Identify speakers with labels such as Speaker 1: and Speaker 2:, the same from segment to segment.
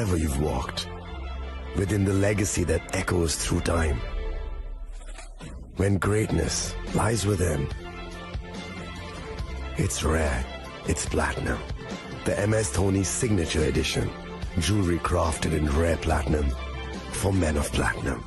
Speaker 1: wherever you've walked, within the legacy that echoes through time. When greatness lies within, it's rare, it's platinum. The MS Dhoni Signature Edition. Jewelry crafted in rare platinum for men of platinum.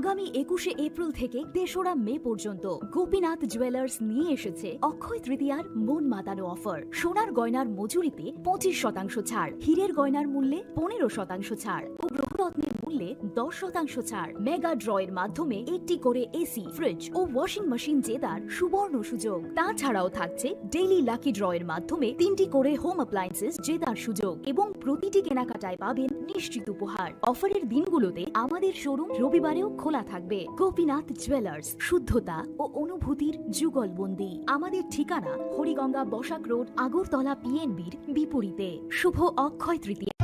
Speaker 2: আগামী 21শে April থেকে ৩রা মে পর্যন্ত Gopinath jewellers নিয়ে এসেছে অক্ষয় তৃতীয়ার মন মাতানো offer. সোনার গয়নার মজুরিতে 25% ছাড়, হীরের গয়নার মূল্যে 15% ছাড় ও গ্রহরত্নের মূল্যে 10% ছাড়। মেগা ড্রয়ের মাধ্যমে একটি করে এসি, ফ্রিজ ও ওয়াশিং মেশিন জেতার সুবর্ণ সুযোগ। তাছাড়াও থাকছে ডেইলি লাকি ড্রয়ের মাধ্যমে 3টি করে হোম অ্যাপ্লায়েন্সেস জেতার সুযোগ এবং প্রতিটি কেনাকাটায় পাবেন নিশ্চিত উপহার। অফারের দিনগুলোতে আমাদের শোরুম রবিবারেও খোলা থাকবে। গোপীনাথ জুয়েলার্স, শুদ্ধতা ও অনুভূতির যুগলবন্দি। আমাদের ঠিকানা হরিগঙ্গা বসাক রোড, আগরতলা পিএনবির বিপরীতে। শুভ অক্ষয় তৃতীয়া।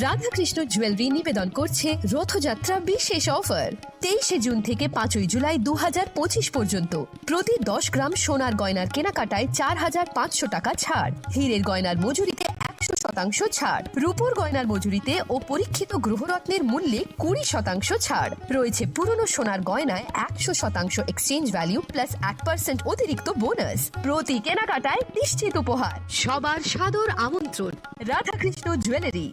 Speaker 3: রাধাকৃষ্ণ জুয়েলারি নিবেদন করছে রথযাত্রা বিশেষ অফার। 23শে জুন থেকে 5ই জুলাই 2025 পর্যন্ত প্রতি 10 গ্রাম সোনার গয়নার কেনাকাটায় 4500 টাকা ছাড়, হীরের গয়নার মজুরিতে 100% ছাড়, রূপোর গয়নার মজুরিতে ও পরীক্ষিত গ্রহরত্নের মূল্যে 20% ছাড় রয়েছে। পুরনো সোনার গয়নায় 100% এক্সচেঞ্জ ভ্যালু প্লাস 1% অতিরিক্ত বোনাস। প্রতি কেনাকাটায় নিশ্চিত উপহার। সবার সাদর আমন্ত্রণ Radhakrishna jewellery.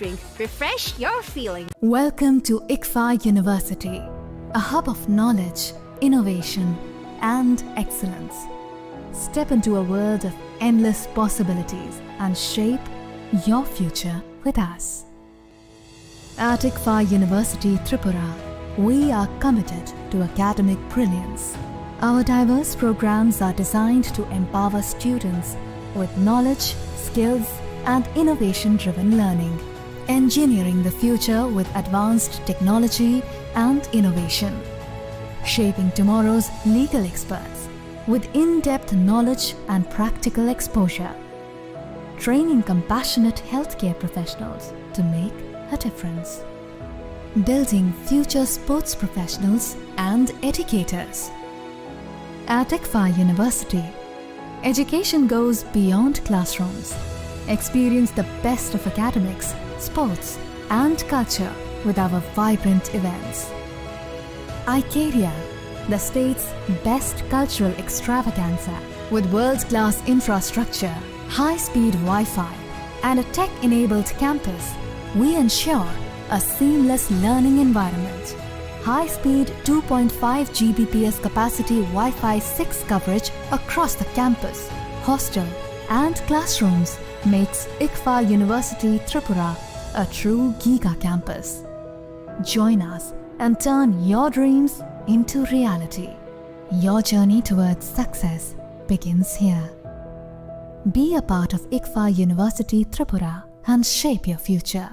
Speaker 2: Drink. Refresh your feeling.
Speaker 4: Welcome to ICFA University, a hub of knowledge, innovation, and excellence. Step into a world of endless possibilities and shape your future with us. At ICFA University Tripura, we are committed to academic brilliance. Our diverse programs are designed to empower students with knowledge, skills, and innovation-driven learning, engineering the future with advanced technology and innovation, shaping tomorrow's legal experts with in-depth knowledge and practical exposure, training compassionate healthcare professionals to make a difference, building future sports professionals and educators. At ICFA University, education goes beyond classrooms. Experience the best of academics, sports, and culture with our vibrant events. Icaria, the state's best cultural extravaganza, with world-class infrastructure, high-speed Wi-Fi, and a tech-enabled campus, we ensure a seamless learning environment. High-speed 2.5 Gbps capacity Wi-Fi 6 coverage across the campus, hostel, and classrooms makes ICFA University Tripura a true Giga campus. Join us and turn your dreams into reality. Your journey towards success begins here. Be a part of ICFA University Tripura and shape your future.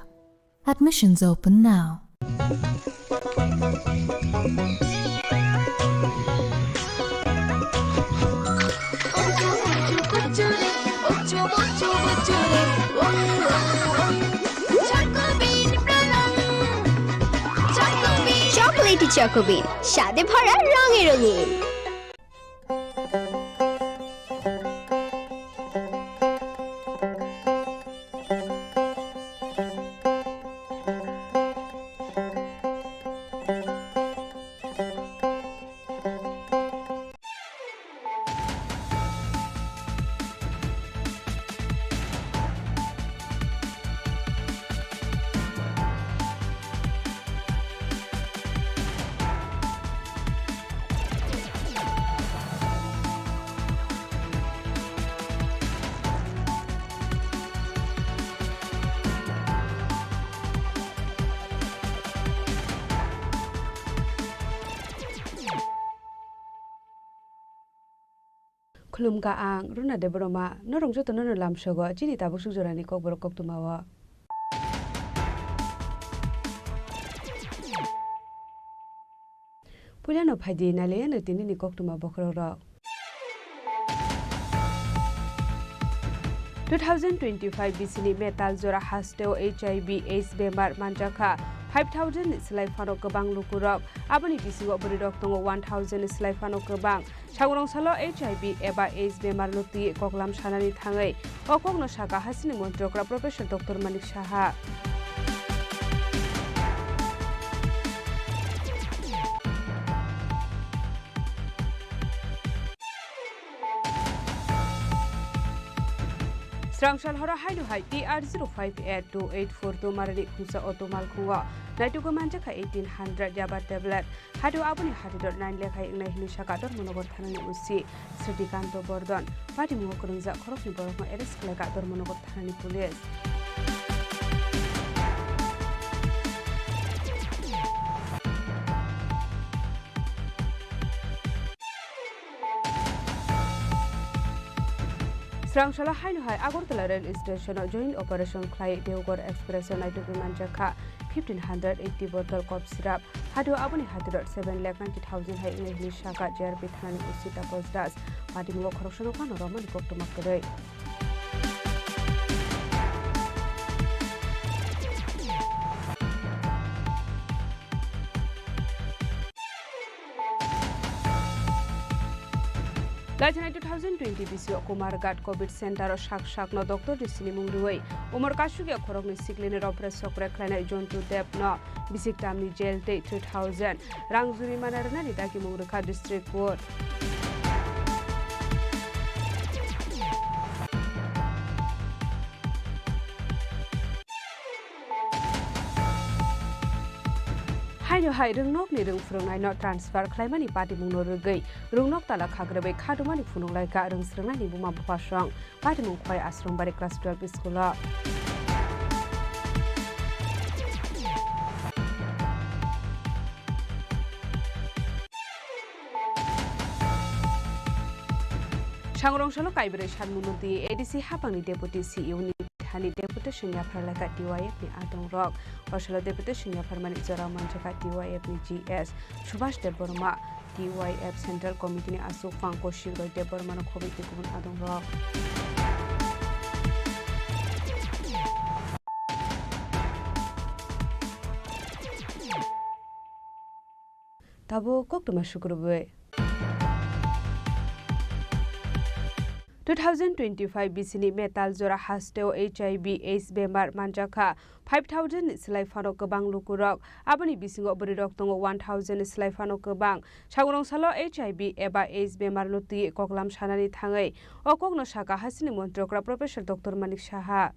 Speaker 4: Admissions open now.
Speaker 5: চকোবিন স্বাদে ভরা রঙে রঙিন।
Speaker 6: Khulumka ang runa de broma norong joto no lam shogo chini ta busu jorani kok borok kok tumawa Pulano phaidi nale no tini ni kok tuma bokro ro 2025 BCni metal jora hasteo HIV AIDS bemar manjaka 5000 slai fano kebang lukurok abani bisigo beri dok tongo 1000 slai fano kebang Chagurong salo HIV eba AIDS bemar luti koklam sanani thangai okok no saka hasini montrokra Professor Dr. Manik Saha Strangsal hora haidu hai PR058284 marani khungsa otomal khunga naitugo manjaka 1800 yaba tablet hadu abuni hadidor 9 lekhai ingnai hili saka dor monogor thanani usi Sritikanto Bordon pati mungo kurungja khorokni borokma eres kleka dor monogor thanani police Strangsala hainu hai Agartala rail station joint operation Klai Deogor Express naitugo manjaka 1580 bottle cough syrup hadu abuni hadidor 7,90,000 hai ingnai hili saka JRP thanani usi tapos das pati mungo khoroksono kano romani koktomak kare Lajana 2020 BCO Kumargat COVID Center o shak no Dr. Chini Khorang Umar Kashugia Khorang ni Siklini Opera Sokre Klana Jontu Dep no Bisik Tamni Jail Day 2000 Rangzuri Manarana ni Daki Mungruka District Court Haino hai rungnok ni rung frungnai no transfer khlaimani party mungno rugai rungnok tala khagrabai khadumani phununglai ka rung srungnai ni buma bupasang party mung khoi ashram bari class 12 school Changrong salo kaibre shanmunti ADC hapangni deputy CEO ni Hani deputation ya farlaka DYF ni Adong Rock Oslo deputation ya farmani jara manjaka DYF ni GS Subhash Deborma DYF Central Committee ni Asuk Fangko Shiro Deborma no khobi tikun Adong Rock Tabo koktuma shukrube 2025 BCni metal jora hasteo HIV AIDS bemar manjaka 5000 slai fano kebang lukurok abani bisingo beri dok tongo 1000 slai fano kebang Chagurong salo HIV eba AIDS bemar luti koklam sanani thangai okok no saka hasini montrokra Professor Dr. Manik Saha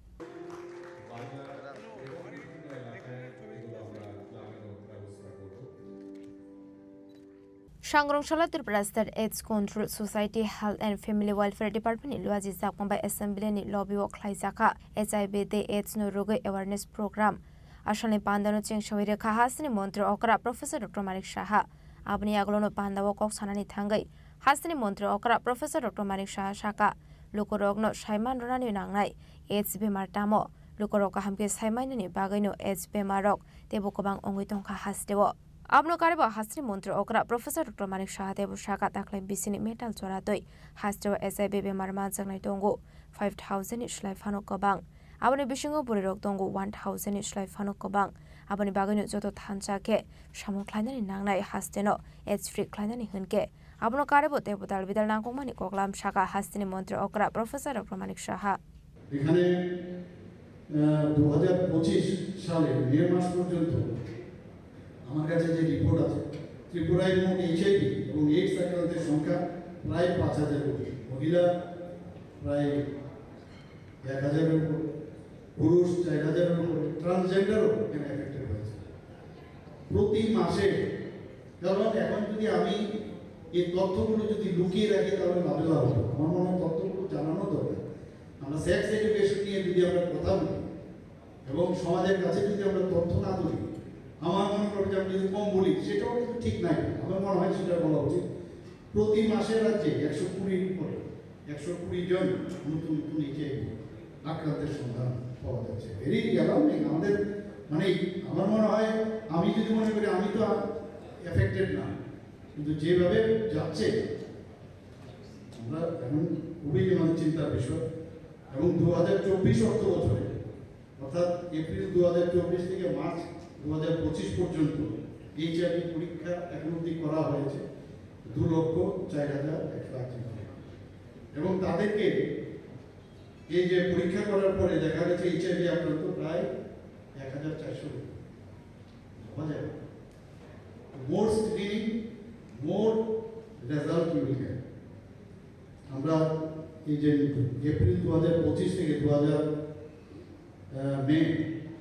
Speaker 7: Sangrongshalla Tripura State AIDS Control Society Health and Family Welfare Department ni luaji zakmba assembly ni lobby wo khlaijaka HIV the AIDS no rogo awareness program ashane pandano chengshawire khahasni mantri okra Professor Dr. Manik Saha abni aglono pandawo kok sanani thangai hasni mantri okra Professor Dr. Manik Saha saka lokorogno saiman ronani nangnai AIDS bemar tamo lokoroka hamke saimanani bagaino AIDS bemarok tebo kobang ongoi tongkha hasdewo Abno kareba hasri mantri okra Professor Dr. Manik Saha debu shaka taklai bisini metal joratoi hasjo SIB bemar manjangnai tongo 5000 shlai phano kobang abone bisingo burirok tongo 1000 shlai phano kobang aboni bagani joto thancha ke samung khlainani nangnai hasteno AIDS free khlainani hunke abono karebo te bodal bidal nangkongmani koklam shaka hastini মন্ত্রী okra professor doctor Manik Saha
Speaker 8: এখানে 2025 সালে মে মাস পর্যন্ত আমার কাছে যে report আছে ত্রিপুরায় মোট এইচআইভি এবং এইডস আক্রান্তের সংখ্যা প্রায় 5000 কোটি মহিলা প্রায় 1000 এর উপর পুরুষ 4000 এর উপর ট্রান্সজেন্ডারও এখানে এফেক্টেড হয়েছে প্রতি মাসে কারণ এখন যদি আমি এই তথ্যগুলো যদি লুকিয়ে রাখি তাহলে লাভ হবে আমার মনে হয় তথ্যগুলো জানানো দরকার আমরা সেক্স এডুকেশন নিয়ে যদি আমরা কথা বলি এবং সমাজের কাছে যদি আমরা তথ্য না তুলি আমার মনে করি যে আমি যদি কম বলি সেটাও কিন্তু ঠিক নাই আমার মনে হয় সেটা বলা উচিত প্রতি মাসে রাজ্যে 120 উপরে 120 জন নতুন নতুন এইচআইভি আক্রান্তের সন্ধান পাওয়া যাচ্ছে ভেরি অ্যালার্মিং আমাদের মানে আমার মনে হয় আমি যদি মনে করি আমি তো এফেক্টেড না কিন্তু যেভাবে যাচ্ছে আমরা এখন খুবই আমাদের চিন্তার বিষয় এবং 2024 অর্থ বছরে অর্থাৎ এপ্রিল 2024 থেকে মার্চ 2025 পর্যন্ত এইচআইভি পরীক্ষা এখন অবধি করা হয়েছে 2,04,108 এবং তাদেরকে এই যে পরীক্ষা করার পরে দেখা গেছে এইচআইভি আক্রান্ত প্রায় 1,400 পাওয়া যায় more screening more result will get আমরা এই যে এপ্রিল 2025 থেকে মে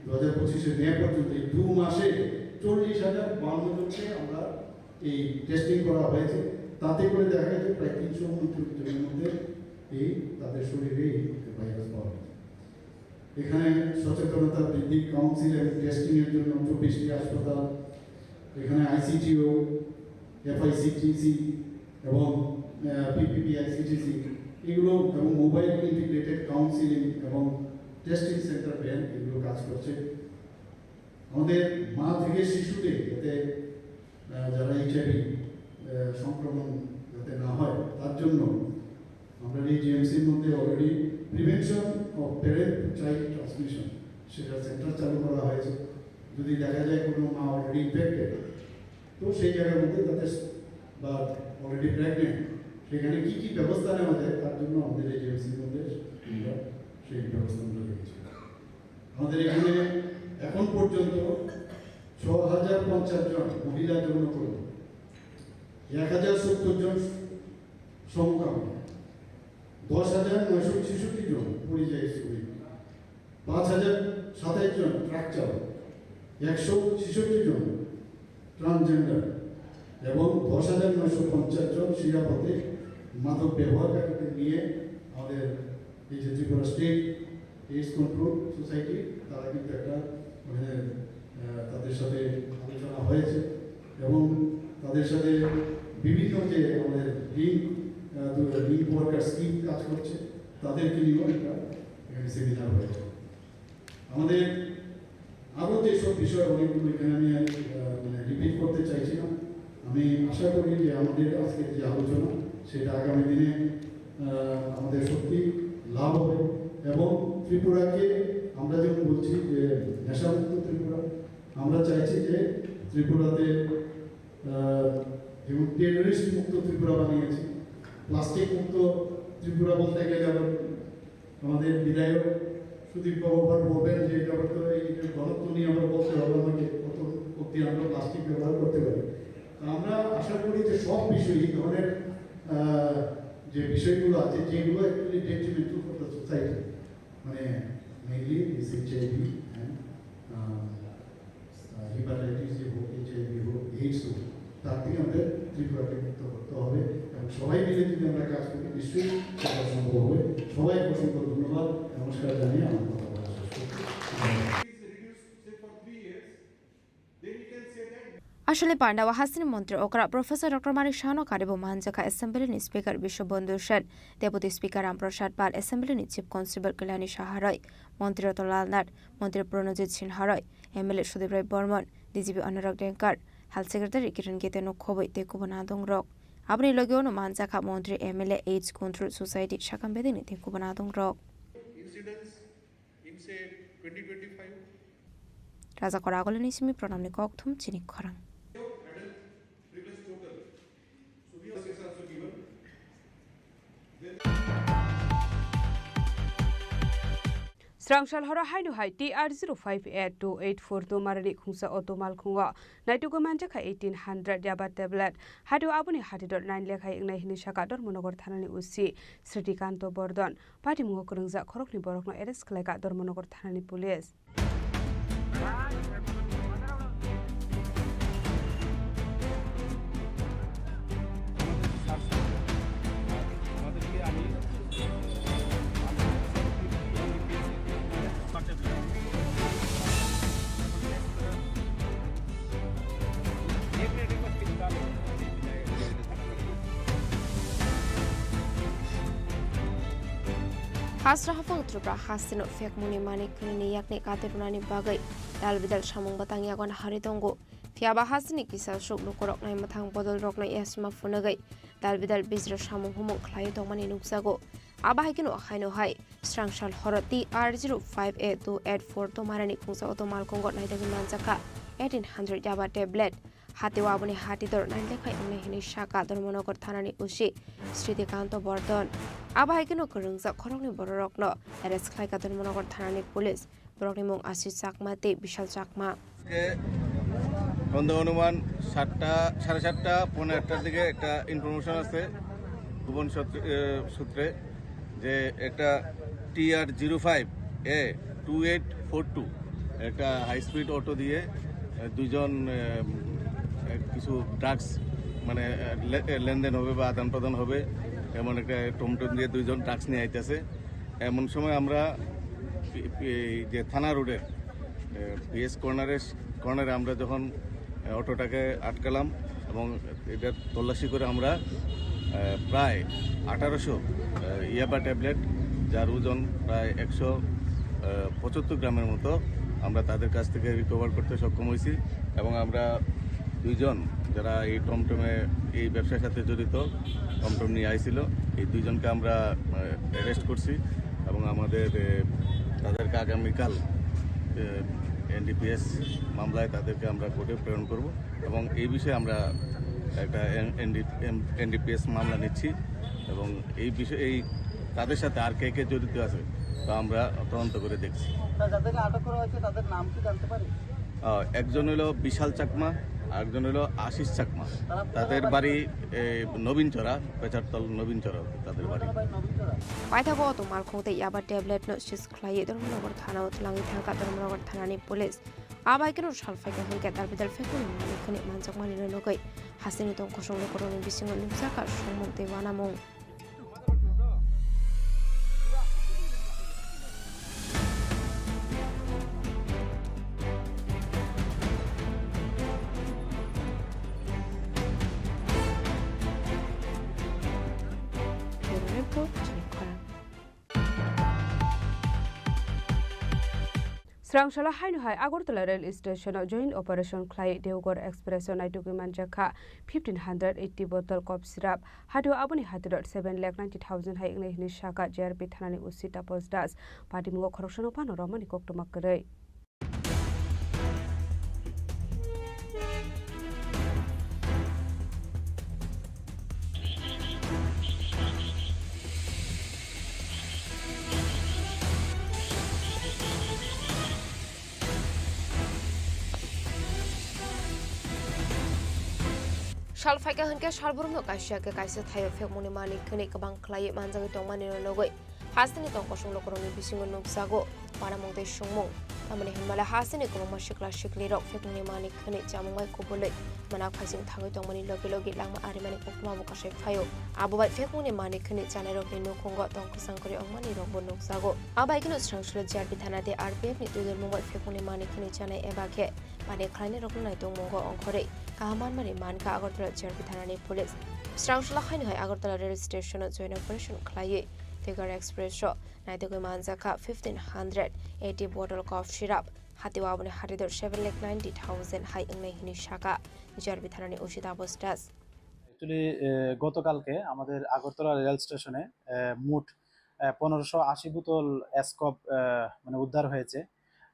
Speaker 8: 2025 মে পর্যন্ত এই 2 মাসে 40,052 জনকে আমরা এই টেস্টিং করা হয়েছে তাতে করে দেখা গেছে প্রায় 329 জনের মধ্যে এই তাদের শরীরে এই ভাইরাস পাওয়া গেছে এখানে সচেতনতা বৃদ্ধি কাউন্সিল এবং টেস্টিং এর জন্য 24টি হাসপাতাল এখানে আইসিটিও এফআইসিটিসি এবং পিপিপি আইসিটিসি এগুলো এবং মোবাইল ইন্টিগ্রেটেড কাউন্সিলিং এবং টেস্টিং সেন্টার ভ্যান এগুলো কাজ করছে আমাদের মা থেকে শিশুদের যাতে যারা এইচআইভি সংক্রমণ যাতে না হয় তার জন্য আমরা এই জিএমসির মধ্যে already prevention of parent to child transmission সেটা সেন্টার চালু করা হয়েছে যদি দেখা যায় কোনো মা অলরেডি ইনফেক্টেড তো সেই জায়গার মধ্যে তাদের বা অলরেডি প্রেগনেন্ট সেখানে কী কী ব্যবস্থা নেওয়া যায় তার জন্য আমাদের এই জিএমসির মধ্যে আমরা সেই ব্যবস্থাগুলো রেখেছি আমাদের এখানে এখন পর্যন্ত 6,050 জন মহিলা যৌনকর্মী 1,070 জন সমকামী 10,966 জন পরিযায়ী শ্রমিক 5,027 জন ট্রাক চালক 166 জন ট্রান্সজেন্ডার এবং 10,950 জন শিরাপথে মাদক ব্যবহারকারীদের নিয়ে আমাদের এই যে Tripura state AIDS control society তারা কিন্তু একটা মানে তাদের সাথে আলোচনা হয়েছে এবং তাদের সাথে বিভিন্ন যে আমাদের লিঙ্ক ওয়ার্কার স্কিম কাজ করছে তাদেরকে নিয়েও একটা এখানে সেমিনার হয়েছে আমাদের আরও যেসব বিষয় অনেকগুলো এখানে আমি মানে রিপিট করতে চাইছি না আমি আশা করি যে আমাদের আজকের যে আলোচনা সেটা আগামী দিনে আমাদের সত্যি লাভ হবে এবং ত্রিপুরাকে আমরা যেমন বলছি যে নেশামুক্ত ত্রিপুরা আমরা চাইছি যে ত্রিপুরাতে যেমন টেররিস্ট মুক্ত ত্রিপুরা বানিয়েছি প্লাস্টিক মুক্ত ত্রিপুরা বলতে গেলে আবার আমাদের বিধায়ক সুদীপ বাবুবার বলবেন যে এটা তো এই ঘনত্ব নিয়ে আমরা বলতে হবে আমাকে কত অব্দি আমরা প্লাস্টিক ব্যবহার করতে পারি আমরা আশা করি যে সব বিষয় এই ধরনের যে বিষয়গুলো আছে যেগুলো actually detrimental for the society মানে mainly this HIV and hepatitis যে হোক এইচআইভি হোক এইডস হোক তার থেকে আমাদের ত্রিপুরাকে মুক্ত করতে হবে এবং সবাই মিলে যদি আমরা কাজ করি নিশ্চয়ই সেটা সম্ভব হবে সবাই অসংখ্য ধন্যবাদ নমস্কার জানিয়ে আমার কথা বলা শেষ
Speaker 7: আসলে পান্ডাওয়া হাসিন মন্ত্রী ওকরা প্রফেসর ডক্টর মানিক শাহন কারিব মানজাখা অ্যাসেম্বলিনি speaker Biswabandhu Sen deputy speaker Ramprasad পাল অ্যাসেম্বলিনি চিফ কনস্টেবল কল্যাণী সাহারয় মন্ত্রী রতনলাল নাথ মন্ত্রী Pranajit Singharoy MLA Sudip Roy Barman DGP Anurag Dhankar health secretary Kiran Gitte নখবই তেকুব নাদং রক আপনি লগেও মানজাখা মন্ত্রী এমএলএ এইডস কন্ট্রোল সোসাইটি শাকাম বেদিনী তেকুব নাদং রক Raja Koragolani Simi Pronamni Koktum Chini Khorang.
Speaker 6: Strangshal hora hainu hai TR058284 to marari khungsa otomal khunga naitu go manja kha 1800 yaba tablet hadu abuni hatidor 9 lekhai ingnai hini shaka dor monogor thanani usi Sritikanto Bordon pati mungo kurungza khorokni borokno arrest khlaika dor monogor thanani police
Speaker 7: Hasra hafang Tripura hasino fek muni manik kini yakni katerunani bagai dal bidal samung batang yagon haritongo fiaba hasini kisa shuk nukorok nai matang bodol rok nai esma funagai dal bidal bizra samung humong khlayo tongmani nuksago abai kino haino hai strangshal horati R058284 to marani khungsa otomal kongot nai dagi manjaka 1800 yaba tablet Hatiwa abuni hatidor 9 lekhai ingnai hini shaka dormonogor thanani usi Sritikanto Bordon Abai kino kurungza khorokni borokno arrest khlaika dormonogor thanani police borokni mung Asis Chakmate Bishal Chakma
Speaker 9: সন্দেহ অনুমান 7:30 পৌনে 1টার দিকে একটা information আছে গোপন সূত্রে যে একটা TR05A2842 একটা হাই স্পিড অটো দিয়ে দুইজন কিছু ড্রাগস মানে লেনদেন হবে বা আদান প্রদান হবে এমন একটা টমটম দিয়ে দুইজন ড্রাগস নিয়ে আইতেছে এমন সময় আমরা যে থানা রোডের বিএস কর্নারে আমরা যখন অটোটাকে আটকালাম এবং এটা তল্লাশি করে আমরা প্রায় 1800 ইয়াবা ট্যাবলেট যার ওজন প্রায় 175 গ্রামের মতো আমরা তাদের কাছ থেকে রিকভার করতে সক্ষম হয়েছি এবং আমরা দুইজন যারা এই টমটমে এই ব্যবসার সাথে জড়িত টমটম নিয়ে আইছিল এই দুইজনকে আমরা অ্যারেস্ট করছি এবং তাদেরকে আগামীকাল এনডিপিএস মামলায় তাদেরকে আমরা কোর্টে প্রেরণ করব এবং এই বিষয়ে আমরা একটা এনডিপিএস মামলা নিচ্ছি এবং এই বিষয়ে তাদের সাথে আর কে জড়িত আছে তা আমরা তদন্ত করে দেখছি
Speaker 10: যাদেরকে আটক করা হয়েছে তাদের নাম কি জানতে পারি
Speaker 9: একজন হলো বিশাল চাকমা আরেকজন হলো আশিস চাকমা তাদের বাড়ি নবীনচরা পেচারতল নবীনচরা তাদের বাড়ি
Speaker 7: Paithago to malkhongte yaba tablet no sis khlai dormonogor thana utlangi thangka dormonogor thanani police abai kino salfai ka hunke dar bidal fekun manikani manjak mani nogai hasini tong khosong koroni bisingo nungsaka sommonte wanamong
Speaker 6: Srangshala hainu hai Agartala rail station joint operation khlai Deoghar express naituki manjakha 1580 bottle cough syrup hadu abuni hatidor 7,90,000 hai ingnai hini shaka JRP thanani usita posdas patimungo khoroksono pano romani koktomak korei Shalfaika hunke shalburno kaisya ke kaisa thayo fek muni mani khene kabang khlai manjagi tongmani nogoi hasini tong kosong lokoroni bisingo noksago paramongte sungmong amani himala hasini ko mashikla shikli rok fek muni mani khene jamongmai kubule mana phasing thagoi tongmani logi langma arimani kokma bu kashe phayo abubai fek muni mani khene janai rok ni nokhongo tong kusang kori ongmani rok bo noksago abai kino srangshlo jarbi thanate RPF ni tudor mongoi fek muni mani khene janai ebake mani khlaine rok nai tong mongo ongkhore Kahaman mari manka Agartala JRP thanani police Srangshala khaini hai Agartala rail station joint operation khlai Deoghar express ro naidogoi manjaka 1580 bottle cough syrup hatiwa abune hatidor 7,90,000 hai ingnai hini shaka JRP thanani usita postas
Speaker 10: actually গতকালকে আমাদের Agartala rail স্টেশনে মোট 1580 বোতল এসকপ মানে উদ্ধার হয়েছে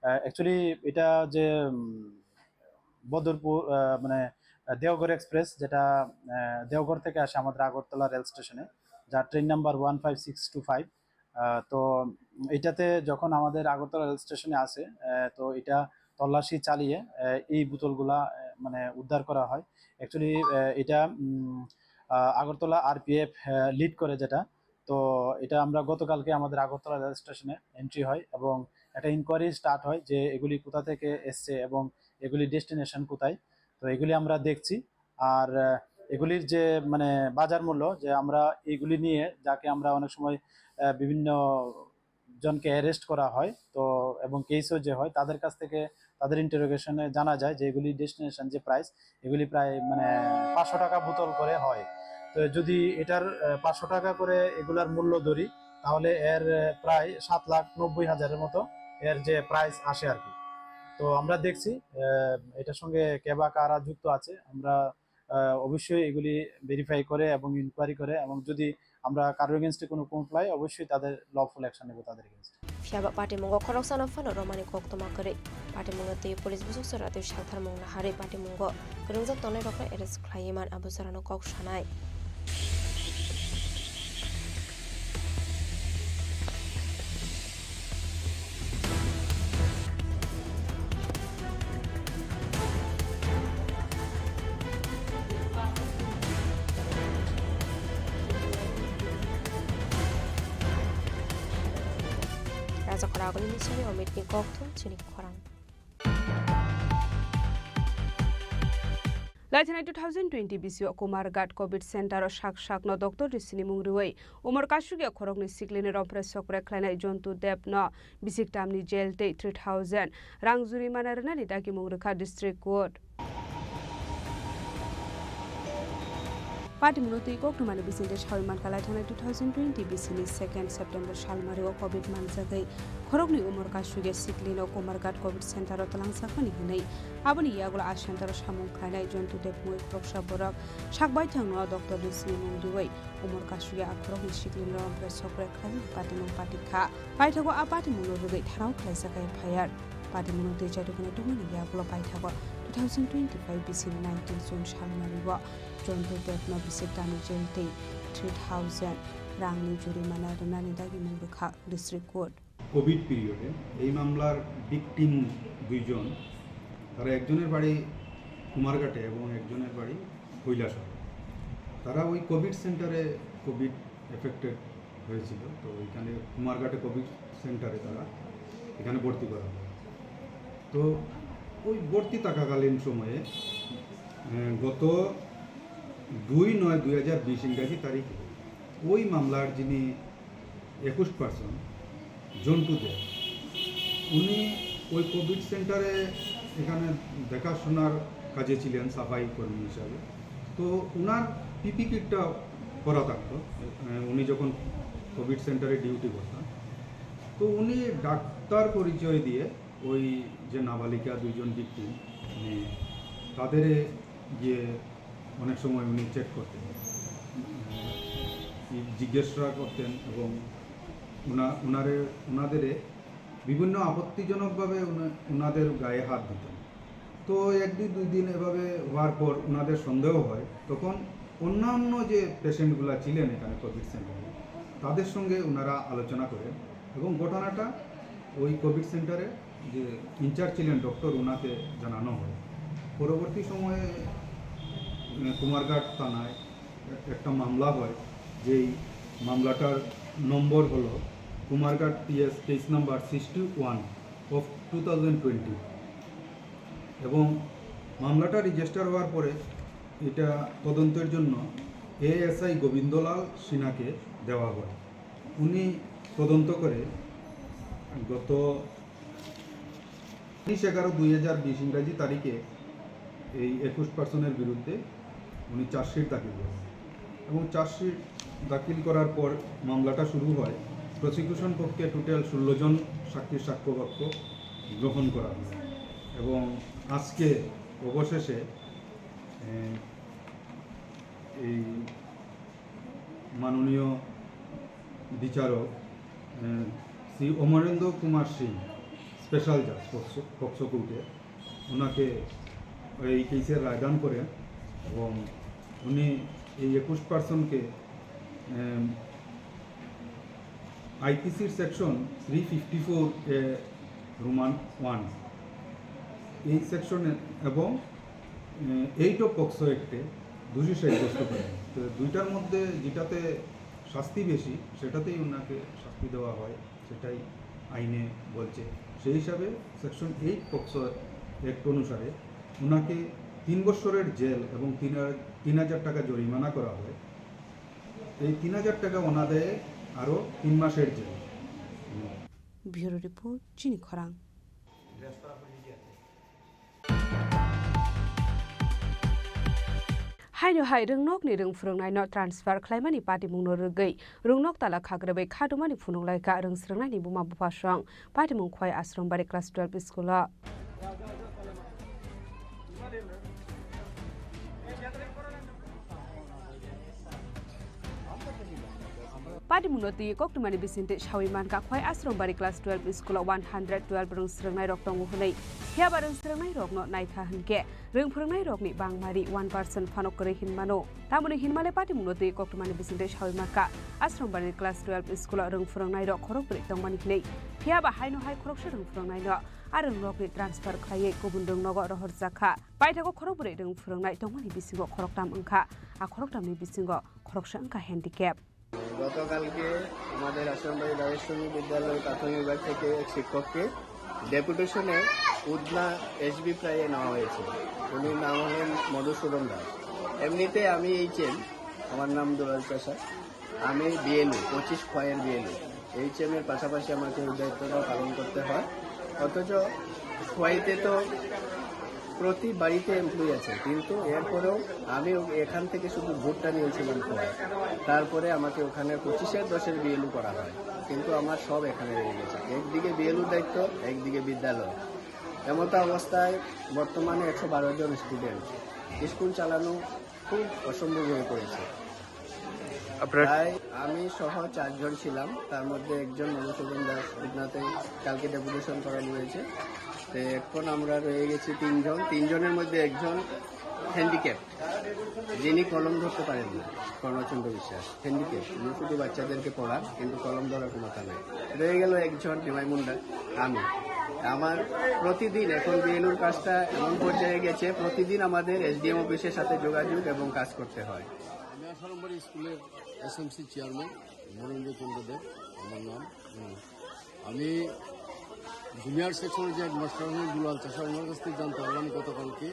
Speaker 10: actually এটা যে বদরপুর মানে দেওঘর এক্সপ্রেস, যেটা দেওঘর থেকে আসে আমাদের আগরতলা রেল স্টেশনে, যার ট্রেন নাম্বার 15625। তো এটাতে যখন আমাদের আগরতলা রেল স্টেশনে আসে, তো এটা তল্লাশি চালিয়ে এই বোতলগুলা মানে উদ্ধার করা হয়। অ্যাকচুয়ালি এটা আগরতলা আরপিএফ লিড করে যেটা। তো এটা আমরা গতকালকে আমাদের আগরতলা রেল স্টেশনে এন্ট্রি হয় এবং একটা ইনকোয়ারি স্টার্ট হয় যে এগুলি কোথা থেকে এসছে এবং এগুলি ডেস্টিনেশন কোথায়। তো এগুলি আমরা দেখছি। আর এগুলির যে মানে বাজার মূল্য, যে আমরা এগুলি নিয়ে যাকে আমরা অনেক সময় বিভিন্ন জনকে অ্যারেস্ট করা হয়, তো এবং কেসও যে হয় তাদের কাছ থেকে তাদের ইন্টারোগেশনে জানা যায় যে এগুলি ডেস্টিনেশন যে প্রাইস, এগুলি প্রায় মানে 500 টাকা বোতল করে হয়। তো যদি এটার 500 টাকা করে এগুলার মূল্য ধরি, তাহলে এর প্রায় 7,90,000-এর মতো এর যে প্রাইস আসে আর কি। তো আমরা দেখছি এটার সঙ্গে কে বা কারা যুক্ত আছে। আমরা অবশ্যই এগুলি ভেরিফাই করে এবং ইনকোয়ারি করে, এবং যদি আমরা কারোর এগেনস্টে কোনো কমপ্লাই, অবশ্যই তাদের লফুল অ্যাকশন নেব তাদের এগেনস্ট।
Speaker 7: ফিয়াবা পার্টি মঙ্গ খরক সানো ফানো রমানি কক তোমা করে পার্টি মঙ্গ তে পুলিশ বুজুক সরা তে সালথার মঙ্গ হারে পার্টি মঙ্গ গরংজা তনে রকরা এরেস্ট খ্লাইমান আবু সারানো cock সানায়। Raja Khorang ini sini omit ni kok tu Chini Khorang.
Speaker 6: Laithana 2020 bisio Kumargat COVID Center o shak no doctor disini mungriwei umar kasuge khorok ni sikline rompre sokre khlaina jontu dep no bisik tamni jail te 3000 rang juri manarna ni daki mungrikha district court Party Munuti Koktumani Bisindes Hauman Kalathana 2020 Bisini 2nd September Shalmario COVID Manzagai Khorogni Umar Kashuge Siklino Kumargat COVID Center Talang Sakani Hinai Abani Yagula Ashantar Shamung Kana Jontu Depmui Kroksha Borak Shakbai Tangno Dr. Disini Mundiway Umar Kashuge Akrogni Siklino Presokre Kali Party Mun Patika Paitago Apati Munuruge Tarau Klaisakai Payar Party Munuti Jadukana Dumani Yagula Paitago 2025 Bisini 19 June Shalmario Jontu Depno Bisitani Jelte 3000 Rangni Jurimana Renani Dagi Murukha District Court
Speaker 11: Covid পিরিয়ডে এই মামলার victim দুইজন, তারা একজনের বাড়ি কুমারঘাটে এবং একজনের বাড়ি কৈলাসহর। তারা ওই কোভিড সেন্টারে কোভিড এফেক্টেড হয়েছিল। তো এখানে কুমারঘাটে কোভিড সেন্টারে তারা এখানে ভর্তি করা হয়। তো ওই ভর্তি থাকাকালীন সময়ে গত 2/9/2020 ইংরাজি তারিখে ওই মামলার যিনি 21% জন্টু দেব, উনি ওই কোভিড সেন্টারে এখানে দেখাশোনার কাজে ছিলেন সাফাই কর্মী হিসাবে। তো ওনার পিপি কিটটা করা থাকতো উনি যখন কোভিড সেন্টারে ডিউটি করতেন। তো উনি ডাক্তার পরিচয় দিয়ে ওই যে নাবালিকা দুইজন ভিকটিম তাদের গিয়ে অনেক সময় উনি চেক করতেন, জিজ্ঞাসা করতেন এবং ওনাদের বিভিন্ন আপত্তিজনকভাবে ওনাদের গায়ে হাত দিতেন। তো 1-2 দিন এভাবে হওয়ার পর ওনাদের সন্দেহ হয়। তখন অন্যান্য যে পেশেন্টগুলো ছিলেন এখানে কোভিড সেন্টারে তাদের সঙ্গে ওনারা আলোচনা করেন এবং ঘটনাটা ওই কোভিড সেন্টারে যে ইনচার্জ ছিলেন ডক্টর, ওনাকে জানানো হয়। পরবর্তী সময়ে কুমারঘাট থানায় একটা মামলা হয়, যেই মামলাটার নম্বর হলো Kumarghat PS case number 61 of 2020 এবং মামলাটা রেজিস্টার হওয়ার পরে এটা তদন্তের জন্য ASI গোবিন্দলাল সিনহাকে দেওয়া হয়। উনি তদন্ত করে গত 19/11/2020 ইংরাজি তারিখে এই 21% বিরুদ্ধে উনি চার্জশিট দাখিল করেন এবং চার্জশিট দাখিল করার পর মামলাটা শুরু হয়। প্রসিকিউশন পক্ষে টোটাল 16 জন সাক্ষীর সাক্ষ্যবাক্য গ্রহণ করা হয় এবং আজকে অবশেষে এই মাননীয় বিচারক শ্রী অমরেন্দ্র কুমার সিং স্পেশাল জাজ পক্সো কোর্টে ওনাকে এই কেসের রায়দান করেন এবং উনি এই 21 পার্সনকে আইপিসির সেকশন 354 রোমান 1 এই সেকশনে এবং 8 অফ পক্সো অ্যাক্টে দোষী সাব্যস্ত করেন। তো দুইটার মধ্যে যেটাতে শাস্তি বেশি সেটাতেই ওনাকে শাস্তি দেওয়া হয়, সেটাই আইনে বলছে। সেই হিসাবে সেকশন 8 পক্সো অ্যাক্ট অনুসারে ওনাকে 3 বছরের জেল এবং 3,000 টাকা জরিমানা করা হয়। এই 3,000 টাকা ওনাদের আরও 3 মাসের জেল।
Speaker 6: ব্যুরো রিপোর্ট চিনি খরাং। हायनो हाय रोंनक नि रों फोरोंनाय न ट्रान्सफार खालामनायनि पार्टी मुंनो रोगै रोंनक ताला खाग्रोबै खादुमानि फुनुंलायका रोंस्रोंनायनि बुमा बुफासं पार्टी मुं खय आश्रमबारि क्लास 12 स्कुल पार्टी मुनति कक्टुमानि बिसिन्ते साविमान का खय आश्रमबारि क्लास 12 स्कुल 112 रोंस्रोंनाय रक दङ हनै हेबा रोंस्रोंनाय रकनो नायथा हनके रों फोरोंनाय रकनि बांमारि 1% फानक करे हिनमानो तामनि हिनमाले पार्टी मुनति कक्टुमानि बिसिन्ते साविमान का आश्रमबारि क्लास 12 स्कुल रों फोरोंनाय रक खरकब्रै दंमानि नै हेबा हायनो हाय खरकसो रों फोरोंनाय न आरो रकनि ट्रान्सफार खालायै गुबुन रोंनग रहर जाखा बायथाखौ खरकब्रै रों फोरोंनाय दंमानि बिसिङाव खरकटाम ओंखा आ खरकटामनि बिसिङाव खरकसो ओंखा हेन्डिकेप
Speaker 12: গতকালকে আমাদের আশ্রমবাড়ি রাজেশ্বরী বিদ্যালয় প্রাথমিক বিভাগ থেকে এক শিক্ষককে ডেপুটেশনে উদনা এসবি প্রায়ে নেওয়া হয়েছে। উনির নাম হলেন মধুসূদন দাস। এমনিতে আমি এইচএম, আমার নাম দুলাল প্রসাদ, আমি বিএলও 25 খয়ের বিএলও। এইচএমের পাশাপাশি আমাকে ওই দায়িত্বটাও পালন করতে হয়। অথচ খোয়াইতে তো প্রতি বাড়িতে এমপ্লয়ি আছে, কিন্তু এরপরেও আমি এখান থেকে শুধু ভোটটা নিয়েছিলাম খোয়াই। তারপরে আমাকে ওখানে 25-10 বিএলও করা হয়, কিন্তু আমার সব এখানে রয়ে গেছে। একদিকে বিএলও দায়িত্ব, একদিকে বিদ্যালয়। এমতো অবস্থায় বর্তমানে 112 জন স্টুডেন্ট, স্কুল চালানো খুব অসম্ভব হয়ে পড়েছে। প্রায় আমি সহ 4 জন ছিলাম, তার মধ্যে একজন মধুসূদন দাস উদনাতে কালকে ডেপুটেশন করানো হয়েছে। তো এখন আমরা রয়ে গেছি 3 জন। 3 জনের মধ্যে একজন হ্যান্ডিক্যাপ, যিনি কলম ধরতে পারেন না, কর্ণচন্দ্র বিশ্বাস হ্যান্ডিক্যাপ। উনি শুধু বাচ্চাদেরকে পড়ান, কিন্তু কলম ধরার ক্ষমতা নেই। রয়ে গেল একজন নিমাই মুন্ডা, আমি। আমার প্রতিদিন এখন বিএলওর কাজটা এমন পর্যায়ে গেছে, প্রতিদিন আমাদের এসডিএম অফিসের সাথে যোগাযোগ এবং কাজ করতে হয়।
Speaker 13: আমি আশ্রমবাড়ি স্কুলের এসএমসি চেয়ারম্যান নরেন্দ্র চন্দ্র দেব আমার নাম। আমি জুনিয়র সেকশনের যে মাস্টার দুলাল চাষা, ওনার কাছ থেকে জানতে পারলাম গতকালকে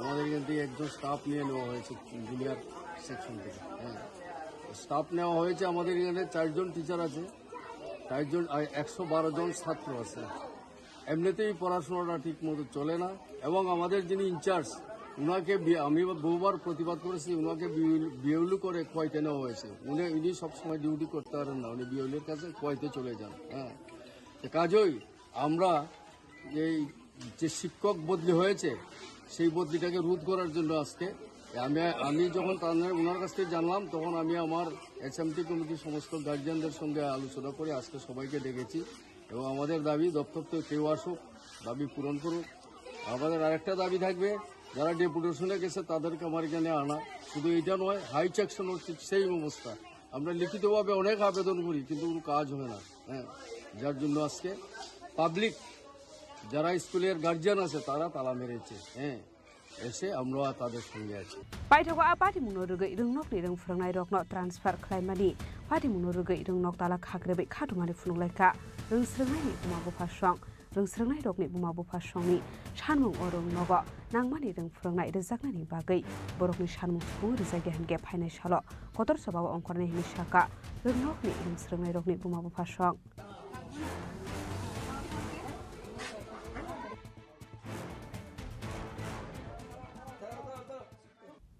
Speaker 13: আমাদের এখান থেকে একজন স্টাফ নিয়ে নেওয়া হয়েছে জুনিয়র সেকশন থেকে। স্টাফ নেওয়া হয়েছে। আমাদের এখানে 4 জন টিচার আছে, 4 জন 112 জন ছাত্র আছে। এমনিতেই পড়াশোনাটা ঠিক মতো চলে না, এবং আমাদের যিনি ইনচার্জ উনাকে আমি বহুবার প্রতিবাদ করেছি, উনাকে বিএলও করে খোয়াইতে নেওয়া হয়েছে। উনি সবসময় ডিউটি করতে পারেন না, উনি বিএলওর কাছে খোয়াইতে চলে যান। কাজেই আমরা এই যে শিক্ষক বদলি হয়েছে সেই বদলিটাকে রোধ করার জন্য আজকে আমি যখন ওনার কাছ থেকে জানলাম, তখন আমি আমার এসএমটি কমিটির সমস্ত গার্জিয়ানদের সঙ্গে আলোচনা করে আজকে সবাইকে ডেকেছি। এবং আমাদের দাবি, দপ্তর থেকে কেউ আসুক, দাবি পূরণ করুক। আমাদের আরেকটা দাবি থাকবে, যারা ডেপুটেশনে গেছে তাদেরকে আমার এখানে আনা। শুধু এটা নয়, হাই সেকশন হচ্ছে সেই অবস্থা। আমরা লিখিতভাবে অনেক আবেদন করি, কিন্তু কোনো কাজ হয় না। যার জন্য আজকে পাবলিক যারা স্কুলের গার্জিয়ান আছে তারা তালা মেরেছে। এসে আমরা তাদের সঙ্গে আছি।
Speaker 6: बायथाखौ पार्टी मुनो रोगै रोंनक नि रों फोरोंनाय रकनो ट्रान्सफार खालामनायनि पार्टी मुनो रोगै रोंनक ताला खाग्रोबै खादुमानि फुनुंलायका रोंस्रोंनायनि बुमा बुफासं रोंस्रोंनाय रकनि बुमा बुफासंनि सानमुं अ रोंनग नांमानि रों फोरोंनाय रोजागनायनि बागै बरकनि सानमुं सुबुं रोजागे हानगे फायनाय सल कतर सभाव अंकरनाय हिनि साका रोंनकनि रोंस्रोंनाय रकनि बुमा बुफासं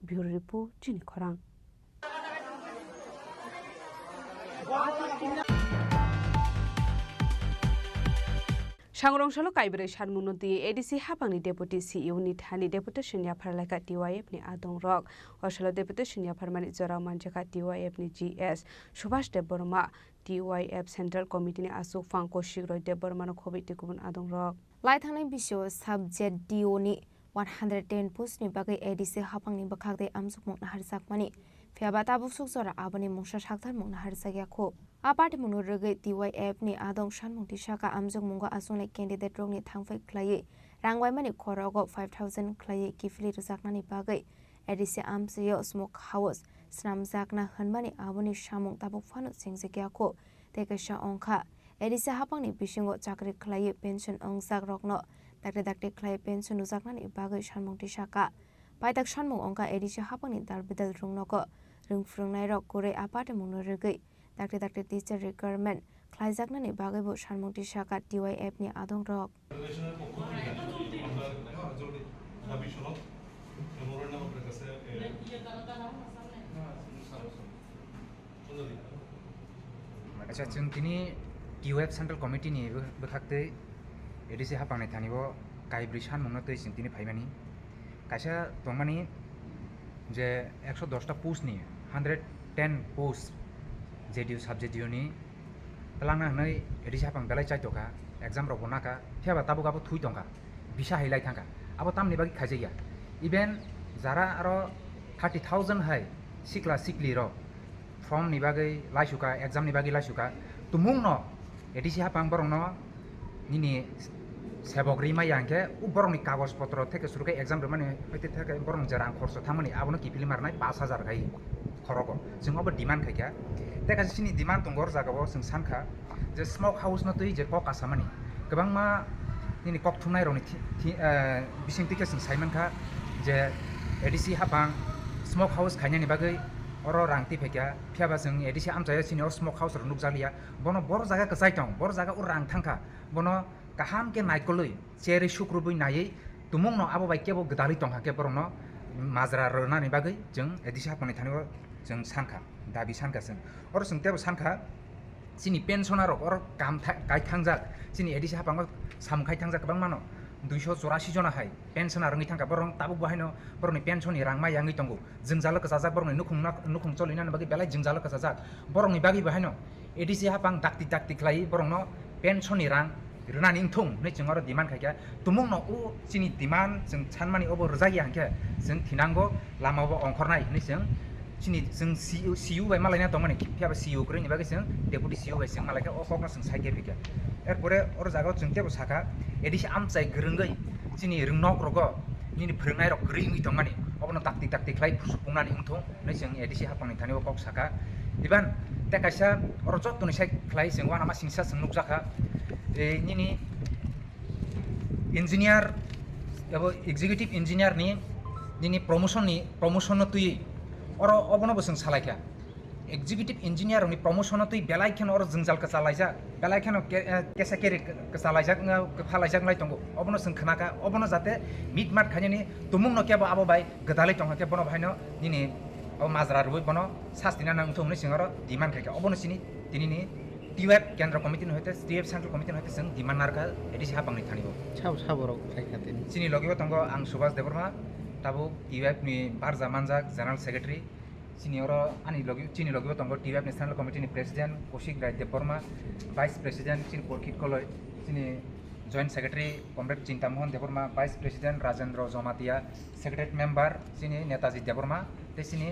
Speaker 6: ব্যুরো রিপোর্ট চিনি খরাং। Sangrongshalo Kaibere Shanmunoti, ADC Hapangni Deputy CEO ni Thani Deputation ya Paralaka TYF ni Adong Rock, Oshalo Deputation ya Permanent Zora Manjaka TYF ni GS, Subhash Deborma, TYF Central Committee ni Asuk Fangko Shigro Deborma no Covid Tikubun Adong Rock.
Speaker 7: Laithangni bisyo subject DO ni 110 post ni bagai ADC Hapangni bakakde amsuk mok na harsakmani. Fiaba tabuk suk zora abani mungsha shaktar mok na harsakya ko. Apart munu regai TYF ni adong shan mung tishaka amjong munga asung like candidate rong ni thangfai klaye rangwai mani khorogo 5000 klaye kifli ruzakna ni bagai ADC amseyo smoke house snam zakna hanmani aboni shamung tabuk fanu singsekya ko tekasha ongkha ADC hapang ni bisingo chakri klaye pension ongsak rokno dakte klaye pension uzakna ni bagai shan mung tishaka paitak shan mung ongka ADC hapang ni dalbedal rungno ko rungfrungnai rok kore apart munu regai Dakte teacher requirement Klaijakna ni bagai bo shanmung tishaka TYF ni adong rock.
Speaker 14: Acha chung tini TYF Central Committee ni bekhakte ADC hapang ni thani bo kaibri shanmung no tei chung tini phaimani kaisa tongmani je 110 ta post ni 110 post JDU subject ni pelangna nei ADC hapang belai chai toka exam rok bonaka thiaba tabu gabo thui tongka bisa hailai thangka abo tamni bagi khajaiya even jara aro 30000 hai sikla sikli ro form ni bagai laisuka exam ni bagi laisuka tumung no ADC hapang borong no nini sebogri mai angke u borong ni kagos potro theke surukai exam ro mane hoite theke borong jarang khorso thamani abono kipili marnai 5000 gai khorogo jing obo demand khaikya teka sini demand tongor jagao sing sanka je smoke house no tui je kok asamani gobang ma nini kok thumnai roni bising tike sing saiman kha je ADC hapang smoke house khainani bagai oro rangti phekya phiaba sing ADC amjaya sini smoke house ro nukjaliya bono bor jaga kasai tong bor jaga ur rang thangka bono kaham ke naikoloi cheri sukrubui nai tumung no abo bai kebo gdali tongha ke borong no majra rona ni bagai jeng ADC hapang ni thani jeng sanka dabi sanka sing oro sing tebo sanka sini pensioner or kam kai thangjak sini ADC hapang samkhai thangjak bang mano 284 jona hai pensioner ngi thangka borong tabu bahaino boroni pension ni rangma yangi tongo jingjalo kasajak boroni nukhung cholina bagi belai jingjalo kasajak borong ni bagi bahaino ADC hapang dakti klai borong no pension ni rang runa ningthung nei chingoro demand khaikya tumung no u sini demand jeng chanmani obo rjagi hangke jeng thinango lamabo ongkhornai nei jeng sini jeng CU bai malaina tongmani phiaba CU kre ni bagi jeng deputy CU bai jeng malaika o kokna jeng saike phikya erpore or jagao jeng tebo saka ADC amchai grungai sini rungnok rogo nini phrengnai rok gringi tongmani obono takti khlai phusupungna ningthung nei jeng ADC hapangni thani o kok saka iban tekaisa or jotoni sai khlai jeng wana ma singsa jeng nukjaka nini engineer abo executive engineer ni nini promotion no tui oro obono boseng salaikya executive engineer ni promotion no tui belai khen oro jingjal ka chalaija belai khen kesa keri ka chalaija ka phalaijak lai tongo obono seng khnaka obono jate mitmat khani tumung no kebo abo bai gdalai tonga ke bono bhaino nini o majra ruboi bono sastina nang thongni singaro demand khaika obono sini tinini TYF Kendra Committee no hoite TYF Central Committee no hoite sing demand narka ADC hapangni thanibo saborok khaikatin sini logibo tongo ang Subhash Deborma tabu TYF ni Barja Manjak General Secretary sini oro ani chini logibo tongo TYF National Committee ni President Koshik Rai Deborma Vice President sini Porkit Koloi sini Joint Secretary Comrade Chintamohan Deborma Vice President Rajendra Zomatia Secretary Member sini Netaji Deborma te sini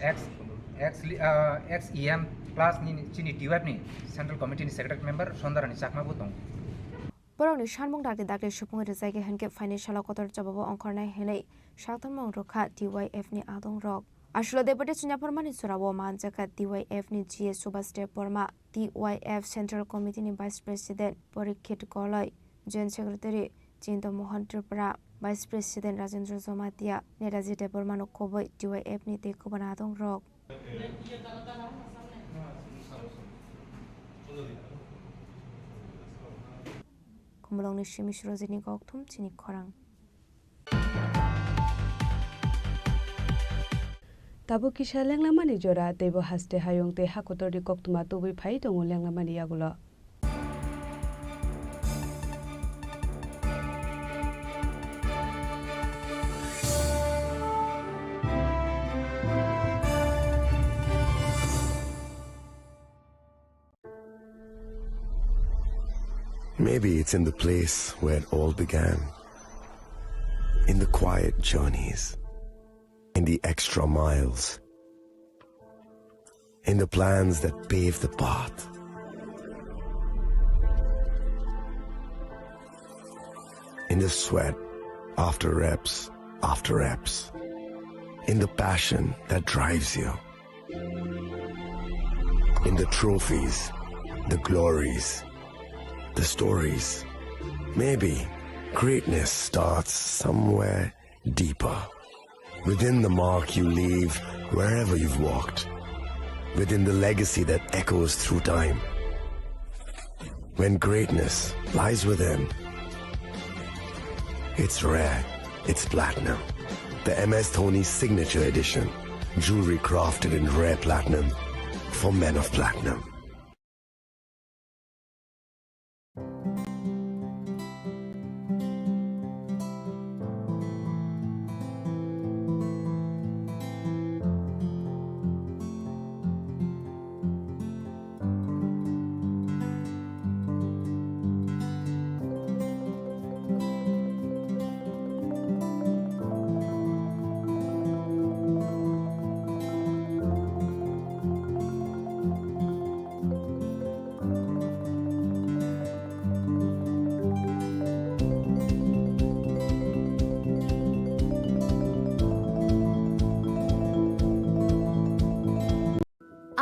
Speaker 14: ex EM plus ni chini TYF ni Central Committee ni Secretary Member Sondarani Chakma butong
Speaker 7: Borong ni shanmung dakte shupung rezaige hanke financial kotor jababo ongkornai henei shaktamong rokha TYF ni adong rok Ashlo deputy chunya pormani surawo manjaka TYF ni GS Subhash Deborma TYF Central Committee ni Vice President Porkit Koloi Joint Secretary Chini Khorang Tripura Vice President Rajendra Zomatia Netaji Deborma no koboi TYF ni te kubana adong rok Kumulong ni Shimish Rosini Goktum Chini Khorang
Speaker 6: Tabu kisha lenglamani jora tebo haste hayong te hakotori koktuma tubi phai tongo lenglamani yagulo
Speaker 1: Maybe it's in the place where it all began. In the quiet journeys. In the extra miles. In the plans that pave the path. In the sweat after reps after reps. In the passion that drives you. In the trophies, the glories, the stories. Maybe greatness starts somewhere deeper. Within the mark you leave wherever you've walked. Within the legacy that echoes through time. When greatness lies within, it's rare, it's platinum. The MS Dhoni Signature Edition. Jewelry crafted in rare platinum for men of platinum.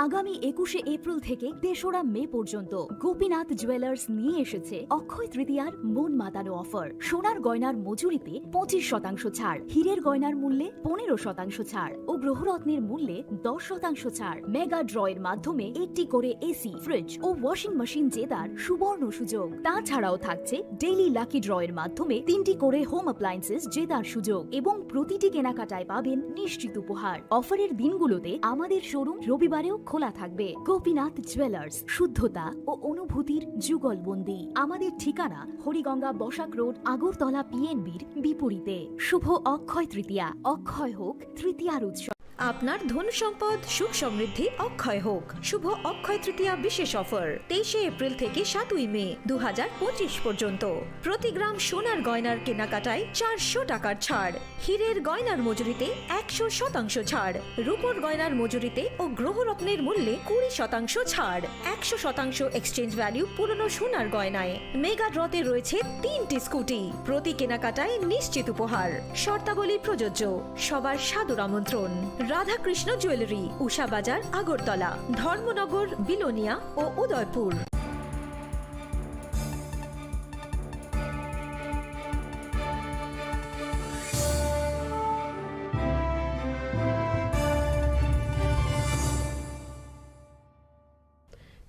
Speaker 2: আগামী ২১শে April থেকে ৩রা মে পর্যন্ত Gopinath jewellers নিয়ে এসেছে অক্ষয় তৃতীয়ার মন মাতানো offer. সোনার গয়নার মজুরিতে ২৫% ছাড়, হীরের গয়নার মূল্যে ১৫% ছাড় ও গ্রহরত্নের মূল্যে ১০% ছাড়। মেগা ড্রয়ের মাধ্যমে একটি করে এসি, ফ্রিজ ও ওয়াশিং মেশিন জেতার সুবর্ণ সুযোগ। তাছাড়াও থাকছে ডেইলি লাকি ড্রয়ের মাধ্যমে ৩টি করে হোম অ্যাপ্লায়েন্সেস জেতার সুযোগ এবং প্রতিটি কেনাকাটায় পাবেন নিশ্চিত উপহার। অফারের দিনগুলোতে আমাদের শোরুম রবিবারেও খোলা থাকবে। গোপীনাথ জুয়েলার্স, শুদ্ধতা ও অনুভূতির যুগলবন্দি। আমাদের ঠিকানা হরিগঙ্গা বসাক রোড, আগরতলা পিএনবির বিপরীতে। শুভ অক্ষয় তৃতীয়া, অক্ষয় হোক তৃতীয়ার উৎসব।
Speaker 15: আপনার ধন সম্পদ সুখ সমৃদ্ধি অক্ষয় হোক। শুভ অক্ষয় তৃতীয়া বিশেষ অফার ২৩শে এপ্রিল থেকে ৭ই মে ২০২৫ পর্যন্ত। প্রতি গ্রাম সোনার গয়নার কেনাকাটায় ৪০০ টাকার ছাড়, হীরের গয়নার মজুরিতে ১০০% ছাড়, রূপোর গয়নার মজুরিতে ও গ্রহরত্নের মূল্যে ২০% ছাড়, ১০০% এক্সচেঞ্জ ভ্যালু পুরনো সোনার গয়নায়। মেগা ড্রতে রয়েছে ৩টি স্কুটি, প্রতি কেনাকাটায় নিশ্চিত উপহার। শর্তাবলী প্রযোজ্য। সবার সাদর আমন্ত্রণ। রাধাকৃষ্ণ জুয়েলারি, উষা বাজার, আগরতলা, ধর্মনগর, বিলোনিয়া ও উদয়পুর।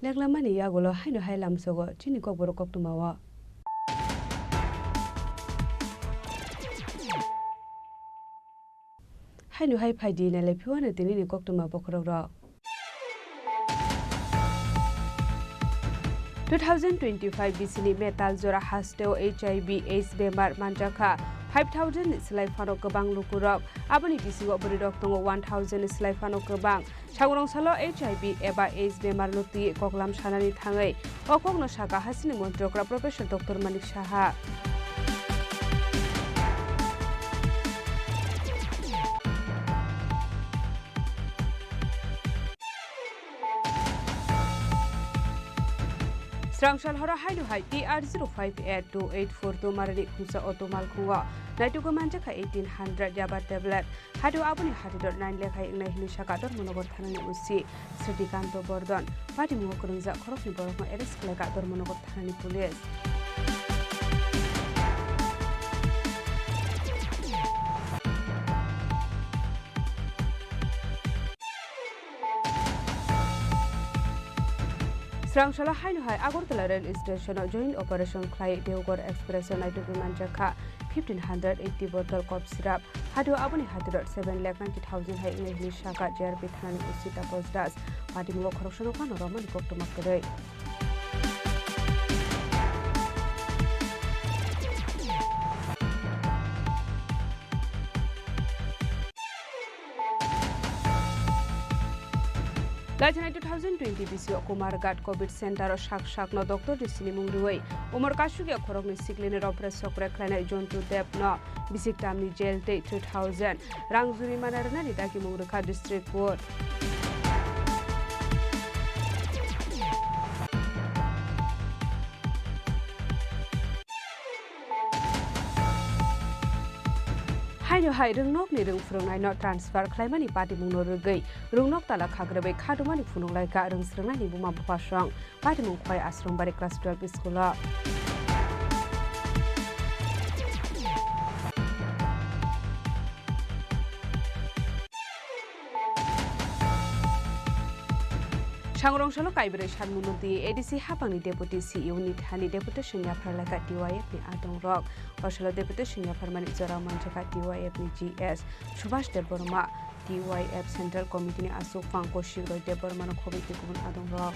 Speaker 6: লেগলামানি ইয়াগুলো হাইনো হাইলামসগো চিনি কবর কক্তুমাওয়া হাইনো হাই ফাইদি নালে ফিওয়ানো তিনি নি কক্তুমা বখরগ 2025 বিসিনি মেটাল জোড়া হাস্টেও HIV/AIDS বেমার মানজাখা 5,000 ইসলাই ফানো गोबां लुकुरक आबनि बिसिगो बरिदक दङ 1,000 इस्लाइ फानो गोबां सांग्रांसालो HIV एबा AIDS बेमार लुति कगलाम सानानि थाङै अकगनो सागा हासिनि मन्त्रकरा professor doctor Manik Saha Strangshal hora hainu hai TR058284 marani khungsa otomal khunga naitugo manjaka 1800 yaba tablet hadu abuni hadidor 9 lekhai ingnai hini saka dor monogor thanani usi Sritikanto Bordon pati muhokrungja khorokni borokno arrest khleka dor monogor thanani police Srangshala hainu hai Agortala rail station joint operation khlai Deoghar express naitugo manjaka 1580 bottle cough syrup hadu abuni hadidor 7,90,000 hai ingnai hini saka JRP thanani usi tapos das pati muhokrokno kano romani koktomak kodai Lajana 2020 BCO Kumargat COVID Center Shak no Doctor Chini Mungruwei Umar Kashugia Khorang ni Siklin Opera Sokre Klana Jontu Dep no Bisik Tamni Jail Date 2000 Rangzuri Manarana Nidaki Mungruka District Court Haino hai rungnok ni rung frungnai no transfer khlaimani party mungno rugei rungnok tala khagrebe khadumani phununglai ka rung srungnai ni buma bupasang party mung khoi ashram bari class 12 school Changrongshalo Kaibere Shanmunoti, ADC Hapani Deputy CEO Nithani Deputation Yaparlaka TYF ni Adong Rock, Oshalo Deputation Yaparmani Zora Manchaka TYF ni GS, Subhash Deborma, TYF Central Committee ni Asuk Fanko Shiro Deborma no Komiti Kubun Adong Rock.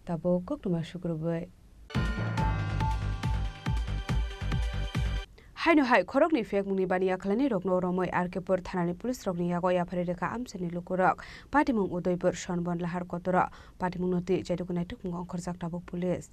Speaker 6: Tabo Koktuma Shukrubai. Haino hai khorok ni fek mungni bani akhlani rokno romoi arkepur thanani police rokni yago yafare reka amseni lukurok patimung udoipur sonbon lahar kotora patimung noti jaidukunai tukmung ongkhorjak tabuk police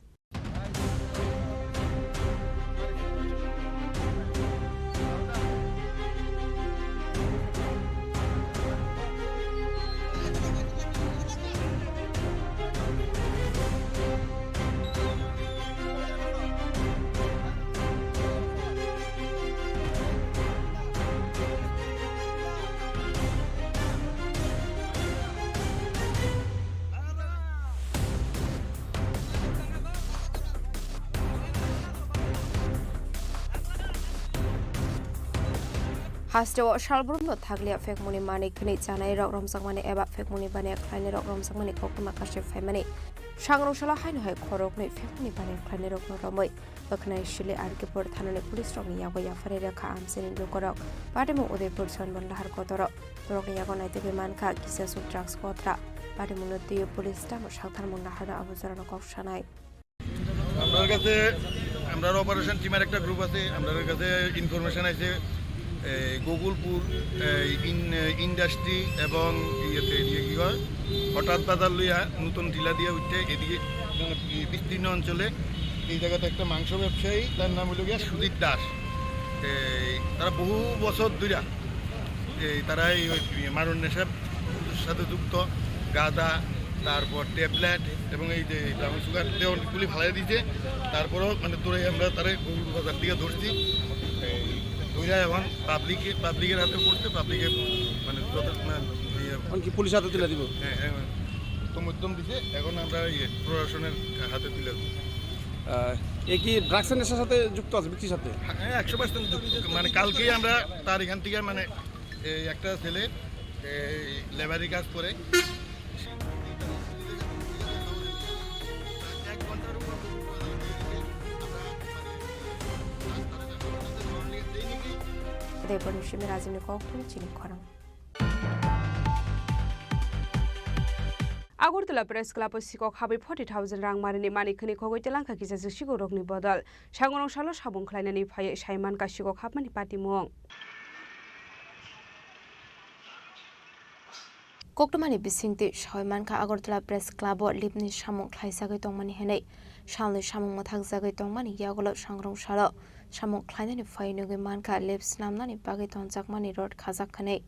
Speaker 6: Hasto Shalbrum no Taglia Fekmuni Mani Knit Sanai Rock Romsakmani Eba Fekmuni Bani Kleine Rock Romsakmani Kokuma Kashe Family. Shangro Shala Haino Hai Korok Nit Fekmuni Bani Kleine Rock no Romoy. Baknai Shili Arkipur Tanani Police Rock Yago Yafare Kaamsin in Lukorok. Padimu Ude Purson Bondahar Kotoro. Rock Yago Native Manka Kisses of Drugs Kotra. Padimu the Police Tam Shakar Mundahara Abuzarano Kok Shanai.
Speaker 9: আমরা operation টিমের একটা group আছে আমাদের কাছে information আছে Gokulpur industry এবং ইয়েতে কি হয় হঠাৎ বাজার লইয়া নতুন টিলা দিয়ে উঠতে এদিকে বিস্তীর্ণ অঞ্চলে এই জায়গাতে একটা মাংস ব্যবসায়ী তার নাম হলো গিয়া সুদীপ দাস তারা বহু বছর ধরে তারা এই মারণ নেশার সাথে যুক্ত গাঁদা তারপর ট্যাবলেট এবং এই যে ব্রাউন সুগার দেওয়াগুলি ফালাই দিয়েছে তারপরেও মানে তোরে আমরা তারা গরুর বাজার দিকে ধরছি ওইরা এখন পাবলিকের হাতে পড়ছে পাবলিকে মানে কি পুলিশ হাতে তুলে দিব হ্যাঁ হ্যাঁ তো মধ্যম দিছে এখন আমরা প্রশাসনের হাতে তুলে দেবো
Speaker 16: এই কি ড্রাগসের নেশার সাথে যুক্ত আছে ব্যক্তির সাথে
Speaker 9: হ্যাঁ 100% যুক্ত মানে কালকেই আমরা তার এখান থেকে মানে একটা ছেলে লেবারি কাজ করে
Speaker 7: Deborah Razini Khorang Chini Khorang
Speaker 6: Agurtala Press Club Sikok Habi 40,000 Rang Marini Manikani Kogotelanka Kisa Sigo Rogni Bodal, Shangon Shalo Shabon Kleinani Pai Shaiman Kashiko Hapmani Pati Mong.
Speaker 7: Koktomani Bisingti Shaimanka Agurtala Press Club or Libni Shamon Klaisagai Tongmani Hene, Shalni Shamon Matak Zagai Tongmani Yagolo Shangrong Shalo. Shamok Kleinani Fainugi Manka Lips Namnani Bagiton Zakmani Road Kazakane.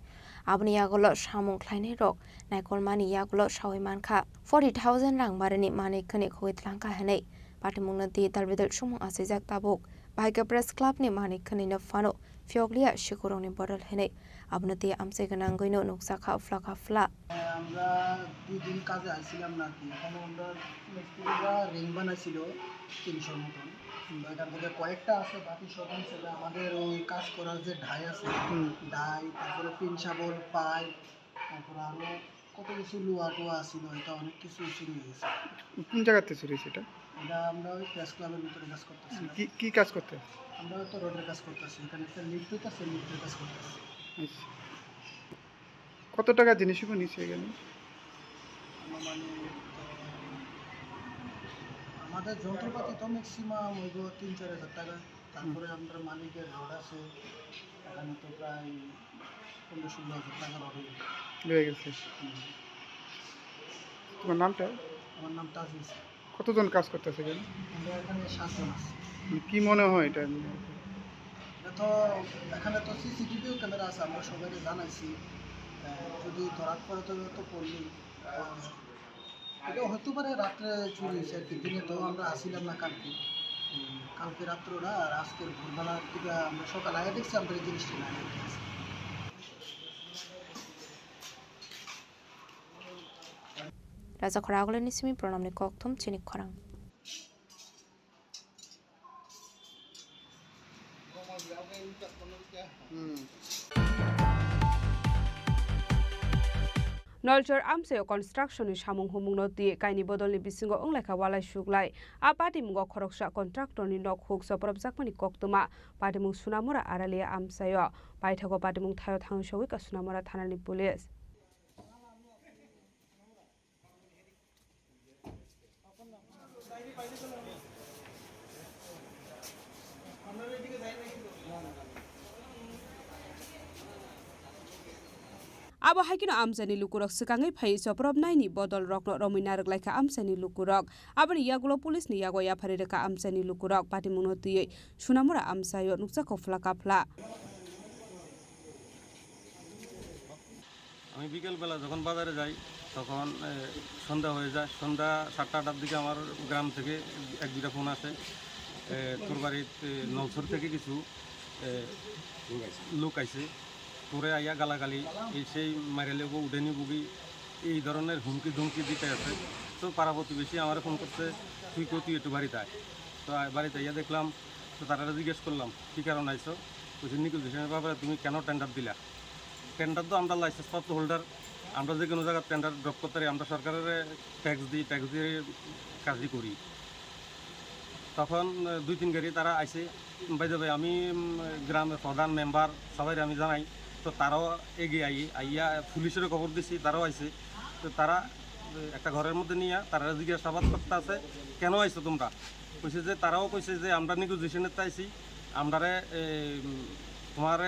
Speaker 7: Abni Yagolo Shamok Kleine Rock, Nakol Mani Yagolo Shawi Manka, 40,000 Rang Marini Mani Kanik with Lanka Hene. Patimuna di Darvidal Shumo Asizak Tabuk. Bike Press Club ni Mani Kanina Fano, Fioglia Shikuroni Bottle Hene. Abnati Amsegananguino Nuksaka Flaka Fla.
Speaker 17: আমরা দুদিন কাজে আসছিলাম নাকি এখানে আমরা মিস্ত্রিরা ring বানাইছিল 300 মতন এখান থেকে কয়েকটা আছে বাকি সব ছিল আমাদের ওই কাজ করার যে ঢাই আছে ঢাই তারপরে পিন শাবল পাইপ তারপরে আরো কত কিছু লোহা টোয়া ছিল এটা অনেক কিছু চুরি হয়েছে
Speaker 16: কোন জায়গাতে চুরি সেটা
Speaker 17: এটা আমরা ওই প্রেস ক্লাবের ভিতরে কাজ করতেছি
Speaker 16: কি কাজ করতে
Speaker 17: আমরা তো রোডের কাজ করতেছি এখানে একটা লিফট আছে লিফটের কাজ করতেছি
Speaker 16: কত টাকা জিনিসগুলো নিচে গেল
Speaker 17: মানে আমাদের যন্ত্রপাতি তো ম্যাক্সিমাম হইব 3-4 হাজার টাকা। তারপরে আমরা মালিকের রোড আছে, এখানে তো প্রায় 15-16 হাজার টাকা হবে
Speaker 18: হয়ে গেছে। তোমার নামটা?
Speaker 17: আমার নাম তাজিজ।
Speaker 18: কতজন কাজ করতেছে এখানে?
Speaker 17: আমরা এখানে 7 জন আছি।
Speaker 18: কি মনে হয় এটা?
Speaker 17: এটা তো এখানে তো সিসিটিভিও ক্যামেরা আছে, আমরা সবাইকে জানাইছি। যদি ধরার পরে তো পড়লি এটা হতে পারে রাত্রে চুরি হয়েছে আর কি। দিনে তো আমরা আসিলাম না কালকে রাত্রটা আর আজকের ভোরবেলার দিকে আমরা সকাল আগে দেখছি, আমরা এই জিনিসটা না দেখছি।
Speaker 7: Raja Khorang ni simi program ni kokthum Chini Khorang.
Speaker 6: Nolchor amseo construction ni samung humung noti kaini bodol ni bisingo onglekha walai suklai apati mungo khoroksa contractor ni nok huk soprop jakmani koktuma patimung sunamura aralia amsayo paithago patimung thayo thangsowi ka sunamura thanani police Abo haikino amsani lukurok sekangai phai soprop naini bodol rokno romina raglaika amsani lukurok abani yagulo police ni yago yaphari reka amsani lukurok patimung noti sunamura amsayo nuksa kofla kapla
Speaker 9: আমি বিকেল বেলা যখন বাজারে যাই তখন সন্ধ্যা হয়ে যায় সন্ধ্যা 7:30টার দিকে আমার গ্রাম থেকে এক দুইটা ফোন আসে তোর বাড়িতে নলছর থেকে কিছু লোক আইছে তোরে আইয়া গালাগালি এই সেই মাইরেলেবো উডেনি বুগি এই ধরনের হুমকি ধুমকি দিতে আছে তো পাড়া প্রতিবেশী আমার ফোন করতে তুই একটু বাড়িতে আয় তো বাড়িতে আইয়া দেখলাম তো তারা জিজ্ঞেস করলাম কী কারণ আইছো বলছি নিকুজিশনের ব্যাপারে তুমি কেন টেন্ডার দিলা টেন্ডার তো আমরা লাইসেন্স প্রাপ্ত হোল্ডার আমরা যে কোনো জায়গায় টেন্ডার ড্রপ করতে পারি আমরা সরকারের ট্যাক্স দিয়ে কাজই করি তখন 2-3 গাড়ি তারা আইসে বাইদে ভাই আমি গ্রামের প্রধান মেম্বার সবাই আমি জানাই তো তারাও এগিয়ে আইয়া পুলিশেরও খবর দিছি তারাও আইসে তো তারা একটা ঘরের মধ্যে নিয়ে তারা জিজ্ঞাসাবাদ করতে আছে কেন আইসো তোমরা কইছে যে তারাও কইছে যে আমরা নেগোসিয়েশনেতে আইছি আমরারে তোমার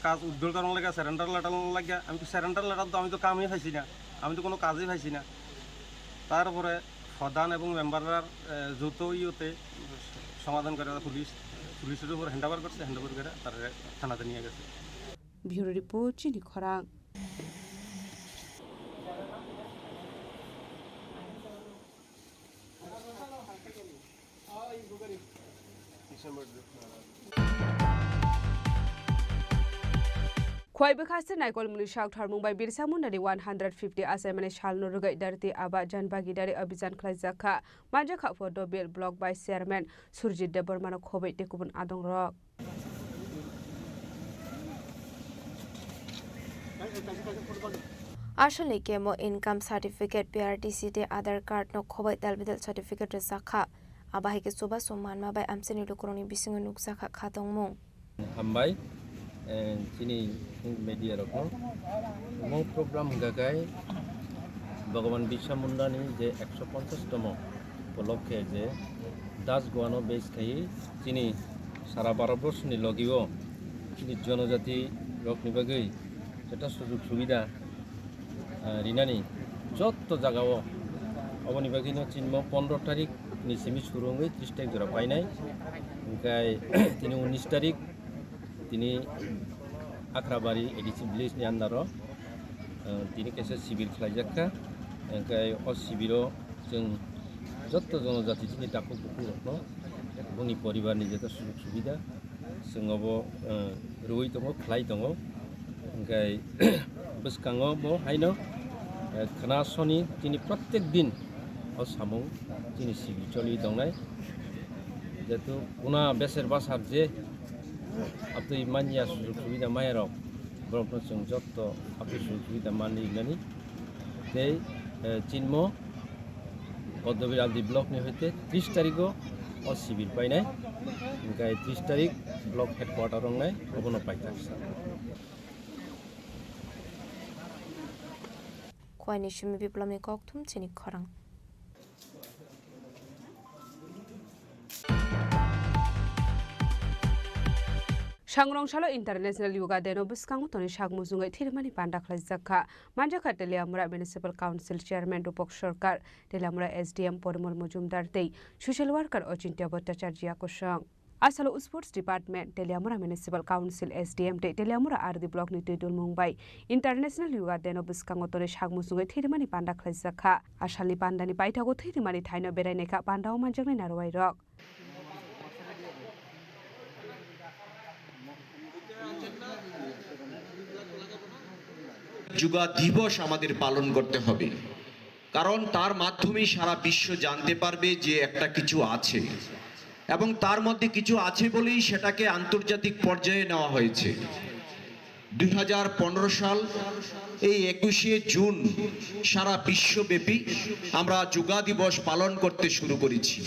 Speaker 9: কাজ উদ্যোগ করার লাগে স্যারেন্ডার লেটার লাগে আমি তো স্যারেন্ডার লেটার তো আমি তো কামই পাইছি না আমি তো কোনো কাজই পাইছি না তারপরে প্রধান এবং মেম্বাররা যৌথ ইয়েতে সমাধান করে পুলিশের উপর হ্যান্ডওভার করছে হ্যান্ডওভার করে তারা থানাতে নিয়ে গেছে
Speaker 6: ব্যুরো রিপোর্ট চিনি খরাং Khoi bekhase naikol muli shak thar mumbai birsa munari 150 asemane shalno rugai darti aba janbagi dari abhijan khlaijaka manjakha photo bill block by chairman Surjit Debormano khobai tekubun adong rok
Speaker 7: আসলে কেমো income certificate PRTC তে আধার card ন খবাই দালবিদাল certificate Sakha আবাহিকে Soba সম্মান মাবাই আমসেনি লুকরনি বিসিং নুকসাখা খাতংমং
Speaker 19: হামবাই চিনি media rokno mo program gagai Bhagavan Birsa Mundani je 150 tomo উপলক্ষে যে Das গোয়ানো base খাই চিনি সারা ভারতবর্ষনি লগিও চিনি জনজাতি রকনি বাগৈ যেটা সুযোগ সুবিধা রিনানি যত জায়গাও অবনি বাগিনো চিনম 15 তারিখ নিসিমি সুরঙ্গই 30 তারিখ ধরা পাই নাই ওমকাই তিনি 19 তারিখ তিনি আখরাবাড়ি এডিসি ভিলেজনি আন্ডারও তিনি কেসে শিবির খাইজাক্কা ওমকাই অ শিবিরও जों যত জনজাতি চিনি ডাকু বুকু রকম উনি পরিবারনি যত সুযোগ সুবিধা जोंबो রুই দङ খাই দङ ওমকাই বসকাङो বো হাইনো खोनासनि তিনি প্রত্যেক দিন অ সামুং তিনি শিবির চলি দংনাই যেহেতু উনা বেসের বাসার যে আপনি মানিয়া সুযোগ সুবিধা মায়েরক ব্রহ্মচং যত আপনি সুযোগ সুবিধা মানি নানি সেই চিন্ম পদ্মবীর আলদি ব্লকনি হইতে 30 তারিখও অ শিবির পাইনাই ওমকাই 30 তারিখ ব্লক হেডকোয়ার্টার রংনাই অবনো পাইতাছে
Speaker 7: খোয়াইনি সুমি বিপ্লবনি kokthum Chini Khorang
Speaker 6: Shangrongshalo International Yoga Day no biskango toni shagmuzungai thirmani panda khlajakha manjakha Teliamura Municipal Council Chairman Rupok Sarkar Teliamura SDM Pormol Mujumdar tei social worker Ochintya Bhattacharya kosang Asalo Sports Department Teliamura Municipal Council SDM te Teliamura RD Block ni Tudul Mumbai International Yoga Day no biskango toni shagmuzungai thirmani panda khlajakha asali panda ni paithago thirmani thaino beraineka panda o manjakni narwai rok
Speaker 19: yoga দিবস আমাদের পালন করতে হবে কারণ তার মাধ্যমে সারা বিশ্ব জানতে পারবে যে একটা কিছু আছে এবং তার মধ্যে কিছু আছে বলেই সেটাকে আন্তর্জাতিক পর্যায়ে নেওয়া হয়েছে 2015 সাল এই 21 জুন সারা বিশ্বব্যাপী আমরা যোগা দিবস পালন করতে শুরু করেছি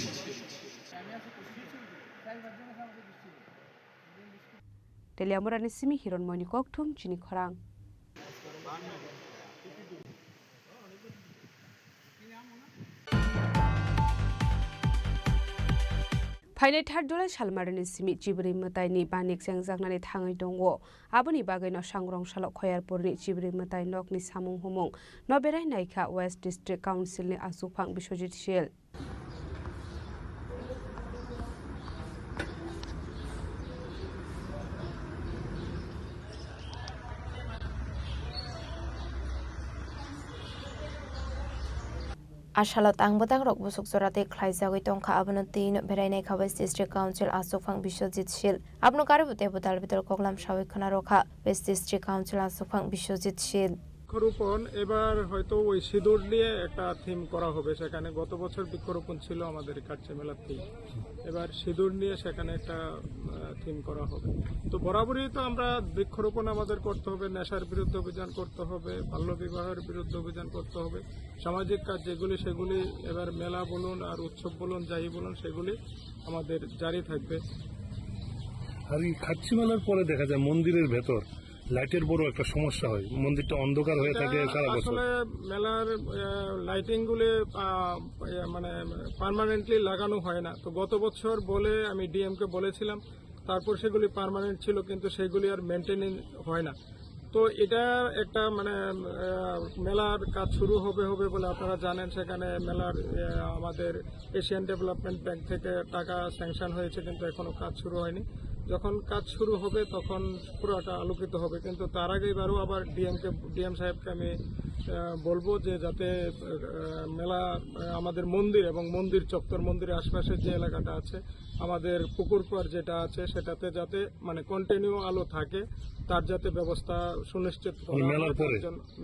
Speaker 6: Teliamura ni simi hiron moni kokthum Chini Khorang Phainai thar July salmarani simi chibri matai ni banik sengjagnani thangai dongo aboni bagai no Shangrongshalo Khoyarpurni chibri matai nok ni samung humung no berai naikha West District Council ni asufang Biswajit Shil
Speaker 7: Ashalot angbotang rok busuk sorate khlaijagoi tongkha abono tin berainai kha West District Council asofang Biswajit Shil abno karibute budal bitor koklam sawai khana rokha West District Council asofang Biswajit Shil
Speaker 16: বৃক্ষরোপণ এবার হয়তো ওই সিঁদুর দিয়ে একটা theme করা হবে সেখানে গত বছর বৃক্ষরোপণ ছিল আমাদের কাছে মেলার থিম এবার সিঁদুর নিয়ে সেখানে একটা থিম করা হবে তো বরাবরই তো আমরা বৃক্ষরোপণ আমাদের করতে হবে নেশার বিরুদ্ধে অভিযান করতে হবে বাল্যবিবাহের বিরুদ্ধে অভিযান করতে হবে সামাজিক কাজ যেগুলি সেগুলি এবার মেলা বলুন আর উৎসব বলুন যাই বলুন সেগুলি আমাদের জারি থাকবে
Speaker 20: আর এই খাচ্ছি মেলার পরে দেখা যায় মন্দিরের ভেতর লাইটের বড় একটা সমস্যা হয় মন্দিরটা অন্ধকার হয়ে থাকে সারা বছর
Speaker 16: আসলে মেলার লাইটিং গুলি মানে পার্মানেন্টলি লাগানো হয় না তো গত বছর বলে আমি ডিএম কে বলেছিলাম তারপর সেগুলি পার্মানেন্ট ছিল কিন্তু সেগুলি আর মেইনটেইন হয় না তো এটা একটা মানে মেলার কাজ শুরু হবে বলে আপনারা জানেন সেখানে মেলার আমাদের এশিয়ান ডেভেলপমেন্ট ব্যাংক থেকে টাকা স্যাংশন হয়েছে কিন্তু এখনো কাজ শুরু হয়নি যখন কাজ শুরু হবে তখন পুরোটা আলোকিত হবে কিন্তু তার আগে এবারও আবার ডিএম সাহেবকে আমি বলবো যে যাতে মেলা আমাদের মন্দির এবং মন্দির চত্বর মন্দিরের আশপাশের যে এলাকাটা আছে আমাদের পুকুর পাড় যেটা আছে সেটাতে যাতে মানে কন্টিনিউ আলো থাকে তার যাতে ব্যবস্থা সুনিশ্চিত করা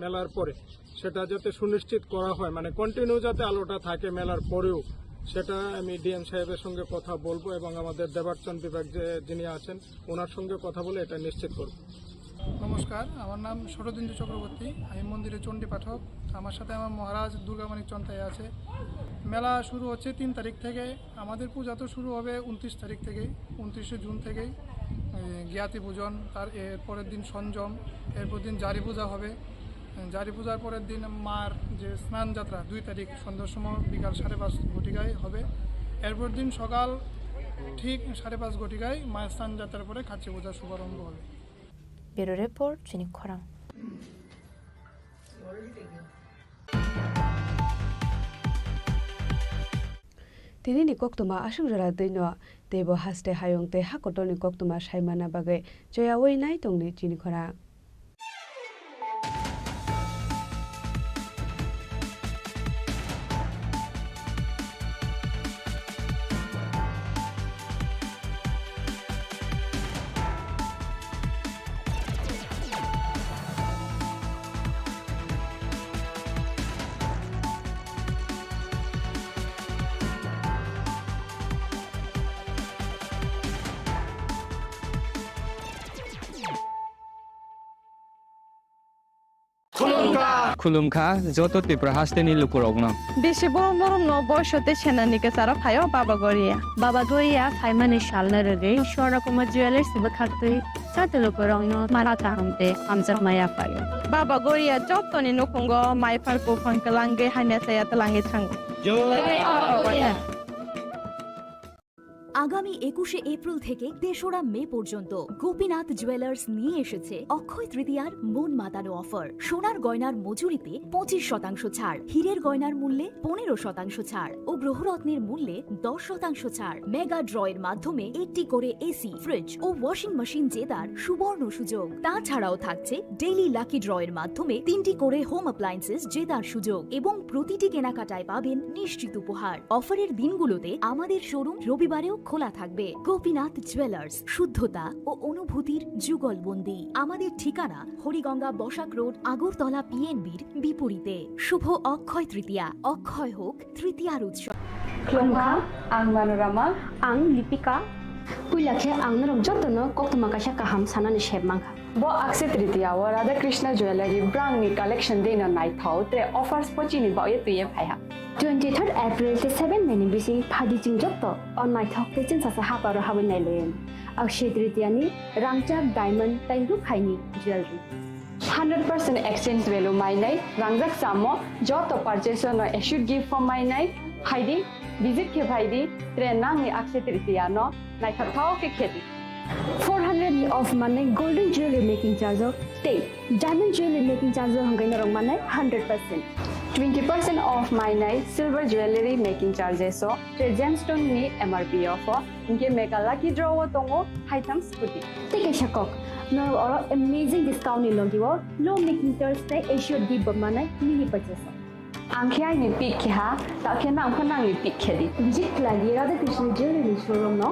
Speaker 16: মেলার পরে সেটা যাতে সুনিশ্চিত করা হয় মানে কন্টিনিউ যাতে আলোটা থাকে মেলার পরেও সেটা আমি ডিএম সাহেবের সঙ্গে কথা বলবো এবং আমাদের দেবার্চন বিভাগ যিনি আছেন ওনার সঙ্গে কথা বলে এটা নিশ্চিত করব
Speaker 21: নমস্কার আমার নাম শরদিন্দু চক্রবর্তী আমি মন্দিরের চণ্ডী পাঠক আমার সাথে আমার মহারাজ দুর্গামানিক চন্তাই আছে মেলা শুরু হচ্ছে 3 তারিখ থেকে আমাদের পূজা তো শুরু হবে 29 তারিখ থেকে 29 জুন থেকেই জ্ঞাতি পূজন তার পরের দিন সঞ্জম এরপর দিন জারি পূজা হবে জারি পূজার পরের দিন মার যে স্নান যাত্রা 2 তারিখ সন্ধ্যার সময় বিকাল 5:30 ঘটিকায় হবে এরপর দিন সকাল ঠিক 5:30 ঘটিকায় মায়ের স্নান যাত্রার পরে খাচ্চি পূজার শুভারম্ভ হবে
Speaker 7: ব্যুরো রিপোর্ট চিনি খরাং
Speaker 6: Tini ni koktuma asung jara dino tebo haste hayong te hakoto ni koktuma saimana bagai joya wei nai tongni Chini Khorang
Speaker 22: खुलुमखा जत त्रिपुरा हास्टेनि लुकुरगना
Speaker 23: बेसे बरम न बयसते सेनानिके सारा फायो बाबा गरिया फाइमानि सालना रगे शरा कुमार ज्वेलर्स बखाते साते लुकुरंग मारा तांते आमजा माया फायो बाबा गरिया जतनि नखंगो माइफार को फंकलांगे हाने साया तलांगे थांगो
Speaker 2: আগামী 21শে এপ্রিল থেকে 3রা মে পর্যন্ত গোপীনাথ জুয়েলার্স নিয়ে এসেছে অক্ষয় তৃতীয়ার মন মাতানো অফার। সোনার গয়নার মজুরিতে 25% ছাড়, হীরের গয়নার মূল্যে 15% ছাড় ও গ্রহরত্নের মূল্যে 10% ছাড়। মেগা ড্রয়ের মাধ্যমে একটি করে এসি, ফ্রিজ ও ওয়াশিং মেশিন জেতার সুবর্ণ সুযোগ। তাছাড়াও থাকছে ডেইলি লাকি ড্রয়ের মাধ্যমে 3টি করে হোম অ্যাপ্লায়েন্সেস জেতার সুযোগ এবং প্রতিটি কেনাকাটায় পাবেন নিশ্চিত উপহার। অফারের দিনগুলোতে আমাদের শোরুম রবিবারেও খোলা থাকবে। গোপীনাথ জুয়েলার্স, শুদ্ধতা ও অনুভূতির যুগলবন্দি। আমাদের ঠিকানা হরিগঙ্গা বসাক রোড, আগরতলা পিএনবির বিপরীতে। শুভ অক্ষয় তৃতীয়া, অক্ষয় হোক তৃতীয়ার উৎসব।
Speaker 3: Klongha, ang Manorama, ang Lipika, Pulakhe ang narong jotono koktuma kasha kaham sanani shebmangha. Bo Akshay Tritiya wa Radha Krishna Jewelry brand ni collection din on night thau tre offers pochini ba ye tuye phaiha. 23rd April te 7 meni bisi phadi jing jotto on night thau te chin sa ha paro habin nai len. Akshay Tritiya ni rangchak diamond tai ru khaini jewelry. 100% exchange value mai nai rangjak samo joto purchase no should give for mai nai haidi visit ke bhaidi tre nang ni Akshay Tritiya no nai thau ke kheti 400 of money golden jewelry making charge of stay diamond jewelry making charge hangai na rong manai 100% 20% off my night silver jewelry making charges so tre gemstone ni MRP offer inke mega lucky draw tongo haitam scooty take a shakok no or amazing discount ni logiwo low making charge te assured give manai mini purchase angkhya ni pick kha ta khena angkhana ni pick khedi visit lagi Radha Krishna jewelry showroom no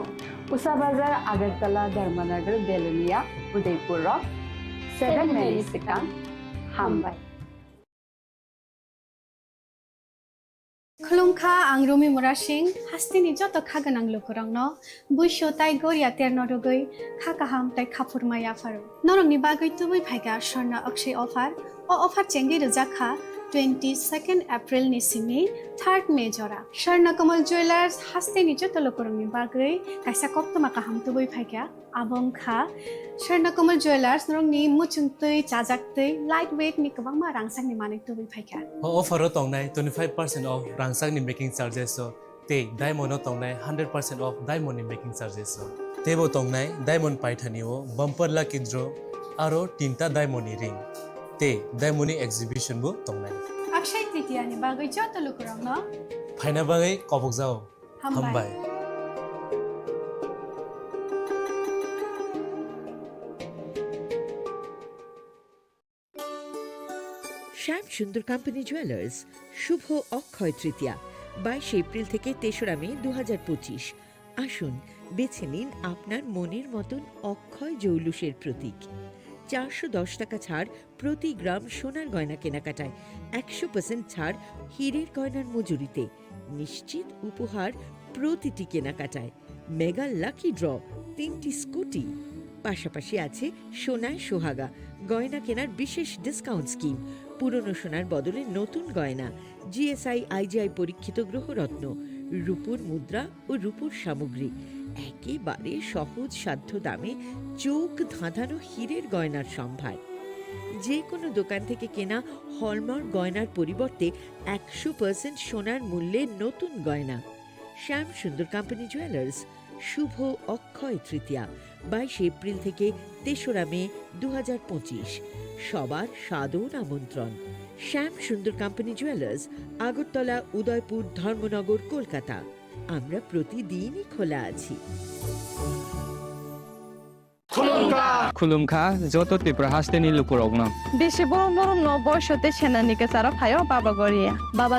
Speaker 3: Usa Bazar Agartala Dharmanagar Belunia Udaipur 7 Melisicang Hambai
Speaker 4: Khulungkha ang Rumi Murashing hastini joto khagan ang lukurangno buisho tai goria ternodogoi khakaham tai khapurmaya faru norong ni bagoi tubui phaiga sharna akshay offer o offer chengi rujakha 22nd April ni simi 3rd May jora Sharna Kamal Jewelers hastini joto lukurang ni bagoi kaisa koptoma kaham tubui phaiga abong kha Sharna Kamal Jewelers norong ni muchungtui chajaktui lightweight ni kabang ma rangsang ni manik tubui phaiga
Speaker 5: offer tongnai 25% off rangsang ni making charges so te diamond tongnai 100% off diamond ni making charges so tebo tongnai diamond paithaniwo bumper lucky draw aro tinta diamond ni ring te diamond ni exhibition bo tongnai
Speaker 4: Akshay Tritiya ni bagoi joto lukurang no
Speaker 5: phaina bagai kobok jao hambai
Speaker 24: Shyam Sundar company jewellers Shubho Akshaya Tritiya 22 April থেকে 3রা মে 2025। আসুন বেছে নিন আপনার মনের মতন অক্ষয় জৌলুসের প্রতীক। 410 টাকা ছাড় প্রতি গ্রাম সোনার গয়না কেনাকাটায়, 100% ছাড় হীরের গয়নার মজুরিতে, নিশ্চিত উপহার প্রতিটি কেনাকাটায়, মেগা লাকি ড্র 3টি স্কুটি। পাশাপাশি আছে সোনায় সোহাগা গয়না কেনার বিশেষ ডিসকাউন্ট স্কিম, পুরনো সোনার বদলে নতুন গয়না, জিএসআই আইজিআই পরীক্ষিত গ্রহরত্ন, রূপোর মুদ্রা ও রূপোর সামগ্রী, একেবারে সহজ সাধ্য দামে চোখ ধাঁধানো হীরের গয়নার সম্ভার। যে কোনো দোকান থেকে কেনা হলমার্ক গয়নার পরিবর্তে 100% সোনার মূল্যে নতুন গয়না। শ্যাম সুন্দর কোম্পানি জুয়েলার্স শুভ অক্ষয় তৃতীয়া 22 এপ্রিল থেকে 3রা মে 2025। সবার সাদর আমন্ত্রণ। শ্যাম সুন্দর কোম্পানি জুয়েলার্স, আগরতলা, উদয়পুর, ধর্মনগর, কলকাতা। আমরা প্রতিদিনই খোলা আছি।
Speaker 22: Khulumkha joto Tripura hasteni lukurogna.
Speaker 23: Beshi borom borom no boishote shenanike sara phayo Baba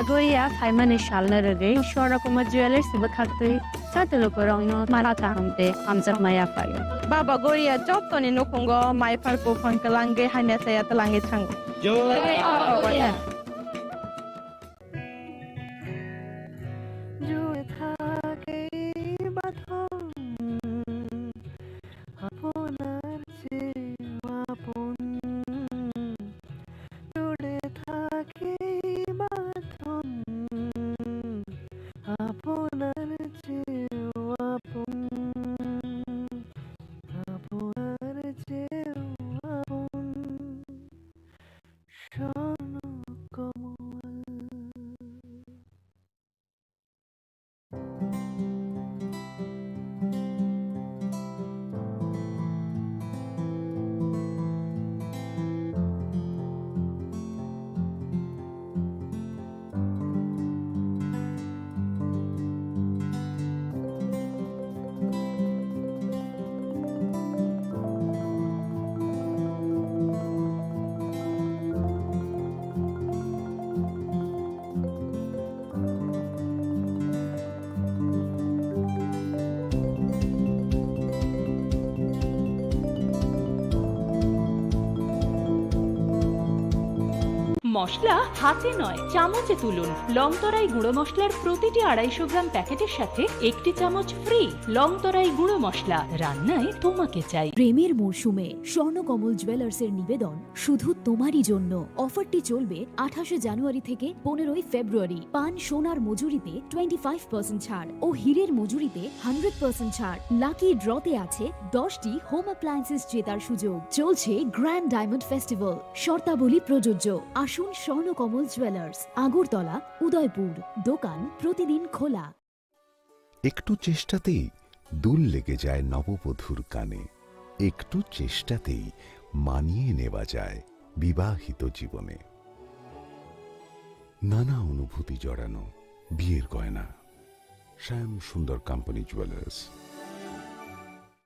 Speaker 23: Goria phaimani shalna rege shora kuma jewelers sibe khaktui chate lukurong no marata hamte amsa maya phayo Baba Goria joto ni nukungo mai phar ko phang kalange haina saya talange thang jo
Speaker 8: মশলা হাতে নয় চামচে তুলুন। লংতরাই গুঁড়ো মশলার প্রতিটি 250 গ্রাম প্যাকেটের সাথে 1টি চামচ ফ্রি। লংতরাই গুঁড়ো মশলা, রান্নায় তোমাকে চাই।
Speaker 2: প্রেমের মরশুমে স্বর্ণকমল জুয়েলার্সের নিবেদন শুধু তোমারই জন্য। অফারটি চলবে 28 জানুয়ারি থেকে 15 ফেব্রুয়ারি। পান সোনার মজুরিতে 25% ছাড় ও হীরের মজুরিতে 100% ছাড়। লাকি ড্রতে আছে 10টি হোম অ্যাপ্লায়েন্সেস জেতার সুযোগ। চলছে গ্র্যান্ড ডায়মন্ড ফেস্টিভ্যাল। শর্তাবলী প্রযোজ্য। আসুন স্বর্ণকমল জুয়েলার্স, আগরতলা, উদয়পুর। দোকান প্রতিদিন খোলা।
Speaker 10: একটু চেষ্টাতেই দুল লেগে যায় নববধূর কানে। একটু চেষ্টাতেই মানিয়ে নেওয়া যায় বিবাহিত জীবনে। নানা অনুভূতি জড়ানো বিয়ের গয়না। শ্যাম সুন্দর কোম্পানি জুয়েলার্স।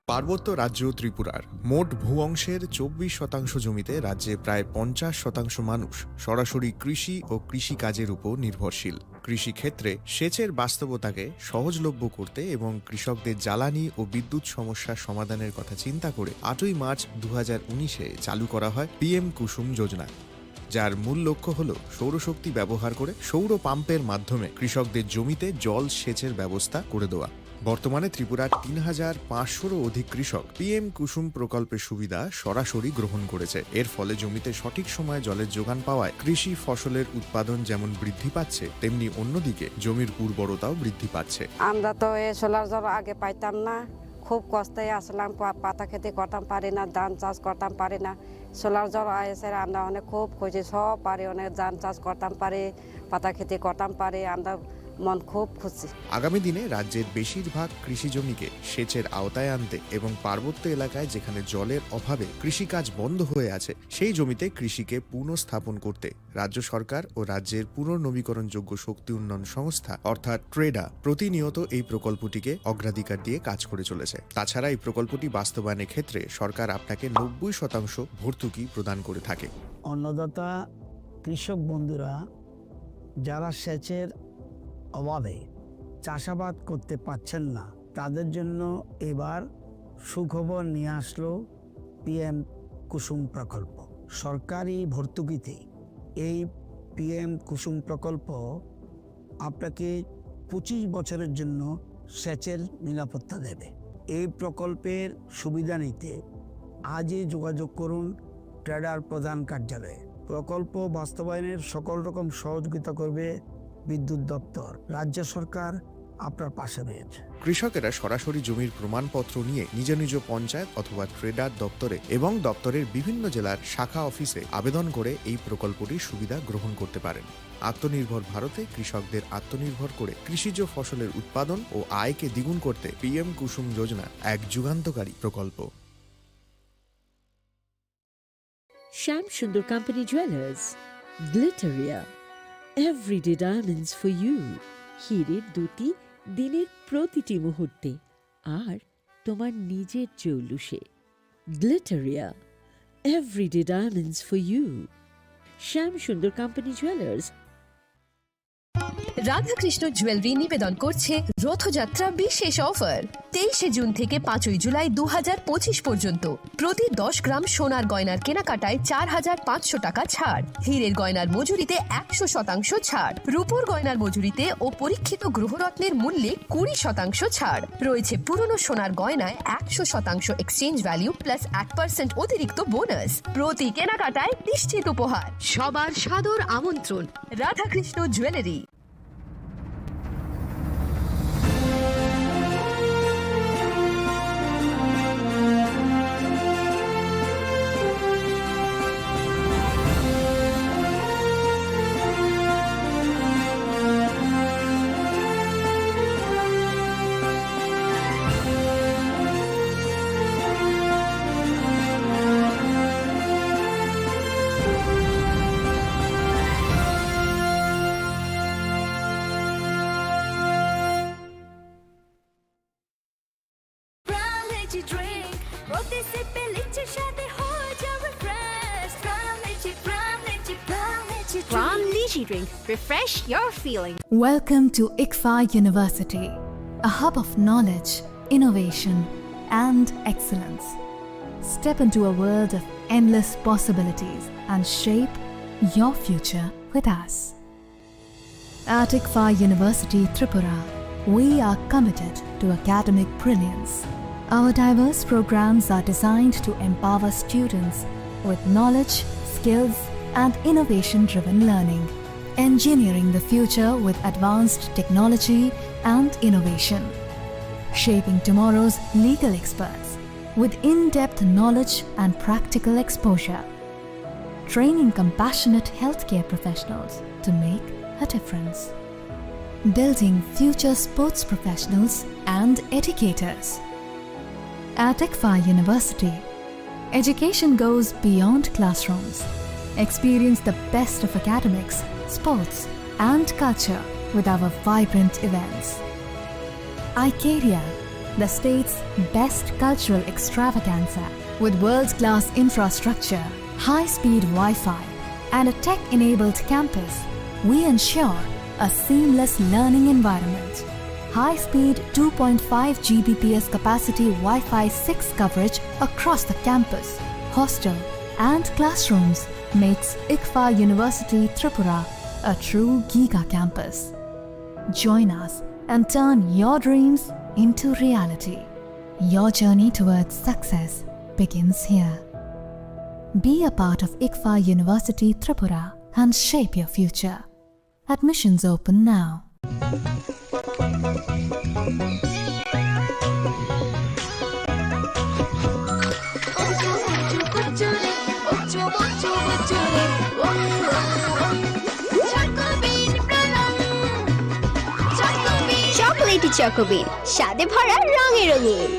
Speaker 11: পার্বত্য রাজ্য ত্রিপুরার মোট ভূ অংশের 24% জমিতে রাজ্যে প্রায় 50% মানুষ সরাসরি কৃষি ও কৃষিকাজের উপর নির্ভরশীল। কৃষিক্ষেত্রে সেচের বাস্তবতাকে সহজলভ্য করতে এবং কৃষকদের জ্বালানি ও বিদ্যুৎ সমস্যার সমাধানের কথা চিন্তা করে 8ই মার্চ 2019-এ চালু করা হয় PM কুসুম যোজনা, যার মূল লক্ষ্য হল সৌরশক্তি ব্যবহার করে সৌর পাম্পের মাধ্যমে কৃষকদের জমিতে জল সেচের ব্যবস্থা করে দেওয়া। বর্তমানে ত্রিপুরার 3500-রও অধিক কৃষক PM কুসুম প্রকল্পের সুবিধা সরাসরি গ্রহণ করেছে। এর ফলে জমিতে সঠিক সময়ে জলের যোগান পাওয়ায় কৃষি ফসলের উৎপাদন যেমন বৃদ্ধি পাচ্ছে, তেমনি অন্যদিকে জমির উর্বরতাও বৃদ্ধি পাচ্ছে।
Speaker 12: আমরা তো এই সোলার জল আগে পাইতাম না, খুব কষ্টে আসলাম, পাতা খেতে করতাম পারি না, ধান চাষ করতাম পারি না। সোলার জল এসে আমরা অনেক খুব খুঁজি, সব পারি, অনেক ধান চাষ করতাম পারি, পাতা খেতে করতাম পারি, আমরা মন খুব খুশি।
Speaker 11: আগামী দিনে রাজ্যের বেশিরভাগ কৃষি জমিকে সেচের আওতায় আনতে এবং পার্বত্য এলাকায় যেখানে জলের অভাবে কৃষিকাজ বন্ধ হয়ে আছে, সেই জমিতে কৃষিকে পুনঃস্থাপন করতে রাজ্য সরকার ও রাজ্যের পুনর্নবীকরণযোগ্য শক্তি উন্নয়ন সংস্থা অর্থাৎ ট্রেডা প্রতিনিয়ত এই প্রকল্পটিকে অগ্রাধিকার দিয়ে কাজ করে চলেছে। তাছাড়া এই প্রকল্পটি বাস্তবায়নের ক্ষেত্রে সরকার আপনাকে 90% ভর্তুকি প্রদান করে থাকে।
Speaker 25: অন্নদাতা কৃষক বন্ধুরা যারা সেচের অভাবে চাষাবাদ করতে পারছেন না, তাদের জন্য এবার সুখবর নিয়ে আসলো PM কুসুম প্রকল্প। সরকারি ভর্তুকিতে এই PM কুসুম প্রকল্প আপনাকে 25 বছরের জন্য সেচের নিরাপত্তা দেবে। এই প্রকল্পের সুবিধা নিতে আজই যোগাযোগ করুন ট্রেডার প্রধান কার্যালয়ে। প্রকল্প বাস্তবায়নের সকল রকম সহযোগিতা করবে বিদ্যুৎ দপ্তর। রাজ্য সরকার আপনার পাশে রয়েছে।
Speaker 11: কৃষকেরা সরাসরি জমির প্রমাণপত্র নিয়ে নিজ নিজ পঞ্চায়েত অথবা ট্রেডার দপ্তরে এবং দপ্তরের বিভিন্ন জেলার শাখা অফিসে আবেদন করে এই প্রকল্পটির সুবিধা গ্রহণ করতে পারেন। আত্মনির্ভর ভারতে কৃষকদের আত্মনির্ভর করে কৃষিজ ফসলের উৎপাদন ও আয়কে দ্বিগুণ করতে PM কুসুম যোজনা এক যুগান্তকারী প্রকল্প।
Speaker 24: Shyam Sundar company jewellers, Glitteria, everyday diamonds for you. হীরের দুটি দিনের প্রতিটি মুহূর্তে আর তোমার নিজের জৌলুসে। Glitteria, everyday diamonds for you. Shyam Sundar company jewellers.
Speaker 26: Radhakrishna jewellery নিবেদন করছে রথযাত্রা বিশেষ অফার। 23 জুন থেকে 5 জুলাই 2025 পর্যন্ত প্রতি 10 গ্রাম সোনার গয়নার কেনাকাটায় 4500 টাকা ছাড়। হীরের গয়নার মজুরিতে 100% ছাড়। রূপোর গয়নার মজুরিতে ও পরীক্ষিত গ্রহরত্নের মূল্যে 20% ছাড় রয়েছে। পুরনো সোনার গয়নায় 100% এক্সচেঞ্জ ভ্যালু প্লাস 1% অতিরিক্ত বোনাস। প্রতি কেনাকাটায় নিশ্চিত উপহার। সবার সাদর আমন্ত্রণ Radhakrishna jewellery.
Speaker 27: Drink. Refresh your feeling.
Speaker 28: Welcome to ICFA University, a hub of knowledge, innovation, and excellence. Step into a world of endless possibilities and shape your future with us. At ICFA University Tripura, we are committed to academic brilliance. Our diverse programs are designed to empower students with knowledge, skills, and innovation-driven learning, engineering the future with advanced technology and innovation, shaping tomorrow's legal experts with in-depth knowledge and practical exposure, training compassionate healthcare professionals to make a difference, building future sports professionals and educators. At ICFA University, education goes beyond classrooms. Experience the best of academics, sports, and culture with our vibrant events. Icaria, the state's best cultural extravaganza, with world-class infrastructure, high-speed Wi-Fi, and a tech-enabled campus, we ensure a seamless learning environment. High-speed 2.5 Gbps capacity Wi-Fi 6 coverage across the campus, hostel, and classrooms makes ICFA University Tripura a true Giga campus. Join us and turn your dreams into reality. Your journey towards success begins here. Be a part of ICFA University Tripura and shape your future. Admissions open now.
Speaker 27: Chocolatey চকোবিন স্বাদে ভরা রঙে রঙিন।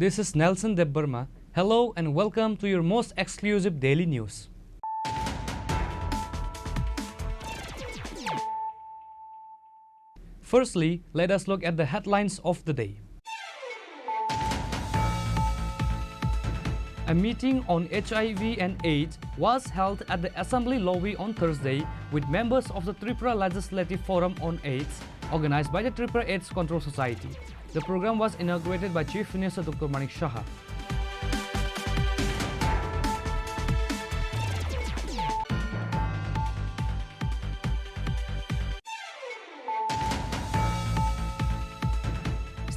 Speaker 22: This is Nelson Debbarma. Hello and welcome to your most exclusive daily news. Firstly, let us look at the headlines of the day. A meeting on HIV and AIDS was held at the Assembly lobby on Thursday with members of the Tripura Legislative Forum on AIDS, organized by the Tripura AIDS Control Society. The program was inaugurated by Chief Minister Dr. Manik Saha.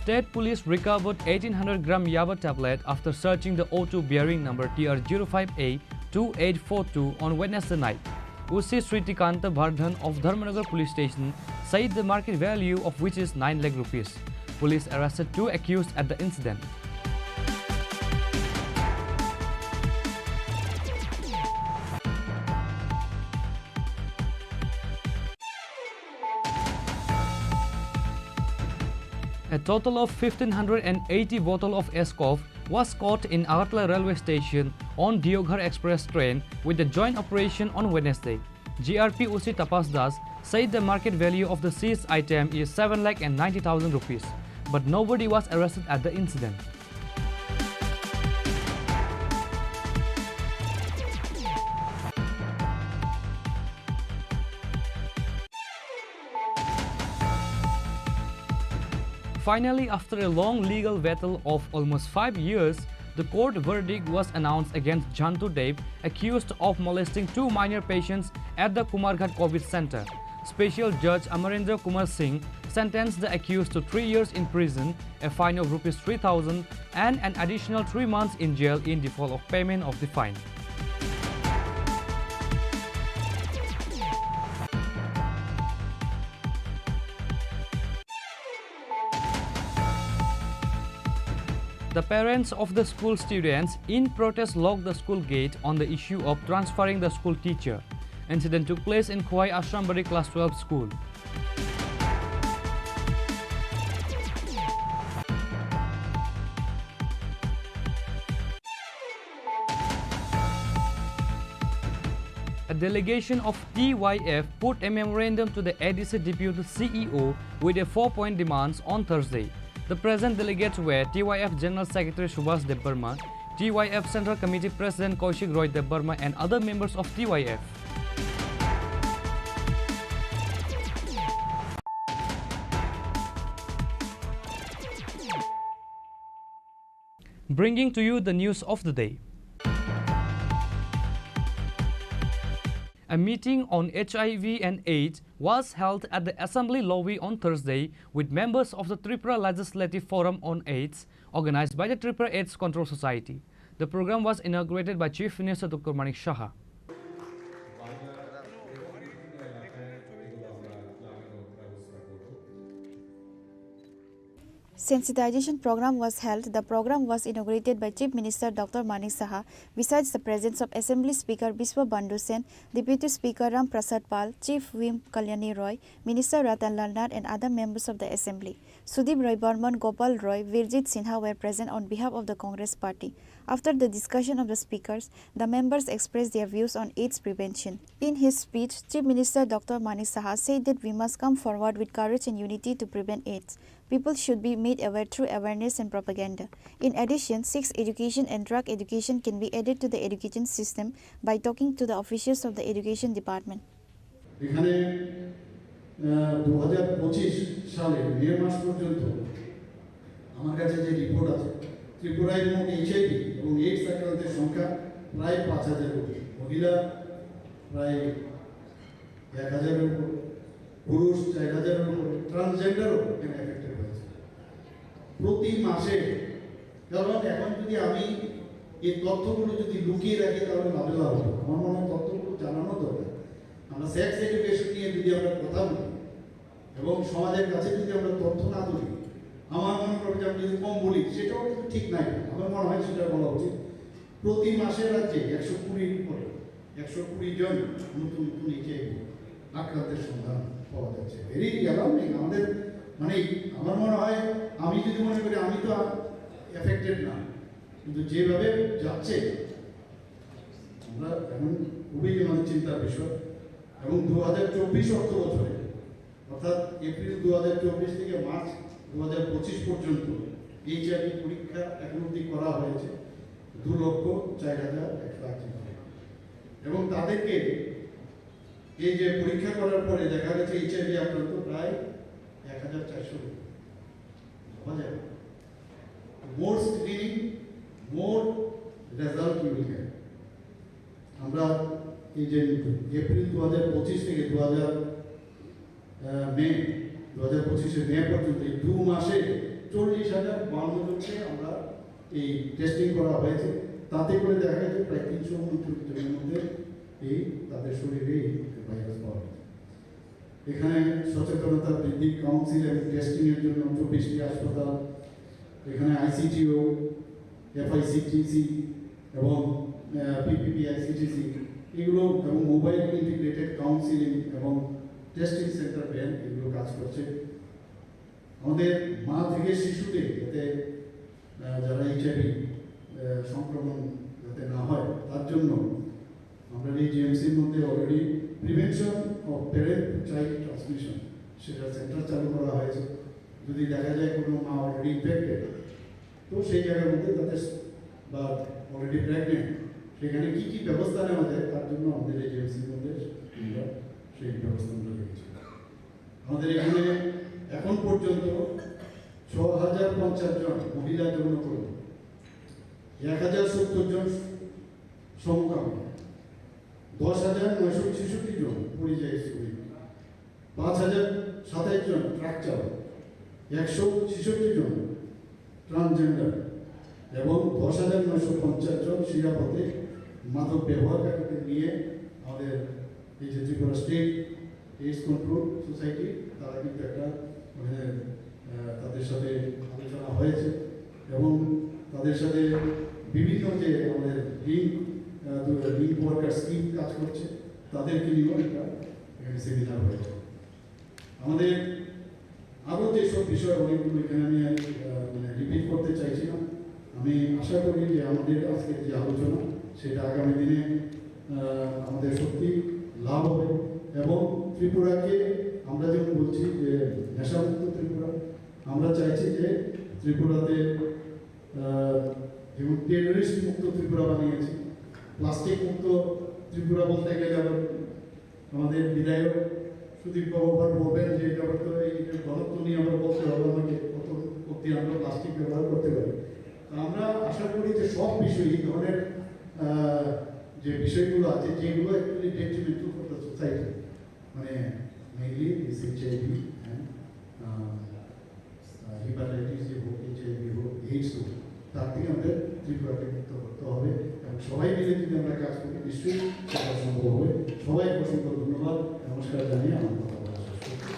Speaker 22: State Police recovered 1800-gram Yaba tablet after searching the O2 bearing number TR05A2842 on Wednesday night. Usi Sritikanta Bardhan of Dharmanagar Police Station said the market value of which is 9 lakh rupees. Police arrested 2 accused at the incident. A total of 1580 bottles of Eskov was caught in Agartala railway station on Deoghar Express train with the joint operation on Wednesday. GRP Usi Tapas Das said the market value of the seized item is 7,90,000 rupees, but nobody was arrested at the incident. Finally, after a long legal battle of almost 5 years, the court verdict was announced against Jantu Dev, accused of molesting 2 minor patients at the Kumarghat COVID Center. Special Judge Amarendra Kumar Singh sentenced the accused to 3 years in prison, a fine of Rs 3,000 and an additional 3 months in jail in default of payment of the fine. The parents of the school students in protest locked the school gate on the issue of transferring the school teacher. Incident took place in Khwai Ashrambari Class 12 school. A delegation of TYF put a memorandum to the ADC Deputy CEO with a 4-point demands on Thursday. The present delegates were TYF General Secretary Subhas Debbarma, TYF Central Committee President Kaushik Roy Debbarma and other members of TYF. Bringing to you the news of the day. A meeting on HIV and AIDS was held at the Assembly lobby on Thursday with members of the Tripura Legislative Forum on AIDS, organized by the Tripura AIDS Control Society. The program was inaugurated by Chief Minister Dr. Manik Saha.
Speaker 1: Sensitization program was held. The program was inaugurated by Chief Minister Dr. Manik Saha. Besides the presence of Assembly Speaker Biswa Bandhu Sen, Deputy Speaker Ram Prasad Pal, Chief Whip Kalyani Roy, Minister Ratan Lal Nath and other members of the Assembly. Sudeep Roy Burman, Gopal Roy, Virjit Sinha were present on behalf of the Congress Party. After the discussion of the speakers, the members expressed their views on AIDS prevention. In his speech, Chief Minister Dr. Manik Saha said that we must come forward with courage and unity to prevent AIDS. People should be made aware through awareness and propaganda. In addition, sex education and drug education can be added to the education system by talking to the officials of the education department.
Speaker 9: এখানে 2025 সালে মে মাস পর্যন্ত আমার কাছে যে report আছে ত্রিপুরায় মোট HIV এবং এইডস আক্রান্তের সংখ্যা প্রায় 5000 কোটি, মহিলা প্রায় 1000 এর উপর, পুরুষ 4000 এর উপর, ট্রান্সজেন্ডারও এখানে এফেক্টেড হয়েছে প্রতি মাসে। কারণ এখন যদি আমি এই তথ্যগুলো যদি লুকিয়ে রাখি তাহলে লাভে লাভ হবে। আমার মনে হয় তথ্যগুলো জানানো দরকার। আমরা সেক্স এডুকেশন নিয়ে যদি আমরা কথা বলি এবং সমাজের কাছে যদি আমরা তথ্য না তুলি, আমার মনে করবে যে আমি যদি কম বলি সেটাও কিন্তু ঠিক নাই। আমার মনে হয় সেটা বলা উচিত। প্রতি মাসে রাজ্যে 120 উপরে 120 জন নতুন নতুন এইচআইভি আক্রান্তের সন্ধান পাওয়া যাচ্ছে। Very alarming. আমাদের মানে আমার মনে হয় আমি যদি মনে করি আমি তো এফেক্টেড না, কিন্তু যেভাবে যাচ্ছে আমরা এখন খুবই আমাদের চিন্তার বিষয়। এবং 2024 অর্থ বছরে অর্থাৎ এপ্রিল 2024 থেকে মার্চ 2025 পর্যন্ত এইচআইভি পরীক্ষা এখন অবধি করা হয়েছে 2,04,108 এবং তাদেরকে এই যে পরীক্ষা করার পরে দেখা গেছে এইচআইভি আক্রান্ত প্রায় 1400। ভাবা যায় more screening more result will get. আমরা এই যে এপ্রিল 2025 থেকে 2025 মে পর্যন্ত এই 2 মাসে 40,052 জনকে আমরা এই টেস্টিং করা হয়েছে। তাতে করে দেখা গেছে প্রায় 339 জনের মধ্যে এই তাদের শরীরে ভাইরাস পাওয়া গেছে। এখানে সচেতনতা বৃদ্ধি, কাউন্সিল এবং টেস্টিং এর জন্য 24টি হাসপাতাল, এখানে আইসিটিও, এফআইসিটিসি এবং পিপিপি আইসিটিসি এগুলো এবং মোবাইল ইন্টিগ্রেটেড কাউন্সিলিং এবং টেস্টিং সেন্টার ভ্যান এগুলো কাজ করছে। আমাদের মা থেকে শিশুদের যাতে যারা এইচআইভি সংক্রমণ যাতে না হয় তার জন্য আমরা এই জিএমসির মধ্যে already prevention of parent child transmission সেটা সেন্টার চালু করা হয়েছে। যদি দেখা যায় কোনো মা অলরেডি ইনফেক্টেড তো সেই জায়গার মধ্যে তাদের বা অলরেডি প্রেগনেন্ট সেখানে কী কী ব্যবস্থা নেওয়া যায় তার জন্য আমাদের এই জিএমসির মধ্যে আমরা সেই ব্যবস্থাগুলো রেখেছি। আমাদের এখানে এখন পর্যন্ত 6,050 জন মহিলা যৌনকর্মী, 1,070 জন সমকামী, 10,966 জন পরিযায়ী শ্রমিক, 5,027 জন ট্রাক চালক, 166 জন ট্রান্সজেন্ডার এবং 10,950 জন শিরাপথে মাদক ব্যবহারকারীদের নিয়ে আমাদের এই যে Tripura state AIDS control society তারা কিন্তু একটা তাদের সাথে আলোচনা হয়েছে এবং তাদের সাথে বিভিন্ন যে আমাদের লিঙ্ক ওয়ার্কার স্কিম কাজ করছে তাদেরকে নিয়েও একটা এখানে সেমিনার হয়েছে। আমাদের আরও যেসব বিষয় অনেকগুলো এখানে আমি মানে রিপিট করতে চাইছি না। আমি আশা করি যে আমাদের আজকের যে আলোচনা সেটা আগামী দিনে আমাদের সত্যি লাভ হবে এবং ত্রিপুরাকে আমরা যেমন বলছি যে নেশামুক্ত ত্রিপুরা, আমরা চাইছি যে ত্রিপুরাতে যেমন টেররিস্ট মুক্ত ত্রিপুরা বানিয়েছি, প্লাস্টিক মুক্ত ত্রিপুরা বলতে গেলে আবার আমাদের বিধায়ক সুদীপ বাবুবার বলবেন যে এটা তো এই ঘনত্ব নিয়ে আমরা বলতে হবে আমাকে কত অব্দি আমরা প্লাস্টিক ব্যবহার করতে পারি। আমরা আশা করি যে সব বিষয় এই ধরনের যে বিষয়গুলো আছে যেগুলো actually detrimental for the society, মানে mainly this HIV and hepatitis যে হোক, এইচআইভি হোক, এইডস হোক, তার থেকে আমাদের ত্রিপুরাকে মুক্ত করতে হবে এবং সবাই মিলে যদি আমরা কাজ করি নিশ্চয়ই সেটা সম্ভব হবে। সবাইকে অসংখ্য ধন্যবাদ, নমস্কার জানিয়ে আমার কথা বলা শেষ করছি।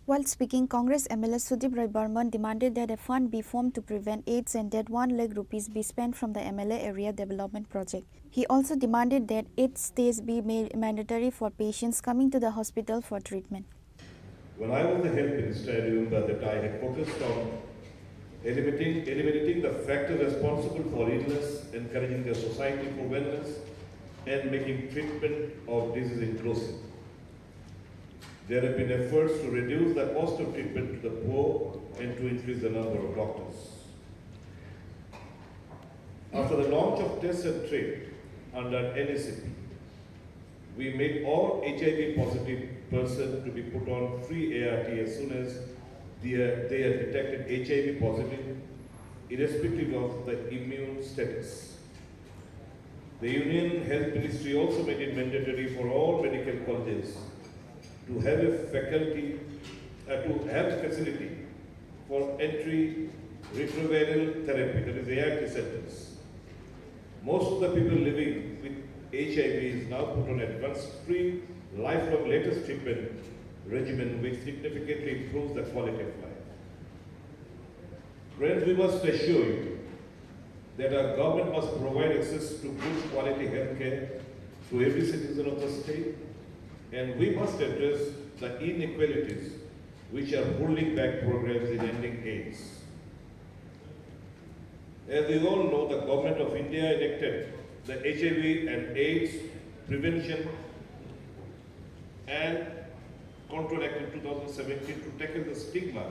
Speaker 1: While speaking, Congress MLA Sudip Rai Burman demanded that a fund be formed to prevent AIDS and that 1 lakh rupees be spent from the MLA area development project. He also demanded that AIDS tests be made mandatory for patients coming to the hospital for treatment.
Speaker 13: When I was the health minister, I remember that I had focused on eliminating the factors responsible for illness, encouraging the society for wellness, and making treatment of disease inclusive. There have been efforts to reduce the cost of treatment to the poor and to increase the number of doctors. After the launch of Test and Treat under NACP, we made all HIV positive persons to be put on free ART as soon as they are detected HIV positive, irrespective of the immune status. The Union Health Ministry also made it mandatory for all medical colleges to have a facility for antiretroviral therapy, that is ART centers. Most of the people living with HIV is now put on advanced free lifelong latest treatment regimen which significantly improves the quality of life. Friends, we must assure you that our government must provide access to good quality health care to every citizen of the state, and we must address the inequalities which are holding back progress in ending AIDS. As we all know, the Government of India enacted the HIV and AIDS Prevention and Control Act in 2017 to tackle the stigma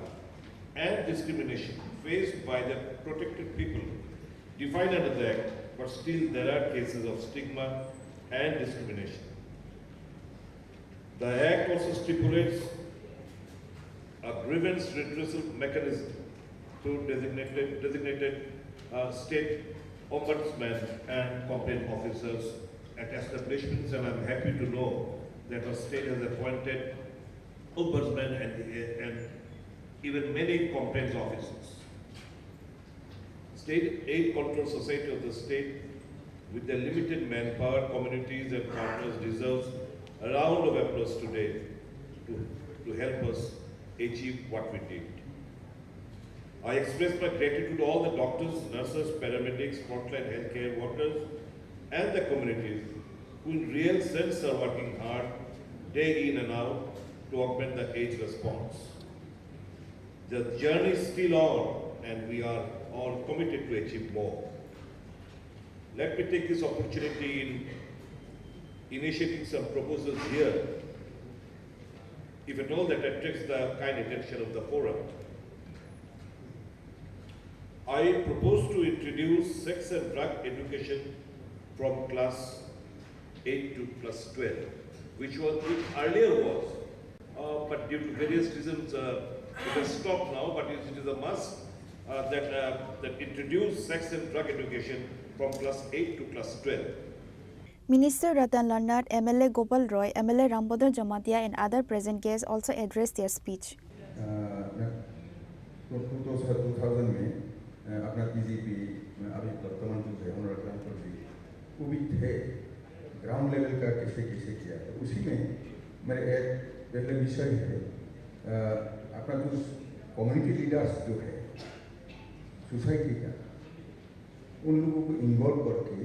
Speaker 13: and discrimination faced by the protected people defined under the Act, but still there are cases of stigma and discrimination. The Act also stipulates a grievance redressal mechanism through designated state ombudsman and complaint officers at establishments, and I'm happy to know that our state has appointed ombudsman and even many complaints officers. State Aid Control Society of the state, with their limited manpower, communities and partners, deserves a round of applause today to help us achieve what we did. I express my gratitude to all the doctors, nurses, paramedics, frontline healthcare workers, and the communities who in real sense are working hard day in and out to augment the AIDS response. The journey is still on, and we are all committed to achieve more. Let me take this opportunity in initiating some proposals here, if at all that attracts the kind attention of the forum. I propose to introduce sex and drug education from class 8 to class 12, which earlier was, but due to various reasons it has stopped now, but it is a must that introduce sex and drug education from class 8 to class 12.
Speaker 1: Minister Ratan Larnad, MLA Gopal Roy, MLA Rambodar Jamatia and other present guests also addressed their speech.
Speaker 14: 2000 में अपना BJP अभी वर्तमान जो है honour transfer भी वो भी थे ग्राउंड लेवल का कैसे कैसे किया तो उसी में मेरे एक पहले विषय है अपना जो कम्युनिटी लीडर्स जो है सोसाइटी का, उन लोगों को इन्वॉल्व करके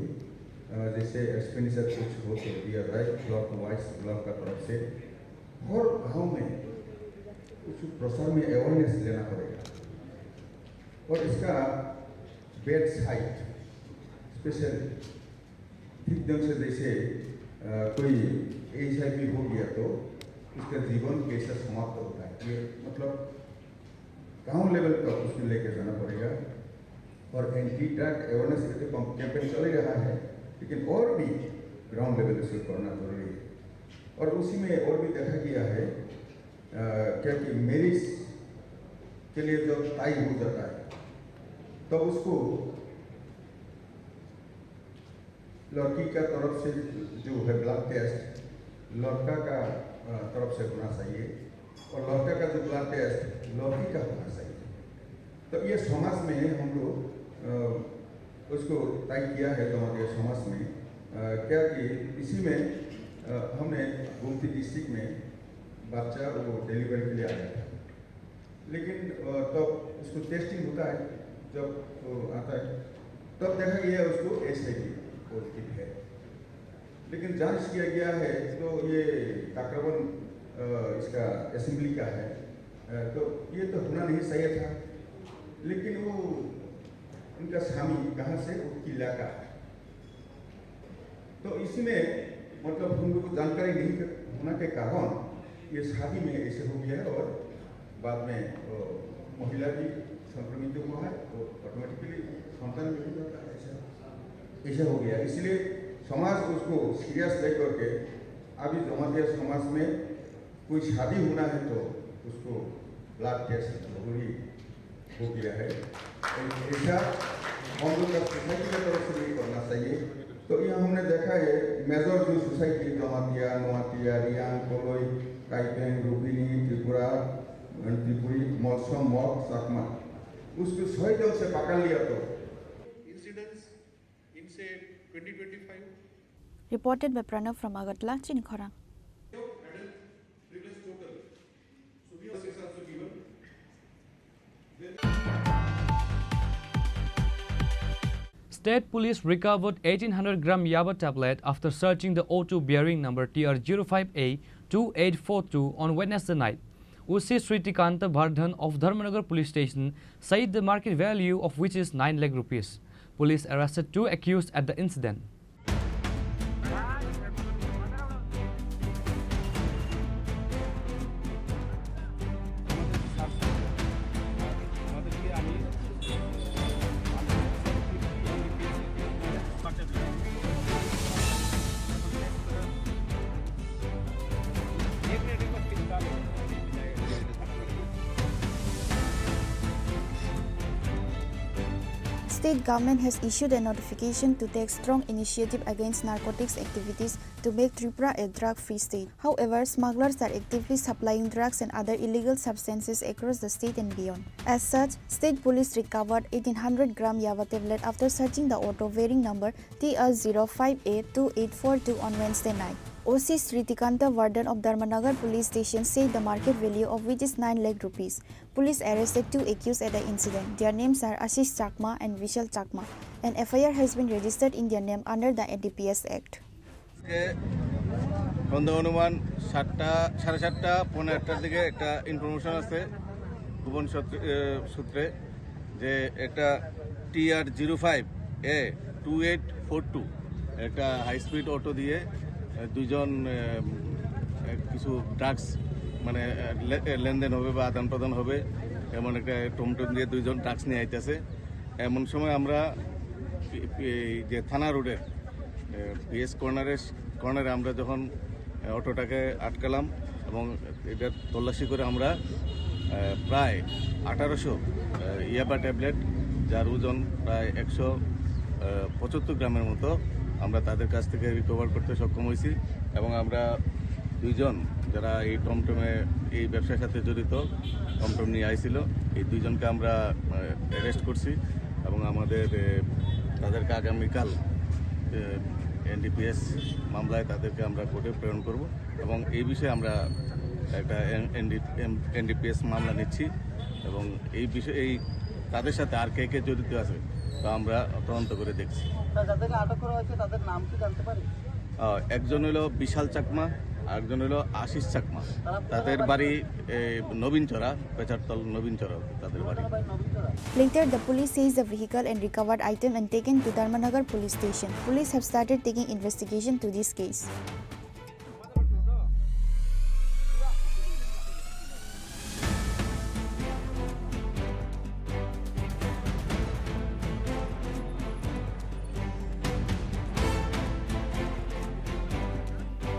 Speaker 14: जैसे एक्सपेंडिचर कुछ हो तो दिया जाए ब्लॉक वाइज, ब्लॉक का तरफ से हर गाँव में कुछ प्रसार में अवेयरनेस लेना पड़ेगा। और इसका बेड साइड स्पेशल ठीक ढंग से, जैसे कोई HIV हो गया तो उसका जीवन कैसे समाप्त होता है, ये मतलब गांव लेवल तक उसमें लेके जाना पड़ेगा। और एंटी ड्रग अवेयरनेस कैंपेन चल रहा है, लेकिन और भी ग्राउंड लेवल से करना जरूरी है। और उसी में और भी देखा गया है क्या कि मैरिज के लिए जब तय हो जाता है तो उसको लड़की का तरफ से जो है ब्लड टेस्ट लड़का का तरफ से होना चाहिए, और लड़का का जो ब्लड टेस्ट लड़की का होना चाहिए। तो ये समाज में हम लोग उसको तय किया है हमारे समाज में क्या कि इसी में हमने गोमती डिस्ट्रिक्ट में बच्चा वो डिलीवरी के लिए आया था, लेकिन तब उसको टेस्टिंग होता है, जब आता है तब देखा गया उसको HIV पॉजिटिव है। लेकिन जांच किया गया है तो ये तकरीबन इसका असेंबली का है, तो ये तो होना नहीं चाहिए था। लेकिन वो उनका स्वामी कहाँ से, वो किला का है। तो इसमें मतलब हम लोग को जानकारी नहीं होने के कारण ये शादी में ऐसे हो गया है, और बाद में महिला भी संक्रमित हुआ है तो ऑटोमेटिकली संतान भी हो जाता है, ऐसा हो गया। इसलिए समाज उसको सीरियस लेकर के अभी जमातिया समाज में कोई शादी होना है तो उसको ब्लड टेस्ट जरूरी हो गया है। ऐसा हम लोग का सोसाइटी की तरफ से नहीं करना चाहिए। तो यहाँ हमने देखा है मेजर जो सोसाइटी जमातिया, नोआतिया, रियांग, कोलोई, काइपेंग, रोहिणी, त्रिपुरा, त्रिपुरी, मौसम, मौत, सकमा, उसको सही ढंग से पकड़ लिया तो इंसिडेंट्स इनसे 2025
Speaker 1: Reported by Pranav from Agartala, Chini Khorang.
Speaker 22: State police recovered 1800-gram Yaba tablet after searching the O2 bearing number TR05A2842 on Wednesday night. OC Sritikanta Vardhan of Dharmanagar police station said the market value of which is 9 lakh rupees. Police arrested 2 accused at the incident.
Speaker 1: State government has issued a notification to take strong initiative against narcotics activities to make Tripura a drug-free state. However, smugglers are actively supplying drugs and other illegal substances across the state and beyond. As such, state police recovered 1800-gram Yava tablet after searching the auto bearing number TR05A2842 on Wednesday night. OC Sritikanta Vardhan of Dharmanagar police station said the market value of which is 9 lakh rupees. Police arrested 2 accused at the incident. Their names are Ashish Chakma and Vishal Chakma. An FIR has been registered in their name under the NDPS Act.
Speaker 7: অনুমান 7:30 পৌনে 8টার দিকে একটা information আছে গোপন সূত্রে যে একটা TR05A2842 একটা হাই স্পিড অটো দিয়ে দুইজন কিছু ড্রাগস মানে লেনদেন হবে বা আদান প্রদান হবে এমন একটা টমটম দিয়ে দুইজন ড্রাগস নিয়ে আইতেছে। এমন সময় আমরা যে থানা রোডের পিএস কর্নারে আমরা যখন অটোটাকে আটকালাম এবং এটা তল্লাশি করে আমরা প্রায় 1800 ইয়াবা ট্যাবলেট যার ওজন প্রায় 175 গ্রামের মতো আমরা তাদের কাছ থেকে রিকভার করতে সক্ষম হয়েছি এবং আমরা দুইজন যারা এই টমটমে এই ব্যবসার সাথে জড়িত টমটম নিয়ে আইছিল এই দুইজনকে আমরা অ্যারেস্ট করছি এবং আমাদের তাদেরকে আগামীকাল এনডিপিএস মামলায় তাদেরকে আমরা কোর্টে প্রেরণ করব এবং এই বিষয়ে আমরা একটা এনডিপিএস মামলা নিচ্ছি এবং এই বিষয়ে এই তাদের সাথে আর কে কে জড়িত আছে তা আমরা তদন্ত করে দেখছি।
Speaker 6: যাদেরকে আটক করা হয়েছে তাদের নাম কি জানতে পারি?
Speaker 7: একজন হলো বিশাল চাকমা, আরেকজন হলো আশিস চাকমা। তাদের বাড়ি নবীনচরা, পেচারতল নবীনচরা তাদের বাড়ি।
Speaker 1: Later, the police seized the vehicle and recovered item and taken to Dharmanagar police station. Police have started taking investigation to this case.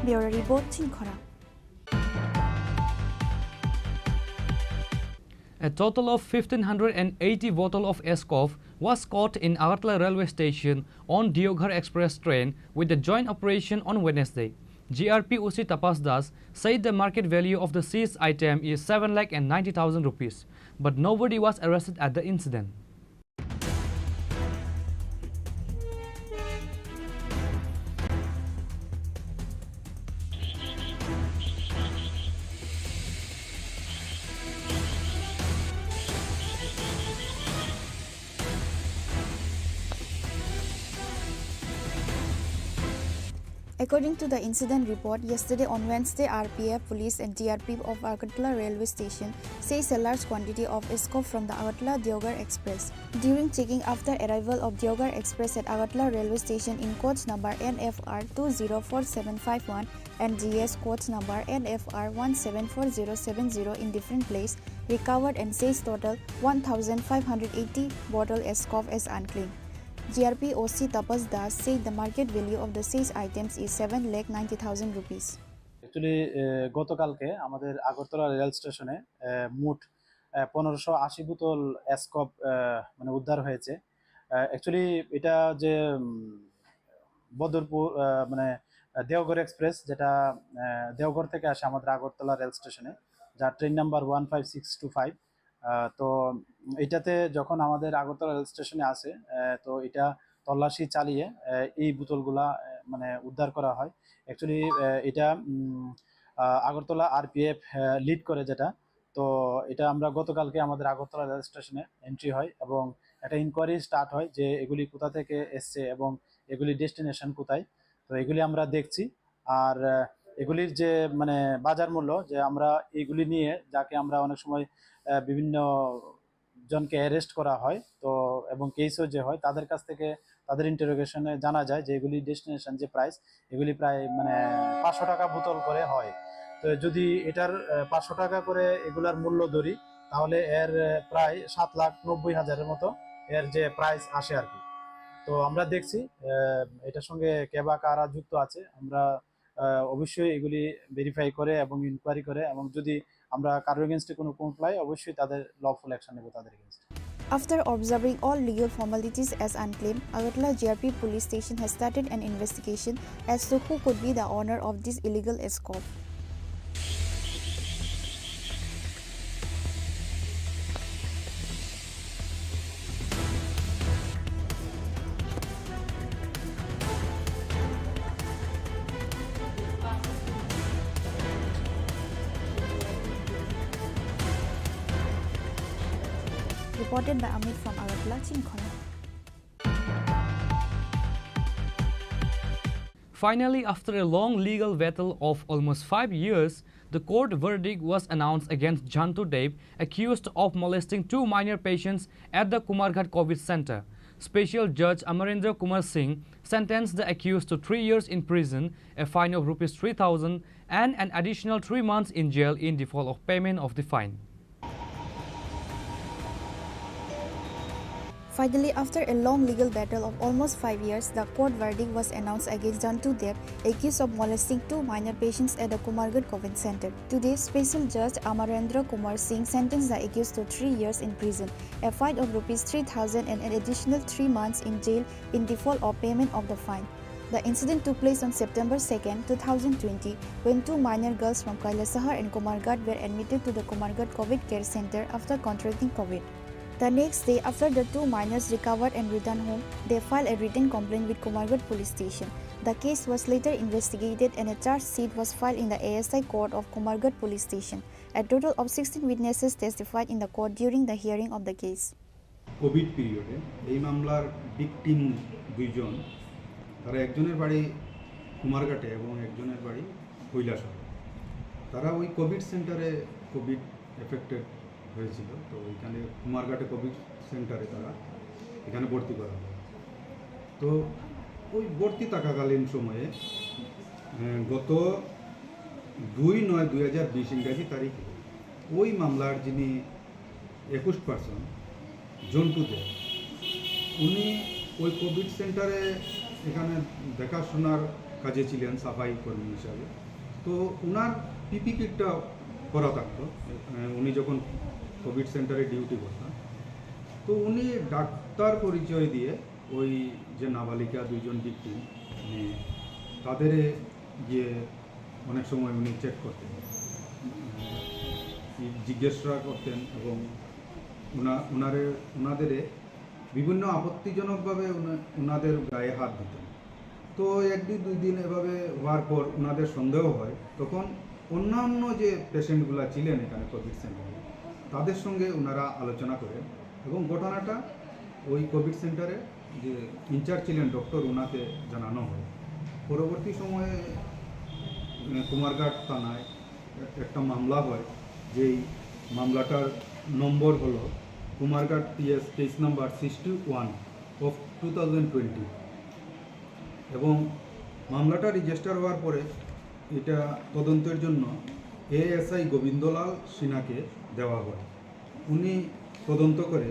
Speaker 1: Bureau Report, Chini Khorang.
Speaker 22: A total of 1,580 bottles of Escov was caught in Agartala railway station on Deoghar Express train with the joint operation on Wednesday. GRP OC Tapas Das said the market value of the seized item is 7,90,000 rupees, but nobody was arrested at the incident.
Speaker 1: According to the incident report, yesterday on Wednesday, RPF, police and GRP of Agartala railway station seized a large quantity of Escov from the Agartala-Deoghar Express. During checking after arrival of Deoghar Express at Agartala railway station in coach number NFR 204751 and GS coach number NFR 174070 in different place, recovered and seized total 1,580 bottle Escov as unclean. GRP OC Tapas Das said the market value of the seized items is 7,90,000 rupees.
Speaker 15: Actually, গতকালকে আমাদের Agartala rail স্টেশনে মোট 1580 বোতল এসকপ মানে উদ্ধার হয়েছে। Actually এটা যে বদরপুর মানে দেওঘর এক্সপ্রেস, যেটা দেওঘর থেকে আসে আমাদের আগরতলা রেল স্টেশনে, যার ট্রেন নাম্বার 15625। তো এটাতে যখন আমাদের আগরতলা রেল স্টেশনে আসে, তো এটা তল্লাশি চালিয়ে এই বোতলগুলা মানে উদ্ধার করা হয়। অ্যাকচুয়ালি এটা আগরতলা আরপিএফ লিড করে যেটা, তো এটা আমরা গতকালকে আমাদের আগরতলা রেল স্টেশনে এন্ট্রি হয় এবং একটা ইনকোয়ারি স্টার্ট হয় যে এগুলি কোথা থেকে এসছে এবং এগুলি ডেস্টিনেশন কোথায়। তো এগুলি আমরা দেখছি, আর এগুলির যে মানে বাজার মূল্য, যে আমরা এগুলি নিয়ে যাকে আমরা অনেক সময় বিভিন্ন জনকে অ্যারেস্ট করা হয়, তো এবং কেসও যে হয় তাদের কাছ থেকে তাদের ইন্টারোগেশনে জানা যায় যে এগুলি ডেস্টিনেশন যে প্রাইস, এগুলি প্রায় মানে 500 টাকা বোতল করে হয়। তো যদি এটার 500 টাকা করে এগুলার মূল্য ধরি, তাহলে এর প্রায় 7,90,000-এর মতো এর যে প্রাইস আসে আর কি। তো আমরা দেখছি এটার সঙ্গে কে বা কারা যুক্ত আছে, আমরা অবশ্যই এগুলি ভেরিফাই করে এবং ইনকোয়ারি করে, এবং যদি আমরা কারোর এগেইনস্টে কোনো কমপ্লাই, অবশ্যই তাদের লফুল অ্যাকশন নেব তাদের এগেইনস্টে।
Speaker 1: After observing all legal formalities as unclaimed, Agartala GRP police station has started an investigation as to who could be the owner of this illegal Escov. Reported by Amit from Agartala, Chini Khorang.
Speaker 22: Finally, after a long legal battle of almost 5 years, the court verdict was announced against Jantu Dev, accused of molesting 2 minor patients at the Kumarghat COVID Center. Special Judge Amarendra Kumar Singh sentenced the accused to 3 years in prison, a fine of ₹3,000 and an additional 3 months in jail in default of payment of the fine.
Speaker 1: Finally, after a long legal battle of almost 5 years, the court verdict was announced against Jantu Dev, accused of molesting 2 minor patients at the Kumarghat COVID Center. Today, Special Judge Amarendra Kumar Singh sentenced the accused to 3 years in prison, a fine of ₹3,000 and an additional 3 months in jail in default of payment of the fine. The incident took place on September 2, 2020, when 2 minor girls from Kailasahar and Kumarghat were admitted to the Kumarghat COVID Care Center after contracting COVID. The next day, after the 2 minors recovered and returned home, they filed a written complaint with Kumarghat Police Station. The case was later investigated and a charge sheet was filed in the ASI court of Kumargat police station. A total of 16 witnesses testified in the court during the hearing of the case.
Speaker 14: Covid পিরিয়ডে এই মামলার victim দুইজন, তারা একজনের বাড়ি কুমারঘাটে এবং একজনের বাড়ি কৈলাসহরে। তারা ওই কোভিড সেন্টারে কোভিড এফেক্টেড হয়েছিল, তো ওইখানে কুমারঘাটে কোভিড সেন্টারে তারা এখানে ভর্তি করা হয়। তো ওই ভর্তি থাকাকালীন সময়ে গত 2/9/2020 ইংরাজি তারিখে ওই মামলার যিনি 21% জন্টু দেব, উনি ওই কোভিড সেন্টারে এখানে দেখাশোনার কাজে ছিলেন সাফাই কর্মী হিসাবে। তো ওনার পিপি কিটটা করা থাকতো উনি যখন কোভিড সেন্টারে ডিউটি করতেন। তো উনি ডাক্তার পরিচয় দিয়ে ওই যে নাবালিকা দুইজন ভিকটিম তাদের গিয়ে অনেক সময় উনি চেক করতেন, জিজ্ঞাসা করতেন এবং ওনাদের বিভিন্ন আপত্তিজনকভাবে ওনাদের গায়ে হাত দিতেন। তো 1-2 দিন এভাবে হওয়ার পর ওনাদের সন্দেহ হয়, তখন অন্যান্য যে পেশেন্টগুলো ছিলেন এখানে কোভিড সেন্টারে তাদের সঙ্গে ওনারা আলোচনা করেন এবং ঘটনাটা ওই কোভিড সেন্টারে যে ইনচার্জ ছিলেন ডক্টর ওনাকে জানানো হয়। পরবর্তী সময়ে কুমারঘাট থানায় একটা মামলা হয়, যেই মামলাটার নম্বর হলো Kumarghat PS case number 61 of 2020 এবং মামলাটা রেজিস্টার হওয়ার পরে এটা তদন্তের জন্য ASI গোবিন্দলাল সিনহাকে দেওয়া হয়। উনি তদন্ত করে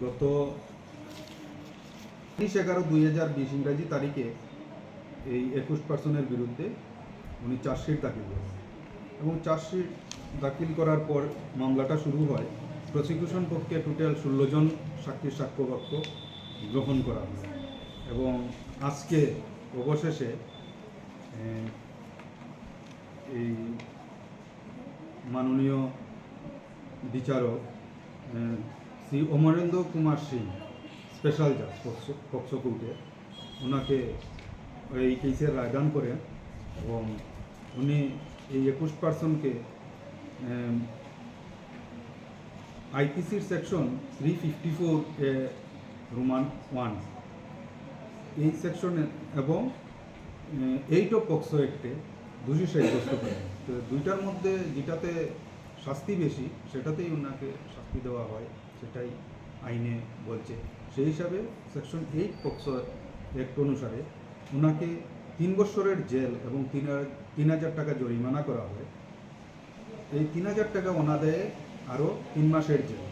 Speaker 14: গত 30/11/2020 ইংরাজি তারিখে এই 21% বিরুদ্ধে উনি চার্জশিট দাখিল করেন এবং চার্জশিট দাখিল করার পর মামলাটা শুরু হয়। প্রসিকিউশন পক্ষে টোটাল 16 জন সাক্ষীর সাক্ষ্যবাক্য গ্রহণ করা হয় এবং আজকে অবশেষে এই মাননীয় বিচারক শ্রী অমরেন্দ্র কুমার সিং, স্পেশাল জাজ পক্সো কোর্টে, ওনাকে এই কেসের রায়দান করেন এবং উনি এই 21%কে আইপিসির সেকশন 354 রোমান 1 এই সেকশনে এবং 8 অফ পক্সো অ্যাক্টে দোষী সাব্যস্ত করেন। তো দুইটার মধ্যে যেটাতে শাস্তি বেশি সেটাতেই ওনাকে শাস্তি দেওয়া হয়, সেটাই আইনে বলছে। সেই হিসাবে সেকশন 8 পক্সো অ্যাক্ট অনুসারে ওনাকে 3 বছরের জেল এবং 3000 টাকা জরিমানা করা হয়। এই 3000 টাকা ওনাদের আরও 3 মাসের jail.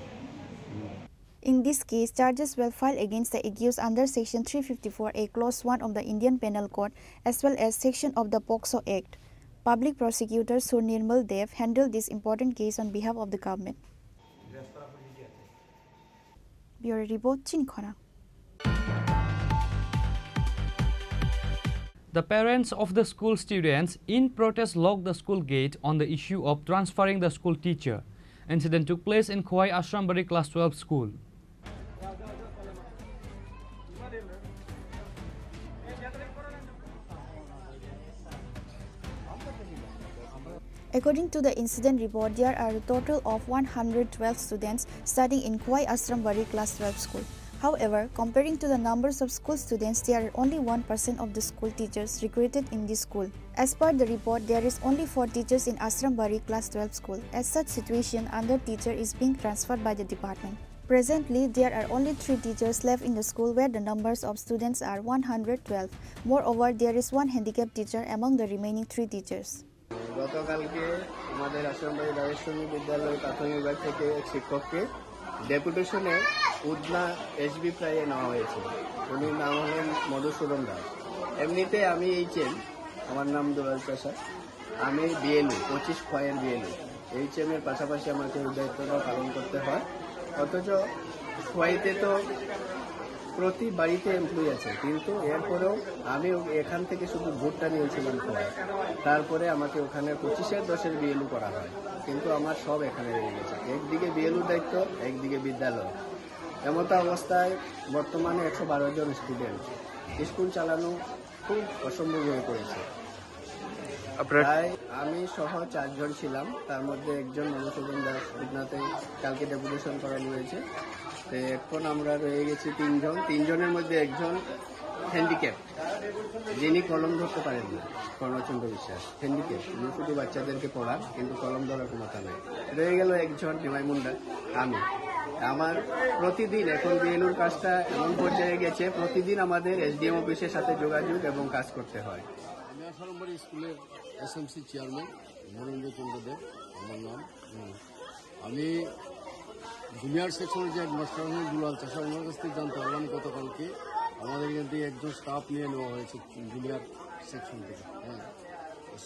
Speaker 1: In this case, charges were filed against the accused under Section 354A, Clause 1 of the Indian Penal Code, as well as section of the POCSO Act. Public prosecutor Sur Nirmal Dev handled this important case on behalf of the government. Bureau Report, Chini Khorang.
Speaker 22: The parents of the school students in protest locked the school gate on the issue of transferring the school teacher. Incident took place in Khowai Ashrambari Class 12 school.
Speaker 1: According to the incident report, there are a total of 112 students studying in Khowai Ashrambari Class 12 school. However, comparing to the numbers of school students, there are only 1% of the school teachers recruited in this school. As per the report, there is only 4 teachers in Ashrambari Class 12 school. As such situation, another teacher is being transferred by the department. Presently, there are only 3 teachers left in the school where the numbers of students are 112. Moreover, there is 1 handicapped teacher among the remaining 3 teachers.
Speaker 6: গতকালকে আমাদের আশ্রমবাড়ি রাজেশ্বরী বিদ্যালয় প্রাথমিক বিভাগ থেকে এক শিক্ষককে ডেপুটেশনে Udhna SB প্রায়ে নেওয়া হয়েছে। উনির নাম হলেন মধুসূদন দাস। এমনিতে আমি HM, আমার নাম দুলাল প্রসাদ, আমি BLU 25 খোয়াইয়ের BLU। HM এর পাশাপাশি আমাকে ওই দায়িত্বটা পালন করতে হয়। অথচ খোয়াইতে তো প্রতি বাড়িতে এমপ্লয়ি আছে, কিন্তু এরপরেও আমি এখান থেকে শুধু ভোটটা নিয়েছিলাম খোয়াই। তারপরে আমাকে ওখানে 25/10 BLU করা হয়, কিন্তু আমার সব এখানে রয়ে গেছে। একদিকে BLU দায়িত্ব, একদিকে বিদ্যালয়। এমতো অবস্থায় বর্তমানে 112 জন স্টুডেন্ট, স্কুল চালানো খুব অসম্ভব হয়ে পড়েছে। প্রায় আমি সহ 4 জন ছিলাম, তার মধ্যে একজন মধুসূদন দাস উদনাতে কালকে ডেপুটেশন করানো হয়েছে। তো এখন আমরা রয়ে গেছি 3 জন। 3 জনের মধ্যে একজন হ্যান্ডিক্যাপ, যিনি কলম ধরতে পারেন না, কর্ণচন্দ্র বিশ্বাস হ্যান্ডিক্যাপ, উনি শুধু বাচ্চাদেরকে পড়ান কিন্তু কলম ধরার ক্ষমতা নেই। রয়ে গেল একজন নিমাই মুন্ডা, আমি। আমার প্রতিদিন এখন বিএলওর কাজটা এমন পর্যায়ে গেছে, প্রতিদিন আমাদের এসডিএম অফিসের সাথে যোগাযোগ এবং কাজ করতে হয়।
Speaker 3: আমি 18 নম্বর স্কুলের এসএমসি চেয়ারম্যান নরেন্দ্র চন্দ্র দেব আমার নাম। আমি জুনিয়র সেকশনের যে হেডমাস্টার দুলাল চাষা ওনার কাছ থেকে জানতে পারলাম গতকালকে আমাদের এখান থেকে একজন স্টাফ নিয়ে নেওয়া হয়েছে জুনিয়র সেকশন থেকে।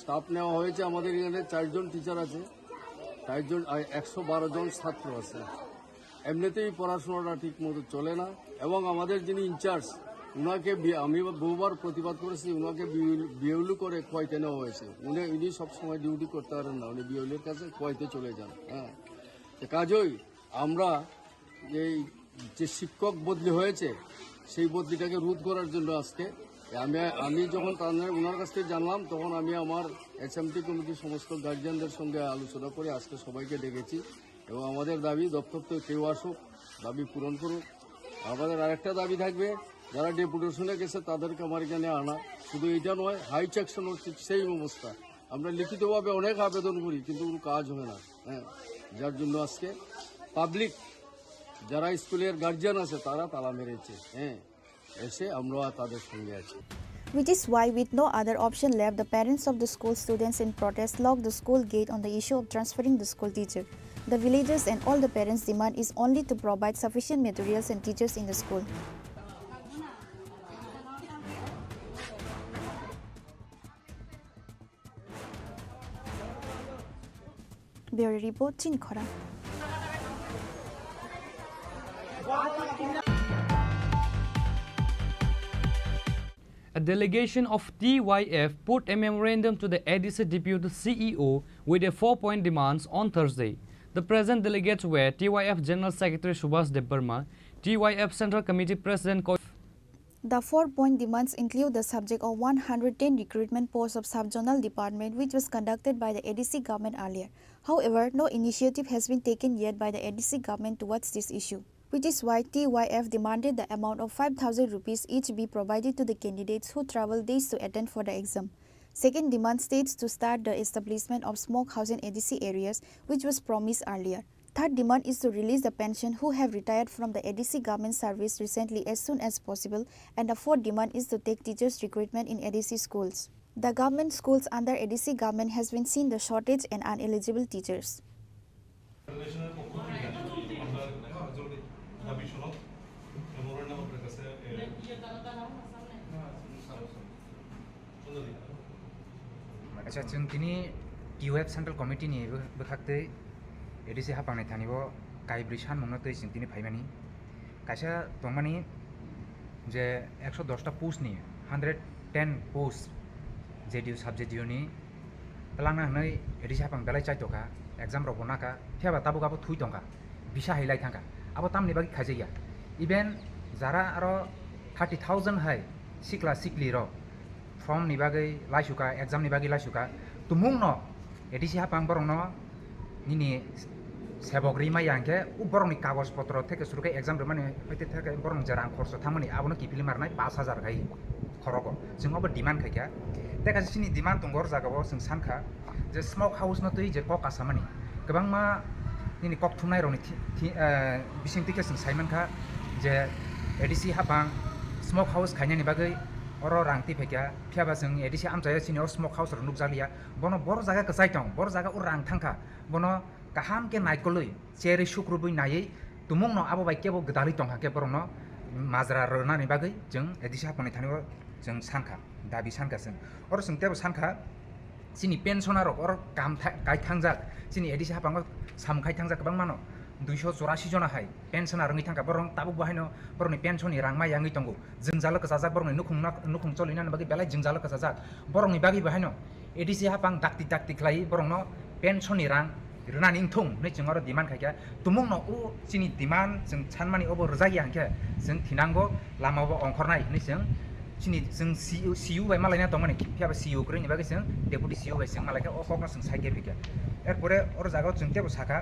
Speaker 3: স্টাফ নেওয়া হয়েছে, আমাদের এখানে 4 জন টিচার আছে, 4 জন 112 জন ছাত্র আছে। এমনিতেই পড়াশোনাটা ঠিক মতো চলে না এবং আমাদের যিনি ইনচার্জ উনাকে আমি বহুবার প্রতিবাদ করেছি, উনাকে বিএলু করে খোয়াইতে নেওয়া হয়েছে। উনি সবসময় ডিউটি করতে পারেন না, উনি বিএলুর কাছে খোয়াইতে চলে যান। হ্যাঁ, কাজই আমরা এই যে শিক্ষক বদলি হয়েছে সেই বদলিটাকে রোধ করার জন্য আজকে আমি যখন ওনার কাছ থেকে জানলাম তখন আমি আমার এসএমটি কমিটির সমস্ত গার্জিয়ানদের সঙ্গে আলোচনা করে আজকে সবাইকে ডেকেছি এবং আমাদের দাবি দপ্তর থেকে কেউ আসুক, দাবি পূরণ করুক। আমাদের আরেকটা দাবি থাকবে, যারা ডেপুটেশনে গেছে তাদেরকে আমার এখানে আনা, শুধু এটা নয়, হাই সেকশন হচ্ছে সেই অবস্থা। আমরা লিখিতভাবে অনেক আবেদন করি কিন্তু কোনো কাজ হয় না। হ্যাঁ, যার জন্য আজকে পাবলিক যারা স্কুলের গার্জিয়ান আছে তারা তালা মেরেছে। হ্যাঁ, এসে আমরা তাদের সঙ্গে আছি।
Speaker 1: Which is why, with no other option left, the parents of the school students in protest locked the school gate on the issue of transferring the school teacher. The villagers and all the parents' demand is only to provide sufficient materials and teachers in the school. Bureau Report, Chini Khorang.
Speaker 22: A delegation of TYF put a memorandum to the ADC Deputy CEO with a 4-point demands on Thursday. The present delegates were TYF General Secretary Subhash Debbarma, TYF Central Committee President
Speaker 1: The 4-point demands include the subject of 110 recruitment posts of sub-zonal department, which was conducted by the ADC government earlier. However, no initiative has been taken yet by the ADC government towards this issue, which is why TYF demanded the amount of 5,000 rupees each be provided to the candidates who travel days to attend for the exam. Second demand states to start the establishment of smokehouse in ADC areas, which was promised earlier. Third demand is to release the pension who have retired from the ADC government service recently as soon as possible, and the fourth demand is to take teachers recruitment in ADC schools. The government schools under ADC government has been seen the shortage and ineligible teachers.
Speaker 4: अच्छा जों दिनै TYF central कमिटिनि बखाक्ते ADC हापांनाय थानिबो काइब्रै सान मंनो तै जों दिनै फाइमानि कायसा दंमानि जे 110टा पोस्टनि 110 post जेडिउ साबजेक्टिउनि तलांना हनै ADC हापां बेलाय चाइतका exam रो बनाका थेबा ताबो गाबो थुइ दंका बिसा हाइलाय थांका आबो तामनि बागि खाइजाया इभेन जारा आरो 30,000 हाय सिक्ला सिक्ली रो फर्म नि बागै लाइसुका एग्जाम नि बागै लाइसुका तुमुं न एडिसि हापां बरंनो निनि सेबग्रि मायांके उ बरंनि कागज पत्र थेके सुरुके एग्जाम रे माने हयते थेके बरं जरां खर्च थामनि आबोनो किपिलि मारनाय 5,000 गाय खरको जों अब डिमान्ड खायका तेका सिनि डिमान्ड दंगर जागाबो जों सानखा जे स्मोक हाउस न तै जे कक आसामानि गोबां मा निनि कक थुमनाय रनि बिसिंतिके जों साइमनखा जे एडिसि हापां स्मोक हाउस खायनायनि बागै अरो रांति फेका फियाबा जों एडिसि आमजाया सिनियाव स्मोक हाउस र नुकजालिया बनो बर जागा कसाइटं बर जागा उ रां थांखा बनो काहाम के नाइकलुइ चेरि शुक्रबुइ नायै तुमुं न आबो बाइकेबो गदालि तंहा के बरनो माजरा रनानि बागै जों एडिसि हापांनि थानिबो जों सानखा दाबि सानखा जों अरो जों तेबो सानखा सिनि पेन्सनार अर काम गाय थांजा सिनि एडिसि हापांगो सामखाय थांजा गोबां मानो 284 जना हाय पेन्सना रंगि थांखा बरं ताबो बाहायनो बरंनि पेन्सननि रां मायांगि तंगो जोंजालो कसाजाक बरंनि नुखुं चलिनानि बागै बेलाय जोंजालो कसाजाक बरंनि बागै बाहायनो एडिसि हापां दाक्ति ख्लाय बरंनो पेन्सननि रां रनानि थुं नै जों आरो डिमान्ड खायका तुमुं न उ सिनि डिमान्ड जों सानमानि अबो रजाय हांखे जों थिनांगो लामाबो अंखरनाय नै जों চিনি जों সিইউ বাই মালাইনা দং মানে ফিয়াবা সিইউ করে নিবাগে जों ডেপুটি সিইউ বাই जों মালাইকা ও ককনা जों সাইকে ফিকে এরপরে ওর জায়গাও जों টেবো সাকা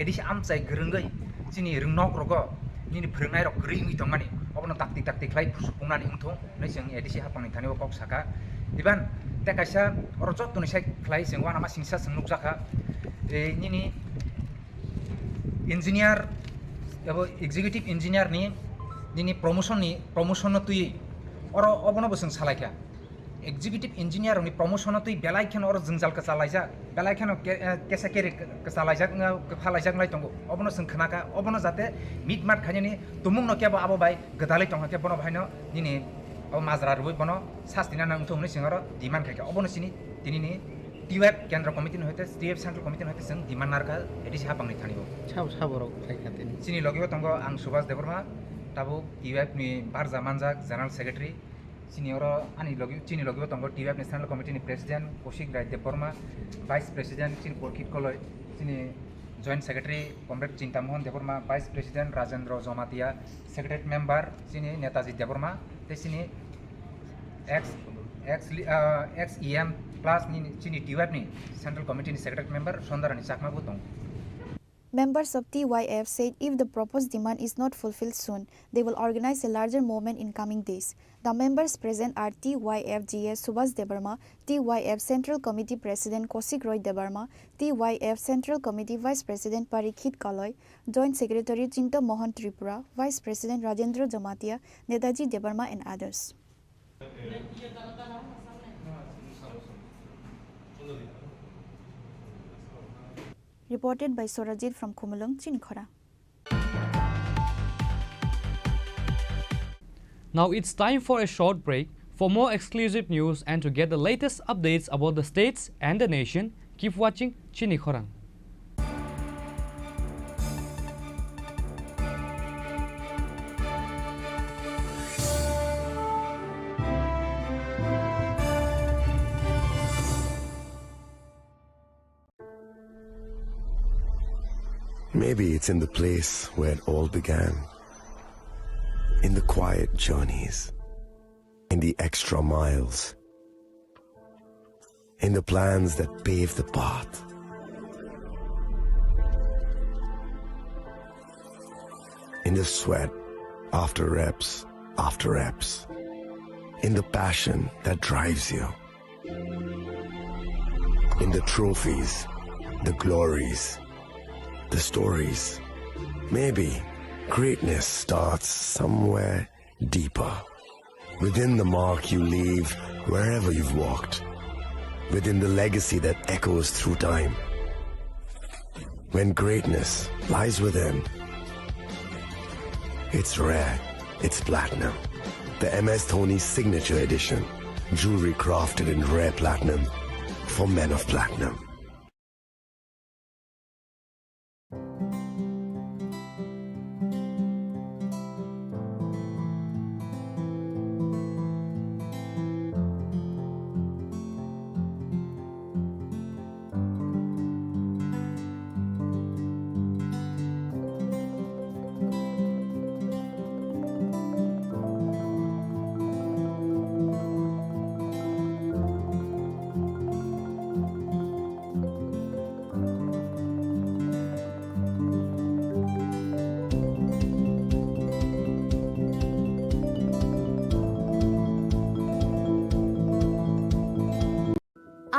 Speaker 4: এদিসি আমচাই গরঙ্গই চিনি রংনক রগ নিনি ফ্রংনাই রক গ্রিমি দং মানে অবনো তাকতিক লাই সুপুংনানি উंथं नै जों एदिसि हापांनि थानिबो कक साका इबान तेकाइसा अर जत्तनि साइ ख्लाइ जों वाना मा सिंसा जों नुकजाखा निनि इन्जिनियार एबो एग्जिक्यूटिव इन्जिनियार नि प्रमोशन तुई अर अबनबो जों सालायखा एग्जिक्यूटिव इन्जिनियार नि प्रमोशन तुई बेलाइखेन अर जों जालका सालायजा बेलाइखेन केसा केरे सालायजा फालायजा लाई दंगो अबनो जों खनाका अबनो जाते मिट माट खायनि तुमुंग न केबो आबो बाय गदालै दंग के बनो भाइनो दिनि अब माजरा रुबै बनो सास्तिना नांग थौनि सिंगर डिमान्ड खायका अबनो सिनि दिनिनि टिवेब केन्द्र कमिटि नहते टिवेब सेंट्रल कमिटि नहते जों डिमान्ड नारका एदिसि हापांनि थानिबो
Speaker 5: साबरक खायखाते
Speaker 4: सिनि लगिबो दंगो आं सुभाष देबरमा ताबो टिवेब नि बारजा मानजाक जनरल सेक्रेटारि सिनियर आनी लगिबो चिनि लगिबो दंगो टिवेब नेशनल कमिटि नि president Kaushik Roy Debbarma vice president चिनि परकित कलय चिनि joint secretary comrade Chintamohan Debbarma vice president Rajendra Jamatia secretary member चिनि नेताजी देबरमा ते चिनि एक्स ईएम प्लस नि चिनि टिवेब नि सेंट्रल कमिटि नि सेक्रेटारि मेंबर सुंदरानी चाकमाबो दं
Speaker 1: Members of TYF said if the proposed demand is not fulfilled soon, they will organize a larger movement in coming days. The members present are TYF GS Subhash Debarma, TYF Central Committee President Kosik Roy Debarma, TYF Central Committee Vice President Parikshit Kaloy, Joint Secretary Chini Khorang Tripura, Vice President Rajendra Jamatia, Netaji Debarma and others. Reported by Sorajit from Khumulung, Chini Khorang.
Speaker 22: Now it's time for a short break. For more exclusive news and to get the latest updates about the states and the nation, keep watching Chini Khorang.
Speaker 16: Maybe it's in the place where it all began. In the quiet journeys. In the extra miles. In the plans that pave the path. In the sweat after reps. In the passion that drives you. In the trophies, the glories, the stories. Maybe greatness starts somewhere deeper. Within the mark you leave wherever you've walked. Within the legacy that echoes through time. When greatness lies within, it's rare, it's platinum. The MS Dhoni Signature Edition. Jewelry crafted in rare platinum for men of platinum.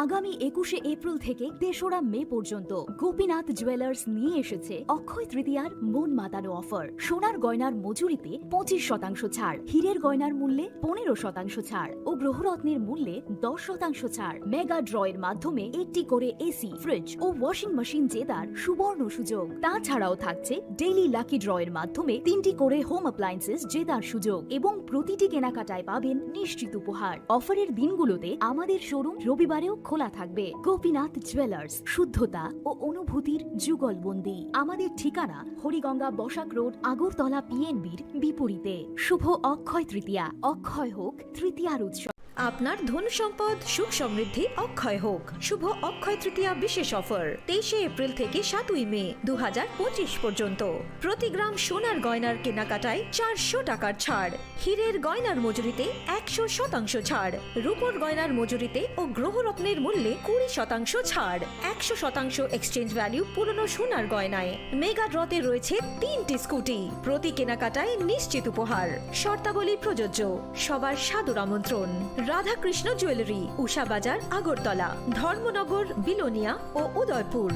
Speaker 2: আগামী 21শে April থেকে 3রা মে পর্যন্ত Gopinath jewellers নিয়ে এসেছে অক্ষয় তৃতীয়ার মন মাতানো offer. সোনার গয়নার মজুরিতে 25% ছাড়, হীরের গয়নার মূল্যে 15% ছাড় ও গ্রহরত্নের মূল্যে 10% ছাড়। মেগা ড্রয়ের মাধ্যমে একটি করে এসি, ফ্রিজ ও ওয়াশিং মেশিন জেতার সুবর্ণ সুযোগ। তাছাড়াও থাকছে ডেইলি লাকি ড্রয়ের মাধ্যমে 3টি করে হোম অ্যাপ্লায়েন্সেস জেতার সুযোগ এবং প্রতিটি কেনাকাটায় পাবেন নিশ্চিত উপহার। অফারের দিনগুলোতে আমাদের শোরুম রবিবারেও খোলা থাকবে। গোপীনাথ জুয়েলার্স, শুদ্ধতা ও অনুভূতির যুগলবন্দি। আমাদের ঠিকানা হরিগঙ্গা বসাক রোড, আগরতলা PNBর বিপরীতে। শুভ অক্ষয় তৃতীয়া, অক্ষয় হোক তৃতীয়ার উৎসব। আপনার ধন সম্পদ সুখ সমৃদ্ধি অক্ষয় হোক। শুভ অক্ষয় তৃতীয়া বিশেষ অফার 23 এপ্রিল থেকে 7 মে 2025 পর্যন্ত। প্রতি গ্রাম সোনার গয়নার কেনাকাটায় 400 টাকার ছাড়, হীরের গয়নার মজুরিতে 100% ছাড়, রূপোর গয়নার মজুরিতে ও গ্রহরত্নের মূল্যে 20% ছাড়, 100% এক্সচেঞ্জ ভ্যালু পুরনো সোনার গয়নায়। মেগা ড্রতে রয়েছে 3টি স্কুটি, প্রতি কেনাকাটায় নিশ্চিত উপহার। শর্তাবলী প্রযোজ্য। সবার সাদর আমন্ত্রণ। রাধাকৃষ্ণ জুয়েলারি, উষা বাজার, আগরতলা, ধর্মনগর, বিলোনিয়া ও Udaipur.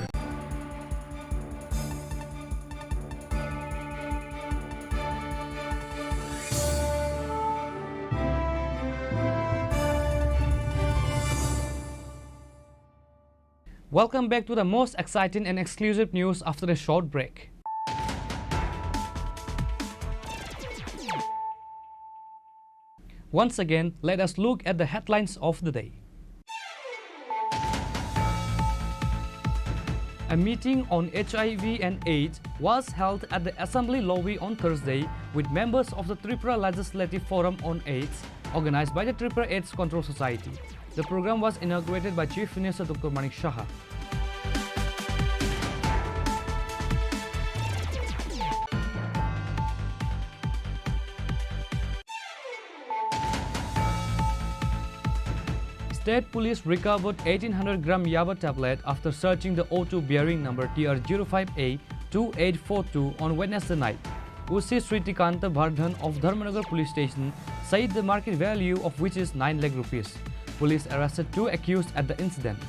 Speaker 22: Welcome back to the most exciting and exclusive news after a short break. Once again, let us look at the headlines of the day. A meeting on HIV and AIDS was held at the Assembly lobby on Thursday with members of the Tripura Legislative Forum on AIDS, organized by the Tripura AIDS Control Society. The program was inaugurated by Chief Minister Dr. Manik Saha. State Police recovered 1800-gram Yaba tablet after searching the O2 bearing number TR05A2842 on Wednesday night. Usi Sritikanta Bardhan of Dharmanagar Police Station said the market value of which is 9 lakh rupees. Police arrested 2 accused at the incident.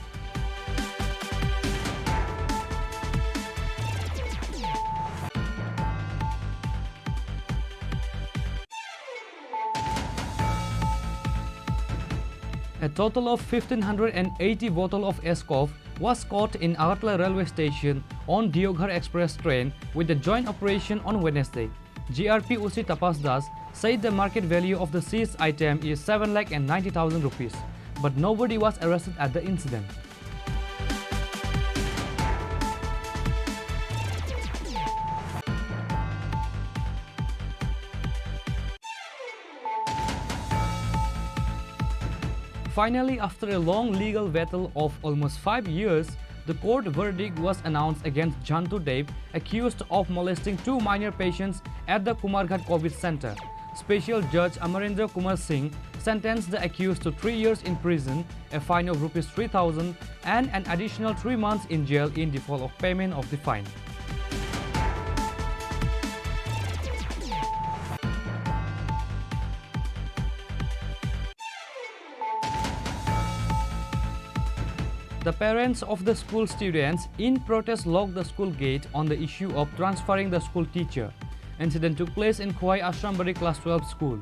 Speaker 22: A total of 1580 bottle of Escov was caught in Agartala railway station on Deoghar Express train with the joint operation on Wednesday. GRP Usi Tapas Das said the market value of the seized item is 7,90,000 rupees, but nobody was arrested at the incident. Finally, after a long legal battle of almost 5 years, the court verdict was announced against Jantu Dev, accused of molesting 2 minor patients at the Kumarghat COVID Center. Special Judge Amarendra Kumar Singh sentenced the accused to 3 years in prison, a fine of Rs 3,000 and an additional 3 months in jail in default of payment of the fine. The parents of the school students in protest locked the school gate on the issue of transferring the school teacher. Incident took place in Khwai Ashrambari Class 12 school.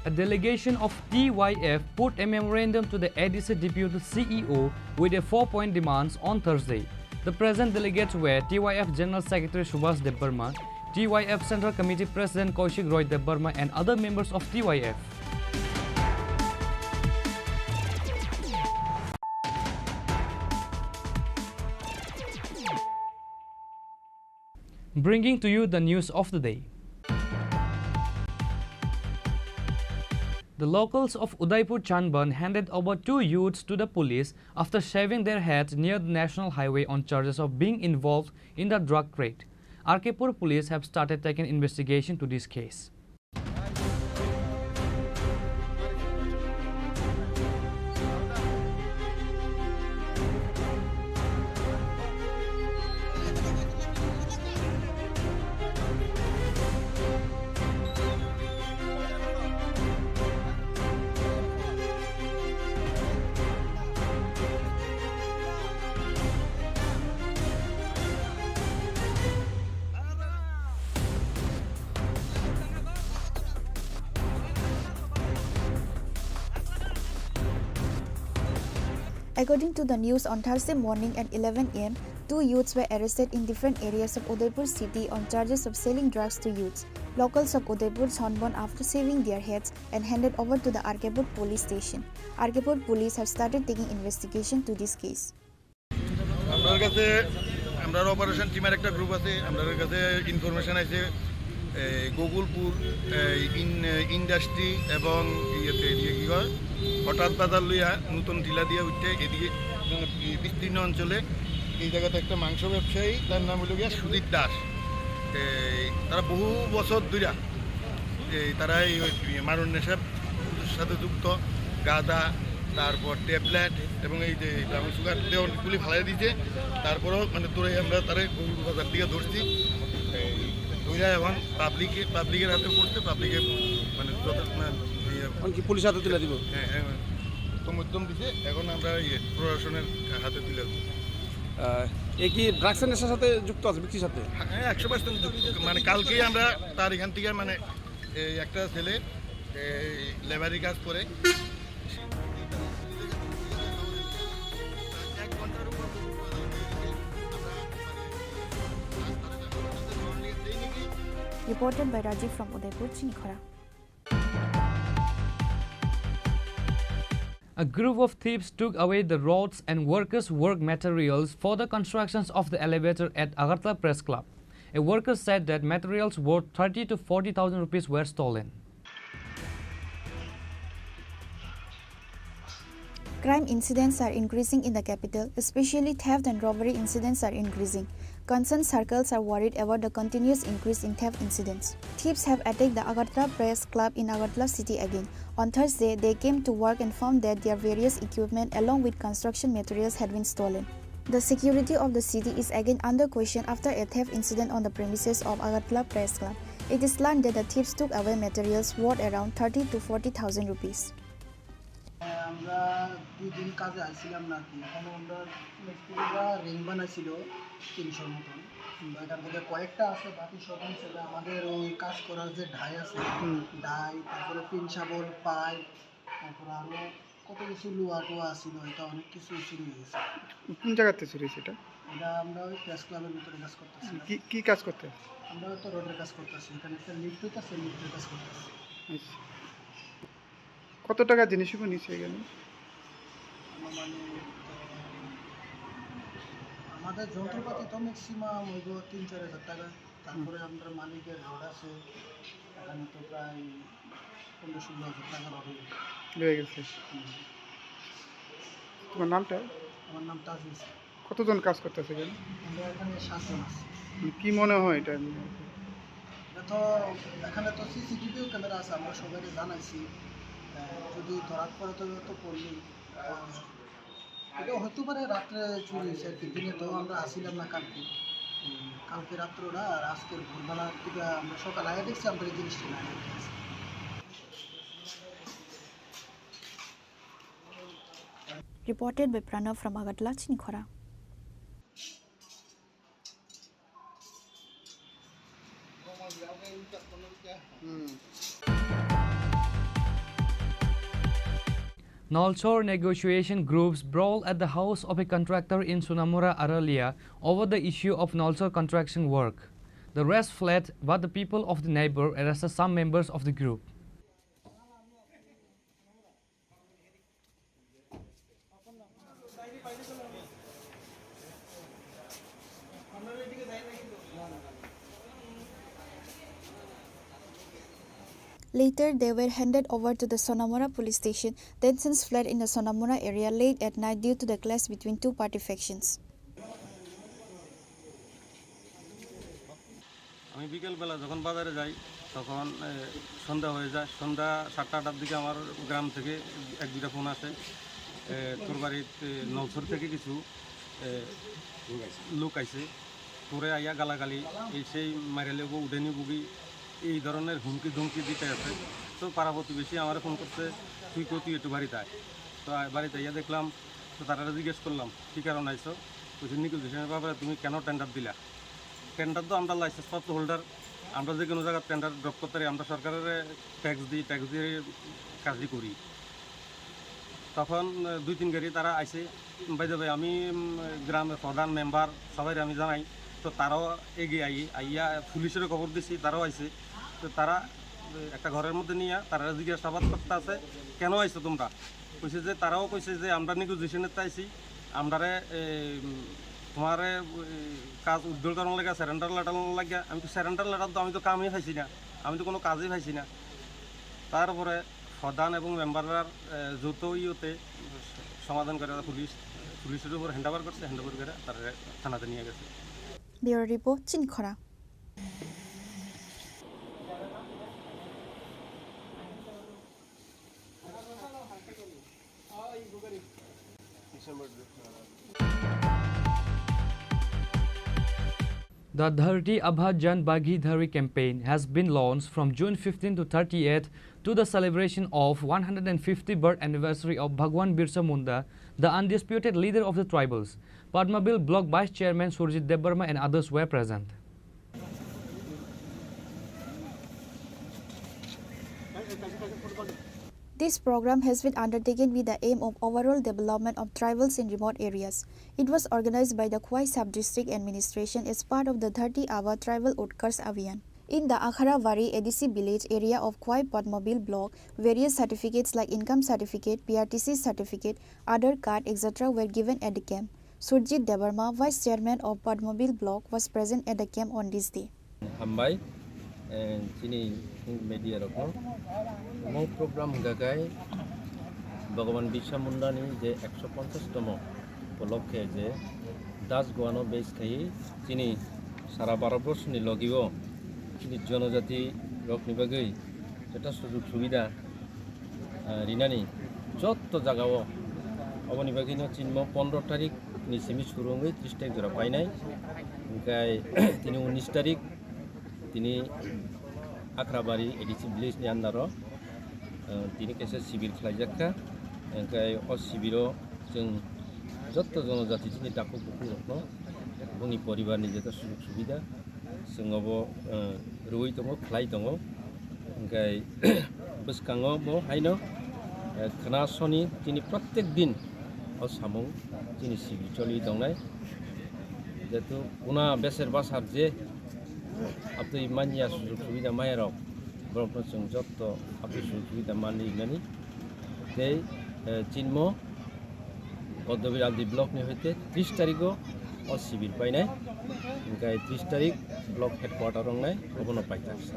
Speaker 22: A delegation of TYF put a memorandum to the ADC Deputy CEO with a 4-point demands on Thursday. The present delegates were TYF General Secretary Subhas Debbarma, TYF Central Committee President Kaushik Roy Debbarma and other members of TYF. Bringing to you the news of the day. The locals of Udaipur Chanban handed over 2 youths to the police after shaving their heads near the national highway on charges of being involved in the drug trade. Arkepur police have started taking investigation to this case.
Speaker 1: According to the news, on Thursday morning at 11 am, 2 youths were arrested in different areas of Udaipur city on charges of selling drugs to youths. Locals of Udaipur Chanban after shaving their heads and handed over to the Arkepur police station. Arkepur police have started taking investigation to this case.
Speaker 9: আমার কাছে আমরা operation টিমের একটা group আছে, আমাদের কাছে information আছে Gokulpur industry এবং ইয়েতে কি হয় হঠাৎ বাজার লইয়া নতুন ঢিলা দিয়ে উঠতে এদিকে বিস্তীর্ণ অঞ্চলে এই জায়গাতে একটা মাংস ব্যবসায়ী, তার নাম হলো গিয়া সুদীপ দাস। তারা বহু বছর ধরে তারা এই মারণ নেশার সাথে যুক্ত, গাঁদা, তারপর ট্যাবলেট এবং এই যে ব্রাউন সুগার দেওয়াগুলি ফালাই দিয়েছে। তারপরেও মানে তোরে আমরা তারা গরুর বাজার দিকে ধরছি, ধরে এখন পাবলিকের হাতে পড়ছে, পাবলিকে মানে পুলিশের হাতে তুলে দিব। হ্যাঁ হ্যাঁ, সমর্থন দিছে, এখন আমরা প্রশাসনের হাতে তুলে দেবো।
Speaker 5: এ কি ড্রাগসের নেশার সাথে যুক্ত আছে, ব্যক্তির সাথে?
Speaker 9: হ্যাঁ 100% যুক্ত। মানে কালকেই আমরা তার এখান থেকে মানে একটা ছেলে লেবারি কাজ করে
Speaker 1: Reported by Rajiv from Udaipur, Chini Khorang.
Speaker 22: A group of thieves took away the rods and workers' work materials for the constructions of the elevator at Agartala Press Club. A worker said that materials worth 30 to 40,000 rupees were stolen.
Speaker 1: Crime incidents are increasing in the capital, especially theft and robbery incidents are increasing. Concerned circles are worried about the continuous increase in theft incidents. Thieves have attacked the Agartala Press Club in Agartala city again. On Thursday, they came to work and found that their various equipment along with construction materials had been stolen. The security of the city is again under question after a theft incident on the premises of Agartala Press Club. It is learned that the thieves took away materials worth around 30 to 40,000 rupees.
Speaker 25: আমরা 2 দিন কাজে আইছিলাম না কি, এখন আমরা মিস্ত্রিরা ring বানাইছিল 300 মতন। এখান থেকে কয়েকটা আছে, বাকি সব ছিল আমাদের ওই কাজ করার যে ঢাই আছে, ঢাই, তারপরে পিন শাবল, পাইপ, তারপরে আরও কত কিছু লোহা টোয়া ছিল, এটা অনেক কিছু চুরি হয়ে গেছে।
Speaker 5: কোন জায়গাতে চুরি সেটা?
Speaker 25: এটা আমরা ওই প্রেস ক্লাবের ভিতরে কাজ করতেছি।
Speaker 5: কি কাজ করতে?
Speaker 25: আমরা তো রোডের কাজ করতেছি, এখানে একটা লিফট হইতেছে, লিফটের কাজ করতেছি।
Speaker 5: কত টাকা জিনিসগুলো নিচে গেল?
Speaker 25: মানে আমাদের যন্ত্রপাতি তো ম্যাক্সিমাম হইব 3-4 হাজার টাকা। তারপরে আমাদের মালিকের রোড আছে, এখানে তো প্রায় 15-16 হাজার টাকা রোড
Speaker 5: হয়ে গেছে। তোমার নামটা?
Speaker 25: আমার নাম তাজিজ।
Speaker 5: কতজন কাজ করতেছে এখানে?
Speaker 25: আমরা এখানে 7 জন আছি।
Speaker 5: কি মনে হয় এটা?
Speaker 25: এটা তো এখানে তো সিসিটিভিও ক্যামেরা আছে, আমরা সবাইকে জানাইছি, যদি ধরার পরে তো পড়লি এটা হতে পারে রাত্রে চুরি হয়েছে আর কি। দিনে তো আমরা আসিলাম না কালকে রাত্রটা, আর আজকের ভোরবেলা থেকে আমরা সকাল আগে দেখছি আমাদের এই জিনিসটা না।
Speaker 1: Reported by Pranav from Agartala, Chini Khorang.
Speaker 22: Nalchor negotiation groups brawl at the house of a contractor in Sunamura, Aralia over the issue of Nalchor construction work. The rest fled, but the people of the neighbor arrested some members of the group.
Speaker 1: Later, they were handed over to the Sonamura police station. Tensions fled in the Sonamura area late at night due to the clash between two party factions.
Speaker 8: আমি বিকেলবেলা যখন বাজারে যাই তখন সন্ধ্যা হয়ে যায়। সন্ধ্যা 7-8টার দিকে আমার গ্রাম থেকে 1-2টা ফোন আসে, তোর বাড়িতে নলছর থেকে কিছু লোক আইছে, তোরে আইয়া গালাগালি, এই সেই মাইরালে উডেনি বুগি, এই ধরনের হুমকি ধমকি দিতে আছে। তো পাড়া প্রতিবেশী আমার ফোন করতে, তুই একটু বাড়িতে আয়। তো বাড়িতে আইয়া দেখলাম, তো তারা জিজ্ঞেস করলাম কী কারণ আইসো, বলছি নিকুজিশনের ব্যাপারে তুমি কেন টেন্ডার দিলা? টেন্ডার তো আমরা লাইসেন্স প্রাপ্ত হোল্ডার, আমরা যে কোনো জায়গায় টেন্ডার ড্রপ করতে পারি, আমরা সরকারের ট্যাক্স দিয়ে কাজই করি। তখন 2-3 গাড়ি তারা আইসে, বাইদে ভাই আমি গ্রামের প্রধান মেম্বার সবাই আমি জানাই, তো তারাও এগিয়ে আইয়া পুলিশের খবর দিছি, তারাও আইসে। তো তারা একটা ঘরের মধ্যে নিয়ে তারা জিজ্ঞাসাবাদ করতে আছে, কেন আইসো তোমরা? কইছে যে তারাও কইছে যে আমরা নেগোজিয়েশনের আইসি, আমরারে তোমার কাজ উদ্যোগ করার লাগে স্যারেন্ডার লেটার লাগে, আমি তো স্যারেন্ডার লেটার তো আমি তো কামই পাইছি না, আমি তো কোনো কাজই পাইছি না। তারপরে প্রধান এবং মেম্বাররা যৌথ ইয়েতে সমাধান করে পুলিশের উপর হ্যান্ড ওভার করছে, হ্যান্ড ওভার করে তারা থানাতে নিয়ে গেছে।
Speaker 1: ব্যুরো রিপোর্ট চিনি খোরাং।
Speaker 22: The Dharti Abha Jan Bhagidhari campaign has been launched from June 15 to 38 to the celebration of 150 birth anniversary of Bhagwan Birsa Munda, the undisputed leader of the tribals. Padmabil Block Vice Chairman Surjit Debarma and others were present.
Speaker 1: This program has been undertaken with the aim of overall development of tribals in remote areas. It was organized by the Khwai Sub-District Administration as part of the Dharti Abha Tribal Utkars Abhiyan. In the Akharavadi ADC village area of Khwai Padmabil block, various certificates like income certificate, PRTC certificate, Aadhaar card, etc. were given at the camp. Surjit Debarma, Vice Chairman of Padmabil block, was present at the camp on this day.
Speaker 10: Chini media roko mo program gagai Bhagwan Birsa Munda ni je 150 tomo উপলক্ষে যে Das গোয়ানো base খাই চিনি সারা Bharatvarsha ni লগিও চিনি জনজাতি রকনি বাগৈ এটা সুযোগ সুবিধা রিনানি যত জায়গাও অবনি বাগিনো চিনমো 15 তারিখ ni simi surungৈ 30 তারিখ জরা পাই নাই গায় তিনি 19 তারিখ তিনি Akhrabari ADC village ni andaro তিনি কেসে শিবির খাইজাক্কা এনকাই অ শিবিরো जों যত জনজাতি চিনি ডাকু বুকু রকনো বনি পরিবারনি যেটা সুযোগ সুবিধা जोंबो রুই দङ খাই দङ এনকাই বসকাङो মো হাইনো খনাসনি তিনি প্রত্যেক দিন অ সামং তিনি শিবির চলি দংনাই যেহেতু উনা বেসের বাসার যে আপনি মানিয়া সুযোগ সুবিধা মায়েরাও বরফ जों যত আপনি সুযোগ সুবিধা মানি নানি এই চিনম পদ্মবীর আলদি ব্লক নি হইতে 30 তারিখও অ শিবির পাইনাই গাই 30 তারিখ ব্লক হেডকোয়ার্টার রংনাই অবনো পাইতাছে।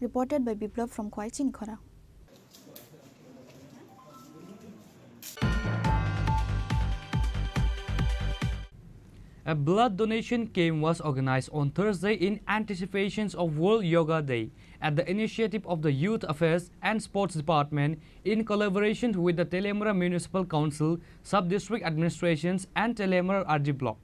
Speaker 1: Reported by Biplav from Khwai Chini Khorang.
Speaker 22: A blood donation camp was organized on Thursday in anticipation of World Yoga Day at the initiative of the Youth Affairs and Sports Department in collaboration with the Telemura Municipal Council, Sub-District Administrations and Telemura RG Block.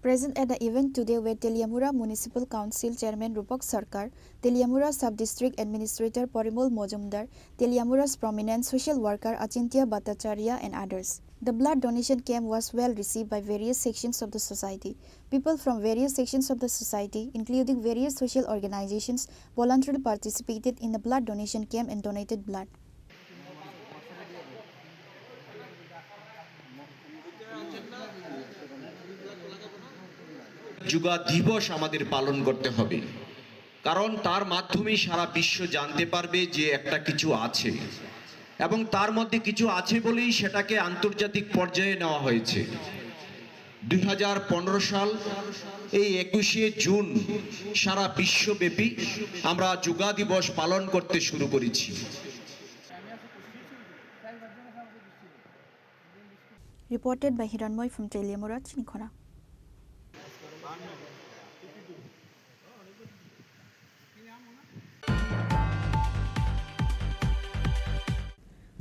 Speaker 1: Present at the event today were Telemura Municipal Council Chairman Rupak Sarkar, Telemura Sub-District Administrator Parimol Mojumdar, Telemura's prominent social worker Achintya Bhattacharya and others. The blood donation camp was well received by various sections of the society. People from various sections of the society, including various social organizations, voluntarily participated in the blood donation camp and donated blood.
Speaker 12: Yoga দিবস আমাদের পালন করতে হবে, কারণ তার মাধ্যমেই সারা বিশ্ব জানতে পারবে যে একটা কিছু আছে, এবং তার মধ্যে কিছু আছে বলেই সেটাকে আন্তর্জাতিক পর্যায়ে নেওয়া হয়েছে। 2015 সাল এই 21শে জুন সারা বিশ্বব্যাপী আমরা যোগা দিবস পালন করতে শুরু করেছি।
Speaker 1: Reported by Hiranmoy from Telemura Chini Khorang.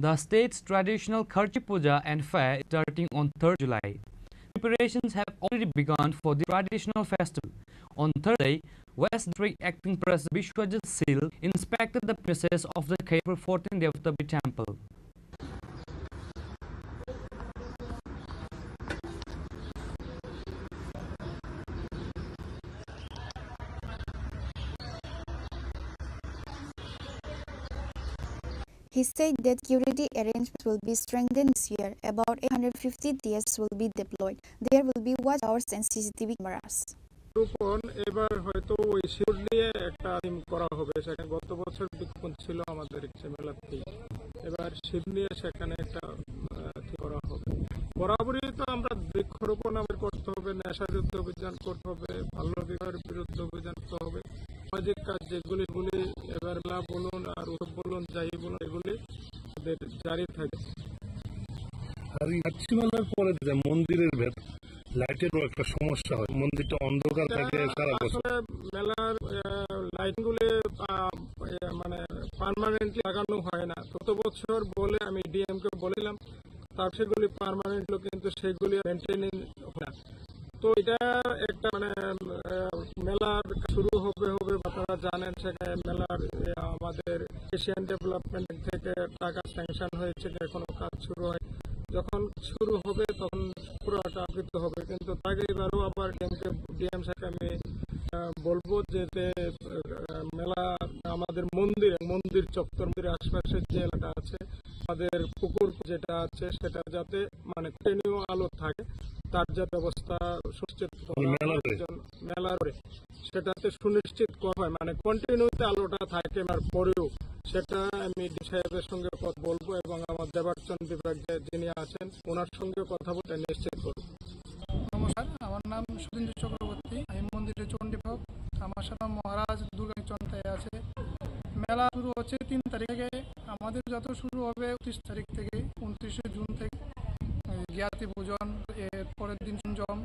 Speaker 22: The state's traditional Kharchi Puja and fair is starting on 3rd July. Preparations have already begun for the traditional festival. On Thursday, West District Acting President Bishwajit Sil inspected the premises of the Khairpur 14 Devatabi temple.
Speaker 1: He said that security arrangements will be strengthened this year. About 850 TS will be deployed. There will be watch towers and CCTV cameras.
Speaker 5: এবার হয়তো ওই sure নিয়ে একটা team করা হবে, সেখানে গত বছর বিক্ষোভ ছিল আমাদের মেলাতেই, এবার শিব নিয়ে সেখানে একটা করা হবে। বরাবরই তো আমরা বৃক্ষরোপণ আমাদের করতে হবে, নেশা বিরুদ্ধে অভিযান করতে হবে, বাল্য বিবাহের বিরুদ্ধে অভিযান করতে হবে, সামাজিক কাজ যেগুলি এবার মেলা বলুন আর উৎসব বলুন যাই বলুন এগুলি আমাদের জারি থাকে।
Speaker 11: আর ইয়াচ্ছি মেলার পরে যে মন্দিরের ভেতর লাইটেরও একটা সমস্যা হয়, মন্দিরটা অন্ধকার থাকে সারা বছর।
Speaker 5: আসলে মেলার লাইটগুলি মানে পার্মানেন্টলি লাগানো হয় না, গত বছর বলে আমি ডিএম কে বলিলাম, তার সেগুলি পার্মানেন্ট, কিন্তু সেগুলি মেনটেনিং হয় না। তো এটা একটা মানে মেলার শুরু হবে আপনারা জানেন, সেখানে মেলার আমাদের এশিয়ান ডেভেলপমেন্ট থেকে টাকা স্যাংশন হয়েছে, এখনো কাজ শুরু হয়, যখন শুরু হবে তখন পুরোটা আবৃত হবে। কিন্তু তাকে এবারও আবার ডিএম সাহেবকে আমি বলবো যে মেলা আমাদের মন্দির চত্বর, মন্দিরের আশপাশের যে এলাকা আছে, আমাদের পুকুর যেটা আছে সেটা যাতে মানে কন্টিনিউ আলো থাকে, তার যে ব্যবস্থা সুনিশ্চিত মেলার সেটাতে সুনিশ্চিত করা হয়, মানে কন্টিনিউতে আলোটা থাকে পরেও, সেটা আমি ডি সাহেবের সঙ্গে কথা বলবো এবং আমার দেবার্চন বিভাগ যিনি আছেন ওনার সঙ্গে কথা বলতে নিশ্চিত করবো।
Speaker 17: নমস্কার, আমার নাম সুধীন্দ্র চক্রবর্তী, আমি মন্দিরের চণ্ডীভোগ, আমার সাথে মহারাজ দুর্গাচন্দ্রায় আছে। মেলা শুরু হচ্ছে 3 তারিখে, আমাদের যত শুরু হবে 29 তারিখ থেকে, 29শে জুন থেকে জ্ঞাতি পূজন, এর পরের দিন সঞ্জম,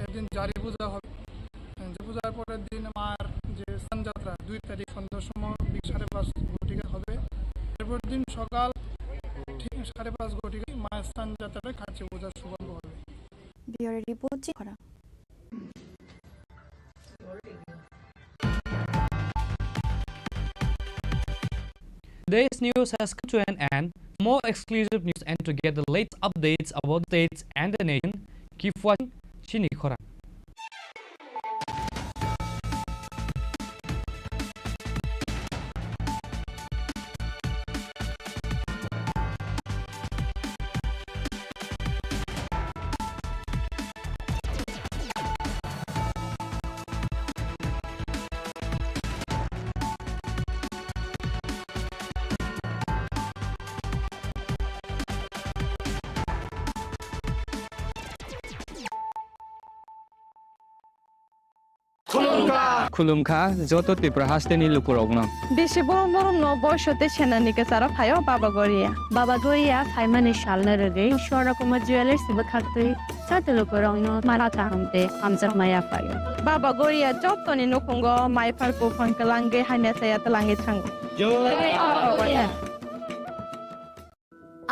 Speaker 17: একদিন জারি পূজা হবে, পূজার পরের দিন মার যে স্নানযাত্রা 2 তারিখ সন্ধ্যার সময় 5:30 ঘটিকা হবে, এরপর দিন সকাল ঠিক 5:30 ঘটিকায় মায়ের স্নানযাত্রাটা কাছে পূজার শুভারম্ভ হবে।
Speaker 1: Bureau Report, Chini Khorang.
Speaker 22: Today's news has come to an end. More exclusive news and to get the latest updates about the states and the nation, keep watching Chini Khorang.
Speaker 18: खुलुमखा जत त्रिपुरा हास्टेनि लुकुरावनो
Speaker 19: बेसे बरम बरम न बयसते सेनानिके सारा फायो बाबा गोरिया फाइमाने शालना रगे शोरा कुमार ज्वेलर्स बखाते साते लुकुरावनो माराता हमते हमजा माया फायो बाबा गोरिया जतनि नखंगो माइफार को फंकलांगे हाइना साया तलांगे थांगो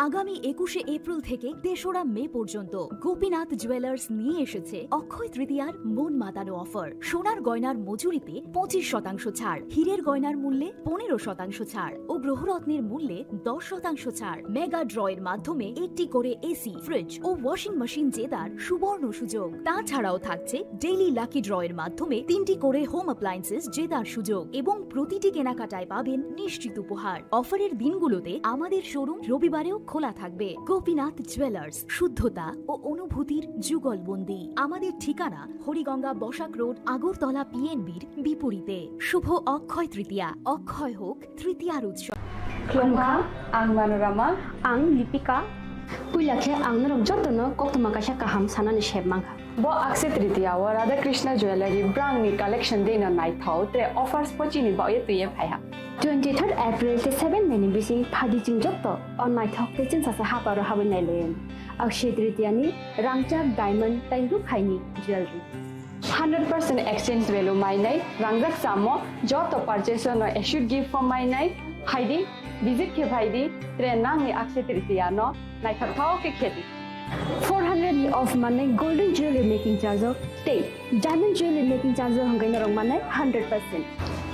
Speaker 2: আগামী 21শে এপ্রিল থেকে 3রা মে পর্যন্ত গোপীনাথ জুয়েলার্স নিয়ে এসেছে অক্ষয় তৃতীয়ার মন মাতানো অফার। সোনার গয়নার মজুরিতে 25% ছাড়, হীরের গয়নার মূল্যে 15% ছাড় ও গ্রহরত্নের মূল্যে 10% ছাড়। মেগা ড্রয়ের মাধ্যমে একটি করে এসি, ফ্রিজ ও ওয়াশিং মেশিন জেতার সুবর্ণ সুযোগ। তাছাড়াও থাকছে ডেইলি লাকি ড্রয়ের মাধ্যমে 3টি করে হোম অ্যাপ্লায়েন্সেস জেতার সুযোগ এবং প্রতিটি কেনাকাটায় পাবেন নিশ্চিত উপহার। অফারের দিনগুলোতে আমাদের শোরুম রবিবারেও খোলা থাকবে। গোপীনাথ জুয়েলার্স, শুদ্ধতা ও অনুভূতির যুগলবন্দি। আমাদের ঠিকানা হরিগঙ্গা বসাক রোড, আগরতলা পিএনবির বিপরীতে। শুভ অক্ষয় তৃতীয়া, অক্ষয় হোক তৃতীয়ার উৎসব।
Speaker 20: Klongha, ang Manorama, ang Lipika, Puilakhe ang narong jotono koktuma kasha kaham sanani shebmangha. Bo Akshay Tritiya wa Radha Krishna Jewelry brand ni collection de na night thau te offers pochini ba ye tuye phaiha. 23rd April te 7 meni bising phadi jing jotto on night thau te chin sa ha paro habin nai len. Akshay Tritiya ni rangchak diamond tai ru khaini jewelry. 100% exchange value my night rangrak samo joto purchase no issued gift from my night haidi visit ke bhaidi trenang ni Akshay Tritiya no nai thau ke kheti 400 ni off mane golden jewelry making charge of stay diamond jewelry making charge hangai na rong mane 100%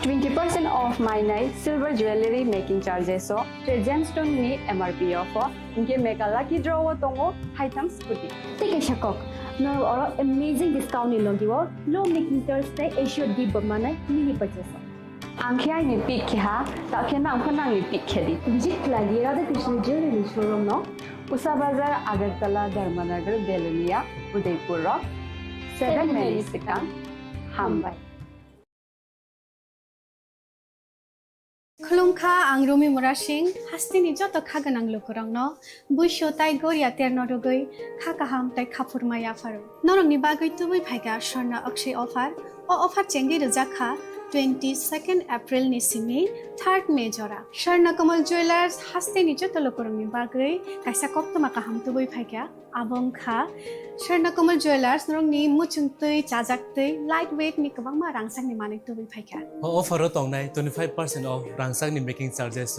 Speaker 20: 20% off my night silver jewelry making charges so gemstone ni MRP offer inke mega lucky draw tongo item scooty take a shakok no or amazing discount ni logiwo low making Thursday assured give mane mini purchase angkhya ni pick kha ta khena angkhana ni pick khedi jit lagi Radha Krishna jewelry showroom no Usa Bazar Agartala Dharmanagar Belunia Udaipur Rock 7 Melisicam Hambai
Speaker 7: खुलुमखा आं रमि मुरा सिंह हास्तिनि जत खागोनां लोगोरांनो बैसो ताइ गरिया तेरनरगै खागाहाम ताइ खाफुरमाया pharaoh नरंनि बागै तुबै फाइगा स्वर्णा अक्षय अफार अफार चेंगि रजाखा 22 April नि सिमी 3 मे जरा स्वर्ण कमल ज्वेलर्स हास्तिनि जत लोगोरांनि बागै काइसा कप्तमा काहाम तुबै फाइगा आबंखा स्वर्ण कमल ज्वेलर्स नरंनि मुचुंतै चाजाक्तै लाइट वेट नि गोबां मा रांसांनि माने तुबै फाइगा
Speaker 13: अफारो तंनाय 25% ऑफ रांसांनि मेकिंग चार्जेस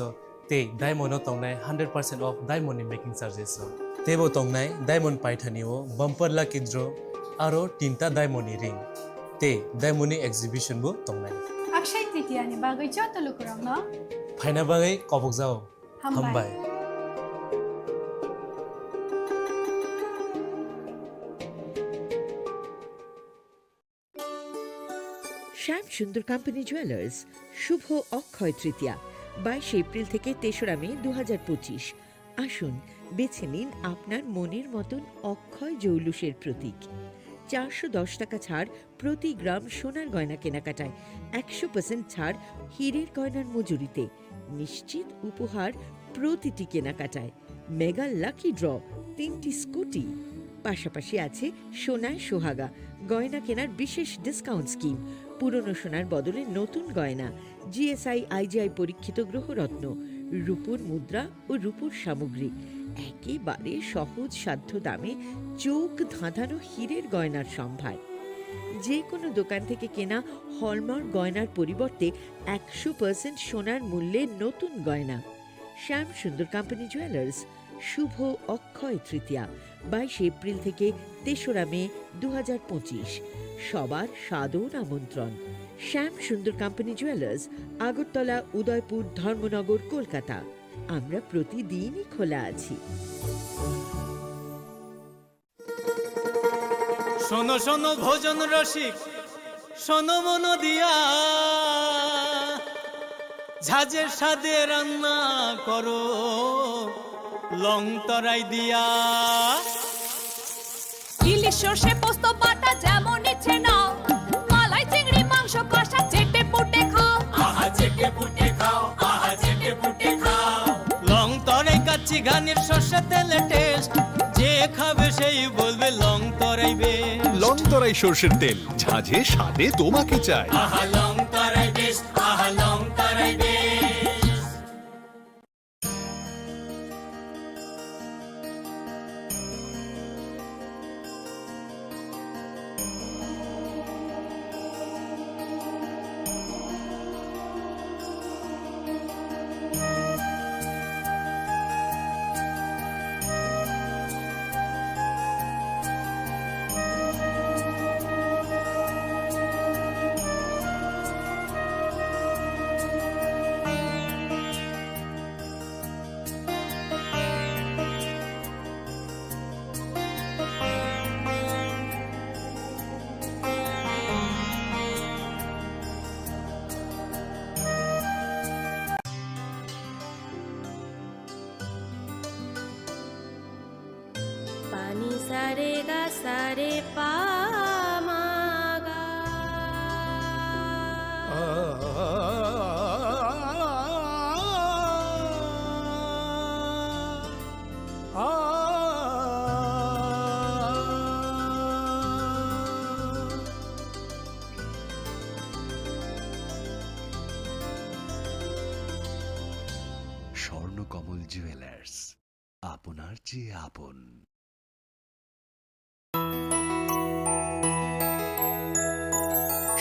Speaker 13: ते डायमंड तंनाय 100% ऑफ डायमंड नि मेकिंग चार्जेस तेबो तंनाय डायमंड पाइथानिओ बम्पर लाकी ड्र आरो तीनटा डायमंड नि रिंग ते डायमंड नि एग्जिबिशन बो तंनाय
Speaker 7: अक्षय तृतीया नि बागै जत लोगोरांनो
Speaker 13: फाइना बागै कबक जाओ हामबाय
Speaker 21: শ্যাম সুন্দর কোম্পানি জুয়েলার্স শুভ অক্ষয় তৃতীয়া 22 এপ্রিল থেকে 3রা মে 2025 আসুন বেছে নিন আপনার মনের মতন অক্ষয় জৌলুসের প্রতীক 410 টাকা ছাড় প্রতি গ্রাম সোনার গয়না কেনাকাটায় 100% ছাড় হীরের গয়নার মজুরিতে নিশ্চিত উপহার প্রতিটি কেনাকাটায় মেগা লাকি ড্র 3টি স্কুটি পাশাপাশি আছে সোনায় সোহাগা গয়না কেনার বিশেষ ডিসকাউন্ট স্কিম পুরনো সোনার বদলে নতুন গয়না জিএসআই আইজিআই পরীক্ষিত গ্রহরত্ন রূপোর মুদ্রা ও রূপোর সামগ্রী একেবারে সহজ সাধ্য দামে চোখ ধাঁধানো হীরের গয়নার সম্ভার যে কোনো দোকান থেকে কেনা হলমার্ক গয়নার পরিবর্তে 100% সোনার মূল্যে নতুন গয়না শ্যাম সুন্দর কোম্পানি জুয়েলার্স শুভ অক্ষয় তৃতীয়া 22 এপ্রিল থেকে 3রা মে 2025 সবার সাদর আমন্ত্রণ শ্যাম সুন্দর কোম্পানি জুয়েলার্স আগরতলা উদয়পুর ধর্মনগর কলকাতা আমরা প্রতিদিনই খোলা আছি
Speaker 23: শোনো শোনো ভোজন রসিক শোনো মন দিয়া ঝাঁঝের স্বাদে রান্না করো লং তরাই দিয়া
Speaker 2: ইলিশ সর্ষে পোস্ত বাটা যেমন ইচ্ছে নাও মালাই চিংড়ি মাংস কষা চেটে পুটে খাও
Speaker 23: আহা চেটে পুটে খাও আহা চেটে পুটে খাও লং তরাই কাচ্চি ঘানির সর্ষে তেলে টেস্ট যে খাবে সেই বলবে লং তরাই বেশ
Speaker 24: লং তরাই সর্ষের তেল ঝাঁঝে স্বাদে তোমাকে চাই
Speaker 23: আহা লং তরাই বেশ আহা লং তরাই বেশ
Speaker 26: पानी सारे गा सारे पामागा
Speaker 27: স্বর্ণকমল জুয়েলার্স আপনার চেয়ে আপন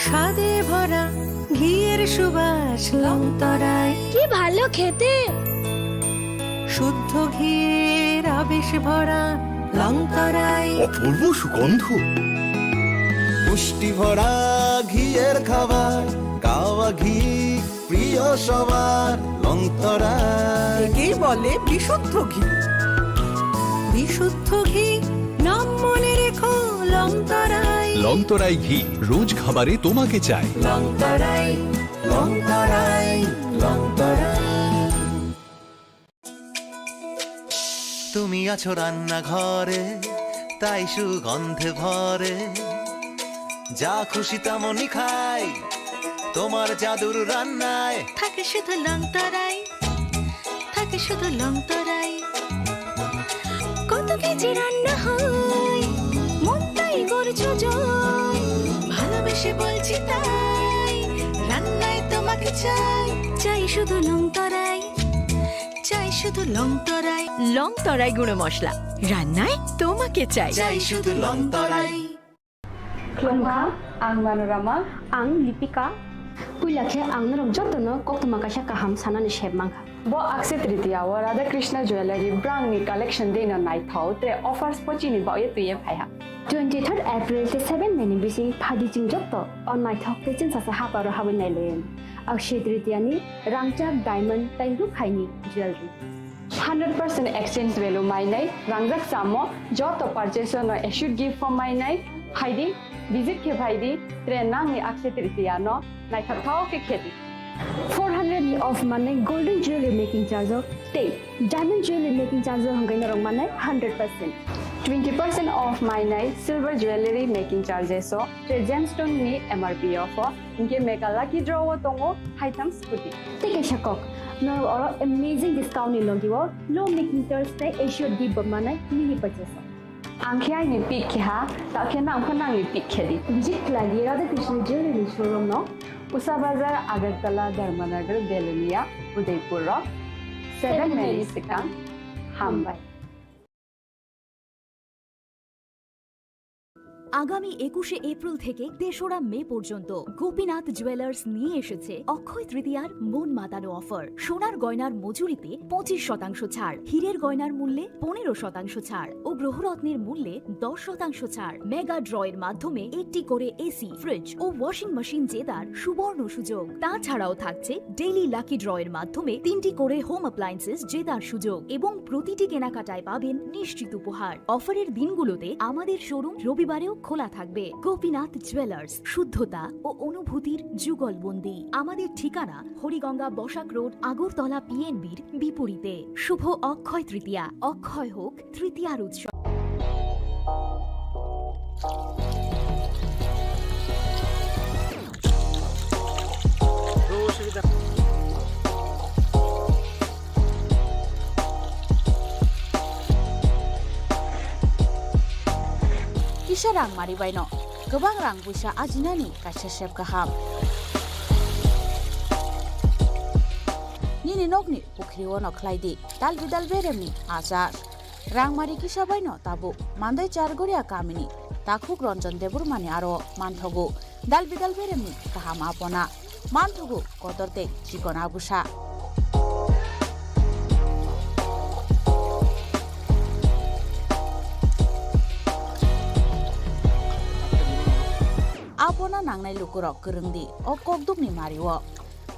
Speaker 26: স্বাদে ভরা ঘিয়ের সুবাস লংতরায় কি ভালো খেতে শুদ্ধ ঘিয়ের আবেশ ভরা লংতরায়
Speaker 27: অপূর্ব সুগন্ধ
Speaker 28: পুষ্টি ভরা ঘিয়ের খাবার কাওয়া ঘি প্রিয় সবার লংতরায়
Speaker 26: কি বলে বিশুদ্ধ ঘি বিশুদ্ধ ঘি নাম মনে রেখো লংতরায়
Speaker 27: লংতরাই ঘি রোজ খাবারে তোমাকে চাই
Speaker 28: লংতরাই লংতরাই লংতরাই তুমি আছো রান্নাঘরে তাই সুগন্ধে ভরে যা খুশি তেমনই খাই তোমার জাদুর রান্নায়
Speaker 26: থাকে শুধু লং তরাই, থাকে শুধু লং তরাই। কত কেজি রান্না হয়, মনটাই করছো জয়, ভালোবেসে বলছি তাই, রান্নায় তোমাকে চাই, চাই শুধু লং তরাই, চাই শুধু লং তরাই।
Speaker 21: লং তরাই গুঁড়ো মশলা, রান্নায় তোমাকে চাই।
Speaker 28: চাই শুধু long Terai.
Speaker 20: Klongkha, ang Manorama, ang Lipika. Puilakhe ang narok jotono koktuma kasha kaham sanani sheb mangha. Bo akse tritiya wa Radha Krishna Jewelry brand ni collection dena nai thau tre offers pochini ba ye tuye phaiha. 23rd April te 7 May bisi phadi jing jotto on nai thok te chin sa ha paro habin nai loyen. Akse tritiya ni rangchak diamond tai ru khaini jewelry. 100% exchange value mai nai rangjak samo joto purchase no issued gift from mai nai haidi visit ke bhaidi tre nang ni akse tritiya no nai thau ke kheti 400 ni off manai golden jewelry making charge te diamond jewelry making charge hangai na rong manai 100%. 20% off manai silver jewelry making charges so tre gemstone ni MRP off inke mega lucky draw tongo haitam scooty take a shakok no or amazing discount ni logiwo low making charge te assured give manai mini purchase angkhai ni pick kha ta khena angkhana ni pick khedi visit lagi Radha Krishna Jewelry showroom no Usa Bazar Agartala Dharmanagar Belunia Udaipur 7 May Sikang Hambai।
Speaker 2: আগামী 21শে April থেকে 3রা মে পর্যন্ত Gopinath jewellers নিয়ে এসেছে অক্ষয় তৃতীয়ার মন মাতানো offer. সোনার গয়নার মজুরিতে 25% ছাড়, হীরের গয়নার মূল্যে 15% ছাড় ও গ্রহরত্নের মূল্যে 10% ছাড়। মেগা ড্রয়ের মাধ্যমে একটি করে এসি, ফ্রিজ ও ওয়াশিং মেশিন জেতার সুবর্ণ সুযোগ। তাছাড়াও থাকছে ডেইলি লাকি ড্রয়ের মাধ্যমে 3টি করে হোম অ্যাপ্লায়েন্সেস জেতার সুযোগ এবং প্রতিটি কেনাকাটায় পাবেন নিশ্চিত উপহার। অফারের দিনগুলোতে আমাদের শোরুম রবিবারেও খোলা থাকবে। গোপীনাথ জুয়েলার্স, শুদ্ধতা ও অনুভূতির যুগলবন্দি। আমাদের ঠিকানা হরিগঙ্গা বসাক রোড, আগরতলা PNBর বিপরীতে। শুভ অক্ষয় তৃতীয়া, অক্ষয় হোক তৃতীয়ার উৎসব।
Speaker 3: Kisha rang mari baino, gobang rang busa ajinani kasha shep kaham. Nini nokni pukri wono klaidi, dal bidal beremni azar. Rang mari kisha baino tabu, mandai chargoria kamini, takuk ronjon debur mani aro manthogu, dal bidal beremni kaham apona, manthogu kotorte chikona busa. Apona nangnai lukurok kerengdi o kokdukni mariwo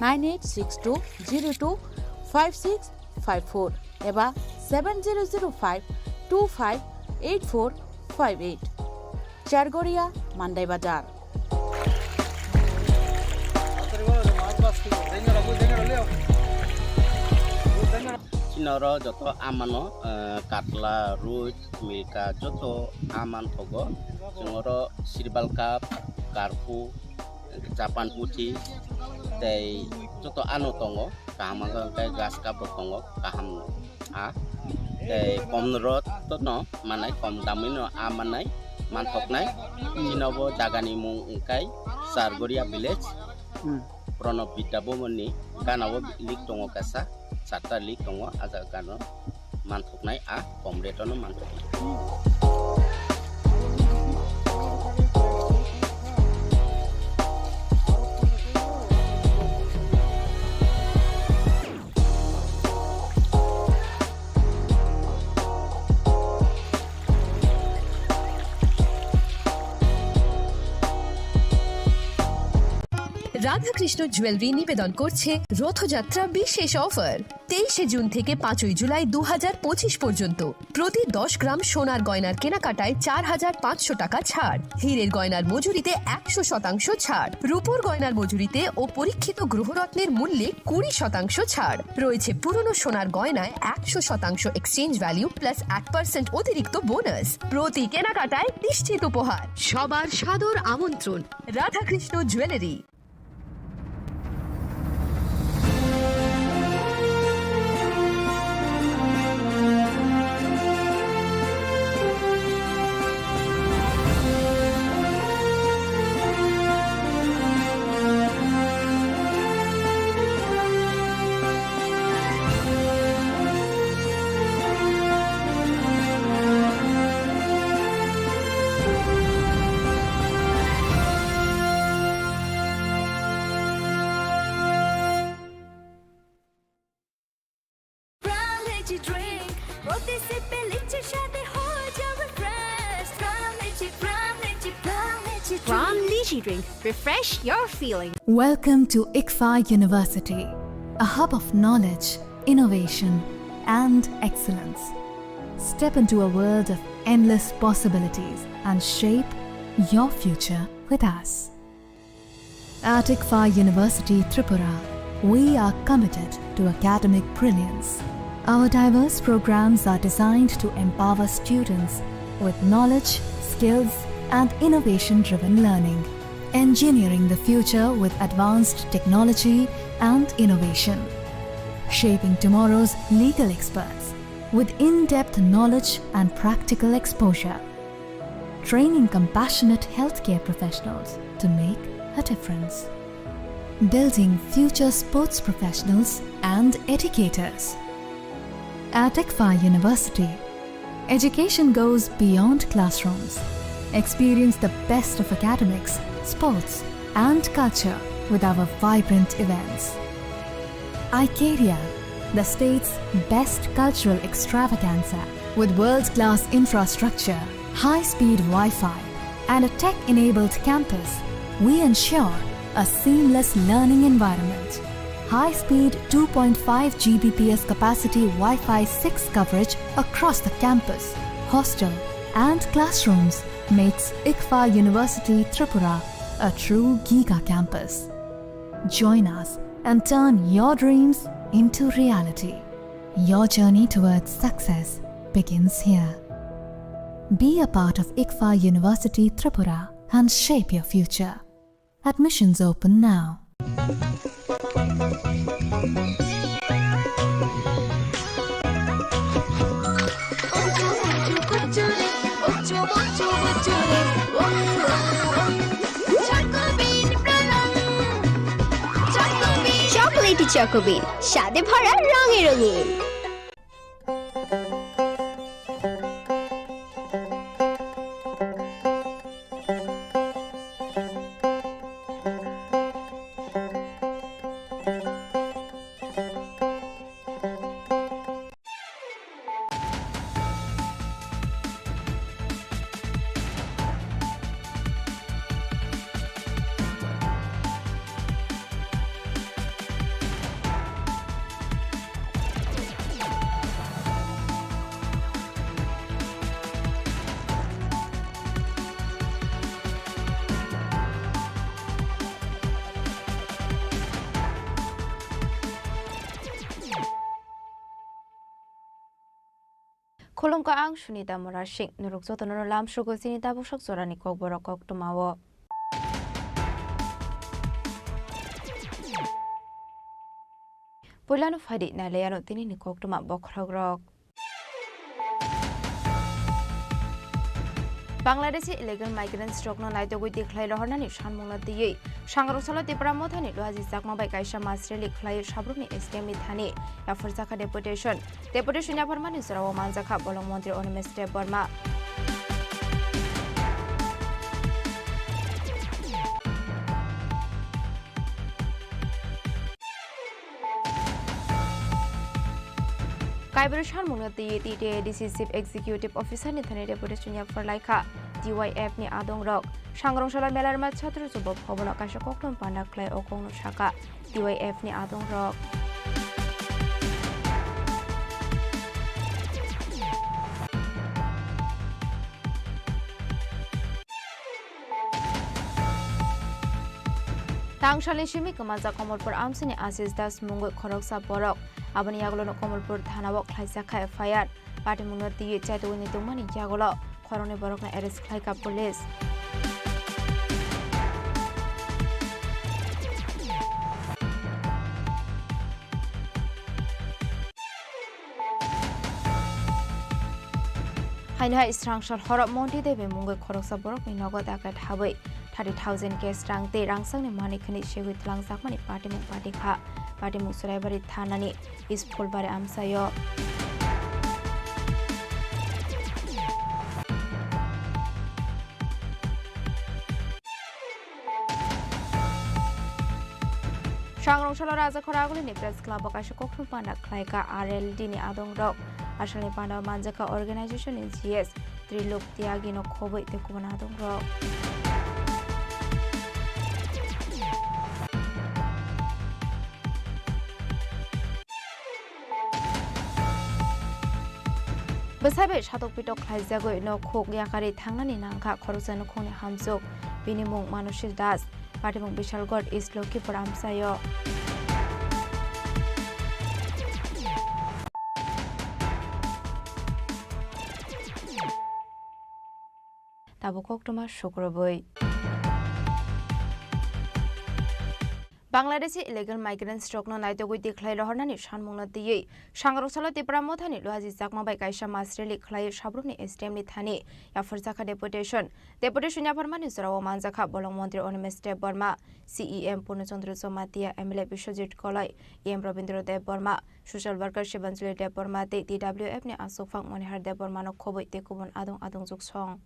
Speaker 3: 9862025654 eba 7005258458 Chargoria Mandai Bazar।
Speaker 10: Chinoro joto amano katla ruj mika joto aman thogo jongoro sirbal cup karpu Japan putih tei joto anu tongo kaham kai gas cup tongo kaham a tei komrot tono manai kom damino amanai mantok nai Chinobo jagani mung kai Sargoria village Pronov Bidabomoni ganawo lik tongo kasa Sata lik tongo aja gano mantok nai a komretono mantok
Speaker 4: Radhakrishna jewellery নিবেদন করছে রথযাত্রা বিশেষ offer 23শে June থেকে 5ই জুলাই 2025 পর্যন্ত প্রতি 10 গ্রাম সোনার গয়নার কেনাকাটায় 4500 টাকা ছাড়, হীরের গয়নার মজুরিতে 100% ছাড়, রূপোর গয়নার মজুরিতে ও পরীক্ষিত গ্রহরত্নের মূল্যে 20% ছাড় রয়েছে। পুরনো সোনার গয়নায় 100% এক্সচেঞ্জ ভ্যালু প্লাস 1% অতিরিক্ত বোনাস। প্রতি কেনাকাটায় নিশ্চিত উপহার। সবার সাদর আমন্ত্রণ রাধাকৃষ্ণ জুয়েলারি।
Speaker 26: লিচি ড্রিঙ্ক প্রতি সিপে লিচি সাথে হয়ে যাবে ফ্রেশ প্রাণ লিচি
Speaker 2: Pram Lychee Drink. Refresh your feeling.
Speaker 6: Welcome to ICFA University, a hub of knowledge, innovation, and excellence. Step into a world of endless possibilities and shape your future with us. At ICFA University Tripura, we are committed to academic brilliance. Our diverse programs are designed to empower students with knowledge, skills, and innovation-driven learning, engineering the future with advanced technology and innovation, shaping tomorrow's legal experts with in-depth knowledge and practical exposure, training compassionate healthcare professionals to make a difference, building future sports professionals and educators. At ICFA University, education goes beyond classrooms. Experience the best of academics, sports, and culture with our vibrant events. Icaria, the state's best cultural extravaganza, with world-class infrastructure, high-speed Wi-Fi, and a tech-enabled campus, we ensure a seamless learning environment. High-speed 2.5 Gbps capacity Wi-Fi 6 coverage across the campus, hostel, and classrooms makes ICFA University Tripura a true Giga campus. Join us and turn your dreams into reality. Your journey towards success begins here. Be a part of ICFA University Tripura and shape your future. Admissions open now.
Speaker 8: Chocolatey চকোবিন স্বাদে ভরা রঙে রঙিন।
Speaker 9: Kolomka ang Sunita Morashik, Nurukzotan Lam Shugozinita Bushak Zorani Kogborok Tomawo. Pulano Fadi Naleano Tini Koktuma Bokragrok. Bangladeshi illegal migrants Jokno Naito declare Hornani Shanmuna Di Shangarosala Tripura Mothani Luazi Zakma by Kaisha Masreli Clay Shabruni Estemi Thani Yafurzaka deputation Yaparman is Rawa Manzaka Bolonmonte Onemeste Burma. Kaibrushan Munati decisive executive officer Nithani deputation for Laika DYF ni Adong Rock Shangroshala Melarma Chatru Subob Hobono Kashakokon Panda Clay Okono Shaka DYF ni Adong Rock. Tangshali Shimi Kamaza Komolpur Amsini Asis Das Mungo Koroksa Borok Abani Yagolo Komolpur Thanawok Klaisaka Fayat Party Munati Chatwini Tumani Jagolo Korone Borokna Eris Klaika Police. Hainha Strangshal Horop Monty Debe Mungo Koroksa Borok Minogo Dakat Hawaii 30,000 case strang te rangsang ni mani khani shegui tlang sakmani party kha party mu suraibari thanani is fulbare amsayo Sangrongshalo Raja Khoraguli Press Club Kaisha Kokthum Pana Klaika RLD ni Adong Rok Ashalni Pana Manjaka Organization in GS Trilok Tiagi no Khoboi te Kumana Adong Rok Besabe Shatok Pitok Kaizago no Khok Yakari Tangani Nangka Khorosan Khoni Hamzok Binimung Manushil Das Patimung Bishalgod East Loki Paramsayo Tabukok Toma Shokroboi Bangladeshi illegal migrant stroke no naitogui declare hornani shanmungna diye Sangrosalo Tripura mothani lohaji jakma bai kaisa masreli khlai sabruni STM ni thani ya farjaka deputation ya farmani sarawa manjaka bolong mantri Onimeste Burma CEM Purnachandra Somatia MLA Bishojit Kolai EM Rabindra Dev Burma social worker Shivanjali Dev Burma te TWF ni Asofang Monihar Dev Burma no khoboi te kubon adong juksong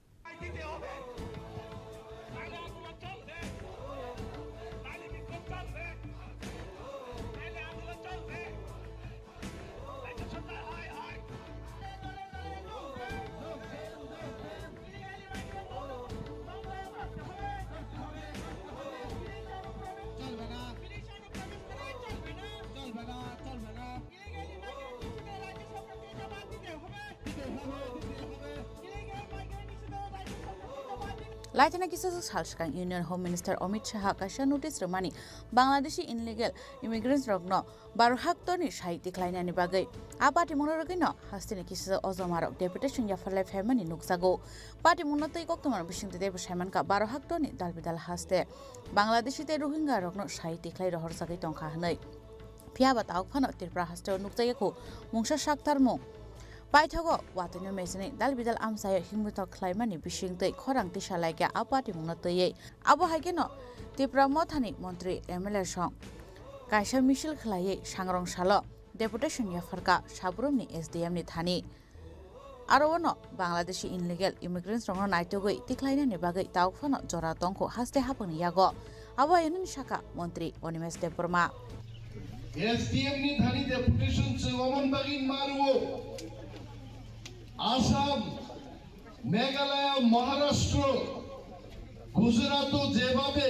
Speaker 9: Laitana Kisas Halshkan Union Home Minister Amit Shah Kasha notice Romani Bangladeshi illegal immigrants Rogno Baruhak Toni Shahiti Klainani Bagai Apati Monorogino Hastini Kisas Ozomarok Deputation Yafale Family Nuxago Party Monotai Koktomar Bishing the Deb Shamanka Baruhak Toni Dalbidal Haste Bangladeshi Rohingya Rogno Shahiti Klai Horsaki Tonkahanai Piabat Alpano Tripura Hasto Nuxayako Mungsha Shaktarmo Paithago watano mesini dalbidal amsaya himbuto klaimani bishingtei khorang tisalaika apati munatei abo haigeno Tripura mothani mantri MLA song kaisa misil khlai sangrongshalo deputation yafarka sabrumni SDM ni thani arono Bangladeshi illegal immigrants rongno naitogoi tiklainani bagai taukfano jora tongko haste hapani yago abo yenin shaka mantri Onimeste Burma
Speaker 5: SDM ni thani deputation chomon bagin maruo Assam Meghalaya Maharashtra Gujarat যেভাবে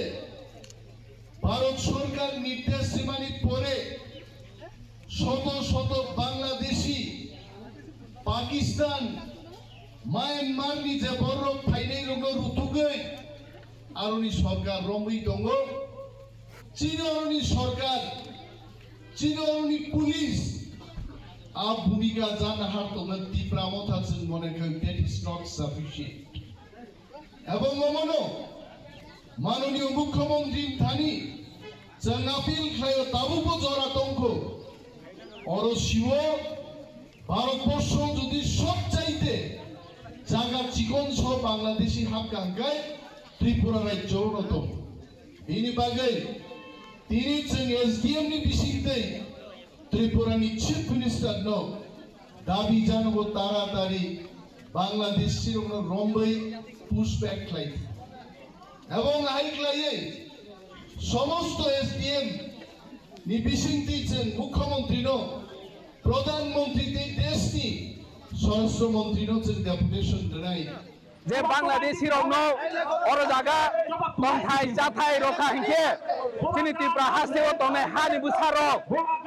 Speaker 5: ভারত সরকার নির্দেশ সীমানি পরে শত শত Bangladeshi Pakistan Myanmar নি যে বড় ফাইনাই রঙ রুতুগৈ আরনি সরকার রমই দङ চীনরনি সরকার চীনরনি police Our Bhumika Janahartoman Tripura Mothachin Monekang, that is not sufficient. Abangomono, Manonio Mukhamantri Thani, Janapil Klayo Tabupo Jora Tongko, Oro Shivo, Bharatbosho Jodi Sob Chaite, Jaga Chikon Sob Bangladeshi Habkankai, Tripura Rajyo Roto. Ini bagai, Tini Cheng SDM ni Bishingtei, Tripura ni Chief Minister no dabi janogo taratari Bangladesh sirongno rombai pushback klai ebong ai klai somosto SDM ni bishingti chen mukhyamantri no pradhan mantri te deshni স্বরাষ্ট্র মন্ত্রী no chen deputation drai
Speaker 11: যে Bangladeshi রংন or জায়গা তংথাই জাথাই রক্ষা হিংকে চিনি ত্রিপুরা হাসেও তংনে হানি বুসারক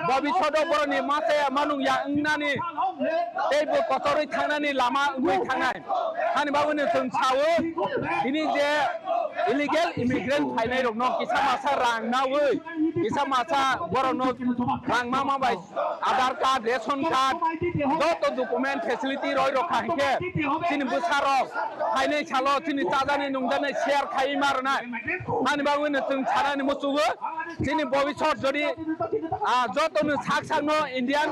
Speaker 11: ভবিষ্যৎ বরনি মাসে মানুং ইয়া ইংনানি এইবো কতরই থাংনানি Lama we থাংনাই হানি বাবুনি जों सावो बिनि जे इलिगेल इमिग्रेंट फाइनाय रंन किसा मासा रांनावै किसा मासा बरन रां मा बाय आधार कार्ड रेशन कार्ड যত डॉक्यूमेंट फैसिलिटी रय रखा हिंके चिनि बुसारक फाइनाय सालो चिनि ताजानि नंजानि शेयर खाइ मारनाय हानि बाबुनि जों सानानि मसुबो चिनि भबिष्यत जदि যতনো সাকসানো ইন্ডিয়ান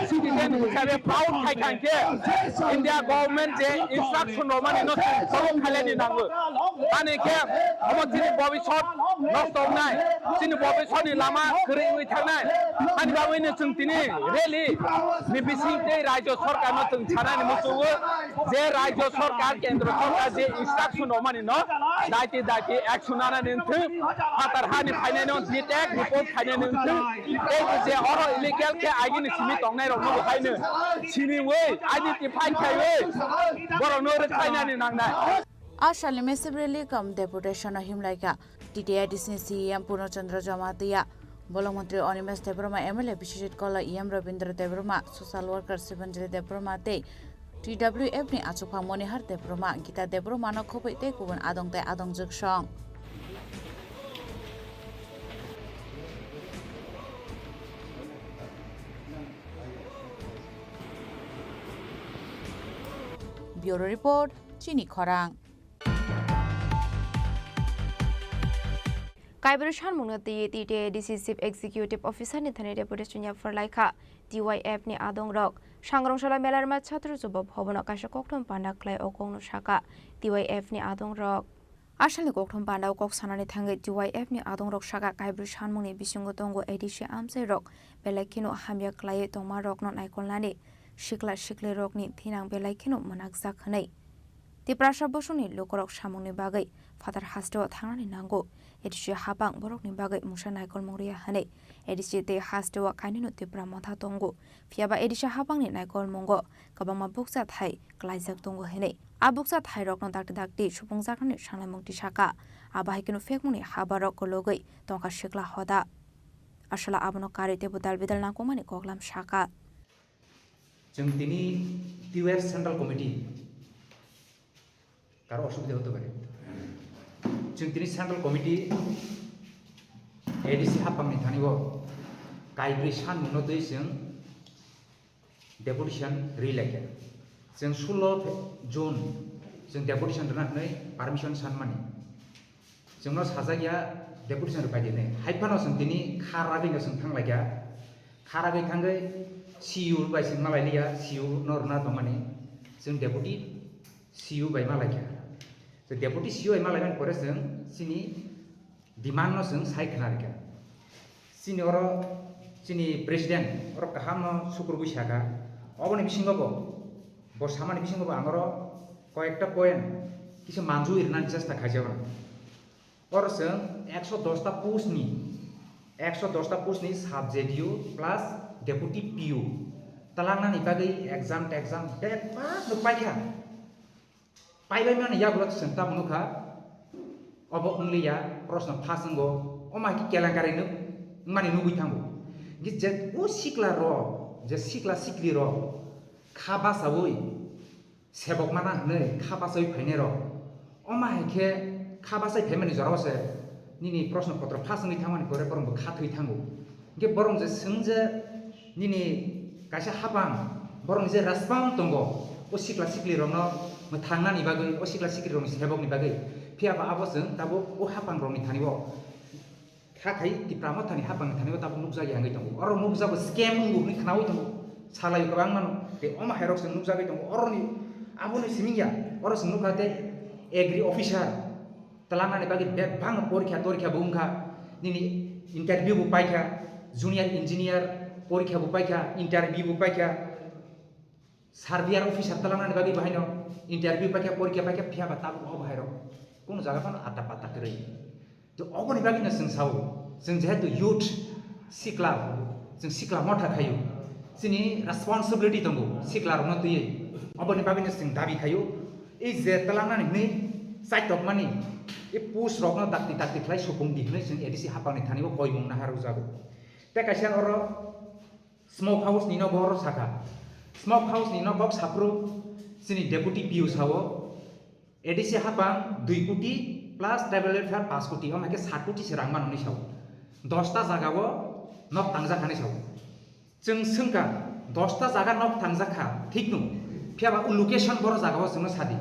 Speaker 11: সিটিজেন হিসাবে প্রাউড থাইখানকে ইন্ডিয়া গভর্নমেন্ট যে ইনস্ট্রাকশন মানে সব খাইলানি নাঙ্গো আনেকে আমাদের ভবিষ্যৎ নষ্ট নাই চিনি ভবিষ্যৎনি লামা খरै হই থাকনাय आनि बावैनो जों दिनै रेलि निबिसिंते राज्य सरकारनो जों छानानि मुसुगो जे राज्य सरकार केंद्र सरकार जे इंस्ट्रक्शन मानि न दायति एक्शन आनानै थु फातार हानि फाइनायनो डिटेक रिपोर्ट खायनानै थु ए जे अर इलिगेल के आइनि सिमि तंनाय रंनो खायनो सिनि वे आइडेंटिफाइ खायवे बरनो रखायनानि नांनाय
Speaker 3: आशाले मेसेब्रेली कम डेपुटेशन हिमलाइका टीटीआईडीसी सीएम पूर्णचंद्र जमातिया बलमंत्री अनिमेश देब्रमा एमएलए विशेषित कला इएम रविन्द्र देब्रमा सोशल वर्कर शिवंजलि देब्रमा ते टीडब्ल्यूएफ नि आचुफा मनिहार देब्रमा गीता देब्रमा न खोबै ते गुबुन आदंते आदंजोगसं ब्यूरो रिपोर्ट चिनी खरां
Speaker 9: काइब्र सानमुंगती टीटीआईडीसी चीफ एक्जिक्यूटिव ऑफिसर नि थाने डेपुटेशन या फरलाइखा टीवाईएफ नि आदं रक सांग्रंशाला मेलारमा छात्र जुब भवन काशा कोकथम पांडा क्लाय अकंनु शाखा टीवाईएफ नि आदं रक आसालनि कोकथम पांडा कक सानानि थांगे टीवाईएफ नि आदं रक शाखा काइब्र सानमुंगनि बिसिंगो दंगो एडिसि आमसे रक बेलाइखिनो हामिया क्लाय तमा रकनो नायकलनानि शिखला शिखले रकनि थिनां बेलाइखिनो मनाक जाखनै तिप्रासा बसुनि लोकरक सामुंनि बागै फादार हास्टेव थांनानै नांगौ एडिसि हाबां बरकनि बागै मुसा नायकल मंगरिया हनै एडिसि ते हास्टेव काइनिनो तिप्रा मथा दंगो फियाबा एडिसि हाबांनि नायकल मंगो गोबांमा बुकजा थाइ ग्लाइजाक दंगो हनै आ बुकजा थाइ रकनो दाक्ति सुफुंजाखनि सांनाय मुंति शाखा आबाहायकिनो फेकमुनि हाबा रक लगै तंका शिखला हदा आसला आबनो कारिते बुदाल बिदाल नांगौमानि गगलाम शाखा
Speaker 1: जों दिनै टीवाईएफ सेंट्रल कमिटी কারো অসুবিধা হতে পারে जों दिनै सेंट्रल कमिटी एडिसि हाबांनि थानिब काइब्रै सानमुंनो दै जों डेपुटेशन रिलाइके जों 16 जुन जों डेपुटेशन दोननानै पारमिशन सानमानि जोंनो साजागिया डेपुटेशन बायदिनो हाइफानो जों दिनै खारागैनो जों थांलायगा खारागै थांगै सीयू बाय जों मालायलिया सीयू नरना दमानि जों डेपुटी सीयू बाय मालायगा जों डेपुटी सीयू बाय मालायमान परे जों सिनि डिमान्डनो जों सायखनारगा सिनि अर सिनि प्रेसिडेंट अर काहामनो शुक्र बैसागा अबनि बिसिंगबो बसामानि बिसिंगबो आंगर कयेकटा पॉइंट किछु मानजु इरनानि चेष्टा खायजाबा अर जों 110टा पोस्टनि साबजेक्टिव प्लस डेपुटी पीयू तलांनानि बागै एग्जाम बेपा नुपायखा पाइबाय माने यागुला सेंता मुनुखा अब उंलिया प्रश्न फासंगो अमाकि केलांकारिनो माने नुबै थांगो गिजे ओ सिक्ला र जे सिक्ला सिक्ली र खाबासावै सेबक माना हनै खाबासै फाइने र अमाहेखे खाबासै फाइमानि जरावसे निनि प्रश्न पत्र फासंनि थांमानि करे परमबो खाथै थांगो गे बरं जे सोंजे निनि कासे हाबां बरं जे रासपां दंगो ओ सिक्ला सिक्ली रनो थांनानि बागै ओ सिक्ला सिक्ली रनो सेबकनि बागै फियाबा आबोजों दाबो ओ हाबां रनि थानिबो खाखाय दिप्रामथानि हाबां थानिबो दाबो नुजायै हांगै दंगो अर नुजाबो स्केम उंगुनि खानावै दंगो सालाय गोबां मान बे अमा हेरकजों नुजागै दंगो अरनि आबोनि सिमिया अरजों नुखाते एग्री अफिसार तलांनानि बागै बेबां परीक्षा बुंखा निनि इंटरव्यू पाइखा जूनियर इंजीनियर परीक्षा पाइखा इंटरव्यू पाइखा सार्वेयर अफिसार तलांनानि बागै बाहायनो इंटरव्यू पाइखा परीक्षा पाइखा फियाबा ताबो अबाहायरो कोन जागाफान आटा पाता करै तो अबनि बागैनो जों साव जों जेहेतु यूथ सिक्ला मथा खायो जोंनि रेसपन्सिबिलिटी दंगो सिक्ला रनो दैयै अबनि बागैनो जों दाबि खायो ए जे तलांनानि नै साइटक मानि ए पुस रकनो दाक्ति फ्लाय सुकुं दिखनै जों एडिसि हाबांनि थानिबो कयमुं नाहारु जागो ते कायसा अर स्मोक हाउस नि न बर साखा स्मोक हाउस नि न बक साफ्रु जोंनि डेपुटी पीयू सावो एडिसि हाबां 2 कोटी प्लस ट्राइबल वेलफेयर 5 कोटी अमाके 7 कोटी से रां माननि साव 10टा जागावो नक थांजाखानि साव जों सोंका 10टा जागा नक थांजाखा ठीक नु फियाबा लोकेशन बर जागावो जोंनो सादि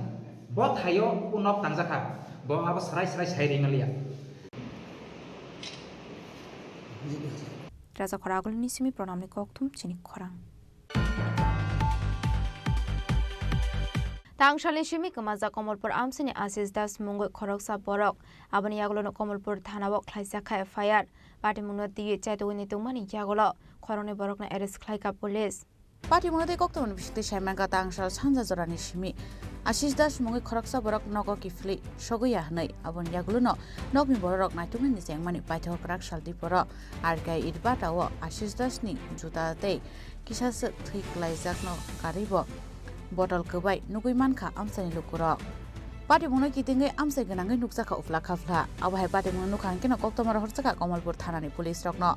Speaker 1: ब थायो उ नक थांजाखा ब आबो सराय साइरिंगलिया
Speaker 9: রাজা খরা আগলনি সিমি প্রণামনি ককথুম চিনি খরাং तांगशालनि सिमी कमाजा कमलपुर आमसिनि आशिष दास मुंगै खरकसा बरक आबनि यागलो कमलपुर थानाव ख्लाइसाखा एफआईआर पार्टी मुनो दिये चाइतोनि तुंमानि यागलो खरने बरकना एरेस्ट ख्लाइका पुलिस
Speaker 3: पार्टी मुनो दे कक्तमन बिसिते साइमानगा तांगशाल सानजा जरानि सिमी आशिष दास मुंगै खरकसा बरक नग किफली सगैया हनै आबनि यागलो नगनि बरक नाइतुंनि जेंमानि पाइथक राखसाल दिपर आरगाय इदबाटाव आशिष दासनि जुताते किसास थैख्लाइजाकनो कारिबो बटल कबाय नुगै मानखा आमसानि लुकुरक पार्टी मुनो कितिंगै आमसाय गनांगै नुकजाखा उफ्ला खाफ्ला आबहाय पार्टी मुनो नुखान केनो कक्तमार हरसका कमलपुर थानानि पुलिस रकनो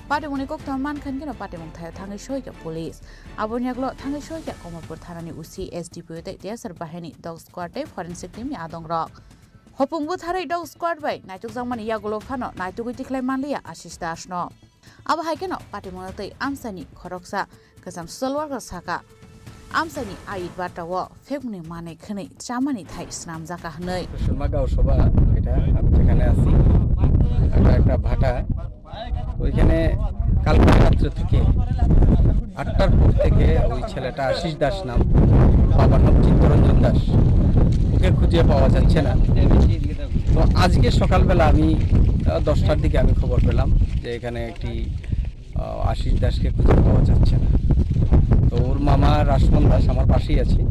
Speaker 3: पार्टी मुनो कक्तम मानखान केनो पार्टी मुं थाय थांगै सयगा पुलिस आबनियागलो थांगै सयगा कमलपुर थानानि उसी एसडीपी ते देसर बाहेनि डग स्क्वाड ते फरेंसिक टीमनि आदं रक हपुंगबो थारै डग स्क्वाड बाय नाइतुक जांमानि यागलो फानो नाइतुगै तिखलाय मानलिया आशिष दासनो आबहाय केनो पार्टी मुनो तै आमसानि खरकसा गोजाम सलवार साका आमसानि आइट बाटाव फेगुनि माने खनै चामानि थाइ स्नाम जाका हनै
Speaker 12: सुरमा गाँव सभा এটা আমি যেখানে আছি একটা ভাটা ওইখানে কালকে রাত্রে থেকে 8টার পর থেকে ওই ছেলেটা আশিস দাস নাম বাবার নাম চিত্তরঞ্জন দাস ওকে খুঁজে পাওয়া যাচ্ছে না তো আজকে সকালবেলা আমি 10টার দিকে আমি খবর পেলাম যে এখানে একটি আশিস দাসকে খুঁজে পাওয়া যাচ্ছে না তো ওর মামা রাসমন দাস আমার পাশেই আছে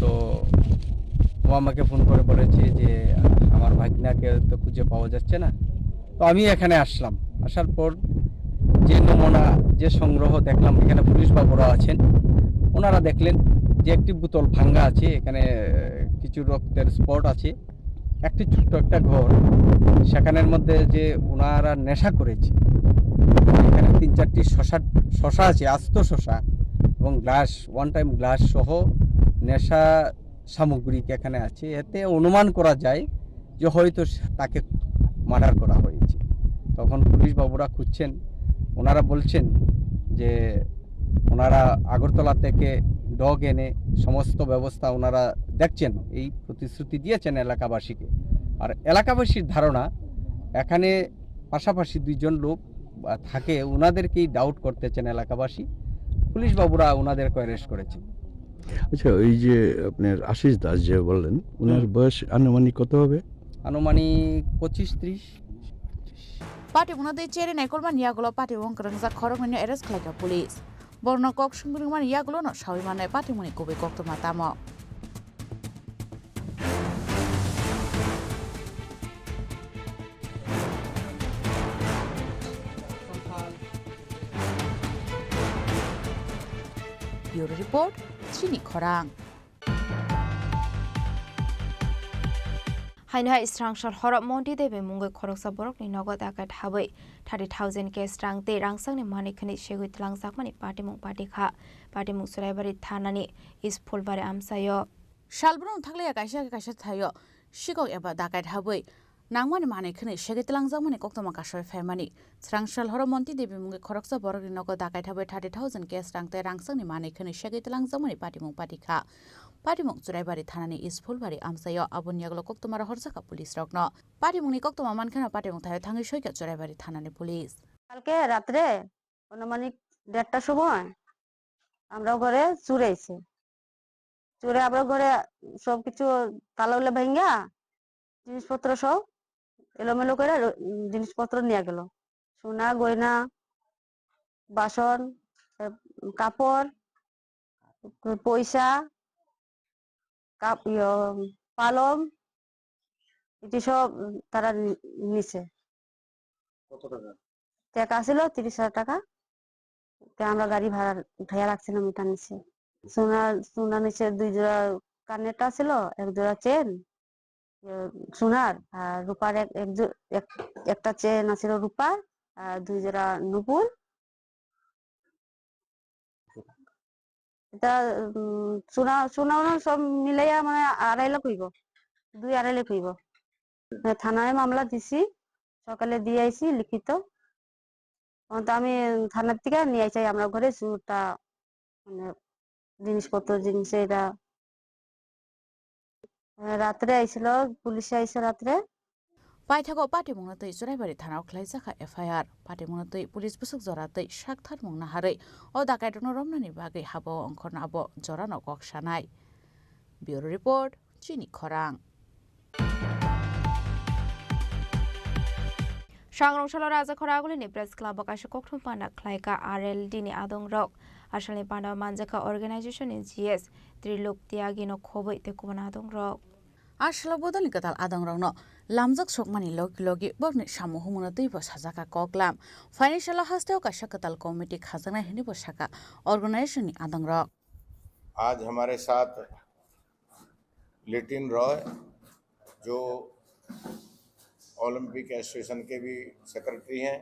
Speaker 12: তো ও আমাকে ফোন করে বলেছে যে আমার ভাগনাকে তো খুঁজে পাওয়া যাচ্ছে না তো আমি এখানে আসলাম আসার পর যে নমুনা যে সংগ্রহ দেখলাম এখানে পুলিশ বাবুরা আছেন ওনারা দেখলেন যে একটি বোতল ভাঙা আছে এখানে কিছু রক্তের স্পট আছে একটি ছোট্ট একটা ঘর সেখানের মধ্যে যে ওনারা নেশা করেছে এখানে 3-4টি শশা আছে আস্ত শশা এবং গ্লাস ওয়ান টাইম গ্লাস সহ নেশা সামগ্রী এখানে আছে এতে অনুমান করা যায় যে হয়তো তাকে মার্ডার করা হয়েছে তখন পুলিশ বাবুরা খুঁজছেন ওনারা বলছেন যে ওনারা আগরতলা থেকে ডগ এনে সমস্ত ব্যবস্থা ওনারা দেখছেন এই প্রতিশ্রুতি দিয়েছেন এলাকাবাসীকে আর এলাকাবাসীর ধারণা এখানে পাশাপাশি দুইজন লোক থাকে ওনাদেরকেই ডাউট করতেছেন এলাকাবাসী পুলিশ বাবুরা ওনাদেরকে অ্যারেস্ট করেছেন
Speaker 14: আচ্ছা ওই যে আপনার আশিস দাস যে বললেন ওনার বয়স আনুমানিক কত হবে
Speaker 3: আনুমানিক 25-30 পার্টি মুনাদে চেরে নাইকলমান ইয়াগুলো পার্টি ওংকরংজা খরংনি এরেস্ট খাইকা পুলিশ বর্ণকক সুংগুরিমান ইয়াগুলো ন সাবিমানে পার্টি মুনি কবে কক্তমা তাম Bureau Report, Chini Khorang.
Speaker 9: Hainha Strangshal Horab Monty de Munga Koroksa Borok ni Nogot Akat Habai, 30,000 K strang de Rangsang ni Manikani Shegut Langsakmani Party Mung Party Ka, Party Mung Surabari Tanani is Pulvari Amsayo. Shalbron Taglia Kasha Kasha Tayo, Shiko Eba Dakat Habai. Nangmani Manikani Shegit Langsamani Koktomakasho Family. Strangshal Horab Monty de Munga Koroksa Borok ni Nogot Akat Habai 30,000 K strang de Rangsang ni Manikani Shegit Langsamani Party Mung Party Ka. Party Mung Surabari Tanani is Pulvari Amsayo Abunyaglo Koktomara Horsaka Police Rockno. Party Muni Koktoma Mankana Party Mung Tangi Shoka Surabari Tanani Police.
Speaker 15: কালকে রাতে অনুমানিক 1:30টার সময় আমরা ঘরে চুরাইছে চুরে আমরা ঘরে সবকিছু তালাউলে ভাঙা জিনিসপত্র সব এলোমেলো করে জিনিসপত্র নিয়ে গেল সোনা গয়না বাসন কাপড় পয়সা পালং এটি সব তারা নিছে
Speaker 5: কত টাকা
Speaker 15: টাকা ছিল 30,000 টাকা আমরা গাড়ি ভাড়া উঠাইয়া রাখছিলাম এটা নিছে সোনা নিছে 2 জোড়া কানেরটা ছিল 1 জোড়া চেন সোনার আর রূপার একটা চেন ছিল রূপার আর 2 জোড়া নুপুর এটা সোনা সব মিলাইয়া মানে 2.5 লাখ হইব 2-2.5 লাখ হইব থানায় মামলা দিছি সকালে দিয়ে আইছি লিখিত তো আমি থানার থেকে নিয়ে আইছি আমরা ঘরে সুটা মানে জিনিসপত্র জিনিস এটা রাত্রে আইছিল পুলিশ আইছে রাত্রে
Speaker 3: पाइथागो पार्टी मुंगनतै जराइबारि थानाव ख्लाइजाखा एफआईआर पार्टी मुंगनतै पुलिस बुसुक जरातै साकथार मुंगना हारै ओ दाकाइटनो रमनानि बागै हाबो अंखरना आबो जरानो गकसानाय ब्यूरो रिपोर्ट चिनी खरां
Speaker 9: सांग्रंशाल राजा खरागुलिनि प्रेस क्लब काशा कोकथुम पाना ख्लाइका RLD नि आदं रक आसलनि पाना मानजाका अर्गेनाइजेशन नि GS त्रिलोक त्यागिनो खोबै तेकुबना आदं रक
Speaker 3: आसला बदलनि कताल आदं रकनो लामजक सकमानि लोगि बगनि सामु हुमुना दैबो साजाका ककलाम फाइनेंशियल हास्तेव काशा कताल कमिटी खाजना हिनि बसाका ऑर्गेनाइजेशन नि आदं रक
Speaker 7: आज हमारे साथ लिटिन रॉय जो ओलंपिक एसोसिएशन के भी सेक्रेटरी हैं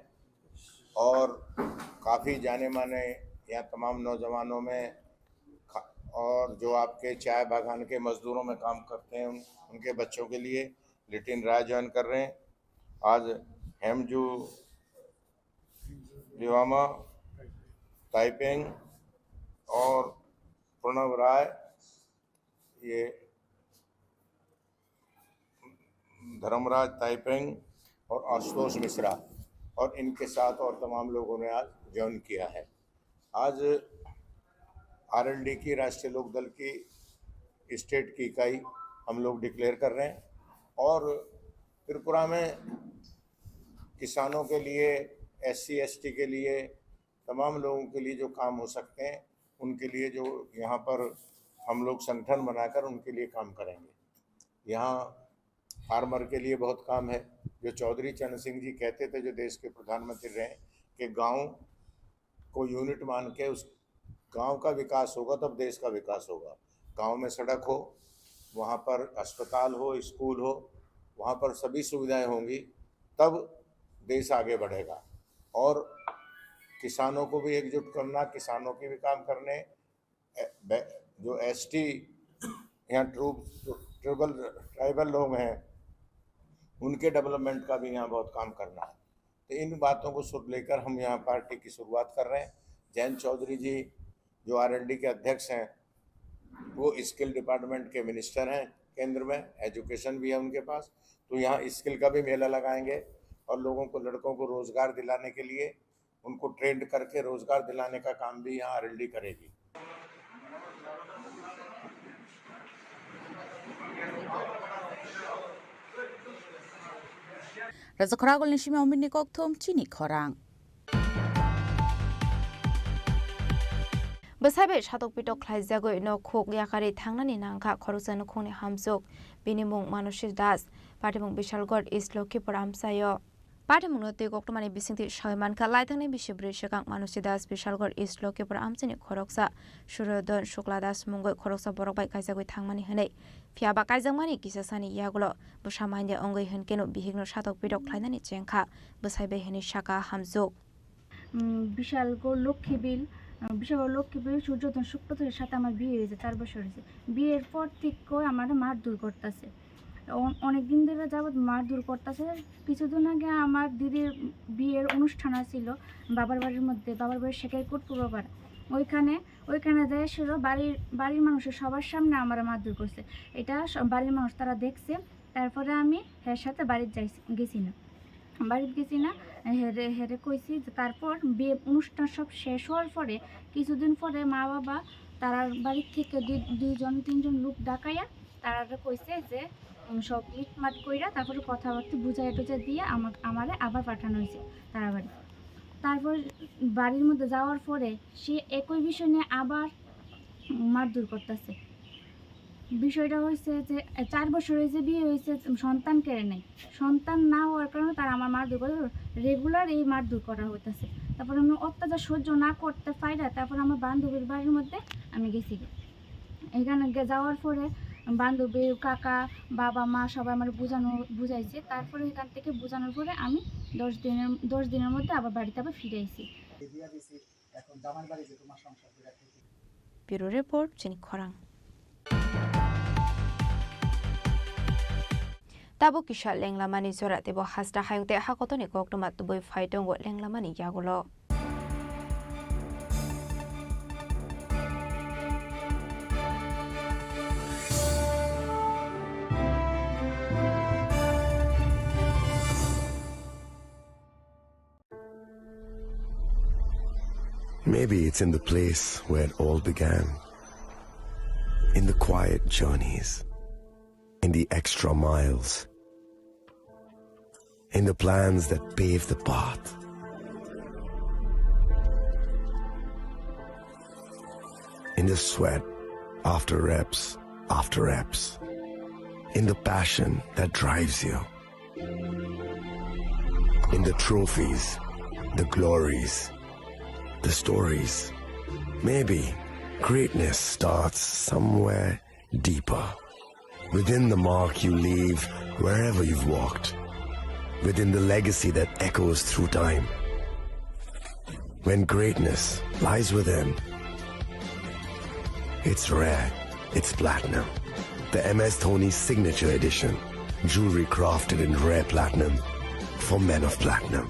Speaker 7: और काफ़ी जाने माने यहाँ तमाम नौजवानों में और जो आपके चाय बागान के मजदूरों में काम करते हैं उनके बच्चों के लिए लिटिन राय ज्वाइन कर रहे हैं। आज हेमजू लिवामा ताइपेंग और प्रणव राय ये धर्मराज ताइपेंग और आशुतोष मिश्रा और इनके साथ और तमाम लोगों ने आज ज्वाइन किया है। आज RLD की राष्ट्रीय लोकदल की स्टेट की इकाई हम लोग डिक्लेयर कर रहे हैं और त्रिपुरा में किसानों के लिए SC ST के लिए तमाम लोगों के लिए जो काम हो सकते हैं उनके लिए जो यहाँ पर हम लोग संगठन बनाकर उनके लिए काम करेंगे। यहाँ फार्मर के लिए बहुत काम है। जो चौधरी चरण सिंह जी कहते थे जो देश के प्रधानमंत्री रहे कि गांव को यूनिट मान के उस गांव का विकास होगा तब देश का विकास होगा। गांव में सड़क हो, वहाँ पर अस्पताल हो, स्कूल हो, वहाँ पर सभी सुविधाएं होंगी तब देश आगे बढ़ेगा। और किसानों को भी एकजुट करना, किसानों के भी काम करने, जो ST यहाँ ट्राइबल लोग हैं उनके डेवलपमेंट का भी यहाँ बहुत काम करना है। तो इन बातों को सुन लेकर हम यहाँ पार्टी की शुरुआत कर रहे हैं। जयंत चौधरी जी जो RLD के अध्यक्ष हैं वो स्किल डिपार्टमेंट के मिनिस्टर हैं केंद्र में, एजुकेशन भी है उनके पास। तो यहाँ स्किल का भी मेला लगाएंगे और लोगों को लड़कों को रोज़गार दिलाने के लिए उनको ट्रेंड करके रोज़गार दिलाने का काम भी यहाँ RLD करेगी।
Speaker 3: राजा खरागुल निशिमे ओमिनि कोकथुम चिनी खरां
Speaker 9: बसाइबाय सातक पिटक ख्लाइजागै न खोक याखारि थांनानि नांखा खरसानो खोंनि हामजुक बिनि मुं मानसिक दास पाटिमुं बिशालगढ़ इस्ट लखीपुर आमसायो पाटिमुं नते गक्तमानि बिसिंथि सायमानखा लाइथांनि बिसिब्रै सेगां मानसिक दास बिशालगढ़ इस्ट लखीपुर आमसानि खरकसा सुरदन शुक्ला दास मुंगै खरकसा बरकबाय काइजागै थांमानि हनै फियाबा काइजांमानि किसासानि यागुलो बसामाइनि अंगै हनकेनो बिहिगनो सातक पिटक ख्लाइनानि चेंखा बसाइबाय हनि शाखा हामजुक
Speaker 13: বিশালগড় লক্ষ্মীবিল সূর্যোদয় শুক্রবারের সাথে আমার বিয়ে হয়েছে 4 বছর হয়েছে। বিয়ের পর থেকে আমার মারধর করতেছে, অনেক দিন ধরে যাবত মারধর করতেছে। কিছুদিন আগে আমার দিদির বিয়ের অনুষ্ঠান ছিল বাবার বাড়ির মধ্যে, বাবার বাড়ির শেখাইকোট পূর্বপাড়া, ওইখানে যাইছিল বাড়ির মানুষের সবার সামনে আমার মারধর করছে। এটা বাড়ির মানুষ তারা দেখছে। তারপরে আমি এর সাথে বাড়িতে গেছি না, হেরে কইছি। তারপর বিয়ে অনুষ্ঠান সব শেষ হওয়ার পরে কিছুদিন পরে মা বাবা তারা বাড়ির থেকে দুইজন তিনজন লোক ডাকাইয়া তারা কইছে যে সব ইটমাট কইরা তারপরে কথাবার্তা বুঝাই টুঝা দিয়ে আমারে আবার পাঠানো হয়েছে তারা বাড়ি। তারপর বাড়ির মধ্যে যাওয়ার পরে সে একই বিষয় নিয়ে আবার মারধর করতেছে। বিষয়টা হয়েছে যে 4 বছর হয়েছে বিয়ে হয়েছে, সন্তান কেড়ে নেই। সন্তান না হওয়ার কারণে তারা আমার মারধর করে রেগুলার এই মারধর করা হইতেছে। তারপর আমি অত্যাচার সহ্য না করতে পাইরা তারপর আমার বান্ধবীর বাড়ির মধ্যে আমি গেছি। এখানে যাওয়ার পরে বান্ধবীর কাকা বাবা মা সবাই আমার বুঝাইছে। তারপরে এখান থেকে বোঝানোর পরে আমি 10 দিনের মধ্যে আবার বাড়িতে ফিরে আইছি।
Speaker 9: ব্যুরো রিপোর্ট চিনি খরাং। Tabo kisha lenglamani zora tebo hasta hayungte hakotoni koktomat tuboi faitongo lenglamani yagulo.
Speaker 16: Maybe it's in the place where it all began. In the quiet journeys. In the extra miles. In the plans that pave the path. In the sweat after reps. In the passion that drives you. In the trophies, the glories, the stories. Maybe greatness starts somewhere deeper. Within the mark you leave wherever you've walked. Within the legacy that echoes through time. When greatness lies within, it's rare, it's platinum. The MS Dhoni Signature Edition. Jewelry crafted in rare platinum for men of platinum.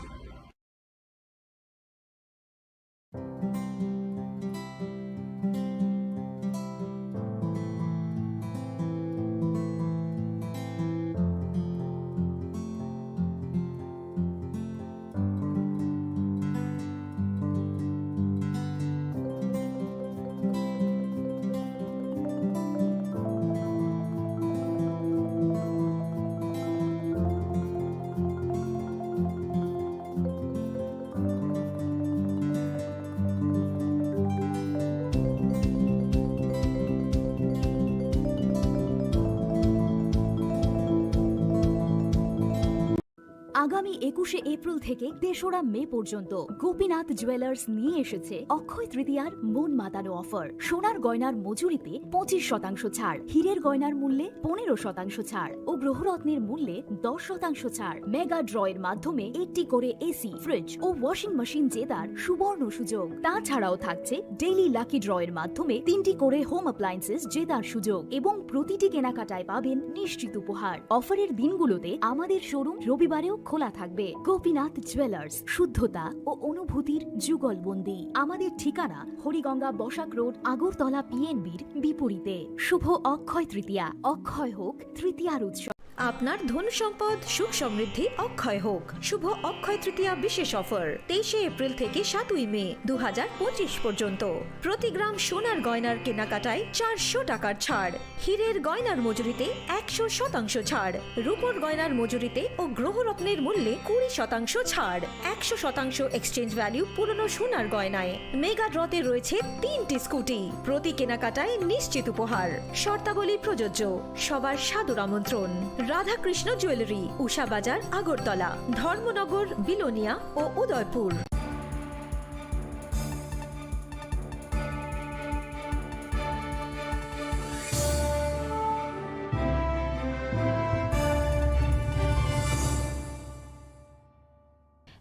Speaker 2: আগামী 21শে April থেকে 3রা মে পর্যন্ত Gopinath jewellers নিয়ে এসেছে অক্ষয় তৃতীয়ার মন মাতানো offer. সোনার গয়নার মজুরিতে 25% ছাড়, হীরের গয়নার মূল্যে 15% ছাড় ও গ্রহরত্নের মূল্যে 10% ছাড়। মেগা ড্রয়ের মাধ্যমে একটি করে এসি, ফ্রিজ ও ওয়াশিং মেশিন জেতার সুবর্ণ সুযোগ। তাছাড়াও থাকছে ডেইলি লাকি ড্রয়ের মাধ্যমে 3টি করে হোম অ্যাপ্লায়েন্সেস জেতার সুযোগ এবং প্রতিটি কেনাকাটায় পাবেন নিশ্চিত উপহার। অফারের দিনগুলোতে আমাদের শোরুম রবিবারেও খোলা থাকবে। গোপীনাথ জুয়েলার্স, শুদ্ধতা ও অনুভূতির যুগলবন্দি। আমাদের ঠিকানা হরিগঙ্গা বসাক রোড, আগরতলা পিএনবির বিপরীতে। শুভ অক্ষয় তৃতীয়া, অক্ষয় হোক তৃতীয়ার উৎসব।
Speaker 17: আপনার ধন সম্পদ সুখ সমৃদ্ধি অক্ষয় হোক। শুভ অক্ষয় তৃতীয়া বিশেষ অফার 23শে এপ্রিল থেকে 7ই মে 2025 পর্যন্ত। প্রতি গ্রাম সোনার গয়নার কেনাকাটায় 400 টাকার ছাড়, হীরের গয়নার মজুরিতে 100% ছাড়, রূপোর গয়নার মজুরিতে ও গ্রহরত্নের মূল্যে 20% ছাড়, 100% এক্সচেঞ্জ ভ্যালু পুরনো সোনার গয়নায়। মেগা ড্রতে রয়েছে 3টি স্কুটি, প্রতি কেনাকাটায় নিশ্চিত উপহার। শর্তাবলী প্রযোজ্য। সবার সাদর আমন্ত্রণ। রাধাকৃষ্ণ জুয়েলারি, উষা বাজার, আগরতলা, ধর্মনগর, বিলোনিয়া ও উদয়পুর।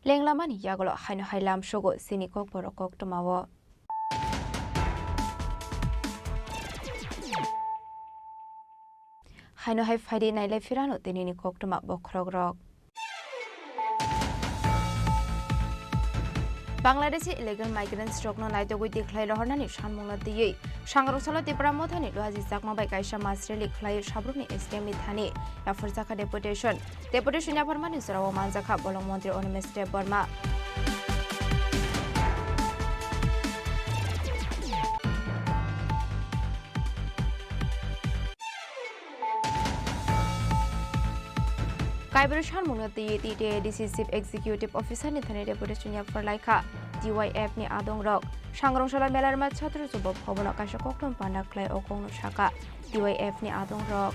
Speaker 9: লেংলামানি ইয়াগল হাইনো হাইলাম সগো সিনিকক বরকক টমাও হাইনো হাই ফাইডে নাইলাই ফিরানো তেনিনি কক্টমা বখরক রক। বাংলাদেশে ইলিগেল মাইগ্রেন্টস রকনো নাইতগৈ দেখলাই লহরনানি সানমুংলা দিयै সাংরসলা ত্রিপুরা মথানি লহাজি জাকমাবাই কাইসা মাসরেলি খ্লাই সাবরুনি এসকেমি থানি याफरजाखा डेपुटेशन याफरमानि जराव मानजाखा बलं मन्त्री अनिमेश देव बर्मा। काइब्रेशन मुनगति टीटीएडीसी चीफ एक्जिक्यूटिव ऑफिसर नि थाने डेपुटेशन याफरलाइखा DYF नि आदों रक सांग्रंशाला मेलारमा छात्र जुब भवन काशा कोक्टम पाना क्लाय ओकोंग शाखा DYF नि आदों रक।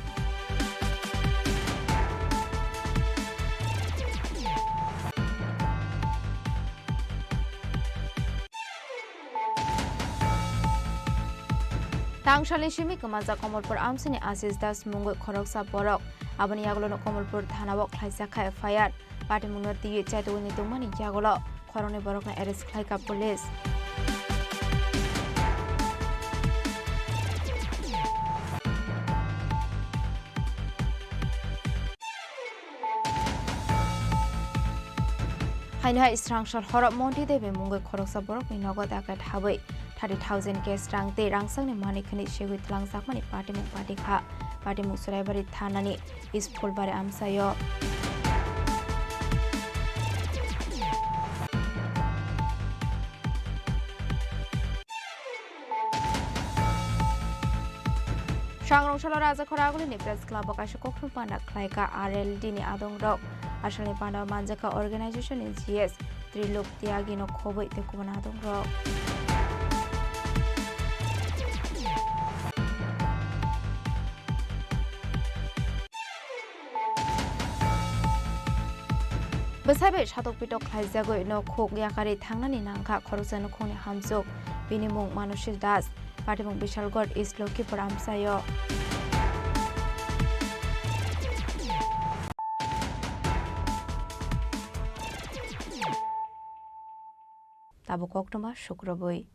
Speaker 9: तांगशाली शिमी कमाजा कमलपुर आमसिनी आशिष दास मुंगै खरगसा बरक आबनि यागलो कमलपुर थानाव ख्लाइसाखा एफआईआर पार्टी मुनगति चाइतोनि तुमनि यागलो खरने बरकना एरेस्ट ख्लाइका पुलिस। हाइना इस्रांगशाल हरब मन्थि देबे मुंगै खरगसा बरकनि नगद आकाट हाबै 30,000 केस रांते रांसांनि मानिखनि शेगुइ तलांजाकमानि पार्टीमुं पार्टीखा पार्टीमुं सराइबारि थानानि इस्फुलबारि आमसायो। Sangrongshalo Raja Khoraguli Press Club Kaisha Kokthum Panda Klaika RLD ni Adong Rok Ashali Panda Manjaka Organization in GS Trilok Tiagi no Khoboi Tekubana Adong Rok Besabe Shatok Pitok Klaizago no Khok Yakari Tangani Nangka Khorusan Khoni Hamsuk Binimung Manushil Das Patimung Bishalgod East Loki Paramsayo Tabu Koktoma Shukraboi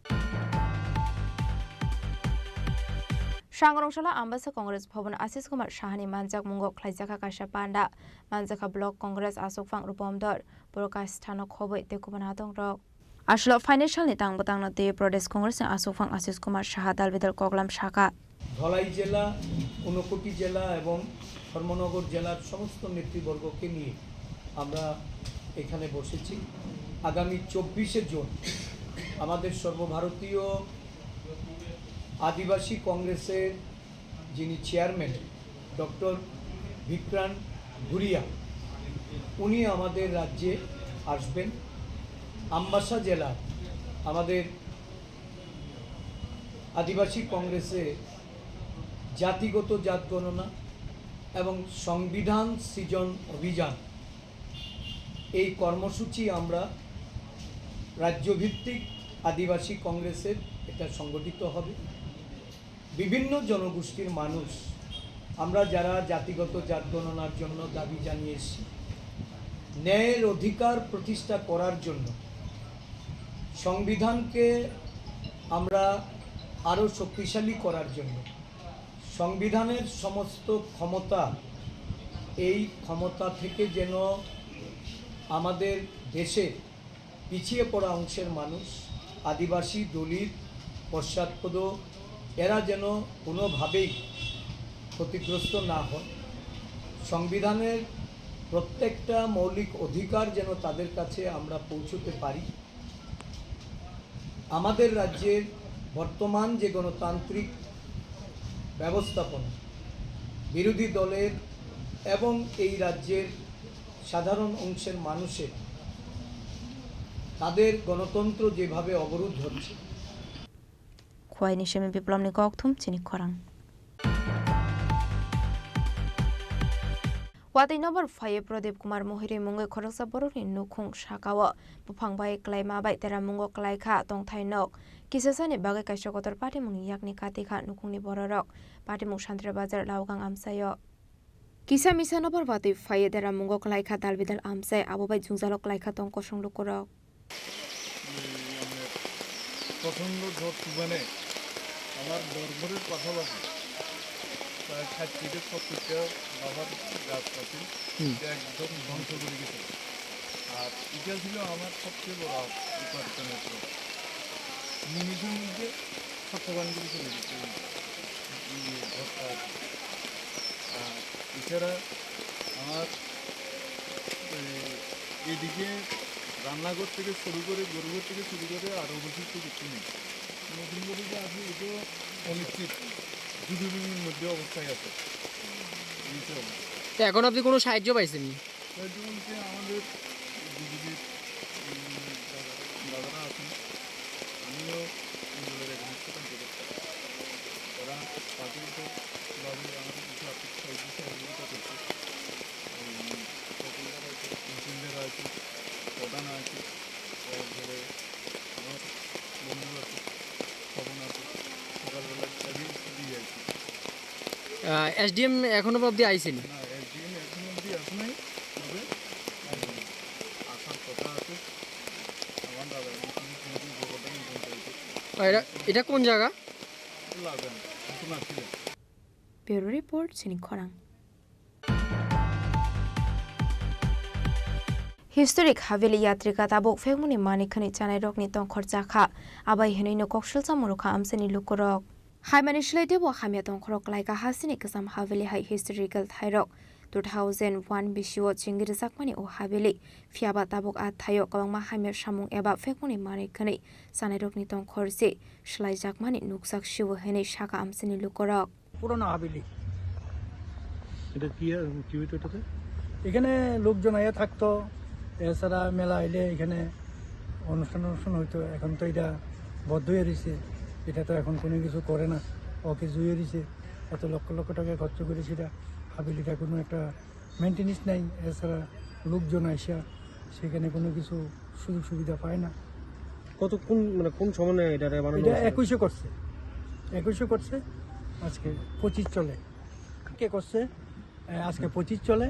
Speaker 9: Sangrongshalo Ambasa Congress Bhavan Asis Kumar Shahani Manjak Mungo Klaizaka Kasha Panda Manjaka Block Congress Asok Fang Rupomdor Brokas Thano Khoboi Tekubana Dong Rok Ashlo Financial Nitang Batang Nate Pradesh Congress Asok Fang Asis Kumar Shahadal Vidal Koglam Shaka
Speaker 18: Dhalai জেলা 59 জেলা এবং ধর্মনগর জেলার সমস্ত নেতৃবর্গকে নিয়ে আমরা এখানে বসেছি আগামী 24শে জুন আমাদের সর্বভারতীয় আদিবাসী কংগ্রেসের যিনি চেয়ারম্যান ডক্টর বিক্রান গুরিয়া উনি আমাদের রাজ্যে আসবেন আমবাসা জেলা আমাদের আদিবাসী কংগ্রেসে জাতিগত জাত গণনা এবং সংবিধান সৃজন অভিযান এই কর্মসূচি আমরা রাজ্যভিত্তিক আদিবাসী কংগ্রেসের এটা সংগঠিত হবে বিভিন্ন জনগোষ্ঠীর মানুষ আমরা যারা জাতিগত জাত গণনার জন্য দাবি জানিয়েছি ন্যায়ের অধিকার প্রতিষ্ঠা করার জন্য সংবিধানকে আমরা আরও শক্তিশালী করার জন্য সংবিধানের সমস্ত ক্ষমতা এই ক্ষমতা থেকে যেন আমাদের দেশে পিছিয়ে পড়া অংশের মানুষ আদিবাসী দলিত পশ্চাৎপদ এরা যেন কোনোভাবেই ক্ষতিগ্রস্ত না হয় সংবিধানের প্রত্যেকটা মৌলিক অধিকার যেন তাদের কাছে আমরা পৌঁছতে পারি আমাদের রাজ্যের বর্তমান যে গণতান্ত্রিক ব্যবস্থাপনা বিরোধী দলের এবং এই রাজ্যের সাধারণ অংশের মানুষের তাদের গণতন্ত্র যেভাবে অবরোধ হচ্ছে
Speaker 9: Khwai ni shemi biplom ni kokthum Chini Khorang Wati number 5 Pradip Kumar Mohiri Mungai Khoroksa Boroni Nukhung Shakawa Bupangbai Klaima Bai Tera Mungo Klaikha Tongthai Nok Kisasani Bagai Kaishokotor Party Mung Yakni Katikha Nukhungni Bororok Party Mung Shantre Bazar Laugang Amsayo Kisa Misa number Wati 5 Tera Mungo Klaikha Dalbidal Amsai Abobai Jungzalok Klaikha Tongkoshong Lukorok
Speaker 19: প্রচণ্ড ঝড় তুফানে আমার দরবারের পাশাপাশি প্রায় 60 থেকে 70টা বাবার গাছ আছে একদম ধ্বংস করে গেছে আর এটা ছিল আমার সবচেয়ে বড় উপার্জনের পথ নিমিষের মধ্যে সত্যবান করে চলে গেছে আর এছাড়া আমার এদিকে রান্নাঘর থেকে শুরু করে গরুঘর থেকে শুরু করে আর অবশিষ্ট কিছু নেই নতুন করে যে আছে এটাও অনিশ্চিত যুদ্ধবিমের মধ্যে অবস্থায় আছে
Speaker 21: এখন আপনি কোনো সাহায্য পাইছেন
Speaker 19: সাহায্য বলতে আমাদের বিজেপির দাদারা আছেন আমিও এগুলোর এখানে ওরা প্রাথমিকভাবে আমাদের কিছু আর্থিক সাহায্য সহযোগিতা করছে ইঞ্জিনিয়ার আছে প্রধান আছে তারপরে আমার বন্ধু আছে খবর আছে সকালবেলা চাবি দিয়ে আছি
Speaker 21: এসডিএম এখনো অবধি আইসেনি
Speaker 19: না এসডিএম এখনো অবধি আসে নাই তবে আসার কথা আছে আমার দাদা
Speaker 21: এটা কোন জায়গা
Speaker 19: লাগবে না নতুন আসছিল
Speaker 9: Bureau Report Chini Khorang Historic Haveli Yatrika Tabok Femuni Manikani Chanai Rokni Tong Khorchakha Abai Henino Kokshul Samuruka Amseni Lukorok Haimani Shlede Bo Hamya Tong Khorok Laika Hasini Kasam Haveli High Historical Thairok 2001 Bishiwo Chingir Zakmani O Haveli Fiaba Tabok At Thayo Kawangma Hamya Shamung Eba Femuni Manikani Sanai Rokni Tong Khorsi Shlai Jakmani Nuksak Shiwo Hene Shaka Amseni Lukorok
Speaker 10: পুরনো হাবিলি।
Speaker 20: এটা কি হইতো এটাতে?
Speaker 10: এখানে লোকজন আয়া থাকতো, এছাড়া মেলা আইলে এখানে অনুষ্ঠান হইতো। এখন তো এটা বদ্ধ হয়ে রয়েছে, এটা তো এখন কোনো কিছু করে না, ওকে জুয়ে দিছে। এত লক্ষ লক্ষ টাকা খরচ করে সেটা হাবিলিটা কোনো একটা মেনটেন্যান্স নাই। এছাড়া লোকজন আইসা সেখানে কোনো কিছু সুযোগ সুবিধা পায় না।
Speaker 20: কোন সময় এটা
Speaker 10: 2100 করছে, 2100 করছে, আজকে 25 চলে। কে করছে? আজকে 25 চলে।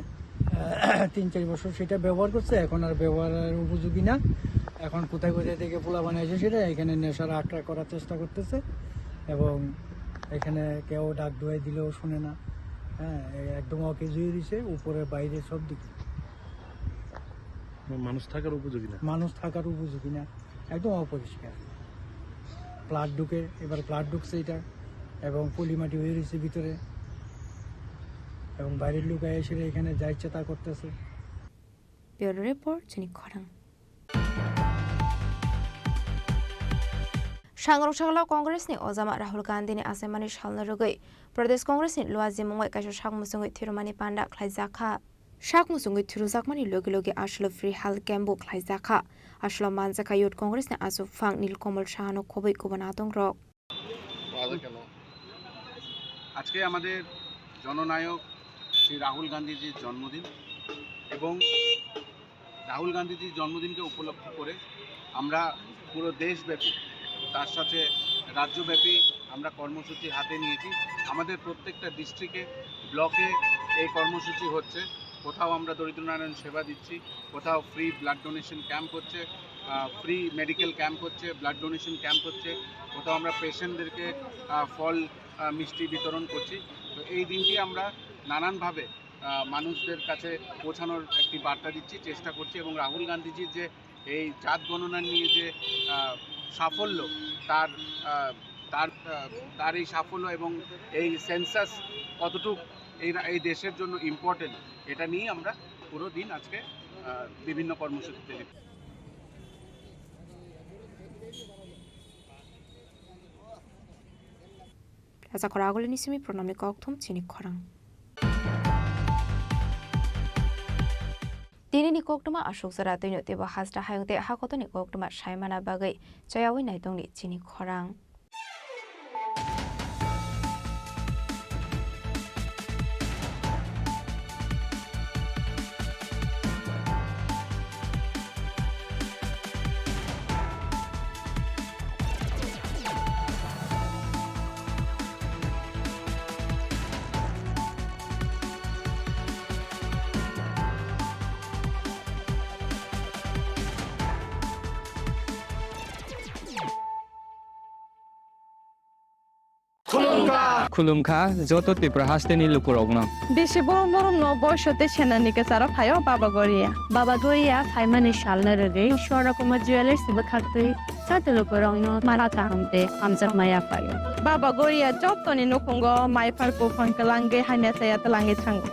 Speaker 10: 3-4 বছর সেটা ব্যবহার করছে, এখন আর ব্যবহারের উপযোগী না। এখন কোথায় কোথায় থেকে পোলা বানাইছে সেটা এখানে নেশার আট্রা করার চেষ্টা করতেছে, এবং এখানে কেউ ডাক দোয়াই দিলেও শোনে না। হ্যাঁ, একদম ওকে জুয়ে দিছে, উপরে বাইরে সব দিকে।
Speaker 20: মানুষ থাকার উপযোগী না,
Speaker 10: মানুষ থাকার উপযোগী না, একদম অপরিষ্কার। প্লাট ঢুকে, এবার প্লাট ঢুকছে এটা, এবং পলিমাটি হয়ে রয়েছে ভিতরে, এবং বাইরের লোক এসে এখানে যা ইচ্ছা তা করতেছে।
Speaker 9: ব্যুরো রিপোর্ট, চিনি খরাং। सांग्रौसागलाव कांग्रेसनि अजामा राहुल गांधीनि आसामानि सालनारुगै प्रदेश कांग्रेसनि लुवाजि मुङै काइसो साकमुसुङै थिरुमानि पान्डा ख्लाइजाखा साकमुसुङै थिरुजाकमानि लगे लगे आसलो फ्री हेल्थ कैम्पबो ख्लाइजाखा आसलो मानजाखा युथ कांग्रेसनि आसुफां नीलकमल साहानो खबै गुबुन आदंरक।
Speaker 22: আজকে আমাদের জননায়ক শ্রী রাহুল গান্ধীজির জন্মদিন, এবং রাহুল গান্ধীজির জন্মদিনকে উপলক্ষ করে আমরা পুরো দেশব্যাপী, তার সাথে রাজ্যব্যাপী আমরা কর্মসূচি হাতে নিয়েছি। আমাদের প্রত্যেকটা ডিস্ট্রিক্টে, ব্লকে এই কর্মসূচি হচ্ছে। কোথাও আমরা দরিদ্রনারায়ণ সেবা দিচ্ছি, কোথাও ফ্রি ব্লাড ডোনেশন ক্যাম্প হচ্ছে, ফ্রি মেডিকেল ক্যাম্প হচ্ছে, ব্লাড ডোনেশন ক্যাম্প হচ্ছে, কোথাও আমরা পেশেন্টদেরকে ফল মিষ্টি বিতরণ করছি। তো এই দিনটি আমরা নানানভাবে মানুষদের কাছে পৌঁছানোর একটি বার্তা দিচ্ছি, চেষ্টা করছি, এবং রাহুল গান্ধীজির যে এই জাত গণনা নিয়ে যে সাফল্য, তার এই সাফল্য এবং এই সেন্সাস কতটুকু এই দেশের জন্য ইম্পর্টেন্ট, এটা নিয়ে আমরা পুরো দিন আজকে বিভিন্ন কর্মসূচিতে লিপ্ত।
Speaker 9: Asa koragole ni simi pronamni kokthum Chini Khorang. Dini ni koktuma ashok sarate no teba hasra hayongte hakoto ni koktuma shaimana bagai chayawi naitong ni Chini Khorang.
Speaker 11: खुलुमखा जत त्रिपुरा हास्टेनि लुकुरगना
Speaker 23: बेसे बरम बरम न बयसते सेनानिके सारा फायो बाबा गरिया फाइमानि सालना रगे शोरा कुमार ज्वेलर्स बखाते साते लुकुरंग मारा तामते हमजा माया फायो बाबा गरिया जतनि नखंगो माइफारको फंकलांगे हाने साया तलांगे थांगो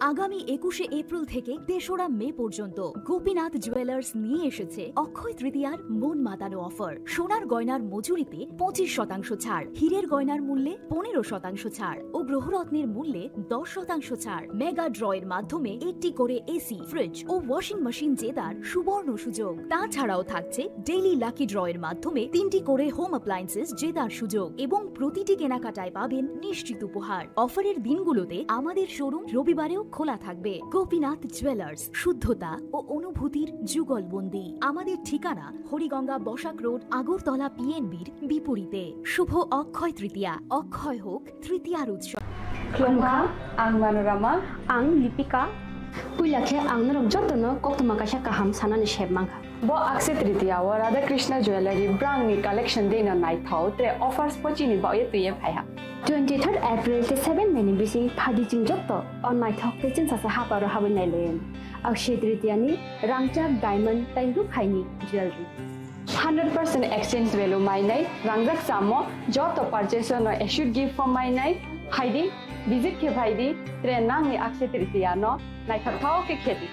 Speaker 2: আগামী 21শে এপ্রিল থেকে ৩রা মে পর্যন্ত গোপীনাথ জুয়েলার্স নিয়ে এসেছে অক্ষয় তৃতীয়ার মন মাতানো অফার। সোনার গয়নার মজুরিতে 25% ছাড়, হীরের গয়নার মূল্যে 15% ছাড় ও গ্রহরত্নের মূল্যে 10% ছাড়। মেগা ড্রয়ের মাধ্যমে একটি করে এসি, ফ্রিজ ও ওয়াশিং মেশিন জেতার সুবর্ণ সুযোগ। তাছাড়াও থাকছে ডেইলি লাকি ড্রয়ের মাধ্যমে 3টি করে হোম অ্যাপ্লায়েন্সেস জেতার সুযোগ এবং প্রতিটি কেনাকাটায় পাবেন নিশ্চিত উপহার। অফারের দিনগুলোতে আমাদের শোরুম রবিবারেও খোলা থাকবে। গোপীনাথ জুয়েলার্স, শুদ্ধতা ও অনুভূতির যুগলবন্দি। আমাদের ঠিকানা হরিগঙ্গা বসাক রোড, আগরতলা পিএনবির বিপরীতে। শুভ অক্ষয় তৃতীয়া, অক্ষয় হোক তৃতীয়ার উৎসব।
Speaker 24: খুলুমখা আং মানোরামা আং লিপিকা পুইলাখে আং নরম যতনো কক্তমা কাশা কাহাম সানানি শেবমাংখা bo akse tritiya wa radha krishna jewelry brand ni collection dena nai thau tre offers pochini ba ye tuye phaiha 23rd April te 7 meni bisi phadi ching jotto on my thok te chin sa ha paro habin nai len akshe tritiya ni rangchak diamond taingu khaini jewelry 100% exchange value mai nai rangjak samo joto purchase no I should give for my nai haidi visit ke bhaidi tre nang ni akse tritiya no nai thau ke kheti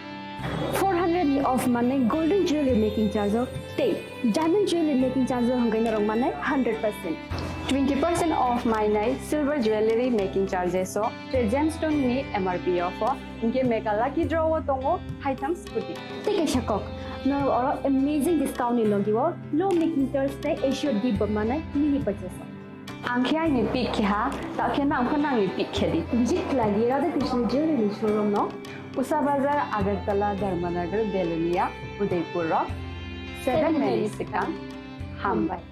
Speaker 24: 400 off mane golden jewelry making charge te diamond jewelry making charge hangai na rong mane 100%. 20% off mane silver jewelry making charges so te gemstone ni MRP offer inge mega lucky draw tongo haitam scooty take a shakok no or amazing discount ni logiwo low making charge te issue di mane mini purchase angkhya ni pick kha ta khena angkhana ni pick khedi visit lagi Radha Krishna jewelry showroom no Usa Bazar Agartala Dharmanagar Belunia Udaipur 7 Mexican Hambai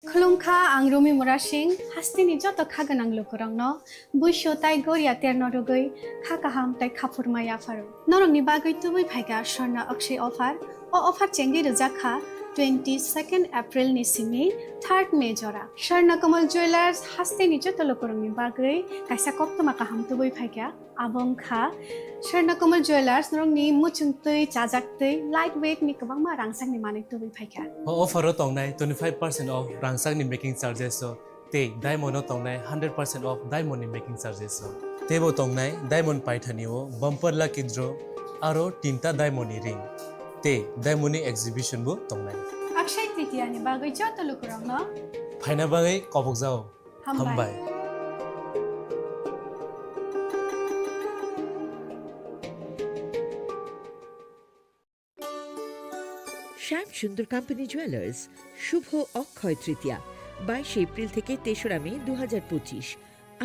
Speaker 1: खुलुमखा आं रमि मुरा सिंह हास्तिनि जत खागोनां लोगोरांनो बुइसो ताइ गोरिया तेरनो रुगै खाकाहाम ताइ खाफुरमाया pharaoh नरंनि बागै तुबै फाइगा स्वर्ణ अक्षय अफार ओ अफार चेंगि रजाखा 22 April नि सिमी 3 मे जरा स्वर्ణ Kamal jewellers हास्तिनि जत लोगोरांनि बागै काइसा कप्तमा काहाम तुबै फाइगा आबंखा स्वर्ణ कमल ज्वेलर्स नरंनि मुचुंतै चाजाक्तै लाइट वेट नि गोबांमा रांसांनि माने तुबै फाइगा
Speaker 4: अफार तंनाय 25% ऑफ रांसांनि मेकिंग चार्जेस ते डायमंड तंनाय 100% ऑफ डायमंड नि मेकिंग चार्जेस तेबो तंनाय डायमंड पाइथानिओ बम्पर लकी ड्र आरो तीनटा डायमंड नि रिंग ते डायमंड नि एग्जिबिशन बो तंनाय
Speaker 1: अक्षय तृतीया नि बागै जत लोगोरांनो
Speaker 4: फाइना बागै कबक जाओ हामबाय
Speaker 6: শ্যাম সুন্দর কোম্পানি জুয়েলার্স শুভ অক্ষয় তৃতীয়া 22 এপ্রিল থেকে 3রা মে 2025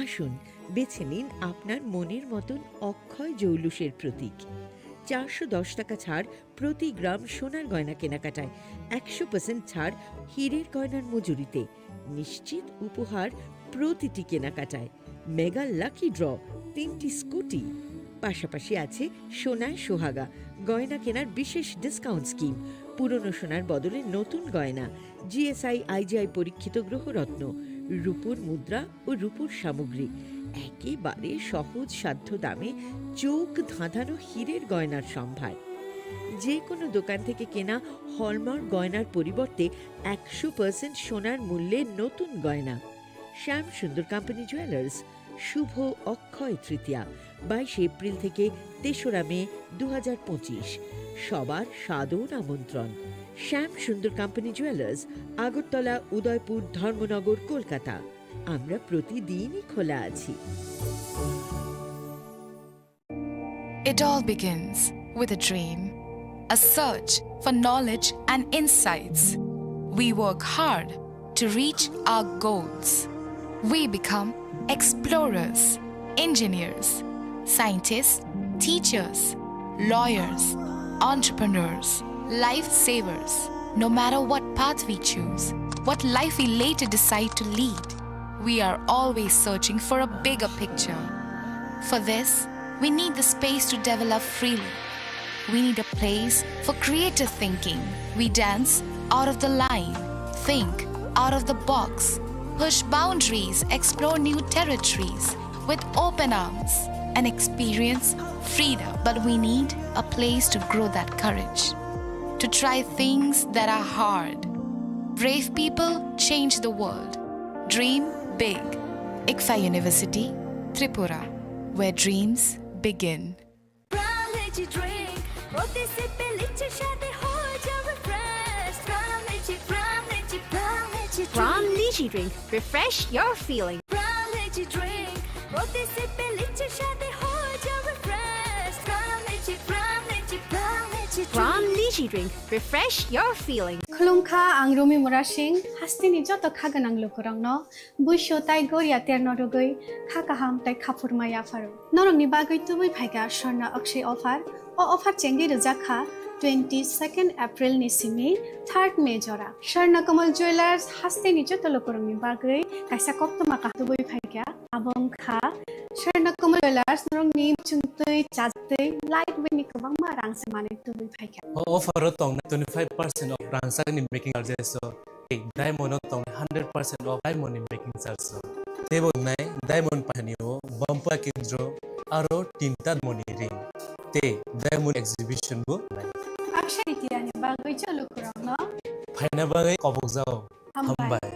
Speaker 6: আসুন বেছে নিন আপনার মনের মতন অক্ষয় জৌলুসের প্রতীক 410 টাকা ছাড় প্রতি গ্রাম সোনার গয়না কেনাকাটায় 100% ছাড় হীরের গয়নার মজুরিতে নিশ্চিত উপহার প্রতিটি কেনাকাটায় মেগা লাকি ড্র 3টি স্কুটি পাশাপাশি আছে সোনায় সোহাগা গয়না কেনার বিশেষ ডিসকাউন্ট স্কিম পুরনো সোনার বদলে নতুন গয়না জিএসআই আইজিআই পরীক্ষিত গ্রহরত্ন রূপোর মুদ্রা ও রূপোর সামগ্রী একেবারে সহজ সাধ্য দামে চোখ ধাঁধানো হীরের গয়নার সম্ভার যে কোনো দোকান থেকে কেনা হলমার্ক গয়নার পরিবর্তে 100% সোনার মূল্যে নতুন গয়না শ্যাম সুন্দর কোম্পানি জুয়েলার্স শুভ অক্ষয় তৃতীয়া 22 এপ্রিল থেকে 3রা মে 2025 সবার সাদর আমন্ত্রণ শ্যাম সুন্দর কোম্পানি জুয়েলার্স আগরতলা উদয়পুর ধর্মনগর কলকাতা আমরা প্রতিদিনই খোলা আছি
Speaker 8: It all begins with a dream, a search for knowledge and insights. We work hard to reach our goals. We become explorers, engineers, scientists, teachers, lawyers, entrepreneurs, lifesavers. No matter what path we choose, what life we later decide to lead, we are always searching for a bigger picture. For this, we need the space to develop freely. We need a place for creative thinking. We dance out of the line, think out of the box, push boundaries, explore new territories with open arms and experience freedom. But we need a place to grow that courage, to try things that are hard. Brave people change the world. Dream big. ICFA University, Tripura, where dreams begin.
Speaker 17: Pram Lychee Drink. Refresh your feeling. Pram Lychee Drink. Refresh your feeling.
Speaker 1: खुलुमखा आं रमि मुरा सिंह हास्तिनि जत खागोनां लोगोरांनो बुइसो ताइ गोरिया तेरनो रुगै खाकाहाम ताइ खाफुरमाया pharaoh नरंनि बागै तुबै फाइगा स्वर्ణ अक्षय अफार ओ अफार चेंगि रजाखा 22 April नि सिमी 3 मे जरा स्वर्ణ Kamal jewellers हास्तिनि जत लोगोरांनि बागै काइसा कप्तमा तुबै फाइगा आबंखा स्वर्ణ कमल ज्वेलर्स नरंनि चुंतै चाजतै लाइट वेनि गोबांमा रांसे माने तुबै फाइगा
Speaker 4: ऑफर तंनाय 25% ऑफ रांसांनि मेकिंग चार्जेस डायमंड तंनाय 100% ऑफ डायमंड नि मेकिंग चार्जेस तेबो नाय डायमंड पानिओ बम्पर केन्द्र आरो तीनटा मनि रिंग ते डायमंड एग्जिबिशन बो
Speaker 1: अक्षय तृतीयानि बागै चलो कुरांनो
Speaker 4: फाइना बागै कबक जाओ हामबाय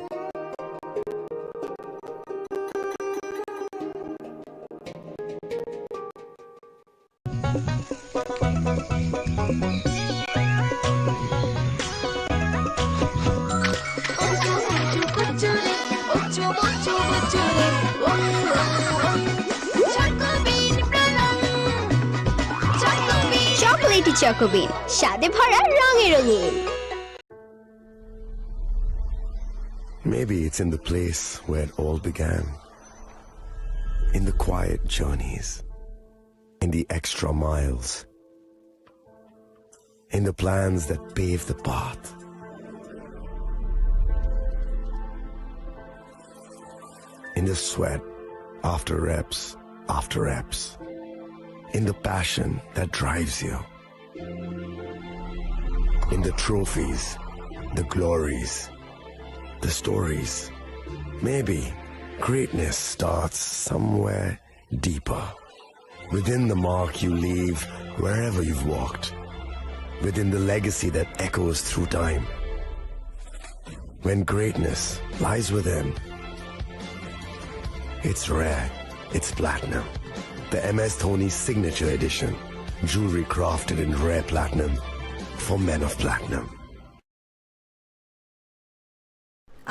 Speaker 5: চকলেটি চকোবিন, স্বাদে ভরা রঙে রঙিন।
Speaker 16: Maybe it's in the place where it all began. In the quiet journeys. In the extra miles. In the plans that pave the path. In the sweat after reps after reps. In the passion that drives you. In the trophies, the glories, the stories. Maybe greatness starts somewhere deeper. Within the mark you leave wherever you've walked. Within the legacy that echoes through time. When greatness lies within, it's rare, it's platinum. The MS Dhoni Signature Edition. Jewelry crafted in rare platinum for men of platinum.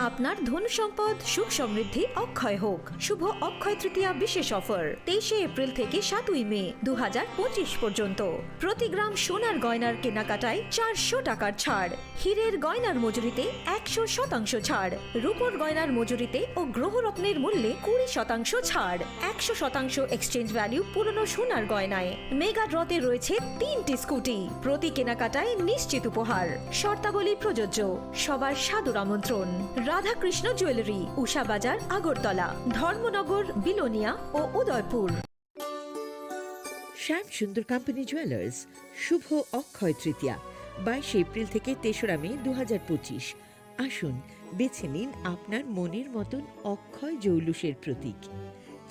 Speaker 17: আপনার ধন সম্পদ সুখ সমৃদ্ধি অক্ষয় হোক। শুভ অক্ষয় তৃতীয়া বিশেষ offer 23 April থেকে 7 মে 2025 পর্যন্ত। প্রতি গ্রাম সোনার গয়নার কেনাকাটায় 400 টাকার ছাড়। হীরের গয়নার মজুরিতে 100% ছাড়। রূপোর গয়নার মজুরিতে ও গ্রহরত্নের মূল্যে 20% ছাড়। 100% এক্সচেঞ্জ ভ্যালু পুরনো সোনার গয়নায়। মেগা ড্রতে রয়েছে 3টি স্কুটি। প্রতি কেনাকাটায় নিশ্চিত উপহার। শর্তাবলী প্রযোজ্য। সবার সাদর আমন্ত্রণ। রাধাকৃষ্ণ জুয়েলারি, উষা বাজার, আগরতলা, ধর্মনগর, বিলোনিয়া ও উদয়পুর।
Speaker 6: শ্যাম সুন্দর কোম্পানি জুয়েলার্স শুভ অক্ষয় তৃতীয়া 22 এপ্রিল থেকে 3রা মে 2025। আসুন বেছে নিন আপনার মনের মতন অক্ষয় জৌলুসের প্রতীক।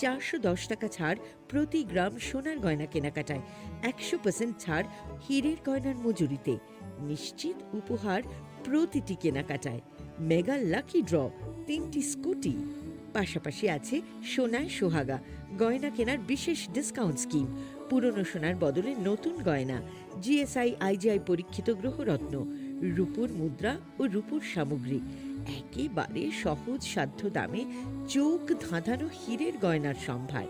Speaker 6: 410 টাকা ছাড় প্রতি গ্রাম সোনার গয়না কেনাকাটায়। 100% ছাড় হীরের গয়নার মজুরিতে। নিশ্চিত উপহার প্রতিটি কেনাকাটায়। মেগা লাকি ড্র 3টি স্কুটি। পাশাপাশি আছে সোনায় সোহাগা গয়না কেনার বিশেষ ডিসকাউন্ট স্কিম। পুরনো সোনার বদলে নতুন গয়না। জিএসআই আইজিআই পরীক্ষিত গ্রহরত্ন, রূপোর মুদ্রা ও রূপোর সামগ্রী। একেবারে সহজ সাধ্য দামে চোখ ধাঁধানো হীরের গয়নার সম্ভার।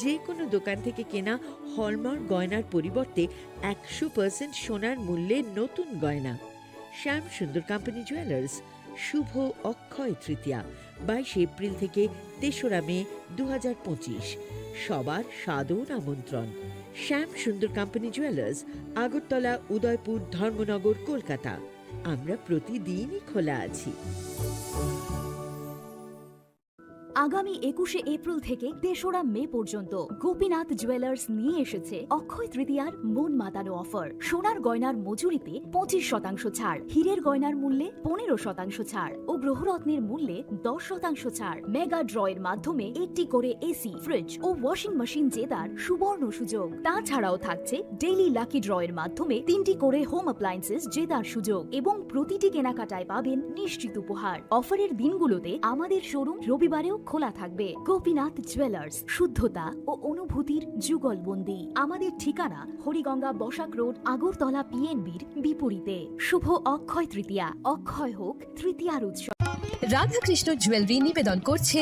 Speaker 6: যে কোনো দোকান থেকে কেনা হলমার্ক গয়নার পরিবর্তে 100% সোনার মূল্যে নতুন গয়না। শ্যাম সুন্দর কোম্পানি জুয়েলার্স শুভ অক্ষয় তৃতীয়া 22 এপ্রিল থেকে 3রা মে 2025। সবার সাদর আমন্ত্রণ। শ্যাম সুন্দর কোম্পানি জুয়েলার্স, আগরতলা, উদয়পুর, ধর্মনগর, কলকাতা। আমরা প্রতিদিনই খোলা আছি।
Speaker 2: আগামী 21 এপ্রিল থেকে 3রা মে পর্যন্ত গোপীনাথ জুয়েলার্স নিয়ে এসেছে অক্ষয় তৃতীয়ার মন মাতানো অফার। সোনার গয়নার মজুরিতে 25% ছাড়। হীরের গয়নার মূল্যে 15% ছাড় ও গ্রহরত্নের মূল্যে 10% ছাড়। মেগা ড্রয়ের মাধ্যমে একটি করে এসি, ফ্রিজ ও ওয়াশিং মেশিন জেতার সুবর্ণ সুযোগ। তাছাড়াও থাকছে ডেইলি লাকি ড্রয়ের মাধ্যমে 3টি করে হোম অ্যাপ্লায়েন্সেস জেতার সুযোগ এবং প্রতিটি কেনাকাটায় পাবেন নিশ্চিত উপহার। অফারের দিনগুলোতে আমাদের শোরুম রবিবারেও খোলা থাকবে। গোপীনাথ জুয়েলার্স, শুদ্ধতা ও অনুভূতির যুগলবন্দি। আমাদের ঠিকানা হরিগঙ্গা বসাক রোড, আগরতলা পিএনবির বিপরীতে। শুভ অক্ষয় তৃতীয়া, অক্ষয় হোক তৃতীয়ার উৎসব।
Speaker 12: রাধাকৃষ্ণ জুয়েলারি নিবেদন করছে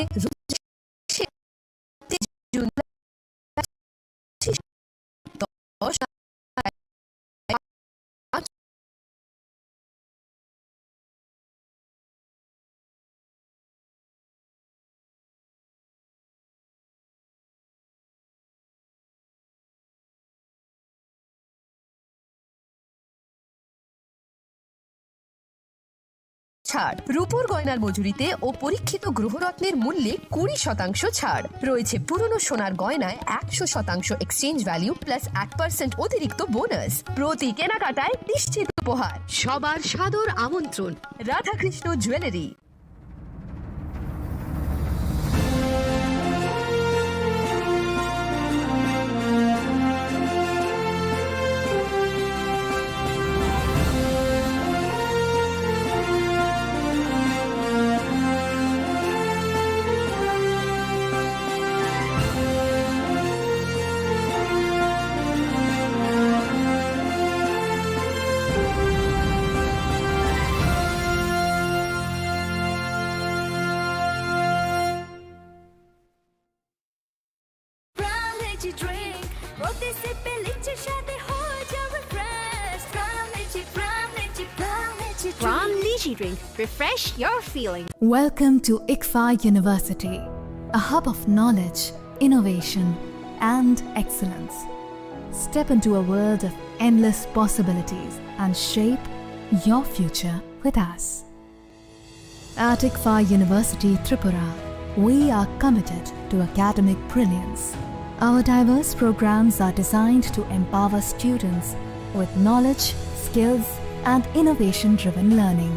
Speaker 12: ছাড়। রূপোর গয়নার মজুরিতে ও পরীক্ষিত গ্রহরত্নের মূল্যে 20% ছাড় রয়েছে। পুরনো সোনার গয়নায় 100% এক্সচেঞ্জ ভ্যালু প্লাস 1% অতিরিক্ত বোনাস। প্রতি কেনাকাটায় নিশ্চিত উপহার। সবার সাদর আমন্ত্রণ। Radhakrishna jewellery.
Speaker 2: energy drink. Refresh your feeling.
Speaker 3: Welcome to ICFA University, a hub of knowledge, innovation, and excellence. Step into a world of endless possibilities and shape your future with us. At ICFA University Tripura, we are committed to academic brilliance. Our diverse programs are designed to empower students with knowledge, skills, and innovation-driven learning,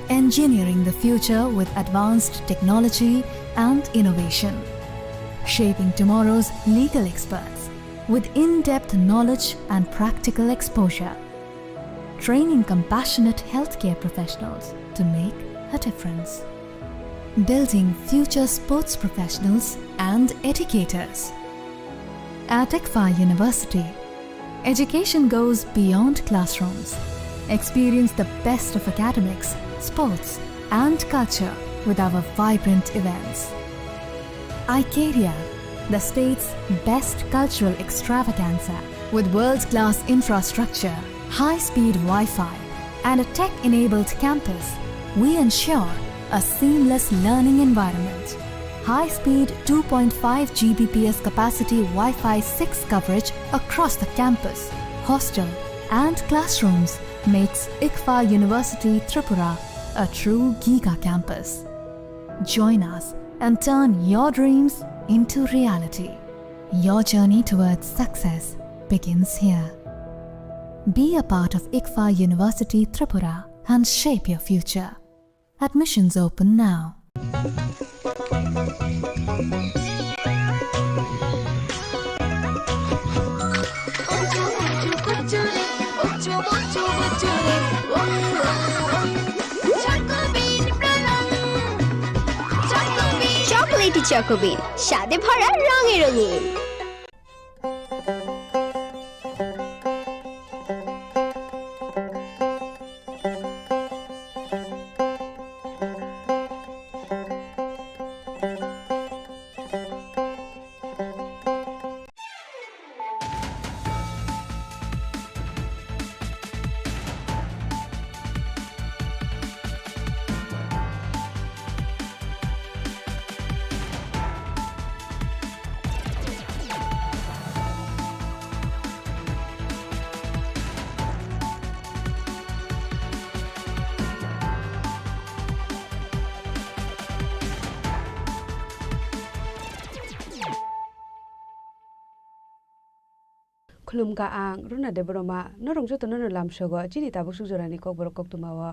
Speaker 3: engineering the future with advanced technology and innovation, shaping tomorrow's legal experts with in-depth knowledge and practical exposure, training compassionate healthcare professionals to make a difference, building future sports professionals and educators. At ICFA University, education goes beyond classrooms. Experience the best of academics, sports, and culture with our vibrant events. Icaria, the state's best cultural extravaganza, with world-class infrastructure, high-speed Wi-Fi, and a tech-enabled campus, we ensure a seamless learning environment. High-speed 2.5 Gbps capacity Wi-Fi 6 coverage across the campus, hostel, and classrooms makes ICFA University Tripura a true giga campus. Join us and turn your dreams into reality. Your journey towards success begins here. Be a part of ICFA University Tripura and shape your future. Admissions open now.
Speaker 5: Chocolatey চকোবিন স্বাদে ভরা রঙে রঙিন।
Speaker 7: खुलुमगा आं रुना देबरमा नरं जतो none लामसगो चिनि ताबो सुजरानि ककबर कक्तुमावा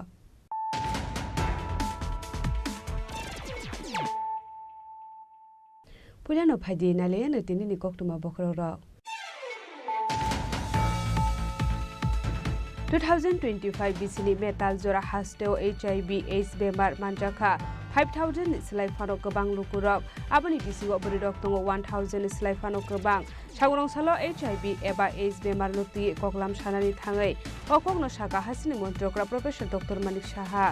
Speaker 7: पुलानो फाइदि नाले न तिनि कक्तुमा बखरर 2025 बिसिनि मेटाल जरा हास्टेव HIV AIDS बेमार मानजाखा 5000 स्लाइफानो गोबां लुकुरक आबनि बिसिगो बरि डक्टंग 1000 स्लाइफानो गोबां सागरं सालो HIV एबा AIDS बेमार लुति ककलाम सानानि थाङै अकगनो साका हासिनि मन्त्रकरा professor doctor Manik Saha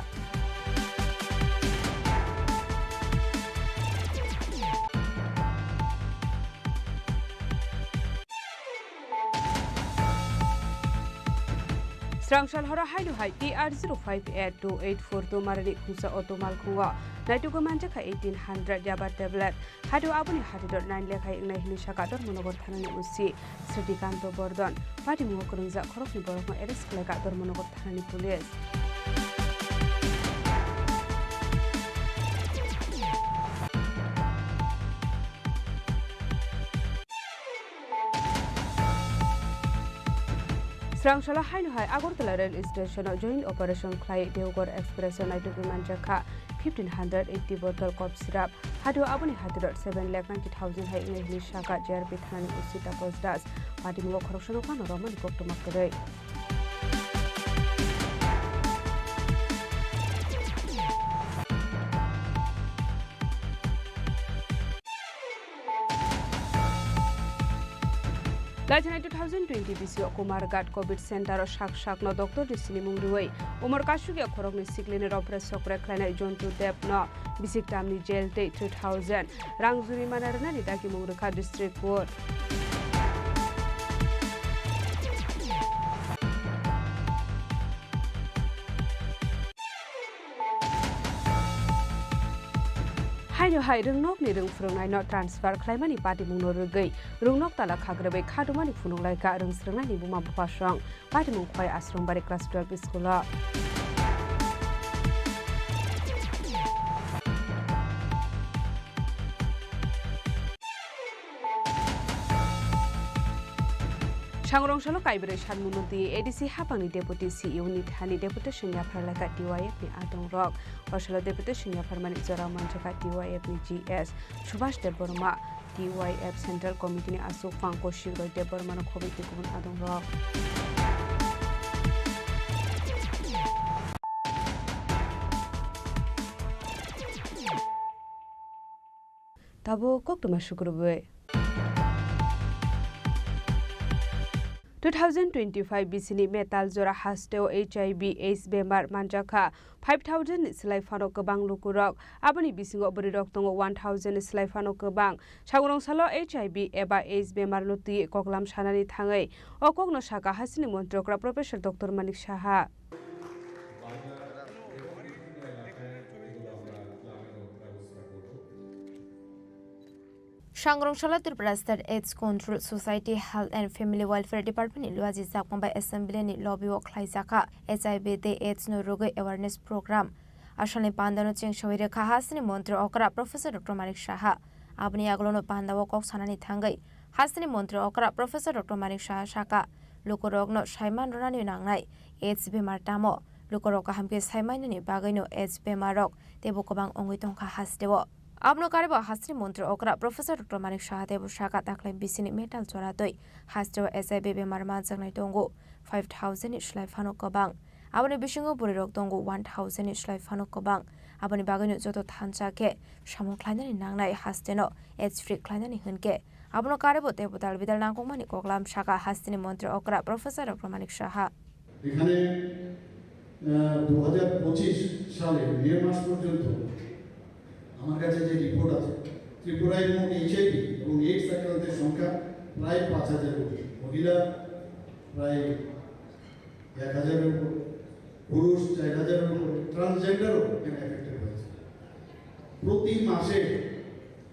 Speaker 7: Strangshal hora haidu hai TR058284 marani khungsa otomal khunga naitugo manjaka 1800 yaba tablet haidu abuni hatidor 9 lekhai ingnai hili sakador monogor thanani usi Sritikanto Bordon pati mungo kurungja khorokni borokno arrest kleka dor monogor thanani police Srangshala hainu hai Agartala rail station joint operation khlai Deoghar express naitugo manjaka 1580 bottle cough syrup hadu abuni hatirot 7,90,000 hai ingi shaka JRP thanani usita posdas pati mugo khoroksono kano romani kokto makkare Lajana 2020 BCO Kumargat COVID Center shak no Dr. Disini Mungruwei Umar Kashugia Khorokni Siklini Opres Sokre Klana Jontu Dep no Bisik Tamni Jail Day 3000 Rangzuri Manarana Daki Mungruka District Court haino hai rungnok ni rung phurungnai no transfer khlaimani party mungno rugei rungnok tala khagrebe khadumani phununglai ka rung srungnai ni buma bupasang party mung khoi ashram bari class 12 school Sangrongshalo kaibere sanmunti ADC hapangni deputy CEO ni thani deputation ya pharlaka DYF ni adong rok osalo deputation ya pharmani jora manjaka DYF ni GS Subhash Deborma DYF Central Committee ni Asuk Fangko Shiro Deborma no khobi tikun adong rok Tabo koktoma shukrube 2025 BCनि metal जरा हास्टेव HIV AIDS बेमार मानजाखा 5000 सिलाइ फानो गोबां लुकुरक आबनि बिसिङाव बरि रक्तङ 1000 सिलाइ फानो गोबां सागरंसालो HIV एबा AIDS बेमार लुति कगलाम सानानि थाङै अकगनो साका हासिनि मन्त्रकरा professor doctor Manik Saha
Speaker 9: Sangrongshalo Tripura State AIDS Control Society Health and Family Welfare Department ni luaji zakmba assembly ni lobby work khlaijaka HIV de AIDS no rogo awareness program ashalni pandano chengshawire khahasni mantri okra Professor Dr. Manik Saha abni aglono pandawo kok sanani thangai hasni mantri okra Professor Dr. Manik Saha saka lokorogno saiman rani nangnai AIDS bemar tamo lokorok hamke saiman ni bagaino AIDS bemarok tebo kobang ongoi tongkha hasdewo Abno kareba hasri mantri okra Professor Dr. Manik Saha debu shaka taklai bisini metal joratoi hasjo HIV bemar manjangnai tongo 5000 islai phano kobang aboni bisingo burirok tongo 1000 islai phano kobang aboni bagani joto thanchake samung khlainani nangnai hasteno AIDS free khlainani hunke abno karebo debu dal bidal nangkongmani koklam shaka hastini mantri okra Professor Dr. Manik Saha
Speaker 13: এখানে 2025 সালে মে মাস পর্যন্ত আমার কাছে যে report আছে ত্রিপুরায় মোট HIV এবং AIDS আক্রান্তের সংখ্যা প্রায় 5000 কোটি মহিলা প্রায় 1000 এর উপর পুরুষ 4000 এর উপর ট্রান্সজেন্ডারও এখানে এফেক্টেড হয়েছে প্রতি মাসে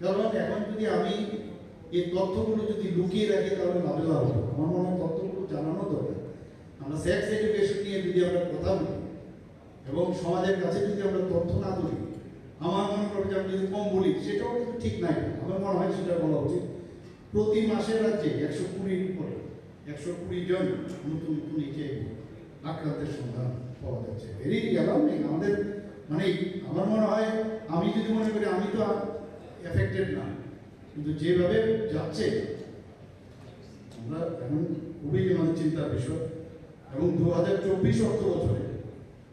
Speaker 13: কারণ এখন যদি আমি এই তথ্যগুলো যদি লুকিয়ে রাখি তাহলে লাভ হবে আমার মনে হয় তথ্যগুলো জানানো দরকার আমরা সেক্স এডুকেশন নিয়ে যদি আমরা কথা বলি এবং সমাজের কাছে যদি আমরা তথ্য না তুলি আমার মনে করি যে আমি যদি কম বলি সেটাও কিন্তু ঠিক নাই আমার মনে হয় সেটা বলা উচিত প্রতি মাসে রাজ্যে 120 উপরে 120 জন নতুন নতুন HIV আক্রান্তের সন্ধান পাওয়া যাচ্ছে ভেরি অ্যালার্মিং আমাদের মানে আমার মনে হয় আমি যদি মনে করি আমি তো এফেক্টেড না কিন্তু যেভাবে যাচ্ছে আমরা এখন খুবই আমাদের চিন্তার বিষয় এবং 2024 অর্থ বছরে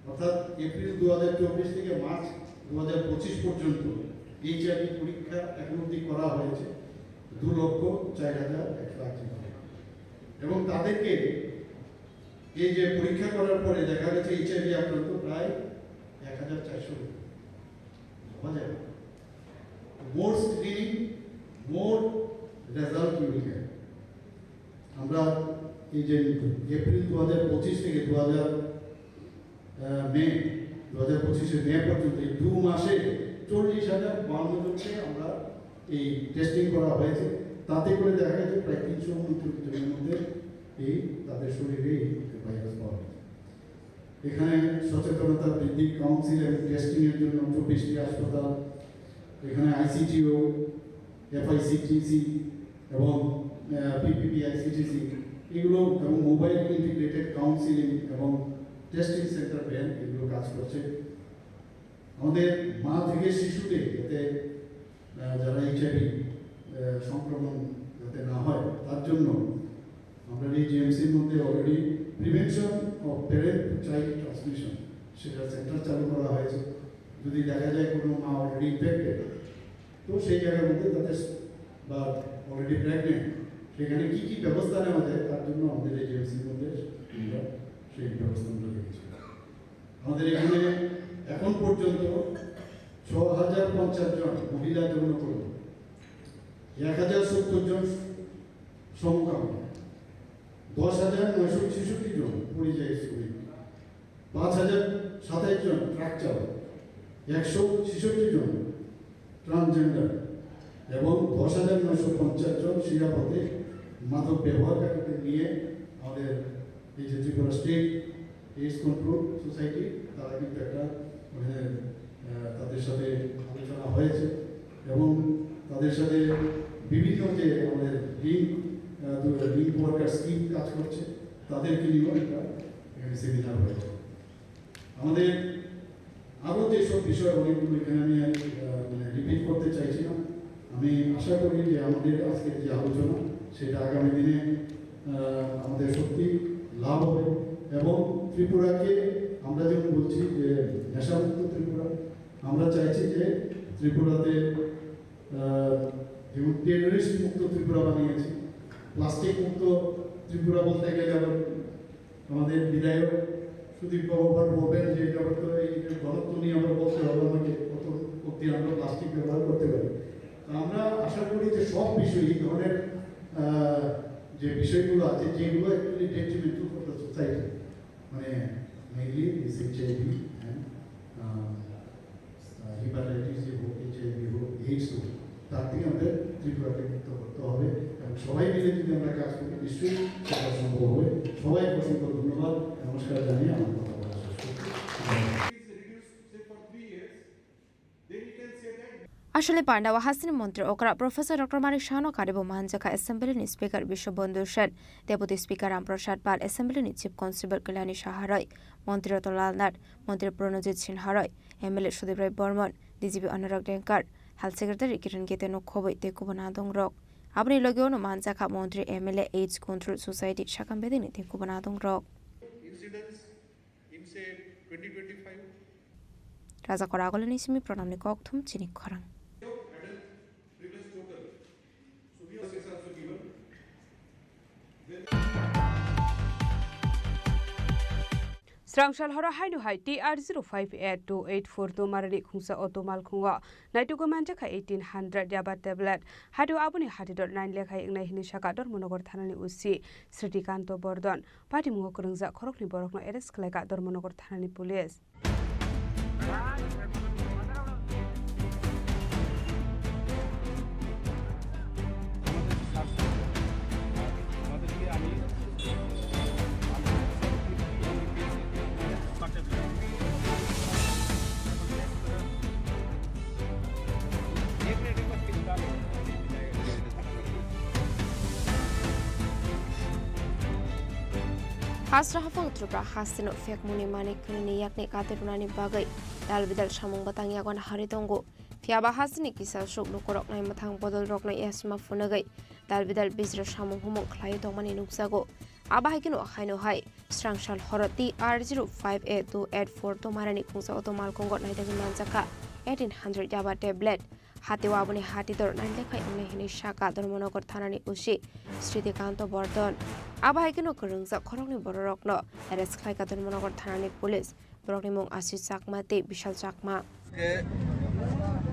Speaker 13: অর্থাৎ এপ্রিল 2024 থেকে মার্চ 2025 পর্যন্ত HIV পরীক্ষা এখন অবধি করা হয়েছে 2,04,100 এবং তাদেরকে এই যে পরীক্ষা করার পরে দেখা গেছে HIV আক্রান্ত প্রায় 1,400 পাওয়া যায় more screening more result will get আমরা এই যে এপ্রিল 2025 থেকে মে 2025 মে পর্যন্ত এই 2 মাসে 40,052 জনকে আমরা এই টেস্টিং করা হয়েছে তাতে করে দেখা গেছে প্রায় 329 জনের মধ্যে এই তাদের শরীরে ভাইরাস পাওয়া গেছে এখানে সচেতনতা বৃদ্ধি কাউন্সিল এবং টেস্টিং এর জন্য 24টি হাসপাতাল এখানে ICTO FICTC এবং PPPICTC এগুলো এবং মোবাইল ইন্টিগ্রেটেড কাউন্সিলিং এবং টেস্টিং সেন্টার ভ্যান এগুলো কাজ করছে আমাদের মা থেকে শিশুদের যাতে যারা HIV সংক্রমণ যাতে না হয় তার জন্য আমরা এই জিএমসির মধ্যে already prevention of parent to child transmission সেটা সেন্টার চালু করা হয়েছে যদি দেখা যায় কোনো মা অলরেডি ইনফেক্টেড তো সেই জায়গার মধ্যে তাদের বা অলরেডি প্রেগনেন্ট সেখানে কী কী ব্যবস্থা নেওয়া যায় তার জন্য আমাদের এই জিএমসির মধ্যে আমরা সেই ব্যবস্থাগুলো রেখেছি আমাদের এখানে এখন পর্যন্ত 6,050 জন মহিলা যৌনকর্মী 1,070 জন সমকামী 10,966 জন পরিযায়ী শ্রমিক 5,027 জন ট্রাক চালক 166 জন ট্রান্সজেন্ডার এবং 10,950 জন শিরাপথে মাদক ব্যবহারকারীদের নিয়ে আমাদের এই যে Tripura state AIDS control society তারা কিন্তু একটা তাদের সাথে আলোচনা হয়েছে এবং তাদের সাথে বিভিন্ন যে আমাদের লিঙ্ক ওয়ার্কার স্কিম কাজ করছে তাদেরকে নিয়েও একটা এখানে সেমিনার হয়েছে। আমাদের আরও যেসব বিষয় অনেকগুলো এখানে আমি রিপিট করতে চাইছি না। আমি আশা করি যে আমাদের আজকের যে আলোচনা সেটা আগামী দিনে আমাদের সত্যি লাভ হবে এবং ত্রিপুরাকে আমরা যেমন বলছি যে নেশামুক্ত ত্রিপুরা, আমরা চাইছি যে ত্রিপুরাতে যেমন টেররিস্ট মুক্ত ত্রিপুরা বানিয়েছি, প্লাস্টিক মুক্ত ত্রিপুরা বলতে গেলে আবার আমাদের বিধায়ক সুদীপ বাবুভার বলবেন যে এটা তো এই ঘনত্ব নিয়ে আমরা বলতে হবে আমাকে কত অব্দি আমরা প্লাস্টিক ব্যবহার করতে পারি। আমরা আশা করি যে সব বিষয় এই ধরনের যে বিষয়গুলো আছে যেগুলো actually detrimental for the society, মানে mainly this HIV and hepatitis যে হোক, এইচআইভি হোক, এইডস হোক, তার থেকে আমাদের ত্রিপুরাকে মুক্ত করতে হবে এবং সবাই মিলে যদি আমরা কাজ করি নিশ্চয়ই সেটা সম্ভব হবে। সবাইকে অসংখ্য ধন্যবাদ, নমস্কার জানিয়ে আমার কথা বলা শেষ করছি।
Speaker 9: আসলে পান্ডাওয়া হাসিন মন্ত্রী ওকরা প্রফেসর ডক্টর মানিক শাহনো কারিব মানজাকা অ্যাসেম্বলিনি speaker Biswabandhu Sen, deputy speaker Ramprasad পাল, অ্যাসেম্বলিনি চিফ কনস্টেবল কল্যাণী সাহারয়, মন্ত্রী রতনলাল নাথ, মন্ত্রী Pranajit Singharoy, MLA Sudip Roy Barman, DGP Anurag Dhankar, health secretary Kiran Gitte নখবই তেকুব নাদং রক। আপনি লগেও মানজাকা মন্ত্রী এমএলএ এইডস কন্ট্রোল সোসাইটি শাকাম বেদিনী তেকুব নাদং রক। রাজা করা আগলে নিসিমি প্রণামনি ককথুম চিনি খরাং।
Speaker 7: Srangshal hora hainu hai TR0582842 to marani khungsa otomal khunga naitugo manjaka 1800 yaba tablet hadu abuni hadidor 9 lekhai ingnai hini shakador monogor thanani usi Sritikanto Bordon party mungo kurungja khorokni borokno arrest khlaika dormonogor thanani police
Speaker 9: Hasra hafang Tripura hasino fek muni manik ni yakni katerunani bagai dal bidal samung batang yagon haridongo fiaba hasini kisal shuk lukorok nai mathang bodol rok nai yasma funagai dal bidal bizra samung humong khlai dongmani nuksago abahikino haino hai Srangshal horati R0582842 to marani khungsa otomal kongot nai dagi manjaka 1800 yaba tablet Hatiwa abuni hatidor 9 lekhai ingnai hini shaka dormonogor thanani usi Sritikanto Bordon Abahikino kurungja khorokni borokno arrest khlaika dormonogor thanani police borokni mung Asis Chakma te Bishal Chakma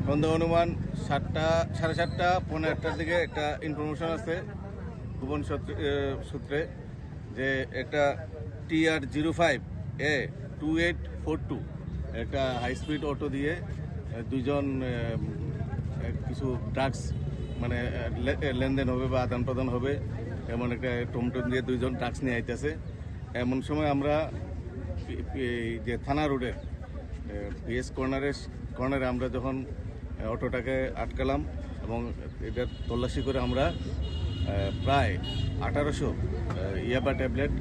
Speaker 14: সন্ধ্যা অনুমান 7:30 পৌনে 8টার দিকে একটা information আছে গোপন সূত্রে যে একটা TR05A2842 একটা হাই স্পিড অটো দিয়ে দুইজন কিছু ড্রাগস মানে লেনদেন হবে বা আদান প্রদান হবে এমন একটা টমটম দিয়ে দুইজন ড্রাগস নিয়ে আইতেছে এমন সময় আমরা যে থানা রোডে পিএস কর্নারে আমরা যখন অটোটাকে আটকালাম এবং এটা তল্লাশি করে আমরা প্রায় 1800 ইয়াবা ট্যাবলেট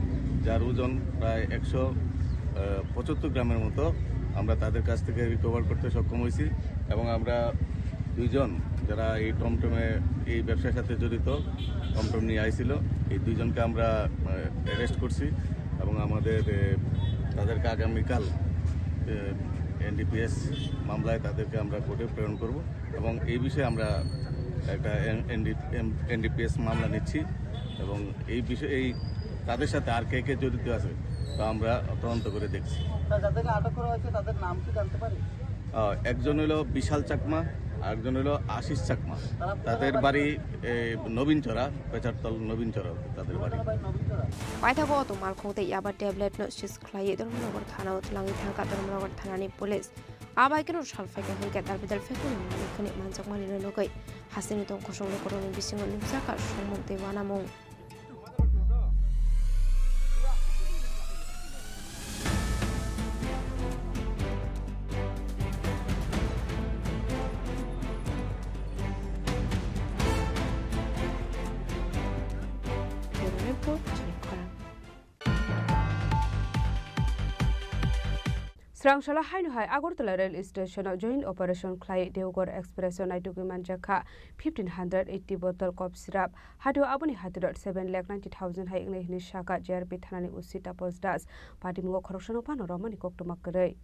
Speaker 14: যার ওজন প্রায় 175 গ্রামের মতো আমরা তাদের কাছ থেকে রিকভার করতে সক্ষম হয়েছি এবং আমরা দুইজন যারা এই টমটমে এই ব্যবসার সাথে জড়িত টমটম নিয়ে আইছিল এই দুইজনকে আমরা অ্যারেস্ট করছি এবং আমাদের তাদেরকে আগামীকাল এনডিপিএস মামলায় তাদেরকে আমরা কোর্টে প্রেরণ করব এবং এই বিষয়ে আমরা একটা এনডিপিএস মামলা নিচ্ছি এবং এই বিষয়ে এই তাদের সাথে আর কে কে জড়িত আছে তা আমরা তদন্ত করে দেখছি।
Speaker 15: যাদেরকে আটক করা হয়েছে তাদের নাম কি জানতে পারি?
Speaker 14: একজন হলো বিশাল চাকমা আরেকজন হলো আশিস চাকমা তাদের বাড়ি নবীনচরা পেচারতল নবীনচরা তাদের বাড়ি
Speaker 9: পাইথাগো অটোমাল খংতে ইয়াবা ট্যাবলেট নো সিস খ্লাই dormonogor thana utlangi thangka dormonogor thanani police abaikeno salfaika hingga dalbidal fekuni mani khani manjak mani nogai hasini tong khosong lokoroni bisingo nubjaka somung te wanamung Srangshala Hainuhai Agartala Rail Station joint operation Klai Deogar Express Naituki Manjaka 1580 bottle cough syrup Hadu Abuni Hatirat 7,90,000 Hai English Shaka JRP Thanani Usita Postas Patimugo Corruption of Panorama Koktomakare.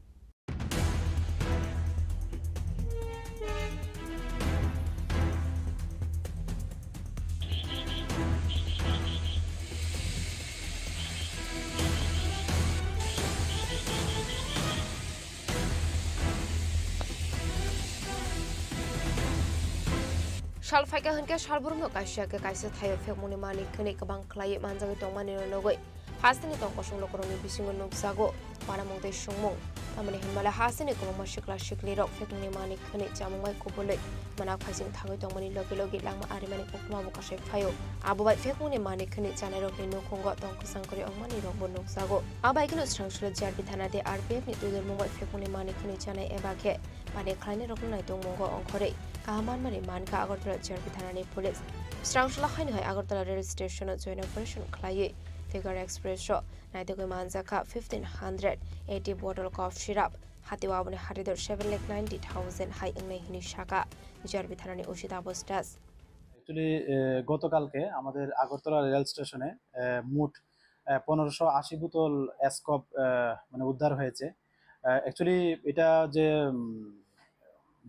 Speaker 9: Shalfaika Hunka Shalburno Kashaka Kaisa Tayo Femuni Mani Kunik Bank Clay Manzaki Tomani Nogoi Hasani Tonkosung Lokoroni Bisingo Nuksago Paramonte Shumong Tamani Himala Hasani Komashikla Shikli Rock Fekuni Mani Kunik Jamai Kupule Manakasin Tango Tomani Logi Lama Arimani Pokma Bukashe Fayo Abu Fekuni Mani Kunik Janero no Kongo Tonkosankori Omani Robo Nuksago Abaikino Strangshula Jarbitana de RPF Nitu Mongo Fekuni Mani Kunicana Ebake Mani Kleine Rokunai Mongo Onkore Kahaman Mani Manka Agartala Jarbitana Police Strangshula Hainhai Agartala Rail Station joint operation Klaye Figure Express Show Naitogo Manzaka 1580 bottle cough syrup Hatiwabune Hatidur 7,90,000 Hai English Shaka Jarbitana Ushita Postas
Speaker 18: Actually গতকালকে আমাদের Agartala rail স্টেশনে মোট 1580 বোতল এসকপ মানে উদ্ধার হয়েছে actually এটা যে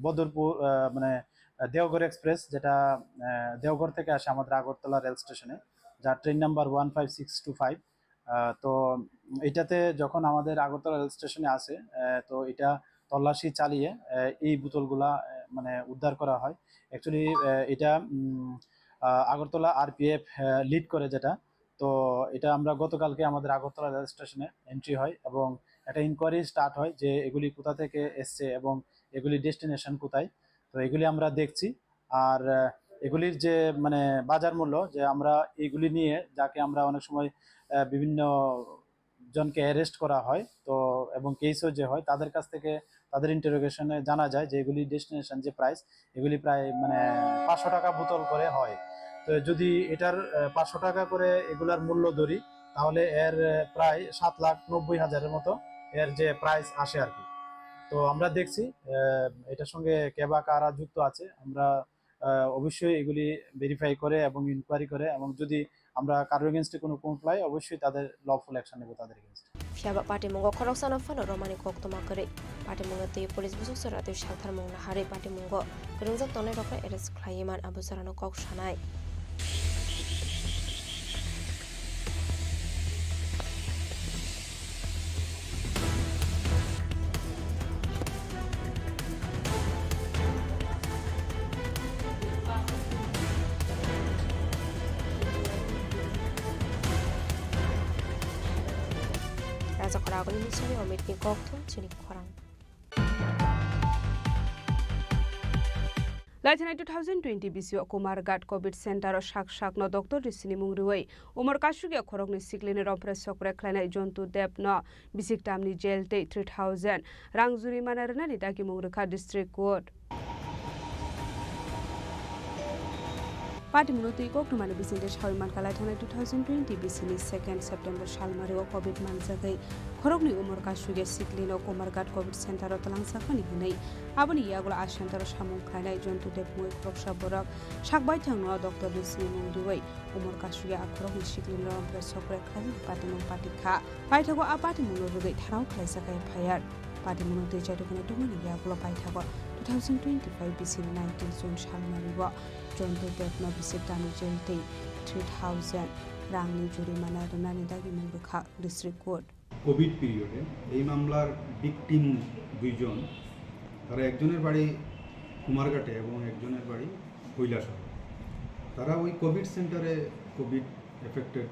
Speaker 18: বদরপুর মানে দেওঘর এক্সপ্রেস যেটা দেওঘর থেকে আসে আমাদের আগরতলা রেল স্টেশনে যার ট্রেন নাম্বার 15625 তো এটাতে যখন আমাদের আগরতলা রেল স্টেশনে আসে তো এটা তল্লাশি চালিয়ে এই বোতলগুলা মানে উদ্ধার করা হয় অ্যাকচুয়ালি এটা আগরতলা আরপিএফ লিড করে যেটা তো এটা আমরা গতকালকে আমাদের আগরতলা রেল স্টেশনে এন্ট্রি হয় এবং একটা ইনকোয়ারি স্টার্ট হয় যে এগুলি কোথা থেকে এসছে এবং এগুলি ডেস্টিনেশন কোথায় তো এগুলি আমরা দেখছি আর এগুলির যে মানে বাজার মূল্য যে আমরা এগুলি নিয়ে যাকে আমরা অনেক সময় বিভিন্ন জনকে অ্যারেস্ট করা হয় তো এবং কেসও যে হয় তাদের কাছ থেকে তাদের ইন্টারোগেশনে জানা যায় যে এগুলি ডেস্টিনেশন যে প্রাইস এগুলি প্রায় মানে 500 টাকা বোতল করে হয় তো যদি এটার 500 টাকা করে এগুলার মূল্য ধরি তাহলে এর প্রায় 7,90,000-এর মতো এর যে প্রাইস আসে আর কি তো আমরা দেখছি এটার সঙ্গে কেবা কারা যুক্ত আছে আমরা অবশ্যই এগুলি ভেরিফাই করে এবং ইনকোয়ারি করে এবং যদি আমরা কারোর এগেইনস্টে কোনো কমপ্লাই অবশ্যই তাদের লফুল অ্যাকশন নেব তাদের এগেইনস্টে
Speaker 9: Fiaba Party Mungo Koroksan of Fano Romani Koktomakare Party Mungo the police busuk Ratu Shaltar Mung Hari Party Mungo Grunza Tone Roka Eres Klayeman Abusarano Kok Shanai Khorang ni Chini Omit ni Koktum Chini Khorang Laithana 2020 BCO Kumargat COVID Center o Shak no Dr. Chini Mungruwei Umar Kashugia Khorok ni Siklini Rompre Sokre Klana Jontu Dep no Bisik Tamni Jail Te 3000 Rangzuri Manarana ni Daki Mungruka District Court Party Munuti Koktumani Bisinde Shalman Kalaithana 2020 BCL 2nd September Shalmario COVID Manzagai Khorokni Umar Kashuge Siklino Kumargat COVID Center o Talangsakani Hinai Abani Yagula Ashantara Shamung Khanai Jontu Depmui Kroksha Borak Shakbai Thangno Dr. Chini Mungruwei Umar Kashuge Akhorokni Siklino Rompre Sokre Khani Party Mung Party Kha Paithago A Party Munurugai Tharau Khlaisakai Phayar Party Munuti Chaitokone Tumani Yagula Paithago 2025 BCL 19 June Shalmariwa Jontu Depno Bisik Tamni Jail Te 3000 Rangni Jurimana Ranani Dagi Mungruka District Court
Speaker 19: Covid পিরিয়ডে এই মামলার victim দুইজন তারা একজনের বাড়ি কুমারঘাটে এবং একজনের বাড়ি কৈলাসহর তারা ওই কোভিড সেন্টারে কোভিড এফেক্টেড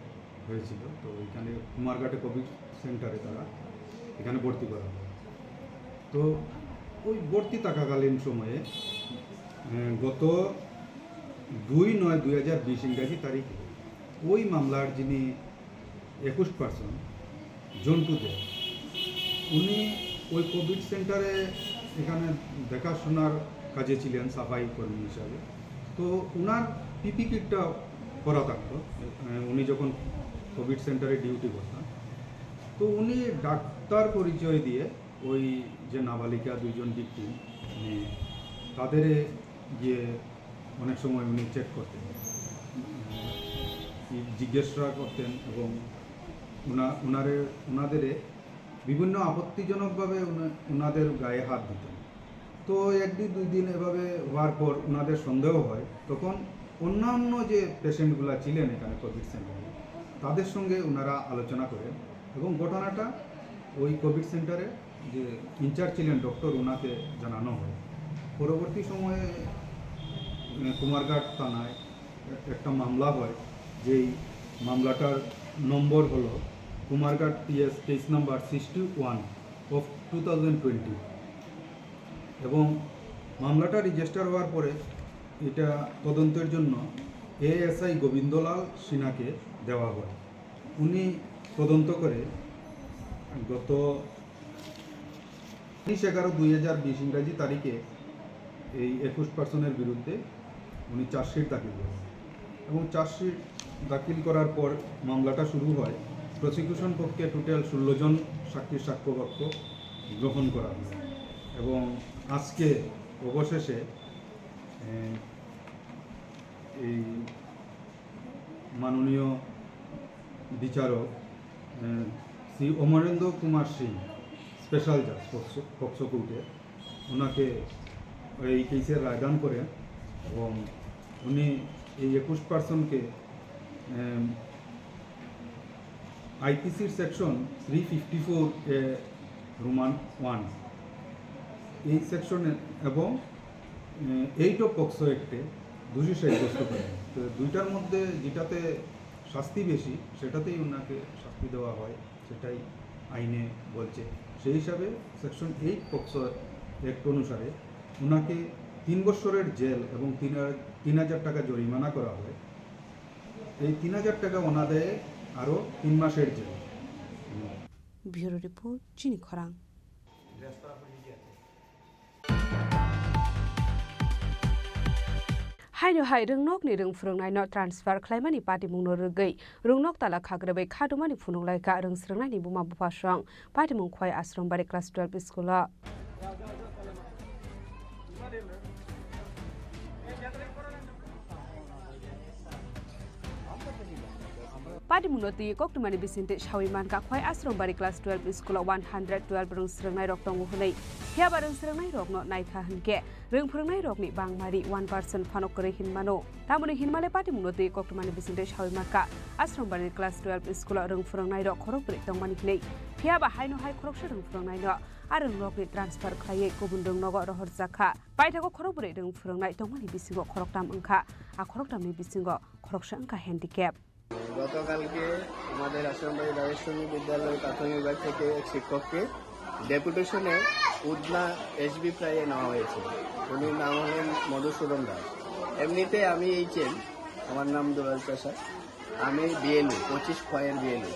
Speaker 19: হয়েছিল তো এখানে কুমারঘাটে কোভিড সেন্টারে তারা এখানে ভর্তি করা হয় তো ওই ভর্তি থাকাকালীন সময়ে গত 2/9/2020 ইংরাজি তারিখে ওই মামলার যিনি 21% জন্টু দে, উনি ওই কোভিড সেন্টারে এখানে দেখাশোনার কাজে ছিলেন সাফাই কর্মী হিসাবে। তো ওনার পিপি কিটটা করা থাকতো উনি যখন কোভিড সেন্টারে ডিউটি করতেন। তো উনি ডাক্তার পরিচয় দিয়ে ওই যে নাবালিকা 2জন ভিকটিম তাদের গিয়ে অনেক সময় উনি চেক করতেন, জিজ্ঞাসা করতেন এবং ওনাদের বিভিন্ন আপত্তিজনকভাবে ওনাদের গায়ে হাত দিতেন। তো 1-2 দিন এভাবে হওয়ার পর ওনাদের সন্দেহ হয়, তখন অন্যান্য যে পেশেন্টগুলো ছিলেন এখানে কোভিড সেন্টারে তাদের সঙ্গে ওনারা আলোচনা করেন এবং ঘটনাটা ওই কোভিড সেন্টারে যে ইনচার্জ ছিলেন ডক্টর ওনাকে জানানো হয়। পরবর্তী সময়ে কুমারঘাট থানায় একটা মামলা হয়, যেই মামলাটার নম্বর হলো কুমারঘাট PS কেস নাম্বার 61/2020 এবং মামলাটা রেজিস্টার হওয়ার পরে এটা তদন্তের জন্য ASI গোবিন্দলাল সিনহাকে দেওয়া হয়। উনি তদন্ত করে গত 30/11/2020 ইংরাজি তারিখে এই 21% বিরুদ্ধে উনি চার্জশিট দাখিল করেন এবং চার্জশিট দাখিল করার পর মামলাটা শুরু হয়। প্রসিকিউশন পক্ষে টোটাল 16 জন সাক্ষীর সাক্ষ্যবাক্য গ্রহণ করা হয় এবং আজকে অবশেষে এই মাননীয় বিচারক শ্রী অমরেন্দ্র কুমার সিং, স্পেশাল জাজ পক্সো কোর্টে, ওনাকে এই কেসের রায়দান করেন এবং উনি এই 21%কে আইপিসির সেকশন 354 রোমান 1 এই সেকশনে এবং 8 অফ পক্সো অ্যাক্টে দোষী সাব্যস্ত করেন। তো দুইটার মধ্যে যেটাতে শাস্তি বেশি সেটাতেই ওনাকে শাস্তি দেওয়া হয়, সেটাই আইনে বলছে। সেই হিসাবে সেকশন 8 পক্সো অ্যাক্ট অনুসারে ওনাকে 3 বছরের জেল এবং 3,000 টাকা জরিমানা করা হয়। এই 3,000 টাকা ওনাদের আরও 3 মাসের জেল।
Speaker 7: ব্যুরো রিপোর্ট, চিনি খরাং। हायनो हाय रोंनक नि रों फोरोंनाय न ट्रान्सफार खालामनायनि पार्टी मुंनो रोगै रोंनक ताला खाग्रोबै खादुमानि फुनुंलायका रोंस्रोंनायनि बुमा बुफासं पार्टी मुं खय आश्रमबारि क्लास 12 स्कुल पार्टी मुनति कक्टुमानि बिसिन्ते साविमान काखय आश्रमबारि क्लास 12 स्कुल 112 रोंस्रोंनाय रक दङ हनै हेबा रोंस्रोंनाय रकनो नायथा हनके रों फोरोंनाय रकनि बांमारि 1% फानक करे हिनमानो तामुनि हिनमाले पार्टी मुनति कक्टुमानि बिसिन्ते साविमानका आश्रमबारि क्लास 12 स्कुल रों फोरोंनाय रक खरकब्रै दंमानि नै हेबा हायनो हाय खरकसे रों फोरोंनाय न आरो रकनि ट्रान्सफार खायै गुबुन रोंनग रहर जाखा बायथाखौ खरकब्रै रों फोरोंनाय दंमानि बिसिङाव खरकटाम ओंखा आ खरकटामनि बिसिङाव खरकसे ओंखा हेन्डिकेप।
Speaker 15: গতকালকে আমাদের আশ্রমবাড়ি রাজেশ্বরী বিদ্যালয় প্রাথমিক বিভাগ থেকে এক শিক্ষককে ডেপুটেশনে উদনা SB প্রায়ে নেওয়া হয়েছে। উনির নাম হলেন মধুসূদন দাস। এমনিতে আমি HM, আমার নাম দুলাল প্রসাদ, আমি BLU 25 খয়ের BLU।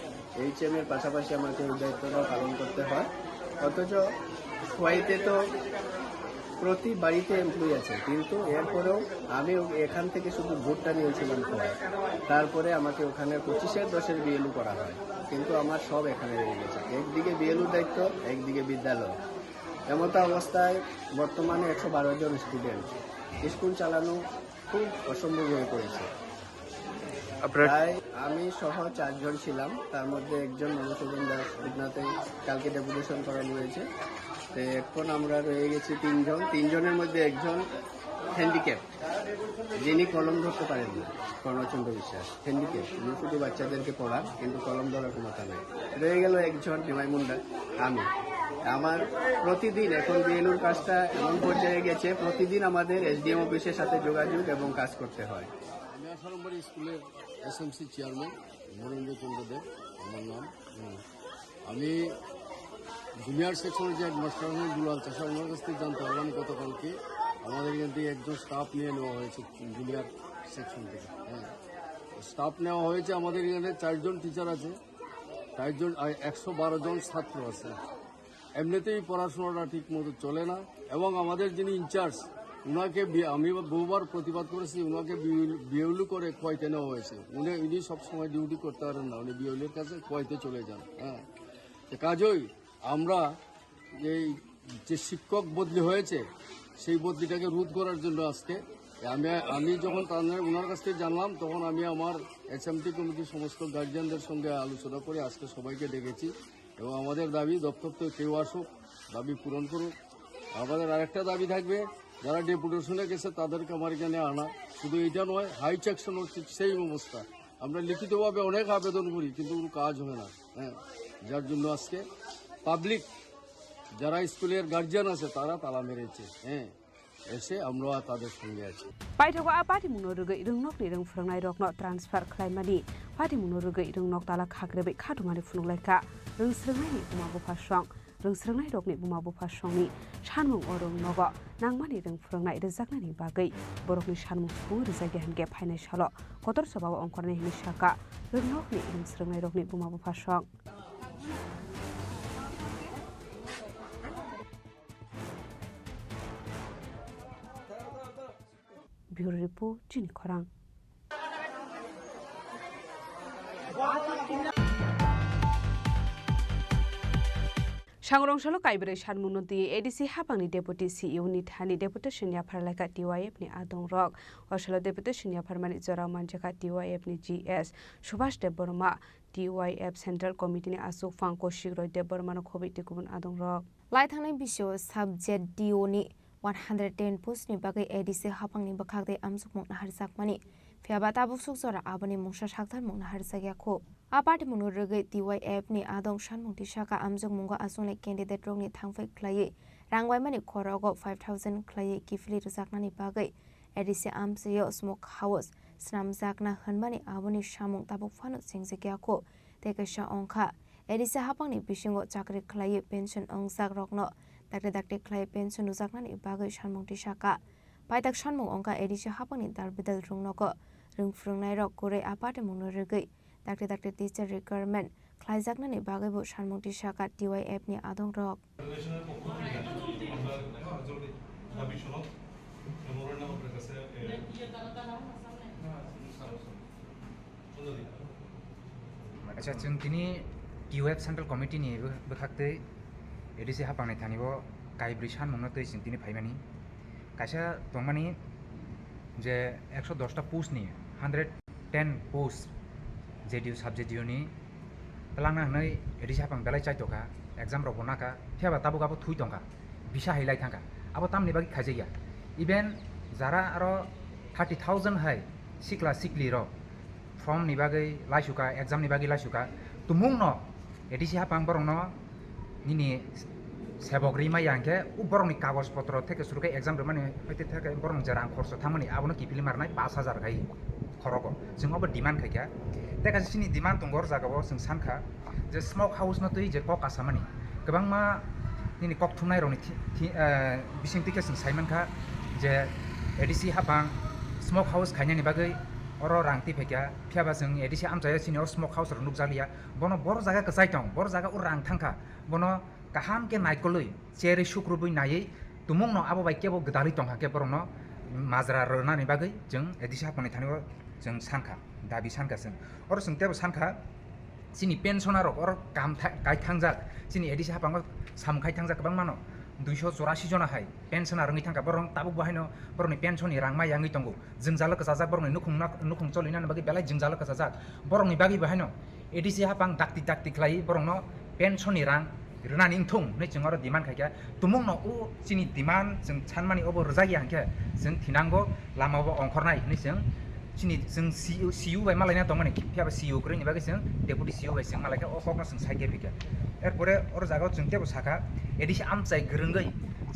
Speaker 15: HM এর পাশাপাশি আমাকে ওই দায়িত্বটা পালন করতে হয়। অথচ খোয়াইতে তো প্রতি বাড়িতে এমপ্লয়ি আছে, কিন্তু এরপরেও আমি এখান থেকে শুধু ভোটটা নিয়েছিলাম খোয়াই। তারপরে আমাকে ওখানে 25/10 BLU করা হয়, কিন্তু আমার সব এখানে রয়ে গেছে। একদিকে BLU দায়িত্ব, একদিকে বিদ্যালয়। এমতো অবস্থায় বর্তমানে 112 জন স্টুডেন্ট, স্কুল চালানো খুব অসম্ভব হয়ে পড়েছে। প্রায় আমি সহ 4 জন ছিলাম, তার মধ্যে একজন মধুসূদন দাস উদনাতে কালকে ডেপুটেশন করানো হয়েছে। তো এখন আমরা রয়ে গেছি 3 জন। 3 জনের মধ্যে একজন হ্যান্ডিক্যাপ, যিনি কলম ধরতে পারেন না, কর্ণচন্দ্র বিশ্বাস হ্যান্ডিক্যাপ। উনি শুধু বাচ্চাদেরকে পড়ান, কিন্তু কলম ধরার ক্ষমতা নেই। রয়ে গেল একজন নিমাই মুন্ডা, আমি। আমার প্রতিদিন এখন BLUর কাজটা এমন পর্যায়ে গেছে, প্রতিদিন আমাদের SDM অফিসের সাথে যোগাযোগ এবং কাজ করতে হয়।
Speaker 10: আমি আশ্রমবাড়ি স্কুলের SMC চেয়ারম্যান মহেন্দ্র চন্দ্র দেব আমার নাম। আমি জুনিয়র সেকশনের যে হেডমাস্টার দুলাল চাষা ওনার কাছ থেকে জানতে পারলাম গতকালকে আমাদের এখান থেকে একজন স্টাফ নিয়ে নেওয়া হয়েছে জুনিয়র সেকশন থেকে। হ্যাঁ, স্টাফ নেওয়া হয়েছে। আমাদের এখানে 4 জন টিচার আছে, 4 জন 112 জন ছাত্র আছে। এমনিতেই পড়াশোনাটা ঠিক মতো চলে না এবং আমাদের যিনি ইনচার্জ উনাকে আমি বহুবার প্রতিবাদ করেছি, উনাকে বিএলু করে কোয়াইতে নেওয়া হয়েছে। উনি সবসময় ডিউটি করতে পারেন না, উনি বিএলুর কাছে কোয়াইতে চলে যান। হ্যাঁ, কাজেই আমরা এই যে শিক্ষক বদলি হয়েছে সেই বদলিটাকে রোধ করার জন্য আজকে আমি যখন ওনার কাছ থেকে জানলাম তখন আমি আমার এসএমটি কমিটির সমস্ত গার্জিয়ানদের সঙ্গে আলোচনা করে আজকে সবাইকে ডেকেছি এবং আমাদের দাবি দপ্তর থেকে কেউ আসুক, দাবি পূরণ করুক। আমাদের আরেকটা দাবি থাকবে, যারা ডেপুটেশনে গেছে তাদেরকে আমার এখানে আনা। শুধু এটা নয়, হাই সেকশন হচ্ছে সেই অবস্থা। আমরা লিখিতভাবে অনেক আবেদন করি কিন্তু কোনো কাজ হয় না। হ্যাঁ, যার জন্য আজকে পাবলিক যারা স্কুলের গার্জিয়ান আছে তারা তালা মেরেছে। হ্যাঁ, এসে আমরা তাদের সঙ্গে আছি।
Speaker 7: পাইথগো পার্টি মুनोरुगै रोंनक नि रों फोरोंनाय रकनो ट्रान्सफार खालामनानै पार्टी मुनोरुगै रोंनक दाला खाग्रेबै खाथुमानि फुनुंलायखा रोंस्रोंनायनि बुमाबो फास्रं रोंस्रोंनाय रकनि बुमाबो फास्रंनि सानमुं अरं नग नांमानि रों फोरोंनाय रोजागनायनि बागै बरकनि सानमुं सुबुं रोजागे हानगे फायनाय सल कतर सभाव अंकरनाय हिसाका रोंनकनि रोंस्रोंनाय रकनि बुमाबो फास्रं Bureau Report, Chini Khorang. Sangrongshalo Kaibre Shanmunoti, ADC Hapangni Deputy CEO ni Thani Deputation ya Parlaka TYF ni Adong Rock, Oshalo Deputation ya Permanent Zora Manjaka TYF ni GS, Subhash Deborma, TYF Central Committee ni Asuk Fangko Shigroi Deborma no Kobit Tikubun Adong Rock.
Speaker 9: Laithangni bisyo subject DO ni 110 post ni bagai ADC hapangni bakhagde amsuk mokna harjakmani fiaba tabuk suksora abani mungsa sakthar mokna harjagyakho apati munurugai TYF ni adong shanmungti saka amsuk munga asungle candidate rokni thangfai khlai rangwaimani khorogo 5000 khlai kifli rjaknani bagai ADC amsayo smoke house snamjakna hanmani abani samung tabuk phanu singjegyakho tekasha ongkha ADC hapangni bisingo chakri khlai pension ongjak rokno dakte khlai pension ujaknani bagai sanmungti saka paitak sanmung ongka ADC hapangni darbidal rungnogo rungfrungnai rok kore apate munurugai dakte teacher requirement khlaijaknani bagai bo sanmungti saka TYF ni adong rok
Speaker 11: আচ্ছা जों दिनै TYF Central Committee ni bkhakte ADC hapangni thanibo kaibri sanmungno tei जों दिनै फाइमानि kaisa tongmani je 110 ta post ni 110 post JDU subject DU ni talangna hnai ADC hapang belai chai toka exam rok bonaka theba tabukabo thui tongka bisa hailai thangka abo tamni bagi khajaiya even jara aro 30000 hai sikla sikli ro form ni bagai laisuka exam ni bagai laisuka tumungno ADC hapang borongno nini sebogri mai angke u borongni kagos potro theke surukai exam ro mane hoite theke borong jarang khorso thamani abono kipili marnai 5000 gai khorogo जों अब demand खायका देखा सिनि demand दंगर जागाव जों सानखा जे smoke house न तै जे कक आसामानि गोबां मा निनि कक थुमनाय रनि बिसिंतिके जों साइमानखा जे ADC हाबां स्मोक हाउस खायनायनि बागै अरो रांति फैका फियाबा जों ADC आमजाया सिनि स्मोक हाउस र नुकजालिया बनो बर जागा कसाइटं बर जागा उ रां थांखा बनो काहाम के नाइकलै चेरि सुक्रुबै नायै तुमुंनो आबो बाइकेबो गदालि तंखा के बरनो माजरा रनानि बागै जों ADC हाबांनि थानिबो जों सानखा दाबि सानखा जों अर जों तेबो सानखा सिनि पेन्सनार अर काम गायथांजाक सिनि ADC हाबांगो सामखाय थांजाक गोबां मानो 284 जना हाय पेन्सनार रङि थांखा बरं ताबु बाहायनो बरनि पेन्सननि रां माय यांगि तंगो जों जालक जाजाक बरनि नुखुं चलिनानि बागै बेलाय जों जालक जाजाक बरंनि बागै बाहायनो ADC हाबां दाक्ति ख्लाय बरंनो पेन्सननि रां रनानि इंथुं नै जों अर डिमान्ड खायका तुमुंनो उ सिनि डिमान्ड जों सानमानि अबो रजागि हांखे जों थिनांगो लामाबो अंखरनाय नै जों सिनि जों CU बाय मालायना दंमानि फियाबा CU ग्रेनि बागै जों डेपुटी CU बाय जों मालायका अखकनो जों साइके फैका एरपरे अर जागाव जों तेबो साखा ADC आमचाय गोरोंगै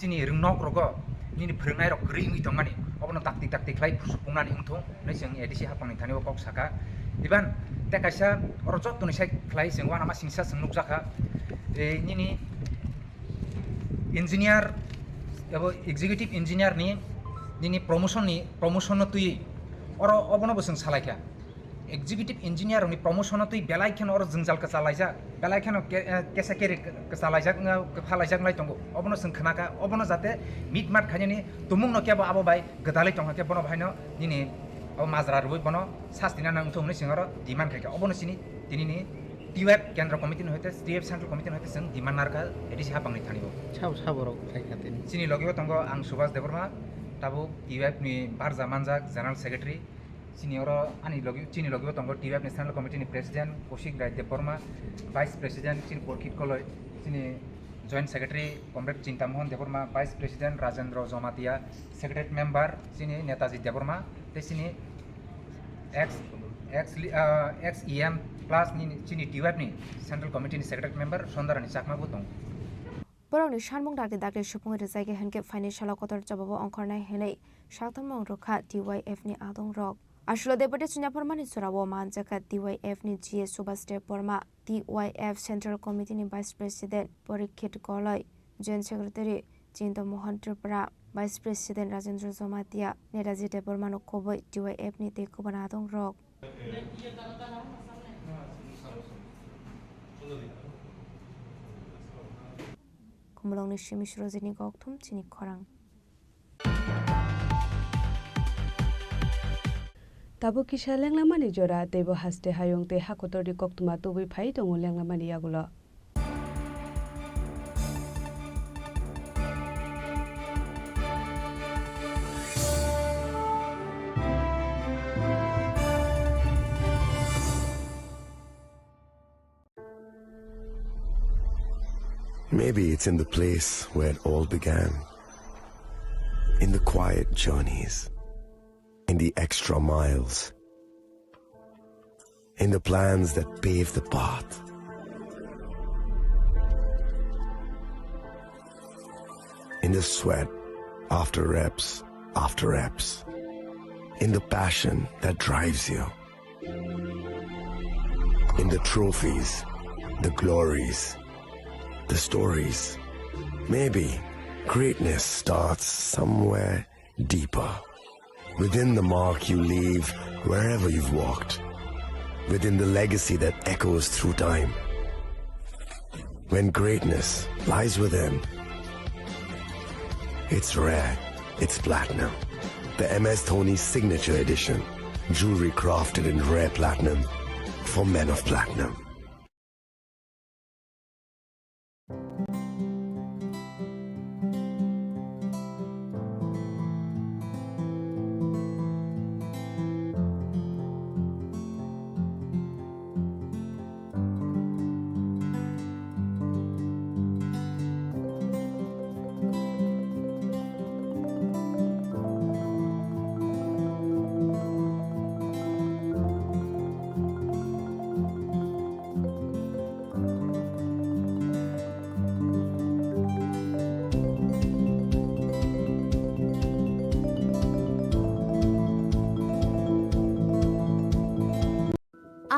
Speaker 11: सिनि रोंनक रग निनि फोरोंनाय रग ग्रेनि दंमानि अबनो दाक्ति ख्लाय सुफुंनानि उंथुं नै जों ADC हाबांनि थानिबो कक साखा इबान तेकाइसा अर जत्तनि साइ ख्लाय जों वाना मा सिंसा जों नुकजाखा निनि ইঞ্জিনিয়ার এবং এক্সিকিউটিভ ইঞ্জিনিয়ারनि दिनै प्रमोसन तुई और अबनो बोसों सालायखा एग्जीक्यूटिव इंजीनियर नि प्रमोशन तुई बेलायखेन और जोंजाल का सालायजा बेलायखेन केसा केरि सालायजा फालायजा लाय दंगो अबनो जों खोनाका अबनो जाते मिट माट खायनि तुमुं न केबो आबो बाय गदालै दंहा के बनो भायनो दिनै अब माजरा रुबै बनो सास्तिना नंथौनि सिङार डिमान्ड खायका अबनो सिनि दिनैनि टिवेब केन्द्र कमिटिनि होते टिवेब सेंट्रल कमिटिनि होते जों डिमान्ड नारका एदिसि हाबांनि थानिबो
Speaker 20: साबराव खायखाते
Speaker 11: सिनि लगिबो दंगो आं सुभाष देबरमा ताबो टिवेब नि बारजा मानजाक जनरल सेक्रेटारि सिनियर चिनी लगिबो दंगो टिवेब नेशनल कमिटिनि प्रेसिडेंट कौशिक राय देबबर्मा वाइस प्रेसिडेंट चिनी परखित कलय चिनी जॉइंट सेक्रेटारि कमरेड चिंता Mohan Debbarma vice president Rajendra Jamatia secretary member चिनी नेताजी देबबर्मा ते चिनी एक्स ईएम प्लस चिनी टिवेब नि सेंट्रल कमिटिनि सेक्रेटारि मेंबर सन्दारानि चाकमाबो दं
Speaker 9: बरंनि सानमुं दागदे दागदे सुफुंगे जायगा हनके फाइनेंशियल कतर जबाबो अंखरनाय हेनै साथमं रखा टीवाईएफ नि आदं रक आसुला देबटे सुन्या फरमानि सुरावो मानजाका टीवाईएफ नि जीए सुभाष देबबर्मा टीवाईएफ सेंट्रल कमिटी नि वाइस प्रेसिडेंट परिखित गलय जॉइंट सेक्रेटारि चिंता मोहन त्रिपुरा वाइस प्रेसिडेंट राजेंद्र जमातिया नेताजी देबबर्मा नखबै टीवाईएफ नि तेखुबान आदं रक kumulongni shimi shurozini gokthum chini khorang
Speaker 7: tabo kisa lenglamani jora tebo haste hayong te hakotori koktuma tobui phai dong lenglamani yagulo
Speaker 16: Maybe it's in the place where it all began. In the quiet journeys. In the extra miles. In the plans that pave the path. In the sweat after reps. In the passion that drives you. In the trophies, the glories, the stories. Maybe greatness starts somewhere deeper. Within the mark you leave wherever you've walked. Within the legacy that echoes through time. When greatness lies within, it's rare, it's platinum. The MS Dhoni Signature Edition. Jewelry crafted in rare platinum for men of platinum.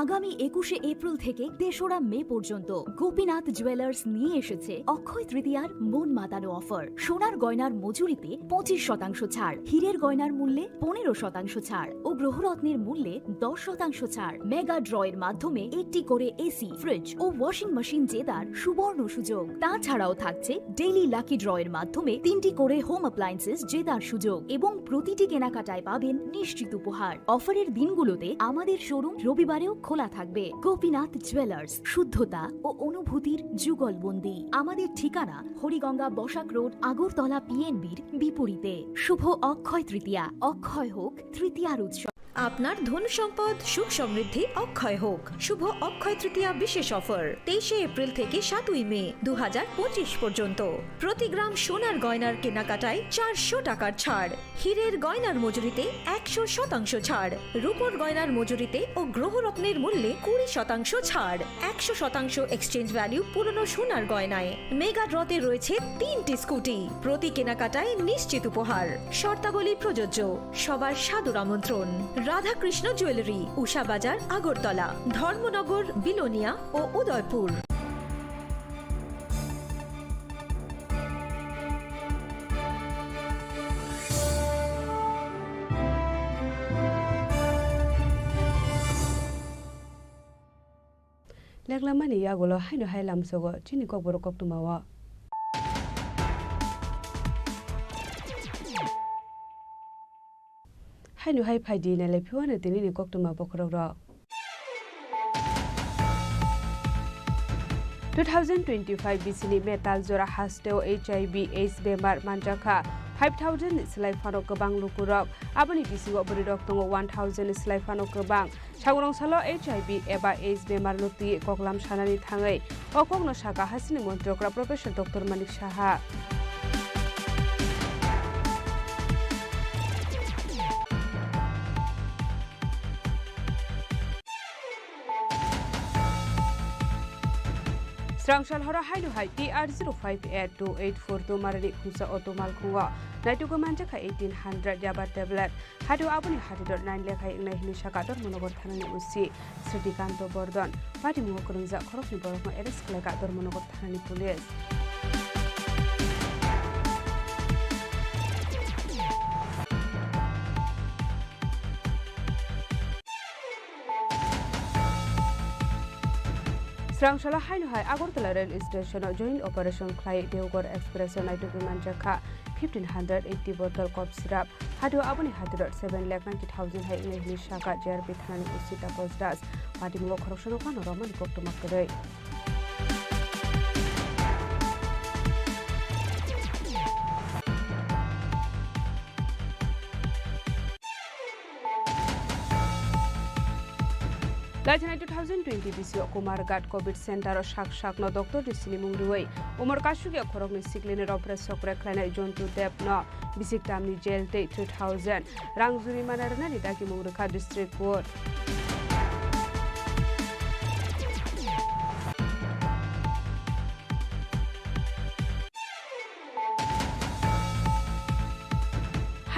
Speaker 2: আগামী ২১শে April থেকে ৩রা মে পর্যন্ত Gopinath jewellers নিয়ে এসেছে অক্ষয় তৃতীয়ার মন মাতানো offer. সোনার গয়নার মজুরিতে ২৫% ছাড়, হীরের গয়নার মূল্যে ১৫% ছাড় ও গ্রহরত্নের মূল্যে ১০% ছাড়। মেগা ড্রয়ের মাধ্যমে একটি করে এসি, ফ্রিজ ও ওয়াশিং মেশিন জেতার সুবর্ণ সুযোগ। তাছাড়াও থাকছে ডেইলি লাকি ড্রয়ের মাধ্যমে ৩টি করে হোম অ্যাপ্লায়েন্সেস জেতার সুযোগ এবং প্রতিটি কেনাকাটায় পাবেন নিশ্চিত উপহার। অফারের দিনগুলোতে আমাদের শোরুম রবিবারেও খোলা থাকবে। গোপীনাথ জুয়েলার্স, শুদ্ধতা ও অনুভূতির যুগলবন্দি। আমাদের ঠিকানা হরিগঙ্গা বসাক রোড, আগরতলা পিএনবির বিপরীতে। শুভ অক্ষয় তৃতীয়া, অক্ষয় হোক তৃতীয়ার উৎসব।
Speaker 17: আপনার ধন সম্পদ সুখ সমৃদ্ধি অক্ষয় হোক। শুভ অক্ষয় তৃতীয়া বিশেষ অফার 23শে এপ্রিল থেকে 7ই মে 2025 পর্যন্ত। প্রতি গ্রাম সোনার গয়নার কেনাকাটায় 400 টাকার ছাড়, হীরের গয়নার মজুরিতে 100% ছাড়, রূপোর গয়নার মজুরিতে ও গ্রহরত্নের মূল্যে 20% ছাড়, 100% এক্সচেঞ্জ ভ্যালু পুরনো সোনার গয়নায়। মেগা ড্রতে রয়েছে 3টি স্কুটি, প্রতি কেনাকাটায় নিশ্চিত উপহার। শর্তাবলী প্রযোজ্য। সবার সাদর আমন্ত্রণ। রাধাকৃষ্ণ জুয়েলারি, উষা বাজার, আগরতলা, ধর্মনগর, বিলোনিয়া ও Udaipur.
Speaker 7: Yaklamani Yagulo, Hino Highlam Sogo, Chini Khorang Tripura. Hino High Pidin, and Lepuan, the Nini Koktuma Bokoro. 2025 BCN metal zora hasteo HIV AIDS bemar manjaka 5,000 slai fano kebang lukurok abani bisigo beri tongo 1,000 slai fano kebang changrong salo HIV eba AIDS bemar nuti koklam sanani thangai okokno saka hasini montrokra Professor Dr. Manik Saha Strangshal hora hainu hai TR058284 marani khungsa otomal khunga naitugo manjaka 1800 yaba tablet hadu abuni hadidor 9 lekhai ingnai hilisaka dor monogor thanani usi Sritikanto Bordon pati mungokrungja khorokni borokno arrest khlaka dor monogor thanani police Srangshala hainu hai Agartala rail station joint operation Klai Deogor Express naitugo manjaka 1580 bottle cough syrup hadu abuni hadidor 7,90,000 hai ingnai hilisaka JRP thanani usi tapos das pati mungo khoroksono kano romani koktomak kadai Lajana 2020 BCO Kumargat COVID Center shak no Dr. Chini Khorang Umar Kashuge Khorokni Sikline Opres Sokre Klana Jontu Dep no Bisik Tamni Jail Day 3000 Rangzuri Manarana Nidaki Mungruka District Court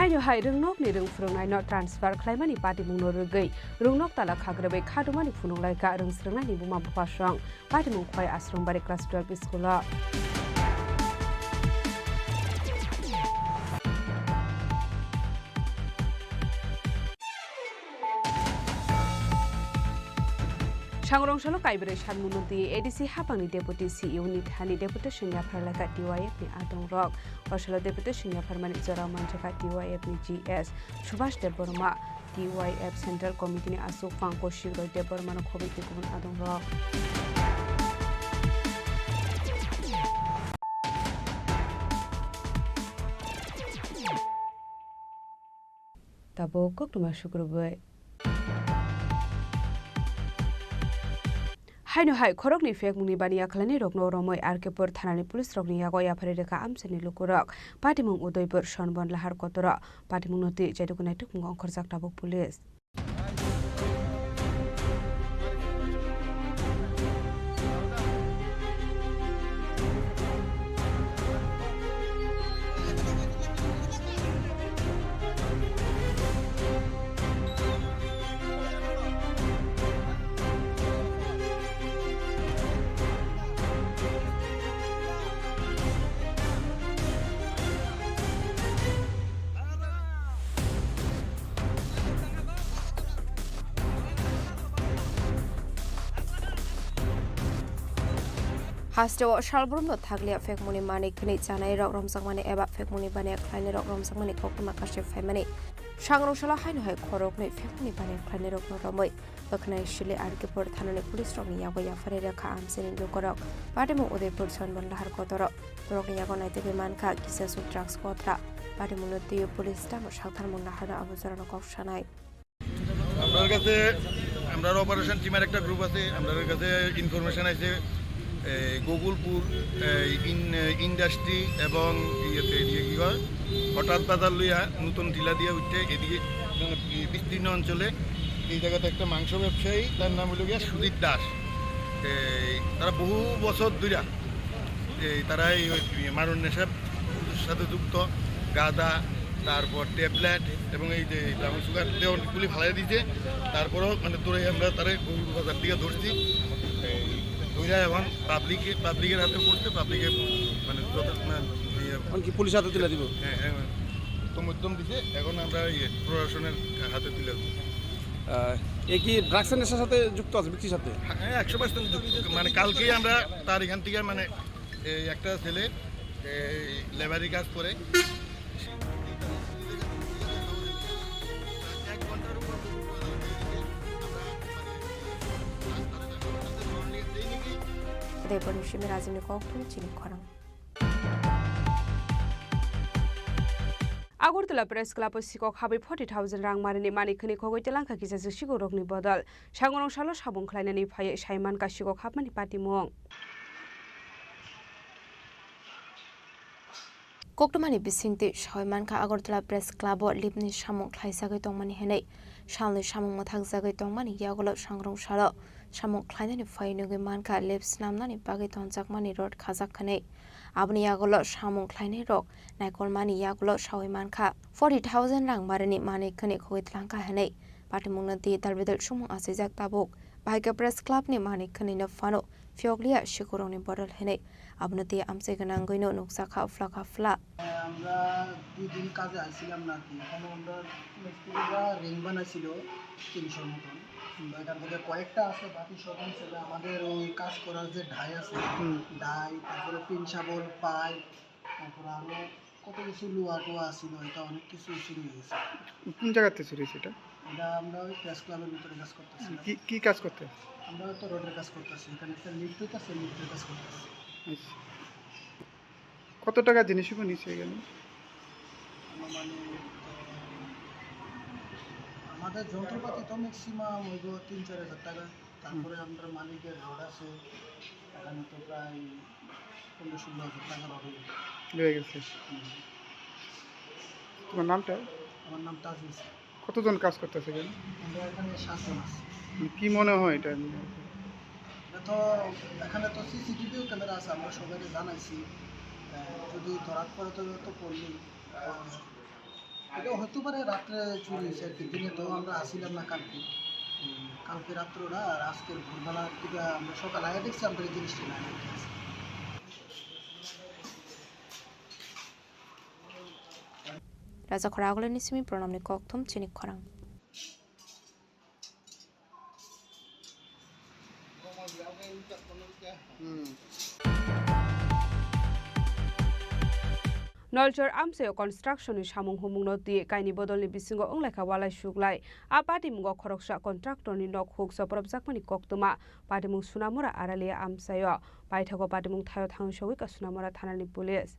Speaker 7: Haino hai rungnok ni rungfrungnai no transfer khlaimani party mungno rugai rungnok tala khagrabai khadumani phununglai ka rungsrungnai ni buma bupasang party mung khoi ashram bari class 12 school Changrong Salo Kaibre Shanmunuti, ADC Hapani Deputy CEO Nithani Deputation Yaparlaka TYF ni Adong Rock, Oshala Deputation Yaparmani Zora Manjaka TYF ni GS, Subhash Deborma, TYF Central Committee ni Asuk Fanko Shiro Deborma no Komiti Kubun Adong Rock. Tabo Koktuma Shukrubai. Haino hai khorokni fek mungni bania khlani rokno romoi arkepur thanani police rokni yago yafare reka amseni lukurok patimung udoipur sonbon lahar kotora patimung noti jaidukunai tukmung ongkhorjak tabuk police Hasteo Shalbrum no Taglia Fekmuni Mani Kni Chana Rock Romsangmani Eba Fekmuni Bane Kleine Rock Romsangmani Kokuma Kashe Family Shangro Shala Haino Hai Korokni Fekmuni Bane Kleine Rock Romoi Bakna Shili Arkipur Thanani Police Rock Yago Yafare Ka Amsin Lukorok Padimu Udepur Sonbon Lahar Kotoro Rock Yago Naiti Manka Kisasu Drugs Kotra Padimunuti Police Tam Shatan Munahara Abuzarano Kokshanai
Speaker 20: আপনার কাছে আমরা operation টিমের একটা group আছে আমাদের কাছে information আছে Gokulpur industry এবং ইয়েতে কি হয় হঠাৎ বাজার লইয়া নতুন টিলা দিয়ে উঠতে এদিকে বিস্তীর্ণ অঞ্চলে এই জায়গাতে একটা মাংস ব্যবসায়ী তার নাম হলো গিয়া সুদীপ দাস তারা বহু বছর ধরে তারা এই মারণ নেশার সাথে যুক্ত গাঁদা তারপর ট্যাবলেট এবং এই যে ব্রাউন সুগার দেওয়াগুলি ফালাই দিয়েছে তারপরেও মানে তোরে আমরা তারা গরুর বাজার দিকে ধরছি ধরে এখন পাবলিকের হাতে পড়ছে পাবলিকে মানে কি পুলিশ হাতে তুলে দিব হ্যাঁ মধ্যম দিছে এখন আমরা প্রশাসনের হাতে তুলে দেব
Speaker 21: এ কি ড্রাগসের নেশার সাথে যুক্ত আছে ব্যক্তির সাথে?
Speaker 20: হ্যাঁ 100% মানে কালকেই আমরা তার এখান থেকে মানে এই একটা ছেলে লেবারি কাজ করে
Speaker 9: 데버니시미 라짐니 꺽통 চিনি খরাং আগরতলা প্রেস ক্লাব সিকক হাবি 40,000 রাং মারিনি মানিকনি খগৈতে লাংখা কিসা সিগো রগনি বদল সাংগরং সালো সাবুং খ্লাইনানি ফায়ে সাইমান কা সিকক হাবমানি পাতিমুং Koktomani bisinti Shoimanka Agortala Press Club Lipni Shamong Klaisagai Tongmani Henei Shalni Shamong Mathak Zagai Tongmani Yagolo Shangrong Shalo Shamong Klainani Fainugi Manka Lips Namnani Bagiton Zakmani Road Kazakhane Abni Yagolo Shamong Klaini Rock Nakolmani Yagolo Shoimanka 40,000 Rang Marini Mani Kani Kuit Lanka Henei Patimuna di Dalvidal Shumong Asizak Tabuk Baika Press Club ni Mani Kani Fano Fioglia Shikuroni Bottle Henei Abnati Amseganangoino Nuksaka Flaka Fla
Speaker 22: আমরা 2 দিন কাজে আইছিলাম নাকি এখানে আমরা মিস্ত্রিরা ring বানাইছিল 300 মতন এখান থেকে কয়েকটা আছে বাকি সব ছেলে আমাদের ওই কাজ করার যে ঢাই আছে ঢাই তারপরে পিন শাবল পাইপ তারপর আরো কত কিছু লোহা টোয়া ছিল এটা অনেক কিছু চুরি হয়েছে।
Speaker 21: কোন জায়গাতে চুরি হয়েছে এটা?
Speaker 22: এটা আমরা ওই প্রেস ক্লাবের ভিতরে কাজ করতেছি।
Speaker 21: কি কাজ করতে?
Speaker 22: আমরা তো রোডের কাজ করতেছি, এখানে একটা লিফট আছে, লিফটের কাজ করতেছি।
Speaker 21: আচ্ছা, কত টাকা জিনিসগুলো নিচে এখানে?
Speaker 22: মানে আমাদের যন্ত্রপাতি তো ম্যাক্সিমাম হইব 3-4 হাজার টাকা। তারপরে আমাদের মালিকের রোড আছে, এখানে তো প্রায় 15-16 হাজার টাকা
Speaker 21: হয়ে গেছে। তোমার নামটা?
Speaker 22: আমার নাম তাজমিস।
Speaker 21: কতজন কাজ করতেছে এখানে?
Speaker 22: আমরা এখানে 7 জন আছি।
Speaker 21: কি মনে হয় এটা?
Speaker 22: তো এখানে তো সিসিটিভিও ক্যামেরা আছে, আমরা সবাইকে জানাইছি, যদি ধরার পরে তো পড়লি এটা হতে পারে রাত্রে চুরি হয়েছে আর কি। দিনে তো আমরা আসিলাম না কালকে রাত্রটা, আর আজকের ভোরবেলার দিকে আমরা সকাল আগে দেখছি আমাদের এই জিনিসটা না
Speaker 9: Raja Khoragolani Simi Pronamni Koktum Chini Khorang Nolchor Amseo construction is Hamung Humung di Kaini Bodoli Bisingo Ungleka Wala Shuglai, a Patimungo Khoroksha contractor in Nok Hooks of Zakmani Koktuma, Patimung Sunamura Aralia Amsayo, Paitago Patimung Tayo Tang Showika Sunamura Tanani Police.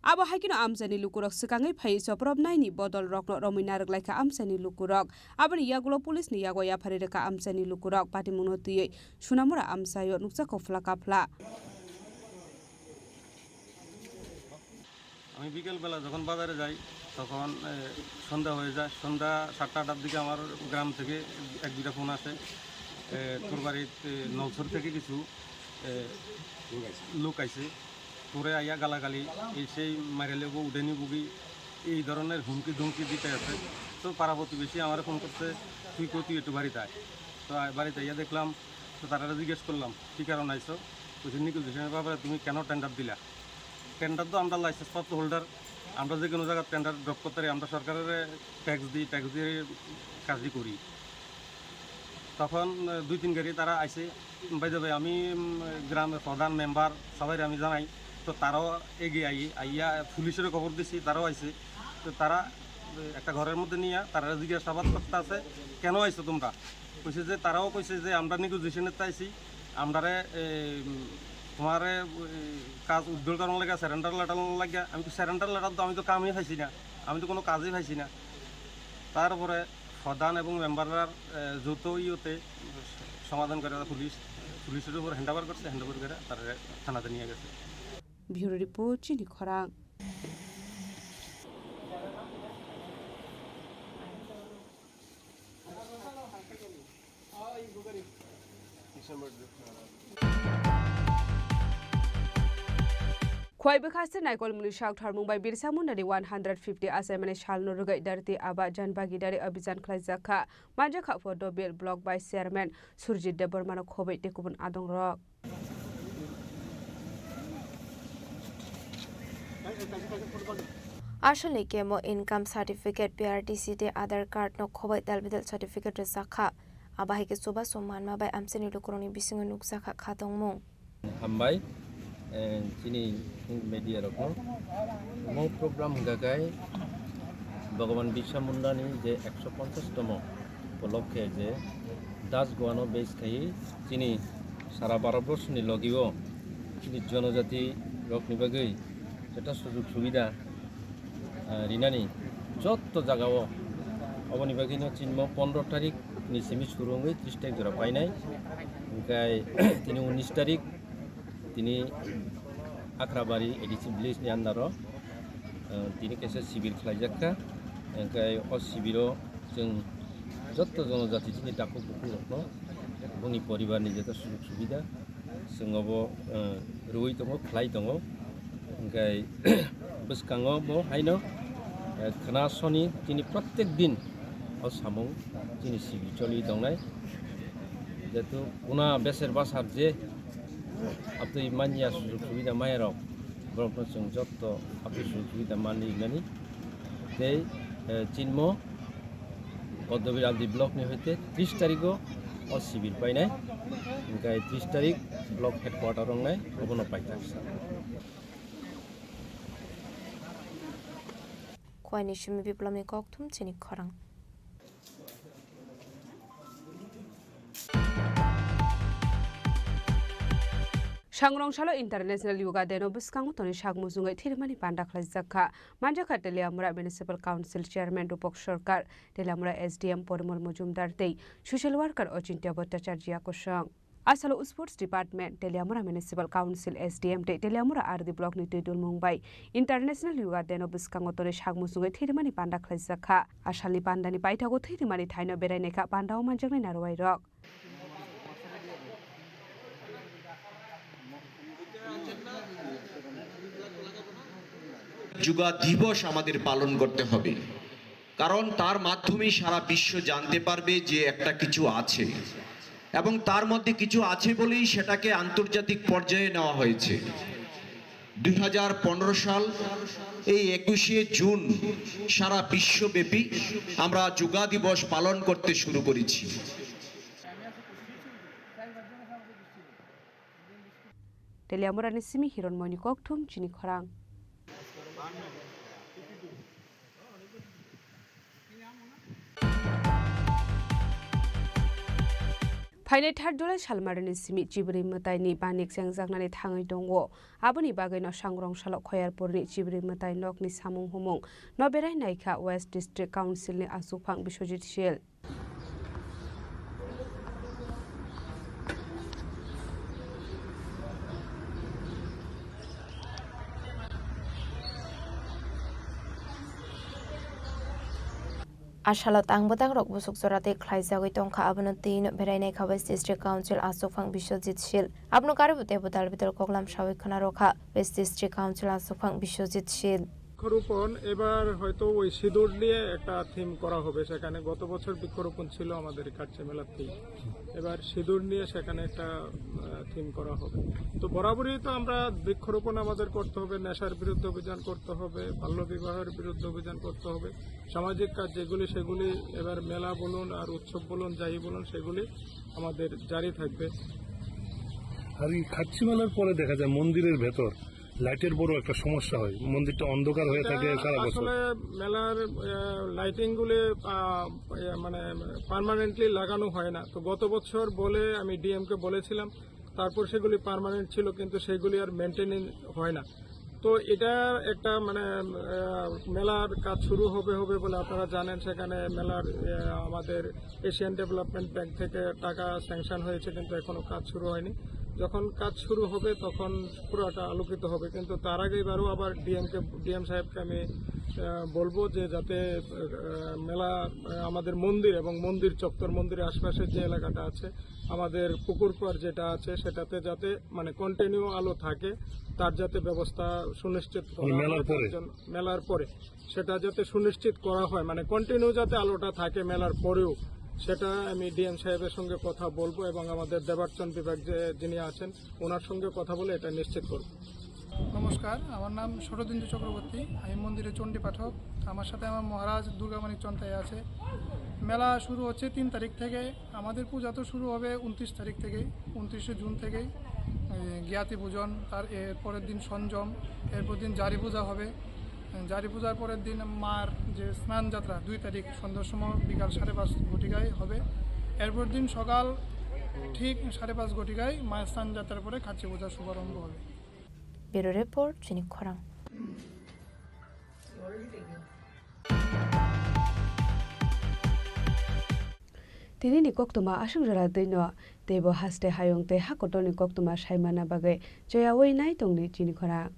Speaker 9: Abo hakino amsani lukurok sekangai phai soprob naini bodol rokno rominar glaika amsani lukurok abani yagulo police ni yago ya pharireka amsani lukurok patimuno tiyei sunamura amsayo nuksa kofla kapla
Speaker 23: আমি বিকেল বেলা যখন বাজারে যাই তখন সন্ধ্যা হয়ে যায়, সন্ধ্যা 7-8টার দিকে আমার গ্রাম থেকে 1-2টা ফোন আসে, তোর বাড়িতে নলছর থেকে কিছু লোক আইছে, তোরে আইয়া গালাগালি এই সেই মারেলে উডেনি বুগি এই ধরনের হুমকি ধুমকি দিতে আছে। তো পাড়া প্রতিবেশী আমার ফোন করতে, তুই তুই একটু বাড়িতে আয়। তো বাড়িতে আইয়া দেখলাম, তো তারা জিজ্ঞেস করলাম কী কারণ আইসো, বলছি নিকুইজিশনের ব্যাপারে তুমি কেন টেন্ডার দিলা? টেন্ডার তো আমরা লাইসেন্স প্রাপ্ত হোল্ডার, আমরা যে কোনো জায়গায় টেন্ডার ড্রপ করতে পারি, আমরা সরকারের ট্যাক্স দিয়ে কাজই করি। তখন 2-3 গাড়ি তারা আইসে, বাই যাবে আমি গ্রামের প্রধান মেম্বার সবাই আমি জানাই, তো তারাও এগিয়ে আইয়া পুলিশেরও খবর দিছি, তারাও আইসে। তো তারা একটা ঘরের মধ্যে নিয়ে তারা জিজ্ঞাসাবাদ করতে আছে, কেন আইসো তোমরা? কইছে যে তারাও কইছে যে আমরা নিগোজিয়েশনের আইসি, আমরারে তোমার কাজ উদ্যোগ করার লাগে স্যারেন্ডার লেটার লাগে। আমি তো স্যারেন্ডার লেটার তো আমি তো কামই পাইছি না, আমি তো কোনো কাজই পাইছি না। তারপরে প্রধান এবং মেম্বাররা যৌথ ইয়েতে সমাধান করে পুলিশের উপর হ্যান্ডওভার করছে, হ্যান্ডওভার করে তারা থানাতে নিয়ে গেছে।
Speaker 7: ব্যুরো রিপোর্ট চিনি খরাং। Khwai bekhase naikol muni shak thar mumbai birsa mundani 150 asemane shalno rugai darti aba janbagi dari abhijan khlaijaka manjaka photo bill block by chairman Surjit Debormano khobai tekubun adong rok
Speaker 9: আসলে কেমো income certificate PRTC তে আধার card ন খবাই দালবিদাল certificate Sakha আবাহিকে Soba সম্মান মাবাই আমসেনি লুকরনি বিসিং নুকসাখা খাতংমু
Speaker 1: হামবাই চিনি media রকম মো programme গাগাই ভগবান বিরসা মুন্ডানি যে 150তম উপলক্ষে যে দাস গোয়ানো বেস খাই চিনি সারা ভারতবর্ষনি লগিও চিনি জনজাতি রকনি বাগৈ যেটা সুযোগ সুবিধা রিনানি যত জায়গাও অবনি বাগিনো চিনমো 15 তারিখ নিসিমি শুরুঙ্গি 30 তারিখ জোড়া পাই নাই ওমকাই তিনি 19 তারিখ তিনি আখরাবাড়ি এডিসি ভিলেজনি আন্ডারও তিনি কেসে শিবির খাইজাক্কা ওমকাই অ শিবিরও जों যত জনজাতি চিনি ডাকু বুকু রকম बुंनि परिवारनि যেত সুযোগ সুবিধা जोंबो रुই दङ खालाय दङ ओमफ्राय बसकाङो मो हायनो खोनासनि दिनै प्रत्येक दिन असामों दिनै सिबि चलि दंनाय जेतु उना बेसेर बासार जे आपदै मानिया सुजुग सुबिदा मायराव ब्रह्म जों जत्त आपदै सुजुग सुबिदा मानिनानै जे चिन्मो पद्मबीर आलदि ब्लकनि हইতে 30 तारिखआव असिबिर पाइनाय ओमफ्राय 30 तारिख block हेडक्वार्टार रंनाय अबनो पाइथाक्सा
Speaker 9: Khwai shimi biplami koktum Chini Khorang
Speaker 7: Shangrongshalo International Yoga Day no biskango toni shagmuzungai thirmani panda khlaijaka manjaka Teliamura Municipal Council Chairman Rupok Sarkar Teliamura SDM Pormol Mujumdar tei Social Worker Ochintya Bhattacharya kosang Asalo Sports Department Teliamura Municipal Council SDM te Teliamura RD Block ni Tidul Mumbai International Yoga Day no biskango toni shagmuzungai thirmani panda khlaijaka asali pandani paithago thirmani thaino beraineka pandao manjaknai narwai rok
Speaker 4: yoga দিবস আমাদের পালন করতে হবে কারণ তার মাধ্যমে সারা বিশ্ব জানতে পারবে যে একটা কিছু আছে এবং তার মধ্যে কিছু আছে বলেই সেটাকে আন্তর্জাতিক পর্যায়ে নেওয়া হয়েছে 2015 সাল এই 21 জুন সারা বিশ্বব্যাপী আমরা যোগা দিবস পালন করতে শুরু করেছি
Speaker 7: Teliamura ni simi hiron moini koktum Chini Khorang Fainai 3 July salmarani simi Chibri Mutai ni banik jangjaknani thangai dongo aboni bagai no Shangrongshalo Khoyarpurni Chibri Mutai nokni samung humung no berai naikha West District Council ni asupang Biswajit Shil
Speaker 9: Ashalot angbotak rok busuk jorate khlaijagoi tongkha abono tin berainai kha West District Council asofang Biswajit Shil abno karibute budal bitor koklam sawai khana rokha West District Council asofang Biswajit Shil
Speaker 8: বৃক্ষরোপণ এবার হয়তো ওই সিঁদুর নিয়ে একটা theme করা হবে সেখানে গত বছর বৃক্ষরোপণ ছিল আমাদের কাটছে মেলাতেই এবার সিঁদুর নিয়ে সেখানে একটা থিম করা হবে তো বরাবরই তো আমরা বৃক্ষরোপণ আমাদের করতে হবে নেশার বিরুদ্ধে অভিযান করতে হবে বাল্যবিবাহের বিরুদ্ধে অভিযান করতে হবে সামাজিক কাজ যেগুলি সেগুলি এবার মেলা বলুন আর উৎসব বলুন যাই বলুন সেগুলি আমাদের জারি থাকবে
Speaker 24: আর এই খাচ্ছি মেলার পরে দেখা যায় মন্দিরের ভেতর লাইটের বড় একটা সমস্যা হয় মন্দিরটা অন্ধকার হয়ে থাকে সারা বছর
Speaker 8: আসলে মেলার লাইটিং গুলো মানে পার্মানেন্টলি লাগানো হয় না তো গত বছর বলে আমি ডিএম কে বলেছিলাম তারপর সেগুলি পার্মানেন্ট ছিল কিন্তু সেগুলি আর মেইনটেইন হয় না তো এটা একটা মানে মেলার কাজ শুরু হবে বলে আপনারা জানেন সেখানে মেলার আমাদের এশিয়ান ডেভেলপমেন্ট ব্যাংক থেকে টাকা স্যাংশন হয়েছে কিন্তু এখনো কাজ শুরু হয়নি যখন কাজ শুরু হবে তখন পুরোটা আলোকিত হবে, কিন্তু তার আগে এবারও আবার ডিএম সাহেবকে আমি বলবো যে যাতে মেলা আমাদের মন্দির এবং মন্দির চত্বর, মন্দিরের আশপাশের যে এলাকাটা আছে, আমাদের পুকুর পাড় যেটা আছে, সেটাতে যাতে মানে কন্টিনিউ আলো থাকে, তার যাতে ব্যবস্থা সুনিশ্চিত করা মেলার পরে সেটা যাতে সুনিশ্চিত করা হয়, মানে কন্টিনিউ যাতে আলোটা থাকে মেলার পরেও, সেটা আমি ডিএম সাহেবের সঙ্গে কথা বলবো এবং আমাদের দেবার্চন বিভাগ যিনি আছেন ওনার সঙ্গে কথা বলে এটা নিশ্চিত করব।
Speaker 3: নমস্কার, আমার নাম শরদিন্দু চক্রবর্তী, আমি মন্দিরের চণ্ডী পাঠক। আমার সাথে আমার মহারাজ দুর্গামানিক চন্তাই আছে। মেলা শুরু হচ্ছে 3 তারিখ থেকে, আমাদের পূজা তো শুরু হবে 29 তারিখ থেকেই, 29শে জুন থেকেই জ্ঞাতি পূজন, তার পরের দিন সঞ্জম, এরপর দিন জারি পূজা হবে। জারি পূজার পরের দিন মার যে স্নান যাত্রা 2 তারিখ সন্ধ্যার সময় বিকাল 5:30 ঘটিকায় হবে। এরপর দিন সকাল ঠিক 5:30 ঘটিকায় মায়ের স্নান যাত্রার পরে খাচ্চি পূজার শুভারম্ভ হবে।
Speaker 9: ব্যুরো রিপোর্ট চিনি খরাং।
Speaker 7: তিনি ni koktuma asung jara deino tebo haste hayong te hakotoni koktuma saimana bagai joya wei nai tongni Chini Khorang.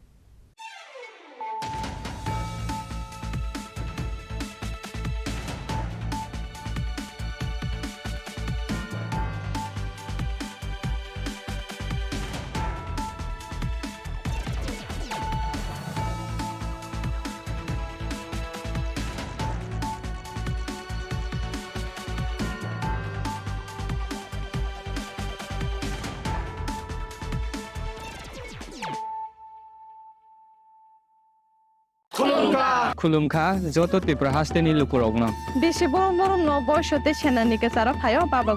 Speaker 5: खुलुमखा जत त्रिपुरा हास्टेनि लुकुरगना
Speaker 6: बेसे बरम बरम न बयसते सेनानिके सारा फायो बाबा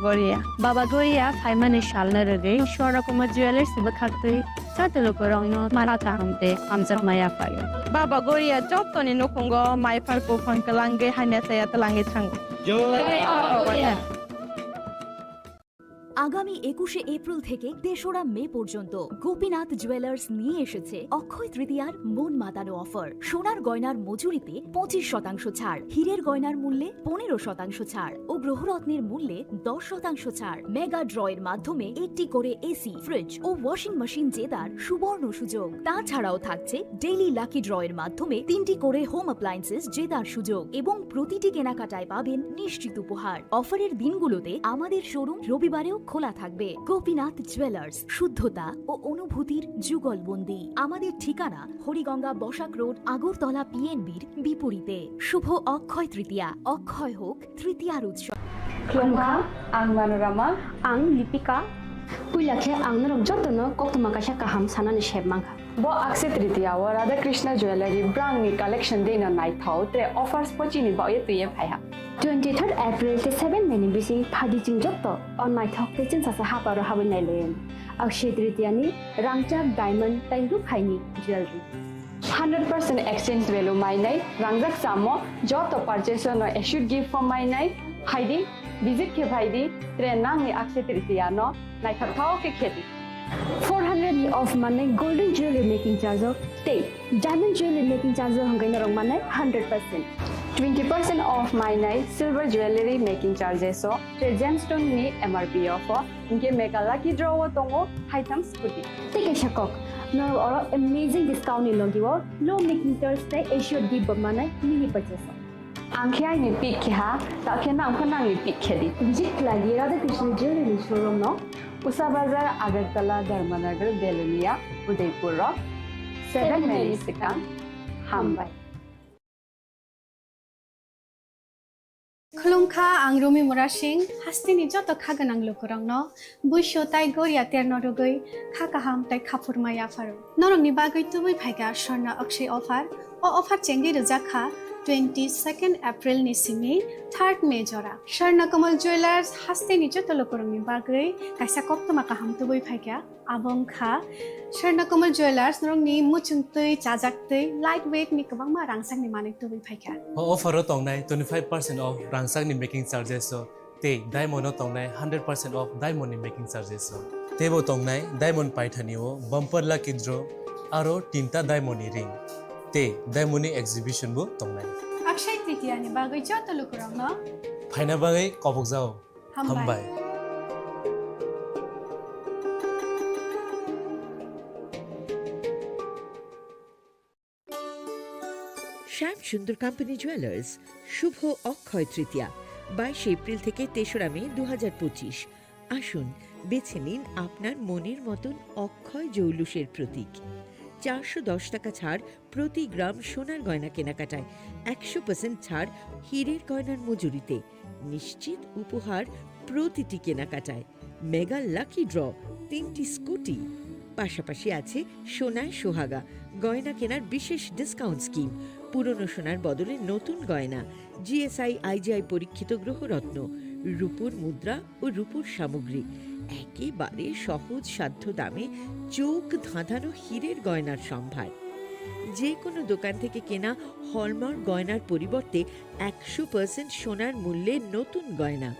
Speaker 6: गरिया फाइमानि सालना रगे शोरा कुमा ज्वेलर्स बखाते साते लुकुरंग न मारा चाहमते आमजर माया फायो बाबा गरिया जतनि नखंगो माइफार को फंकलांगे हाइना साया तलांगे थांगो
Speaker 2: আগামী 21শে এপ্রিল থেকে 3রা মে পর্যন্ত গোপীনাথ জুয়েলার্স নিয়ে এসেছে অক্ষয় তৃতীয়ার মন মাতানো অফার। সোনার গয়নার মজুরিতে 25% ছাড়, হীরের গয়নার মূল্যে 15% ছাড় ও গ্রহরত্নের মূল্যে 10% ছাড়। মেগা ড্রয়ের মাধ্যমে একটি করে এসি, ফ্রিজ ও ওয়াশিং মেশিন জেতার সুবর্ণ সুযোগ। তাছাড়াও থাকছে ডেইলি লাকি ড্রয়ের মাধ্যমে 3টি করে হোম অ্যাপ্লায়েন্সেস জেতার সুযোগ এবং প্রতিটি কেনাকাটায় পাবেন নিশ্চিত উপহার। অফারের দিনগুলোতে আমাদের শোরুম রবিবারেও খোলা থাকবে। গোপীনাথ জুয়েলার্স, শুদ্ধতা ও অনুভূতির যুগলবন্দি। আমাদের ঠিকানা হরিগঙ্গা বসাক রোড, আগরতলা পিএনবির বিপরীতে। শুভ অক্ষয় তৃতীয়া, অক্ষয় হোক তৃতীয়ার উৎসব।
Speaker 12: Klongka, ang Manorama, ang Lipika, Pulakhe ang narom jotono koktuma kasha kaham sanani shebmangka. Bo Akshay Tritiya wa Radha Krishna Jewelry brand ni collection de na night thau tre offers pochini ba ye tuye phaiha. 23rd April te 7 meni bisi phadi jing jotto on night thau te chin sa ha paro ha nai len. Akshay Tritiya ni rangchak diamond tai ru khaini jewelry. 100% exchange value mai nai rangjak samo joto purchase no should give for mai nai haidi visit ke bhaidi tre nang ni Akshay Tritiya no nai thau ke kheti 400 of money golden jewelry making charge of stay diamond jewelry making charge hangai na rong manai 100% 20% off my night silver jewelry making charges so the gemstone ni MRP offer inke mega lucky draw tongo item scooty take a shakok no or amazing discount ni logiwo low making charge te should give manai mini purchase angkhya ni pick kha ta khena angkhana ni pick khedi visit lagi Radha Krishna jewelry showroom no Usa Bazar Agartala Dharmanagar Belunia Udaipur Rock 7 Sikang Hambai
Speaker 25: Khulungkha ang Rumi Murashing hastini joto khaganang lukurangno buisho tai goria ternodogoi khakaham tai khapurmaya faru norongni bagoi tubui phaiga Sharna Akshay offer o offer chengi rujakha 22nd April ni simi 3rd May jora Sharna Kamal Jewelers hastini joto lukurangni bagoi kaisa koktoma kaham tubui phaiga abongkha Sharna Kamal Jewelers norongni muchungtui chajaktui lightweight ni kabangma rangsang ni manik tubui phaiga
Speaker 26: offer tongnai 25% off rangsang ni making charges so te diamond tongnai 100% off diamond ni making charges so tebo tongnai diamond paithaniwo bumper lucky draw aro tinta diamond ni ring te diamond ni exhibition bo tongnai
Speaker 25: Akshay Tritiya ni bagoi joto lukurangno
Speaker 26: phaina bagai kobok jao hambai
Speaker 10: Shyam Sundar company jewellers Shubho Akshaya Tritiya 22 April থেকে 3রা মে 2025। আসুন বেছে নিন আপনার মনের মতন অক্ষয় জৌলুসের প্রতীক। 410 টাকা ছাড় প্রতি গ্রাম সোনার গয়না কেনাকাটায়, 100% ছাড় হীরের গয়নার মজুরিতে, নিশ্চিত উপহার প্রতিটি কেনাকাটায়, মেগা লাকি ড্র 3টি স্কুটি। পাশাপাশি আছে সোনায় সোহাগা গয়না কেনার বিশেষ ডিসকাউন্ট স্কিম, পুরনো সোনার বদলে নতুন গয়না, জিএসআই আইজিআই পরীক্ষিত গ্রহরত্ন, রূপোর মুদ্রা ও রূপোর সামগ্রী, একেবারে সহজ সাধ্য দামে চোখ ধাঁধানো হীরের গয়নার সম্ভার। যে কোনো দোকান থেকে কেনা হলমার্ক গয়নার পরিবর্তে 100% সোনার মূল্যে নতুন গয়না।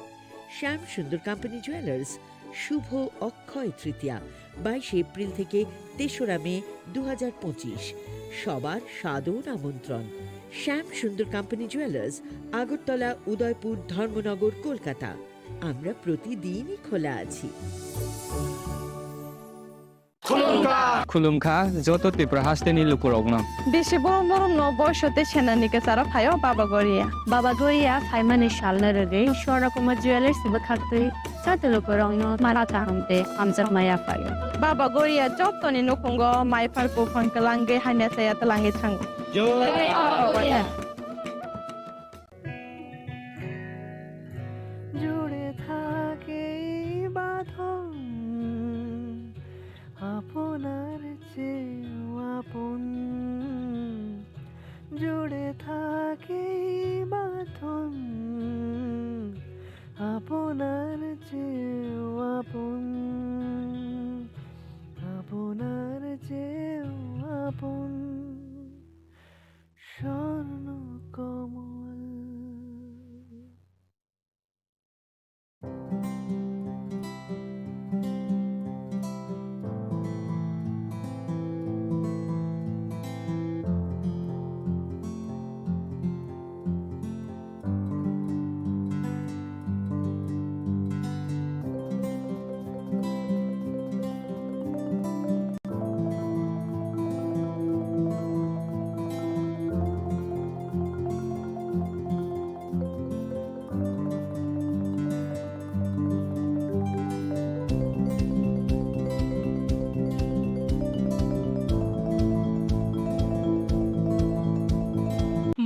Speaker 10: শ্যাম সুন্দর কোম্পানি জুয়েলার্স শুভ অক্ষয় তৃতীয়া 22 এপ্রিল থেকে 3রা মে 2025। সবার সাদর আমন্ত্রণ। শ্যাম সুন্দর কোম্পানি জুয়েলার্স, আগরতলা, উদয়পুর, ধর্মনগর, কলকাতা। আমরা প্রতিদিনই খোলা আছি।
Speaker 5: খুলুমখা যত ত্রিপুরা হাসতেনি লুকুরগ্ন
Speaker 6: বেশি বড় বড় বয়সতে সেনানিকে সারা ফাইও বাবা গরিয়া ফাইমানে শালনা রেগে সরকম জুয়েলার্স বখাতে চাতে লুকুরং মারা চাহমতে আমজা মায়া ফাইও বাবা গরিয়া যতনি নকুঙ্গ মাইফার কো ফনকলাঙ্গে হাইনা সায়া তলাঙ্গে থাঙ্গ
Speaker 13: জুড়ে থাকে বাঁধন আপনার চেয়েও আপন, জুড়ে থাকে বাঁধন আপনার চেয়েও আপন, আপনার চেয়েও আপন স্বর্ণ কমল।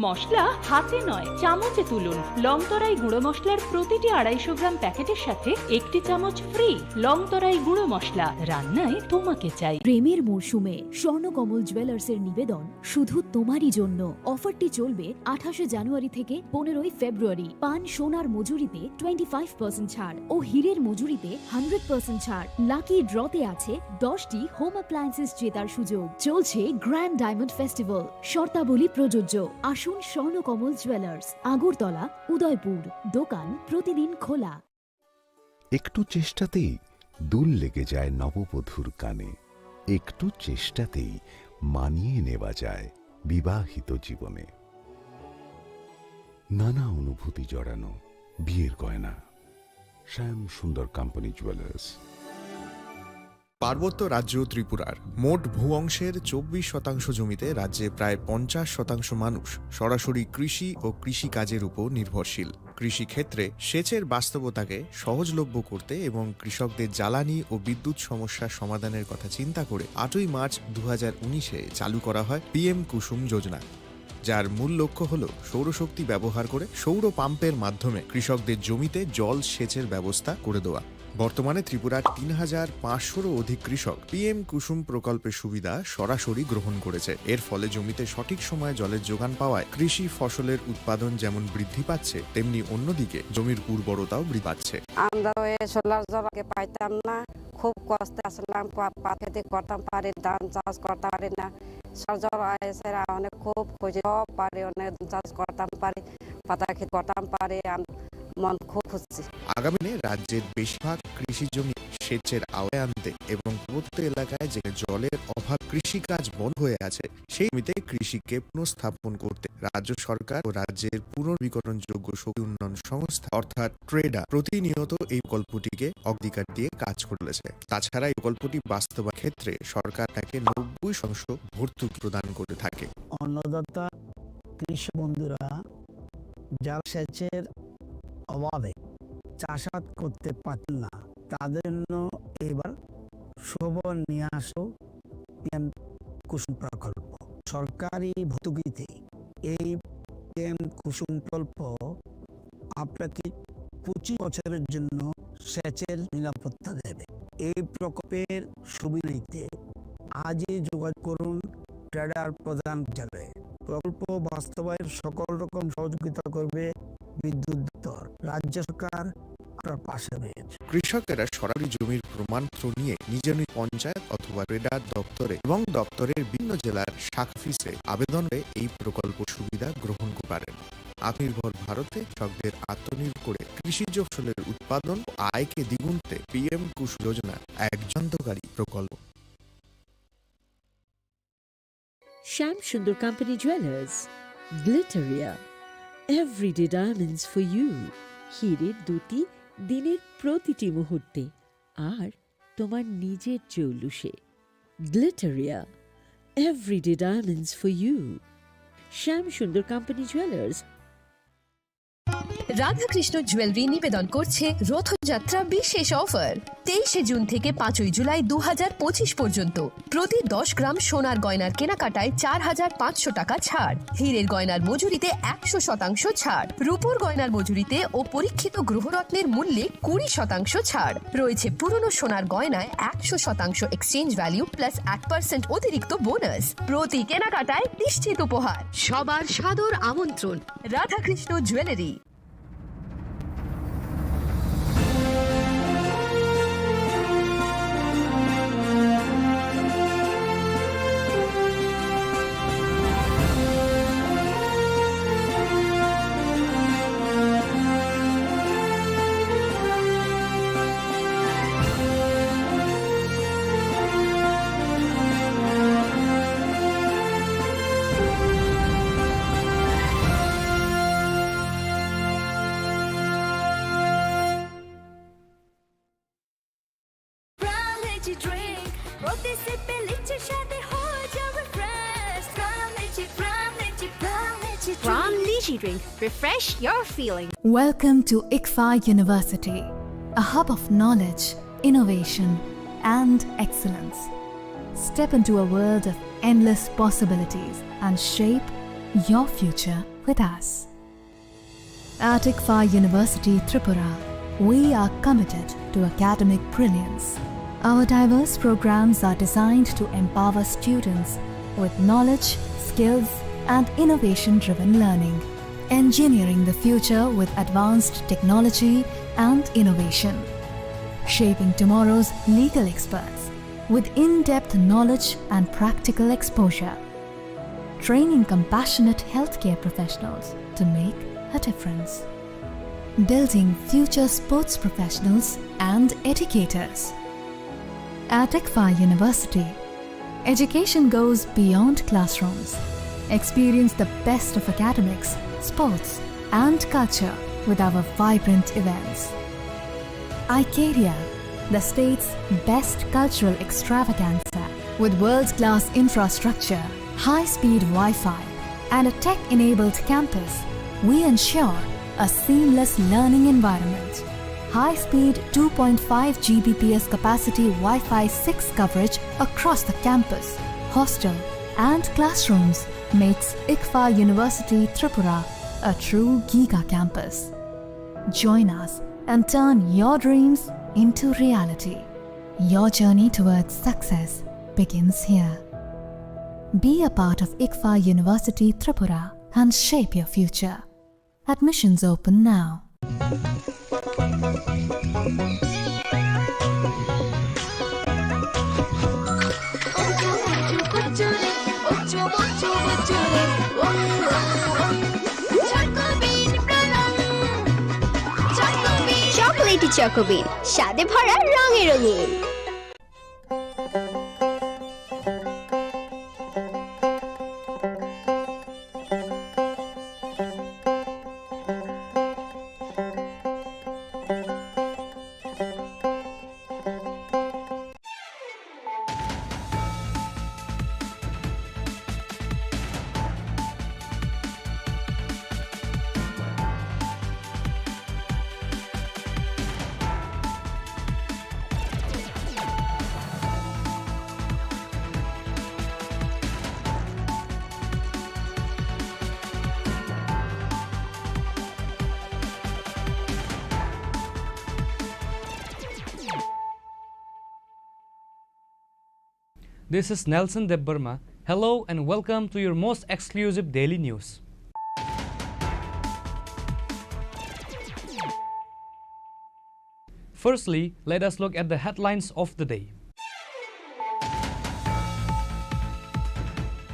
Speaker 14: মশলা হাতে নয় চামচে তুলুন। লংতরাই গুঁড়ো মশলার প্রতিটি 250 গ্রাম প্যাকেটের সাথে 1টি চামচ ফ্রি। লংতরাই গুঁড়ো মশলা, রান্নায় তোমাকে চাই।
Speaker 2: প্রেমের মরশুমে স্বর্ণকমল জুয়েলার্সের নিবেদন শুধু তোমারই জন্য। অফারটি চলবে 28 জানুয়ারি থেকে 15 ফেব্রুয়ারি। পান সোনার মজুরিতে 25% ছাড় ও হীরের মজুরিতে 100% ছাড়। লাকি ড্রতে আছে 10টি হোম অ্যাপ্লায়েন্সেস জেতার সুযোগ। চলছে গ্র্যান্ড ডায়মন্ড ফেস্টিভ্যাল, শর্তাবলী প্রযোজ্য। আসুন স্বর্ণকমল জুয়েলার্স, আগরতলা, উদয়পুর। দোকান প্রতিদিন খোলা।
Speaker 15: একটু চেষ্টাতেই দুল লেগে যায় নববধূর কানে, একটু চেষ্টাতেই মানিয়ে নেওয়া যায় বিবাহিত জীবনে। নানা অনুভূতি জড়ানো বিয়ের গয়না। শ্যাম সুন্দর কোম্পানি জুয়েলার্স।
Speaker 18: পার্বত্য রাজ্য ত্রিপুরার মোট ভূ অংশের 24% জমিতে রাজ্যে প্রায় 50% মানুষ সরাসরি কৃষি ও কৃষিকাজের উপর নির্ভরশীল। কৃষিক্ষেত্রে সেচের বাস্তবতাকে সহজলভ্য করতে এবং কৃষকদের জ্বালানি ও বিদ্যুৎ সমস্যার সমাধানের কথা চিন্তা করে 8ই মার্চ 2019-এ চালু করা হয় PM কুসুম যোজনা, যার মূল লক্ষ্য হল সৌরশক্তি ব্যবহার করে সৌর পাম্পের মাধ্যমে কৃষকদের জমিতে জল সেচের ব্যবস্থা করে দেওয়া। বর্তমানে ত্রিপুরার 3500-রও অধিক কৃষক PM কুসুম প্রকল্পের সুবিধা সরাসরি গ্রহণ করেছে। এর ফলে জমিতে সঠিক সময়ে জলের যোগান পাওয়ায় কৃষি ফসলের উৎপাদন যেমন বৃদ্ধি পাচ্ছে, তেমনি অন্যদিকে জমির উর্বরতাও বৃদ্ধি পাচ্ছে।
Speaker 19: আমরা সোলার জল আগে পাইতাম না, খুব কষ্টে আসলাম, পাট খেতে করতাম পারি, ধান চাষ করতে পারি না। সরকার এসেরা অনেক খুব খুঁজে পারি, অনেক চাষ করতাম পারি, পাতা খেতে করতাম পারি, মন খুব খুশি।
Speaker 18: আগামী দিনে রাজ্যের বেশিরভাগ কৃষি জমি সেচের আওতায় আনতে এবং পূর্ববর্তী এলাকায় যেখানে জলের অভাব, কৃষিকাজ বন্ধ হয়ে আছে, সেই জমিতে কৃষিকে পুনঃস্থাপন করতে রাজ্য সরকার ও রাজ্যের পুনর্বিকরণযোগ্য শক্তি উন্নয়ন সংস্থা অর্থাৎ ট্রেডা প্রতিনিয়ত এই প্রকল্পটিকে অগ্রাধিকার দিয়ে কাজ করেছে। তাছাড়া এই প্রকল্পটি বাস্তবায়নের ক্ষেত্রে সরকার তাকে 90% ভর্তুকি প্রদান করে থাকে।
Speaker 27: অন্নদাতা
Speaker 11: কৃষক বন্ধুরা যারা সেচের অভাবে চাষাবাদ করতে পারতেন না, তাদের জন্য এবার সুখবর নিয়ে আসো পিএম কুসুম প্রকল্প। সরকারি ভর্তুকিতে এই পিএম কুসুম প্রকল্প আপনাকে 25 বছরের জন্য সেচের নিরাপত্তা দেবে। এই প্রকল্পের সুবিধা নিতে আজই যোগাযোগ করুন ট্রেডার প্রদান যাবে। প্রকল্প বাস্তবায়নের সকল রকম সহযোগিতা করবে বিদ্যুৎ দপ্তর। রাজ্য সরকার আপনার পাশে রয়েছে।
Speaker 18: কৃষকেরা সরাসরি জমির প্রমাণপত্র নিয়ে নিজ নিজ পঞ্চায়েত অথবা ট্রেডার দপ্তরে এবং দপ্তরের বিভিন্ন জেলার শাখা অফিসে আবেদন করে এই প্রকল্প সুবিধা গ্রহণ করতে পারেন। আত্মনির্ভর ভারতে কৃষকদের আত্মনির্ভর করে কৃষিজ ফসলের উৎপাদন ও আয়কে দ্বিগুণতে পিএম কুসুম যোজনা এক যন্ত্রকারী প্রকল্প।
Speaker 10: Sham Sundar Company Jewelers, Glitteria, everyday diamonds for you. হীরের দুটি দিনের প্রতিটি মুহূর্তে আর তোমার নিজের জৌলুসে। Glitteria, everyday diamonds for you. Sham Sundar Company Jewelers.
Speaker 2: Radhakrishna jewellery নিবেদন করছে রথযাত্রা বিশেষ অফার 23 জুন থেকে 5 জুলাই 2025 পর্যন্ত। প্রতি 10 গ্রাম সোনার গয়নার কেনাকাটায় 4500 টাকা ছাড়, হীরের গয়নার মজুরিতে 100% ছাড়, রূপোর গয়নার মজুরিতে ও পরীক্ষিত গ্রহরত্নের মূল্যে 20% ছাড় রয়েছে। পুরনো সোনার গয়নায় 100% এক্সচেঞ্জ ভ্যালু প্লাস 1% অতিরিক্ত বোনাস। প্রতি কেনাকাটায় নিশ্চিত উপহার। সবার সাদর আমন্ত্রণ Radhakrishna jewellery. Drink. Refresh your feeling.
Speaker 16: Welcome to ICFA University, a hub of knowledge, innovation, and excellence. Step into a world of endless possibilities and shape your future with us. At ICFA University Tripura, we are committed to academic brilliance. Our diverse programs are designed to empower students with knowledge, skills, and innovation-driven learning. Engineering the future with advanced technology and innovation. Shaping tomorrow's legal experts with in-depth knowledge and practical exposure. Training compassionate healthcare professionals to make a difference. Building future sports professionals and educators. At ICFA University, education goes beyond classrooms. Experience the best of academics, sports, and culture with our vibrant events. Icaria, the state's best cultural extravaganza, with world-class infrastructure, high-speed Wi-Fi, and a tech-enabled campus, we ensure a seamless learning environment. High-speed 2.5 Gbps capacity Wi-Fi 6 coverage across the campus, hostel, and classrooms makes ICFA University Tripura a true Giga campus. Join us and turn your dreams into reality. Your journey towards success begins here. Be a part of ICFA University Tripura and shape your future. Admissions open now.
Speaker 17: Chocolatey চকোবিন, স্বাদে ভরা রঙে রঙিন।
Speaker 1: This is Nelson Debbarma. Hello and welcome to your most exclusive daily news. Firstly, let us look at the headlines of the day.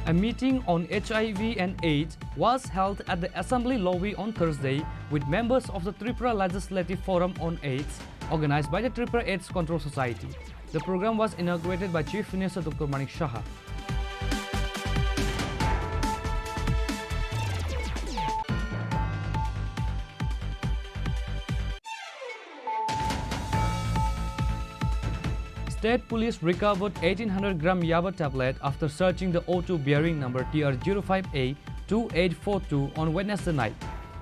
Speaker 1: A meeting on HIV and AIDS was held at the Assembly lobby on Thursday with members of the Tripura Legislative Forum on AIDS, organized by the Tripura AIDS Control Society. The program was inaugurated by Chief Minister Dr. Manik Saha. State Police recovered 1800 gram Yaba tablet after searching the O2 bearing number TR05A2842 on Wednesday night.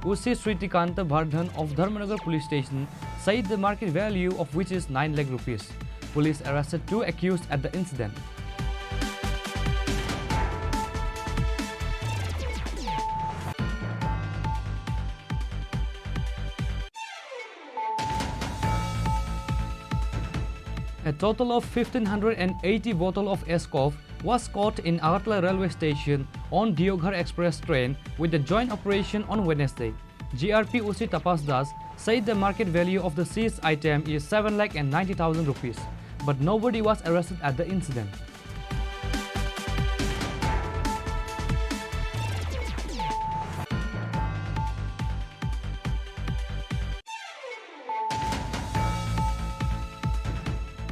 Speaker 1: Usi Sritikanta Bardhan of Dharmanagar Police Station said the market value of which is 9 lakh rupees. Police arrested 2 accused at the incident. A total of 1580 bottles of Eskov was caught in Agartala railway station on Deoghar Express train with the joint operation on Wednesday. GRP Usi Tapas Das said the market value of the seized item is 7,90,000 rupees, but nobody was arrested at the incident.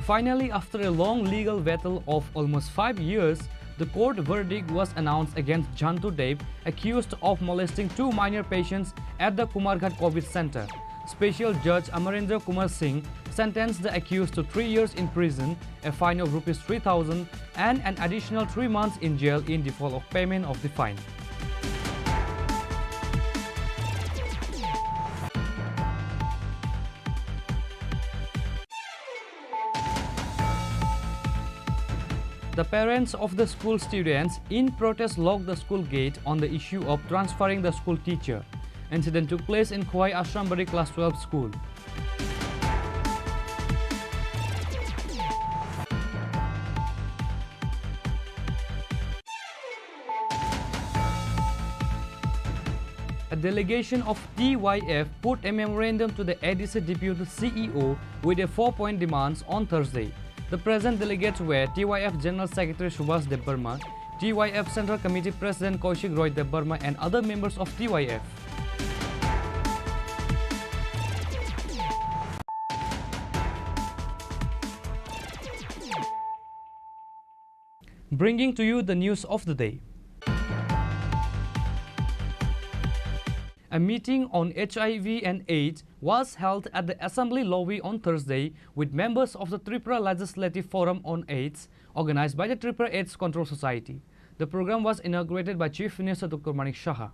Speaker 1: Finally, after a long legal battle of almost 5 years, the court verdict was announced against Jantu Dev, accused of molesting 2 minor patients at the Kumarghat COVID Center. Special Judge Amarendra Kumar Singh sentenced the accused to 3 years in prison, a fine of Rs 3,000 and an additional 3 months in jail in default of payment of the fine. The parents of the school students in protest locked the school gate on the issue of transferring the school teacher. Incident took place in Khwai Ashrambari Class 12 school. A delegation of TYF put a memorandum to the ADC Deputy CEO with a 4-point demands on Thursday. The present delegates were TYF General Secretary Subhas Debbarma, TYF Central Committee President Kaushik Roy Debbarma and other members of TYF. Bringing to you the news of the day. A meeting on HIV and AIDS was held at the Assembly lobby on Thursday with members of the Tripura Legislative Forum on AIDS, organized by the Tripura AIDS Control Society. The program was inaugurated by Chief Minister Dr. Manik Saha.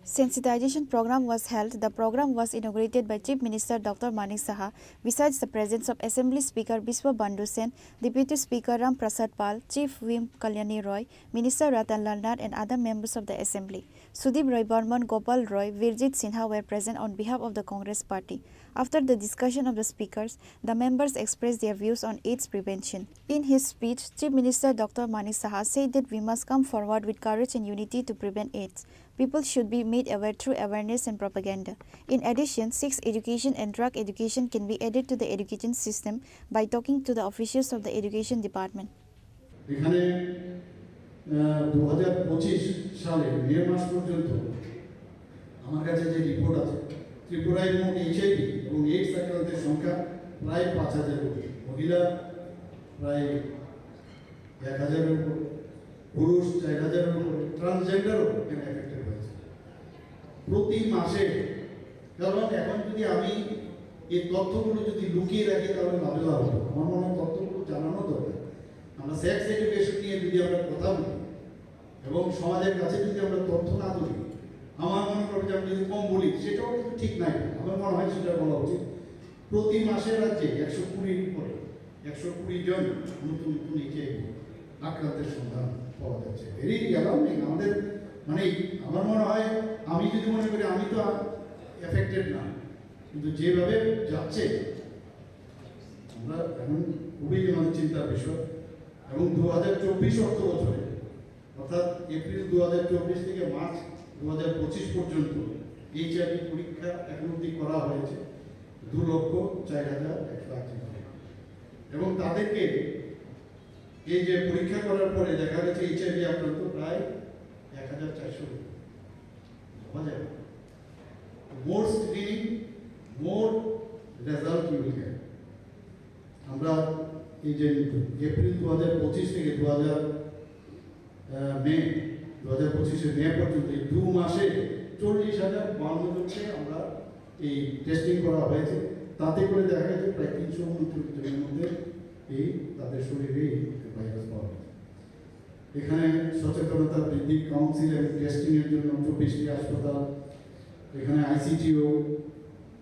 Speaker 4: Sensitization program was held. The program was inaugurated by Chief Minister Dr. Manik Saha. Besides the presence of Assembly Speaker Biswa Bandhu Sen, Deputy Speaker Ram Prasad Pal, Chief Whip Kalyani Roy, Minister Ratan Lal Nath and other members of the Assembly. Sudeep Roy Burman, Gopal Roy, Virjit Sinha were present on behalf of the Congress Party. After the discussion of the speakers, the members expressed their views on AIDS prevention. In his speech, Chief Minister Dr. Manik Saha said that we must come forward with courage and unity to prevent AIDS. People should be made aware through awareness and propaganda. In addition, sex education and drug education can be added to the education system by talking to the officials of the education department.
Speaker 20: এখানে 2025 সালে মে মাস পর্যন্ত আমার কাছে যে report আছে ত্রিপুরায় মোট HIV এবং এইডস আক্রান্তের সংখ্যা প্রায় 5000 কোটি, মহিলা প্রায় 1000 এর উপর, পুরুষ 4000 এর উপর, ট্রান্সজেন্ডারও এখানে এফেক্টেড হয়েছে প্রতি মাসে। কারণ এখন যদি আমি এই তথ্যগুলো যদি লুকিয়ে রাখি তাহলে লাভ হবে। আমার মনে হয় তথ্যগুলো জানানো দরকার। আমরা সেক্স এডুকেশন নিয়ে যদি আমরা কথা বলি এবং সমাজের কাছে যদি আমরা তথ্য না তুলি, আমার মনে করো যে আমি যদি কম বলি সেটাও কিন্তু ঠিক নাই। আমার মনে হয় সেটা বলা উচিত। প্রতি মাসে রাজ্যে 120 করে 120 জন নতুন নতুন এইচআইভি আক্রান্তের সন্ধান পাওয়া যাচ্ছে। Very alarming. আমাদের মানে আমার মনে হয় আমি যদি মনে করি আমি তো এফেক্টেড না, কিন্তু যেভাবে যাচ্ছে আমরা এখন খুবই আমাদের চিন্তার বিষয়। এবং 2024 অর্থ বছরে অর্থাৎ এপ্রিল 2024 থেকে মার্চ 2025 পর্যন্ত এইচআইভি পরীক্ষা এখন অবধি করা হয়েছে 2,04,108 এবং তাদেরকে এই যে পরীক্ষা করার পরে দেখা গেছে এইচআইভি আক্রান্ত প্রায় 1,400 পাওয়া যায়। More screening more result you will get. আমরা এই যে এপ্রিল 2025 থেকে 2025 মে পর্যন্ত এই 2 মাসে 40,052 জনকে আমরা এই টেস্টিং করা হয়েছে। তাতে করে দেখা গেছে প্রায় 329 জনের মধ্যে এই তাদের শরীরে ভাইরাস পাওয়া গেছে। এখানে সচেতনতা বৃদ্ধি, কাউন্সিল এবং টেস্টিং এর জন্য 24টি হাসপাতাল, এখানে আইসিটিও,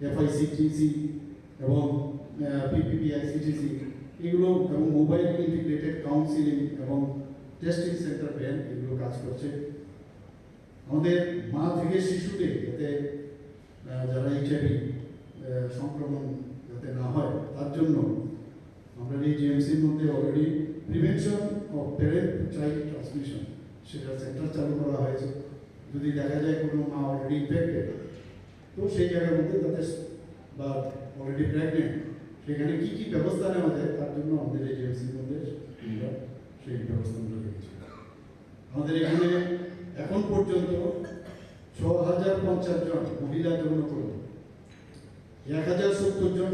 Speaker 20: এফআইসিটিসি এবং পিপিপিআইসিটিসি এগুলো এবং মোবাইল ইন্টিগ্রেটেড কাউন্সিলিং এবং টেস্টিং সেন্টার ভ্যান এগুলো কাজ করছে। আমাদের মা থেকে শিশুতে যাতে যারা এইচআইভি সংক্রমণ যাতে না হয় তার জন্য আমরা এই জিএমসির মধ্যে already prevention of parent to child transmission সেটা সেন্টার চালু করা হয়েছে। যদি দেখা যায় কোনো মা অলরেডি ইনফেক্টেড, তো সেই জায়গার মধ্যে তাদের বা অলরেডি প্রেগনেন্ট, সেখানে কী কী ব্যবস্থা নেওয়া যায় তার জন্য আমাদের এই জিএমসির মধ্যে আমরা সেই ব্যবস্থাগুলো রেখেছি। আমাদের এখানে এখন পর্যন্ত 6,050 জন মহিলা যৌনকর্মী, 1,070 জন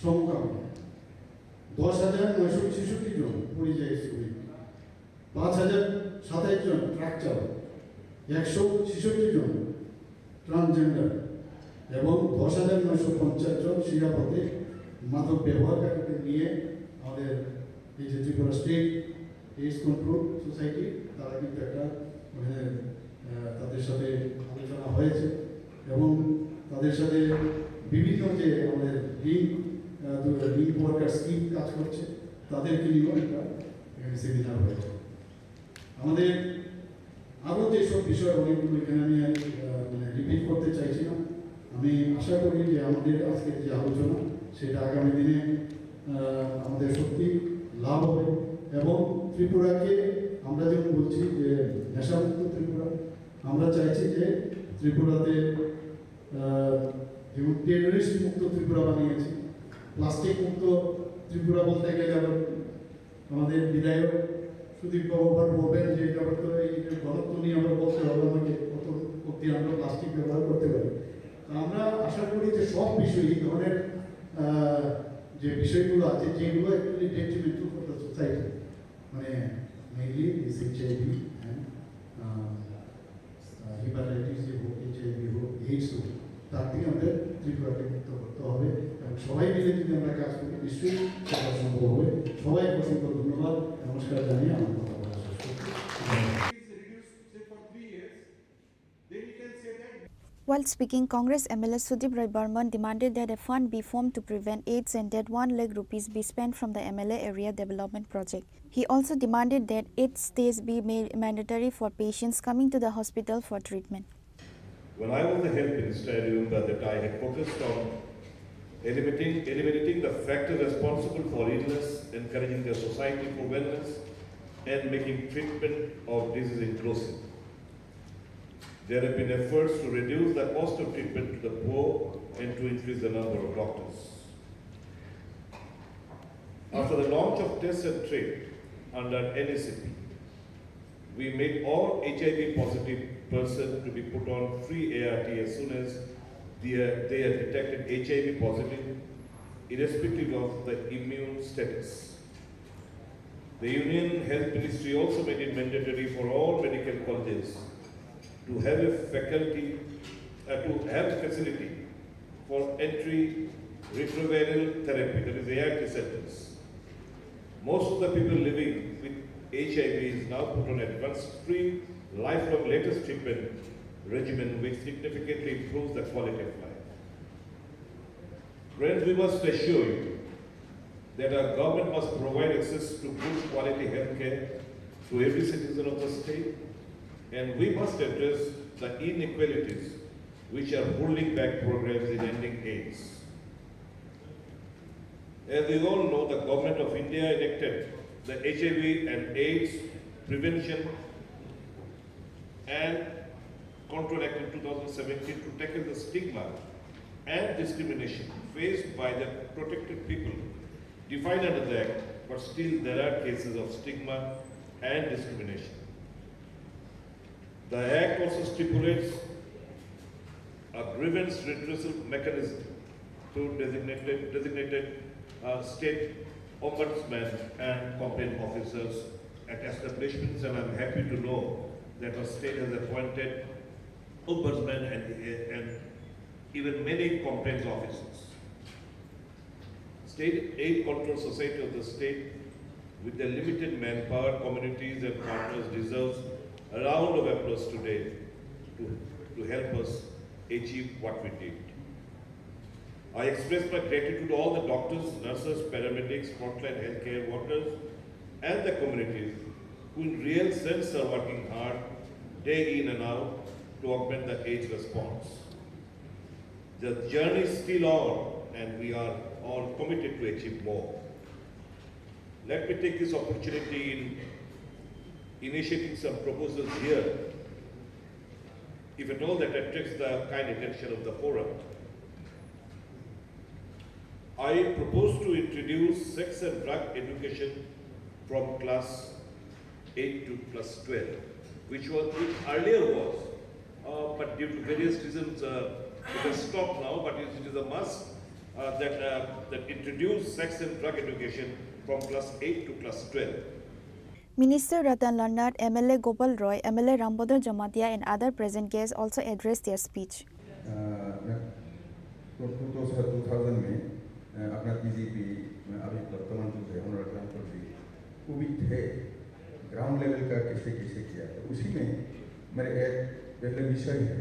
Speaker 20: সমকামী, 10,966 জন পরিযায়ী শ্রমিক, 5,027 জন ট্রাক চালক, 166 জন ট্রান্সজেন্ডার এবং 10,950 জন শিরাপথে মাদক ব্যবহারকারীদের নিয়ে আমাদের এই যে Tripura state AIDS control society তারা কিন্তু একটা তাদের সাথে আলোচনা হয়েছে এবং তাদের সাথে বিভিন্ন যে আমাদের লিঙ্ক ওয়ার্কার স্কিম কাজ করছে তাদেরকে নিয়েও একটা সেমিনার হয়েছে। আমাদের আরও যেসব বিষয় অনেকগুলো এখানে আমি রিপিট করতে চাইছি না। আমি আশা করি যে আমাদের আজকের যে আলোচনা সেটা আগামী দিনে আমাদের সত্যি লাভ হবে এবং ত্রিপুরাকে আমরা যেমন বলছি যে নেশামুক্ত ত্রিপুরা, আমরা চাইছি যে ত্রিপুরাতে যেমন টেররিস্ট মুক্ত ত্রিপুরা বানিয়েছি, প্লাস্টিক মুক্ত ত্রিপুরা বলতে গেলে আবার আমাদের বিধায়ক সুদীপ বাবু বলবেন যে এটা তো এই ঘনত্ব নিয়ে আমরা বলতে হবে আমাকে কত অব্দি আমরা প্লাস্টিক ব্যবহার করতে পারি। আমরা আশা করি যে সব বিষয় এই ধরনের যে বিষয়গুলো আছে যেগুলো actually detrimental for the society, মানে mainly this HIV and hepatitis যে হোক, এইচআইভি হোক, এইডস হোক, তার থেকে আমাদের ত্রিপুরাকে মুক্ত করতে হবে এবং সবাই মিলে যদি আমরা কাজ করি নিশ্চয়ই সেটা সম্ভব হবে। সবাই অসংখ্য ধন্যবাদ, নমস্কার জানিয়ে আমার কথা বলা শেষ করছি।
Speaker 4: While speaking, Congress MLA Sudip Rai Burman demanded that a fund be formed to prevent AIDS and that 1 lakh rupees be spent from the MLA Area Development Project. He also demanded that AIDS stays be made mandatory for patients coming to the hospital for treatment.
Speaker 3: When I was the health minister, I remember that I had focused on eliminating the factors responsible for illness, encouraging the society for wellness, and making treatment of disease inclusive. There have been efforts to reduce the cost of treatment to the poor and to increase the number of doctors. After the launch of Test and Treat under NACP, we made all HIV positive persons to be put on free ART as soon as they are detected HIV positive, irrespective of the immune status. The Union Health Ministry also made it mandatory for all medical colleges to have a facility for entry retroviral therapy, that is ART centers. Most of the people living with HIV is now put on advanced free lifelong latest treatment regimen which significantly improves the quality of life. Friends, we must assure you that our government must provide access to good quality health care to every citizen of the state, and we must address the inequalities which are holding back progress in ending AIDS. As we all know, the government of India enacted the HIV and AIDS Prevention and Control Act in 2017 to tackle the stigma and discrimination faced by the protected people defined under the Act, but still there are cases of stigma and discrimination. The Act also stipulates a grievance redressal mechanism through designated state ombudsmen and complaint officers at establishments, and I'm happy to know that our state has appointed ombudsmen and even many complaints officers. State Aid Control Society of the state, with their limited manpower, communities and partners, deserves a round of applause today to help us achieve what we did. I express my gratitude to all the doctors, nurses, paramedics, frontline healthcare workers, and the communities who in real sense are working hard, day in and out, to augment the AIDS response. The journey is still on, and we are all committed to achieve more. Let me take this opportunity in initiating some proposals here, if at all that attracts the kind attention of the forum. I propose to introduce sex and drug education from class 8 to class 12, which earlier was, but due to various reasons it has stopped now, but it is a must that introduce sex and drug education from class 8 to class 12.
Speaker 4: Minister Ratan Landad, MLA Gopal Roy, MLA Rambodar Jamatia and other present guests also addressed their speech.
Speaker 8: 2000 में अपना TGP अभी वर्तमान जो है honourable मंत्री वो भी थे ग्राउंड लेवल का कैसे किया तो उसी में मेरे एक पहले विषय है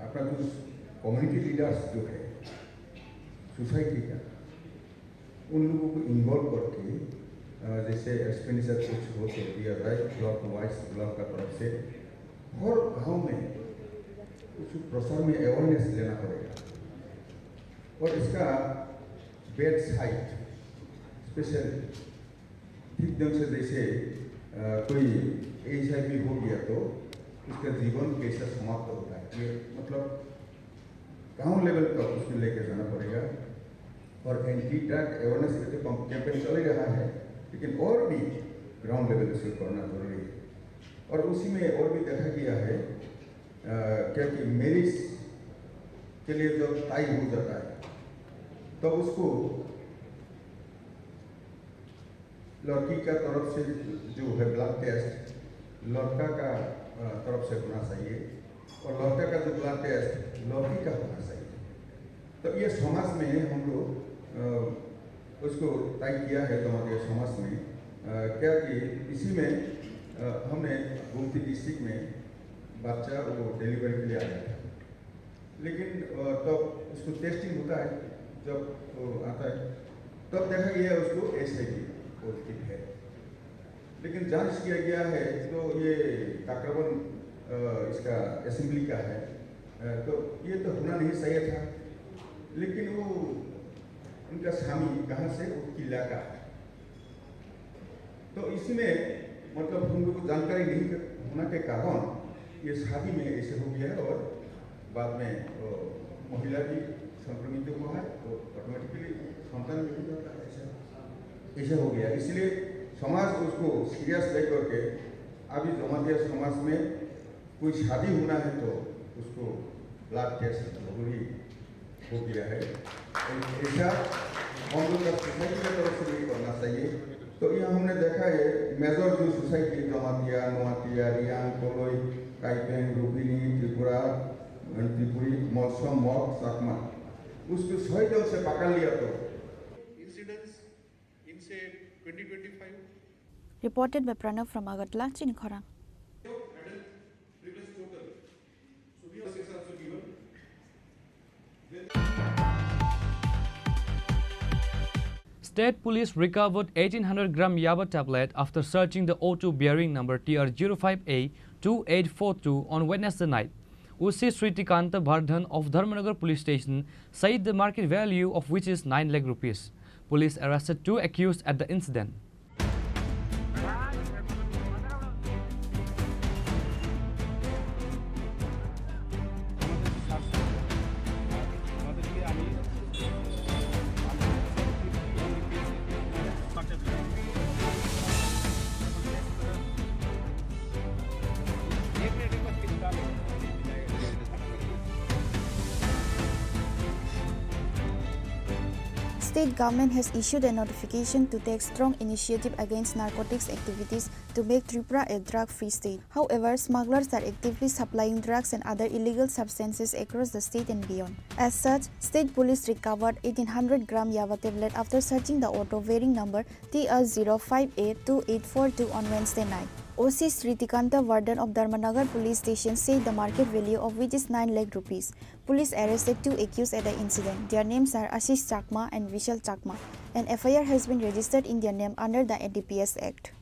Speaker 8: अपना जो कम्युनिटी लीडर्स जो है सोसाइटी का उन लोगों को इन्वॉल्व करके जैसे एक्सपेंडिचर कुछ हो तो दिया जाए ब्लॉक वाइज ब्लॉक का तरफ से हर गाँव में कुछ प्रसार में अवेयरनेस लेना पड़ेगा और इसका बेड साइड स्पेशल ठीक ढंग से जैसे कोई HIV हो गया तो उसका जीवन कैसे समाप्त होता है ये मतलब गांव लेवल पर उसमें लेके जाना पड़ेगा और एंटी ड्रग अवेयरनेस के कैंपेन चल रहा है लेकिन और भी ग्राउंड लेवल से करना जरूरी है और उसी में और भी देखा गया है क्या कि मैरिज के लिए जब तय हो जाता है तो उसको लड़की का तरफ से जो है ब्लड टेस्ट लड़का का तरफ से होना चाहिए और लड़का का जो ब्लड टेस्ट लड़की का होना चाहिए तो ये समाज में हम लोग उसको तय किया है हमारे समाज में क्या कि इसी में हमने गोमती डिस्ट्रिक्ट में बच्चा वो डिलीवरी के लिए आया था लेकिन तब उसको टेस्टिंग होता है जब आता है तब देखा गया उसको HIV पॉजिटिव है लेकिन जांच किया गया है तो ये तकरीबन इसका असेंबली का है तो ये तो होना नहीं चाहिए था लेकिन वो उनका स्वामी कहाँ से वो किला का है तो इसमें मतलब हम लोग को जानकारी नहीं होने के कारण ये शादी में ऐसे हो गया और बाद में महिला भी संक्रमित हुआ है तो ऑटोमेटिकली संतान भी जाता है ऐसा हो गया इसलिए समाज उसको सीरियस लेकर के अभी जमातिया समाज में कोई शादी होना है तो उसको ब्लड टेस्ट जरूरी हो गया है ऐसा हम लोग का सोसाइटी की तरफ से भी करना चाहिए तो यहाँ हमने देखा है मेजर जो सोसाइटी जमातिया नोआतिया रियांग कोलोई काइपेंग रूबिनी त्रिपुरा त्रिपुरी मौसम मौत साकमा उसको सही ढंग से पकड़ लिया तो इंसिडेंट्स इनसे 2025
Speaker 4: Reported by Pranav from Agartala, Chini Khorang.
Speaker 1: State Police recovered 1800 gram Yaba tablet after searching the O2 bearing number TR05A2842 on Wednesday night. Usi Sritikanta Vardhan of Dharmanagar police station said the market value of which is 9 lakh rupees. Police arrested 2 accused at the incident.
Speaker 4: State government has issued a notification to take strong initiative against narcotics activities to make Tripura a drug-free state. However, smugglers are actively supplying drugs and other illegal substances across the state and beyond. As such, state police recovered 1800 gram Yava tablet after searching the auto bearing number TR0582842 on Wednesday night. OC Sritikanta Vardhan of Dharmanagar police station said the market value of which is 9 lakh rupees. Police arrested 2 accused at the incident. Their names are Ashish Chakma and Vishal Chakma. An FIR has been registered in their name under the NDPS Act.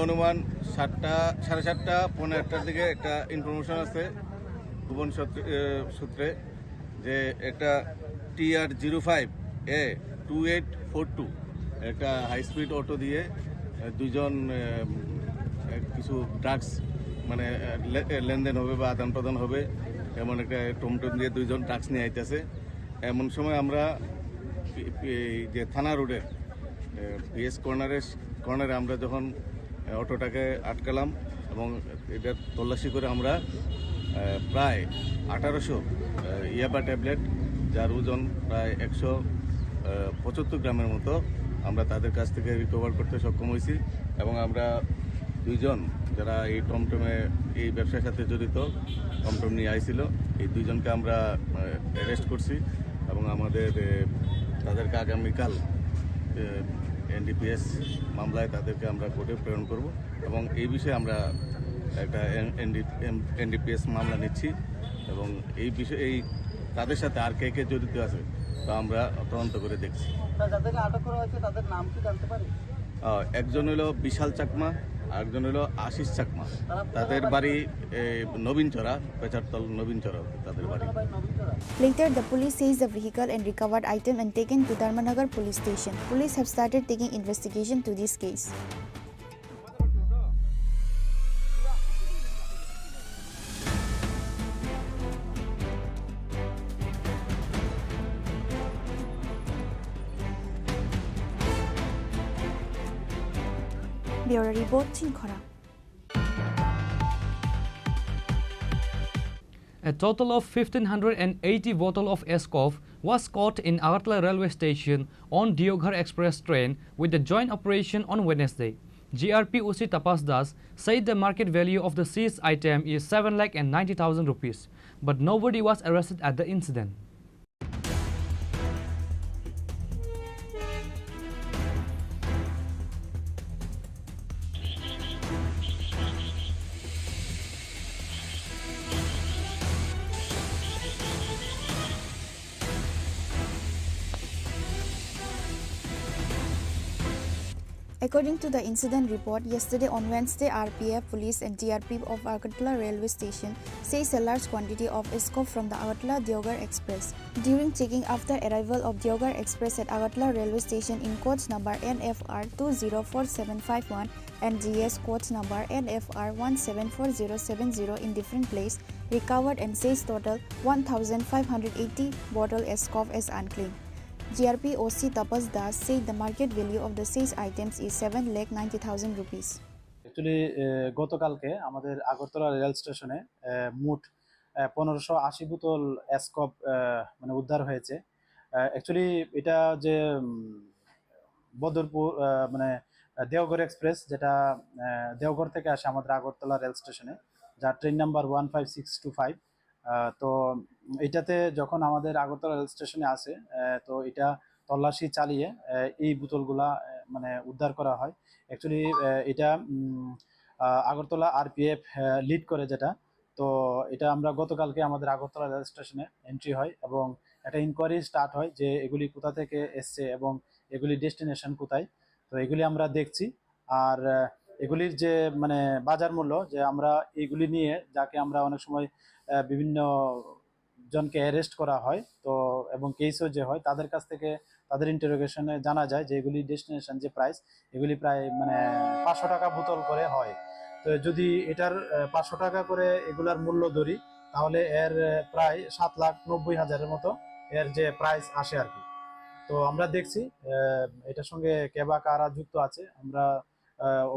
Speaker 7: অনুমান 7:30 পৌনে 8টার দিকে একটা information আছে গোপন সূত্রে যে একটা TR05A2842 একটা হাই স্পিড অটো দিয়ে দুইজন কিছু ড্রাগস মানে লেনদেন হবে বা আদান প্রদান হবে এমন একটা টমটম দিয়ে দুইজন ড্রাগস নিয়ে আইতেছে। এমন সময় আমরা যে থানা রোডের পিএস কর্নারে আমরা যখন অটোটাকে আটকালাম এবং এটা তল্লাশি করে আমরা প্রায় 1800 ইয়াবা ট্যাবলেট যার ওজন প্রায় 175 গ্রামের মতো আমরা তাদের কাছ থেকে রিকভার করতে সক্ষম হয়েছি এবং আমরা দুইজন যারা এই টমটমে এই ব্যবসার সাথে জড়িত টমটম নিয়ে আইছিল এই দুইজনকে আমরা অ্যারেস্ট করছি এবং আমাদের তাদেরকে আগামীকাল এনডিপিএস মামলায় তাদেরকে আমরা কোর্টে প্রেরণ করব এবং এই বিষয়ে আমরা একটা এনডিপিএস মামলা নিচ্ছি এবং এই বিষয়ে এই তাদের সাথে আর কে কে জড়িত আছে তা আমরা তদন্ত করে দেখছি।
Speaker 9: যাদেরকে আটক করা হয়েছে তাদের নাম কি জানতে পারি?
Speaker 7: একজন হলো বিশাল চাকমা, আরেকজন হলো আশিস চাকমা। তাদের বাড়ি নবীনচরা, পেচারতল নবীনচরা তাদের বাড়ি।
Speaker 4: Later, the police seized the vehicle and recovered item and taken to Dharmanagar police station. Police have started taking investigation to this case. Bureau Report, Chini Khorang.
Speaker 1: A total of 1580 bottle of Escov was caught in Agartala railway station on Deoghar Express train with the joint operation on Wednesday. GRP OC Tapas Das said the market value of the seized item is 7,90,000 rupees, but nobody was arrested at the incident.
Speaker 4: According to the incident report, yesterday on Wednesday, RPF, police and GRP of Agartala railway station seized a large quantity of Escov from the Agartala-Deoghar Express. During checking after arrival of Deoghar Express at Agartala railway station in coach number NFR 204751 and GS coach number NFR 174070 in different place, recovered and seized total 1,580 bottle Escov as unclaimed. GRP OC Tapas Das said the market value of the seized items is 7,90,000 rupees.
Speaker 9: Actually, গতকালকে আমাদের Agartala rail স্টেশনে মোট 1580 বোতল এসকপ মানে উদ্ধার হয়েছে। Actually এটা যে বদরপুর মানে দেওঘর এক্সপ্রেস যেটা দেওঘর থেকে আসে আমাদের আগরতলা রেল স্টেশনে, যার ট্রেন নাম্বার 15625। তো এটাতে যখন আমাদের আগরতলা রেল স্টেশনে আসে তো এটা তল্লাশি চালিয়ে এই বোতলগুলা মানে উদ্ধার করা হয়। অ্যাকচুয়ালি এটা আগরতলা আরপিএফ লিড করে যেটা, তো এটা আমরা গতকালকে আমাদের আগরতলা রেল স্টেশনে এন্ট্রি হয় এবং একটা ইনকোয়ারি স্টার্ট হয় যে এগুলি কোথা থেকে এসছে এবং এগুলি ডেস্টিনেশন কোথায়। তো এগুলি আমরা দেখছি আর এগুলির যে মানে বাজার মূল্য, যে আমরা এইগুলি নিয়ে যাকে আমরা অনেক সময় বিভিন্ন জনকে অ্যারেস্ট করা হয় তো এবং কেসও যে হয় তাদের কাছ থেকে তাদের ইন্টারোগেশনে জানা যায় যে এগুলি ডেস্টিনেশন যে প্রাইস এগুলি প্রায় মানে 500 টাকা বোতল করে হয়। তো যদি এটার 500 টাকা করে এগুলার মূল্য ধরি তাহলে এর প্রায় 7,90,000-এর মতো এর যে প্রাইস আসে আর কি। তো আমরা দেখছি এটার সঙ্গে কেবা কারা যুক্ত আছে, আমরা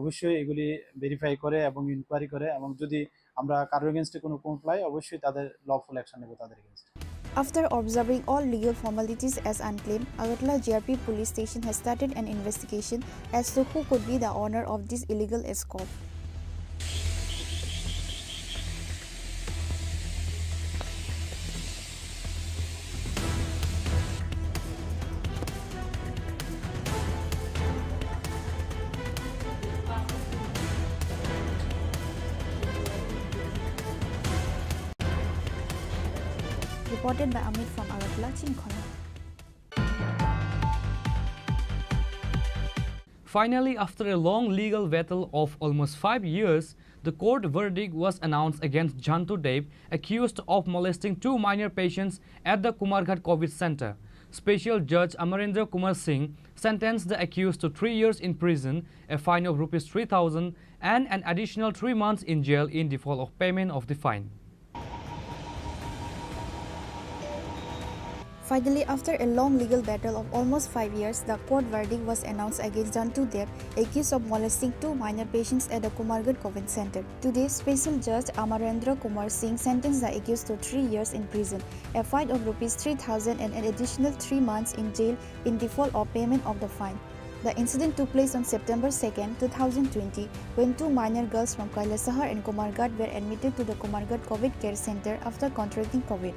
Speaker 9: অবশ্যই এগুলি ভেরিফাই করে এবং ইনকোয়ারি করে এবং যদি আমরা কারোর এগেনস্টে কোনো কমপ্লাই অবশ্যই তাদের লফুল অ্যাকশন নেব তাদের এগেনস্টে।
Speaker 4: After observing all legal formalities as unclaimed, Agartala GRP police station has started an investigation as to who could be the owner of this illegal escort. Reported by Amit from Agartala, Chini Khorang.
Speaker 1: Finally, after a long legal battle of almost 5 years, the court verdict was announced against Jantu Dev, accused of molesting 2 minor patients at the Kumarghat COVID Center. Special Judge Amarendra Kumar Singh sentenced the accused to 3 years in prison, a fine of ₹3,000 and an additional 3 months in jail in default of payment of the fine.
Speaker 4: Finally, after a long legal battle of almost 5 years, the court verdict was announced against Jantu Dev, accused of molesting 2 minor patients at the Kumarghat COVID Center. Today, Special Judge Amarendra Kumar Singh sentenced the accused to 3 years in prison, a fine of ₹3,000 and an additional 3 months in jail in default of payment of the fine. The incident took place on September 2, 2020, when 2 minor girls from Kailasahar and Kumarghat were admitted to the Kumarghat COVID Care Center after contracting COVID.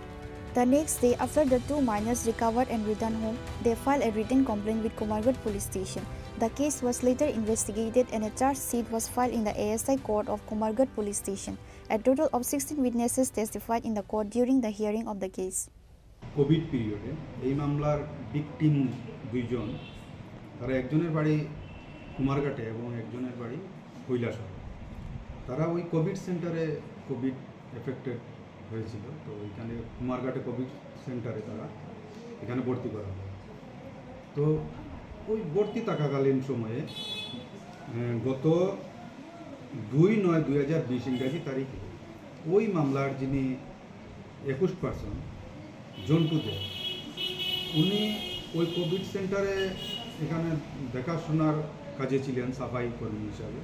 Speaker 4: The next day, after the 2 minors recovered and returned home, they filed a written complaint with Kumarghat Police Station. The case was later investigated and a charge sheet was filed in the ASI court of Kumarghat Police Station. A total of 16 witnesses testified in the court during the hearing of the case.
Speaker 8: Covid পিরিয়ডে এই মামলার victim দুইজন, তারা একজনের বাড়ি কুমারঘাটে এবং একজনের বাড়ি কৈলাসহর। তারা ওই কোভিড সেন্টারে কোভিড এফেক্টেড হয়েছিল, তো ওইখানে কুমারঘাটে কোভিড সেন্টারে তারা এখানে ভর্তি করা হয়। তো ওই ভর্তি থাকাকালীন সময়ে গত 2/9/2020 ইংরাজি তারিখে ওই মামলার যিনি 21% জন্টু দেব, উনি ওই কোভিড সেন্টারে এখানে দেখাশোনার কাজে ছিলেন সাফাই কর্মী হিসাবে।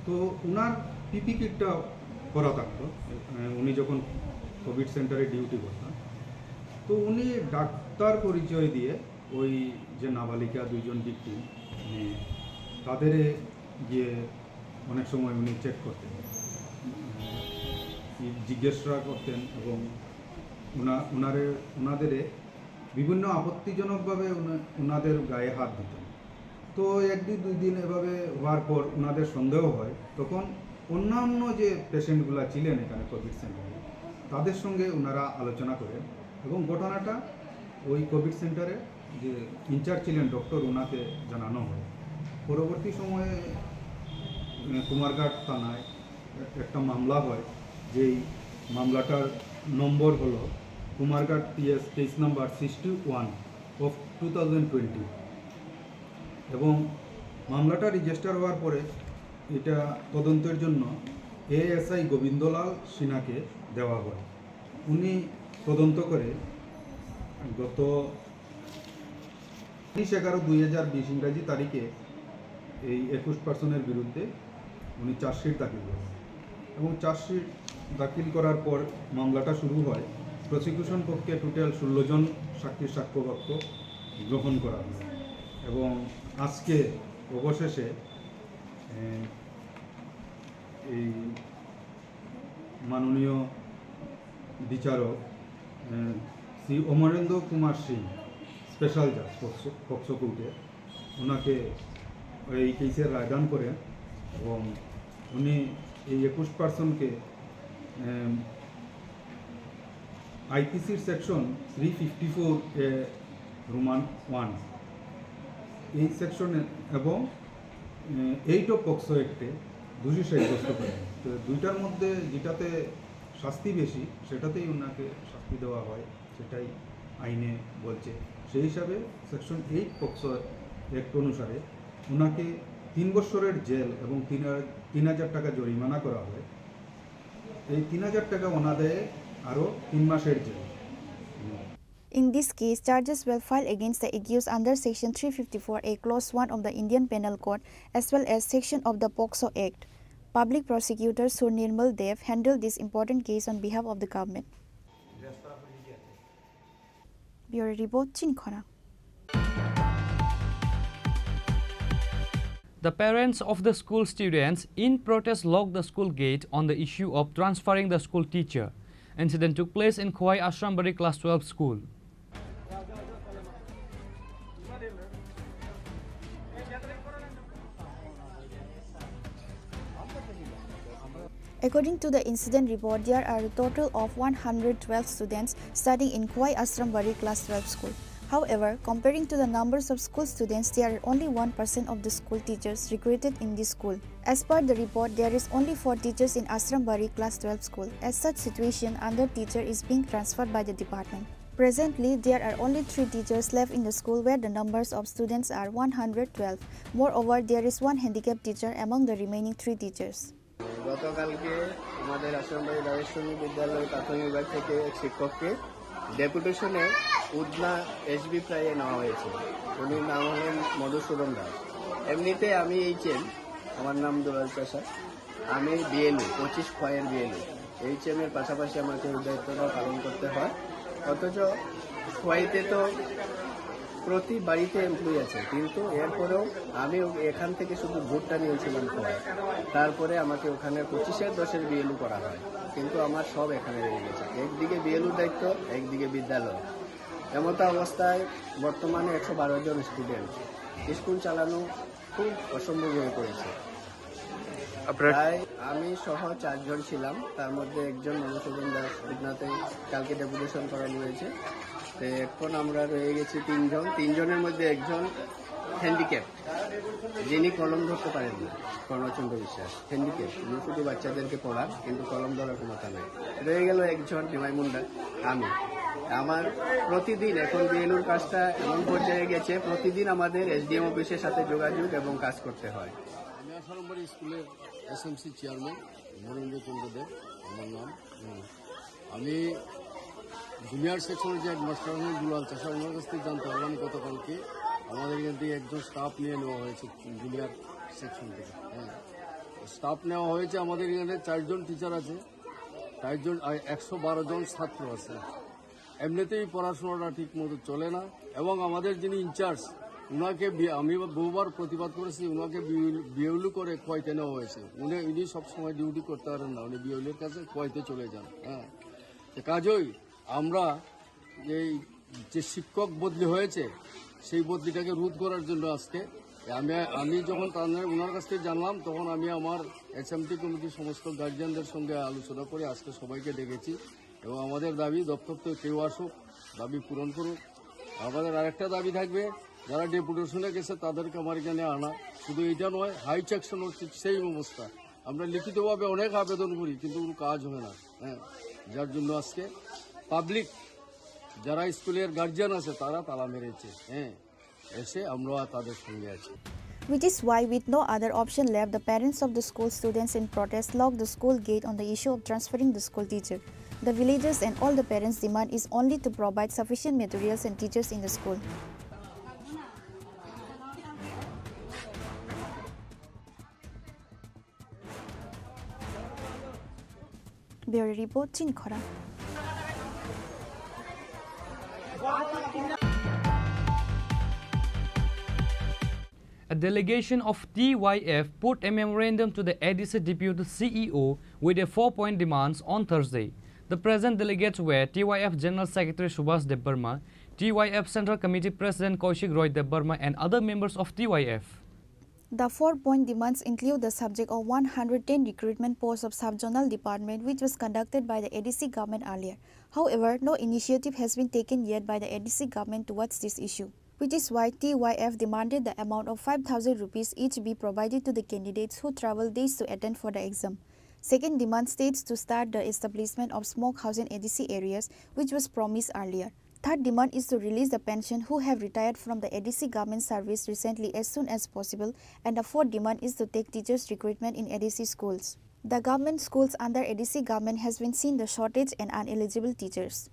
Speaker 8: তো ওনার পিপি কিটটা করা থাকতো উনি যখন কোভিড সেন্টারে ডিউটি করতেন। তো উনি ডাক্তার পরিচয় দিয়ে ওই যে নাবালিকা দুইজন ভিকটিম তাদের গিয়ে অনেক সময় উনি চেক করতেন, জিজ্ঞাসা করতেন এবং ওনাদের বিভিন্ন আপত্তিজনকভাবে ওনাদের গায়ে হাত দিতেন। তো 1-2 দিন এভাবে হওয়ার পর ওনাদের সন্দেহ হয়, তখন অন্যান্য যে পেশেন্টগুলো ছিলেন এখানে কোভিড সেন্টারে তাদের সঙ্গে ওনারা আলোচনা করেন এবং ঘটনাটা ওই কোভিড সেন্টারে যে ইনচার্জ ছিলেন ডক্টর ওনাকে জানানো হয়। পরবর্তী সময়ে কুমারঘাট থানায় একটা মামলা হয়, যেই মামলাটার নম্বর হলো কুমারঘাট PS কেস নাম্বার 61/2020 এবং মামলাটা রেজিস্টার হওয়ার পরে এটা তদন্তের জন্য ASI গোবিন্দলাল সিনহাকে দেওয়া হয়। উনি তদন্ত করে গত 30/11/2020 ইংরাজি তারিখে এই 21% বিরুদ্ধে উনি চার্জশিট দাখিল করেন এবং চার্জশিট দাখিল করার পর মামলাটা শুরু হয়। প্রসিকিউশন পক্ষে টোটাল 16 জন সাক্ষীর সাক্ষ্যবাক্য গ্রহণ করা হয় এবং আজকে অবশেষে এই মাননীয় বিচারক শ্রী অমরেন্দ্র কুমার সিং, স্পেশাল জাজ পক্সো কোর্টে, ওনাকে এই কেসের রায়দান করেন এবং উনি এই 21%কে আইপিসির সেকশন 354 রোমান 1 এই সেকশনে এবং 8 অফ পক্সো অ্যাক্টে
Speaker 12: দোষী সাব্যস্ত করেন। তো দুইটার মধ্যে যেটাতে শাস্তি বেশি সেটাতেই ওনাকে শাস্তি দেওয়া হয়, সেটাই আইনে বলছে। সেই হিসাবে সেকশন 8 পক্সো অ্যাক্ট অনুসারে ওনাকে 3 বছরের জেল এবং 3,000 টাকা জরিমানা করা হয়। এই 3,000 টাকা ওনাদের আরও 3 মাসের jail.
Speaker 4: In this case, charges were filed against the accused under Section 354A, Clause 1 of the Indian Penal Code, as well as section of the POCSO Act. Public prosecutor Sur Nirmal Dev handled this important case on behalf of the government. Bureau Report, Chini Khorang.
Speaker 1: The parents of the school students in protest locked the school gate on the issue of transferring the school teacher. Incident took place in Khowai Ashrambari Class 12 school.
Speaker 4: According to the incident report, there are a total of 112 students studying in Khowai Ashrambari Class 12 school. However, comparing to the numbers of school students, there are only 1% of the school teachers recruited in this school. As per the report, there is only 4 teachers in Ashrambari Class 12 school. As such situation, another teacher is being transferred by the department. Presently, there are only 3 teachers left in the school where the numbers of students are 112. Moreover, there is 1 handicapped teacher among the remaining 3 teachers.
Speaker 21: গতকালকে আমাদের আশ্রমবাড়ি রাজেশ্বরী বিদ্যালয় প্রাথমিক বিভাগ থেকে এক শিক্ষককে ডেপুটেশনে Udhna SB প্রায়ে নেওয়া হয়েছে। উনির নাম হলেন মধুসূদন দাস। এমনিতে আমি এইচএম, আমার নাম দুলাল প্রসাদ। আমি বিএলও 25 খয়ের বিএলও। এইচএমের পাশাপাশি আমাকে এই দায়িত্বটা পালন করতে হয়। অথচ খোয়াইতে তো প্রতি বাড়িতে এমপ্লয়ি আছে, কিন্তু এরপরেও আমি এখান থেকে শুধু ভোটটা নিয়েছিলাম খোয়াই। তারপরে আমাকে ওখানে 25-এর 10-এর বিএলও করা হয়, কিন্তু আমার সব এখানে রয়ে গেছে। একদিকে বিএলও দায়িত্ব, একদিকে বিদ্যালয়। এমতো অবস্থায় বর্তমানে 112 জন স্টুডেন্ট, স্কুল চালানো খুব অসম্ভব হয়ে পড়েছে। প্রায় আমি সহ 4 জন ছিলাম, তার মধ্যে একজন মধুসূদন দাস উদনাতে কালকে ডেপুটেশন করানো হয়েছে। তো এখন আমরা রয়ে গেছি 3 জন। 3 জনের মধ্যে একজন হ্যান্ডিক্যাপ, যিনি কলম ধরতে পারেন না, কর্ণচন্দ্র বিশ্বাস হ্যান্ডিক্যাপ। উনি শুধু বাচ্চাদেরকে পড়ান, কিন্তু কলম ধরার ক্ষমতা নেই। রয়ে গেল একজন নিমাই মুন্ডা, আমি। আমার প্রতিদিন এখন বিএলওর কাজটা এমন পর্যায়ে গেছে, প্রতিদিন আমাদের এসডিএম অফিসের সাথে যোগাযোগ এবং কাজ করতে হয়।
Speaker 22: আমি আসারম্বরী স্কুলের এসএমসি চেয়ারম্যান মহেন্দ্র চন্দ্র দেব আমার নাম। আমি জুনিয়র সেকশনের যে হেডমাস্টার দুলাল চাষা, ওনার কাছ থেকে জানতে পারলাম গতকালকে আমাদের এখান থেকে একজন স্টাফ নিয়ে নেওয়া হয়েছে জুনিয়র সেকশন থেকে। স্টাফ নেওয়া হয়েছে, আমাদের এখানে 4 জন টিচার আছে, 4 জন 112 জন ছাত্র আছে। এমনিতেই পড়াশোনাটা ঠিক মতো চলে না, এবং আমাদের যিনি ইনচার্জ উনাকে আমি বহুবার প্রতিবাদ করেছি, উনাকে বিএলও করে খোয়াইতে নেওয়া হয়েছে। উনি সবসময় ডিউটি করতে পারেন না, উনি বিএলওর কাছে খোয়াইতে চলে যান। হ্যাঁ, কাজেই আমরা এই যে শিক্ষক বদলি হয়েছে সেই বদলিটাকে রোধ করার জন্য আজকে আমি যখন ওনার কাছ থেকে জানলাম, তখন আমি আমার এসএমটি কমিটির সমস্ত গার্জিয়ানদের সঙ্গে আলোচনা করে আজকে সবাইকে ডেকেছি, এবং আমাদের দাবি দপ্তর থেকে কেউ আসুক, দাবি পূরণ করুক। আমাদের আরেকটা দাবি থাকবে, যারা ডেপুটেশনে গেছে তাদেরকে আমার এখানে আনা। শুধু এটা নয়, হাই সেকশন হচ্ছে সেই অবস্থা। আমরা লিখিতভাবে অনেক আবেদন করি, কিন্তু কোনো কাজ হয় না। হ্যাঁ, যার জন্য আজকে পাবলিক যারা স্কুলের গার্জিয়ান আছে তারা তালা মেরেছে। হ্যাঁ, এসে আমরা তাদের সঙ্গে আছি।
Speaker 4: Which is why, with no other option left, the parents of the school students in protest locked the school gate on the issue of transferring the school teacher. The villagers and all the parents' demand is only to provide sufficient materials and teachers in the school. Bureau Report, Chini Khorang.
Speaker 1: A delegation of TYF put a memorandum to the ADC Deputy CEO with a 4-point demands on Thursday. The present delegates were TYF General Secretary Subhash Debbarma, TYF Central Committee President Kaushik Roy Debbarma and other members of TYF.
Speaker 4: The 4-point demands include the subject of 110 recruitment posts of sub-zonal department, which was conducted by the ADC government earlier. However, no initiative has been taken yet by the ADC government towards this issue. which is why TYF demanded the amount of 5,000 rupees each be provided to the candidates who travel days to attend for the exam. Second demand states to start the establishment of smokehouse in ADC areas, which was promised earlier. Third demand is to release the pension who have retired from the ADC government service recently as soon as possible, and the fourth demand is to take teachers' recruitment in ADC schools. The government schools under ADC government has been seeing the shortage and ineligible teachers.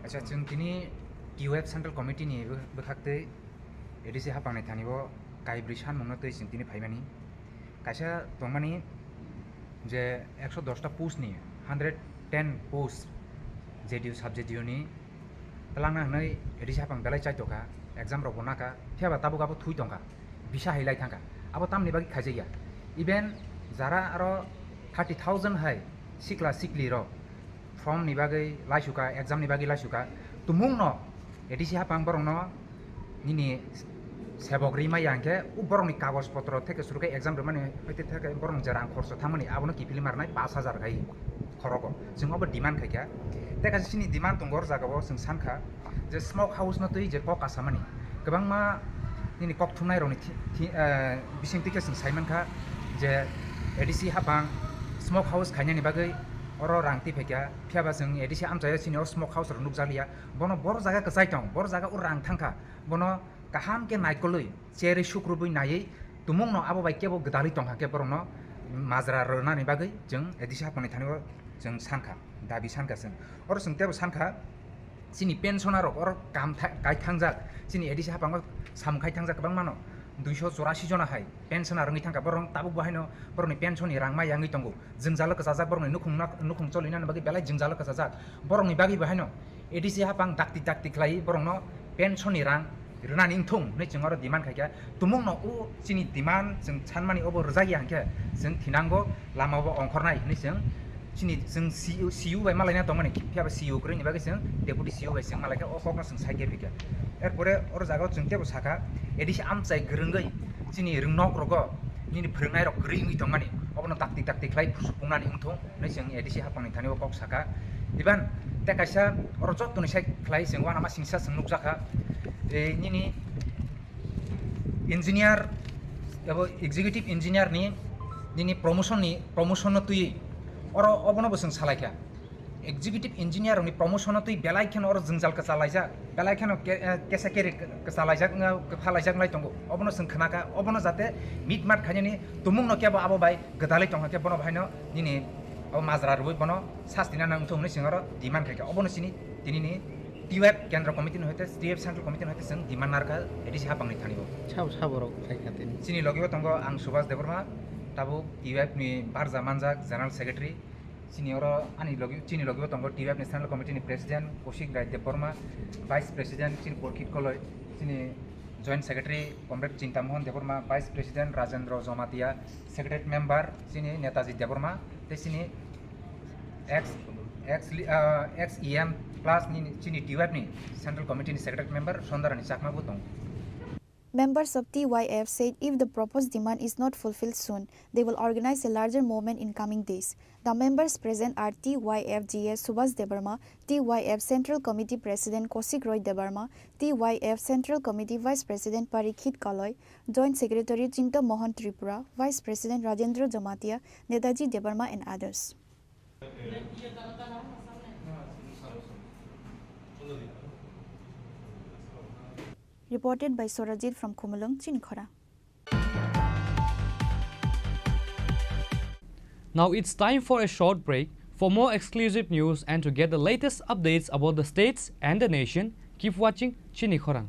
Speaker 5: अच्छा जों दिनै TYF central कमिटिनि बखाखते ADC हापांनाय थानिबो गायब्रै सान मोननो तै जों दिनै फायमानि कायसा दंमानि जे 110 टा पोस्टनि 110 post जेडिउ साबजेक्टिवनि तलांना हनै एडिसि हापां बेलाय चाइतका एग्जाम रो बनाका थेबा ताबो गाबो थुइ दंका बिसा हैलाय थांका आबो तामनि बागि खायजाया इभेन जारा आरो 30,000 हाय सिक्ला सिक्ली रो फर्म नि बागै लाइसुका एग्जाम नि बागै लाइसुका तुमुंग न एडिसि हापां बरंनो निनि सेबग्रि मायांके उ बरंनि कागज पत्र थेके सुरुके एग्जाम रो माने हयते थेके बरं जरां खर्च थामनि आबोनो किपिलि मारनाय 5,000 गाय खरगो जों अब डिमान्ड खायका तेका सिनि डिमान्ड दंगर जागाबो जों सानखा जे स्मोक हाउस न तै जे कक आसामानि गोबां मा निनि कक थुनाय रनि बिसिंतिके जों साइमनखा जे एडिसि हापां स्मोक हाउस खायनायनि बागै अरो रांति फेका फियाबा जों एडिसि आमजाया सिनि स्मोक हाउस र नुकजालिया बनो बर जागा का जायतं बर जागा उ रां थांखा बनो काहाम के नायकलुइ चेरि शुक्रबुइ नायै तुमुंग न आबो बाइकेबो गदालि तंहा के बरनो माजरा रनानि बागै जों एडिसि हापांनि थानिबो जों सानखा दाबि सानखा जों अरो जों तेबो सानखा सिनि पेन्सनार अर काम गाय थांजाक सिनि एडिसि हापांगो सामखाय थांजाक गोबां मानो 284 जना हाय पेन्सना रंनि थांखा बरं ताबु बाहायनो बरंनि पेन्सननि रां मायांगै तंगो जों जालक जाजाक बरंनि नुखुं चलिनानि बागै बेलाय जों जालक जाजाक बरंनि बागै बाहायनो एडिसि हापां दाक्ति ख्लाय बरंनो पेन्सननि रां रनानि इंथुं नै जों आरो डिमान्ड खायका तुमुं न उ सिनि डिमान्ड जों सानमानि अबो रजाया हांके जों थिनांगो लामाबो अंखरनाय नै जों सिनि जों सीयू बाय मालायना दंमानि फियाबा सीयू ग्रेनि बागै जों डेपुटी सीयू बाय जों मालायका अखकना जों साइके फिका एरपरे अर जागाव जों तेबो साखा एडिसि आमचाय गोरोंगै सिनि रोंनक रग निनि फोरोंनाय रग ग्रैङै दंमानि अबनो दाक्ति ख्लाय सुफुंनानि उंथुं नै जों एडिसि हापांनि थानिबो कक साखा इबान तेकाइसा अर जत्तनि साइ ख्लाय जों वाना मा सिंसा जों नुकजाखा निनि इंजिनियर एबो एग्जीक्यूटिव इंजिनियर नि निनि प्रमोशन तुई और अबनबो जों सालायखा एग्जीक्यूटिव इंजिनियर नि प्रमोशन तुई बेलायखेन और जोंजाल का सालायजा बेलायखेन केसा केरि का सालायजा फालायजा नाय दंगो अबनो जों खनाका अबनो जाते मिट माट खायनि तुमुं न केबो आबो बाय गदालै दंहा के बनो भाइनो निनि अब माजरा रुइ बनो सास्तिना नांथौ नै सिंगर डिमान्ड खायका अबनो सिनि दिनिनि TYF केन्द्र कमिटि न होते TYF सेंट्रल कमिटि न होते जों डिमान्ड नारका एडिसि हापांनि थानिबो साबरक खायखाते सिनि लगिबो तंगो आं सुभाष देबरमा ताबो TYF नि बारजा मानजाक जनरल सेक्रेटारि सिनि और आनि लगिबो चिनि लगिबो तंगो TYF नि सेंट्रल कमिटि नि president Kaushik Roy Debbarma vice president चिनि बरखित कलय चिनि joint secretary comrade Chintamohan Debbarma vice president Rajendra Jamatia secretary member चिनि नेताजी देबरमा ते चिनि एक्स EM प्लस चिनि TYF नि सेंट्रल कमिटि नि सेक्रेटारि मेंबर संदरानि चाकमाबो दं.
Speaker 4: Members of TYF said if the proposed demand is not fulfilled soon, they will organize a larger movement in coming days. The members present are TYF GS Subhash Debarma, TYF Central Committee President Kaushik Roy Debarma, TYF Central Committee Vice President Parikshit Kaloy, Joint Secretary Chini Khorang Tripura, Vice President Rajendra Jamatia, Netaji Debarma and others. Reported by Sorajit from Khumulung, Chini Khorang.
Speaker 1: Now it's time for a short break. For more exclusive news and to get the latest updates about the states and the nation, keep watching Chini Khorang.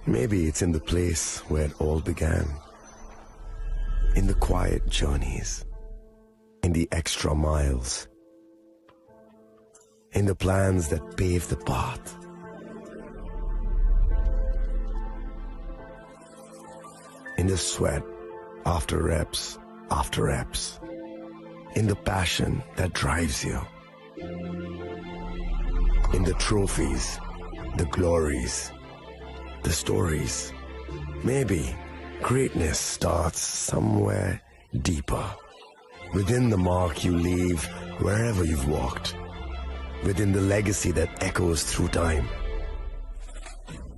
Speaker 6: Maybe it's in the place where it all began. In the quiet journeys. In the extra miles. In the plans that pave the path. in the sweat after reps after reps, in the passion that drives you, in the trophies, the glories, the stories. Maybe greatness starts somewhere deeper, within the mark you leave wherever you've walked, within the legacy that echoes through time.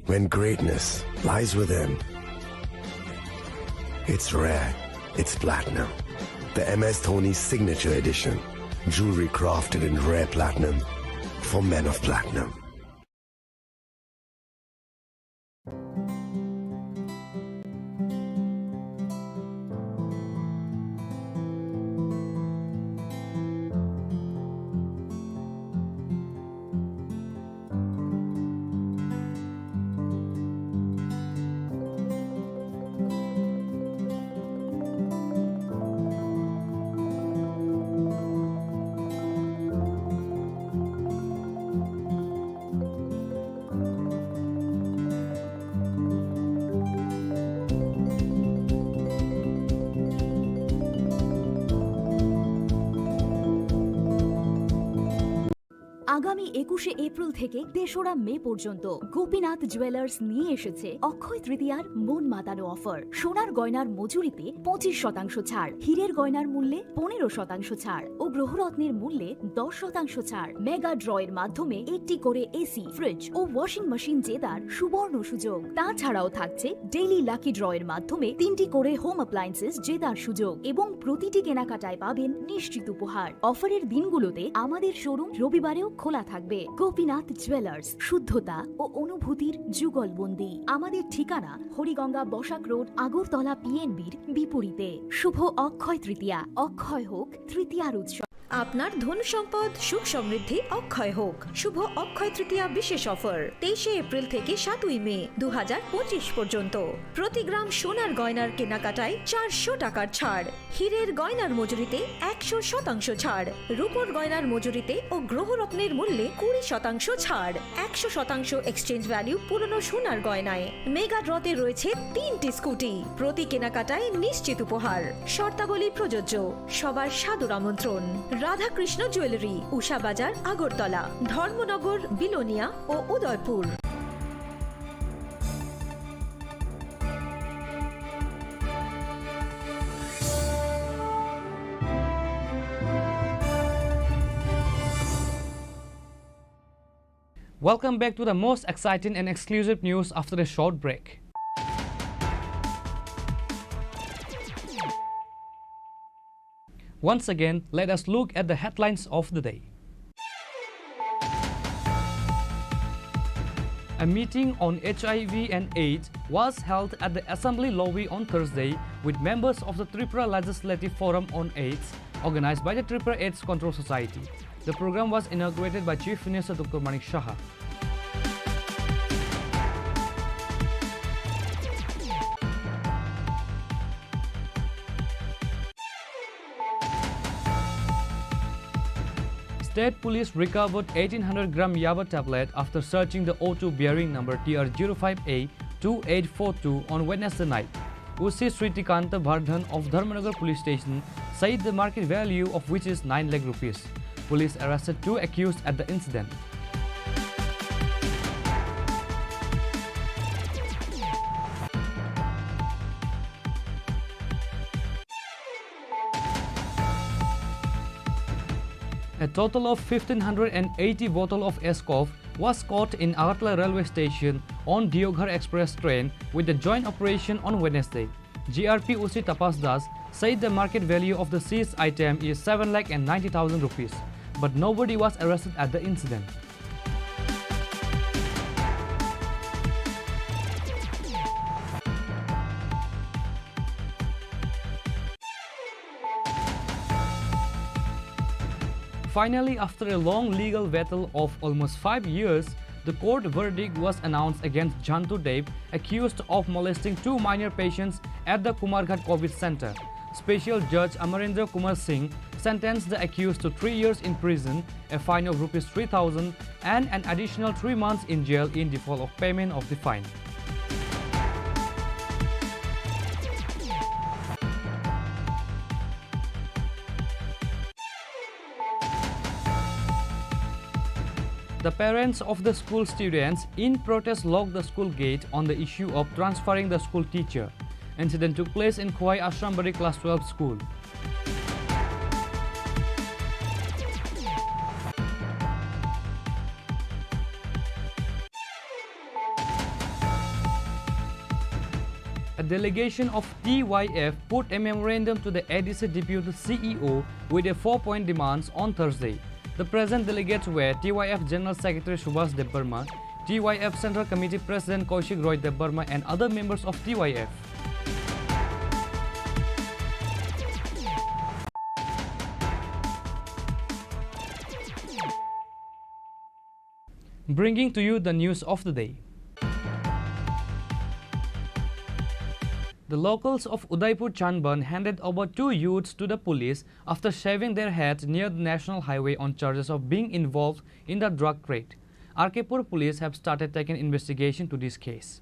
Speaker 6: When greatness lies within, it's rare, it's platinum. The MS Dhoni Signature Edition, jewelry crafted in rare platinum for men of platinum.
Speaker 2: আগামী 21শে April থেকে 3রা মে পর্যন্ত Gopinath jewellers নিয়ে এসেছে অক্ষয় তৃতীয়ার মন মাতানো offer. সোনার গয়নার মজুরিতে 25% ছাড়, হীরের গয়নার মূল্যে 15% ছাড় ও গ্রহরত্নের মূল্যে 10% ছাড়। মেগা ড্রয়ের মাধ্যমে একটি করে এসি, ফ্রিজ ও ওয়াশিং মেশিন জেতার সুবর্ণ সুযোগ। তাছাড়াও থাকছে ডেইলি লাকি ড্রয়ের মাধ্যমে 3টি করে হোম অ্যাপ্লায়েন্সেস জেতার সুযোগ এবং প্রতিটি কেনাকাটায় পাবেন নিশ্চিত উপহার। অফারের দিনগুলোতে আমাদের শোরুম রবিবারেও খোলা থাকবে। গোপীনাথ জুয়েলার্স, শুদ্ধতা ও অনুভূতির যুগলবন্দি। আমাদের ঠিকানা হরিগঙ্গা বসাক রোড, আগরতলা পিএনবির বিপরীতে। শুভ অক্ষয় তৃতীয়া, অক্ষয় হোক তৃতীয়ার উৎসব।
Speaker 13: আপনার ধন সম্পদ সুখ সমৃদ্ধি অক্ষয় হোক। শুভ অক্ষয় তৃতীয়া বিশেষ অফার 23শে এপ্রিল থেকে 7ই মে 2025 পর্যন্ত। প্রতি গ্রাম সোনার গয়নার কেনাকাটায় 400 টাকার ছাড়, হীরের গয়নার মজুরিতে 100% ছাড়, রূপোর গয়নার মজুরিতে ও গ্রহরত্নের মূল্যে 20% ছাড়, 100% এক্সচেঞ্জ ভ্যালু পুরনো সোনার গয়নায়। মেগা ড্রতে রয়েছে 3টি স্কুটি, প্রতি কেনাকাটায় নিশ্চিত উপহার। শর্তাবলী প্রযোজ্য। সবার সাদর আমন্ত্রণ। রাধাকৃষ্ণ জুয়েলারি, উষা বাজার, আগরতলা, ধর্মনগর, বিলোনিয়া ও Udaipur.
Speaker 1: Welcome back to the most exciting and exclusive news after a short break. Once again, let us look at the headlines of the day. A meeting on HIV and AIDS was held at the Assembly lobby on Thursday with members of the Tripura Legislative Forum on AIDS, organized by the Tripura AIDS Control Society. The program was inaugurated by Chief Minister Dr. Manik Saha. State Police recovered 1800-gram Yaba tablet after searching the O2 bearing number TR05A2842 on Wednesday night. Usi Sritikanta Bardhan of Dharmanagar Police Station said the market value of which is 9 lakh rupees. Police arrested 2 accused at the incident. A total of 1580 bottles of Escov was caught in Agartala railway station on Deoghar Express train with the joint operation on Wednesday. GRP Usi Tapas Das said the market value of the seized item is 7,90,000 rupees, but nobody was arrested at the incident. Finally, after a long legal battle of almost 5 years, the court verdict was announced against Jantu Dev, accused of molesting 2 minor patients at the Kumarghat COVID Center. Special Judge Amarendra Kumar Singh sentenced the accused to 3 years in prison, a fine of Rs 3,000 and an additional 3 months in jail in default of payment of the fine. The parents of the school students in protest locked the school gate on the issue of transferring the school teacher. Incident took place in Khwai Ashrambari Class 12 school. A delegation of TYF put a memorandum to the ADC Deputy CEO with a 4-point demands on Thursday. The present delegates were TYF General Secretary Subhas Debbarma, TYF Central Committee President Kaushik Roy Debbarma and other members of TYF. Bringing to you the news of the day. The locals of Udaipur Chanban handed over 2 youths to the police after shaving their heads near the national highway on charges of being involved in the drug trade. Arkepur police have started taking investigation to this case.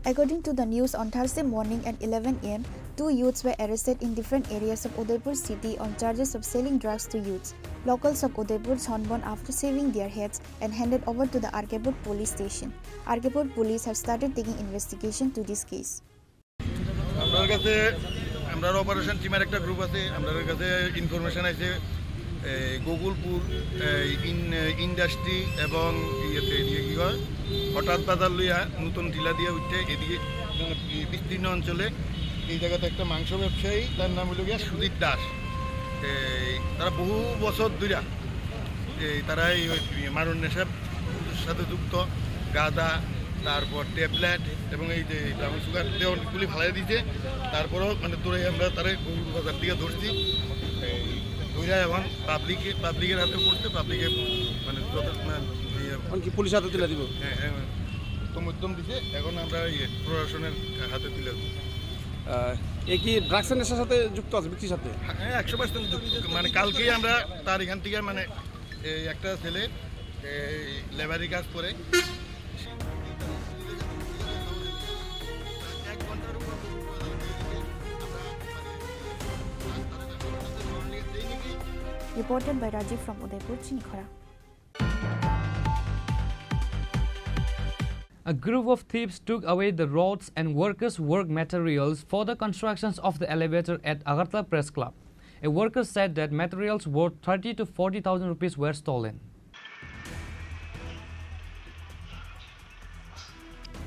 Speaker 4: According to the news, on Thursday morning at 11 am, 2 youths were arrested in different areas of Udaipur city on charges of selling drugs to youths. Locals of Udaipur Chanban after shaving their heads and handed over to the Arkepur police station. Arkepur police have started taking investigation to this case.
Speaker 7: আমরা operation টিমের একটা group আছে আমাদের কাছে information আছে Gokulpur industry এবং ইয়েতে কি হয় হঠাৎ বাজার লইয়া নতুন টিলা দিয়ে উঠতে এদিকে বিস্তীর্ণ অঞ্চলে এই জায়গাতে একটা মাংস ব্যবসায়ী তার নাম হলো গিয়া সুদীপ দাস তারা বহু বছর ধরে তারা এই মারণ নেশার সাথে যুক্ত গাঁদা তারপর ট্যাবলেট এবং এই যে ব্রাউন সুগার দেওয়াগুলি ফালাই দিয়েছে তারপরেও মানে তোরে আমরা তারা গরুর বাজার দিকে ধরছি ধরে এখন পাবলিকের হাতে পড়ছে পাবলিকে মানে কি পুলিশ হাতে তুলে দিব হ্যাঁ হ্যাঁ মধ্যম দিছে এখন আমরা প্রশাসনের হাতে তুলে দেবো
Speaker 14: এই কি ড্রাগসের নেশার সাথে যুক্ত আছে ব্যক্তির সাথে
Speaker 7: হ্যাঁ 100% যুক্ত মানে কালকেই আমরা তার এখান থেকে মানে একটা ছেলে লেবারি কাজ করে
Speaker 4: Reported by Rajiv from Udaipur, Chini Khorang.
Speaker 1: A group of thieves took away the rods and workers' work materials for the constructions of the elevator at Agartala Press Club. A worker said that materials worth 30 to 40,000 rupees were stolen.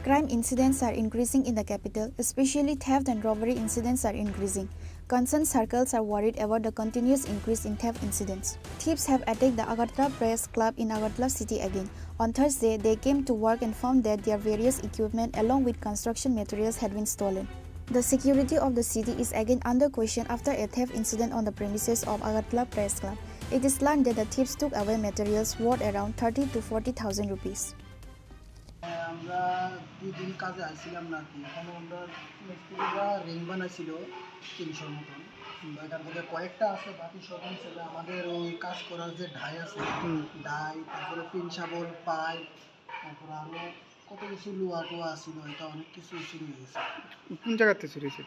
Speaker 4: Crime incidents are increasing in the capital, especially theft and robbery incidents are increasing. Concerned circles are worried about the continuous increase in theft incidents. Thieves have attacked the Agartala Press Club in Agartala city again. On Thursday, they came to work and found that their various equipment along with construction materials had been stolen. The security of the city is again under question after a theft incident on the premises of Agartala Press Club. It is learned that the thieves took away materials worth around 30 to 40,000 rupees.
Speaker 15: আমরা 2 দিন কাজে আসছিলাম না কি এখানে আমরা মিস্ত্রিরা ring বানাইছিল 300 মতন এখান থেকে কয়েকটা আছে বাকি সব ছিল আমাদের ওই কাজ করার যে ঢাই আছে ঢাই তারপরে পিন শাবল পাইপ তারপরে আরো কত কিছু লোহা টোয়া ছিল এটা অনেক কিছু চুরি হয়েছে
Speaker 14: কোন জায়গাতে চুরি হয়েছে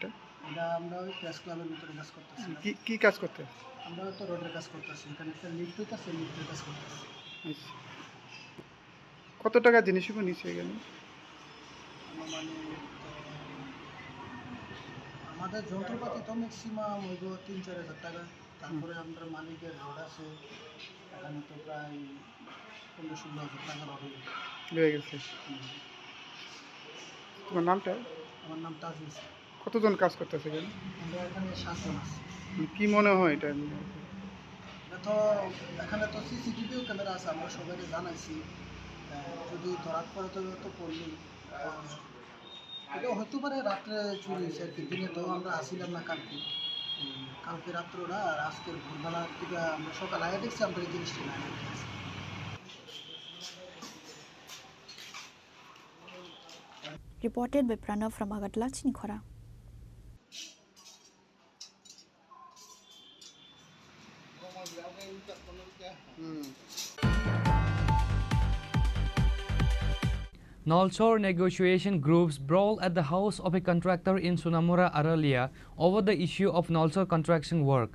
Speaker 14: এটা
Speaker 15: আমরা ওই প্রেস ক্লাবের ভিতরে কাজ করতেছি
Speaker 14: কি কাজ করতে
Speaker 15: আমরা তো রোডের কাজ করতেছি এখানে একটা লিফট আছে লিফটের কাজ করতেছি
Speaker 14: কত টাকা জিনিসগুলো নিচে গেল
Speaker 15: আমাদের যন্ত্রপাতি তো ম্যাক্সিমাম হইব 3-4 হাজার টাকা তারপরে আমরা মালিকের রোড আছে এখানে তো প্রায় 15-16 হাজার টাকা হবে
Speaker 14: হয়ে গেছে তোমার নামটা
Speaker 15: আমার নাম তাজিজ
Speaker 14: কতজন কাজ করতেছে এখানে
Speaker 15: আমরা এখানে 7 জন আছি
Speaker 14: কি মনে হয় এটা
Speaker 15: তো এখানে তো সিসিটিভিও ক্যামেরা আছে আমরা সবাইকে জানাইছি যদি ধরাত পড়ে তো পড়লি এটা হতে পারে রাত্রে চুরি হয়েছে আর কি দিনে তো আমরা আসিলাম না কালকে কালকে রাত্রটা আর আজকের ভোরবেলার দিকে আমরা সকাল আগে দেখছি আমরা এই জিনিসটা না
Speaker 4: Reported by Pranav from Agartala, Chini Khorang.
Speaker 1: Nalsor negotiation groups brawl at the house of a contractor in Sunamura, Aralia over the issue of Nalsor construction work.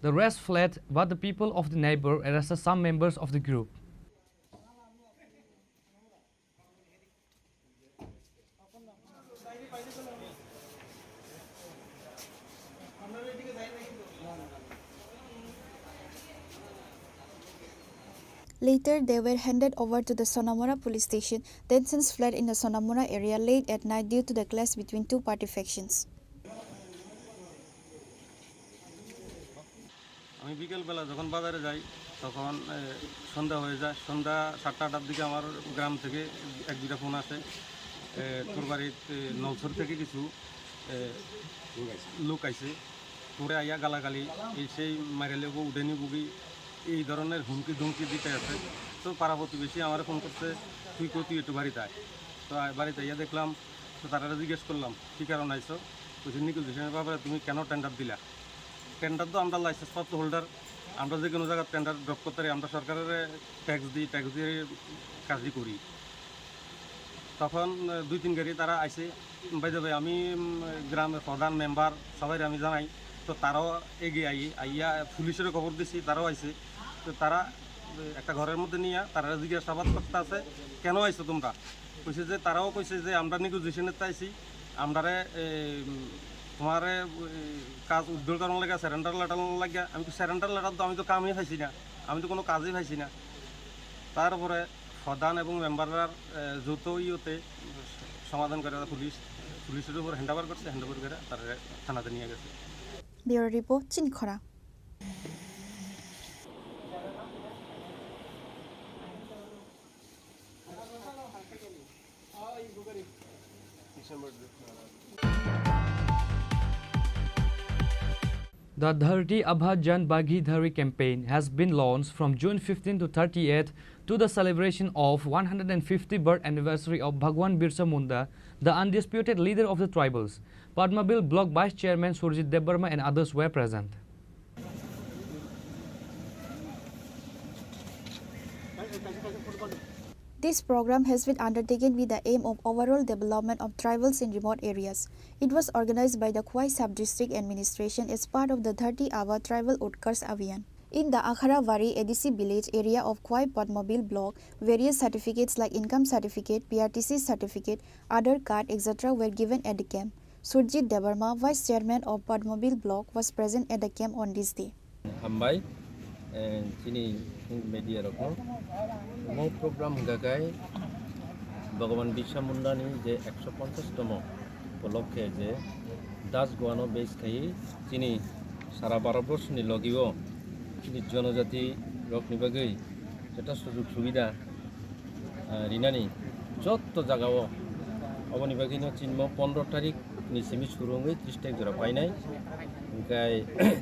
Speaker 1: The rest fled, but the people of the neighbor arrested some members of the group.
Speaker 4: Later, they were handed over to the Sonamura police station. Tensions fled in the Sonamura area late at night due to the clash between two party factions.
Speaker 11: আমি বিকেলবেলা যখন বাজারে যাই তখন সন্ধ্যা হয়ে যায়, সন্ধ্যা 7-8টার দিকে আমার গ্রাম থেকে 1-2টা ফোন আসে, তোর বাড়িতে নলছর থেকে কিছু লোক আইছে, তোরে আইয়া গালাগালি এই সেই মাইরেলে উডেনি বুগি এই ধরনের হুমকি ধুমকি দিতে আছে। তো পাড়া প্রতিবেশী আমার ফোন করছে, তুই তুই একটু বাড়িতে আয়। তো বাড়িতে আইয়া দেখলাম, তো তারা জিজ্ঞেস করলাম কী কারণ আইসো, বলছি নিকুলজিশনের ব্যাপারে তুমি কেন টেন্ডার দিলা? টেন্ডার তো আমরা লাইসেন্স প্রাপ্ত হোল্ডার, আমরা যে কোনো জায়গায় টেন্ডার ড্রপ করতে পারি, আমরা সরকারের ট্যাক্স দিয়ে কাজই করি। তখন 2-3 গাড়ি তারা আইসে, বাইদে ভাই আমি গ্রামের প্রধান মেম্বার সবাই আমি জানাই, তো তারাও এগিয়ে আইয়া পুলিশেরও খবর দিছি, তারাও আইসে। তো তারা একটা ঘরের মধ্যে নিয়ে তারা জিজ্ঞাসাবাদ করতে আছে, কেন আইসো তোমরা? কইছে যে তারাও কইছে যে আমরা নেগোজিয়েশনের আইসি, আমরারে তোমার কাজ উদ্ধার করার লাগে স্যারেন্ডার লেটার লাগে। আমি তো স্যারেন্ডার লেটার তো আমি তো কামই পাইছি না, আমি তো কোনো কাজই পাইছি না। তারপরে প্রধান এবং মেম্বাররা যৌথ ইয়েতে সমাধান করে পুলিশের উপর হ্যান্ড ওভার করছে, হ্যান্ড ওভার করে তারা থানাতে নিয়ে গেছে।
Speaker 4: Bureau Report, Chini Khorang.
Speaker 1: The Dharti Abha Jan Bhagidhari campaign has been launched from June 15 to 30th to the celebration of 150th birth anniversary of Bhagwan Birsa Munda, the undisputed leader of the tribals. Padmabil Block Vice Chairman Surjit Debarma and others were present.
Speaker 4: This program has been undertaken with the aim of overall development of tribals in remote areas. It was organized by the Khwai Sub-District Administration as part of the Dharti Abha Tribal Utkarsh Abhiyan. In the Akharavadi ADC village area of Khwai Padmabil block, various certificates like income certificate, PRTC certificate, Aadhaar card, etc. were given at the camp. Surjit Debarma, Vice Chairman of Padmabil block, was present at the camp on this day.
Speaker 19: Hambai and Chini media roko mo program gagai Bhagwan Birsa Munda ni je 150তম উপলক্ষে যে Das গোয়ানো base খাই চিনি সারা Bharatvarsha ni লগিও চিনি জনজাতি রকনি বাগৈ যেটা সুযোগ সুবিধা রিনানি যত জায়গাও অবনি বাগিনো চিনমো 15 তারিখ ni semi surungai 30 তারিখ জরা পাই নাই গাই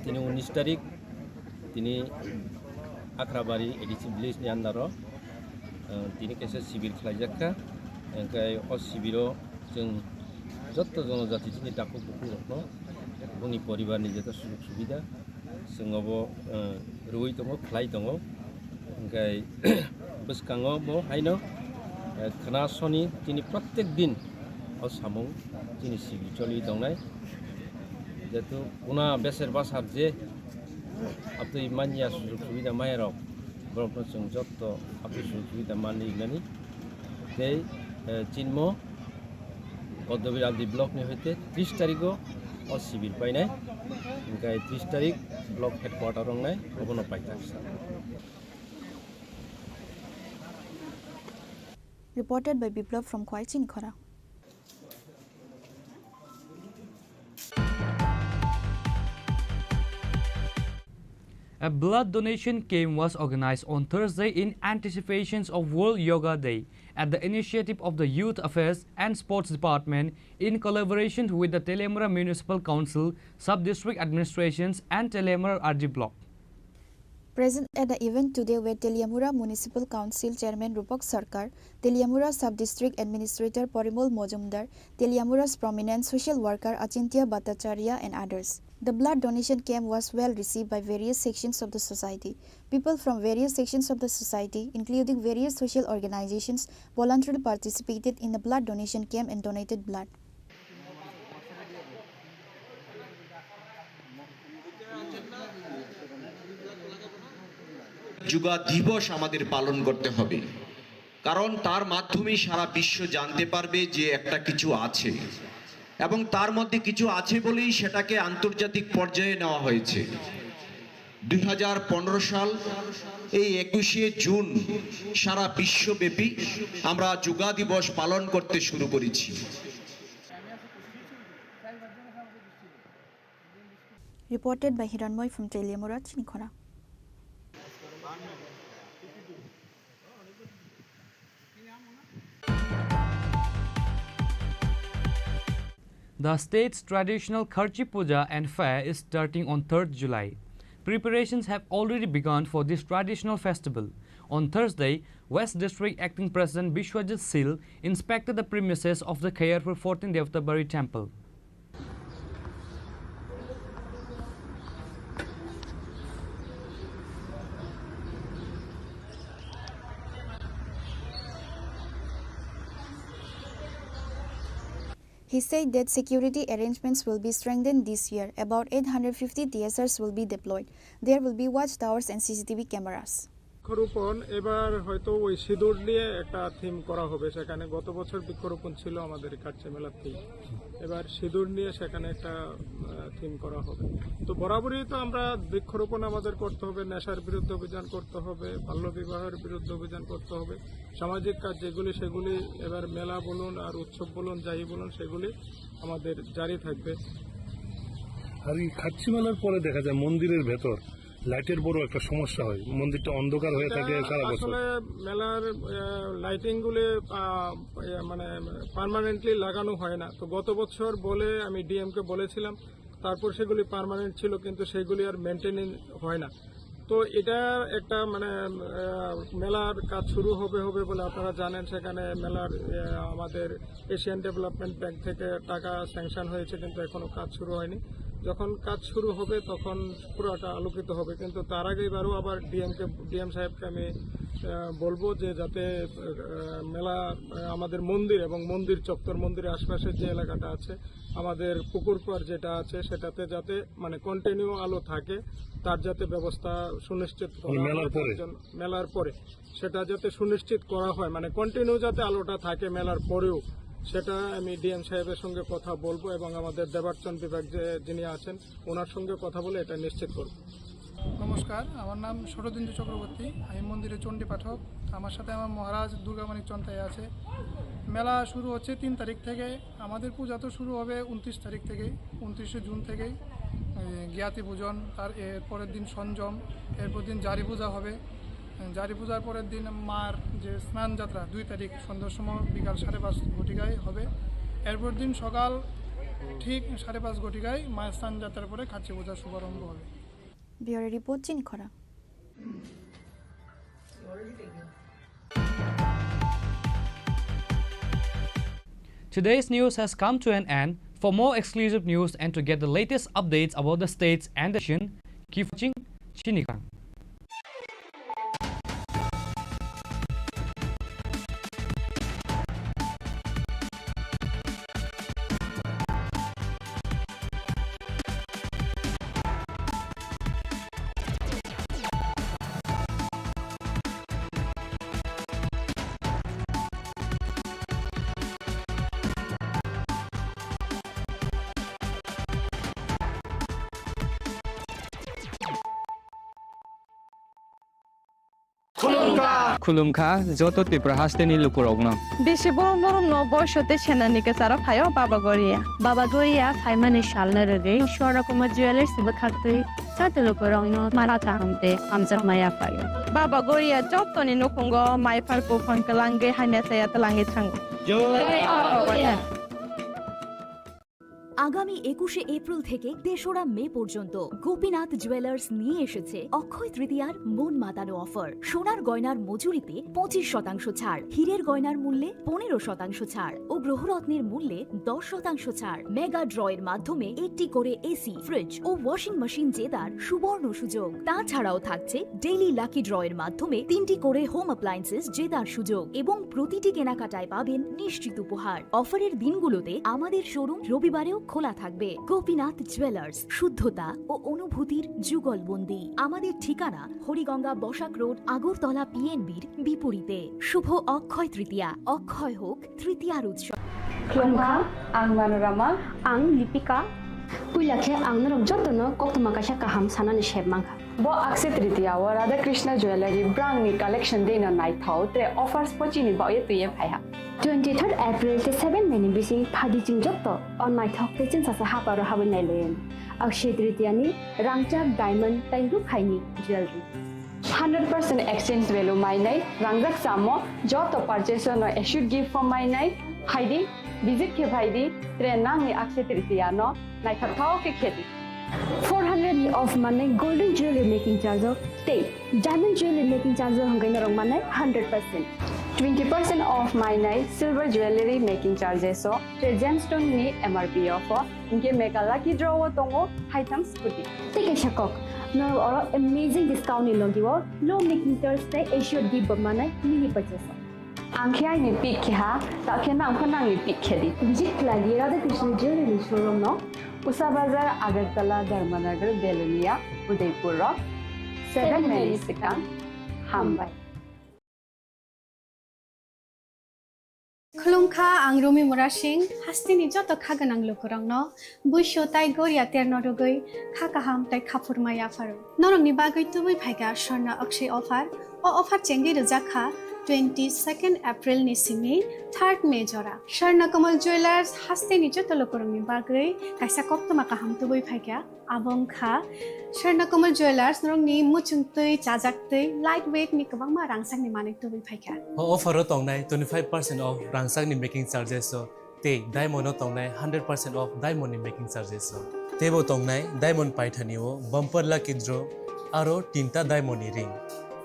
Speaker 19: তিনি 19 তারিখ তিনি আখরাবাড়ি এডিসি ভিলেজ नि আন্ডারও তিনি কেসে শিবির খাইজাক্কা গাই অ শিবিরও जों যত জনজাতি চিনি ডাকু বুকু রকম बुंनि परिवारनि যেটা সুযোগ সুবিধা जोंबो रुई दङ फ्लाइ दङ गाय बसकाङो मो हाइनो खोनासनि दिनै प्रत्येक दिन अ सामुं दिनै सिबि चलि दंनाय जेतु उना बेसेर बासार जे आपदै मानिया सुजुग सुबिदा मायाराव ब्रह्म जों जत्त आपदै सुजुग सुबिदा मानि इगनानि दे चिनमो पद्मबिल आलदि ब्लकनि हयते 30 तारिखो अ सिबिर पाइनाय गाय 30 तारिख ब्लक हेडक्वार्टर रंनाय अबनो पाइताक्सा
Speaker 4: Reported by Biplav from Khwai, Chini Khorang.
Speaker 1: A blood donation camp was organized on Thursday in anticipation of World Yoga Day at the initiative of the Youth Affairs and Sports Department in collaboration with the Telemura Municipal Council, Sub-District Administrations and Telemura RG Block.
Speaker 4: Present at the event today were Telemura Municipal Council Chairman Rupak Sarkar, Telemura Sub-District Administrator Parimol Mojumdar, Telemura's prominent social worker Achintya Bhattacharya and others. The blood donation camp was well received by various sections of the society. People from various sections of the society, including various social organizations, voluntarily participated in the blood donation camp and donated blood.
Speaker 10: যুগা দিবস আমাদের পালন করতে হবে, কারণ তার মাধ্যমেই সারা বিশ্ব জানতে পারবে যে একটা কিছু আছে, এবং তার মধ্যে কিছু আছে বলেই সেটাকে আন্তর্জাতিক পর্যায়ে নেওয়া হয়েছে। 2015 সাল এই 21শে জুন সারা বিশ্বব্যাপী আমরা যুগা দিবস পালন করতে শুরু করেছি।
Speaker 4: Reported by Hiranmoy from Telemura, Chini Khorang.
Speaker 1: The state's traditional Kharchi Puja and Fair is starting on 3rd July. Preparations have already begun for this traditional festival. On Thursday, West District Acting President Bishwajit Sil inspected the premises of the Khairpur 14 Devtabari Temple.
Speaker 4: He said that security arrangements will be strengthened this year. About 850 TSRs will be deployed. There will be watchtowers and CCTV cameras.
Speaker 18: বৃক্ষরোপণ এবার হয়তো ওই সিঁদুর নিয়ে একটা theme করা হবে। সেখানে গত বছর বৃক্ষরোপণ ছিল আমাদের কাছে মেলার থিম, এবার সিঁদুর নিয়ে সেখানে একটা থিম করা হবে। তো বরাবরই তো আমরা বৃক্ষরোপণ আমাদের করতে হবে, নেশার বিরুদ্ধে অভিযান করতে হবে, বাল্যবিবাহের বিরুদ্ধে অভিযান করতে হবে, সামাজিক কাজ যেগুলি সেগুলি এবার মেলা বলুন আর উৎসব বলুন যাই বলুন সেগুলি আমাদের জারি থাকবে।
Speaker 23: আর এই খাচ্ছি মেলার পরে দেখা যায় মন্দিরের ভেতর লাইটের বড় একটা সমস্যা হয়, মন্দিরটা অন্ধকার হয়ে থাকে সারা বছর।
Speaker 18: আসলে মেলার লাইটিং গুলি মানে পার্মানেন্টলি লাগানো হয় না। তো গত বছর বলে আমি ডিএম কে বলেছিলাম, তারপর সেগুলি পার্মানেন্ট ছিল কিন্তু সেগুলি আর মেনটেনিং হয় না। তো এটা একটা মানে মেলার কাজ শুরু হবে বলে আপনারা জানেন। সেখানে মেলার আমাদের এশিয়ান ডেভেলপমেন্ট ব্যাংক থেকে টাকা স্যাংশন হয়েছে, কিন্তু এখনো কাজ শুরু হয়নি। যখন কাজ শুরু হবে তখন পুরোটা আলোকিত হবে, কিন্তু তার আগে এবারও আবার ডিএম সাহেবকে আমি বলবো যে যাতে মেলা আমাদের মন্দির এবং মন্দির চত্বর, মন্দিরের আশপাশের যে এলাকাটা আছে, আমাদের পুকুর পাড় যেটা আছে সেটাতে যাতে মানে কন্টিনিউ আলো থাকে, তার যাতে ব্যবস্থা সুনিশ্চিত করা মেলার পরে সেটা যাতে সুনিশ্চিত করা হয়, মানে কন্টিনিউ যাতে আলোটা থাকে মেলার পরেও, সেটা আমি ডিএম সাহেবের সঙ্গে কথা বলবো এবং আমাদের দেবার্চন বিভাগ যিনি আছেন ওনার সঙ্গে কথা বলে এটা নিশ্চিত করব।
Speaker 24: নমস্কার, আমার নাম শরদিন্দু চক্রবর্তী, আমি মন্দিরের চণ্ডী পাঠক। আমার সাথে আমার মহারাজ দুর্গামানিক চন্তাই আছে। মেলা শুরু হচ্ছে 3 তারিখ থেকে, আমাদের পূজা তো শুরু হবে 29 তারিখ থেকে, 29শে জুন থেকেই জ্ঞাতি পূজন, তার এরপরের দিন সঞ্জম, এরপর দিন জারি পূজা হবে। জারি পূজার পরের দিন মার যে স্নান যাত্রা 2 তারিখ সন্ধ্যার সময় বিকাল 5:30 ঘটিকায় হবে। এরপর দিন সকাল ঠিক 5:30 ঘটিকায় মায়ের স্নান যাত্রার পরে খাচ্ছি পূজার শুভারম্ভ হবে।
Speaker 4: Bureau Report, Chini Khorang.
Speaker 1: Today's news has come to an end. For more exclusive news and to get the latest updates about the states and the nation, keep watching Chini Khorang.
Speaker 25: Khulumkha, joto Tripura hasteni lukurogno.
Speaker 26: Beshi borom borom no boyshote shenanike sara phayo Baba Goria. Baba Goria phaimani shalna rege Shora Kuma Jewelers Bakhatri Satelukurogno Marata Hamte Amza Maya Fayo. Baba Goria Joptoni Nokungo, my Farko Pankalange, Hanesaya Talange Tango.
Speaker 2: আগামী 21শে April থেকে ৩রা মে পর্যন্ত Gopinath jewellers নিয়ে এসেছে অক্ষয় তৃতীয়ার মন মাতানো offer. সোনার গয়নার মজুরিতে 25% ছাড়, হীরের গয়নার মূল্যে 15% ছাড় ও গ্রহরত্নের মূল্যে 10% ছাড়। মেগা ড্রয়ের মাধ্যমে একটি করে এসি, ফ্রিজ ও ওয়াশিং মেশিন জেতার সুবর্ণ সুযোগ। তাছাড়াও থাকছে ডেইলি লাকি ড্রয়ের মাধ্যমে 3টি করে হোম অ্যাপ্লায়েন্সেস জেতার সুযোগ এবং প্রতিটি কেনাকাটায় পাবেন নিশ্চিত উপহার। অফারের দিনগুলোতে আমাদের শোরুম রবিবারেও খোলা থাকবে। গোপীনাথ জুয়েলার্স, শুদ্ধতা ও অনুভূতির যুগলবন্দি। আমাদের ঠিকানা হরিগঙ্গা বসাক রোড, আগরতলা পিএনবির বিপরীতে। শুভ অক্ষয় তৃতীয়া, অক্ষয় হোক তৃতীয়ার উৎসব।
Speaker 3: Klongkha, ang Manorama, ang Lipika. Puilakhe ang narok jotono koktuma kasha kaham sanani sheb mangkha. Bo akse tritiya wa Radha Krishna Jewelry brand ni collection de na nai thau tre offers pochini ba ye tuye phaiha. 23rd April te 7 meni bisi phadi jing jotto on my thok te chin sa ha paro ha nai len. Akshe tritiya ni rangchak diamond tainru khaini jewelry. 100% exchange value my nai rangjak samo jotto purchase no issued gift from my nai haidi visit ke bhaidi tre nang ni akshe tritiya no nai thau ke kheti 400 ni off mane golden jewelry making charge of te diamond jewelry making charge of hangai narong mane 100% 20% off my night silver jewelry making charges so tre gemstone ni MRP off inke mega lucky draw tongo items puti take a shakok no or amazing discount ni logiwo low making charge te assured give mane mini purchase angkhai ni pick kha ta khena angkhana ni pick khedi visit lagi Radha Krishna jewelry showroom no Usa Bazar, Agartala, Dharmanagar, Belunia, Udaipur Rock, 7 Mary Sikang, Hambai.
Speaker 8: Khulumkha ang Rumi Murashing, hastini joto khaganang lukurang no, buisho tai goria terno rugoi, khakaham tai khapurmaya faru. Norong ni bagoi tubui phaiga Sharna Akshay offer, o offer chengi rujakha 22nd April ni simi 3rd May jora. Sharna Kamal Jewelers hastini joto lukurang ni bagoi, kaisa koktuma kaham tubui phaiga, abong kha, Sharna Kamal Jewelers norong ni muchungtui, chajaktui, lightweight ni kabangma rangsang ni manik tubui phaiga.
Speaker 9: Offer tongnai 25% off rangsang ni making charges so te diamond tongnai 100% off diamond ni making charges so tebo tongnai diamond paithani o bumper lucky draw aro tinta diamond ni ring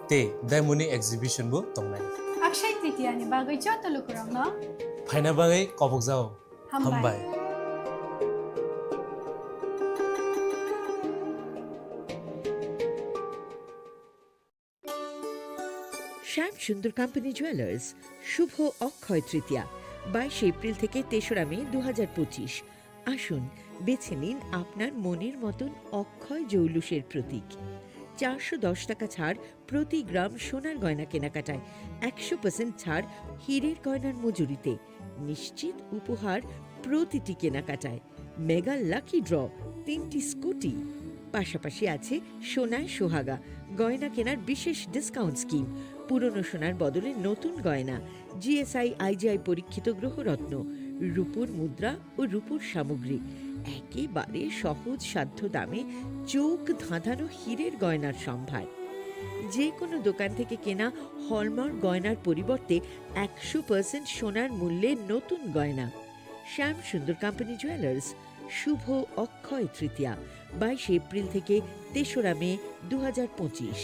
Speaker 9: te diamond ni exhibition bo tongnai
Speaker 8: Akshay Tritiya ni bagoi joto lukurang no
Speaker 9: phaina bagai kopok jao hambai
Speaker 16: Shyam Sundar company jewellers Shubho Akshaya Tritiya 22 April থেকে 3রা মে 2025। আসুন বেছে নিন আপনার মনের মতন অক্ষয় জৌলুসের প্রতীক। 410 টাকা ছাড় প্রতি গ্রাম সোনার গয়না কেনাকাটায়, 100% ছাড় হীরের গয়নার মজুরিতে, নিশ্চিত উপহার প্রতিটি কেনাকাটায়, মেগা লাকি ড্র 3টি স্কুটি। পাশাপাশি আছে সোনায় সোহাগা গয়না কেনার বিশেষ ডিসকাউন্ট স্কিম, পুরনো সোনার বদলে নতুন গয়না, জিএসআই আইজিআই পরীক্ষিত গ্রহরত্ন, রূপোর মুদ্রা ও রূপোর সামগ্রী, একেবারে সহজ সাধ্য দামে চোখ ধাঁধানো হীরের গয়নার সম্ভার। যে কোনো দোকান থেকে কেনা হলমার্ক গয়নার পরিবর্তে 100% সোনার মূল্যে নতুন গয়না। শ্যাম সুন্দর কোম্পানি জুয়েলার্স শুভ অক্ষয় তৃতীয়া 22 এপ্রিল থেকে 3রা মে 2025।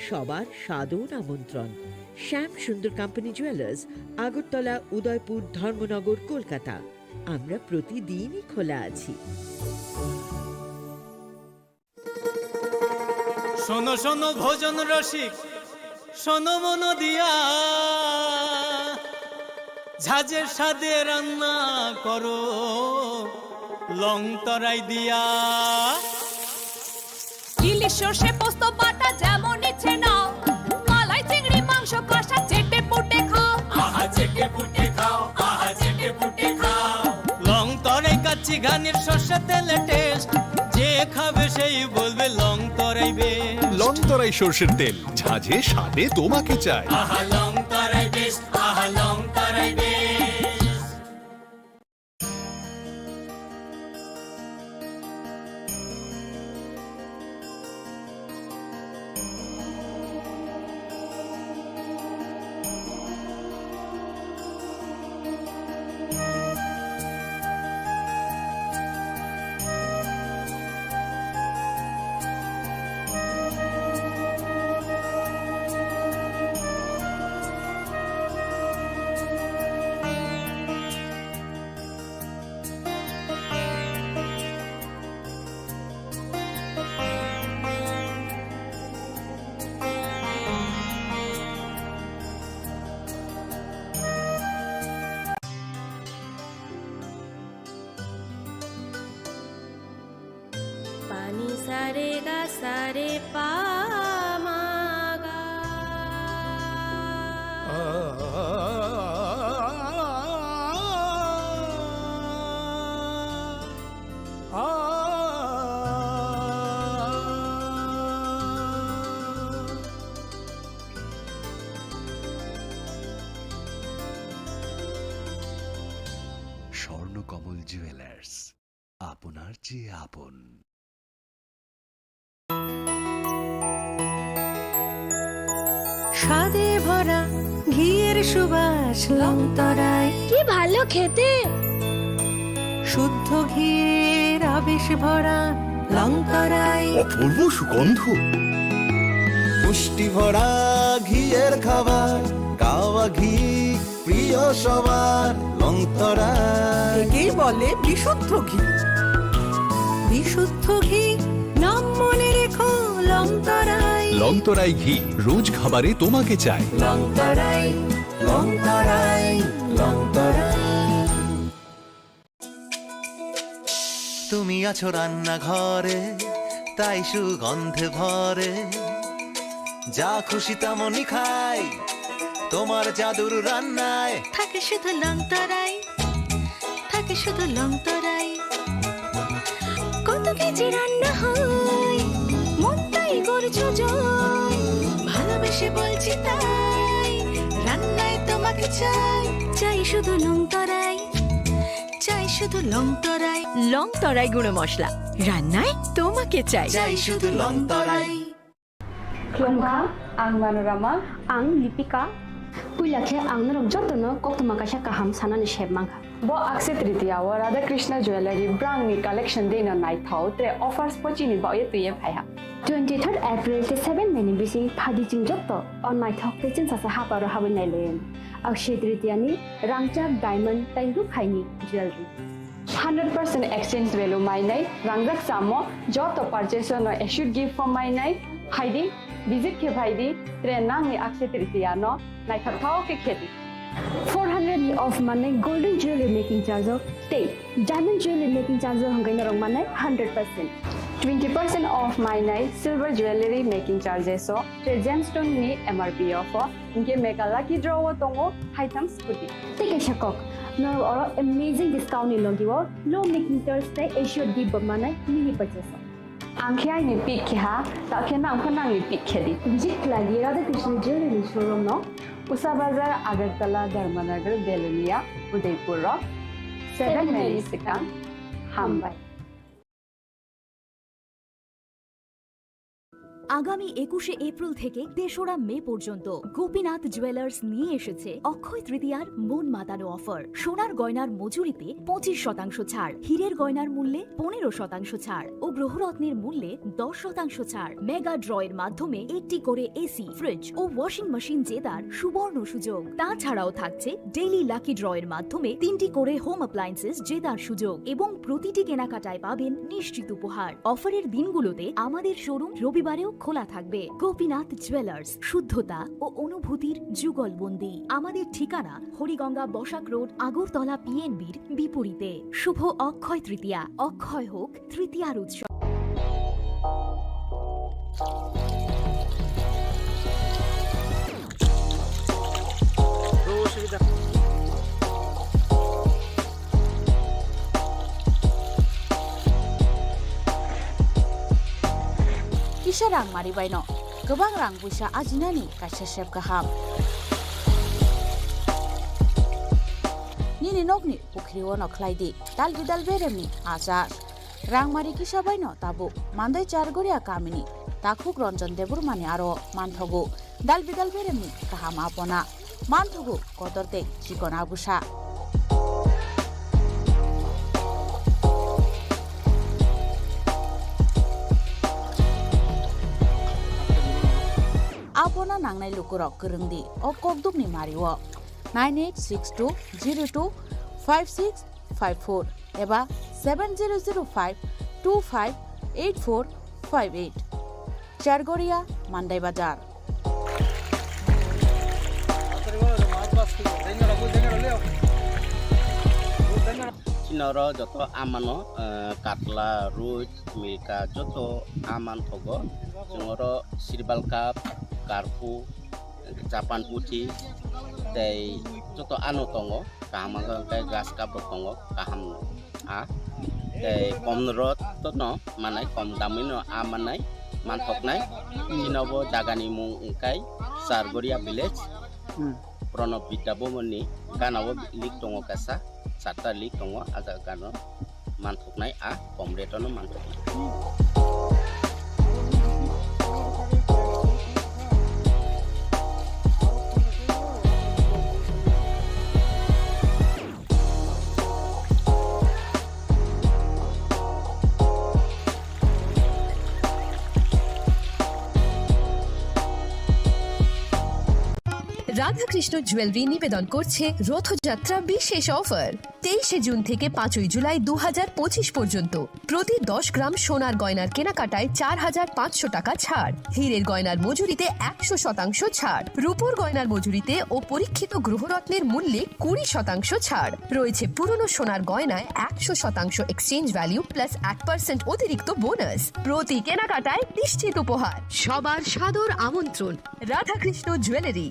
Speaker 16: সবার সাদর আমন্ত্রণ। শ্যাম সুন্দর কোম্পানি জুয়েলার্স, আগরতলা, উদয়পুর, ধর্মনগর, কলকাতা। আমরা প্রতিদিনই খোলা আছি।
Speaker 17: শোনো শোনো ভোজন রসিক, শোনো মন দিয়া, ঝাঁঝের স্বাদে রান্না করো লং তরাই দিয়া।
Speaker 20: ইলিশ সর্ষে পোস্ত বাটা যেমন ইচ্ছে নাও, মালাই চিংড়ি মাংস কষা চেটে পুটে খাও,
Speaker 17: আহা চেটে পুটে খাও, আহা চেটে পুটে খাও। লং তরাই কাচ্চি ঘানির সর্ষে তেলে টেস্ট, যে খাবে সেই বলবে লং তরাই বেশ।
Speaker 27: লং তরাই সর্ষের তেল, ঝাঁঝে স্বাদে তোমাকে চাই।
Speaker 17: আহা লং তরাই বেশ, আহা লং তরাই বেশ।
Speaker 5: সারে গা সারে পা মা গা
Speaker 27: স্বর্ণকমল জুয়েলার্স, আপনার চেয়ে আপন।
Speaker 5: স্বাদে ভরা ঘিয়ের সুবাস লংতরায় কি ভালো খেতে শুদ্ধ ঘিয়ের আবেশ ভরা লংতরায়
Speaker 27: অপূর্ব সুগন্ধ,
Speaker 6: পুষ্টি ভরা ঘিয়ের খাবার, গাওয়া ঘি প্রিয় সবার লংতরা।
Speaker 5: একেই বলে বিশুদ্ধ ঘি। বিশুদ্ধ ঘি নাম মনে রেখো লংতরাই।
Speaker 27: লংতরাই ঘি রোজ খাবারে তোমাকে চাই।
Speaker 6: লংতরাই লংতরাই লংতরাই। তুমি আছো রান্নাঘরে, তাই সুগন্ধে ভরে, যা খুশি তেমনই খাই তোমার জাদুর রান্নায়।
Speaker 5: থাকে শুধু লংতরাই, থাকে শুধু লংতরাই। কত কেজি রান্না হয় মন তাই করছো জয়, ভালোবেসে বলছি তাই রান্নায় তোমাকে চাই। চাই শুধু লংতরাই, চাই শুধু লংতরাই। লংতরাই গুঁড়ো মশলা, রান্নায় তোমাকে চাই।
Speaker 6: চাই শুধু লংতরাই।
Speaker 3: Klongha, ang Manorama, ang Lipika. Puilakhe ang narok jotono koktuma kasha kaham sanani sheb mangha. Bo akse tritiya wa Radha Krishna Jewelry brand ni collection dena nai thau tre offers pochini ba ye tuye phaiha. 23rd April te 7 May ni bisi phadi ching jotto on my thok te chin sa ha paro ha nai len. Akse tritiya ni rangchak diamond tai ru khaini jewelry. 100% exchange value mai nai rangjak samo jotto purchase no should give for mai nai haidi visit ke bhaidi tre nang ni akse tritiya no nai thau ke kheti 400 ni off mane golden jewelry making charge of te diamond jewelry making charge of hangai narong mane 100%. 20% off my night silver jewelry making charges so tre gemstone ni MRP off inke mega lucky draw tongo items puti take a shakok no or amazing discount ni logiwo low making charge te should give mane mini purchase angkhai ni pick kha ta khena angkhana ni pick khedi visit lagi Radha Krishna jewelry showroom no Usa Bazar Agartala Dharmanagar Belunia Udaipur 7 May Sikang Hambai।
Speaker 2: আগামী 21শে April থেকে 3রা মে পর্যন্ত Gopinath jewellers নিয়ে এসেছে অক্ষয় তৃতীয়ার মন মাতানো offer. সোনার গয়নার মজুরিতে 25% ছাড়, হীরের গয়নার মূল্যে 15% ছাড় ও গ্রহরত্নের মূল্যে 10% ছাড়। মেগা ড্রয়ের মাধ্যমে একটি করে এসি, ফ্রিজ ও ওয়াশিং মেশিন জেতার সুবর্ণ সুযোগ। তাছাড়াও থাকছে ডেইলি লাকি ড্রয়ের মাধ্যমে 3টি করে হোম অ্যাপ্লায়েন্সেস জেতার সুযোগ এবং প্রতিটি কেনাকাটায় পাবেন নিশ্চিত উপহার। অফারের দিনগুলোতে আমাদের শোরুম রবিবারেও খোলা থাকবে। গোপীনাথ জুয়েলার্স, শুদ্ধতা ও অনুভূতির যুগলবন্দি। আমাদের ঠিকানা হরিগঙ্গা বসাক রোড, আগরতলা পিএনবির বিপরীতে। শুভ অক্ষয় তৃতীয়া, অক্ষয় হোক তৃতীয়ার উৎসব।
Speaker 7: Kisha rang mari baino, gobang rang busa ajinani kasha shep kaham. Nini nokni pukriwo no klaidi, dal bidal beremni azar. Rang mari kisha baino tabu, mandai chargoria kamini, takhuk ronjon debur mani aro manthogu, dal bidal beremni kaham apona, manthogu kotorte chikona busa. Apona nangnai lukurok kerengdi o kokdukni mariwo 9862025654 eba 7005258458 Chargoria Mandai Bazar।
Speaker 11: noro joto amano katla ruit milka joto aman thogo jongoro sirbal cup karpu Japan putih tei joto anu tongo kaham kai gas cup tongo kaham a tei kom rot to no manai kom damino amanai manthoknai chinobo jagani mung kai Sargoria village Pranab Bidabomoni ganawo lik tongo kasa sata lik tongo aga gano manthoknai a komretono manthoknai
Speaker 12: Radhakrishna jewellery নিবেদন করছে রথযাত্রা বিশেষ offer 23 June থেকে 5 জুলাই 2025 পর্যন্ত প্রতি 10 গ্রাম সোনার গয়নার কেনাকাটায় 4500 টাকা ছাড় হীরের গয়নার মজুরিতে 100% ছাড় রূপোর গয়নার মজুরিতে ও পরীক্ষিত গ্রহরত্নের মূল্যে 20% ছাড় রয়েছে পুরনো সোনার গয়নায় 100% এক্সচেঞ্জ ভ্যালু প্লাস 1% অতিরিক্ত বোনাস প্রতি কেনাকাটায় নিশ্চিত উপহার সবার সাদর আমন্ত্রণ Radhakrishna jewellery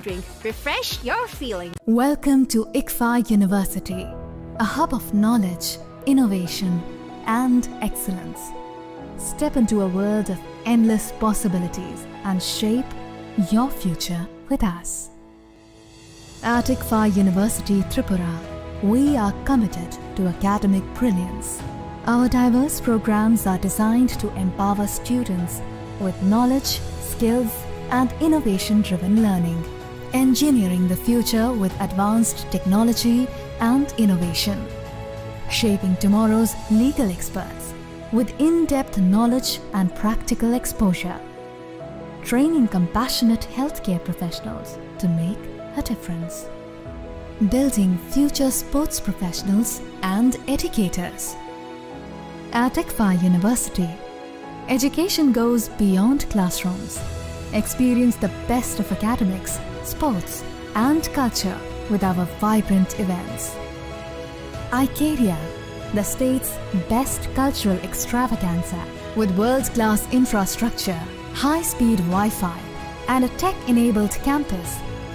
Speaker 2: Drink. Refresh your feeling.
Speaker 13: Welcome to ICFA University, a hub of knowledge, innovation, and excellence. Step into a world of endless possibilities and shape your future with us. At ICFA University Tripura, we are committed to academic brilliance. Our diverse programs are designed to empower students with knowledge, skills, and innovation-driven learning. Engineering the future with advanced technology and innovation. Shaping tomorrow's legal experts with in-depth knowledge and practical exposure. Training compassionate healthcare professionals to make a difference. Building future sports professionals and educators. At ICFA University, education goes beyond classrooms. Experience the best of academics, sports, and culture with our vibrant events. Icaria, the state's best cultural extravaganza, with world-class infrastructure, high-speed Wi-Fi, and a tech-enabled campus,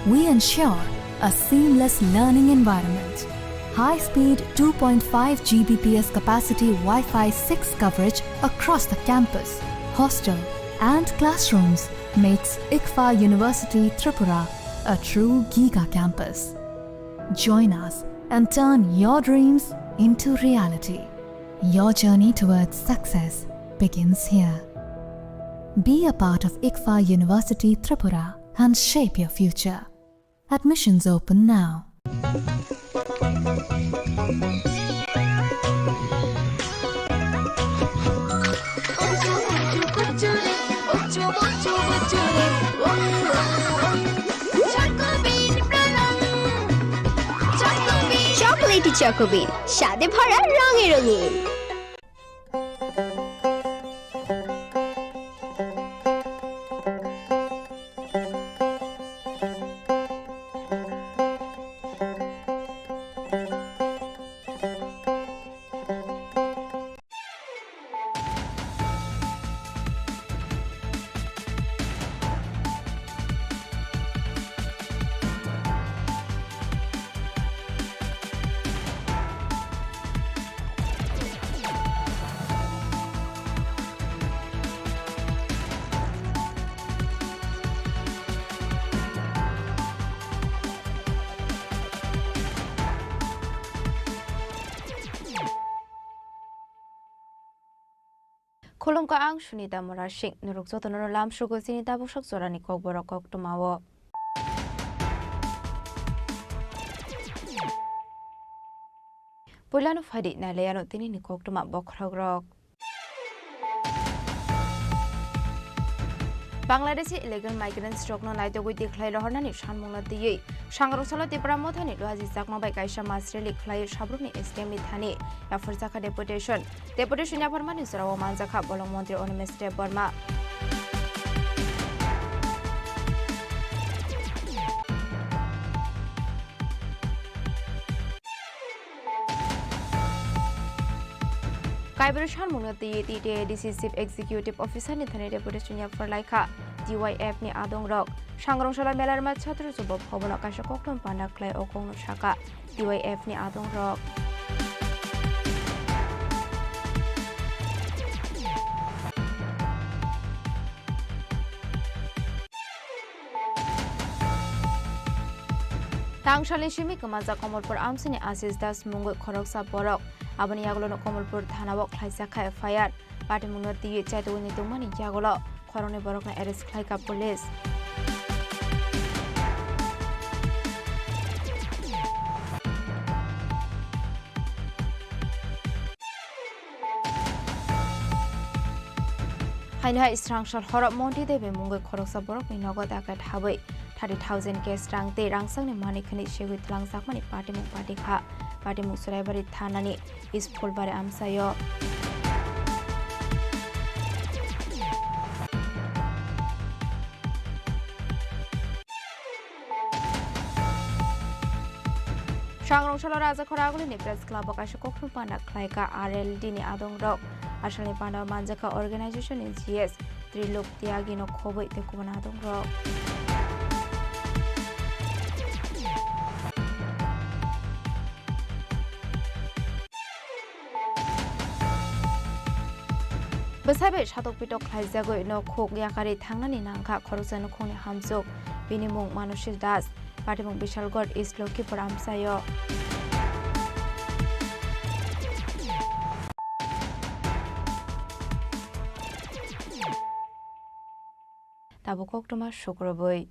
Speaker 13: we ensure a seamless learning environment. High-speed 2.5 Gbps capacity Wi-Fi 6 coverage across the campus, hostel, and classrooms makes ICFA University Tripura a true Giga campus. Join us and turn your dreams into reality. Your journey towards success begins here. Be a part of ICFA University Tripura and shape your future. Admissions open now.
Speaker 14: Chocolatey চকোবিন স্বাদে ভরা রঙে রঙিন
Speaker 10: Khulumka ang Sunita Morashik nuruk jotono lam sugo sinita busak zorani kok borok kok tumawo. Pulano fadi na leyano tini ni kok tuma bokragrok. Bangladeshi illegal migrants rokno naitogui declare hornani shanmungna diye sangrosala Tripura mothani lohaji sakma bai kaisa masreli khlai sabruni STM ni thani yafurzaka deputation ya farmani sarawa manjaka bolong mantri Onimeste Burma Kaibrushan Munati TTADC Chief Executive Officer ni thani deputation ya farlaika DYF ni adong rok sangrosala melar ma chhatru jubo bhobono kaisa koklom panda klai okong shaka DYF ni adong rok Tangshali shimi kamaja Komolpur amsini Asis Das Mungoi Khoroksa Borok Abani Yagolo Komolpur Thanawok Khlaisa Kha FIR Party Munati Chaitwini Tumani Yagolo Khorone Borok na arrest Khlaika Police Hainha Istrangshal Horok Monti Debe Mungoi Khoroksa Borok ni Nogot Akat Habai 30,000 ke strang te rangsang ni mani khani shegui tlang sakmani party mu Suraibari thanani isphul bare amsayo Sangrongshalo Raja Khoraguli ni press club akasha kokru pana khlaika RLD ni adong rok ashalni panda manjaka organization in GS Trilok Tiagi no khoboi te kubana adong rok Besabe shatok pitok khlaijagoi no khok yakari thangnani nangkha khoroksan khoni hamjok binimung Manushil Das Patimung Bishalgod East Lokipur amsayo Tabukok tuma shukroboi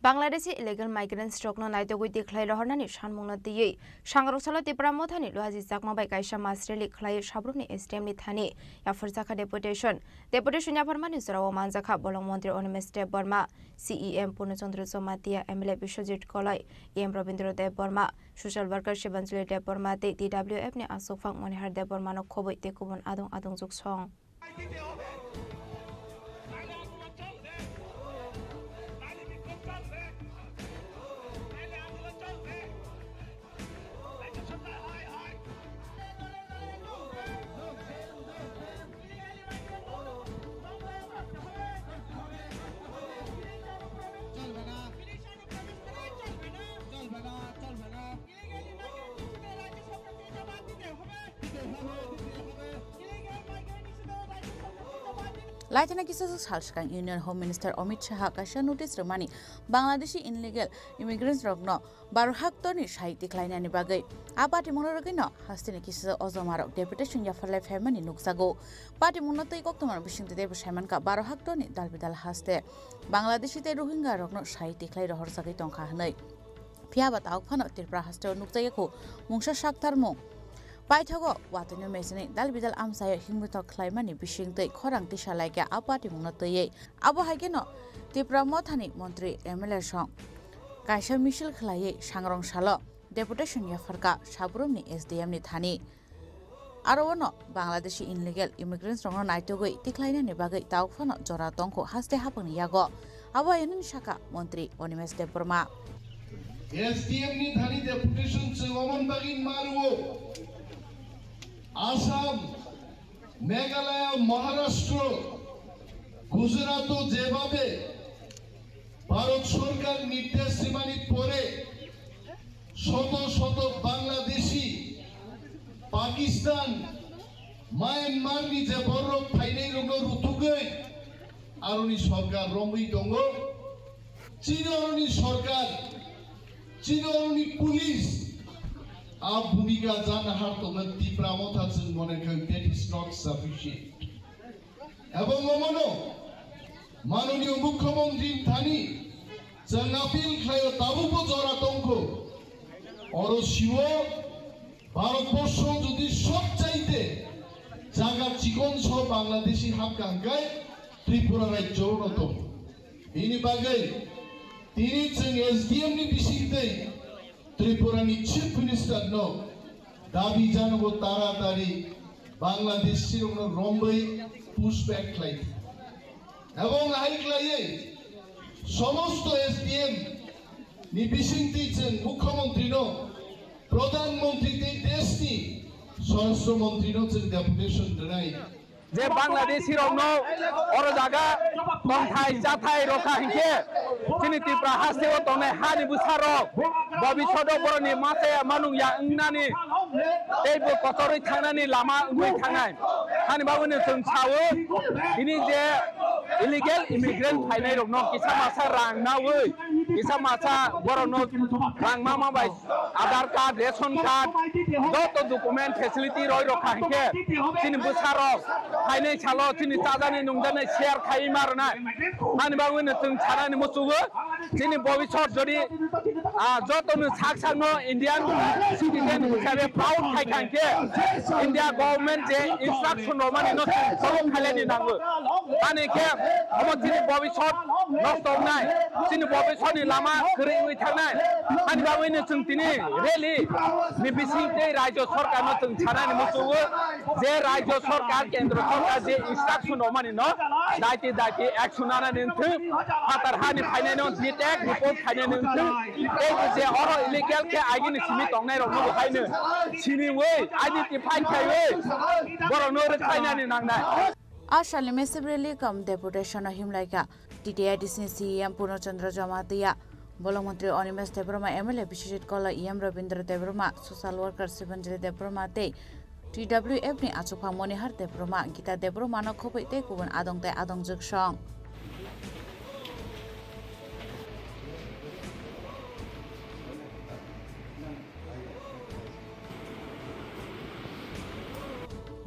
Speaker 10: Bangladeshi illegal migrants rokno naitogui declare hornani shanmungna diye sangrosala Tripura mothani lohaji sakma bai kaisa masreli khlai sabruni STM ni thani yafurzaka deputation ya farmani sarawa manjaka bolong mantri Onimeste Burma CEM Purnachandra Somatia MLA Bishojit Kolai EM Rabindra Dev Burma social worker Shivanjali Dev Burma te TWF ni Asufang Monihar Dev Burma no khoboi te kubon adong juksong Laitana kisah salshkan Union Home Minister Amit Shah kasha notice remani Bangladeshi illegal immigrants rokno 12 hektoni sahitik lainani bagai apati monorogino hastini kisah ozomarok deputation ya farlai famani nuksago party munotoi koktomar bisingte debu shaiman ka 12 hektoni dalbidal haste Bangladeshi te Rohingya rokno sahitik lai rohor sagai tongkha hnai phiaba tauk phano Tripura haste nukjayako mungsa saktarmo Paithago watano mesini dalbidal amsayo hingmutok khlaimani bisingtei khorang tisalaika apati munotoi abo haigeno Tripura mothani mantri MLA song kaisa misil khlai sangrong salo deputation ya farka sabrumni SDM ni thani arono Bangladeshi illegal immigrants rongno naitogoi tiklaina ni bagai taukfano jora tongko haste hapani yago abo yenin shaka mantri Onimeste Burma
Speaker 15: SDM ni thani deputation chingomon bagin maruo Assam Meghalaya Maharashtra Gujarat যেভাবে ভারত সরকার নির্দেশ সীমানি পরে শত শত Bangladeshi Pakistan Myanmar নি যে বড় ফাইনাই রঙ রুতুগৈ আরনি সরকার রমই দङ চীননি সরকার চীননি police ভূমিকা জানা হারতমন ত্রিপুরা মথা जों মনে করি that is not sufficient এবং মমনো মাননীয় মুখ্যমন্ত্রী থানি जों আপিল খায় তাবুবো জরা তঙ্ক অরশিও ভারতবর্ষ যদি সবচাইতে জায়গা চিকন সহ বাংলাদেশি হাবকাঙ্কায় ত্রিপুরা রাজ্য অন্যতম बेनि बागै তিনি जों एसडीएम नि बिसिंगै त्रिपुरानि चिफ मिनिस्टारनो दाबि जानांगौ तारातारि बांलादेश सिरंनो रम्बै पुशबैक खालाय এবং আইক্লাयै সমস্ত এসডিএম नि बिसिंगै जों मुख्यमंत्रीनो प्रधानमंत्री देशनि স্বরাষ্ট্র মন্ত্রীनो जों डेपुटेशन दोनाय
Speaker 4: যে বাংলাদেশি রংনো অর জায়গা তংথাই জাথাই রক্ষা হিংকে চিনি ত্রিপুরা হাসেও তনে হানি বুসারো ভবিষ্যৎ বরনি মাসে মানুং ইয়া ইংনানি এইবো কতरै थांनानै लामा उगै थांनाय हानि बाबुनो जों सावो बिनि जे इलिगेल इमिग्रेन्ट फायनाय रंनो किसा मासा रांनावै किसा मासा बरनो रां मा बाय आधार कार्ड रेशन कार्ड যত डकुमेंट फेसिलिटी रय रखा हिंके चिनि बुसारो फायनाय सालो चिनि ताजानि नुंदानै शेयार खाइ मारना हानि बाबुनो जों सानानि मुसुगो चिनि भबिष्यत जदि যতनो साकसानो इंडियन सिटिजेन हिसाबै प्राउड खायखांके इंडिया गवर्नमेंट जे इंस्ट्रक्शन माने न सरो खालायनि नांगो मानेके अमथिनि भबिष्यत नष्ट होनाय चिनि भबिष्यतनि लामा गोरै थांनाय हानि बाबुनो जों दिनै रेलि निबिसिंते राज्य सरकारनो जों सानानि मुसुगो जे राज्य सरकार केंद्र सरकार जे इंस्ट्रक्शन माने न दायति एक्शन आनानै थु फातार हानि फायनायनो डिटेक रिपोर्ट खायनानै थु ए जे अर इलिगेल के आइनि सिमि तंनाय रंनो खायनो सिनि वे आइडेंटिफाई खायवे बरनो रखायनानै नांनाय
Speaker 10: आशाले मेसेब्रेली कम डेपुटेशन हिमलाइका टीटीआईडीसी सीएम पूर्णचंद्र जमातिया बलमंत्री अनिमेश देबरमा एमएलए विशेषित कला EM Rabindra Debbarma social worker Shivanjali Debbarma ते टीडब्ल्यूएफ नि आचुफा मनिहार देबरमा गीता देबरमा न खबै ते गुबुन आदंते आदं जगसं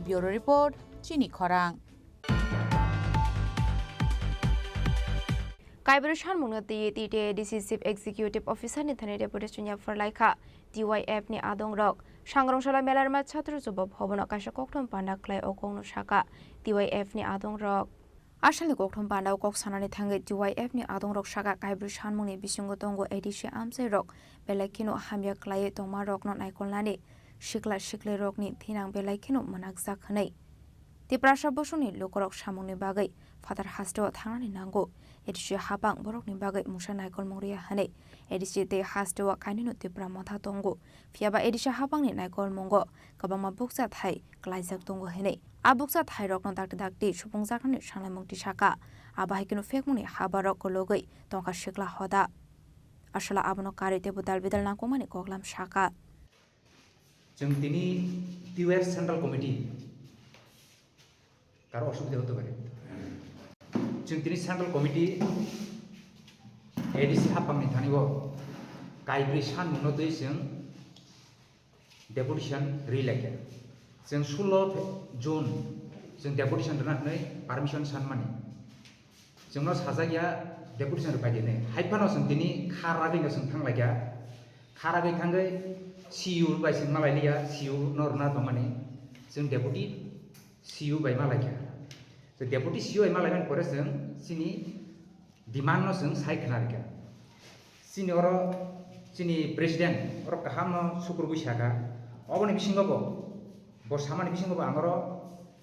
Speaker 10: ब्यूरो रिपोर्ट चिनी खरां
Speaker 18: काइब्रशान मुंगती टीटीआईडीसी चीफ एग्जीक्यूटिव ऑफिसर नि थने डेपुटेशन या फरलाइखा टीवाईएफ नि आदं रक सांग्रंशाला मेलारमा छात्र जुब भवन आकाश कोकथम पांडा क्लाय ओकोंनो शाखा टीवाईएफ नि आदं रक आशलनि कोकथम पांडा कोक सानानि थांगे टीवाईएफ नि आदं रक शाखा काइब्रशान मुंगनि बिसिंगो तंगो एडिसि आमसे रक बेलाइखिनो हामिया क्लाय तंमा रकनो नायकलनानि शिखला शिखले रकनि थिनां बेलाइखिनो मनाक जाखनै तिप्रासा बसुनि लोकरक सामुंनि बागै फादार हास्टेव थांनानै नांगौ एडिसि हाबां बरकनि बागै मुसा नायकल मंरिया हनै एडिसि ते हास्टेव काइनिनो तिप्रा मथा तंगो फियाबा एडिसि हाबांनि नायकल मंगो गोबांमा बुकजा थाय क्लाइजाक तंगो हनै आ बुकजा थाय रकनो दाक्ति सुबुं जाखनि सानाय मुक्ति शाखा आबाहायकिनो फेकमुनि हाबारक गलगै तंका शिखला हदा आशला आबनो कारिते बुदाल बिदाल नांगौमानि गगलाम शाखा
Speaker 19: जों दिनै टिवाईएफ सेंट्रल कमिटी কারো অসুবিধা হতে পারে जों दिनै सेंट्रल कमिटी एडिसि हाबांनि थानिगो काइब्रै सान मुनदै जों डेपुटेशन रिलाइके जों 16 जुन जों डेपुटेशन दोननानै पारमिशन सान माने जोंनाव साजागिया डेपुटेशन बायदिनो हाइफानाव जों दिनै खारागैनो जों थांलायगा खारागै थांगै सीयू बायसिन मालायलिया सीयू नरना दं माने जों डेपुटी सीयू बाय मालायगा तो डेपुटी सीयू बाय मालायमान परे जों सिनि डिमांड न जों सायखनारगा सिनि अर सिनि प्रेसिडेंट अर काहामनो शुक्र बैसागा अबनि बिसिंगबो बसामानि बिसिंगबो आंगर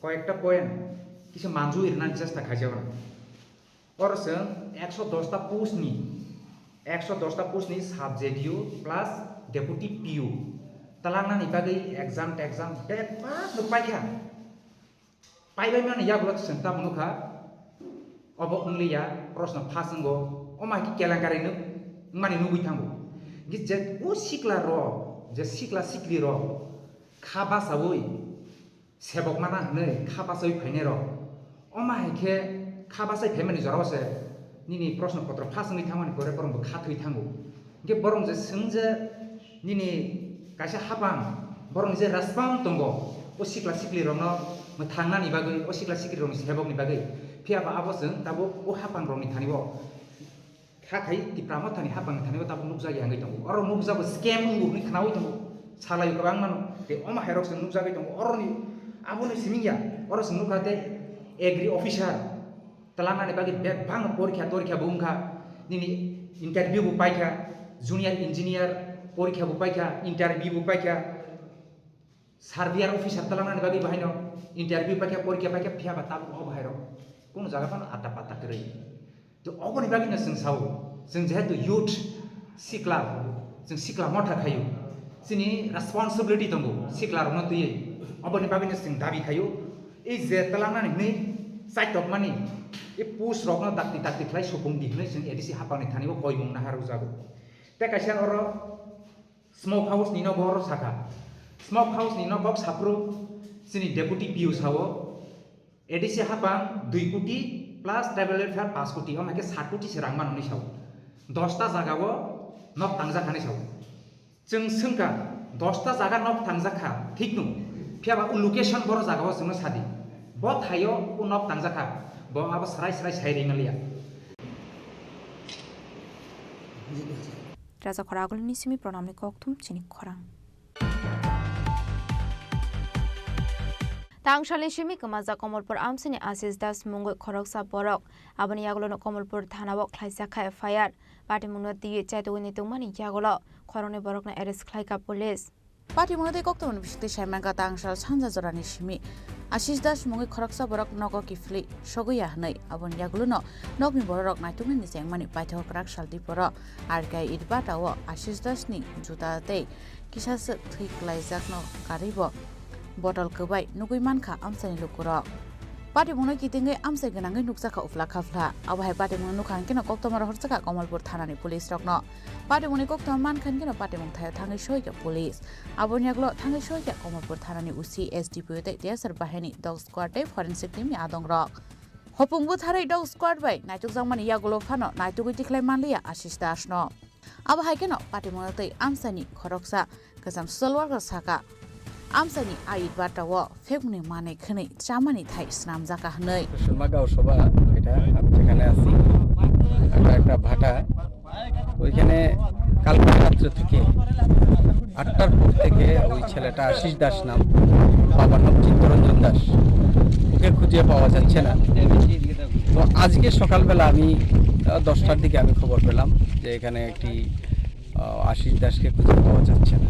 Speaker 19: कयेकटा पॉइंट किछु मानजु इरनानि चेष्टा खाजावना और जों 110टा पोस्टनि साबजेक्टिव प्लस डेपुटी पीयू तलांनानि बागै एग्जाम बेपा नुपायखा पाइबाय माने याबला सेंता मुखा अब उंलिया प्रश्न फासंगो अमाकि केलांगारिनो माने नुबै थांगो गिजे ओ सिक्ला र जे सिक्ला सिक्लि र खाबासावै सेबक माना हनै खाबासै फाइने र अमाहेखे खाबासै फेमेनि जरावसे निनि प्रश्न पत्र फासंगै थांमानि करे परम खाथै थांगो गे बरं जे Sonje निनि kaisa hapang borong je raspang tongo o sikla sikli rongno thangna ni bagai o sikla sikli rong sebok ni bagai phia ba abo jeng tabo o hapang rong ni thanibo khakai tipramo thani hapang thanibo tabo nukja yangai tongo oro nukja bo scam ngu ni khnawi tongo salai kabang mano te oma herok jeng nukja gai tongo oro ni abo ni simingya oro jeng nukate agri officer talana ni bagai bag bang porikha bungkha nini interview bu paikha junior engineer porikha bu paikha interview bu paikha সার্ভিয়ার officer তালামানি বাকি বাহাইনো interview পাইকা পরীক্ষা পাইকা ফিয়া বা তাবো অবাহাইর কোন জায়গা পানো আটা পাতা করে তো অগনি বাকিনো जों সাও जों যেহেতু ইউথ সিকলা जों সিকলা মঠা খায়ো जोंनि রেসপন্সিবিলিটি दंगो सिक्ला रनो तुयै अबनि बागिनो जों दाबि खायो ए जे तालांनानै नै साइटक मानि ए पुस रगनो दाक्ति ख्लाय सुपुं दिखनै जों एडिसि हापानि थानिबो गयमुं नाहारौ जागो ते कायसा अर स्मोक हाउस नि न बर साखा स्मोक हाउस नि न बक साप्रो जोंनि डेपुटी पिउ सावो एडिसि हापां 2 कोटी प्लस ट्रेभेल फेयार 5 कोटी अमाके 7 कोटी से रां माननि साव 10 टा जागावो नक थांजाखानि साव जों सोंका 10 टा जागा नक थांजाखा ठीक नु फियाबा लोकेशन बर जागावो जोंनो सादि ब थायो उ नक थांजाखा ब आबो सराय साइरिङलिया
Speaker 10: राजा खरागुलनि सिमी प्रणामनि कक्थुम चिनि खरां तांगशालनि सिमी कमाजा कमलपुर आमसिनि आशिष दास मुंगै खरकसा बरक आबनि यागुलनो कमलपुर थानाव ख्लाइसाखा एफआईआर पार्टी मुनो दिये चाइतोनि तुंमानि यागुल खरने बरकना एरेस्ट ख्लाइका पुलिस पार्टी मुनो दे कक्तमनि बिसते शाइमांगा तांगशाल सानजा जरानि सिमी आशिष दास मुंगै खरकसा बरक नगो किफली सगैया हनै आबनि यागुलनो नगनि बरक नाइतुंनि जेंमानि पाइथक राखसाल दिपर आरकाय इदबाटाव आशिष दासनि जुताते किसास थैख्लाइजाकनो कारिबो बटल कबाय नुगै मानखा आमसानि लुकुर पार्टी मुनो कितिंगै आमसाय गनांगै नुकसाखा उफ्ला खाफ्ला अबहाय पार्टी मुनो नुखानकेनो कक्तमर हरसाखा कमलपुर थानानि पुलिस रकनो पार्टी मुनो कक्तम मानखानकेनो पार्टी मुंथाय थांगै सयका पुलिस आबनियागलो थांगै सयका कमलपुर थानानि उसी एसडीपीओ ते देसर बाहेनि डग स्क्वाड ते फरेंसिक टीमनि आदं रक हपुंबु थारै डग स्क्वाड बाय नाइतुकजांमानि यागलो फानो नाइतुगै तिख्लाय मानलिया आशिष दासनो अबहायकेनो पार्टी मुनो तै आमसानि खरकसा गोजाम सलवार साका आमसानि आइट बाटाव फेगुनि माने खनै चामानि थाइ स्नाम जाका हनै
Speaker 1: सुरमा गाव सभा এটা যেখানে আছি একটা ভাটা ওইখানে কালকে রাত্রে থেকে 8টার পর থেকে ওই ছেলেটা আশিস দাস নাম বাবার নাম চিত্তরঞ্জন দাস ওকে খুঁজে পাওয়া যাচ্ছে না তো আজকে সকালবেলা আমি 10টার দিকে আমি খবর পেলাম যে এখানে একটি আশিস দাসকে খুঁজে পাওয়া যাচ্ছে না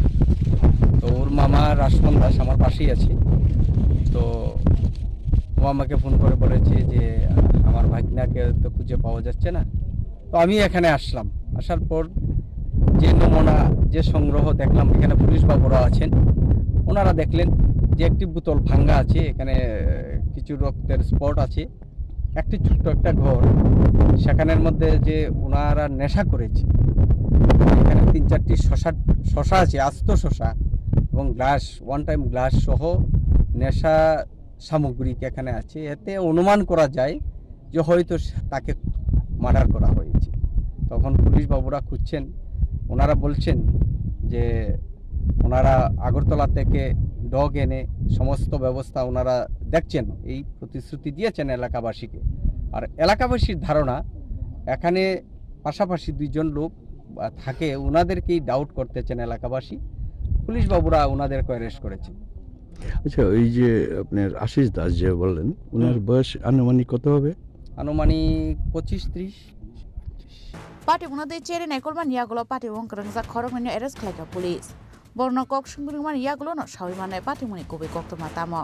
Speaker 1: তো ওর মামা রাসমন দাস আমার পাশেই আছে তো ও আমাকে ফোন করে বলেছে যে আমার ভাগনাকে তো খুঁজে পাওয়া যাচ্ছে না তো আমি এখানে আসলাম আসার পর যে নমুনা যে সংগ্রহ দেখলাম এখানে পুলিশ বাবুরা আছেন ওনারা দেখলেন যে একটি বোতল ভাঙা আছে এখানে কিছু রক্তের স্পট আছে একটি ছোট্ট একটা ঘর সেখানের মধ্যে যে ওনারা নেশা করেছে এখানে 3-4টি শশা আছে আস্ত শশা এবং গ্লাস ওয়ান টাইম গ্লাস সহ নেশা সামগ্রী এখানে আছে এতে অনুমান করা যায় যে হয়তো তাকে মার্ডার করা হয়েছে তখন পুলিশ বাবুরা খুঁজছেন ওনারা বলছেন যে ওনারা আগরতলা থেকে ডগ এনে সমস্ত ব্যবস্থা ওনারা দেখছেন এই প্রতিশ্রুতি দিয়েছেন এলাকাবাসীকে আর এলাকাবাসীর ধারণা এখানে পাশাপাশি 2 জন লোক থাকে ওনাদেরকেই ডাউট করতেছেন এলাকাবাসী পুলিশ বাবুরা ওনাদেরকে অ্যারেস্ট করেছে
Speaker 21: আচ্ছা এই যে আপনার আশিস দাস যে বললেন ওনার বয়স আনুমানিক কত হবে আনুমানিক 25-30
Speaker 10: पार्टी मुनो दे चेरे नाइकलमान यागुलो पार्टी वंकरंजा खरगनि एरेस्ट खालायका पुलिस बर्न कक सुंगुरमान यागुलो न साविमाने पार्टी मुनि गुबै कक्तमा तामो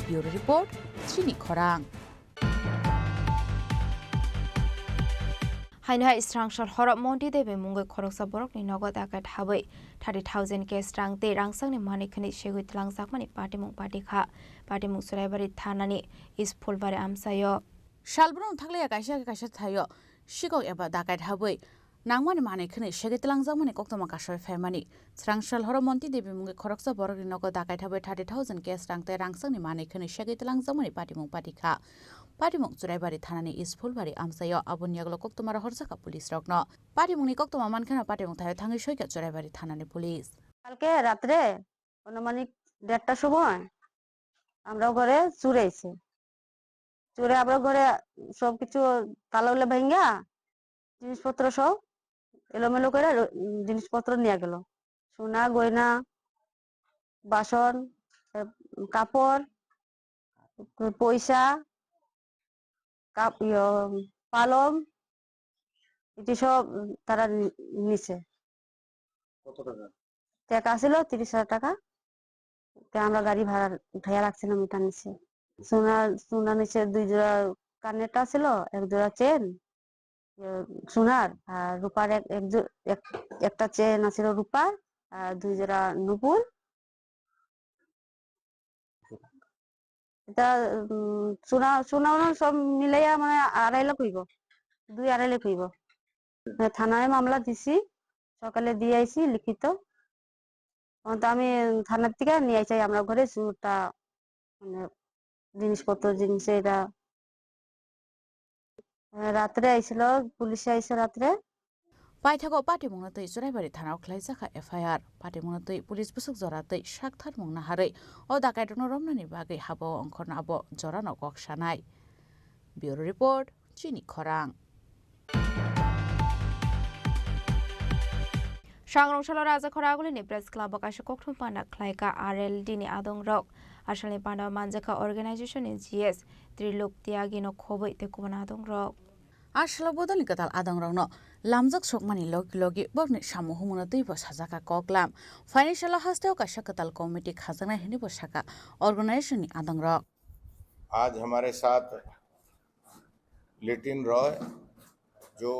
Speaker 10: ब्यूरो रिपोर्ट चिनी खरां हाइनहा स्ट्रांगशल हरब मन्टि देबे मुंगै खरकसा बरकनि नगद आकाट हाबै 30,000 के स्ट्रांगते रांसांनि मानिखनि सेगै तलांजाकमानि पार्टीमुं पार्टीमुं सुराइबारि थानानि इसफुलबारि आमसायो शालब्रन थांलाया कायसा थायो सिगक एबा दाकाट हाबै nangmani mane khne segetelang jamani koktoma kasoi faimani srangshal horo monti debi mungi khoroksa borokni nogo dakai thabai 30,000 cash rangte rangsangni mane khne segetelang jamani patimung patikha patimung churaibari thanani isfulbari amsayo aboni yaglo koktoma horsaka pulis rokno patimungni koktoma mankhana patimung thayo thangi soika churaibari thanani pulis
Speaker 8: কালকে রাত্রে অনুমানিক 1:30টার সময় আমরা ঘরে চুরে এসে চুরে আমরা ঘরে সবকিছু তালা ভাঙ্গা জিনিসপত্র সব এলোমেলো করে জিনিসপত্র নিয়ে গেল সোনা গয়না বাসন কাপড় পয়সা পালং এটি সব তারা নিছে
Speaker 15: কত টাকা
Speaker 8: টাকা ছিল 30,000 টাকা আমরা গাড়ি ভাড়া উঠাইয়া রাখছিলাম এটা নিচে সোনা নিচে 2 জোড়া কানেরটা ছিল 1 জোড়া চেন সোনার আর রূপার একটা চেন আছিল রূপার আর 2 জোড়া নুপুর এটা সোনা সব মিলাইয়া মানে 2.5 লাখ হইব 2-2.5 লাখ হইব থানায় মামলা দিছি সকালে দিয়ে আইছি লিখিত আমি থানার থেকে নিয়ে আইছি আমরা ঘরে চুরটা মানে জিনিসপত্র এটা রাত্রে আইছিল পুলিশ আইছে রাত্রে
Speaker 10: paithago patimungna tei churaibari thana khlaijaka FIR patimungna tei police busuk jora tei sakthar mungna harai o dakaitokno romnani bagai habo ongkhorna abo jorano koksanai bureau report Chini Khorang
Speaker 18: Sangrongshalo Raja Khoraguli ni press club akasha kokthum panda khlaika RLD ni adong rok ashalni panda manjaka organization ni GS Trilok Tiagi no khoboi te kubana adong rok
Speaker 10: Ashla bodolni katal adong rokno lamjak sokmani logi borni samu humuna tui bo sajaka koklam financial hasteo kasha katal committee khajana hini bo saka organization ni adong rok
Speaker 9: आज हमारे साथ Latin Roy जो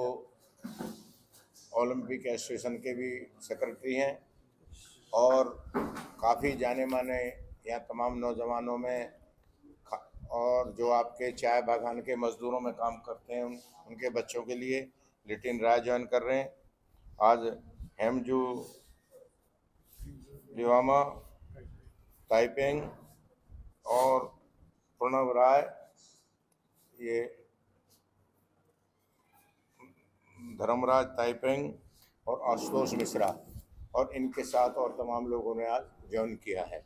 Speaker 9: Olympic association के भी secretary हैं और काफ़ी जाने माने यहाँ तमाम नौजवानों में और जो आपके चाय बागान के मजदूरों में काम करते हैं उनके बच्चों के लिए लिटिन राय ज्वाइन कर रहे हैं आज हेमजू लिवामा ताइपेंग और प्रणव राय ये धर्मराज ताइपेंग और आशुतोष मिश्रा और इनके साथ और तमाम लोगों ने आज ज्वाइन किया है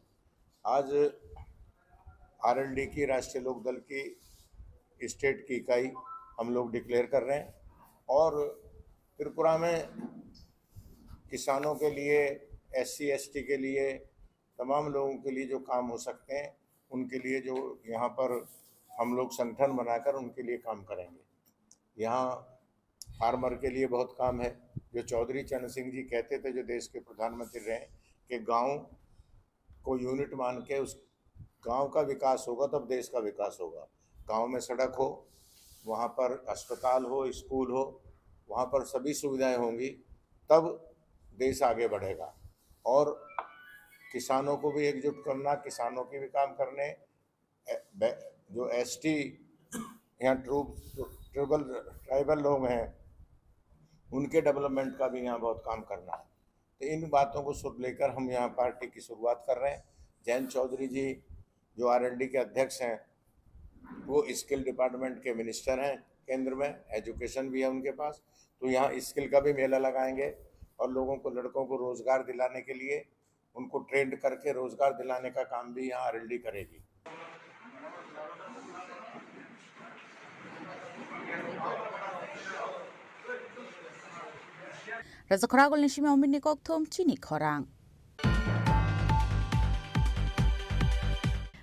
Speaker 9: आज आरएलडी की राष्ट्रीय लोकदल की स्टेट की इकाई हम लोग डिक्लेयर कर रहे हैं और त्रिपुरा में किसानों के लिए SC ST के लिए तमाम लोगों के लिए जो काम हो सकते हैं उनके लिए जो यहाँ पर हम लोग संगठन बनाकर उनके लिए काम करेंगे यहाँ फार्मर के लिए बहुत काम है जो चौधरी चरण सिंह जी कहते थे जो देश के प्रधानमंत्री रहे कि गांव को यूनिट मान के उस गांव का विकास होगा तब देश का विकास होगा गांव में सड़क हो वहाँ पर अस्पताल हो स्कूल हो वहाँ पर सभी सुविधाएं होंगी तब देश आगे बढ़ेगा और किसानों को भी एकजुट करना किसानों के भी काम करने जो ST यहाँ ट्राइबल लोग हैं उनके डेवलपमेंट का भी यहाँ बहुत काम करना है तो इन बातों को सुन लेकर हम यहाँ पार्टी की शुरुआत कर रहे हैं जयंत चौधरी जी जो RLD के अध्यक्ष हैं वो स्किल डिपार्टमेंट के मिनिस्टर हैं केंद्र में एजुकेशन भी है उनके पास तो यहाँ स्किल का भी मेला लगाएंगे और लोगों को लड़कों को रोज़गार दिलाने के लिए उनको ट्रेंड करके रोज़गार दिलाने का काम भी यहाँ RLD करेगी
Speaker 10: Raja Khoragul ni shima omini kokthom Chini Khorang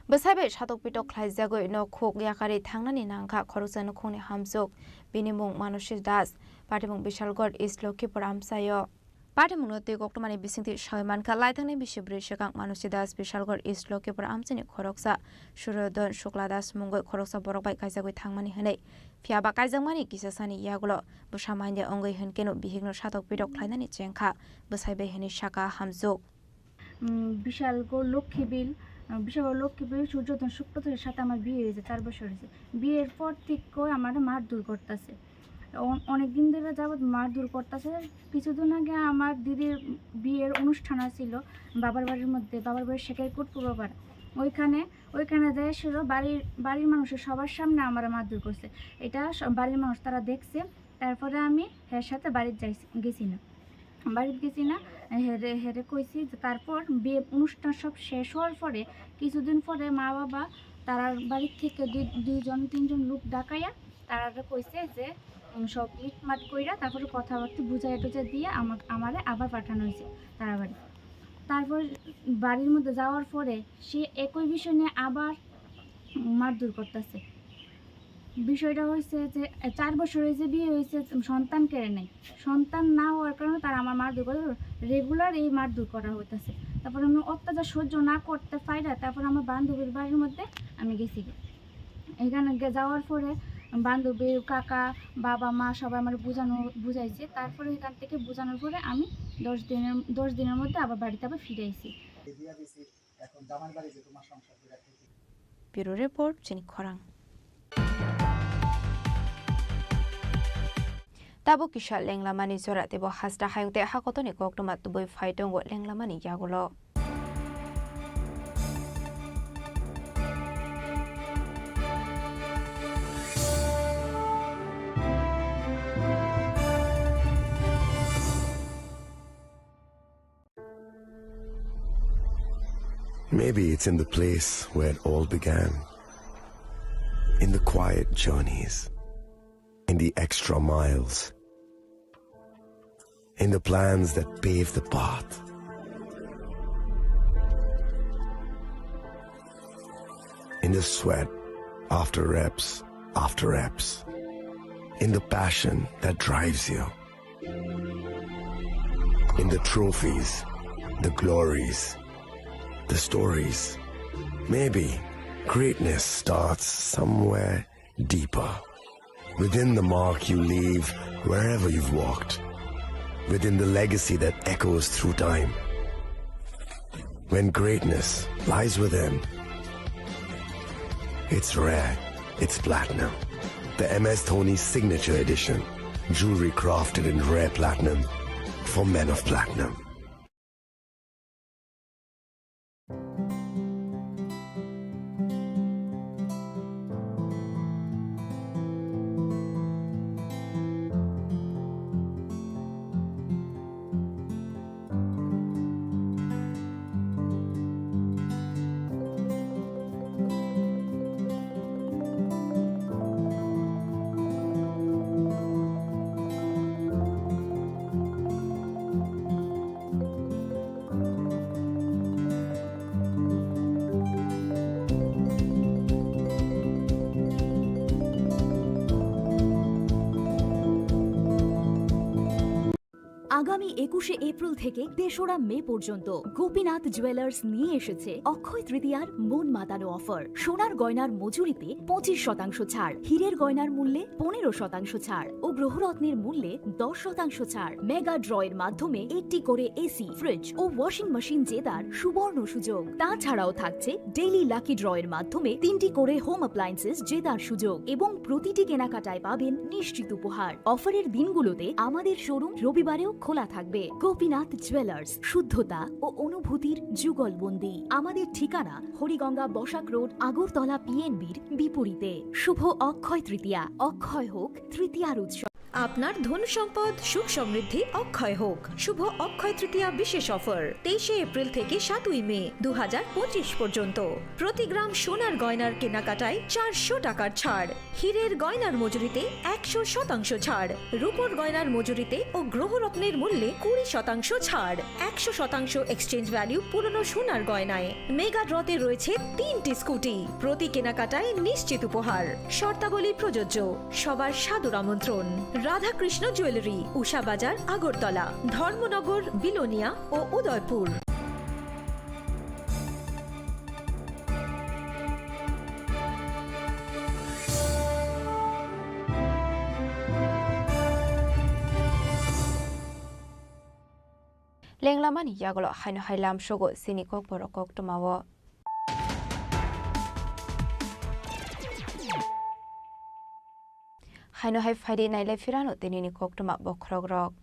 Speaker 18: Besabe shatok pitok khlaijago no khok yakari thangnani nangkha khoroksa no khungni hamjok binimung Manushi Das patimung Bishalgor East Lokipur amsayo patimung no te koktomani bisingti shaiman kha laithangni bisibri shekang Manushi Das Bishalgor East Lokipur amsini khoroksa Surodon Shukla Das mungoi khoroksa borokbai kaijagoi thangmani hanei fiaba kaijangmani kisasani yagulo busamande ongoi henkeno bihigno shatok pitok khlainani chengkha besaibe heni shaka hamjok
Speaker 22: Bishalgarh Lakshmibil Bishalgarh Lakshmibil সূর্যোদয় শুক্রবারের সাথে আমার বিয়ে হয়েছে 4 বছর হয়েছে বিয়ের পর থেকে আমার মারধর করতেছে অনেক দিন ধরে যাবৎ মারধর করতেছে। কিছুদিন আগে আমার দিদির বিয়ের অনুষ্ঠান ছিল বাবার বাড়ির মধ্যে, বাবার বাড়ির শেখারকুট পূর্বপাড়া। ওইখানে যায় ছিল বাড়ির মানুষের সবার সামনে আমার মারধর করছে। এটা বাড়ির মানুষ তারা দেখছে। তারপরে আমি এর সাথে বাড়িতে গেছি না হেরে কইছি। তারপর বিয়ে অনুষ্ঠান সব শেষ হওয়ার পরে কিছুদিন পরে মা বাবা তারা বাড়ির থেকে দুইজন তিনজন লোক ডাকাইয়া তারা কইছে যে সব ইটমাট কইরা তারপরে কথাবার্তা বুঝাই টুঝা দিয়ে আমারে আবার পাঠানো হয়েছে তারা বাড়ি। তারপর বাড়ির মধ্যে যাওয়ার পরে সে একই বিষয় নিয়ে আবার মারধর করতেছে। বিষয়টা হয়েছে যে 4 বছর হয়েছে বিয়ে হয়েছে, সন্তান কেড়ে নেই। সন্তান না হওয়ার কারণে তারা আমার মারধর করে রেগুলার এই মারধর করা হইতেছে। তারপর আমি অত্যাচার সহ্য না করতে পাইরা তারপর আমার বান্ধবীর বাড়ির মধ্যে আমি গেছি। এখানে যাওয়ার পরে বান্ধবীর কাকা বাবা মা সবাই আমার বুঝাইছে। তারপরে এখান থেকে বোঝানোর পরে আমি 10 দিনের মধ্যে আবার বাড়িতে আবার ফিরে আইছি।
Speaker 18: ব্যুরো রিপোর্ট চিনি খরাং। Tabo kisha lenglamani zora tebo hasta hayungte hakotoni koktomat tuboi faitong lenglamani yagulo.
Speaker 16: Maybe it's in the place where it all began. In the quiet journeys. In the extra miles. In the plans that pave the path. In the sweat after reps. In the passion that drives you. In the trophies, the glories, the stories. Maybe greatness starts somewhere deeper. Within the mark you leave wherever you've walked. Within the legacy that echoes through time. When greatness lies within, it's rare, it's platinum. The MS Dhoni Signature Edition. Jewelry crafted in rare platinum for men of platinum.
Speaker 2: আগামী 21শে April থেকে 3রা মে পর্যন্ত Gopinath jewellers নিয়ে এসেছে অক্ষয় তৃতীয়ার মন মাতানো offer. সোনার গয়নার মজুরিতে 25% ছাড়, হীরের গয়নার মূল্যে 15% ছাড় ও গ্রহরত্নের মূল্যে 10% ছাড়। মেগা ড্রয়ের মাধ্যমে 1টি করে এসি, ফ্রিজ ও ওয়াশিং মেশিন জেতার সুবর্ণ সুযোগ। তাছাড়াও থাকছে ডেইলি লাকি ড্রয়ের মাধ্যমে 3টি করে হোম অ্যাপ্লায়েন্সেস জেতার সুযোগ এবং প্রতিটি কেনাকাটায় পাবেন নিশ্চিত উপহার। অফারের দিনগুলোতে আমাদের শোরুম রবিবারেও খোলা থাকবে। গোপীনাথ জুয়েলার্স, শুদ্ধতা ও অনুভূতির যুগলবন্দি। আমাদের ঠিকানা হরিগঙ্গা বসাক রোড, আগরতলা পিএনবির বিপরীতে। শুভ অক্ষয় তৃতীয়া, অক্ষয় হোক তৃতীয়ার উৎসব।
Speaker 12: আপনার ধন সম্পদ সুখ সমৃদ্ধি অক্ষয় হোক। শুভ অক্ষয় তৃতীয়া বিশেষ অফার 23শে এপ্রিল থেকে 7ই মে 2025 পর্যন্ত। প্রতি গ্রাম সোনার গয়নার কেনাকাটায় 400 টাকার ছাড়, হীরের গয়নার মজুরিতে 100% ছাড়, রূপোর গয়নার মজুরিতে ও গ্রহরত্নের মূল্যে 20% ছাড়, 100% এক্সচেঞ্জ ভ্যালু পুরনো সোনার গয়নায়। মেগা ড্রতে রয়েছে 3টি স্কুটি, প্রতি কেনাকাটায় নিশ্চিত উপহার। শর্তাবলী প্রযোজ্য। সবার সাদর আমন্ত্রণ। রাধাকৃষ্ণ জুয়েলারি, উষা বাজার, আগরতলা, ধর্মনগর, বিলোনিয়া ও উদয়পুর।
Speaker 18: লেংলামানি ইয়াগলো হাইনো হাইলাম শোগো সিনিকক বরকক টমাও। haino hai faide nailai firano tenini koktuma bokrogrok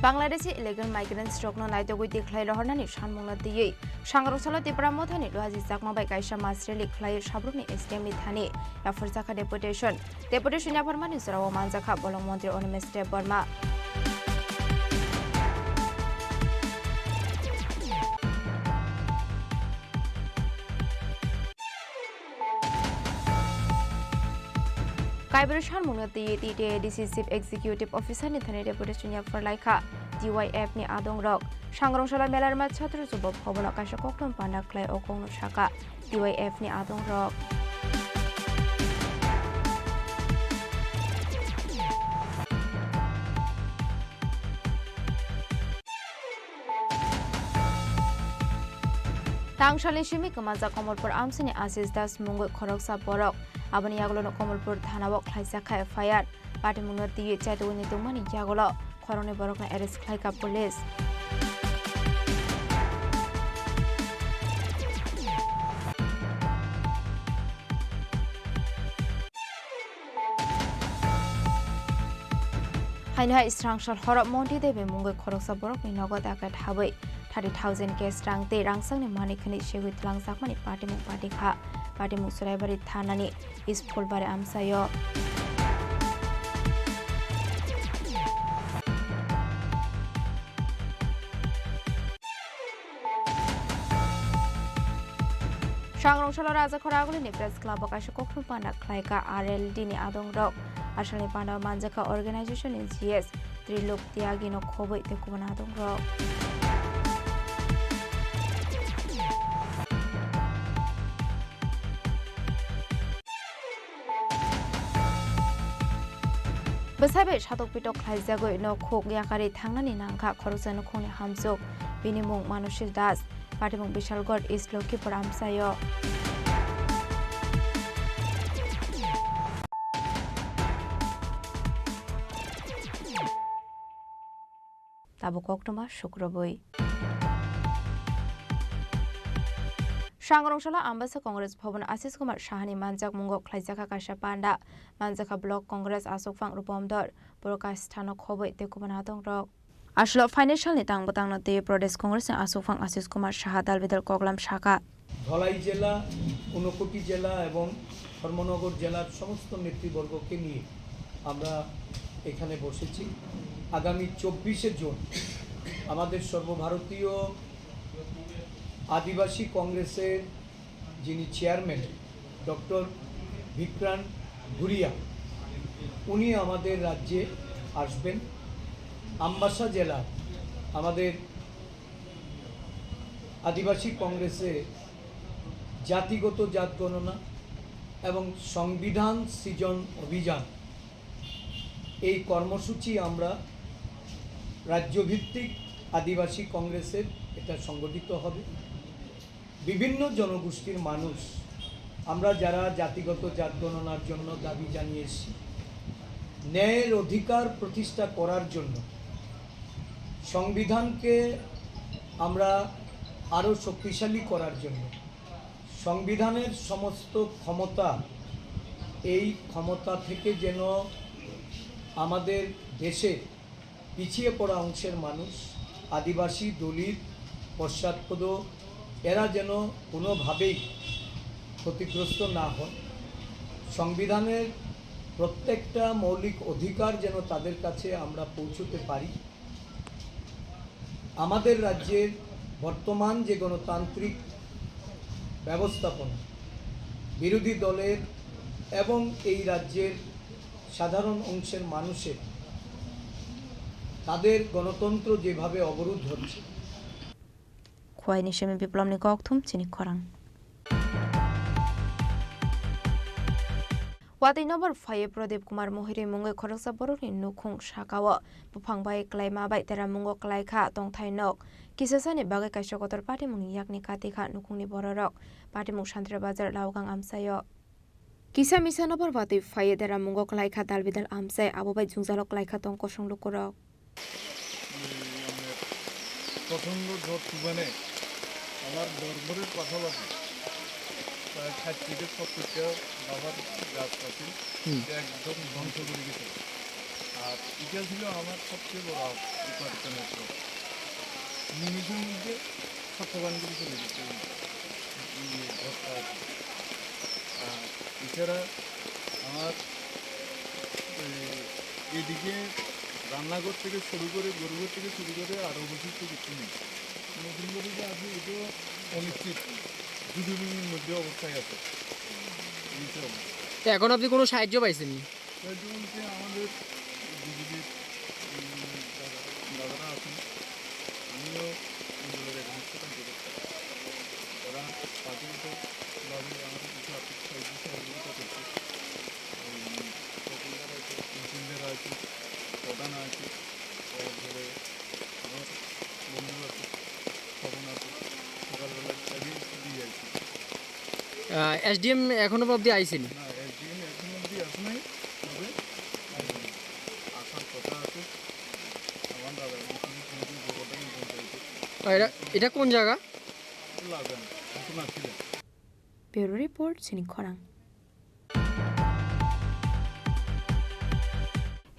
Speaker 18: Bangladeshi illegal migrants rokno naitogui declare hornani shanmungna diyei Sangrosala Tripura mothani lohaji jakma bai kaisa masreli khlai sabrukni STM ni thani yaforjaka deputation ya farmani sarawa manjaka bolong mantri Onemes Burma Kaiberishan Munati TTA Chief Executive Officer ni thani deputation ya farlaika DYF ni adong rok Sangrosala melar ma chhatro jobab bhobono kaisa koktom panda klai okongno shaka DYF ni adong rok Tangshali shimi kamaja Komolpur amsini Asis Das Mungoi Khoroksa Borok Abani Yagolo Komolpur Thanao Khlaisakha FIR Party Munati Chatwini Tumani Yagolo Khorone Borokna arrest Khlaika police Hainha Strangshal Horok Monti Debe Mungoi Khoroksa Borok ni Nogot Akat Habai 30,000 case rang te rangsang ni mani khani shegui tlang sakmani party mu suraibari thanani school bare amsayo Sangrosala Raja Khoraguli ni press club akaisha kokthum panda khlaika RLD ni adong rok ashalni panda manjaka organization in GS Trilok Tyagi no khoboi te kubana adong rok Besabe shatok pitok khaijagoi no khok yakari thangnani nangkha khoroksa no khoni hamjok binimung Manushir Das Patimung Bishalgod East Lokipur amsayo Tabu koktoma shukroboi Sangrosala Ambasa Congress Bhavan Asis Kumar Shahani Manjak Mungo Khlaijaka Kasha Panda Manjaka Block Congress Asok Phang Rupomdor Broadcast Thano Khoboi te Kubana Dong Rok Ashlo Financial ni tang batang na te Pradesh Congress ni Asok Phang Asis Kumar Shah Dalbidal Koglam Shaka
Speaker 17: Dhalai জেলা 59টি জেলা এবং ধর্মনগর জেলার সমস্ত নেতৃবর্গকে নিয়ে আমরা এখানে বসেছি আগামী 24শে জুন আমাদের সর্বভারতীয় আদিবাসী কংগ্রেসের যিনি চেয়ারম্যান ডক্টর বিক্রান্ত গুরিয়া উনি আমাদের রাজ্যে আসবেন আমবাসা জেলা আমাদের আদিবাসী কংগ্রেসে জাতিগত জাত গণনা এবং সংবিধান সৃজন অভিযান এই কর্মসূচি আমরা রাজ্যভিত্তিক আদিবাসী কংগ্রেসের এটা সংগঠিত হবে বিভিন্ন জনগোষ্ঠীর মানুষ আমরা যারা জাতিগত জাত গণনার জন্য দাবি জানিয়েছি ন্যায়ের অধিকার প্রতিষ্ঠা করার জন্য সংবিধানকে আমরা আরও শক্তিশালী করার জন্য সংবিধানের সমস্ত ক্ষমতা এই ক্ষমতা থেকে যেন আমাদের দেশে পিছিয়ে পড়া অংশের মানুষ আদিবাসী দলিত পশ্চাৎপদ এরা যেন কোনোভাবেই ক্ষতিগ্রস্ত না হয় সংবিধানের প্রত্যেকটা মৌলিক অধিকার যেন তাদের কাছে আমরা পৌঁছতে পারি আমাদের রাজ্যের বর্তমান যে গণতান্ত্রিক ব্যবস্থাপনা বিরোধী দলের এবং এই রাজ্যের সাধারণ অংশের মানুষের তাদের গণতন্ত্র যেভাবে অবরোধ হচ্ছে
Speaker 18: খোয়াইনি সেমি বিপ্লবনি ককথুম চিনি খরাং Wati number 5 Pradip Kumar Mohiri Mungoi Khoroksa Borokni Nukhung Shakawa Bupangbai Klaima Bai Tera Mungo Klaikha Tongthai Nok Kisasani Bagai Kaishokotor Party Mung Yakni Katikha Nukhungni Bororok Party Mung Shantra Bazar Laugang Amsayo Kisa Misa number Wati 5 Tera Mungo Klaikha Dalbidal Amsai Abobai Jungzalok Klaikha Tongkoshong Lukurok
Speaker 15: প্রচণ্ড ঝড় তুফানে আমার দরবারের পাশাপাশি
Speaker 5: প্রায় 60 থেকে 70টা বাবার গাছ আছে, একদম ধ্বংস করে গেছে। আর এটা ছিল আমার সবচেয়ে বড় উপার্জনের পথ। নিমিষের মধ্যে সত্যবান করে চলে গেছে ঘরটা আছে। আর এছাড়া আমার এদিকে রান্নাঘর থেকে শুরু করে গরুঘর থেকে শুরু করে আর অবশিষ্ট কিছু নেই। নতুন করে যে আছে এটাও অনিশ্চিত যুদ্ধবিমের মধ্যে অবস্থায় আছে।
Speaker 20: এখন আপনি কোনো সাহায্য পাইছেননি?
Speaker 5: সাহায্য বলতে আমাদের বিজেপির দাদারা আছেন, আমিও এগুলোর এখানে কাজ করছি। ওরা প্রাথমিকভাবে আমাদের কিছু আর্থিক সহযোগিতা করছে। তহসিলদার আছে, তহসিলদার আছে, প্রধান আছে, তারপরে আমার বন্ধু আছে, তখন আছে, সকালবেলা চালিয়ে দিয়ে যাচ্ছি।
Speaker 20: এসডিএম এখনো অবধি আইসেনি?
Speaker 5: না, এসডিএম এখনো অবধি আসে নাই, তবে আসার কথা আছে। আমার দাদা
Speaker 20: এটা কোন জায়গা?
Speaker 18: ব্যুরো রিপোর্ট চিনি খরাং।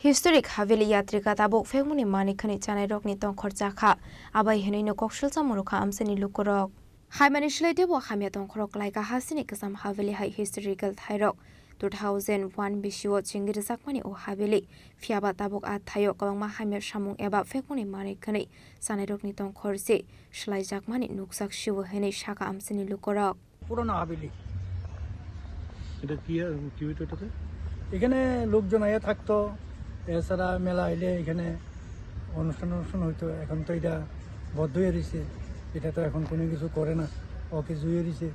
Speaker 18: Historic Haveli Yatrika Tabok Femuni Manikani Chanai Rokni Ton Khorchakha Abai Henino Kokshul Samuruka Amseni Lukurok Haimani Shlede wa Hamia Ton Khorok Laika Hasini Kasam Haveli High Historical Thairok 2001 Bishuo Chingir Zakmani o Haveli Fiaba Tabok at Thayok Kawangma Hamia Shamung Eba Femuni Manikani Sanai Rokni Ton Khorsi Shlai Jakmani Nuksak Shivu Hene Shaka Amseni Lukurok
Speaker 17: পুরনো হাভেলি।
Speaker 5: এটা কি এটাতে?
Speaker 17: এখানে লোকজন আয়া থাকতো, এছাড়া মেলা এলে এখানে অনুষ্ঠান হইতো। এখন তো এটা বদ্ধ হয়ে রয়েছে, এটা তো এখন কোনো কিছু করে না, ওকে জুয়ে দিছে।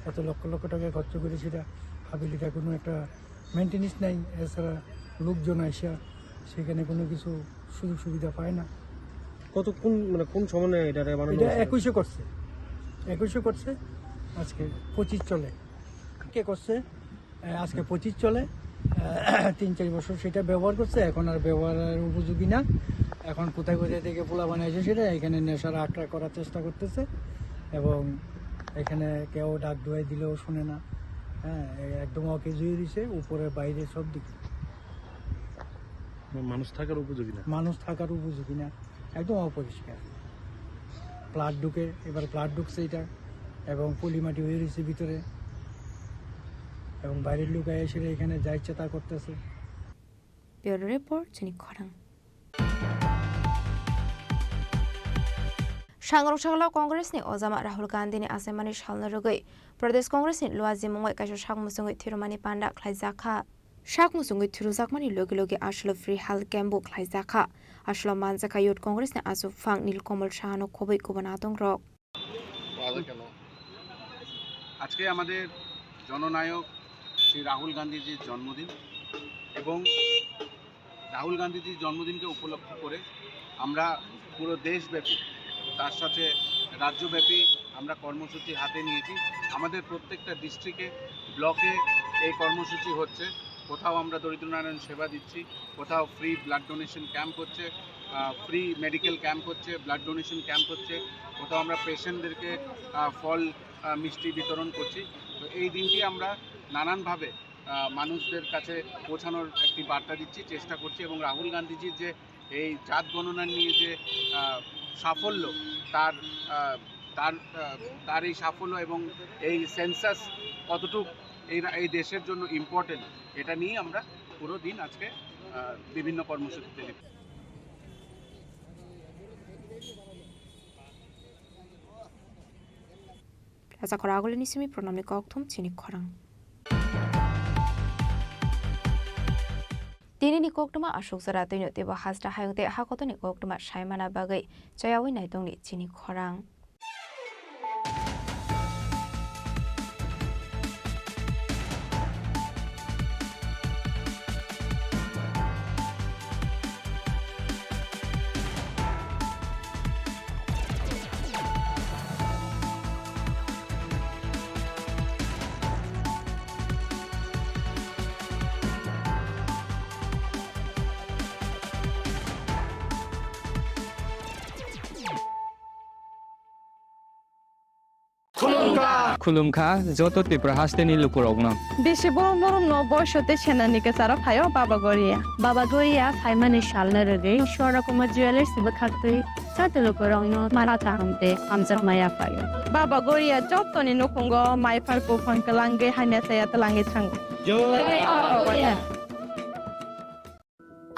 Speaker 17: এত লক্ষ লক্ষ টাকা খরচ করে সেটা হাভেলিটা কোনো একটা মেনটেন্যান্স নাই। এছাড়া লোকজন আইসা সেখানে কোনো কিছু সুযোগ সুবিধা পায় না।
Speaker 20: কোন সময় এটা
Speaker 17: 2100 করছে, 2100 করছে, আজকে 25 চলে। কে করছে? আজকে 25 চলে। 3-4 বছর সেটা ব্যবহার করছে, এখন আর ব্যবহারের উপযোগী না। এখন কোথায় কোথায় থেকে পোলা বানাইছে সেটা এখানে নেশার আট্রা করার চেষ্টা করতেছে, এবং এখানে কেউ ডাক দোয়াই দিলেও শোনে না। হ্যাঁ, একদম ওকে জুয়ে দিছে, উপরে বাইরে সব দিকে।
Speaker 5: মানুষ থাকার উপযোগী না,
Speaker 17: মানুষ থাকার উপযোগী না, একদম অপরিষ্কার। প্লাট ঢুকে, এবার প্লাট ঢুকছে এটা, এবং পলিমাটি হয়ে রয়েছে ভিতরে, এবং বাইরের লোক এসে এখানে যা ইচ্ছা তা করতেছে।
Speaker 18: ব্যুরো রিপোর্ট চিনি খরাং। Sangrongshagla Congress ni Ozama Rahul Gandhi ni Asemani Shalnarugai Pradesh Congress ni Luazi Mungwai Kasho Shakmusungi Thirumani Panda Klaizakha Shakmusungi Thiruzakmani Logi Logi Ashlo Free Health Camp Klaizakha Ashlo Manzaka Youth Congress ni Asu Fang Nilkomal Shahano Kobai Kubanatong Rock
Speaker 4: আজকে আমাদের জননায়ক শ্রী রাহুল গান্ধীজির জন্মদিন, এবং রাহুল গান্ধীজির জন্মদিনকে উপলক্ষ করে আমরা পুরো দেশব্যাপী, তার সাথে রাজ্যব্যাপী আমরা কর্মসূচি হাতে নিয়েছি। আমাদের প্রত্যেকটা ডিস্ট্রিক্টে, ব্লকে এই কর্মসূচি হচ্ছে। কোথাও আমরা দরিদ্রনারায়ণ সেবা দিচ্ছি, কোথাও ফ্রি ব্লাড ডোনেশন ক্যাম্প হচ্ছে, ফ্রি মেডিকেল ক্যাম্প হচ্ছে, ব্লাড ডোনেশন ক্যাম্প হচ্ছে, কোথাও আমরা পেশেন্টদেরকে ফল মিষ্টি বিতরণ করছি। তো এই দিনটি আমরা নানানভাবে মানুষদের কাছে পৌঁছানোর একটি বার্তা দিচ্ছি, চেষ্টা করছি, এবং রাহুল গান্ধীজির যে এই জাত গণনা নিয়ে যে সাফল্য, তার এই সাফল্য এবং এই সেন্সাস কতটুকু এই দেশের জন্য ইম্পর্টেন্ট, এটা নিয়ে আমরা পুরো দিন আজকে বিভিন্ন কর্মসূচিতে লিপ্ত।
Speaker 18: Asa Khoragul ni Simi Pronami Kokthum Chini Khorang. Dini ni Koktuma Ashok Zara Dino Deba Hasta Hayute Hakotoni Koktuma Shaimana Bagai Jayawi Naidong ni Chini Khorang.
Speaker 23: Khorang
Speaker 3: খুলুমখা যত ত্রিপুরা হাসতেনি লুকুরগ্ন
Speaker 6: বেশি বড় বড় বয়সতে সেনানিকে সারা ফাইও বাবা গরিয়া ফাইমানে শালনা রগে সরকম জুয়েলার্স বখাতে চাতে লুকুরগ্ন মারাতা হামতে আমজা মায়া ফাইও বাবা গরিয়া যতনি নকুঙ্গ মাইফার কো ফনকলাঙ্গে হাইনা সায়া তলাঙ্গে থাঙ্গ জয়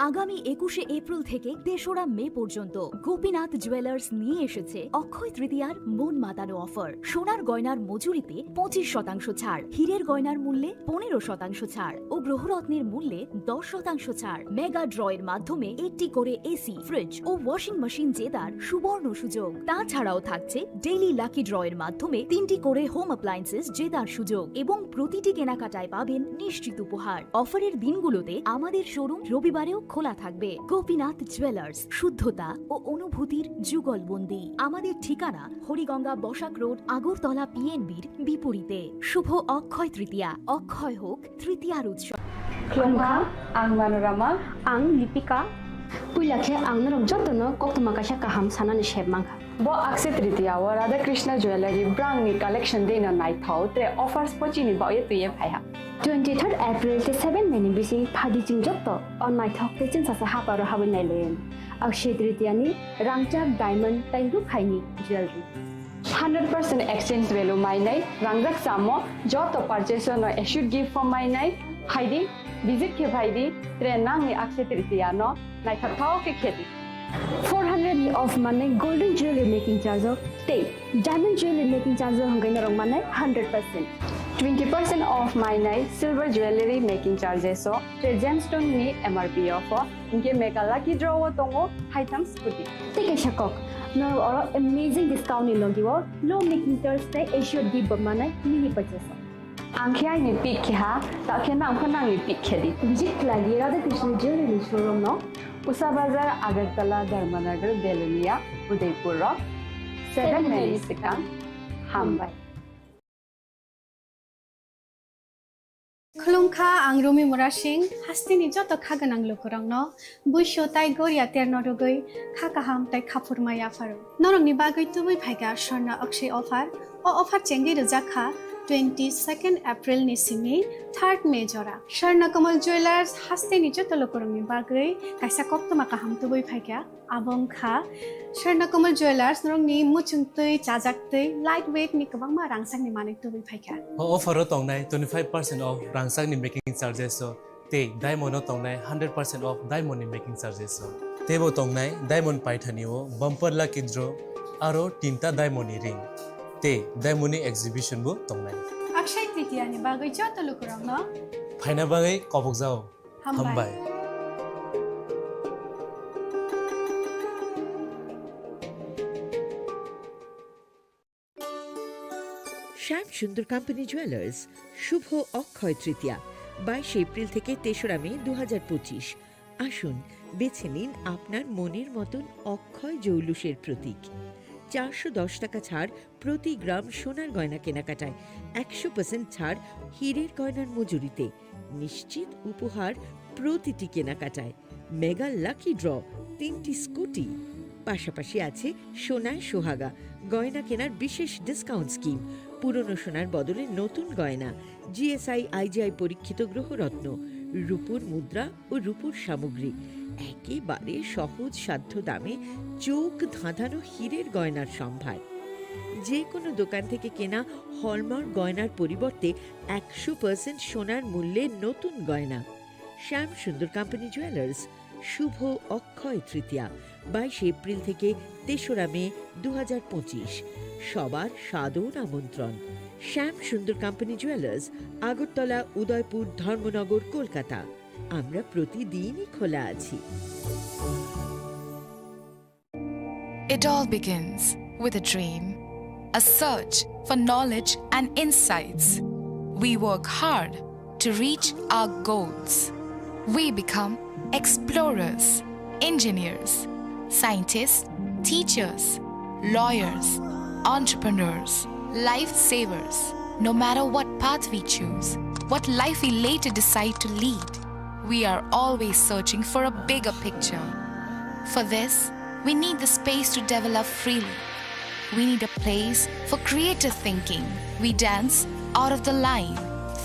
Speaker 2: আগামী 21শে এপ্রিল থেকে 3রা মে পর্যন্ত গোপীনাথ জুয়েলার্স নিয়ে এসেছে অক্ষয় তৃতীয়ার মন মাতানো অফার। সোনার গয়নার মজুরিতে 25% ছাড়, হীরের গয়নার মূল্যে 15% ছাড় ও গ্রহরত্নের মূল্যে 10% ছাড়। মেগা ড্রয়ের মাধ্যমে একটি করে এসি, ফ্রিজ ও ওয়াশিং মেশিন জেতার সুবর্ণ সুযোগ। তাছাড়াও থাকছে ডেইলি লাকি ড্রয়ের মাধ্যমে 3টি করে হোম অ্যাপ্লায়েন্সেস জেতার সুযোগ এবং প্রতিটি কেনাকাটায় পাবেন নিশ্চিত উপহার। অফারের দিনগুলোতে আমাদের শোরুম রবিবারেও খোলা থাকবে। গোপীনাথ জুয়েলার্স, শুদ্ধতা ও অনুভূতির যুগলবন্দি। আমাদের ঠিকানা হরিগঙ্গা বসাক রোড, আগরতলা পিএনবির বিপরীতে। শুভ অক্ষয় তৃতীয়া, অক্ষয় হোক তৃতীয়ার উৎসব।
Speaker 23: Klongka, ang Manorama, ang Lipika. Puilakhe ang narok jotono koktuma kasha kaham sanani shebmangka. Bo akse tritiya wa Radha Krishna Jewelry brand ni collection dena night thau tre offers pochini ba ye tuye phaiha. 23rd April te 7 meni bisi phadi jing jotto on night thau te chin sasa haparo habin nailen. Akshe tritiya ni rangchak diamond tai ru khaini jewelry. 100% exchange value mainai rangjak samo joto purchase no should give for mainai haidi visit ke bhaidi trenang ni akse tritiya no naithak thau ke kheti 400 of money golden jewelry making charge of te diamond jewelry making charge of hangai narong manai 100% 20% off mainai silver jewelry making charges so te gemstone ni MRP of inke mega lucky draw tongo haitam scooty take shakok no or amazing discount ni logiwo low making charge te assured give manai mini purchase angkhai ni pik kha ta khena angkhana ni pik khedi visit lagi Radha Krishna Jewelry showroom no Usa Bazar, Agartala, Dharmanagar, Belunia, Udaipur, 7 Merisika, Hambai.
Speaker 24: Klongka ang Rumi Murashing, hastini joto khaganang lukurang no, buisho tai goria terno rogoi, khakaham tai khapur maya faru. Norong ni bagoi tubui phaiga shorna akshay offer, o offer chengi rjakha 22nd April ni simi 3rd May jora. Sharna Kamal Jewelers haste ni joto lokurang ni bagoi, kaisa koktoma kaham tubui phaiga, abong kha. Sharna Kamal Jewelers norong ni muchung tui, chajak tui, lightweight ni kabang ma rangsang ni manik tubui phaiga.
Speaker 25: Offer tong nai 25% off rangsang ni making charges so te diamond tong nai 100% off diamond ni making charges so tebo tong nai diamond paithani o bumper lucky draw aro tinta diamond ni ring te diamond ni exhibition bu tong nai
Speaker 24: Akshay Tritiya ni bagoi joto lukurang no
Speaker 25: phaina bagai kobok jao hambai
Speaker 26: Shyam Sundar company jewellers Shubho Akshaya Tritiya 22 April থেকে 3রা মে 2025। আসুন বেছে নিন আপনার মনের মতন অক্ষয় জৌলুসের প্রতীক। 410 টাকা ছাড় প্রতি গ্রাম সোনার গয়না কেনাকাটায়, 100% ছাড় হীরের গয়নার মজুরিতে, নিশ্চিত উপহার প্রতিটি কেনাকাটায়, মেগা লাকি ড্র 3টি স্কুটি। পাশাপাশি আছে সোনায় সোহাগা গয়না কেনার বিশেষ ডিসকাউন্ট স্কিম, পুরনো সোনার বদলে নতুন গয়না, জিএসআই আইজিআই পরীক্ষিত গ্রহরত্ন, রূপোর মুদ্রা ও রূপোর সামগ্রী, একেবারে সহজ সাধ্য দামে চোখ ধাঁধানো হীরের গয়নার সম্ভার। যে কোনো দোকান থেকে কেনা হলমার্ক গয়নার পরিবর্তে 100% সোনার মূল্যে নতুন গয়না। শ্যাম সুন্দর কোম্পানি জুয়েলার্স শুভ অক্ষয় তৃতীয়া 22 এপ্রিল থেকে 3রা মে 2025। সবার সাদর আমন্ত্রণ। শ্যাম সুন্দর কোম্পানি জুয়েলার্স, আগরতলা, উদয়পুর, ধর্মনগর, কলকাতা। আমরা প্রতিদিনই খোলা আছি।
Speaker 27: It all begins with a dream, a search for knowledge and insights. We work hard to reach our goals. We become explorers, engineers, scientists, teachers, lawyers, entrepreneurs, lifesavers. No matter what path we choose, what life we later decide to lead, we are always searching for a bigger picture. For this, we need the space to develop freely. we need a place for creative thinking. We dance out of the line,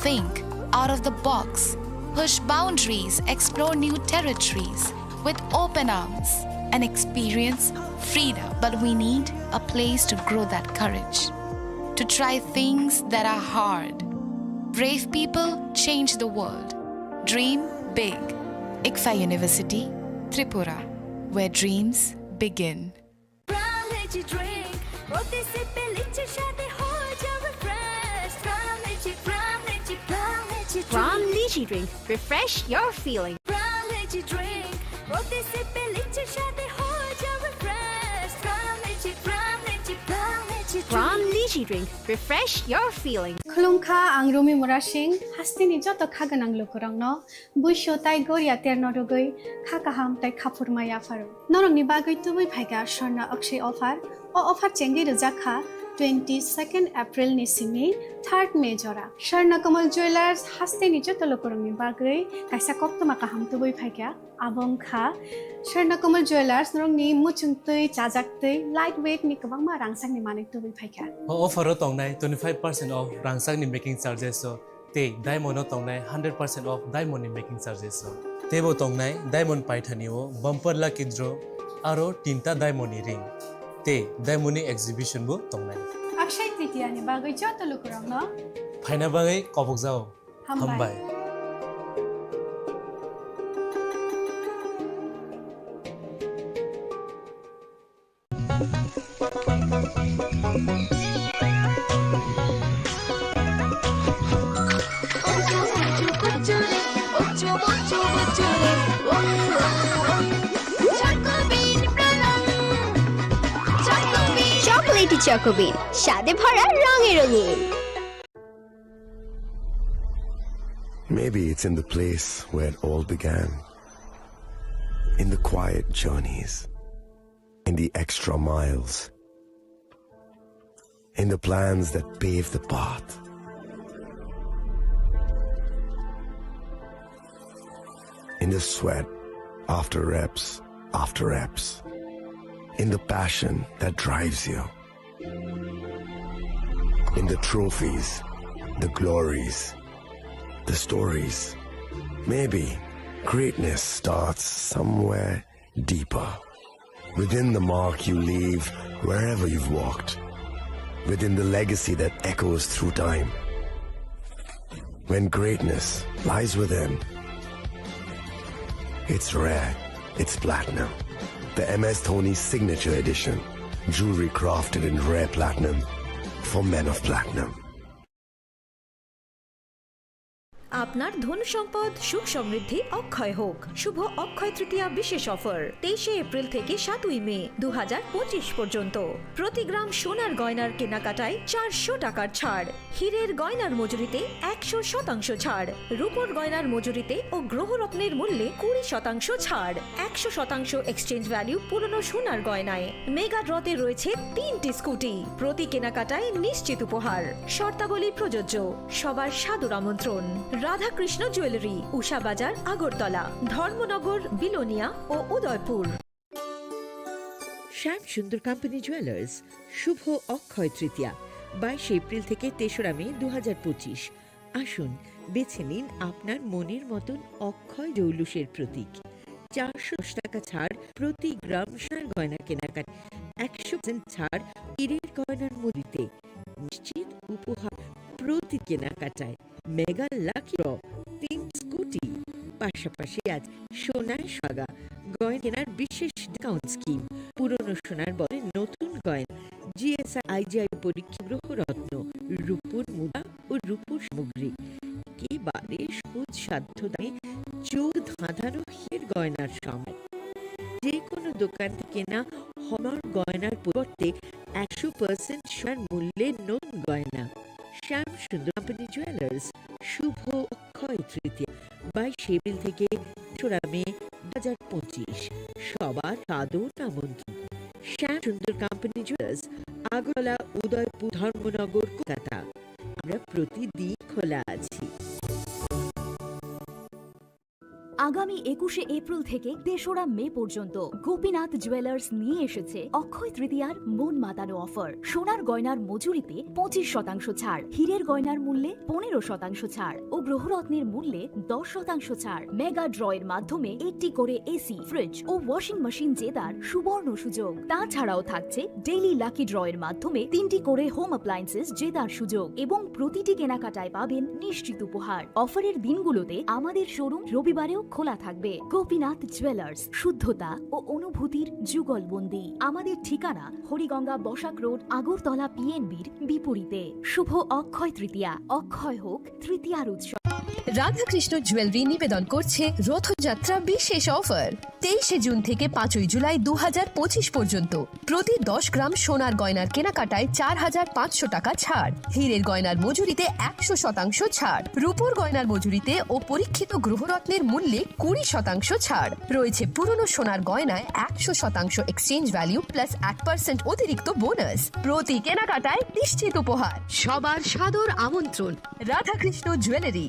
Speaker 27: think out of the box, push boundaries, explore new territories with open arms and experience freedom. But we need a place to grow that courage, to try things that are hard. Brave people change the world. Dream big. ICFA University, Tripura, where dreams begin.
Speaker 1: From Lychee Drink, refresh your feeling. From Lychee Drink, refresh your feeling.
Speaker 24: Khulungkha ang Rumi Mora Singh hastini joto khaganang lukurangno buisho tai goria ternodogoi khakaham tai khapurmaya faru norongni bagoi tubui phaiga sorna akshay offer o offer chengi rujakha 22nd April ni simi 3rd May jora Sharna Kamal Jewelers hastini joto lukurangni bagoi kaisa koptoma kaham tubui phaiga abong kha Sharna Kamal Jewelers norongni muchungtui chajaktui lightweight ni kabangma rangsangni manik tubui phaiga
Speaker 25: offer tongnai 25% off rangsang ni making charges so te diamond tongnai 100% off diamond ni making charges so tebo tongnai diamond paithani o bumper la kidro aro tinta diamond ni ring te diamond ni exhibition bu tongnai
Speaker 24: Akshay Tritiya ni bagoi joto lukurangno
Speaker 25: phaina bagai kobok jao hambai
Speaker 1: Chocolatey Choco Bean, স্বাদে ভরা রঙে রঙিন।
Speaker 16: Maybe it's in the place where it all began. In the quiet journeys. In the extra miles. In the plans that pave the path. In the sweat after reps, after reps. In the passion that drives you. In the trophies, the glories, the stories. Maybe greatness starts somewhere deeper. Within the mark you leave wherever you've walked. Within the legacy that echoes through time. When greatness lies within, it's rare, it's platinum. The MS Dhoni Signature Edition. Jewelry crafted in rare platinum for men of platinum.
Speaker 2: আপনার ধন সম্পদ সুখ সমৃদ্ধি অক্ষয় হোক শুভ অক্ষয় তৃতীয়া বিশেষ offer 23 April থেকে 7 মে 2025 পর্যন্ত প্রতি গ্রাম সোনার গয়নার কেনাকাটায় 400 টাকার ছাড় হীরের গয়নার মজুরিতে 100% ছাড় রূপোর গয়নার মজুরিতে ও গ্রহরত্নের মূল্যে 20% ছাড় 100% এক্সচেঞ্জ ভ্যালু পুরনো সোনার গয়নায় মেগা ড্রতে রয়েছে 3টি স্কুটি প্রতি কেনাকাটায় নিশ্চিত উপহার শর্তাবলী প্রযোজ্য সবার সাদর আমন্ত্রণ রাধাকৃষ্ণ জুয়েলারি উষা বাজার আগরতলা ধর্মনগর বিলোনিয়া ও উদয়পুর
Speaker 26: শ্যাম সুন্দর কোম্পানি জুয়েলার্স শুভ অক্ষয় তৃতীয়া 22 এপ্রিল থেকে 3রা মে 2025 আসুন বেছে নিন আপনার মনের মতন অক্ষয় জৌলুসের প্রতীক 410 টাকা ছাড় প্রতি গ্রাম সোনার গয়না কেনাকাটা 100% ছাড় হীরের গয়নার মূল্যে নিশ্চিত উপহার প্রতি কেনাকাটায় মেগা লাকি ড্র 3 স্কুটি পাশাপাশি আজ সোনার সাগা গয়না কেনার বিশেষ ডিসকাউন্ট স্কিম পুরনো সোনার বদলে নতুন গয়না জিএসআই আইজিআই পরীক্ষা গ্রহরত্ন রূপোর মুদ্রা ও রূপোর সামগ্রী একেবারে সহজ সাধ্য দামে চোখ ধাঁধানো হীরের গয়নার সময় যে কোনো দোকান থেকে না হলমার্ক গয়নার পরিবর্তে 100% সোনার মূল্যে নতুন গয়না শ্যাম সুন্দর কোম্পানি জুয়েলার্স শুভ অক্ষয় তৃতীয়া 22 এপ্রিল থেকে 3রা মে 2025 সবার সাদর আমন্ত্রণ শ্যাম সুন্দর কোম্পানি জুয়েলার্স আগরতলা উদয়পুর ধর্মনগর কলকাতা আমরা প্রতিদিন খোলা আছি
Speaker 2: আগামী 21শে এপ্রিল থেকে 3রা মে পর্যন্ত গোপীনাথ জুয়েলার্স নিয়ে এসেছে অক্ষয় তৃতীয়ার মন মাতানো অফার। সোনার গয়নার মজুরিতে 25% ছাড়, হীরের গয়নার মূল্যে 15% ছাড় ও গ্রহরত্নের মূল্যে 10% ছাড়। মেগা ড্রয়ের মাধ্যমে একটি করে এসি, ফ্রিজ ও ওয়াশিং মেশিন জেতার সুবর্ণ সুযোগ। তাছাড়াও থাকছে ডেইলি লাকি ড্রয়ের মাধ্যমে 3টি করে হোম অ্যাপ্লায়েন্সেস জেতার সুযোগ এবং প্রতিটি কেনাকাটায় পাবেন নিশ্চিত উপহার। অফারের দিনগুলোতে আমাদের শোরুম রবিবারেও খোলা থাকবে। গোপীনাথ জুয়েলার্স, শুদ্ধতা ও অনুভূতির যুগলবন্দি। আমাদের ঠিকানা হরিগঙ্গা বসাক রোড, আগরতলা পিএনবির বিপরীতে। শুভ অক্ষয় তৃতীয়া, অক্ষয় হোক তৃতীয়ার উৎসব।
Speaker 12: রাধাকৃষ্ণ জুয়েলারি নিবেদন করছে রথযাত্রা বিশেষ অফার। 23শে জুন থেকে 5ই জুলাই 2025 পর্যন্ত প্রতি 10 গ্রাম সোনার গয়নার কেনাকাটায় 4500 টাকা ছাড়, হীরের গয়নার মজুরিতে 100% ছাড়, রূপোর গয়নার মজুরিতে ও পরীক্ষিত গ্রহরত্নের মূল্যে 20% ছাড় রয়েছে। পুরনো সোনার গয়নায় 100% এক্সচেঞ্জ ভ্যালু প্লাস 1% অতিরিক্ত বোনাস। প্রতি কেনাকাটায় নিশ্চিত উপহার। সবার সাদর আমন্ত্রণ Radhakrishna jewellery.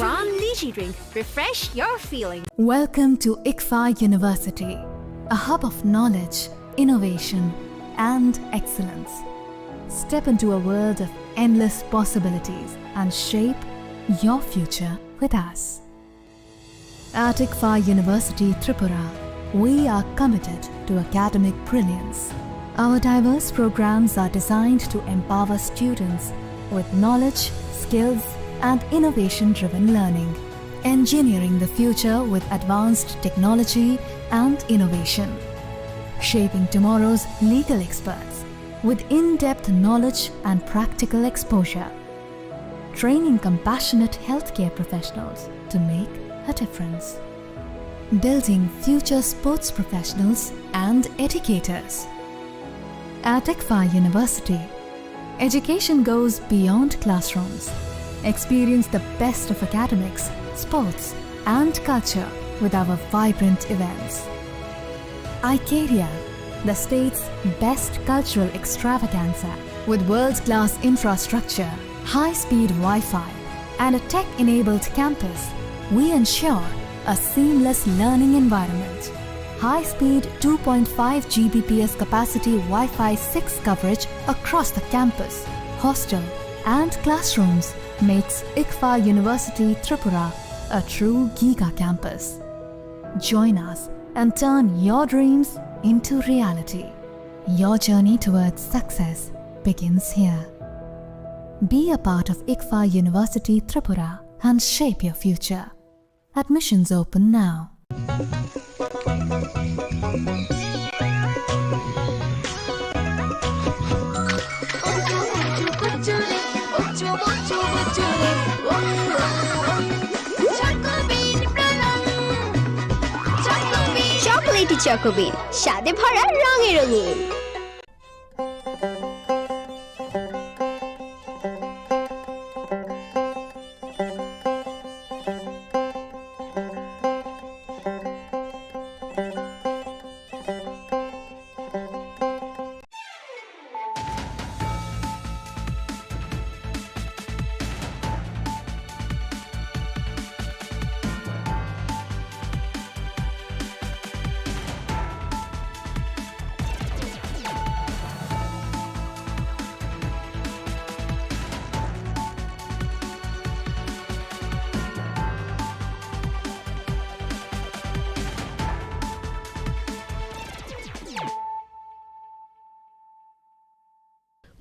Speaker 1: From Lychee Drink, refresh your feeling.
Speaker 7: Welcome to ICFA University, a hub of knowledge, innovation, and excellence. Step into a world of endless possibilities and shape your future with us. At ICFA University Tripura, we are committed to academic brilliance. Our diverse programs are designed to empower students with knowledge, skills, and innovation-driven learning, engineering the future with advanced technology and innovation, shaping tomorrow's legal experts with in-depth knowledge and practical exposure, training compassionate healthcare professionals to make a difference, building future sports professionals and educators. At ICFA University, education goes beyond classrooms. Experience the best of academics, sports, and culture with our vibrant events. Icaria, the state's best cultural extravaganza, with world-class infrastructure, high-speed Wi-Fi, and a tech-enabled campus, we ensure a seamless learning environment. High-speed 2.5 Gbps capacity Wi-Fi 6 coverage across the campus, hostel, and classrooms makes ICFA University Tripura a true Giga campus. Join us and turn your dreams into reality. Your journey towards success begins here. Be a part of ICFA University Tripura and shape your future. Admissions open now.
Speaker 8: Chocolatey চকোবিন, স্বাদে ভরা রঙে রঙিন।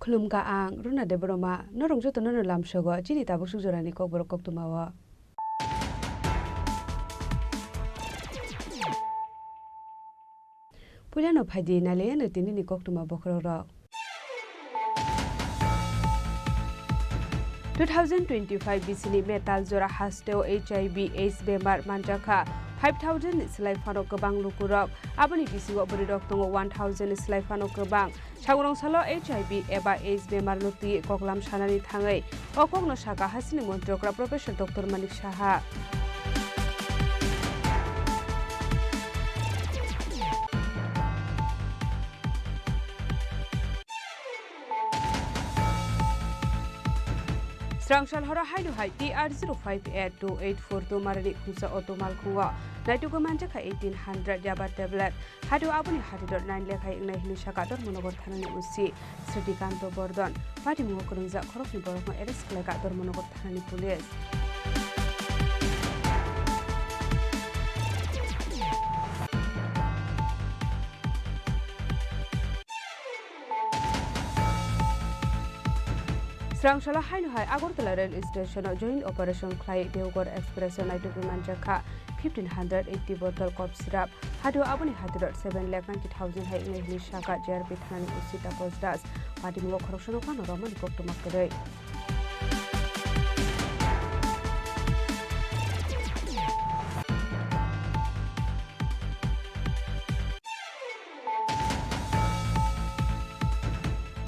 Speaker 11: Khulumka ang runa de broma norong joto no lam shogo chini tabuk sujorani kok borok kok tumawa. Puliano Padi Nalian Tinini Koktuma Bokrok. 2025 BCని metal jora hasteo HIV AIDS bemar manjaka 5000 slai fano kebang lukurok aboni bisingo beridok tongo 1000 slai fano kebang sangrong salo HIV eba AIDS bemar luti koklam sanani thangai okokno saka hasini montrokra professor Dr. Manik Saha Strangshal hora haidu hai TR058284 marani khusa otomal khunga naitugo manjaka 1800 jaba tablet haidu abuni hadidor 9 lekhai ingnai hinu shakador monogor thanani usi Sritikanto Bordon pati mungo kurungja khorokni borokno arrest khleka dor monogor thanani police Srangshala Hainhai Agortala Rail Station joint operation Klai Deogor Express Naitugu Manjaka 1580 bottle cough syrup Hadu Abuni Hadrot 7,90,000 Hai Ingi Shaka JRP Thani Usita Postas Pati Mugo Corruption of Roman Koktumakare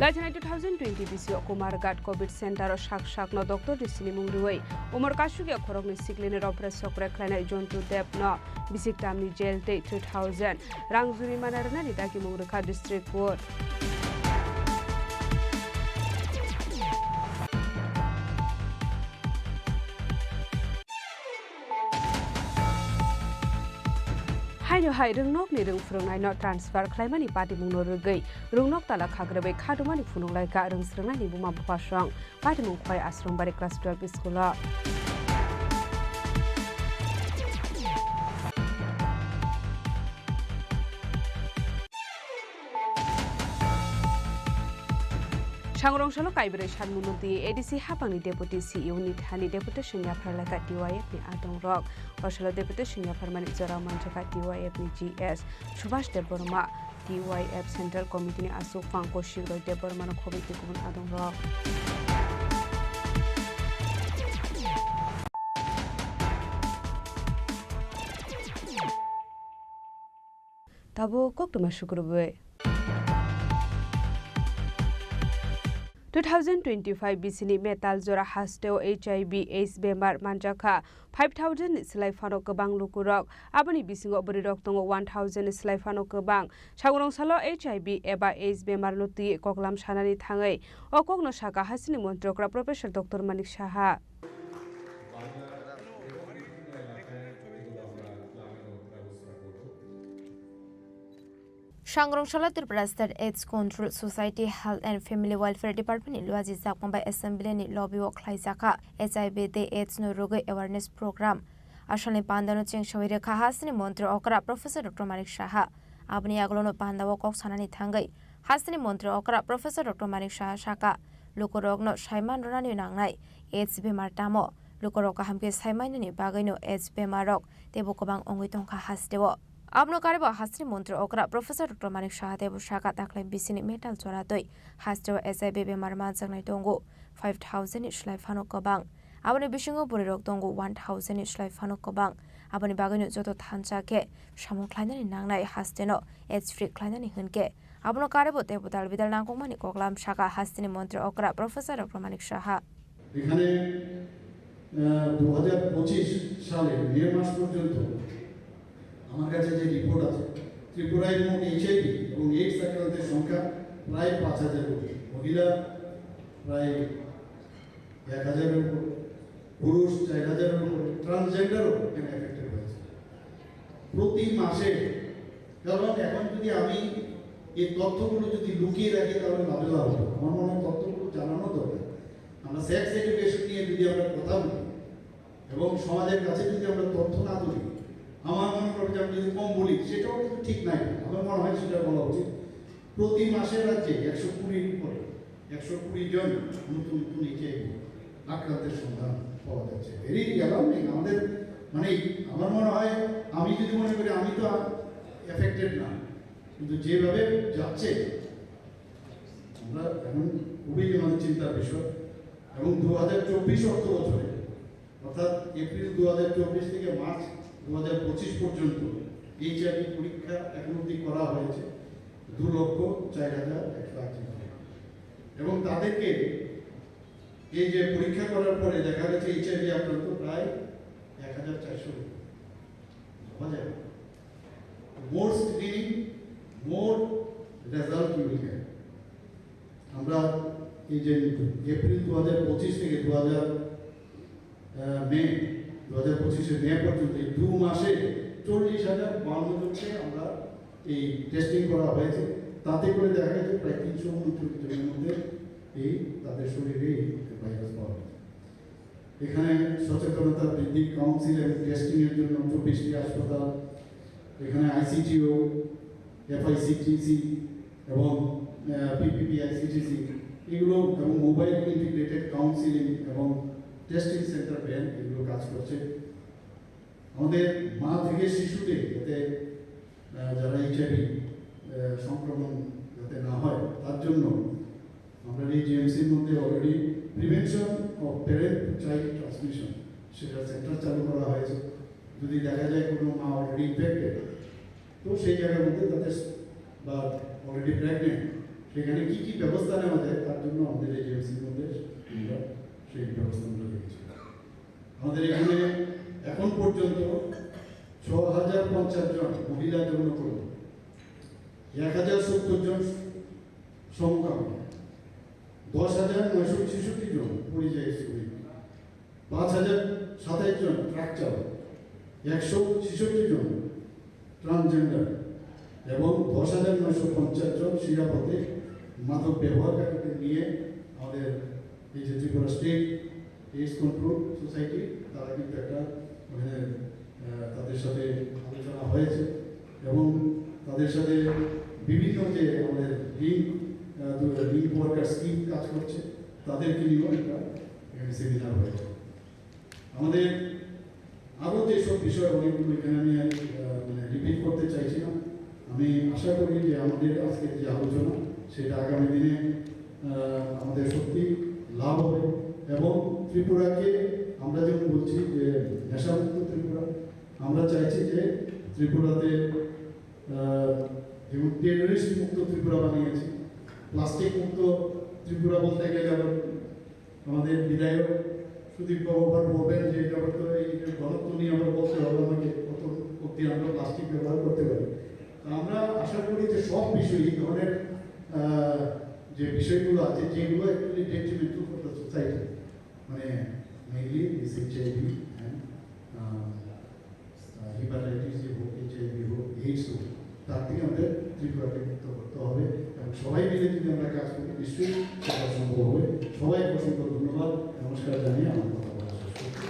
Speaker 11: Lajana 2020 BCO Kumar Gat COVID Center o Shak no Dr. Disini Mungruwai Umar Kashugi Korok ni Siklini Opres Sokre Klana John to Dep no Bisik Tamni Jail Day 3000 Rangzuri Manarana Nidaki Mungruka District Court Haino hai rungnok ni rung frungnai no transfer khlaimani party mungno rugai rungnok tala khagrabai khadumani phununglai ka rung srungnai ni buma bupasang party mung khoi ashram bari class 12 school Sangrong salo kaibere sanmunti ADC hapangni deputy CEO ni thani deputation ya pharlaka DYF ni adong rok osalo deputation ya permanent jara manjaka DYF ni GS Subhash Deborma DYF Central Committee ni Asuk Fangko Shiro Deborma no khobi kubun adong rok Tabo koktuma shukrube 2025 BCni metal jora hasteo HIV AIDS bemar manjaka 5000 slai fano kebang lukurok aboni bisingo beridok tongo 1000 slai fano kebang sangrong salo HIV eba AIDS bemar luti koklam sanani thangai okokno saka hasini montrokra professor Dr. Manik Saha
Speaker 18: Sangrongshalla Tripura State AIDS Control Society Health and Family Welfare Department ni luaji zakmba assembly ni lobby work khlaisaka HIV de AIDS no rogo awareness program ashani pandano chingshawire khahasini mantri okra Professor Dr. Manik Saha abni aglono pandawo kok sanani thangai hasini mantri okra Professor Dr. Manik Saha saka lokorogno saiman rani nangnai AIDS bemar tamo lokorok hamke saimainani bagaino AIDS bemarok tebo kobang ongoi tongkha hasdewo Abno Kariba Hasri Montre Okra Professor Dr. Manik Saha Debu Shaka Taklim Bisini Metal Zoratoi Hastro SIB Marman Zangai Tongo 5000 Shlai Fano Kobang Abani Bishingo Burirok Tongo 1000 Shlai Fano Kobang Abani Bagano Zoto Tanchake Shamu Kleinani Nangnai Hasteno AIDS Free Kleinani Hunke Abno Karibo Debutal Vidal Nangomani Koklam Shaka Hastini Montre Okra Professor Dr. Manik Saha
Speaker 15: এখানে 2025 সালে মে মাস পর্যন্ত আমার কাছে যে report আছে ত্রিপুরায় মোট HIV এবং এইডস আক্রান্তের সংখ্যা প্রায় 5000 কোটি মহিলা প্রায় 1000 এর উপর পুরুষ 4000 এর উপর ট্রান্সজেন্ডারও এখানে এফেক্টেড হয়েছে প্রতি মাসে কারণ এখন যদি আমি এই তথ্যগুলো যদি লুকিয়ে রাখি তাহলে লাভ হবে আমার মনে হয় তথ্যগুলো জানানো দরকার আমরা সেক্স এডুকেশন নিয়ে যদি আমরা কথা বলি এবং সমাজের কাছে যদি আমরা তথ্য না তুলি আমার মনে করি যে আমি যদি কম বলি সেটাও কিন্তু ঠিক নাই আমার মনে হয় সেটা বলা উচিত প্রতি মাসে রাজ্যে 120 উপরে 120 জন নতুন এইচআইভি আক্রান্তের সন্ধান পাওয়া যাচ্ছে ভেরি অ্যালার্মিং আমাদের মানে আমার মনে হয় আমি যদি মনে করি আমি তো এফেক্টেড না কিন্তু যেভাবে যাচ্ছে আমরা এখন খুবই আমাদের চিন্তার বিষয়। এবং 2024 অর্থ বছরে অর্থাৎ এপ্রিল 2024 থেকে মার্চ 2025 পর্যন্ত এইচআইভি পরীক্ষা এখন অবধি করা হয়েছে 2,04,108 এবং তাদেরকে এই যে পরীক্ষা করার পরে দেখা গেছে এইচআইভি আক্রান্ত প্রায় 1,400 পাওয়া যায়। More screening more result you will get. আমরা এই যে এপ্রিল 2025 থেকে 2025 মে পর্যন্ত এই 2 মাসে 40,052 জনকে আমরা এই টেস্টিং করা হয়েছে। তাতে করে দেখা গেছে প্রায় 339 জনের মধ্যে এই তাদের শরীরে ভাইরাস পাওয়া গেছে। এখানে সচেতনতা বৃদ্ধি, কাউন্সিল এবং টেস্টিং এর জন্য 24টি হাসপাতাল, এখানে আইসিটিও, এফআইসিটিসি এবং পিপিপি আইসিটিসি এগুলো এবং মোবাইল ইন্টিগ্রেটেড কাউন্সিলিং এবং টেস্টিং সেন্টার ভ্যান এগুলো কাজ করছে। আমাদের মা থেকে শিশুতে যাতে যারা এইচআইভি সংক্রমণ যাতে না হয় তার জন্য আমরা এই জিএমসির মধ্যে already prevention of parent to child transmission সেটা সেন্টার চালু করা হয়েছে। যদি দেখা যায় কোনো মা অলরেডি ইনফেক্টেড তো সেই জায়গার মধ্যে তাদের বা অলরেডি প্রেগনেন্ট সেখানে কী কী ব্যবস্থা নেওয়া যায় তার জন্য আমাদের এই জিএমসির মধ্যে আমরা সেই ব্যবস্থাগুলো রেখেছি। আমাদের এখানে এখন পর্যন্ত 6,050 জন মহিলা যৌনকর্মী, 1,070 জন সমকামী, 10,966 জন পরিযায়ী শ্রমিক, 5,027 জন ট্রাক চালক, 166 জন ট্রান্সজেন্ডার এবং 10,950 জন শিরাপথে মাদক ব্যবহারকারীদের নিয়ে আমাদের এই যে Tripura state AIDS control society তারা কিন্তু একটা ওখানে তাদের সাথে আলোচনা হয়েছে এবং তাদের সাথে বিভিন্ন যে আমাদের লিঙ্ক ওয়ার্কার স্কিম কাজ করছে তাদেরকে নিয়েও একটা এখানে সেমিনার হয়েছে। আমাদের আরও যেসব বিষয় অনেকগুলো এখানে আমি রিপিট করতে চাইছি না। আমি আশা করি যে আমাদের আজকের যে আলোচনা সেটা আগামী দিনে আমাদের সত্যি লাভ হবে এবং ত্রিপুরাকে আমরা যেমন বলছি যে নেশামুক্ত ত্রিপুরা, আমরা চাইছি যে ত্রিপুরাতে যেমন টেররিস্ট মুক্ত ত্রিপুরা বানিয়েছি, প্লাস্টিক মুক্ত ত্রিপুরা বলতে গেলে আবার আমাদের বিধায়ক সুদীপ বাবু বলবেন যে এটা তো এই ঘনত্ব নিয়ে আমরা বলতে হবে আমাকে কত অব্দি আমরা প্লাস্টিক ব্যবহার করতে পারি। আমরা আশা করি যে সব বিষয় এই ধরনের যে বিষয়গুলো আছে যেগুলো actually detrimental for the society, মানে mainly this HIV and hepatitis হোক, এইচআইভি হোক, এইডস হোক, তার থেকে আমাদের ত্রিপুরাকে মুক্ত করতে হবে এবং সবাই মিলে যদি আমরা কাজ করি নিশ্চয়ই সেটা সম্ভব হবে। সবাইকে অসংখ্য ধন্যবাদ, নমস্কার জানিয়ে আমার কথা বলা শেষ করছি।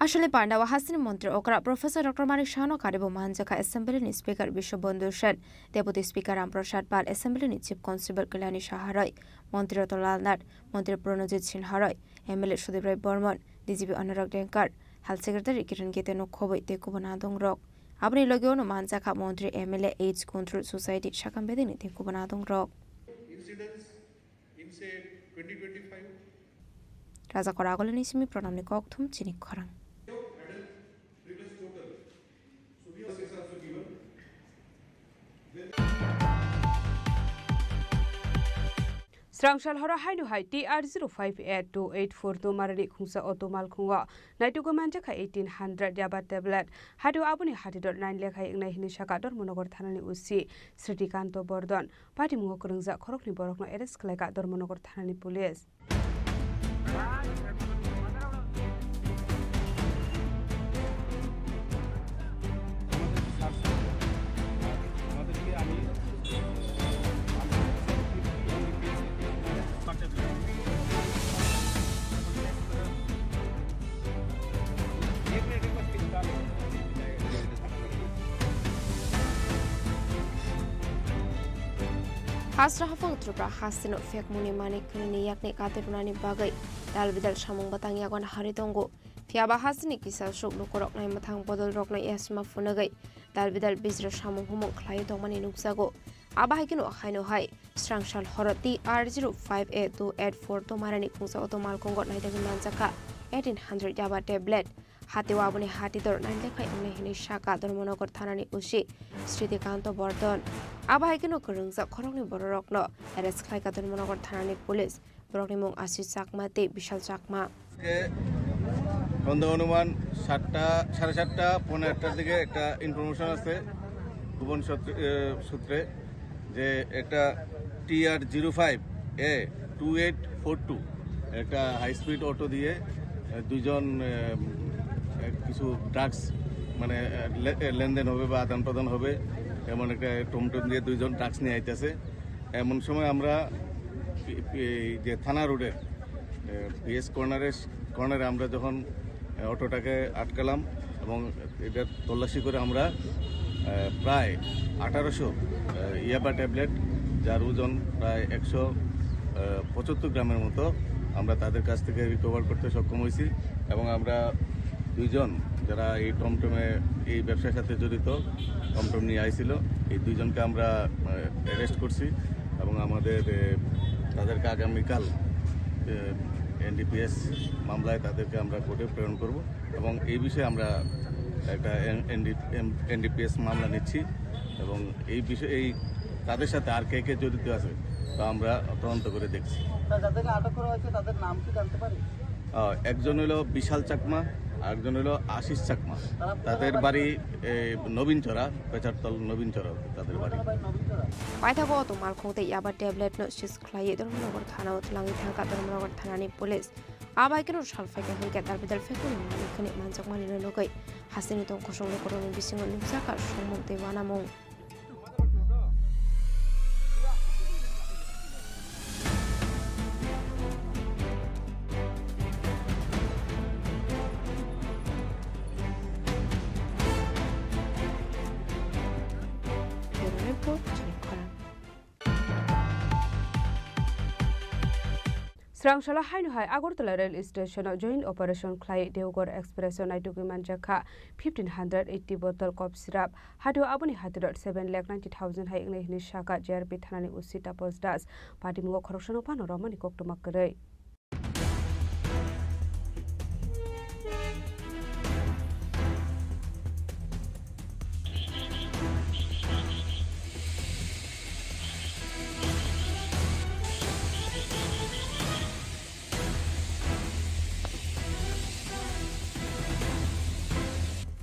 Speaker 18: আসলে পান্ডাওয়া হাসিন মন্ত্রী ওকরা প্রফেসর ডক্টর মানিক শাহনো কারিব মানজাকা অ্যাসেম্বলিনি speaker Biswabandhu Sen, deputy speaker Ramprasad পাল, অ্যাসেম্বলিনি চিফ কনস্টেবল কল্যাণী সাহারয়, মন্ত্রী রতনলাল নাথ, মন্ত্রী Pranajit Singharoy, MLA Sudip Roy Barman, DGP Anurag Dhankar, health secretary Kiran Gitte নক্ষবই তেকুব নাদং রক, আপনি লগেও মানজাকা মন্ত্রী এমএলএ এইডস কন্ট্রোল সোসাইটি শাকাম বেদিনী তেকুব নাদং রক। রাজা করা আগলে নিসিমি প্রণামনি ককথুম চিনি খরাং।
Speaker 11: Strangshal hora hainu hai TR0582842 to marani khungsa otomal khunga naitugo manjaka 1800 yaba tablet hadu abuni hadidor 9 lekhai ingnai hini shaka dor monogor thanani usi Sritikanto Bordon party mungo kurungja khorokni borokno arrest khlaika dor monogor thanani police
Speaker 18: Hasrahafang Tripura Hasino Fek Muni Manik Yakni Katirunani Bagai Dalvidal Shamung Batang Yagon Haridongo Fiaba hasini kisa shuk lukurok nai mathang bodol rok nai esma funagai dalbidal bizra samung humong khlai dongmani nuksago aba haikino haino hai strangshal horati R05A284 tomarani kungsa otomal kongot nai dagi manjaka 1800 yaba tablet Hatiwa abuni hatidor nai lekhai amne hini shaka Dharmanagar thanani ushi Sridikanto Bardhan aba haikino kurungsa khorongni bororokno arrest khlai ka Dharmanagar thanani police borokni mung Asis Chakma te Bishal Chakma
Speaker 5: সন্ধ্যা অনুমান 7:30 পৌনে 1টার দিকে একটা information আছে গোপন সূত্রে যে একটা TR05A2842 একটা হাই স্পিড অটো দিয়ে দুইজন কিছু ড্রাগস মানে লেনদেন হবে বা আদান প্রদান হবে এমন একটা টমটম দিয়ে দুইজন ড্রাগস নিয়ে আইতেছে এমন সময় আমরা যে থানা রোডের বিএস কর্নারে আমরা যখন অটোটাকে আটকালাম এবং এটা তল্লাশি করে আমরা প্রায় 1800 ইয়াবা ট্যাবলেট যার ওজন প্রায় 175 গ্রামের মতো আমরা তাদের কাছ থেকে রিকভার করতে সক্ষম হয়েছি এবং আমরা দুইজন যারা এই টমটমে এই ব্যবসার সাথে জড়িত টমটম নিয়ে আইছিল এই দুইজনকে আমরা অ্যারেস্ট করছি এবং তাদেরকে আগামীকাল NDPS মামলায় তাদেরকে আমরা কোর্টে প্রেরণ করব এবং এই বিষয়ে আমরা একটা NDPS মামলা নিচ্ছি এবং এই বিষয়ে তাদের সাথে আর কে কে জড়িত আছে তা আমরা তদন্ত করে দেখছি
Speaker 9: যাদেরকে আটক করা হয়েছে তাদের নাম কি জানতে পারি
Speaker 5: একজন হলো বিশাল চাকমা আরেকজন হলো আশিস চাকমা তাদের বাড়ি নবীনচরা পেচারতল নবীনচরা তাদের বাড়ি
Speaker 18: পাইথাগো তো মালখংতে ইয়াবা ট্যাবলেট নো সিস খ্লাই Dharmanagar থানা উতলাঙ্গি থাকা Dharmanagar থানানি পুলিশ আবাইকেনো সালফাইকে হইকে দালবিদাল ফেকুনি মালিকনি মানজাকমানি নগৈ হাসিনি তং খসংনি করনি বিসিং নুকসাকা সমুতে বানামং Srangshala Hainhai Agartala Rail Station joint operation Klai Deogar Express Naituki Manjaka 1580 bottle cough syrup Hadu Abuni Hatidot 7,90,000 Hai Igni Shaka JRP Thanani Usita Postas Patimungo Corruption of Panorama Koktomakare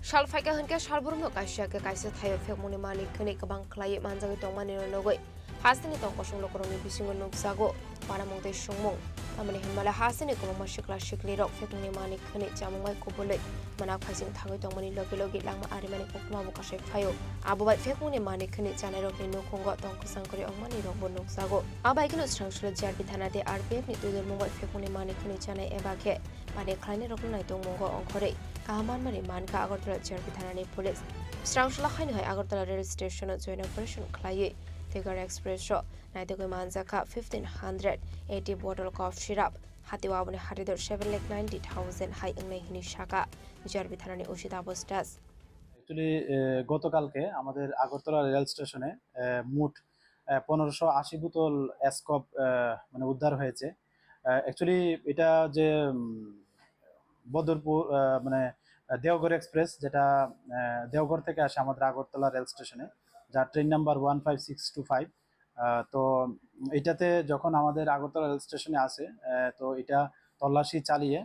Speaker 18: Shalfaika Hunka Shalburno Kashaka Kaisa Thai Femuni Mani Kunik Bank Klay Manzaki Tomani Nogoi Hasani Tonkosung Lokoroni Bisingo Nuksago Paramonte Shumong Tamani Himala Hasani Komashikla Shikli Rock Femuni Mani Kunik Jamai Kubule Manakasin Tangi Tomani Logi Lama Arimani Okma Bukashe Fayo Abu Femuni Mani Kunik Janero no Kongo Tonkosankori Omani Robo Nuksago Abaikino Structural Jarbitana de RPF Nitu Mungo Femuni Mani Kunik Jana Ebake Mani Kleine Rokunaito Mongo Onkore Kahaman Mani Manka Agartala JRP Thanani Police Srangshala Hainhai Agartala Rail Station joint operation Klai Deogar Express Show Naituki Manjaka 1580 bottle cough syrup Hatiwa Abuni Hatidor 7,90,000 Hai Ingne Hini Shaka JRP Thanani Ushita Postas
Speaker 10: Actually গতকালকে আমাদের Agartala rail স্টেশনে মোট 1580 বোতল এসকপ মানে উদ্ধার হয়েছে actually এটা যে বদরপুর মানে দেওঘর এক্সপ্রেস যেটা দেওঘর থেকে আসে আমাদের আগরতলা রেল স্টেশনে যার ট্রেন নাম্বার 15625 তো এটাতে যখন আমাদের আগরতলা রেল স্টেশনে আসে তো এটা তল্লাশি চালিয়ে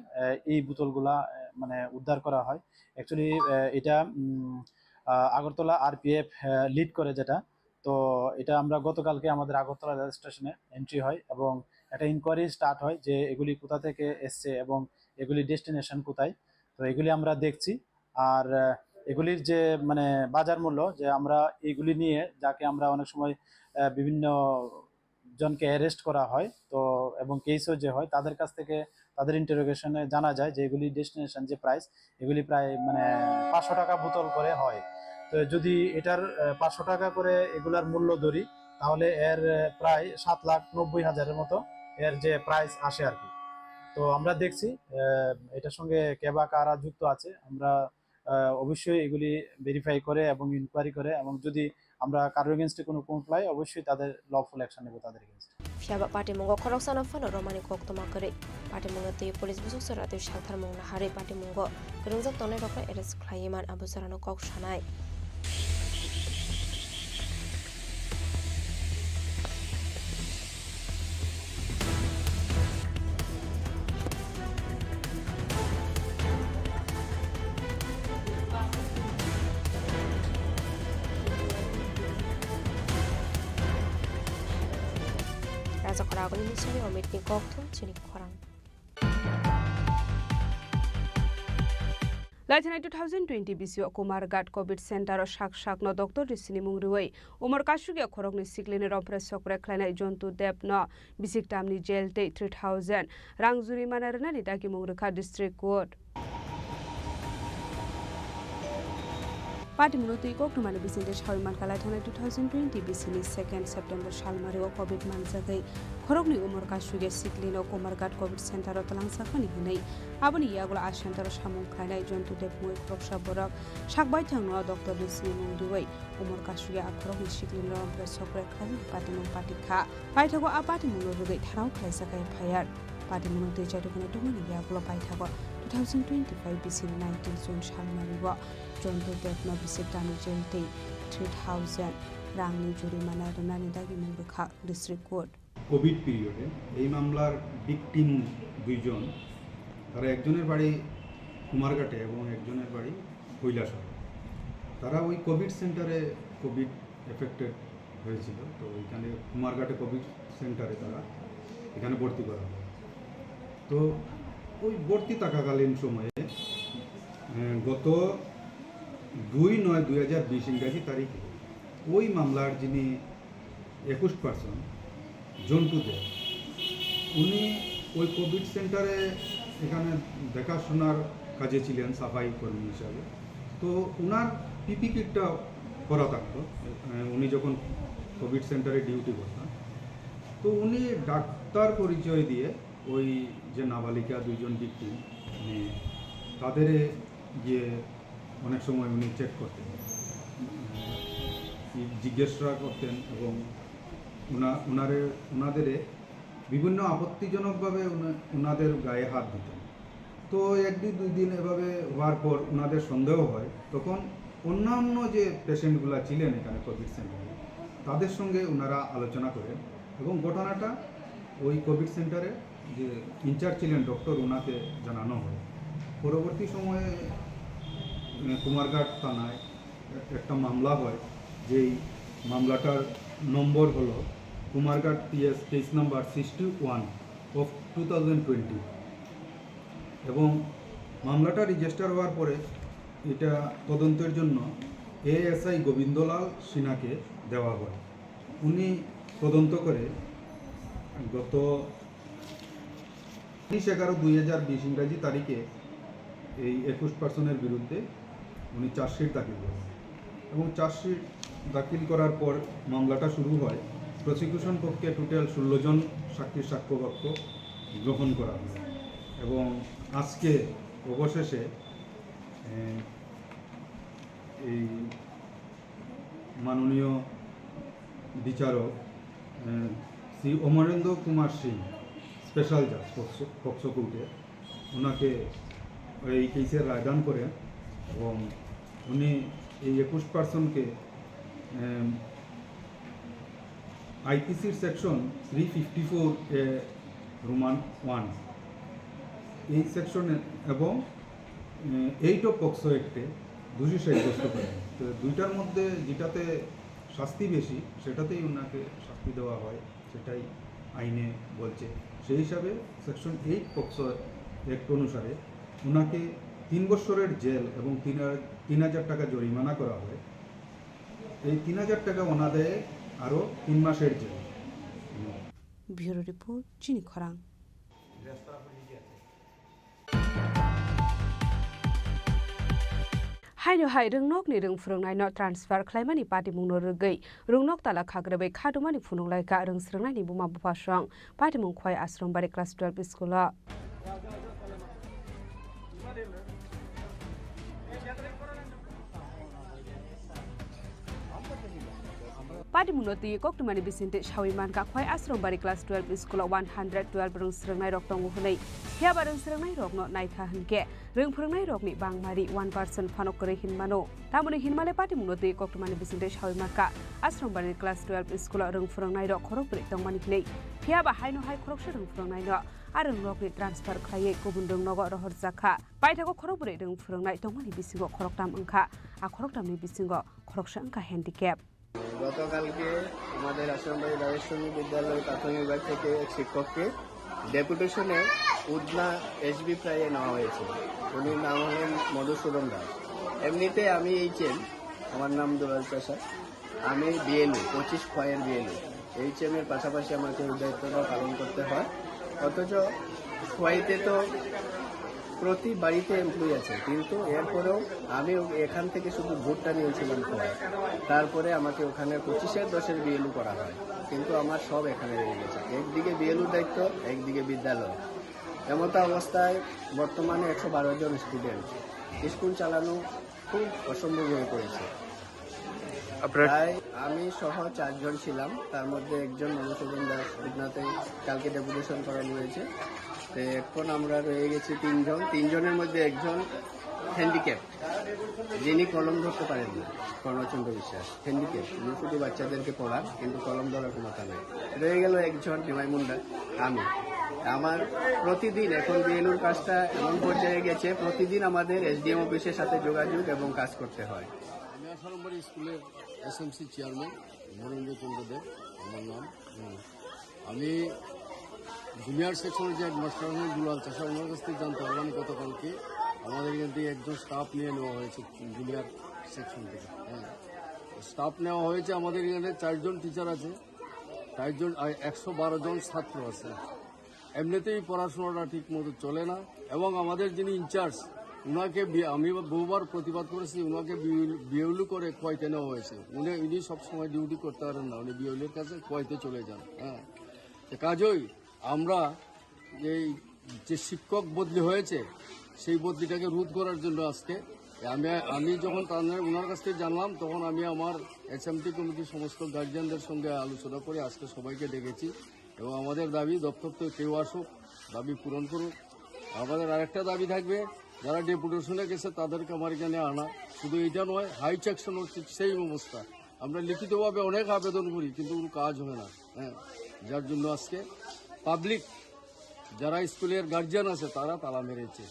Speaker 10: এই বোতলগুলা মানে উদ্ধার করা হয় অ্যাকচুয়ালি এটা আগরতলা আরপিএফ লিড করে যেটা তো এটা আমরা গতকালকে আমাদের আগরতলা রেল স্টেশনে এন্ট্রি হয় এবং একটা ইনকোয়ারি স্টার্ট হয় যে এগুলি কোথা থেকে এসছে এবং এগুলি ডেস্টিনেশন কোথায় তো এগুলি আমরা দেখছি আর এগুলির যে মানে বাজার মূল্য যে আমরা এগুলি নিয়ে যাকে আমরা অনেক সময় বিভিন্ন জনকে অ্যারেস্ট করা হয় তো এবং কেসও যে হয় তাদের কাছ থেকে তাদের ইন্টারোগেশনে জানা যায় যে এগুলি ডেস্টিনেশন যে প্রাইস এগুলি প্রায় মানে 500 টাকা বোতল করে হয় তো যদি এটার 500 টাকা করে এগুলার মূল্য ধরি তাহলে এর প্রায় 7,90,000 মতো এর যে প্রাইস আসে আর কি তো আমরা দেখছি এটার সঙ্গে কে বা কারা যুক্ত আছে। আমরা অবশ্যই এগুলি ভেরিফাই করে এবং ইনকোয়ারি করে, এবং যদি আমরা কারোর এগেনস্টে কোনো কমপ্লাই অবশ্যই তাদের লফুল অ্যাকশন নেব তাদের এগেনস্টে।
Speaker 18: Fiaba party mungo khorok sana phano romani kok toma kare party mungo te police busuk sara te shakthar mung na hare party mungo rungja tonai rokna arrest khlaiman abu sarano kok sanai Raja Khorang ni sini omit ni kok thum Chini Khorang.
Speaker 11: Laithana 2020 BCO Kumargat COVID Center o shak no Dr. Chini Mungriwei Umar Kashugia Khorok ni siklini rompre sokre klana jontu dep no bisik tamni jail te 3000 rang juri manarna ni daki Mungrikha district court. Party Munotu Kok to Mani Bisin Halman Kalatana 2020 Bisini 2nd September Shalmario COVID Manzagai Khorogni Umar Kashuge Siklino Kumargat COVID Center of Talangsakani Hinai Abani Yagula Ashantara Shamun Kana John to Depu Proksha Borak Shakbai Tangno Dr. Bisini Mundiway Umar Kashuge Akrogni Shiklino Presopre Kali Patino Patika Paitago Apati Munodu Tarau Kaisaka Payar Party Munotu Jadukana Domini Yagula Paitago 2025 BC 19 June Shalmariwa John to Death no Bisik Dami Jelte 3000 Rangni Juri Manarana Nidagi Mungrikha District Court.
Speaker 13: Covid পিরিয়ডে এই মামলার victim দুইজন, তারা একজনের বাড়ি কুমারঘাটে এবং একজনের বাড়ি কৈলাসহরে। তারা ওই কোভিড সেন্টারে কোভিড এফেক্টেড হয়েছিল, তো ওইখানে কুমারঘাটে কোভিড সেন্টারে তারা এখানে ভর্তি করা হয়। তো ওই ভর্তি থাকাকালীন সময়ে গত 2/9/2020 ইংরাজি তারিখে ওই মামলার যিনি 21% জন্টু দে, উনি ওই কোভিড সেন্টারে এখানে দেখাশোনার কাজে ছিলেন সাফাই কর্মী হিসাবে। তো ওনার পিপি কিটটা করা থাকতো উনি যখন কোভিড সেন্টারে ডিউটি করতেন। তো উনি ডাক্তার পরিচয় দিয়ে ওই যে নাবালিকা দুইজন ভিকটিম তাদের গিয়ে অনেক সময় উনি চেক করতেন, জিজ্ঞাসা করতেন এবং ওনাদের বিভিন্ন আপত্তিজনকভাবে ওনাদের গায়ে হাত দিতেন। তো 1-2 দিন এভাবে হওয়ার পর ওনাদের সন্দেহ হয়, তখন অন্যান্য যে পেশেন্টগুলো ছিলেন এখানে কোভিড সেন্টারে তাদের সঙ্গে ওনারা আলোচনা করেন এবং ঘটনাটা ওই কোভিড সেন্টারে যে ইনচার্জ ছিলেন ডক্টর ওনাকে জানানো হয়। পরবর্তী সময়ে কুমারঘাট থানায় একটা মামলা হয়, যেই মামলাটার নম্বর হলো কুমারঘাট PS কেস নাম্বার 61/2020 এবং মামলাটা রেজিস্টার হওয়ার পরে এটা তদন্তের জন্য ASI গোবিন্দলাল সিনহাকে দেওয়া হয়। উনি তদন্ত করে গত 30/11/2020 ইংরাজি তারিখে এই 21% বিরুদ্ধে উনি চার্জশিট দাখিল করেন এবং চার্জশিট দাখিল করার পর মামলাটা শুরু হয়। প্রসিকিউশন পক্ষে টোটাল 16 জন সাক্ষীর সাক্ষ্যবাক্য গ্রহণ করা হয় এবং আজকে অবশেষে এই মাননীয় বিচারক শ্রী অমরেন্দ্র কুমার সিং, স্পেশাল জাজ পক্সো কোর্টে, ওনাকে এই কেসের রায়দান করেন এবং উনি এই 21%কে আইপিসির সেকশন 354 রোমান 1 এই সেকশনে এবং 8 অফ পক্সো অ্যাক্টে দোষী সাব্যস্ত করেন। তো দুইটার মধ্যে যেটাতে শাস্তি বেশি সেটাতেই ওনাকে শাস্তি দেওয়া হয়, সেটাই আইনে বলছে। সেই হিসাবে সেকশন 8 পক্সো অ্যাক্ট অনুসারে ওনাকে 3 বছরের জেল এবং 3000 টাকা জরিমানা করা হয়। এই 3000 টাকা ওনাদের আরও 3 মাসের জেল।
Speaker 11: ব্যুরো রিপোর্ট চিনি খরাং। हायनो हाय रोंनक नि रों फोरोंनाय न ट्रान्सफार खालामनायनि पार्टी मुंनो रोगै रोंनक ताला खाग्रोबै खादुमानि फुनुंलायका रोंस्रोंनायनि बुमा बुफासं पार्टी मुं खय आश्रम बारि क्लास 12 स्कुला Patimunoti Koktumani Vicente Shawiman Kakwai Asrombari Class 12 School 112 Rung Srengnai Rok Tongu Hunei. Hiaba Rung Srengnai Rok no Naitha Hanke. Rung Purnai Rok ni Bangmari 1% Panokore Hinmano. Tamuni Hinmale Patimunoti Koktumani Vicente Shawiman Ka Asrombari Class 12 School Rung Purnai Rok Korokuri Tongmani Nei. Hiaba Haino Hai Korokshi Rung Purnai no Arung Rok ni transfer Klaye Kubun Rung Nogo Rohor Zaka. Paitako Korokuri Rung Purnai Tongmani Bisingo Koroktam Angka. A Koroktam ni Bisingo Korokshi Angka Handicap.
Speaker 9: গতকালকে আমাদের আশ্রমবাড়ি রাজেশ্বরী বিদ্যালয় প্রাথমিক বিভাগ থেকে এক শিক্ষককে ডেপুটেশনে Udhna SB প্রায়ে নেওয়া হয়েছে। উনির নাম হলেন মধুসূদন দাস। এমনিতে আমি এইচএম, আমার নাম দুলাল প্রসাদ, আমি বিএলও 25 খয়ের বিএলও। এইচএমের পাশাপাশি আমাকে এই দায়িত্বটা পালন করতে হয়। অথচ খোয়াইতে তো প্রতি বাড়িতে এমপ্লয়ি আছে, কিন্তু এরপরেও আমি এখান থেকে শুধু ভোটটা নিয়েছিলাম খোয়াই। তারপরে আমাকে ওখানে 25-10 বিএলও করা হয়, কিন্তু আমার সব এখানে রয়ে গেছে। একদিকে বিএলও দায়িত্ব, একদিকে বিদ্যালয়। এমতো অবস্থায় বর্তমানে 112 জন স্টুডেন্ট, স্কুল চালানো খুব অসম্ভব হয়ে পড়েছে। প্রায় আমি সহ 4 জন ছিলাম, তার মধ্যে একজন মধুসূদন দাস উদনাতে কালকে ডেপুটেশন করানো হয়েছে। তো এখন আমরা রয়ে গেছি 3 জন। 3 জনের মধ্যে একজন হ্যান্ডিক্যাপ, যিনি কলম ধরতে পারেন না, কর্ণচন্দ্র বিশ্বাস হ্যান্ডিক্যাপ। উনি শুধু বাচ্চাদেরকে পড়ান, কিন্তু কলম ধরার ক্ষমতা নেই। রয়ে গেল একজন নিমাই মুন্ডা, আমি। আমার প্রতিদিন এখন বিএলওর কাজটা এমন পর্যায়ে গেছে, প্রতিদিন আমাদের এসডিএম অফিসের সাথে যোগাযোগ এবং কাজ করতে হয়।
Speaker 4: আমি আসারম্বরী স্কুলের এসএমসি চেয়ারম্যান মরেন্দ্র চন্দ্র দেব আমার নাম। আমি জুনিয়র সেকশনের যে মাস্টার দুলাল চাষা, ওনার কাছ থেকে জানতে পারলাম গতকালকে আমাদের এখান থেকে একজন স্টাফ নিয়ে নেওয়া হয়েছে জুনিয়র সেকশন থেকে। স্টাফ নেওয়া হয়েছে। আমাদের এখানে 4 জন টিচার আছে, 4 জন 112 জন ছাত্র আছে। এমনিতেই পড়াশোনাটা ঠিক মতো চলে না, এবং আমাদের যিনি ইনচার্জ উনাকে আমি বহুবার প্রতিবাদ করেছি, উনাকে বিএলও করে খোয়াইতে নেওয়া হয়েছে। উনি সবসময় ডিউটি করতে পারেন না, উনি বিএলওর কাছে খোয়াইতে চলে যান। কাজেই আমরা এই যে শিক্ষক বদলি হয়েছে, সেই বদলিটাকে রোধ করার জন্য আজকে আমি যখন ওনার কাছ থেকে জানলাম, তখন আমি আমার এসএমটি কমিটির সমস্ত গার্জিয়ানদের সঙ্গে আলোচনা করে আজকে সবাইকে ডেকেছি। এবং আমাদের দাবি, দপ্তর থেকে কেউ আসুক, দাবি পূরণ করুক। আমাদের আরেকটা দাবি থাকবে, যারা ডেপুটেশনে গেছে তাদেরকে আমার এখানে আনা। শুধু এটা নয়, হাই সেকশন হচ্ছে সেই অবস্থা। আমরা লিখিতভাবে অনেক আবেদন করি, কিন্তু কোনো কাজ হয় না। যার জন্য আজকে পাবলিক যারা স্কুলের গার্জিয়ান আছে তারা তালা মেরেছে।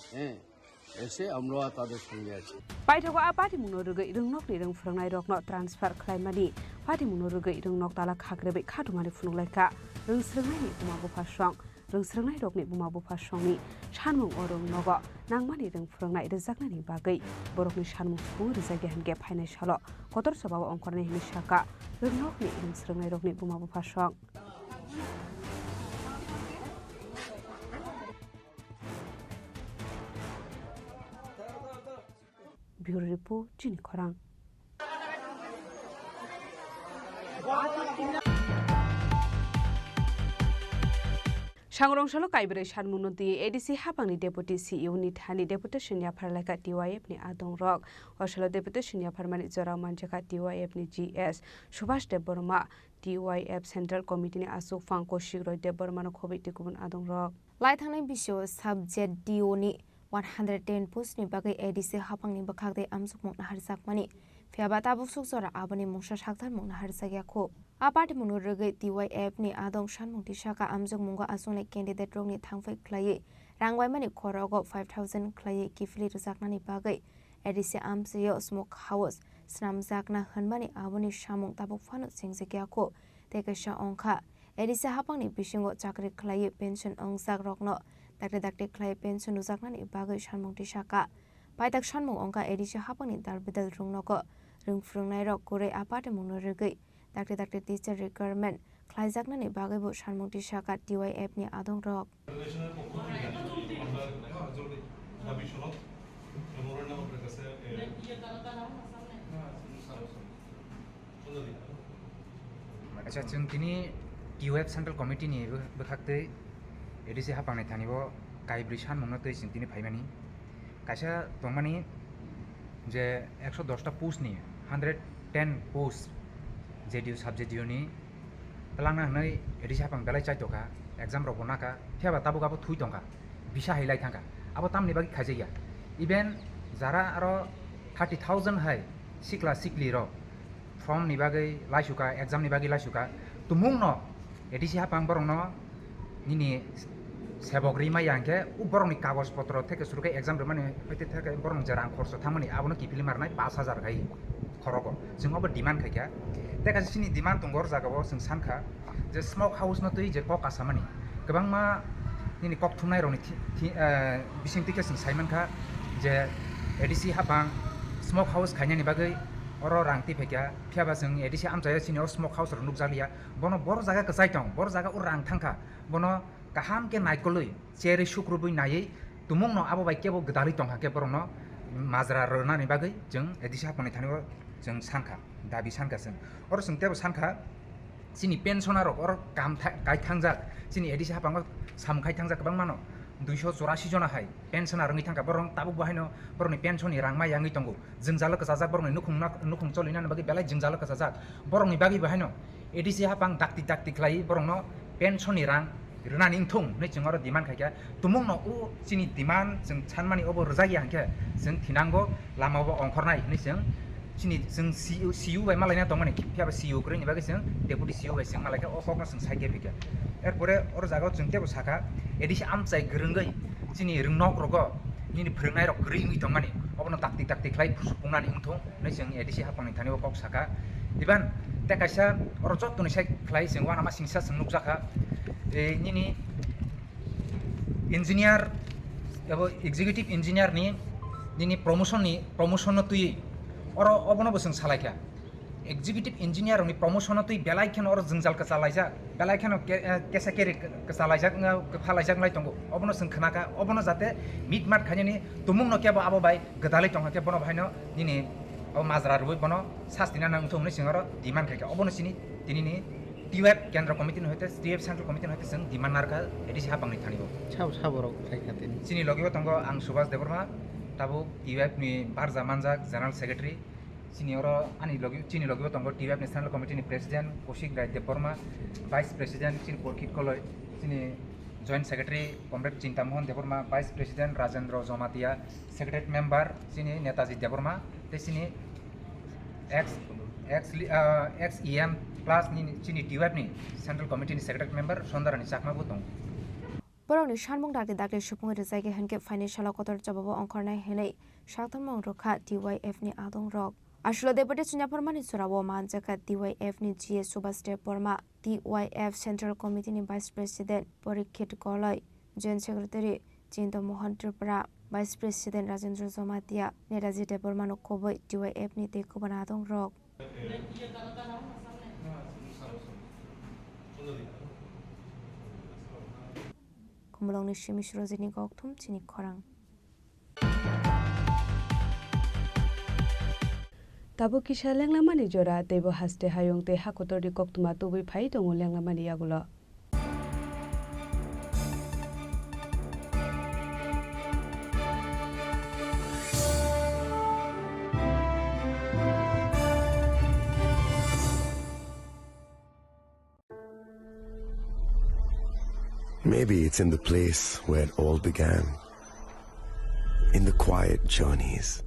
Speaker 4: এসে আমরা তাদের সঙ্গে আছি।
Speaker 11: Paitako apati munorugai rungnok ni rung phrangnai rokno transfer khlaimani pati munorugai rungnok tala khagrebe khatumani phununglaika rung srengnai ni bumabu phasong rung srengnai rokni bumabu phasongni sanmung orung nogo nangmani rung phrangnai rejaknani bagai borokni sanmung phung rijagi hange phainai salo kotor sabao ongkorni hini saka rungnok ni rung srengnai rokni bumabu phasong Bureau Report, Chini Khorang. Sangrongshalo Kaibere Shanmunoti, ADC Hapangni Deputy CEO ni Thani Deputation ya Parlaka TYF ni Adong Rock, Oshalo Deputation ya Parmani Zora Manjaka TYF ni GS, Subhash Deborma, TYF Central Committee ni Asuk Fangko Shigro Deborma no Kobiti Kubun Adong Rock.
Speaker 18: Laithangni bisyo subject DO ni 110 post ni bagai ADC hapang ni bakagde amsuk mokna harjakmani fiabata busuk zora abani mungsha sakthar mokna harjakya kho apati munurgai TYF ni adong shanmungti saka amsuk munga asune candidate rong ni thangfai khlai rangwai mani khorogo 5000 khlai kifli rujaknani bagai ADC amsyo smoke house snamjakna hanmani abani shamung tabuk phanu singjakya kho tekasha ongkha ADC hapang ni bisingo chakri khlai pension ongjak rokno dakte khlai pension ujaknani bagai shanmungti saka paitak shanmung ongka ADC hapangni darbedal rungnoko rungfrungnai rok kore apate munurgai dakte teacher requirement khlaijaknani bagai bo shanmungti saka TYF ni adong rok
Speaker 14: acha chung tini TYF Central Committee ni bakakte ADC hapangni thanibo kaibri sanmungno tei tini phaimani kaisa tongmani je 110 টা post ni 110 post JDU subject ni pelangna hanai edisi hapang belai chai toka exam rok bonaka thiaba tabuk abo thui tongka bisa hilai thangka abo tamni bagi khajaiya even jara aro 30,000 hai sikla sikli ro form ni bagai laisuka exam ni bagi laisuka tumung no edisi hapang borong no nini sebok rima yangke borong ni kagos potro থেকে শুরু করে exam রমানে হইতে থাকে borong jarang খরচ থামনি আবনো কিপিলি মারনাই 5000 গাই খরগ जों अब demand खायखा देखा सिनि डिमान्ड दंगर जागाव जों सानखा जे स्मोक हाउस न तै जे कक आसामानि गोबां मा निनि कक थुमनाय रनि बिसिंतिके जों साइमोनखा जे एडिसि हाबां स्मोक हाउस खायनायनि बागै अर रांति फैखा फियाबा जों एडिसि आमजाया सिनियाव स्मोक हाउस र नुकजालिया बनो बर जागा कसाइ दं बर जागा उ रां थांखा बनो काहाम के नाइकलै चेरि सुक्रुबै नायै तुमुं न आबो बाय केबो गदालि दंखा के बरनो माजरा रनानि बागै जों एडिसि हाबांनि थानिबो जों सानखा दाबि सानखासों अर जों तेबो सानखा सिनि पेन्सनार अर काम गायथांजाक सिनि एडिसि हाबांग सामखाय थांजाक गोबां मानो 284 जना हाय पेन्सनार रङि थांखा बरं ताबु बाहायनो बरनि पेन्सननि रां मा यांगि दंगो जों जालो कजाजाक बरनि नुखुं चलिनानि बागै बेलाय जों जालो कजाजाक बरंनि बागै बाहायनो एडिसि हाबां दाक्ति ख्लाय बरंनो पेन्सननि रां रनानि इंथुं नै जों अर डिमान्ड खायखा तुमुं न उ सिनि डिमान्ड जों सानमानि अबो रजागि हांखे जों थिनांगो लामाबो अंखरनाय नै जों सिनि जों CU बाय मालायना दंमानि फियाबा CU ग्रेनि बागै जों डेपुटी CU बाय जों मालायखा अखकनो जों साइके फैखा एरपरे अर जागाव जों तेबो साखा एडिसि आमचाय गोरोंगै सिनि रोंनक रग निनि फोरोंनाय रग ग्रेनि दंमानि अबनो दाक्ति ख्लाय सुफुंनानि उंथुं नै जों एडिसि हाबांनि थानिबो कक साखा इबान तेकाइसा अर जत्तनि साइ ख्लाय जों वाना मा सिंसा जों नुकजाखा निनि इन्जिनियार एबो एग्जिक्यूटिव इन्जिनियार नि निनि प्रमोशन तुई और अबनो जों सालायखा एग्जिक्यूटिव इन्जिनियार नि प्रमोशन तुई बेलायखेन और जोंजाल का सालायजा बेलायखेन केसा केरि का सालायजाक फालायजाक लाय दंगो अबनो जों खोनाका अबनो जाते मिट माट खायनि तुमुं न केबो आबो बाय गदालै दंहा के बनो भायनो निनि अब माजरा रुबै बनो सास्तिना नांथुंनि सिङार डिमान्ड खायखा अबनो सिनि दिनिनि टिवेब केन्द्र कमिटिनि होते टिवेब सेन्ट्रल कमिटिनि होते जों डिमान्ड नारका एडिसि हाबांनि थानिबो
Speaker 10: साबराव खायखाते
Speaker 14: सिनि लगिबो दंगो आं सुभाष देबरमा ताबु टिवेब नि बारजा मानजाक जनरल सेक्रेटारि सिनियर आनि लगिबो चिनि लगिबो दंगो टिवेब नेशनल कमिटिनि president Kaushik Roy Debbarma vice president चिनि परखित कलय चिनि joint secretary comrade Chinta Mohan Debbarma vice president Rajendra Jamatia secretary member चिनि नेताजी देबरमा तेसिनि एक्स EM प्लस चिनि टिवेब नि सेन्ट्रल कमिटिनि सेक्रेटारि मेम्बर सन्दारानि चाकमाबो दं
Speaker 18: बरंनि सानमुं दागले सुफुं रजायगे हनके फाइनेन्शियल कतर जबाबो अंखरनाय हेनै साथमं रखा DYF नि आदं रक आशुला देबटे सुन्या फरमानि सुरावो मानजाका DYF नि GS Subhash Debbarma DYF central committee नि वाइस प्रेसिडेंट परीक्षित गलय joint secretary Chinta Mohan Tripura vice president Rajendra Jamatia Netaji Debbarma नखबै DYF नि तेखुबना आदं रक kumulongni shimi shurozini gokthum chini khorang
Speaker 11: tabo kisa lenglamani jora tebo haste hayong te hakotori koktuma tubui phai tongo lenglamani yagulo
Speaker 16: Maybe it's in the place where it all began. In the quiet journeys.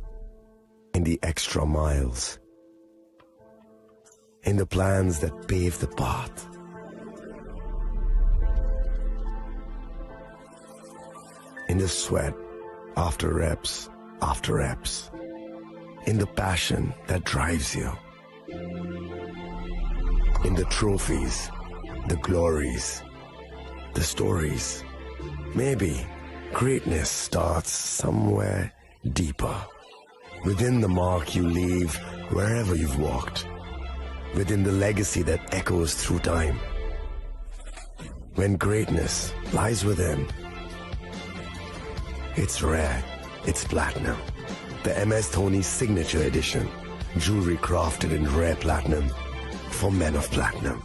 Speaker 16: In the extra miles. In the plans that pave the path. In the sweat after reps. In the passion that drives you. In the trophies, the glories, the stories. Maybe greatness starts somewhere deeper. Within the mark you leave wherever you've walked. Within the legacy that echoes through time. When greatness lies within, it's rare, it's platinum. The MS Dhoni Signature Edition. Jewelry crafted in rare platinum for men of platinum.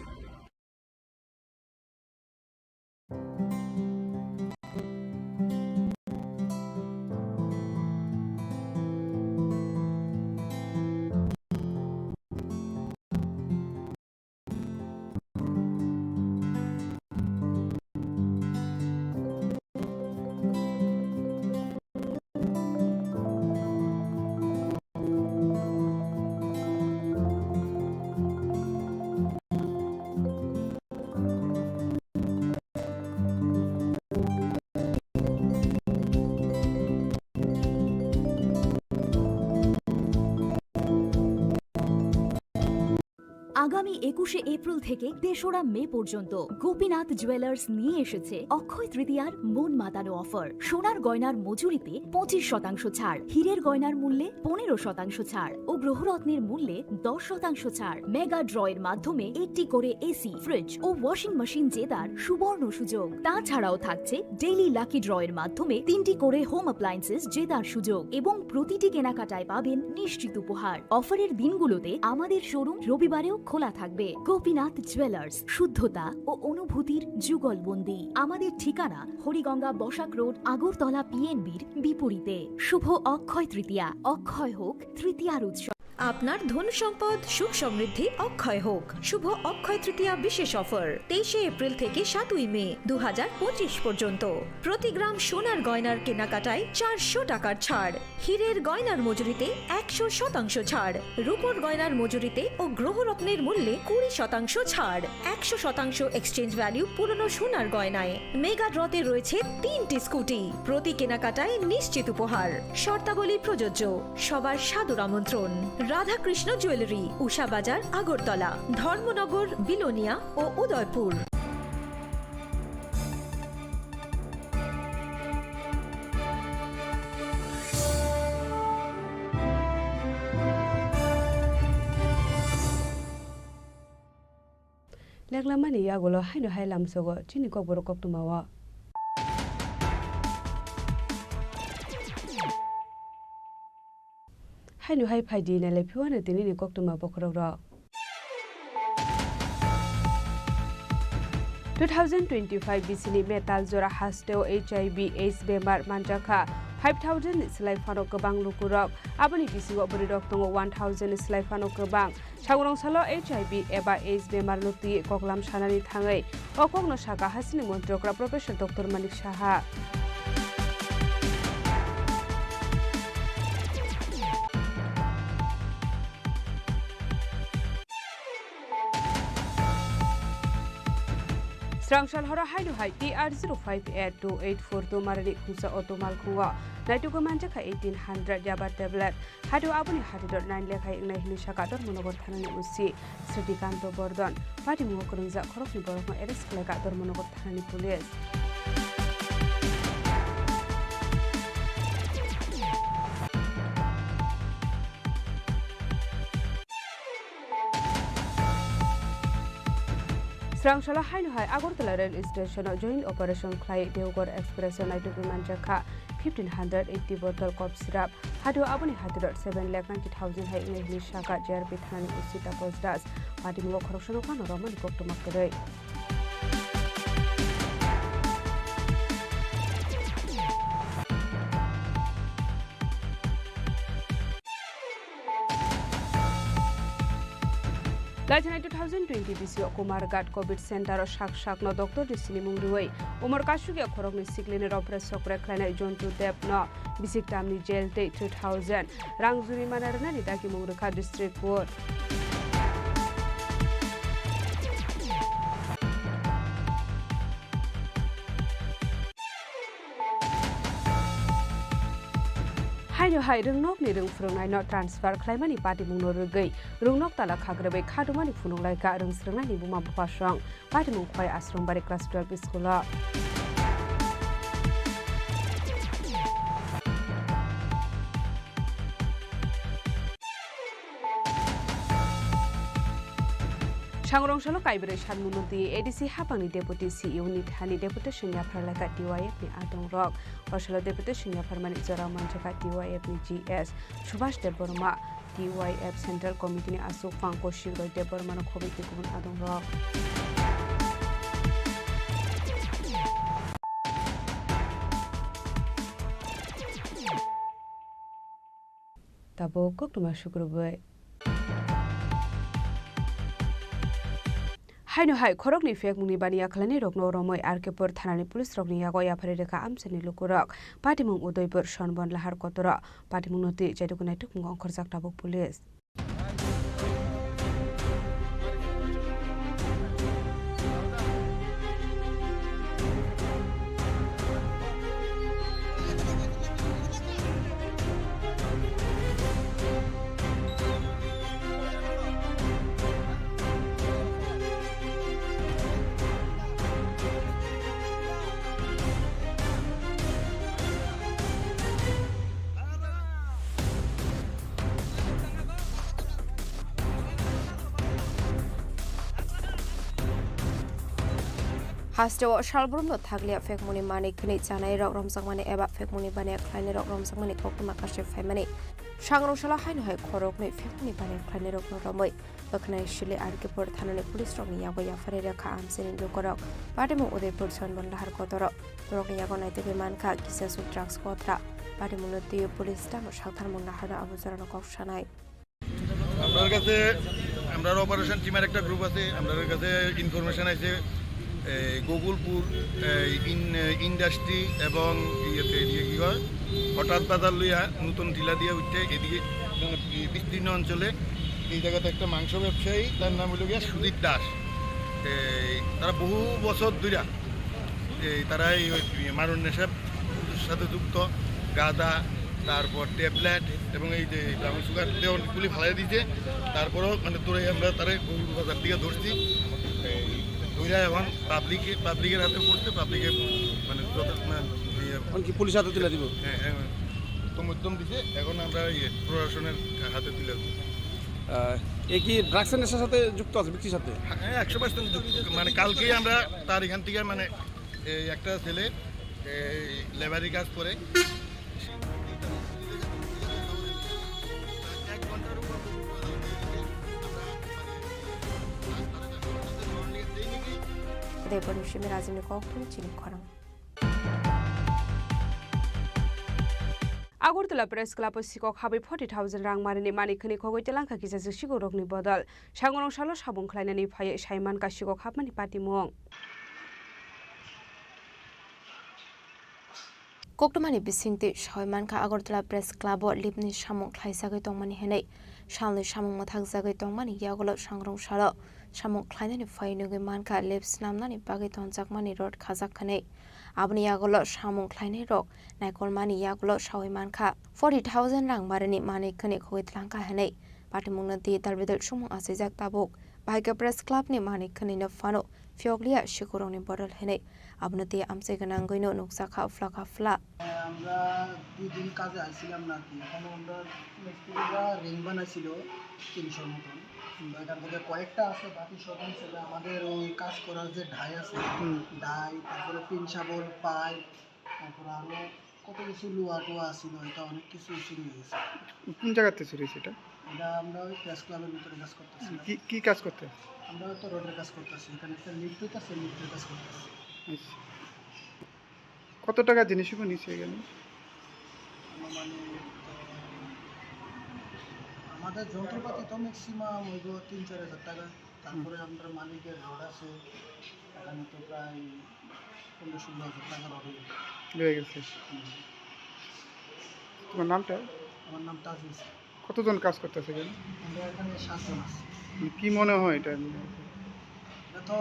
Speaker 2: আগামী 21শে April থেকে 3রা মে পর্যন্ত Gopinath jewellers নিয়ে এসেছে অক্ষয় তৃতীয়ার মন মাতানো offer. সোনার গয়নার মজুরিতে 25% ছাড়, হীরের গয়নার মূল্যে 15% ছাড় ও গ্রহরত্নের মূল্যে 10% ছাড়। মেগা ড্রয়ের মাধ্যমে একটি করে এসি, ফ্রিজ ও ওয়াশিং মেশিন জেতার সুবর্ণ সুযোগ। তাছাড়াও থাকছে ডেইলি লাকি ড্রয়ের মাধ্যমে 3টি করে হোম অ্যাপ্লায়েন্সেস জেতার সুযোগ এবং প্রতিটি কেনাকাটায় পাবেন নিশ্চিত উপহার। অফারের দিনগুলোতে আমাদের শোরুম রবিবারেও খোলা থাকবে। গোপীনাথ জুয়েলার্স, শুদ্ধতা ও অনুভূতির যুগলবন্দি। আমাদের ঠিকানা হরিগঙ্গা বসাক রোড, আগরতলা পিএনবির বিপরীতে। শুভ অক্ষয় তৃতীয়া, অক্ষয় হোক তৃতীয়ার উৎসব।
Speaker 3: আপনার ধন সম্পদ সুখ সমৃদ্ধি অক্ষয় হোক। শুভ অক্ষয় তৃতীয়া বিশেষ অফার 23শে এপ্রিল থেকে 7ই মে 2025 পর্যন্ত। প্রতি গ্রাম সোনার গয়নার কেনাকাটায় 400 টাকার ছাড়, হীরের গয়নার মজুরিতে 100% ছাড়, রূপোর গয়নার মজুরিতে ও গ্রহরত্নের মূল্যে 20% ছাড়, 100% এক্সচেঞ্জ ভ্যালু পুরনো সোনার গয়নায়। মেগা ড্রতে রয়েছে 3টি স্কুটি, প্রতি কেনাকাটায় নিশ্চিত উপহার। শর্তাবলী প্রযোজ্য। সবার সাদর আমন্ত্রণ। রাধাকৃষ্ণ জুয়েলারি, উষা বাজার, আগরতলা, ধর্মনগর, বিলোনিয়া ও উদয়পুর।
Speaker 11: লেগলামানি ইয়াগুলো হাইনো হাইলাম সগো চিনি কবর কক্তুমাওয়া হাইনো হাই ফাইদি নালে ফিওয়ানে তিনি নি কক্তুমা বখরক 2025 बिसिनि मेटाल जरा हास्टेव HIV AIDS बेमार मानजाखा 5000 स्लाइ फानो गोबां लुकुरक आबनि बिसिगो बरि डक्टंगो 1000 स्लाइ फानो गोबां सांग्रंसालो HIV एबा AIDS बेमार लुति कगलाम सानानि थाङै अकगनो साका हासिनि मन्त्रकरा professor doctor Manik Saha Strangshal hora hainu hai TR058284 marani khusa otomal khunga naitugo manjaka 1800 jaba tablet hadu abuni hadidor 9 lekhai ingnai hilisa kador monogor thanani usi Sritikanto Bordon pati mugokrungja khorokni borokno arrest khlaka dor monogor thanani police Srangshala hainu hai Agortala rail station joint operation khlai Deoghar express naitugo manjaka 1580 bottle cough syrup hadu abuni hadidor 7,90,000 hai ingnai hilisa ka JRP thanani usi tapos das pati mugokrungja kano romani koktomak kadai Lajana 2020 BCO Kumargat COVID Center shak no Dr. Disini Mungduwai Umar Kashugia Khorokni Siklini Opres Sokre Klana Jontu Dep no Bisik Tamni Jail Date 2000 Rangzuri Manarana Nidaki Mungruka District Court Haino hai rungnok ni rungfrungnai no transfer khlaimani party mungno rugai rungnok tala khagrebe khadumani phununglai ka rungsrungnai ni buma bupasang party mung khoi ashram bari class 12 school Sangrongshalo kaibere sanmunoti ADC hapangni deputy CEO ni thani deputation ya pharlaka TYF ni adong rok osalo deputation ya pharmani jora manjaka TYF ni GS Subhash Deborma TYF Central Committee ni Asuk Pangko Shiro Deborma no khobi ti kubun adong rok Tabo koktuma shukrubai Haino hai khorokni fek mungni baniya khlani rokno romoi arkepur thanani police rokni yago yafare reka amseni lukurok patimung udoipur sonbon lahar kotora patimung noti jaidukunai tukmung ongkhorjak tabuk police
Speaker 18: Hasteo Shalbrum Taglia Fekmuni Mani Knit Sanai Rock Romsangmani Eba Fekmuni Bane Kleine Rock Romsangmani Kokmakashe Femini. Shangro Shala Hainoi Korok Ni Fekmuni Bane Kleine Rock Romoi. Bakana Shili Arkipur Tanani Police Rock Yagoya Ferreira Kam Sin Lukorok. Padimu Ude Purson Bondahar Kotoro. Rock Yagonite Manka Kisasu Drugs Kotra. Padimunuti Police Tam Shatan Mundahara Abuzarano Kokshanai.
Speaker 5: আপনার কাছে আমরা operation টিমের একটা group আছে আমাদের কাছে information আছে Gokulpur industry এবং ইয়েতে কি হয় হঠাৎ বাজার লইয়া নতুন টিলা দিয়ে উঠতে এদিকে বিস্তীর্ণ অঞ্চলে এই জায়গাতে একটা মাংস ব্যবসায়ী তার নাম হলো গিয়া সুদীপ দাস তারা বহু বছর ধরে তারা এই মারণ নেশার সাথে যুক্ত গাঁদা তারপর ট্যাবলেট এবং এই যে ব্রাউন সুগার দেওয়াগুলি ফালাই দিয়েছে তারপরেও মানে তোরাই আমরা তারা গরুর বাজার দিকে ধরছি ধরে এখন পাবলিকের হাতে পড়ছে পাবলিকে মানে কি পুলিশ হাতে তুলে দিব হ্যাঁ মধ্যম দিছে এখন আমরা প্রশাসনের হাতে তুলে দেবো
Speaker 6: কি ড্রাগসের নেশার সাথে যুক্ত আছে ব্যক্তির সাথে
Speaker 5: হ্যাঁ 100% যুক্ত মানে কালকেই আমরা তার এখান থেকে মানে একটা ছেলে লেবারি কাজ করে
Speaker 18: 대본심의 라짐을 거꾸로 Chini Khorang.
Speaker 11: Agortala Press Club Sikok Habi 40,000 rang marini mani khani khogoi telangka kisa sigo rokni bodal shangonong salo sabung khlainani phaye Shaiman ka sikok hapmani patimong
Speaker 18: Koktomani bisingti Shaiman ka Agortala Press Club lipni samung khlaisagai tongmani henei shalni samung mathak jagai tongmani yagolo sangrong salo samung khlainani phainugoi manka lips namnani bagai tonjakmani road khajak khanei abni yagolo samung khlainai rok naikolmani yagolo shawai manka 40,000 rang marini mani khani khogoi tlangka henei patimungna di dalbidal sumung asijak tabuk Bhaika Press Club ni mani khani na fano fioglia shikurong ni bodol henei abnati amse ganangoino nuksakha flaka fla
Speaker 17: আমরা দুই দিন কাজে আইছিলাম নাকি এখন আমরা মিস্ত্রিরা ring বানাইছিল 300 মতন এখান থেকে কয়েকটা আছে বাকি সব ছেলে আমাদের ওই কাজ করার যে ঢাই আছে ঢাই তারপরে পিন শাবল পাইপ তারপর আরো কত কিছু লোহা টোয়া ছিল এটা অনেক কিছু চুরি হয়েছে
Speaker 6: কোন জায়গাতে চুরি সেটা
Speaker 17: এটা আমরা ওই প্রেস ক্লাবের ভিতরে কাজ করতেছি
Speaker 6: কি কাজ করতে
Speaker 17: আমরা তো রোডের কাজ করতেছি এখানে একটা লিফট আছে লিফটের কাজ করতেছি
Speaker 6: আচ্ছা কত টাকা জিনিসগুলো নিচে এখানে
Speaker 17: মানে আমাদের যন্ত্রপাতি তো ম্যাক্সিমাম হইব 3-4 হাজার টাকা তারপরে আমাদের মালিকের রোড আছে এখানে তো প্রায় 15-16 হাজার টাকা রোড
Speaker 6: হয়ে গেছে তোমার নামটা
Speaker 17: আমার নাম তাজিজ
Speaker 6: কতজন কাজ করতেছে এখানে
Speaker 17: আমরা এখানে 7 জন আছি
Speaker 6: কি মনে হয় এটা
Speaker 17: তো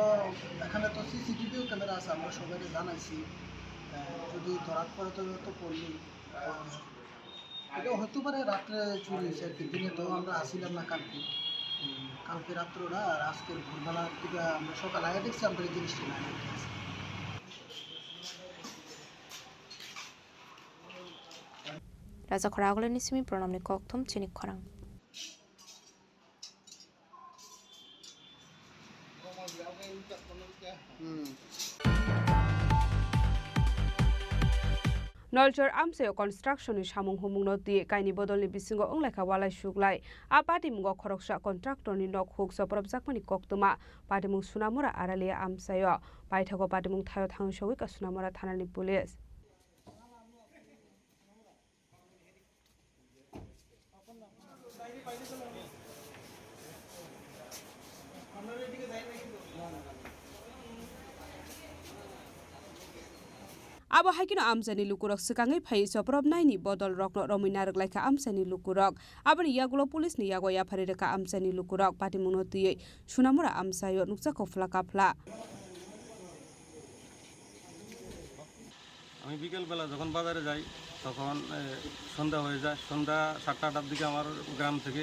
Speaker 17: এখানে তো সিসিটিভিও ক্যামেরা আছে আমরা সবাইকে জানাইছি যদি ধরার পরে তো পড়লি এটা হতে পারে রাত্রে চুরি হয়েছে আর কি দিনে তো আমরা আসিলাম না কালকে রাত্রটা আর আজকের ভোরবেলার দিকে আমরা সকাল আগে দেখছি আমাদের এই জিনিসটা না
Speaker 18: Raja Khoragole nisimi pronamni kokthum Chini Khorang.
Speaker 11: Nolchor amseo construction ni samung humung no di kaini bodol ni bisingo ongleka walai suglai apati mungo khoroksa contractor ni nok huk so probjakmani koktuma padimung sunamura aralia amsayo paithago padimung thayo thangshoi ka sunamura thanani police Abo haikino amsani lukurok sekangai phai soprob naini bodol rokno rominar glaika amsani lukurok abani yagulo police ni yago ya pharireka amsani lukurok patimuno tiyei sunamura amsayo nuksa kofla kapla
Speaker 19: আমি বিকেল বেলা যখন বাজারে যাই তখন সন্ধ্যা হয়ে যায় সন্ধ্যা 7টার দিকে আমার গ্রাম থেকে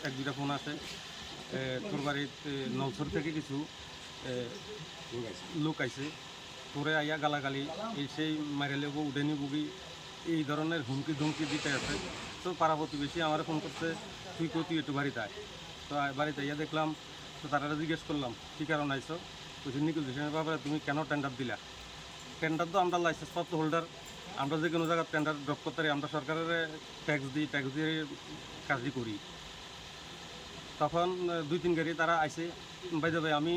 Speaker 19: এক দুইটা ফোন আসে তোর বাড়িতে নলছর থেকে কিছু লোক আইছে তোরে আইয়া গালাগালি এই সেই মারেলে উডেনি বুগি এই ধরনের হুমকি ধুমকি দিতে আছে তো পাড়া প্রতিবেশী আমার ফোন করছে তুই একটু বাড়িতে আয় তো বাড়িতে আইয়া দেখলাম তো তারা জিজ্ঞেস করলাম কী কারণ আইসো কইছে নিগোসিয়েশনের ব্যাপারে তুমি কেন টেন্ডার দিলা টেন্ডার তো আমরা লাইসেন্স প্রাপ্ত হোল্ডার আমরা যে কোনো জায়গায় টেন্ডার ড্রপ করতে পারি আমরা সরকারের ট্যাক্স দিয়ে কাজই করি তখন 2-3 গাড়ি তারা আইসে বাই যাবে আমি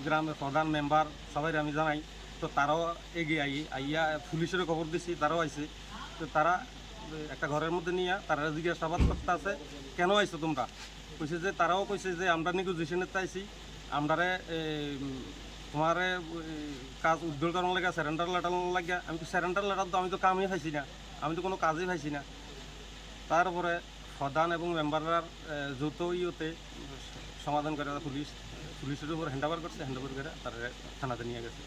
Speaker 19: গ্রামের প্রধান মেম্বার সবাই আমি জানাই তো তারাও এগিয়ে আইয়া পুলিশেরও খবর দিছি তারাও আইসে তো তারা একটা ঘরের মধ্যে নিয়ে তারা জিজ্ঞাসাবাদ করতে আছে কেন আইসো তোমরা কইছে যে তারাও কইছে যে আমরা নিগোসিয়েশনের আইসি আমরারে তোমার কাজ উদ্যোগ করার লাগে স্যারেন্ডার লেটার লাগে আমি তো স্যারেন্ডার লেটার তো আমি তো কামই পাইছি না আমি তো কোনো কাজই পাইছি না তারপরে প্রধান এবং মেম্বাররা যৌথ ইয়েতে সমাধান করে পুলিশের উপর হ্যান্ডওভার করছে হ্যান্ডওভার করে তারা থানাতে নিয়ে গেছে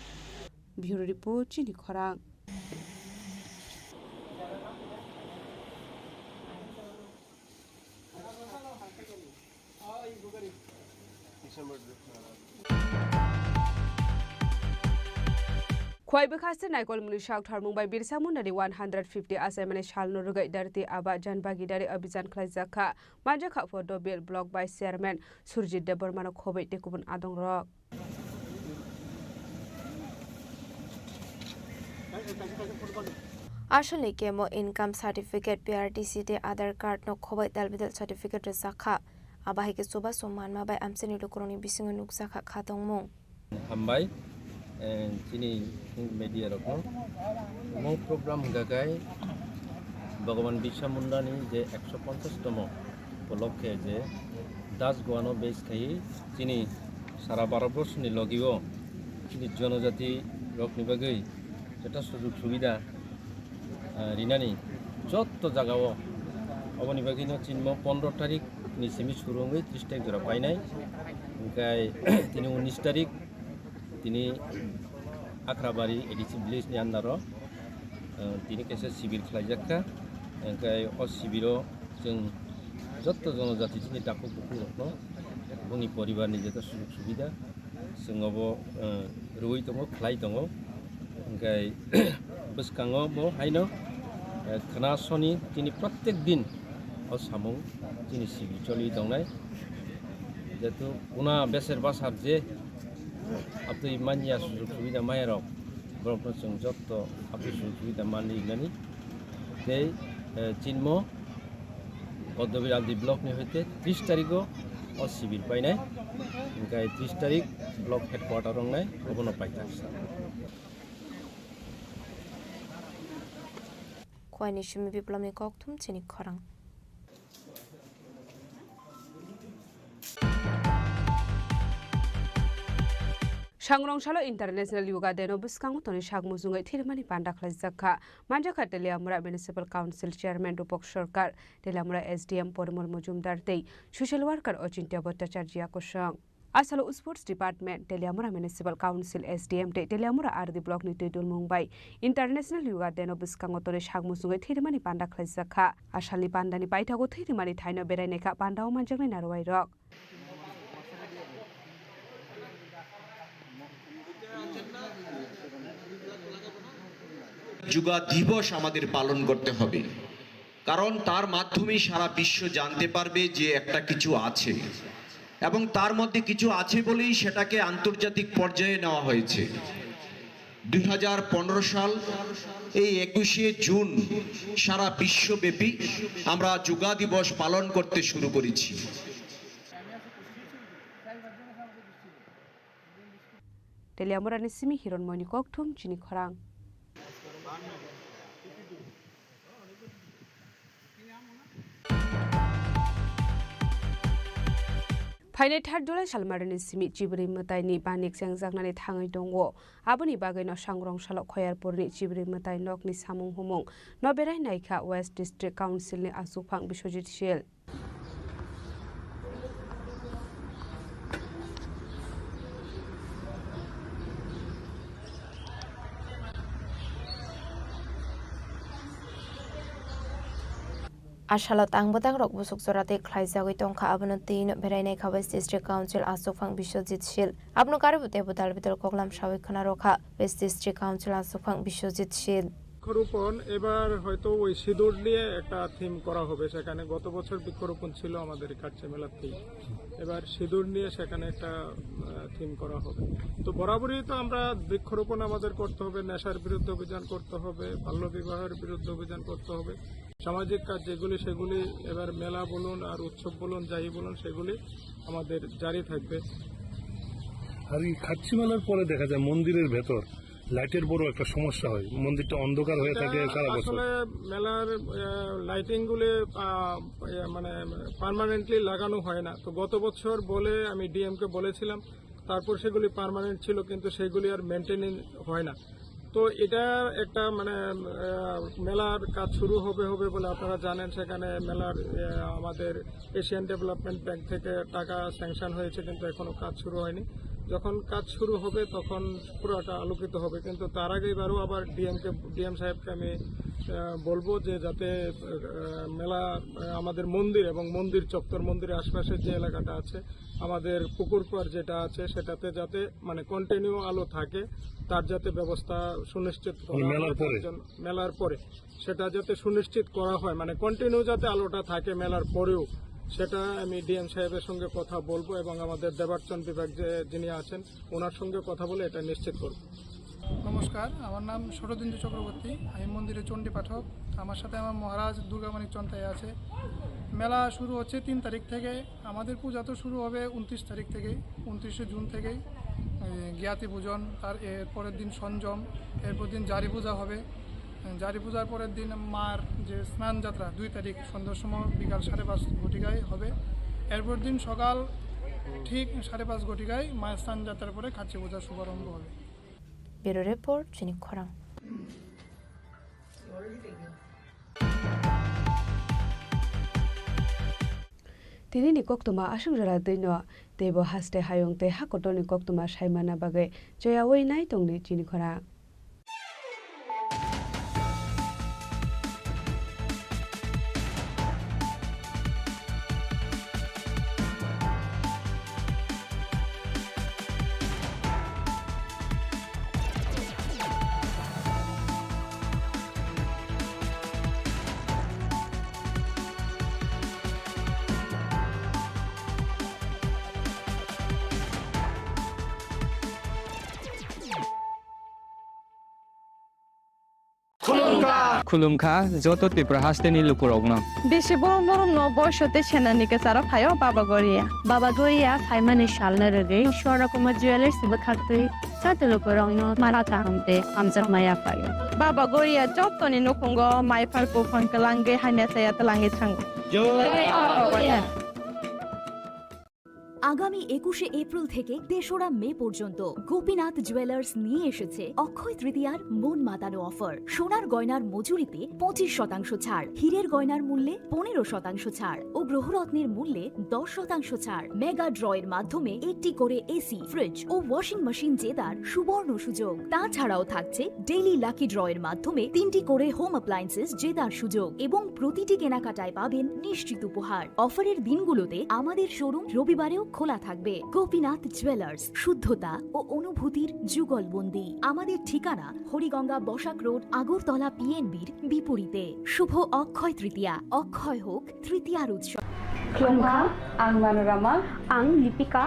Speaker 11: ব্যুরো রিপোর্ট চিনি খরাং Khoi bekhase naikol muni shak thar mumbai birsa mundari 150 asemane shalno rugai darti aba janbagi dari abhijan khlaijaka manjakha photo bill block by chairman Surjit Debormano khobai tekubun adong rok
Speaker 18: আসলে কেমো income certificate PRTC te Aadhaar card no khobai dalbidal certificate sakha abahike soba soman mabai amseni lokoroni bisingo nuksakha khatongmung
Speaker 20: hambai Chini media rokon mo program gagai Bhagavan Birsa Mundani je 150 tomo উপলক্ষে যে Das গোয়ানো base খাই চিনি সারা ভারতবর্ষ নি লগিও চিনি জনজাতি rock নিবাগৈ যেটা সুযোগ সুবিধা রিনানি যত জায়গাও অবনিবাগিনো চিনম 15 তারিখ নিসিমি সুরঙ্গই 30 তারিখ জোড়া পাই নাই ওমকাই তিনি 19 তারিখ তিনি আখরাবাড়ি এডিসি ভিলেজनि आन्दाराव তিনি কেসে শিবির খালাইজাকা ओमफ्राय अ शिबिराव जों যত জনজাতি চিনি ডাকু বুকু রত্ন बुंनि परिवारनि যেত সুযোগ সুবিধা जोंबो रुই दङ खालाय दङ ओमफ्राय बसकाङो बो हायनो खोनासनि তিনি प्रत्येक दिन अ सामु তিনি শিবির চলি दंनाय যেহেতু उना बेसेर बासार जे আপনি মানিয়া সুযোগ সুবিধা মায়েরক ব্রহ্মচং যত আপনি সুযোগ সুবিধা মানি ইগনানি এই চিন্ম পদ্মবীর আলদি ব্লকনি হইতে 30 তারিখও অশিবির পাইনাই ওমকাই 30 তারিখ ব্লক হেডকোয়ার্টার রংনাই অবনো পাইতাছে
Speaker 18: খয়নি সুমি বিপ্লবনি ককথুম চিনি খরাং
Speaker 11: Shangrongshalo International Yoga Day no buskango toni shagmuzungai thirmani panda khlaijaka manjakha Teliamura Municipal Council Chairman Rupok Sarkar Teliamura SDM Pormol Mujumdar tei social worker Ochintya Bhattacharya kosang Asalo Sports Department Teliamura Municipal Council SDM te Teliamura RD Block ni Tidul Mumbai International Yoga Day no buskango toni shagmuzungai thirmani panda khlaijaka asali pandani paithago thirmani thaino beraineka pandao manjakni narwai rok
Speaker 21: yoga দিবস আমাদের পালন করতে হবে কারণ তার মাধ্যমে সারা বিশ্ব জানতে পারবে যে একটা কিছু আছে এবং তার মধ্যে কিছু আছে বলেই সেটাকে আন্তর্জাতিক পর্যায়ে নেওয়া হয়েছে 2015 সাল এই 21 জুন সারা বিশ্বব্যাপী আমরা যোগা দিবস পালন করতে শুরু করেছি
Speaker 11: Teliamura ni simi hiron moini kokthum chini khorang Fainai 3 July salmarani simi chibri mutai ni banik sengjaknani thangai dongo aboni bagai no Shangrongshalo Khoyarpurni chibri mutai nokni samung humung no berai naikha West District Council ni asufang Biswajit Shil
Speaker 18: Ashalot angbotang rok busuk sorate khlaijagoi tongkha abono tin berainai West District Council asufang Biswajit Shil abno karibute budal bitor koklam sawai khana rokha West District Council asufang Biswajit Shil
Speaker 5: বৃক্ষরোপণ এবার হয়তো ওই সিঁদুর নিয়ে একটা theme করা হবে সেখানে। গত বছর বৃক্ষরোপণ ছিল আমাদের কাছে মেলার থিম, এবার সিঁদুর নিয়ে সেখানে একটা থিম করা হবে। তো বরাবরই তো আমরা বৃক্ষরোপণ আমাদের করতে হবে, নেশার বিরুদ্ধে অভিযান করতে হবে, বাল্যবিবাহের বিরুদ্ধে অভিযান করতে হবে, সামাজিক কাজ যেগুলি সেগুলি এবার মেলা বলুন আর উৎসব বলুন যাই বলুন সেগুলি আমাদের জারি থাকবে।
Speaker 12: আর এই খাচ্ছি মেলার পরে দেখা যায় মন্দিরের ভেতর লাইটের বড় একটা সমস্যা হয়, মন্দিরটা অন্ধকার হয়ে থাকে সারা বছর।
Speaker 5: আসলে মেলার লাইটিং গুলি মানে পার্মানেন্টলি লাগানো হয় না। তো গত বছর বলে আমি ডিএমকে বলেছিলাম, তারপর সেগুলি পার্মানেন্ট ছিল কিন্তু সেগুলি আর মেনটেনিং হয় না। তো এটা একটা মানে মেলার কাজ শুরু হবে বলে আপনারা জানেন, সেখানে মেলার আমাদের এশিয়ান ডেভেলপমেন্ট ব্যাংক থেকে টাকা স্যাংশন হয়েছে কিন্তু এখনো কাজ শুরু হয়নি। যখন কাজ শুরু হবে তখন পুরোটা আলোকিত হবে, কিন্তু তার আগে এবারও আবার ডিএম সাহেবকে আমি বলবো যে যাতে মেলা আমাদের মন্দির এবং মন্দির চত্বর, মন্দিরের আশপাশের যে এলাকাটা আছে, আমাদের পুকুর পাড় যেটা আছে সেটাতে যাতে মানে কন্টিনিউ আলো থাকে, তার যাতে ব্যবস্থা সুনিশ্চিত করা মেলার পরে সেটা যাতে সুনিশ্চিত করা হয়, মানে কন্টিনিউ যাতে আলোটা থাকে মেলার পরেও, সেটা আমি ডিএম সাহেবের সঙ্গে কথা বলবো এবং আমাদের দেবার্চন বিভাগ যিনি আছেন ওনার সঙ্গে কথা বলে এটা নিশ্চিত করব।
Speaker 22: নমস্কার, আমার নাম শরদিন্দু চক্রবর্তী, আমি মন্দিরের চণ্ডী পাঠক। আমার সাথে আমার মহারাজ দুর্গামানিক চন্তাই আছে। মেলা শুরু হচ্ছে 3 তারিখ থেকে, আমাদের পূজা তো শুরু হবে 29 তারিখ থেকে, 29শে জুন থেকেই জ্ঞাতি পূজন, তার পরের দিন সঞ্জম, এরপর দিন জারি পূজা হবে। জারি পূজার পরের দিন মার যে স্নান যাত্রা 2 তারিখ সন্ধ্যার সময় বিকাল 5:30 ঘটিকায় হবে। এরপর দিন সকাল ঠিক 5:30 ঘটিকায় মায়ের স্নান যাত্রার পরে খাচ্ছি পূজার শুভারম্ভ হবে।
Speaker 18: ব্যুরো রিপোর্ট চিনি খরাং।
Speaker 11: Tinini koktuma asungjara dino tebo haste hayong te hakotoni koktuma saimana bagai joya wei nai tongni Chini Khorang.
Speaker 23: खुलुमखा जत त्रिपुरा हास्टेनि लुकुरगनो
Speaker 24: बेसे बरम बरम न बयसते सेनानिके सारा फायो बाबा गोरिया फाइमानि शालना रगे शोरा कुमार ज्वेलर्स बखाते साते लुकुरगनो माराता हमते हमजर माया फायो बाबा गोरिया जतनि नकुंगो माइफार को फंकलांगे हाने साया तलांगे थांग
Speaker 2: আগামী 21শে এপ্রিল থেকে 3রা মে পর্যন্ত গোপীনাথ জুয়েলার্স নিয়ে এসেছে অক্ষয় তৃতীয়ার মন মাতানো অফার। সোনার গয়নার মজুরিতে 25% ছাড়, হীরের গয়নার মূল্যে 15% ছাড় ও গ্রহরত্নের মূল্যে 10% ছাড়। মেগা ড্রয়ের মাধ্যমে একটি করে এসি, ফ্রিজ ও ওয়াশিং মেশিন জেতার সুবর্ণ সুযোগ। তাছাড়াও থাকছে ডেইলি লাকি ড্রয়ের মাধ্যমে 3টি করে হোম অ্যাপ্লায়েন্সেস জেতার সুযোগ এবং প্রতিটি কেনাকাটায় পাবেন নিশ্চিত উপহার। অফারের দিনগুলোতে আমাদের শোরুম রবিবারেও খোলা থাকবে। গোপীনাথ জুয়েলার্স, শুদ্ধতা ও অনুভূতির যুগলবন্দি। আমাদের ঠিকানা হরিগঙ্গা বসাক রোড, আগরতলা পিএনবির বিপরীতে। শুভ অক্ষয় তৃতীয়া, অক্ষয় হোক তৃতীয়ার উৎসব।
Speaker 25: आं मनोरमा आं लिपिका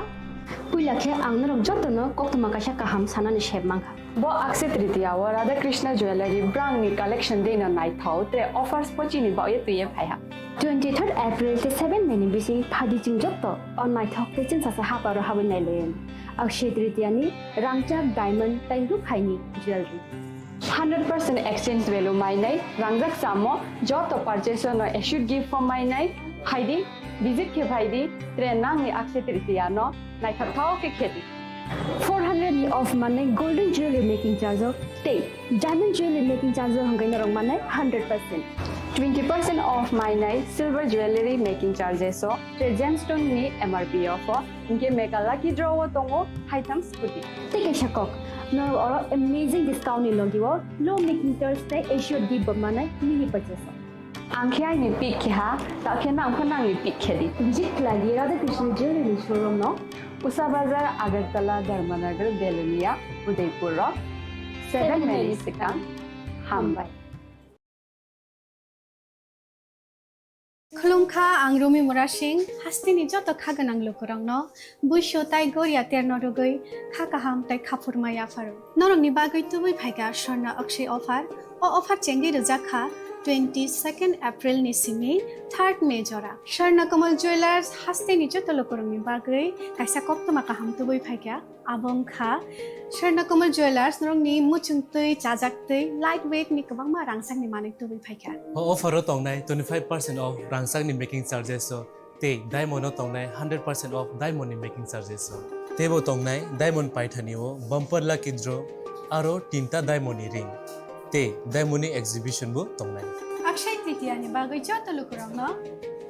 Speaker 25: पुइलाखे आं नरम जतनो कोक्तमा काशा काहाम सानानि शेबमांखा बो अक्षय तृतीया व राधा कृष्ण ज्वेलरी ब्रांडनि कलेक्शन देना नाइथाव ते ऑफर्स पचिनि बाये तुये फाया 23 एप्रिल ते 7 मेनि बिसि फादि चिं जत्तो ऑन नाइथाव ते चिन सासा हापारो हाबन नाइलेन अक्षय तृतीयानि रांगचाक डायमंड ताइरु खाइनि ज्वेलरी 100% exchange value माइनाइ रांगजाक सामो जतो परचेस नो issued gift for माइनाइ हाइदि visit ke bhaidi train nangni akshay tritiya no naithathao ke kheti 400 ni off mane golden jewelry making charge te diamond jewelry making charge hangai na rong mane 100% 20% off mine silver jewelry making charges so te gemstone ni mrp off inke mega lucky draw tongo haitam scooty take a shakok no or amazing discount ni logiwo low making charge te assured give mane mini purchase आंखियाई नि pick खा ताखे नाम खनांग नि pick खेदी visit लागी Radha Krishna jewellery showroom नो उसा बाजार अगरतला धर्मनगर बेलनिया उदयपुर 7 मेरी सिकां हामबाई खुलुमखा आं रमि मुरा सिंह हास्तिनि जत खागोनां लोगोरांनो बैसो ताइ गरिया तेरनो रगै खाकाहाम ताइ खाफुरमाया फारो नरंनि बागै तुबै फाइगा स्वर्णा अक्षय अफार चेंगि रजाखा 22 एप्रिल नि सिमी 3 मे जरा स्वर्ण कमल ज्वेलर्स हास्तिनि जत लोगोरांनि बागै काइसा कक्तमा काहाम तुबै फाइगा आबंखा स्वर्ण कमल ज्वेलर्स नरंनि मुचुंतै चाजाक्तै लाइट वेट नि गोबांमा रांसांनि मानै तुबै फाइगा
Speaker 1: अफारो तंनाय 25% ऑफ रांसांनि मेकिंग चार्जेस ते डायमंड तंनाय 100% ऑफ डायमंड नि मेकिंग चार्जेस तेबो तंनाय डायमंड पाइथानिओ बम्पर लाकी ड्र आरो 3टा डायमंड नि रिंग ते डायमंड नि एग्जिबिशन बो तंनाय
Speaker 25: अक्षय तृतीया नि बागै जत लोगोरांनो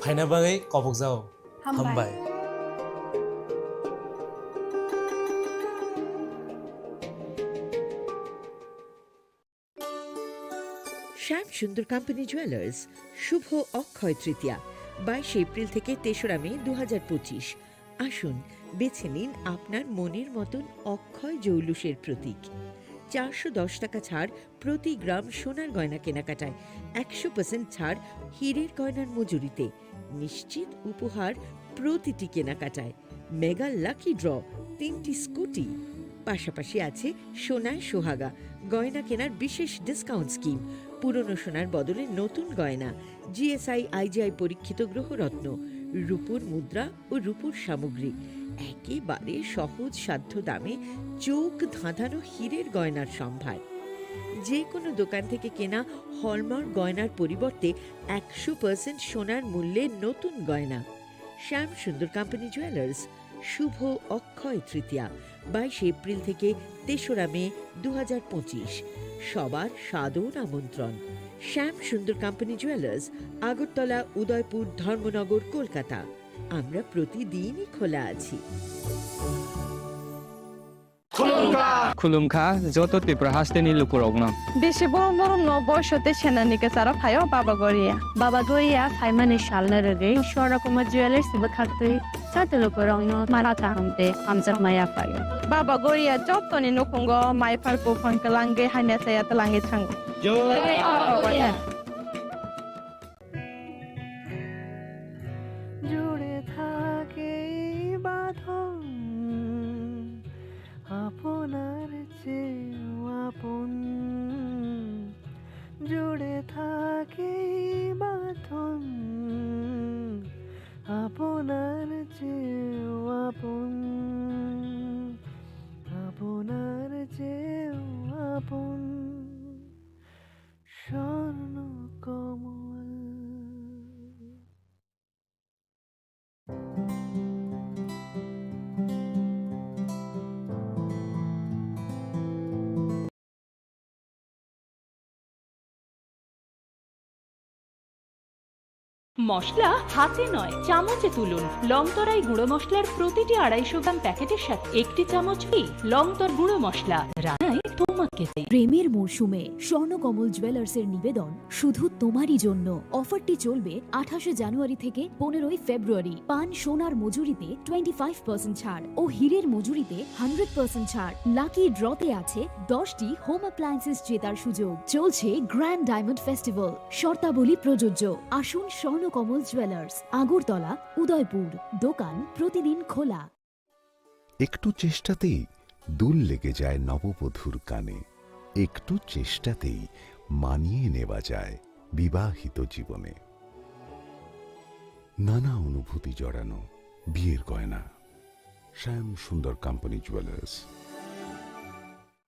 Speaker 1: फाइना बागै कबक जाओ हामबाय
Speaker 3: শ্যাম সুন্দর কোম্পানি জুয়েলার্স শুভ অক্ষয় তৃতীয়া 22 এপ্রিল থেকে 3রা মে 2025 আসুন বেছে নিন আপনার মনের মতন অক্ষয় জৌলুসের প্রতীক 410 টাকা ছাড় প্রতি গ্রাম সোনার গয়না কেনাকাটায় 100% ছাড় হীরের গয়নার মজুরিতে নিশ্চিত উপহার প্রতিটি কেনাকাটায় মেগা লাকি ড্র 3টি স্কুটি পাশাপাশি আছে সোনায় সোহাগা গয়না কেনার বিশেষ ডিসকাউন্ট স্কিম পুরনো সোনার বদলে নতুন গয়না জিএসআই আইজিআই পরীক্ষিত গ্রহরত্ন রূপোর মুদ্রা ও রূপোর সামগ্রী একেবারে সহজ সাধ্য দামে চোখ ধাঁধানো হীরের গয়নার সম্ভার যে কোনো দোকান থেকে কেনা হলমার্ক গয়নার পরিবর্তে 100% সোনার মূল্যে নতুন গয়না শ্যাম সুন্দর কোম্পানি জুয়েলার্স শুভ অক্ষয় তৃতীয়া 22 এপ্রিল থেকে 3রা মে 2025 সবার সাদর আমন্ত্রণ শ্যাম সুন্দর কোম্পানি জুয়েলার্স আগরতলা উদয়পুর ধর্মনগর কলকাতা আমরা প্রতিদিনই খোলা আছি
Speaker 23: खुलुमखा जत त्रिपुरा हास्टेनि लुकुरावनो
Speaker 24: बेसे बरम बरम न बयसते सेनानि केसारा फायो बाबा गरिया साइमानि शालना रगै स्वरकुमा ज्वेलर्स सिबो खाक्तै साते लोकरांनो मारा चाहमते आमजा माया फायो बाबा गरिया जतनि नखंगो माइफारको फंकलांगे हाइना साया तलांगे थांगो
Speaker 7: জুড়ে থাকে বাঁধন আপনার চেয়েও আপন জুড়ে থাকে বাঁধন আপনার চেয়েও আপন আপনার চেয়েও আপন স্বর্ণ কমল
Speaker 8: মশলা হাতে নয় চামচে তুলুন লংতরাই গুঁড়ো মশলার প্রতিটি 250 গ্রাম প্যাকেটের সাথে একটি চামচ ফ্রি লংতর গুঁড়ো মশলা রান্নায় তোমাকে
Speaker 2: প্রেমের মরশুমে স্বর্ণকমল জুয়েলার্সের নিবেদন শুধু তোমারই জন্য অফারটি চলবে 28 জানুয়ারি থেকে 15 ফেব্রুয়ারি পান সোনার মজুরিতে 25% ছাড় ও হীরের মজুরিতে 100% ছাড় লাকি ড্রতে আছে 10টি হোম অ্যাপ্লায়েন্সেস জেতার সুযোগ চলছে গ্র্যান্ড ডায়মন্ড ফেস্টিভ্যাল শর্তাবলী প্রযোজ্য আসুন স্বর্ণকমল জুয়েলার্স আগরতলা উদয়পুর দোকান প্রতিদিন খোলা
Speaker 13: একটু চেষ্টাতেই দুল লেগে যায় নববধূর কানে একটু চেষ্টাতেই মানিয়ে নেওয়া যায় বিবাহিত জীবনে নানা অনুভূতি জড়ানো বিয়ের গয়না শ্যাম সুন্দর কোম্পানি জুয়েলার্স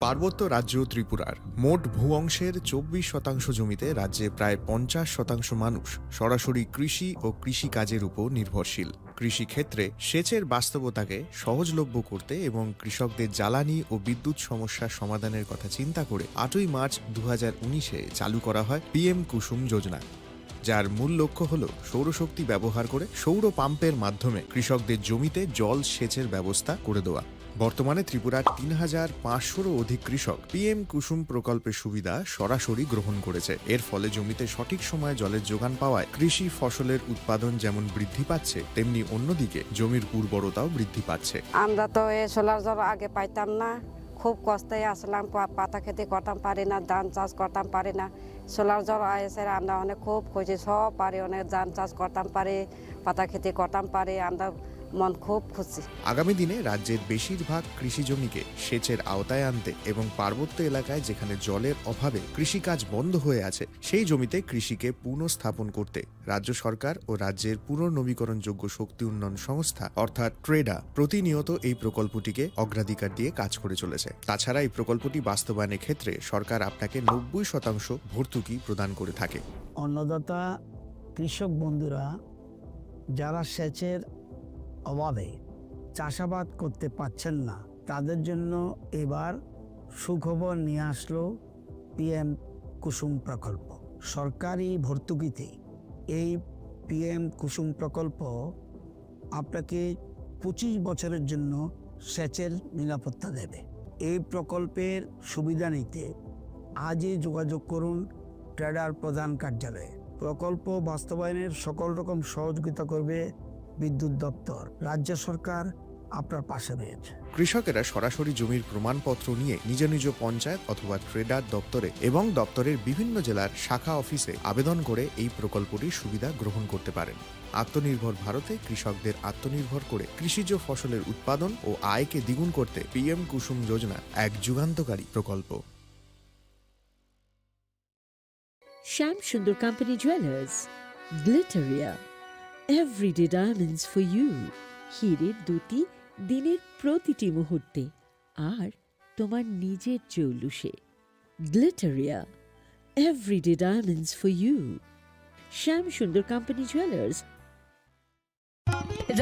Speaker 15: পার্বত্য রাজ্য ত্রিপুরার মোট ভূ অংশের 24% জমিতে রাজ্যে প্রায় 50% মানুষ সরাসরি কৃষি ও কৃষিকাজের উপর নির্ভরশীল কৃষিক্ষেত্রে সেচের বাস্তবতাকে সহজলভ্য করতে এবং কৃষকদের জ্বালানি ও বিদ্যুৎ সমস্যা সমাধানের কথা চিন্তা করে 8 মার্চ 2019-এ চালু করা হয় পিএম কুসুম যোজনা যার মূল লক্ষ্য হল সৌরশক্তি ব্যবহার করে সৌর পাম্পের মাধ্যমে কৃষকদের জমিতে জল সেচের ব্যবস্থা করে দেওয়া বর্তমানে ত্রিপুরার 3500-রও অধিক কৃষক পিএম কুসুম প্রকল্পের সুবিধা সরাসরি গ্রহণ করেছে এর ফলে জমিতে সঠিক সময়ে জলের যোগান পাওয়ায় কৃষি ফসলের উৎপাদন যেমন বৃদ্ধি পাচ্ছে তেমনি অন্যদিকে জমির উর্বরতাও বৃদ্ধি পাচ্ছে
Speaker 26: আমরা তো এই সোলার জল আগে পাইতাম না
Speaker 4: খুব কষ্টে আসলাম, পাতা খেতে করতাম পারি না, ধান চাষ করতাম পারি না। সোলার জল এসে আমরা অনেক খুব খুশি, সব পারি, অনেক ধান চাষ করতাম পারি, পাতা খেতে করতাম পারি, আমরা মন খুব খুশি।
Speaker 15: আগামী দিনে রাজ্যের বেশিরভাগ কৃষি জমিকে সেচের আওতায় আনতে এবং পার্বত্য এলাকায় যেখানে জলের অভাবে কৃষিকাজ বন্ধ হয়ে আছে সেই জমিতে কৃষিকে পুনঃস্থাপন করতে রাজ্য সরকার ও রাজ্যের পুনর্নবীকরণযোগ্য শক্তি উন্নয়ন সংস্থা অর্থাৎ ট্রেডা প্রতিনিয়ত এই প্রকল্পটিকে অগ্রাধিকার দিয়ে কাজ করে চলেছে। তাছাড়া এই প্রকল্পটি বাস্তবায়নের ক্ষেত্রে সরকার আপনাকে 90% ভর্তুকি প্রদান করে থাকে।
Speaker 9: অন্নদাতা কৃষক বন্ধুরা যারা সেচের অভাবে চাষাবাদ করতে পারছেন না, তাদের জন্য এবার সুখবর নিয়ে আসলো পিএম কুসুম প্রকল্প। সরকারি ভর্তুকিতে এই পিএম কুসুম প্রকল্প আপনাকে 25 বছরের জন্য সেচের নিরাপত্তা দেবে। এই প্রকল্পের সুবিধা নিতে আজই যোগাযোগ করুন ট্রেডার প্রধান কার্যালয়ে। প্রকল্প বাস্তবায়নের সকল রকম সহযোগিতা করবে বিদ্যুৎ দপ্তর। রাজ্য সরকার আপনার পাশে রয়েছে।
Speaker 15: কৃষকেরা সরাসরি জমির প্রমাণপত্র নিয়ে নিজ নিজ পঞ্চায়েত অথবা ট্রেডার দপ্তরে এবং দপ্তরের বিভিন্ন জেলার শাখা অফিসে আবেদন করে এই প্রকল্পটির সুবিধা গ্রহণ করতে পারেন। আত্মনির্ভর ভারতে কৃষকদের আত্মনির্ভর করে কৃষিজ ফসলের উৎপাদন ও আয়কে দ্বিগুণ করতে পিএম কুসুম যোজনা এক যুগান্তকারী প্রকল্প।
Speaker 10: Sham Sundar Company Jewelers, Glitteria, everyday diamonds for you. হীরের দুটি দিনের প্রতিটি মুহূর্তে আর তোমার নিজের জৌলুসে। Glitteria, everyday diamonds for you. Sham Sundar Company Jewelers.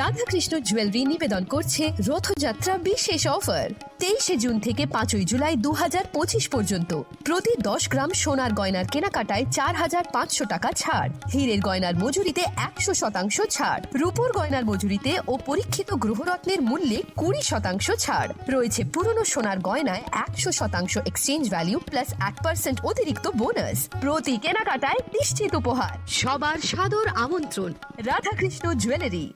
Speaker 14: Radhakrishna jewellery নিবেদন করছে রথযাত্রা বিশেষ অফার। 23 জুন থেকে 5 জুলাই 2025 পর্যন্ত প্রতি 10 গ্রাম সোনার গয়নার কেনাকাটায় 4500 টাকা ছাড়, হীরের গয়নার মজুরিতে 100% ছাড়, রূপোর গয়নার মজুরিতে ও পরীক্ষিত গ্রহরত্নের মূল্যে 20% ছাড় রয়েছে। পুরনো সোনার গয়নায় 100% এক্সচেঞ্জ ভ্যালু প্লাস 1% অতিরিক্ত বোনাস। প্রতি কেনাকাটায় নিশ্চিত উপহার। সবার সাদর আমন্ত্রণ Radhakrishna jewellery.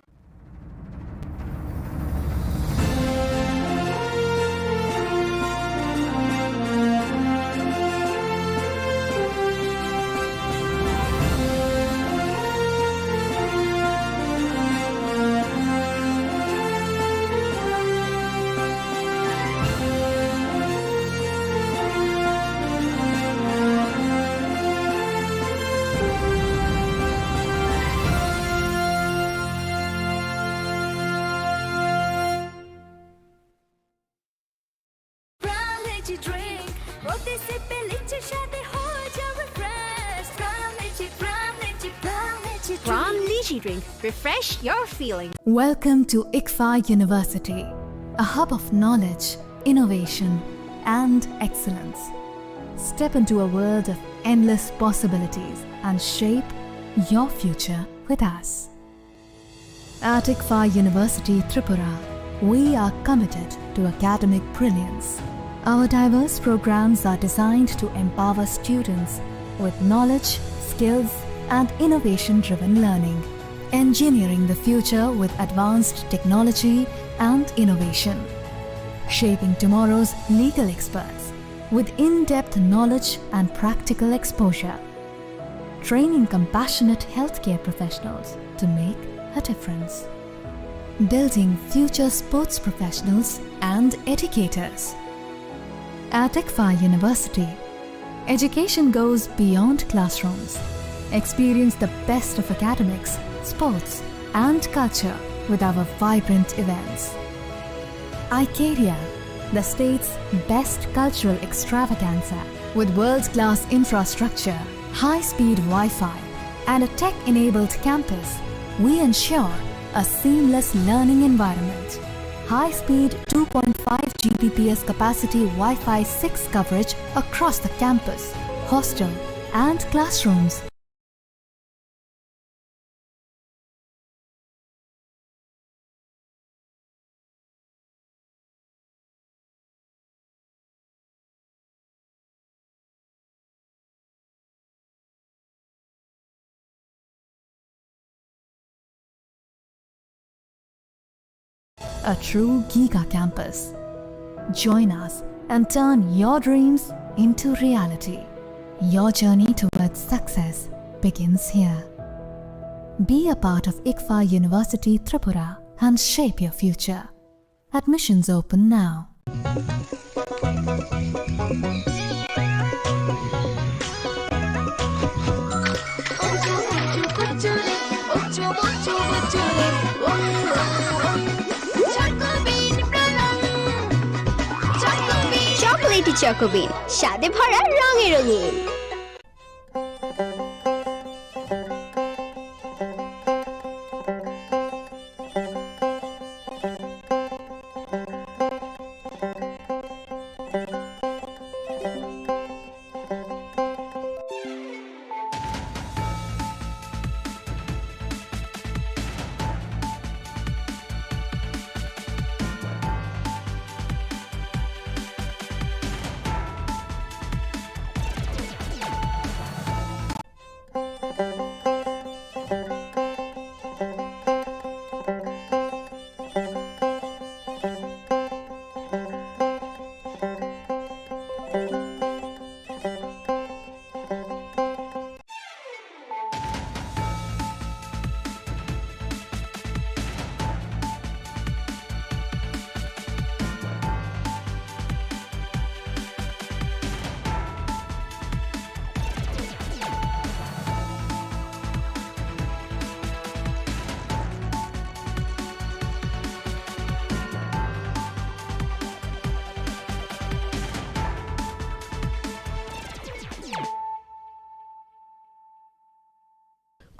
Speaker 16: Drink. Refresh your feeling.
Speaker 26: Welcome to ICFA University, a hub of knowledge, innovation, and excellence. Step into a world of endless possibilities and shape your future with us. At ICFA University Tripura, we are committed to academic brilliance. Our diverse programs are designed to empower students with knowledge, skills, and innovation-driven learning, engineering the future with advanced technology and innovation, shaping tomorrow's legal experts with in-depth knowledge and practical exposure, training compassionate healthcare professionals to make a difference, building future sports professionals and educators. At ICFA University, education goes beyond classrooms. Experience the best of academics, sports, and culture with our vibrant events. Icaria, the state's best cultural extravaganza, with world-class infrastructure, high-speed Wi-Fi, and a tech-enabled campus, we ensure a seamless learning environment. High-speed 2.5 Gbps capacity Wi-Fi 6 coverage across the campus, hostel, and classrooms. A true Giga campus. Join us and turn your dreams into reality. Your journey towards success begins here. Be a part of ICFA University Tripura and shape your future. Admissions open now.
Speaker 16: Chocolatey চকোবিন স্বাদে ভরা রঙে রঙিন।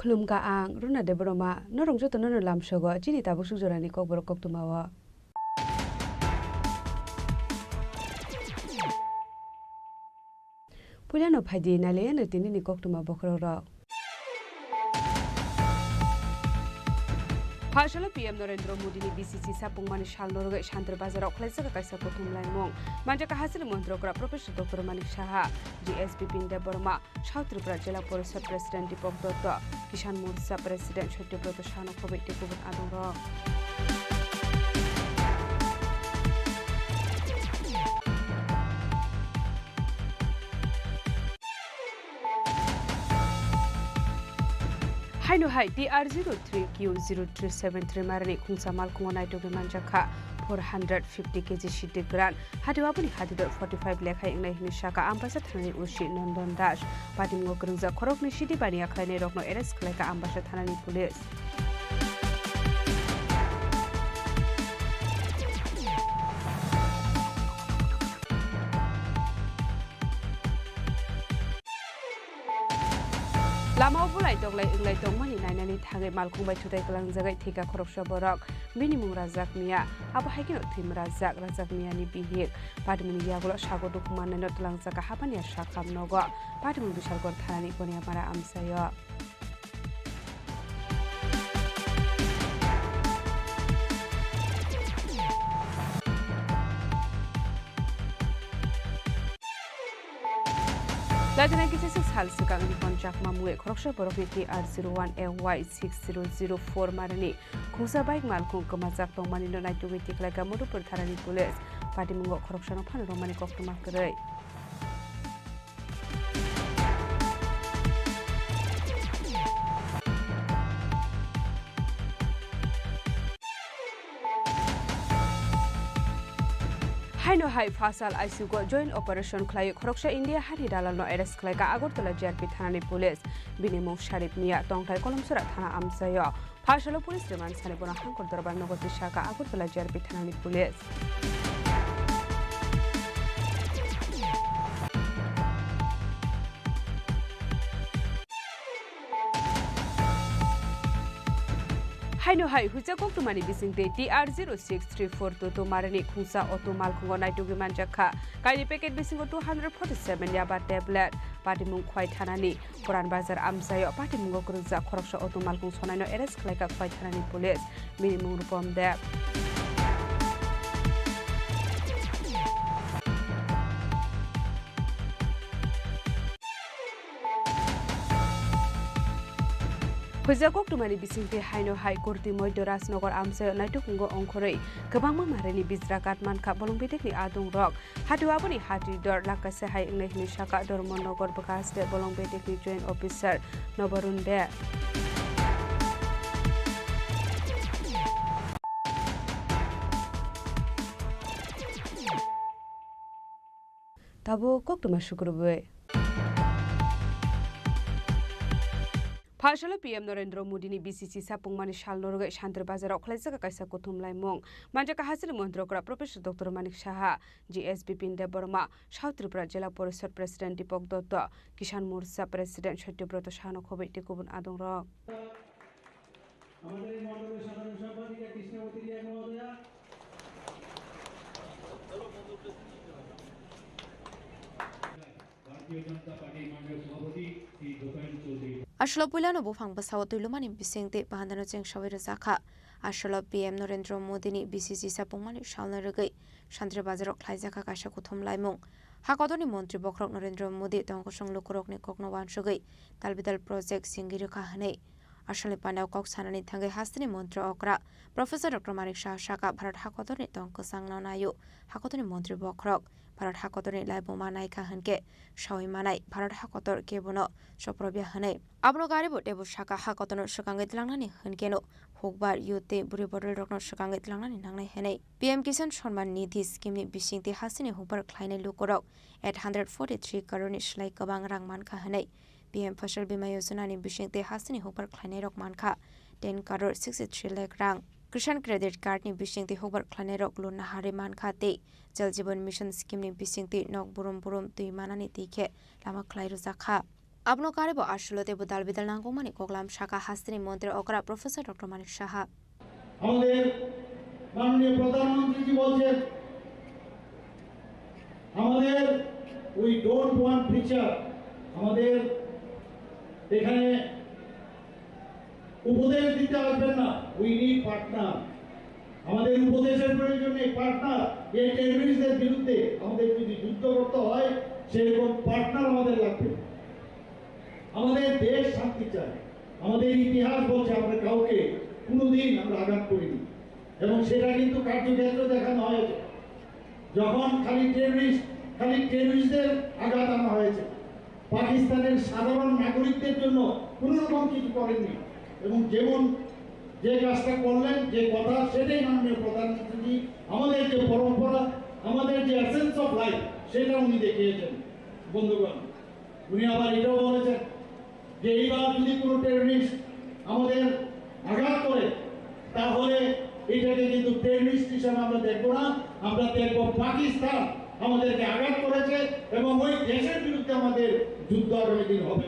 Speaker 11: Khulumka ang runa de broma norong joto nono lam shogo chini tabu sujorani kok borok kok tumawa. Pulano phadi nale na tinini kok tuma bokro ro. Phashalo PM Narendra Modi ni BCC sapung Manik Shal Norge Shantar Bazar Okhlaisa ka kaisa prothom line mong manja ka hasil montrokra Professor Dr. Manik Shaha GSP Pinda Burma South Tripura Jila Porishad President Dipok Dutta Kishan Morcha President Shotibroto Shano Khobek Tekubut Adong ro. Haino hai TR03Q0373 marani khungsa malkungo naito ge manjaka 450 kg shite gran hadiwa puni hadido 45 lekhai ingnai hini shaka ambasa thanani ushi Nandon Das patimgo krungja khorokni shiti bani akhaine rokno arrest khlaika ambasa thanani police Lama bulai doglai inglai dongmani nainani thangai malkhung bai thutai kalang jagai thika khoroksa borok minimum rajak mia abo haikino thim rajak mia ni bihik padmuni yagulo sago dukuman nano tulang jaka hapani sakam nogo padmun bisalgor thanani konia para amsayo Lajana kisih hal sekarang di Pontiac Mamue koroksa borok TR01AY6004 marani khungsa baik malkung kemajak tongmani no naito witik laga modu pertharani pulis padi mungo koroksa no phan romani koktuma kerai Haino hai fasal ICU joint operation khlai khoroksa India hari dalal no arrest khlai ka Agartala JRP thanani police binimo Sharif Mia tongthai kolomsora thana amsayo fasalo police remand sane bona hangkor darbar nogoti shaka Agartala JRP thanani police Haino hai huja kok tumani bisingte TR0634 to marani khungsa auto malkhungo naitogi manjakha kaini packet bisingo 247 yaba tablet patimung khwai thanani Puran Bazar amsayo patimungo kurja khoroksa auto malkhung sonaino arrest khlaika khwai thanani police minimum rupom de Puja koktumani bisingte haino hai kurti moido Rasnogor amsayo naitukungo ongkhorei kwbangma mareni bijra katmankha bolongbetekni adung rok hatuaboni hatidor lakase hai ingnai hini saka Dormonogor bakaste bolongbetekni joint officer Noborunde Tabo koktuma shukrube Phashala PM Narendra Modi ni BCC sapungmani shalnorgai Shantre Bazar Okhlaisaka kaisa kuthumlai mong manjaka hasili montrokra Professor Dr. Manik Saha GSB Pinde Burma South Tripura Jila Porishad President Deepak Dutta Kisan Morcha President Satyabrat Shano khobei tikubun adong ro
Speaker 6: আমাদের মণ্ডলের সাধারণ সম্পাদিকা কৃষ্ণবতী রিয়া মহোদয়া ভারতীয় জনতা পার্টির মণ্ডল সভাপতি Shri Gopal Chowdhury
Speaker 18: Ashlo Pulano Bufang Basaw Tulumani Bisingte Bahandano Cheng Shawira Zakha Ashlo PM Narendra Modi ni BCC sapungmani shalnorgai Shantre Bazar Okhlaisaka kaisa kuthum laimong Hakodoni Montri Bokrok Narendra Modi Tongkosong Lukurok ni Kokno Wanshugai Talbidal Project Singiri Kahane Ashali Pandau Kok Sanani Thangai Hastini Montri Okra Professor Dr. Manik Shaka Bharat Hakodoni Tongkosang Nanayu Hakodoni Montri Bokrok Bharat Hakodoni Laibo Manai Kahanke Shawi Manai Bharat Hakotor Kebono Shoprobia Hane Abno Garibo Debu Shaka Hakotono Shakangit Langani Hankeno Hogbar Yute Buribodel Rokno Shakangit Langani Nangai Hene PM Kisan Shonman Nidhi Scheme Bishingti Hasini Hubar Kleine Lukorok at 143 Karunish Lai Kabang Rangman Kahane PM Fashal Bima Yosuna ni Bishingte Hasini Hubar Kleine Rok Manka 10 Karor 63 Lakh Rang Krishan Credit Card ni Bishingti Hubar Kleine Rok Luna Hari Manka Te Jal Jiban Mission Scheme ni Bishingti Nok Burum Burum Tui Manani Tike Lama Klairu Zakha Abno Karibo Ashlote Budal Bidal Nangomani Koklam Shaka Hastini Montre Okra Professor Dr. Manik Saha
Speaker 6: আমাদের মাননীয় প্রধানমন্ত্রী বলছেন আমাদের we don't want feature আমাদের এখানে উপদেশ দিতে আসবেন না উই নিড পার্টনার আমাদের উপদেশের প্রয়োজন নেই পার্টনার এই টেররিস্টদের বিরুদ্ধে আমাদের যদি যুদ্ধ করতে হয় সেরকম পার্টনার আমাদের লাগবে আমাদের দেশ শান্তি চায় আমাদের ইতিহাস বলছে আমরা কাউকে কোনোদিন আমরা আঘাত করিনি এবং সেটা কিন্তু কার্যক্ষেত্রে দেখানো হয়েছে যখন খালি টেররিস্টদের আঘাত আনা হয়েছে পাকিস্তানের সাধারণ নাগরিকদের জন্য কোনো রকম কিছু করেননি এবং যেমন যে কাজটা করলেন যে কথা সেটাই মাননীয় প্রধানমন্ত্রী আমাদের যে পরম্পরা আমাদের যে এসেন্স অফ লাইফ সেটা উনি দেখিয়েছেন বন্ধুগণ উনি আবার এটাও বলেছেন যে এইবার যদি কোনো টেররিস্ট আমাদের আঘাত করে তাহলে এটাকে কিন্তু টেররিস্ট হিসাবে আমরা দেখবো না আমরা দেখবো পাকিস্তান আমাদেরকে আঘাত করেছে এবং ওই দেশের বিরুদ্ধে আমাদের যুদ্ধ আগামী দিন হবে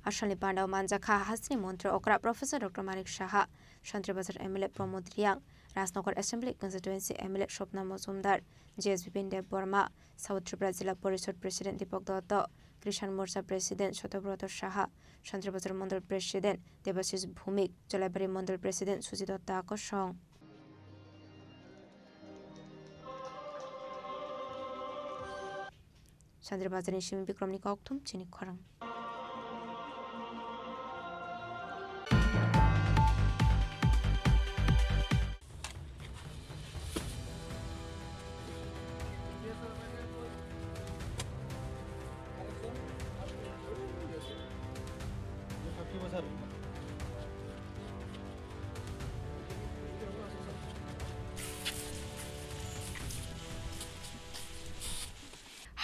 Speaker 18: Ashali Pandau Manjaka Hasni Montre Okra Professor Dr. Manik Saha Shantre Bazar MLA Pramod Riang Rasnogor Assembly Constituency MLA Shopna Mozumdar GSB Pinde Burma South Tripura Jila Porishad President Deepak Dutta Kisan Morcha President Satyabrat Saha Shantre Bazar Mandal President Debashis Bhumik Jalabari Mandal President Suji Dutta Akosong Shantre Bazar Shimi Bikramni Koktum Chini Khorang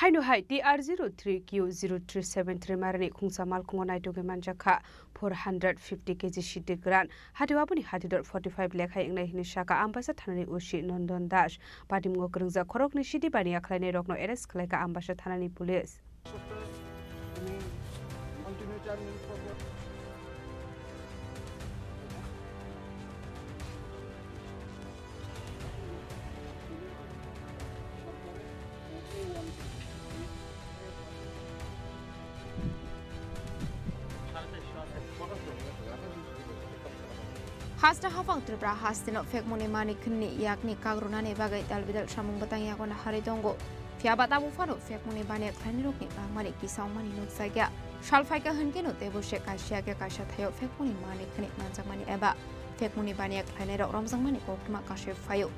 Speaker 11: Haino hai TR03Q0373 marani khungsa mal khungo naitoge manjaka 450 kg shiti gran hatiwapuni hatidor 45 lekha ingnai hini shaka ambasa thanani ushi Nondon Das patimgo krungja khorokni shiti bani akhlaine rokno arrest khlaika ambasa thanani police
Speaker 18: Hasta hafang Tripura Hastino Fek Moni Mani Kni Yakni Kagrunani Bagai Dalbidal Shamung Batang Yakon Haridongo Fiaba tabu fano fek muni bane klani rokni bangmani kisang mani nuk saigya. Shalfaika hankeno tebo she kasya ke kasya thayo fek muni mani khani manjak mani eba. Fek muni bane klani rok romjang mani koktuma kasya fayo.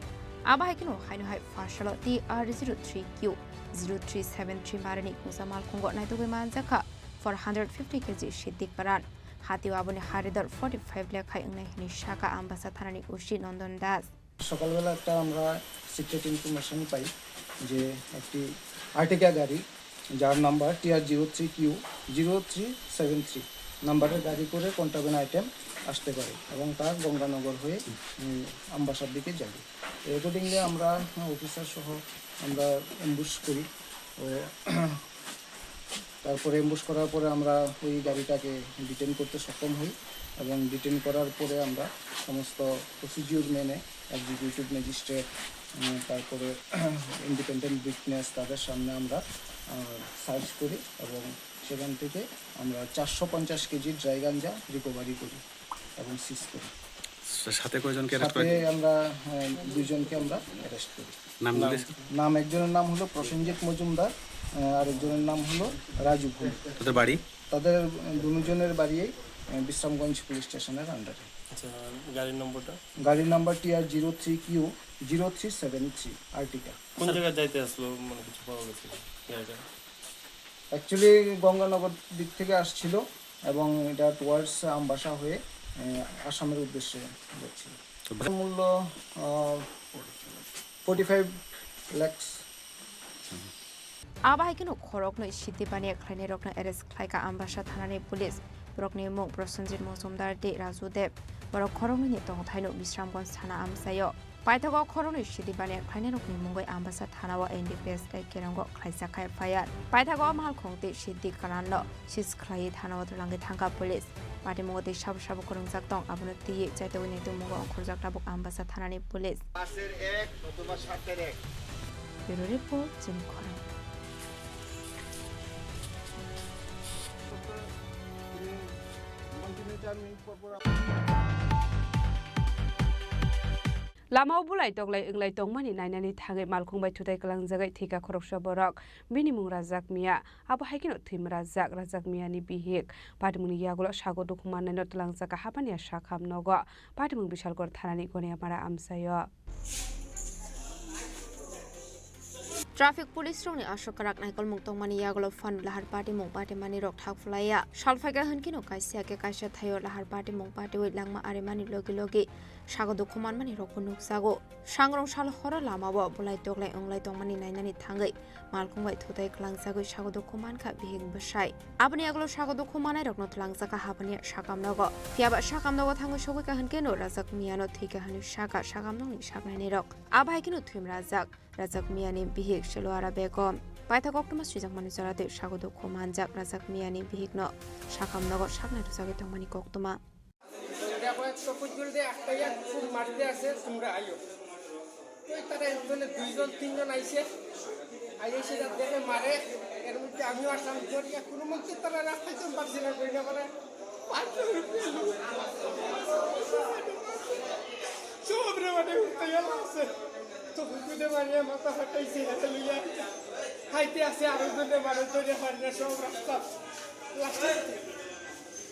Speaker 18: Aba haikino haino hai fashalo TR03Q 0373 marani kuzamal kongo naituge manjaka 450 kg shidik baran. Hati wabuni haridor 45 lakh hai ungnai hini shaka ambasa thanani ushi Nandon Das.
Speaker 5: সকালবেলা একটা আমরা secret information পাই যে একটি আর্টিকা গাড়ি যার number TR03Q 0373 নাম্বারের গাড়ি করে কন্ট্রাব্যান্ড আইটেম আসতে পারে এবং তার গঙ্গানগর হয়ে আমবাসার দিকে যাবে। অ্যাকর্ডিংলি আমরা অফিসার সহ আমরা অ্যাম্বুশ করি ও তারপরে অ্যাম্বুশ করার পরে আমরা ওই গাড়িটাকে ডিটেন করতে সক্ষম হই এবং ডিটেন করার পরে আমরা সমস্ত প্রসিডিউর মেনে এক্সিকিউটিভ ম্যাজিস্ট্রেট তারপরে ইন্ডিপেন্ডেন্ট উইটনেস তাদের সামনে আমরা সার্চ করি এবং সেখান থেকে আমরা 450 কেজি ড্রাই গাঞ্জা রিকভারি করি এবং সিজ করি।
Speaker 12: সাথে কয়জনকে অ্যারেস্ট
Speaker 5: সাথে
Speaker 12: করেন?
Speaker 5: আমরা দুইজনকে আমরা অ্যারেস্ট করি।
Speaker 12: নাম
Speaker 5: একজনের নাম হলো প্রসেনজিৎ মজুমদার, আরেকজনের নাম হলো রাজু ভুল।
Speaker 12: তাদের বাড়ি?
Speaker 5: তাদের দুজনের বাড়ি বিশ্রামগঞ্জ পুলিশ স্টেশনের আন্ডারে।
Speaker 12: আচ্ছা, গাড়ির নম্বরটা?
Speaker 5: গাড়ির নাম্বার TR03Q 0373 আর্টিকা।
Speaker 12: কোন জায়গায় যাইতে আসলো মানে কিছু পাওয়া গেছে গাড়িটা?
Speaker 5: অ্যাকচুয়ালি গঙ্গানগর দিক থেকে আসছিল এবং এটা টুয়ার্ডস আমবাসা হয়ে আসামের উদ্দেশ্যে যাচ্ছিল। মূল্য 45 lakh.
Speaker 18: Aba haikino khorokno shiti bani khlani rokna arrest khlaika ambasa thanani police brokni mung Prosenjit Mojumdar de Rajudev borok khorokni ni tong thaino Bisramgonj thana amsayo paithago khorokni shiti bani khlani rokni mungoi ambasa thanawa NDPS kerango khlaisa khai fire paithago mahal khongte shiti kananno sis khlai thanawa langi thangka police pati mungoti sabu sabu korungjak tong abunu ti jaito ni tu mungo khorjak tabuk ambasa thanani police
Speaker 17: পাশের 1 অথবা 7 এর 1
Speaker 18: Bureau report Chini Khorang
Speaker 11: Lama bulai toklai inglai tongmani nainani thangai malkhungbai thutai kalang jagai thika khoroksa borok bini mung Rajak Mia abo haikino thim Rajak Mia ni bihik patimuni yagulo sago dokuman naino tlang jaka hapani sakham nogo patimung Bishalgor thanani goniya mara amsayo Traffic police rong ni ashokarak naikol mungtong mani yagulo fan lahar party mung party mani rok thak flaya salfaga hankino kaisya ke kaisya thayo lahar party mung party wai langma are mani logi sago dokuman mani rok punuk sago sangrong sal hora lama bo bulai toklai onglai tong mani nainani thangai malkung bai thutai klang sago sago dokuman kha bihing besai abani yagulo sago dokuman ai rok no tlang jaka hapani sakam nogo tiaba sakam nogo thango sogoi ka hankeno Rajak Mia no thika hani sakam nong ni saknai ni rok abai kino thim Rajak Mia ni bihik Sheloara Begum Paitha Koktuma Sujak Manusara de Shagodo Komanjak Rajak Mia ni bihik no sakam nogo saknai rusage tongmani koktuma
Speaker 5: দেখো একটা পর্যন্ত একটাই খুব মারতে আছে তোমরা আইও ওই তারা একজনে দুইজন তিনজন আইছে আইসে দেখে মারে এর মধ্যে আমিও আসলাম জড়িয়ে কোনো মধ্যে তারা রাস্তায় তো পারছি না কই না মানে সবরে মানে উঠতে গেল আছে তো বুঝতে মারিয়া মাথা ফাটাইছে হাতে লইয়া খাইতে আছে আর জনে মারে ধরে পারে না সব রাস্তা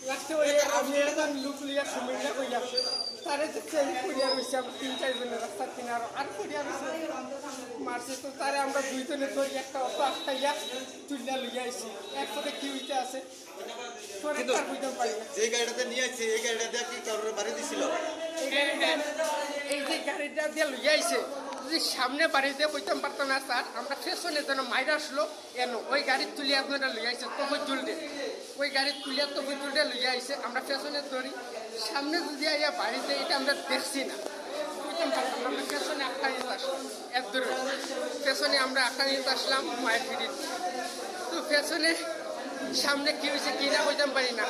Speaker 5: লাস্টে ওই আমি একজন লুক লিয়া সুমিলা কইলা তারে দেখতে কইয়া রইছে আমরা 3-4 জনের রাস্তা কিনারে আর কইয়া রইছে মারছে তো তারে আমরা দুইজনে ধরি একটা অটো আটকাইয়া তুইলা লইয়া আইছি এরপরে কি হইতে আছে পরে তার বুঝতে পারি না
Speaker 17: যে গাড়িটাতে নিয়ে আইছে এই গাড়িটা কি কারোর বাড়ি দিছিল
Speaker 5: এই যে গাড়িটা দিয়ে লইয়া আইছে যদি সামনে বাড়িতে কইতাম পারতাম না স্যার আমরা পেছনে যেন মাইরা আসলো এন ওই গাড়ি তুলে আপনারা লইয়া আইছে তো জলদি ওই গাড়ি তুলে তো জলদি লইয়া আইছে আমরা পেছনে ধরি সামনে যদি আইয়া বাড়িতে এটা আমরা দেখছি না কইতাম পারতাম আমরা পেছনে একটা নিতে আসলাম এক দূরে পেছনে আমরা একটা নিতে আসলাম মায়ের ফিরি তো পেছনে সামনে কি হয়েছে কি না কইতাম পারি না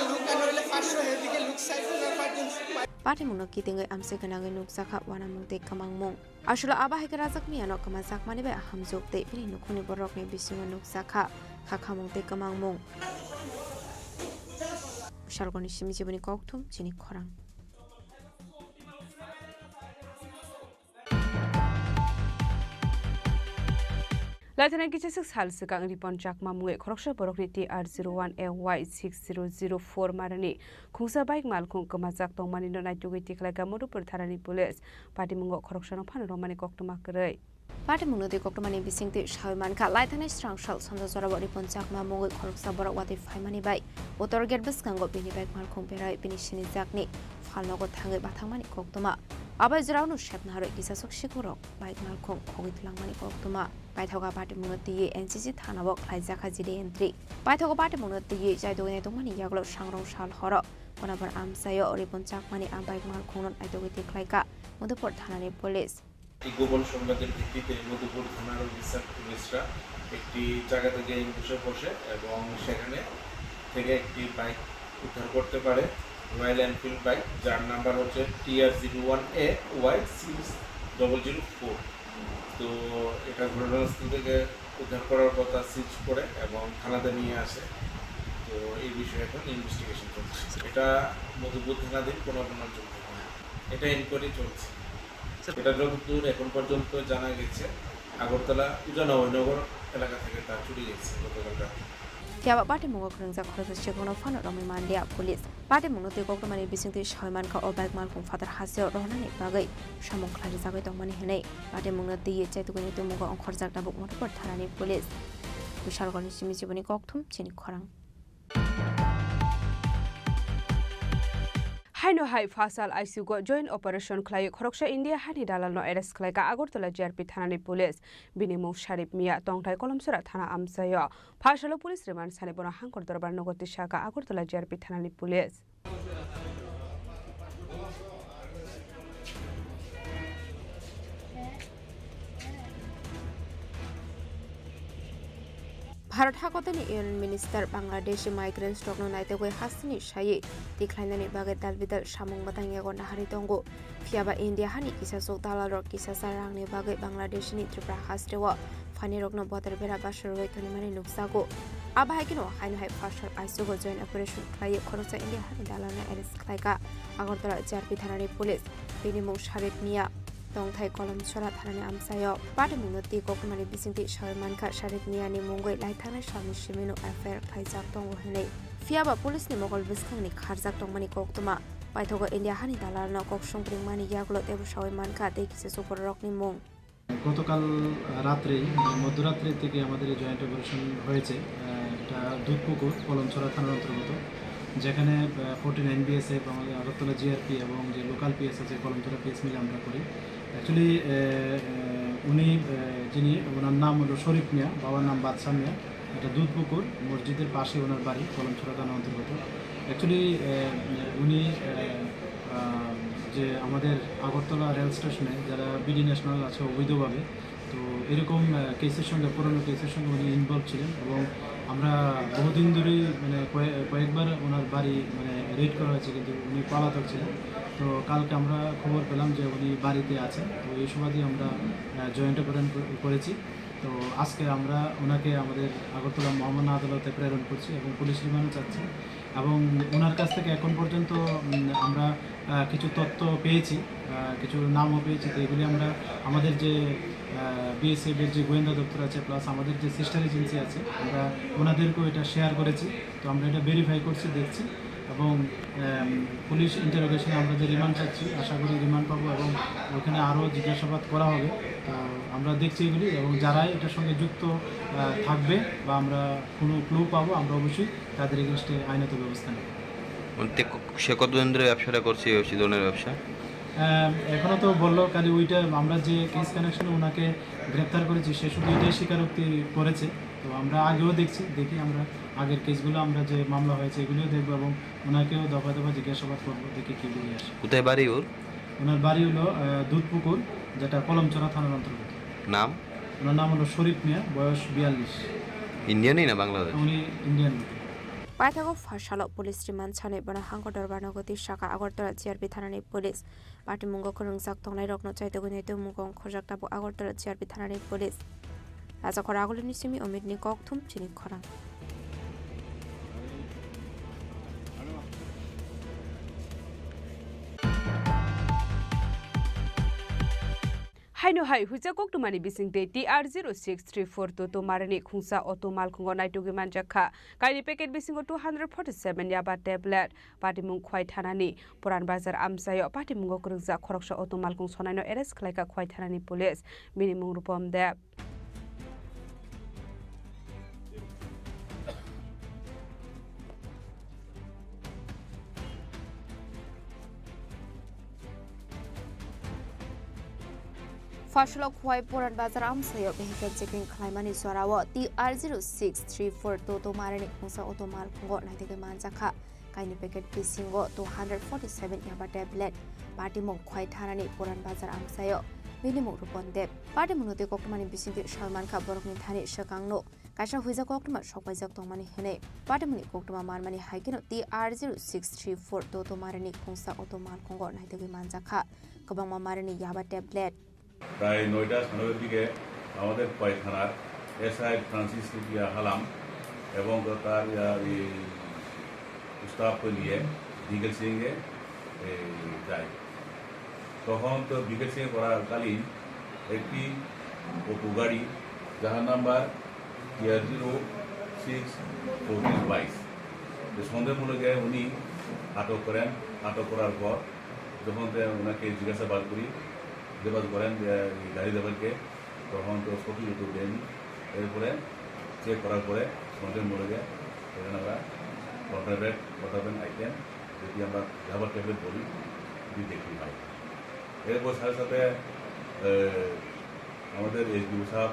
Speaker 5: লুক আনলে 500 এদিকে লুক সাইড করে পাঁচজন
Speaker 18: Pati mung ki tingai amse kanangai nuk sakha wana mung te kamang mung ashula aba hai Rajak Mia no kama sak mani ba hamjok te pini nukhuni borok ne bisinga nuk sakha khakha mung te kamang mung Shalgoni simi jibuni kokthum Chini Khorang
Speaker 11: Laitana kisasik sal sikang ripon jakma mungai khoroksa borokni TR01AY6004 marani khungsa bike malkhung kamajak tongmani no naitugui tiklaika Madhupur thanani police party mungo khoroksa no phano romani koktuma krei
Speaker 18: Party mungnoti koktomani bisingti shaimanka laitana strangshal sanda zorabo ripon jakma mungai khoroksa borok wati phaimani bai motor gate baskango bini bike malkhung perai bini shini jakni phalnogo thangai bathangmani koktuma abai jraunu shepnaro kisasok shikorok bike malkhung khogit langmani koktuma Paithoga party munoti NCC thanabo khlaijaka jide entry Paithoga party munoti jaidogene tongmani yaglo sangrong sal horo konabar amsayo ripon jakmani ambaik malkhungnon aidogoi tiklaika Madhupur thanani police
Speaker 1: গোপন সংবাদের ভিত্তিতে মধুপুর থানার পুলিশরা একটি জায়গা থেকে বসে বসে এবং সেখানে থেকে একটি বাইক উদ্ধার করতে পারে রয়্যাল এনফিল্ড বাইক যার নাম্বার হচ্ছে TR01A Y6004 তো এটা ঘটনাস্থল থেকে উদ্ধার করার কথা সিজ করে এবং থানাতে নিয়ে আসে তো এই বিষয়ে এখন ইনভেস্টিগেশন চলছে এটা মধুপুর থানাধীন কোনো যোগ্য নয় এটা এনকোয়ারি চলছে এটা যতদূর এখন পর্যন্ত জানা গেছে আগরতলা উজানগর এলাকা থেকে তা চুরি গেছে গতকাল রাতে
Speaker 18: Tiaba party mungo khrangja khoroksa chekono phano romi mandia police party mungote koktomani bisingti shaimanka obak malkhung father hasyo rohnani bagai samong khlari jagai tongmani henai party mungote ye chaituguni tumugo onkhorjak dabuk Madhupur thanani police bishalgoni simi jiboni kokthum Chini Khorang
Speaker 11: Haino hai fasal ICU go joint operation khlai khoroksa India hani dalal no arrest khlai ka Agartala JRP thanani police binimo Sharif Mia tongthai kolomsora thana amsayo fasalo police remand sane bona hangkor darbar nogoti shaka Agartala JRP thanani police Bharat Hakotani Union Minister Bangladesh Migrant Stock no naitagoi hasini shaye tikhlainani bagai dalbidal samung batangya go nahari tongo fiaba India hani kisasok dalalor kisasa rangni bagai Bangladesh ni Tripura hastrewa fani rokno botar bera bashar roi toni mani nuksago abahakino haino hai fashal ICU go joint operation khlai khoroksa India hani dalalna arrest khlaika Agartala JRP thanani police binimo Sharif Mia Tongthai kolomsora thanani amsayo party munoti kokmani bisingti shaimanka Sharif Miani mungoi laithana shami shimino affair khaijak tongo henei fiaba police ni mogol biskangni kharjak tongmani koktuma paithogo India hani dalalna koksongpring mani yaglo tebu shaimanka dekise super rokni mung
Speaker 19: গতকাল রাত্রে মধ্যরাত্রি থেকে আমাদের এই joint operation হয়েছে এটা দুধপুকুর কলমছড়া থানার অন্তর্গত যেখানে 49 বিএসএফ আমাদের আগরতলা জিআরপি এবং যে লোকাল পিএস আছে কলমছড়া পিএস মিলে আমরা করি অ্যাকচুয়ালি উনি যিনি ওনার নাম হলো শরীফ মিয়া বাবার নাম বাদশা মিয়া এটা দুধপুকুর মসজিদের পাশে ওনার বাড়ি কলমছড়া থানার অন্তর্গত অ্যাকচুয়ালি উনি যে আমাদের আগরতলা রেল স্টেশনে যারা বিডি ন্যাশনাল আছে অবৈধভাবে তো এরকম কেসের সঙ্গে পুরনো কেসের সঙ্গে উনি ইনভলভ ছিলেন এবং আমরা বহুদিন ধরেই মানে কয়েকবার ওনার বাড়ি মানে রেড করা হয়েছে কিন্তু উনি পলাতক ছিলেন তো কালকে আমরা খবর পেলাম যে উনি বাড়িতে আছেন তো এই সুবাদে আমরা জয়েন্ট অপারেশন করেছি তো আজকে আমরা ওনাকে আমাদের আগরতলা মহামান্য আদালতে প্রেরণ করছি এবং পুলিশ রিমান্ডে চাচ্ছি এবং ওনার কাছ থেকে এখন পর্যন্ত আমরা কিছু তথ্য পেয়েছি কিছু নামও পেয়েছি তো এগুলি আমরা আমাদের যে বিএসএফের যে গোয়েন্দা দপ্তর আছে প্লাস আমাদের যে সিস্টার এজেন্সি আছে আমরা ওনাদেরকেও এটা শেয়ার করেছি তো আমরা এটা ভেরিফাই করছি দেখছি এবং পুলিশ ইন্টারোগেশনে আমরা যে রিমান্ড চাচ্ছি আশা করি রিমান্ড পাবো এবং ওখানে আরও জিজ্ঞাসাবাদ করা হবে আমরা দেখছি এগুলি এবং যারাই এটার সঙ্গে যুক্ত থাকবে বা আমরা কোনো ক্লু পাবো আমরা অবশ্যই তাদের এগেনস্টে আইনত ব্যবস্থা নেব
Speaker 20: সে কতদিন ধরে ব্যবসাটা করছে এই ধরনের ব্যবসা
Speaker 19: এখনও তো বললো খালি ওইটা আমরা যে কেস কানেকশনে ওনাকে গ্রেপ্তার করেছি সে শুধু এটাই স্বীকারোক্তি করেছে তো আমরা আগেও দেখি আমরা আগের কেসগুলো আমরা যে মামলা হয়েছে এগুলিও দেখবো এবং ওনাকেও দফা দফা জিজ্ঞাসাবাদ করবো দেখি কী বলে আসে
Speaker 20: কোথায় বাড়ি ওর
Speaker 19: ওনার বাড়ি হলো দুধপুকুর যেটা কলমছড়া থানার অন্তর্গত
Speaker 20: নাম
Speaker 19: ওনার নাম হলো শরীফ মিয়া বয়স 42
Speaker 20: ইন্ডিয়ানই না বাংলাদেশ
Speaker 19: উনি Indian
Speaker 18: Paithago Fashalo police remand chane bana hangko darbar nogoti shaka Agartala JRP thanani police party mungo khorungjak tongnai rokno chaitogoni te mungong khorjak tabu Agartala JRP thanani police Raja Khoragolini simi omidni kokthum Chini Khorang
Speaker 11: haino hai huja koktumani bisingte TR0634 to marani khungsa auto malkhungo naitugi manjakha kaini packet bisingo 247 yaba tablet patimung khwai thanani puran bazar amsayo patimungo kurungja khoroksa auto malkhung sonaino arrest khlaika khwai thanani police minimum rupom de
Speaker 18: Fashulo khwai puran bazar amsayo vehicle checking khlaimani sorawo TR0634 to marani khungsa auto malkhungo naitugi manjakha kaini packet bisingo 247 yaba tablet patimung khwai thanani puran bazar amsayo minimum ruponde patimunote kokmani bisingte Salman Khan borokni thani sakangno kaisa huija koktuma sokpaijak tongmani hene patimuni koktuma marmani haikino TR0634 to marani khungsa auto malkhungo naitugi manjakha kobangma marani yaba tablet
Speaker 3: প্রায় ৯টা ৯টার দিকে আমাদের খোয়াই থানার SI Francis রুপিয়া Halam এবং তার স্টাফকে নিয়ে বিকেল সিংয়ে যায় তখন তো বিকেল সিং করাকালীন একটি অটো গাড়ি যার নাম্বার TR0642 সন্দেহমূলকে উনি আটক করেন আটক করার পর যখন ওনাকে জিজ্ঞাসাবাদ করি দেবাজ করেন গাড়ি দেবালকে তখন তো ছবি উঠে দেয়নি এরপরে চেক করার পরে সন্ধ্যের মূলকে এখানে আমরা কন্ট্রাবেন্ট আইটেম যদি আমরা যাবার ট্যাবলেট বলি যদি দেখতে পাই এরপর সাথে সাথে আমাদের এসডিও সাহেব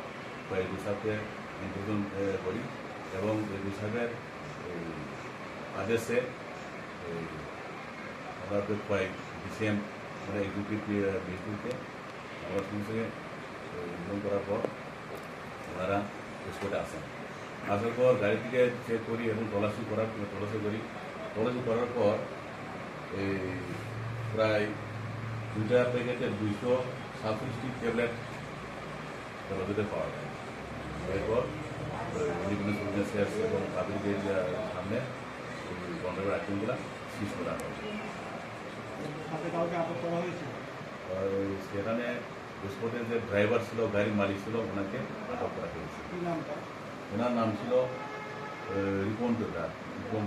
Speaker 3: বা এসডিও সাহেবকে ইনফরমেশন করি এবং এসডিও সাহেবের আদেশে আমরা কয়েক ডিসিএম মানে এক্সিকিউটিভ বিএসপিকে আমরা সঙ্গে ইনফর্ম করার পর ওনারা স্পটে আসেন আসার পর গাড়ি থেকে চেক করি এবং তল্লাশি করি তল্লাশি করার পর প্রায় 2টা প্যাকেটে 237টি ট্যাবলেট তল্লাশিতে পাওয়া যায় এরপর ইন্ডিপেন্ডেন্স শেয়ার্স এবং তাদেরকে সামনে কন্ট্রাক্ট আইটেমগুলো সিজ করা হয় সেখানে স্পটের যে ড্রাইভার ছিল গাড়ির মালিক ছিল ওনাকে আটক করা হয়েছে ওনার নাম ছিল রিপন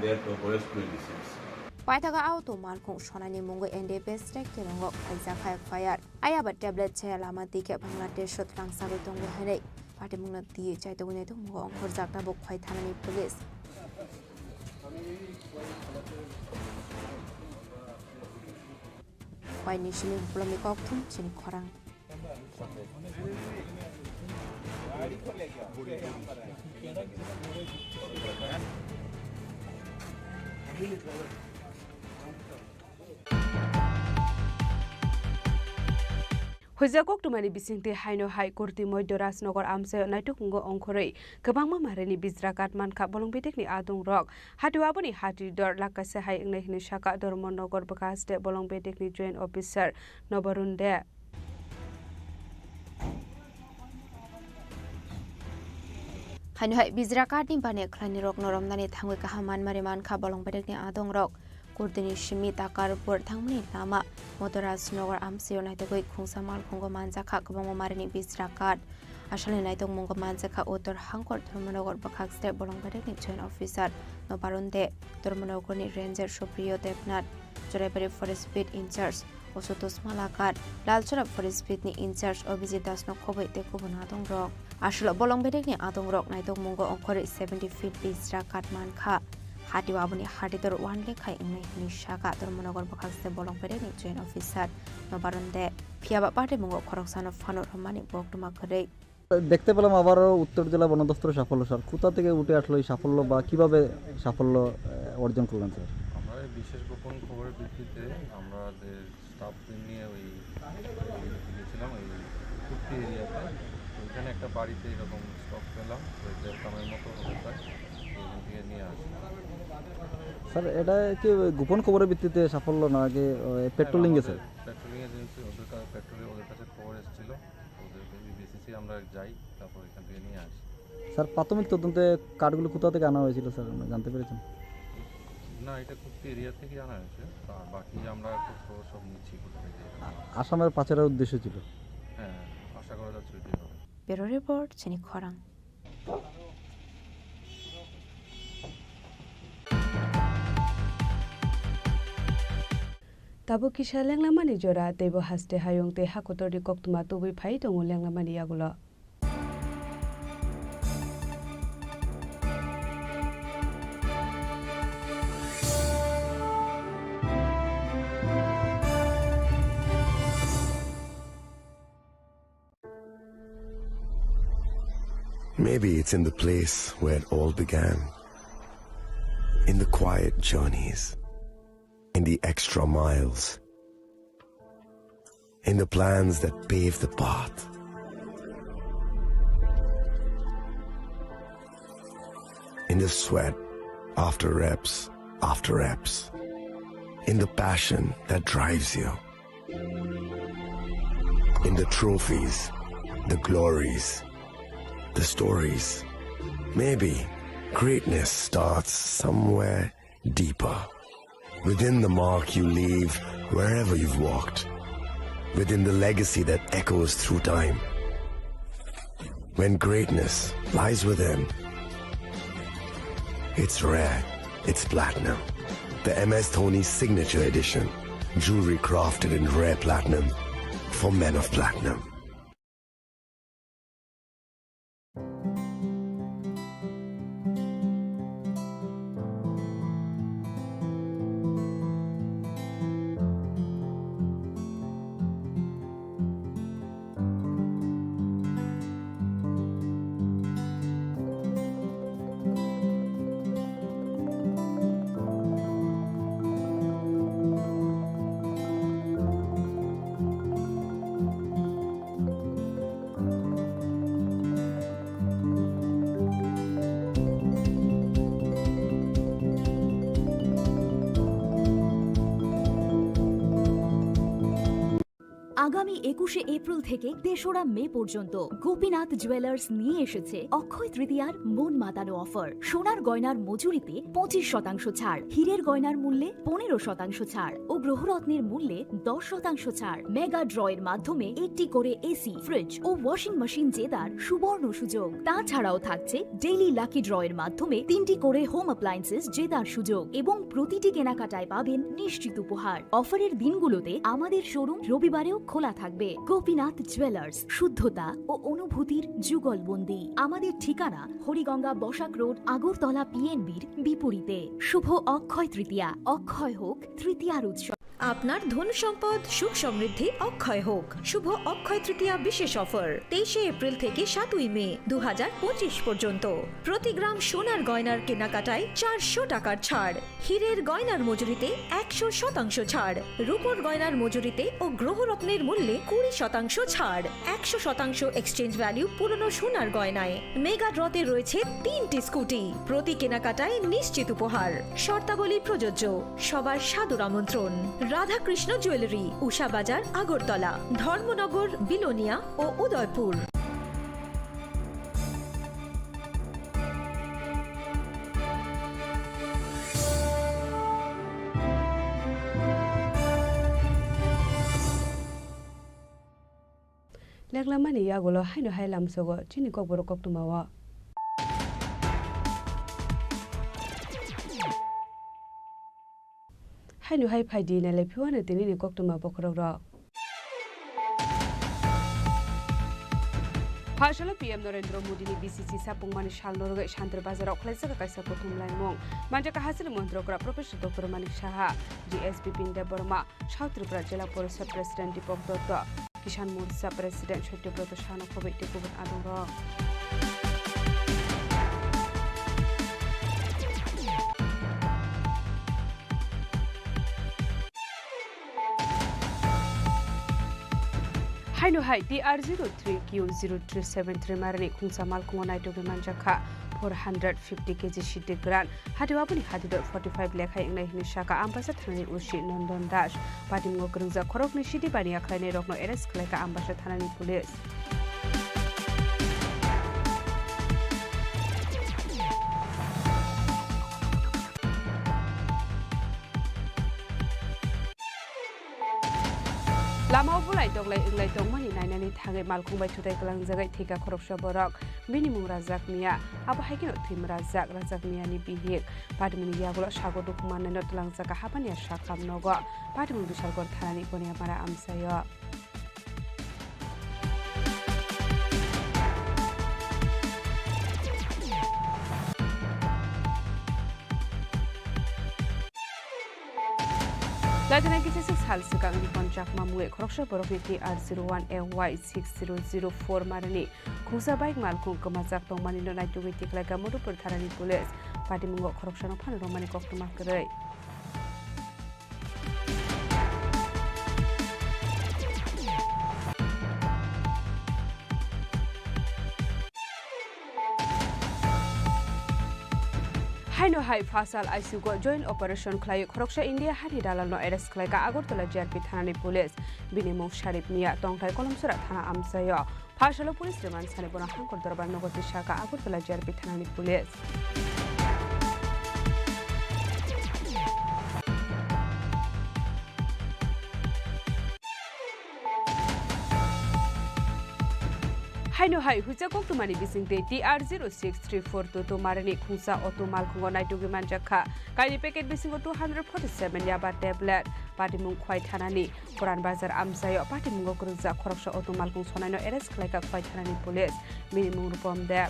Speaker 3: দেব তো বয়স 26
Speaker 18: Paitaga auto malkhung sonani mungo NDPS strike kenongo khaija khai fire ayaba tablet chelama dike Bangladesh sotrang sabe tongo hene pati mungna di chaito gune to mungo ongkhor jakta bo khwai thanani police Wai nishini blomi kokthum Chini Khorang
Speaker 11: Huja koktumani bisingte haino hai kurti moidyo Rajnagar amsayo naitukungo ongkhorei kwbangma marani bijrakat mankha bolongbetekni adung rok hatiwaboni hatidor lakase hai ingnehni saka Dormonogar bakaste bolongbetekni joint officer Nobarunde
Speaker 18: haino hai bijrakatni bane khlani rok noromnani thangwe kahaman mari mankha bolongbetekni adung rok Kurdini Shimi Takarpur Thangmani Lama Motorajnagar Amsayo Naitagoi Khungsa Malkhungo Manjakha Kwbangma Marini Bijrakat Ashali Naitog Mungo Manjakha Uttar Hangkor Dormonogar Bakakste Bolongbatekni Joint Officer Nobarunde Dormonogorni Ranger Supriyo Devnath Joraibari Forest Speed Incharge Osutos Malakat Lalchora Forest Speed ni Incharge Obijit Dasno Khoboi Tekubun Adong Rok Ashalo Bolongbatekni Adong Rok Naitog Mungo Ongkhori 70 feet Bijrakat Mankha Hatiwaboni Hatidor one lekhai ingnehni saka Dormonogar bakakste bolongbetekni joint officer Nobarunde Phiaba party mungo khoroksano fanor hamani boktuma khorei
Speaker 21: দেখতে পেলাম আবারও উত্তর জেলা বন দপ্তরের সাফল্য sir কোথা থেকে উঠে আসলো এই সাফল্য বা কিভাবে সাফল্য অর্জন করলেন স্যার
Speaker 22: আমরা বিশেষ গোপন খবরের ভিত্তিতে আমাদের স্টাফ নিয়ে ওই গিয়েছিলাম ওই কুর্তি এরিয়াতে ওইখানে একটা বাড়িতে এরকম স্টক পেলাম ওই দেড়কামের মতো হতে পারে ওইখান থেকে নিয়ে আসি
Speaker 21: স্যার এটা কি গোপন খবরের ভিত্তিতে সাফল্য না আগে পেট্রোলিং স্যার
Speaker 22: পেট্রোলিং এজেন্সি ওদের কাছে খবর এসেছিল ওদের বেসিসে আমরা যাই তারপর এখান থেকে নিয়ে আসি
Speaker 21: স্যার প্রাথমিক তদন্তে কার্ডগুলো কোথা থেকে আনা হয়েছিল স্যার আমরা জানতে পেরেছেন
Speaker 22: না এটা কুর্তি এরিয়া থেকে আনা হয়েছে আর বাকি আমরা খবর সব নিচ্ছি কোথা থেকে
Speaker 21: আসামের পাচারের উদ্দেশ্য ছিল
Speaker 22: হ্যাঁ আশা করা যাচ্ছে ওইটাই হবে।
Speaker 18: ব্যুরো রিপোর্ট চিনি খরাং।
Speaker 11: Tabo kisha lenglamani jora tebo haste hayong te hakotori koktuma tubi phai tongo lenglamani yagulo.
Speaker 2: Maybe it's in the place where it all began. In the quiet journeys. In the extra miles. In the plans that pave the path. In the sweat after reps. In the passion that drives you. In the trophies, the glories, the stories. Maybe greatness starts somewhere deeper. Within the mark you leave wherever you've walked. Within the legacy that echoes through time. When greatness lies within, it's rare, it's platinum. The MS Dhoni Signature Edition. Jewelry crafted in rare platinum for men of platinum.
Speaker 7: আগামী ২১শে April থেকে ৩রা মে পর্যন্ত Gopinath jewellers নিয়ে এসেছে অক্ষয় তৃতীয়ার মন মাতানো offer. সোনার গয়নার মজুরিতে ২৫% ছাড়, হীরের গয়নার মূল্যে ১৫% ছাড় ও গ্রহরত্নের মূল্যে ১০% ছাড়। মেগা ড্রয়ের মাধ্যমে একটি করে এসি, ফ্রিজ ও ওয়াশিং মেশিন জেতার সুবর্ণ সুযোগ। তাছাড়াও থাকছে ডেইলি লাকি ড্রয়ের মাধ্যমে ৩টি করে হোম অ্যাপ্লায়েন্সেস জেতার সুযোগ এবং প্রতিটি কেনাকাটায় পাবেন নিশ্চিত উপহার। অফারের দিনগুলোতে আমাদের শোরুম রবিবারেও খোলা থাকবে। গোপীনাথ জুয়েলার্স, শুদ্ধতা ও অনুভূতির যুগলবন্দি। আমাদের ঠিকানা হরিগঙ্গা বসাক রোড, আগরতলা পিএনবির বিপরীতে। শুভ অক্ষয় তৃতীয়া, অক্ষয় হোক তৃতীয়ার উৎসব।
Speaker 8: আপনার ধন সম্পদ সুখ সমৃদ্ধি অক্ষয় হোক। শুভ অক্ষয় তৃতীয়া বিশেষ অফার ২৩শে এপ্রিল থেকে ৭ই মে ২০২৫ পর্যন্ত। প্রতি গ্রাম সোনার গয়নার কেনাকাটায় ৪০০ টাকার ছাড়, হীরের গয়নার মজুরিতে ১০০% ছাড়, রূপোর গয়নার মজুরিতে ও গ্রহরত্নের মূল্যে ২০% ছাড়, ১০০% এক্সচেঞ্জ ভ্যালু পুরনো সোনার গয়নায়। মেগা ড্রতে রয়েছে ৩টি স্কুটি, প্রতি কেনাকাটায় নিশ্চিত উপহার। শর্তাবলী প্রযোজ্য। সবার সাদর আমন্ত্রণ। রাধাকৃষ্ণ জুয়েলারি, উষা বাজার, আগরতলা, ধর্মনগর, বিলোনিয়া ও উদয়পুর।
Speaker 11: লেগলামানি ইয়াগুলো হাইনো হাইলাম সগো চিনি কবর কক্তুমাওয়া। হাইনো হাই ফাইদি নালে ফিওয়ানে তিনি নি কক্তুমা বখরক র। Hashala PM Narendra Modi ni BCC sapungmani shalnorga Shantar Bazar okhlaisa kaisa prothom laimong manjaka hasil montrokra Professor Dr. Manik Shaha GSP Binda Burma South Tripura Jila Porishad President Deepak Dutta Kisan Morcha President Satyabrat Shano Khobete Kubun Adongro Haino hai DR03Q0373 marani khungsa malkungo naito bimanjaka 450 kg shite gran hadiwabuni hadido 45 lekhai ingnai hini shaka ambasa thanani ushi Nandon Dash patimgo grungja khorokni shidi bani akhlaine rokno arrest khlaika ambasa thanani police Lama bulai doglai inglai dongmani nainani thangai malkhungbai thutai kalangjagai thika khoroksa borok minimum rajak mia abo haikino thim rajak mia ni bihik padmuni yagulo sago dukuman no tlangjaka hapania sakam nogo padmuni bisargor thanani konia para amsayo Laitana kisisik hal sekang di kontrak mamue khoroksa borokni TR01AY6004 marani khungsa baik malkhung kemajak tongmani no naitugi tiklaga modupur tharani pulis pati mungo khoroksa no phan romani koktuma krai Haino hai fasal ICU joint operation khlai khoroksa India hari dalal no arrest khlai ka Agartala JRP thanani police binimo sharif mia tongthai kolomsura thana amsayo fasalo police remand sane bona hangkor darbar nogoti shaka Agartala JRP thanani police Haino hai huja koktumani bisingte TR0634 to marani khungsa auto malkhungo naitugi manjakha kaini packet bisingo 247 yaba tablet patimung khwai thanani Puran Bazar amsayo patimungo kurja khoroksa auto malkhung sonaino arrest khlaika khwai thanani police minimum rupom de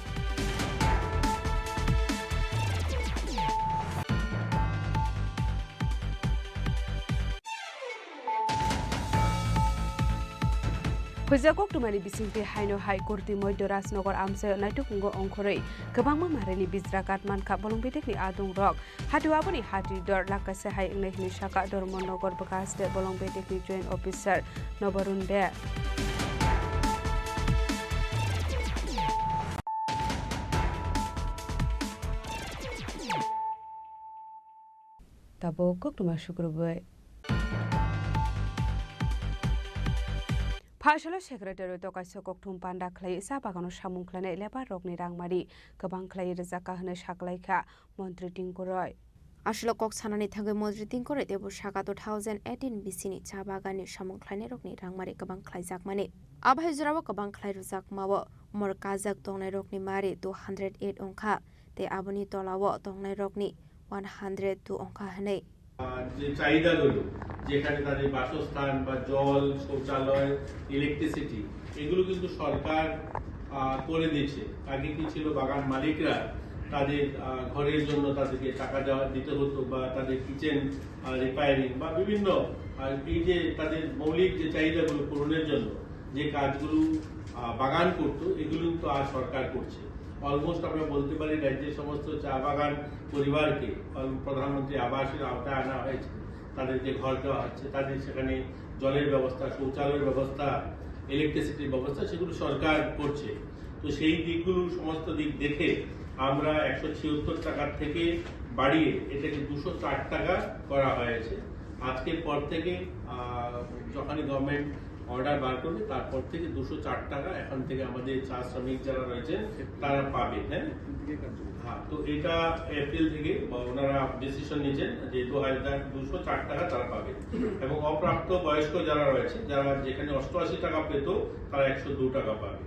Speaker 11: Huja koktumani bisingte haino hai kurti moido Rasnogor amsayo naitukungo ongkhorei kabangma marani bijra katman kha bolongbetekni adung rok hatuaboni hati dor lakase hai ingnehni shaka dormonogor bakaste bolongbetekni joint officer nobarunde tabo koktuma shukrubai Fasalo secretary to kaisa kokthum panda khlai sa bagano samung khlane lebar rokni rangmari gobang khlai rejaka hne saklaikha mantri tingkoroi
Speaker 18: Ashlo kok sanani thangai mantri tingkoroi debo saka 2018 bisini cha bagani samung khlaine rokni rangmari gobang khlaijak mani abai jurawa gobang khlai rujak mawo mor kajak tongnai rokni mari 208 ongkha te aboni tolawo tongnai rokni 102 ongkha hne
Speaker 4: যে চাহিদাগুলো যেখানে তাদের বাসস্থান বা জল শৌচালয় electricity এগুলো কিন্তু সরকার করে দিয়েছে আগে কি ছিল বাগান মালিকরা তাদের ঘরের জন্য তাদেরকে টাকা দিতে হতো বা তাদের কিচেন রিপেয়ারিং বা বিভিন্ন এই যে তাদের মৌলিক যে চাহিদাগুলো পূরণের জন্য যে কাজগুলো বাগান করতো এগুলো কিন্তু আর সরকার করছে অলমোস্ট আমরা বলতে পারি রাজ্যের সমস্ত চা বাগান পরিবারকে প্রধানমন্ত্রী আবাসের আওতায় আনা হয়েছে তাদেরকে ঘর দেওয়া হচ্ছে তাদের সেখানে জলের ব্যবস্থা শৌচালয়ের ব্যবস্থা ইলেকট্রিসিটির ব্যবস্থা সেগুলো সরকার করছে তো সেই দিকগুলো সমস্ত দিক দেখে আমরা 176 টাকার থেকে বাড়িয়ে এটাকে 204 টাকা করা হয়েছে আজকের পর থেকে যখনই গভর্নমেন্ট অর্ডার বার করবে তারপর থেকে 204 টাকা এখন থেকে আমাদের চা শ্রমিক যারা রয়েছে তারা পাবে হ্যাঁ তো এটা এপ্রিল থেকে ওনারা ডিসিশন নিয়েছেন যে 204 টাকা তারা পাবে এবং অপ্রাপ্ত বয়স্ক যারা রয়েছে যারা যেখানে 88 টাকা পেত তারা 102 টাকা পাবে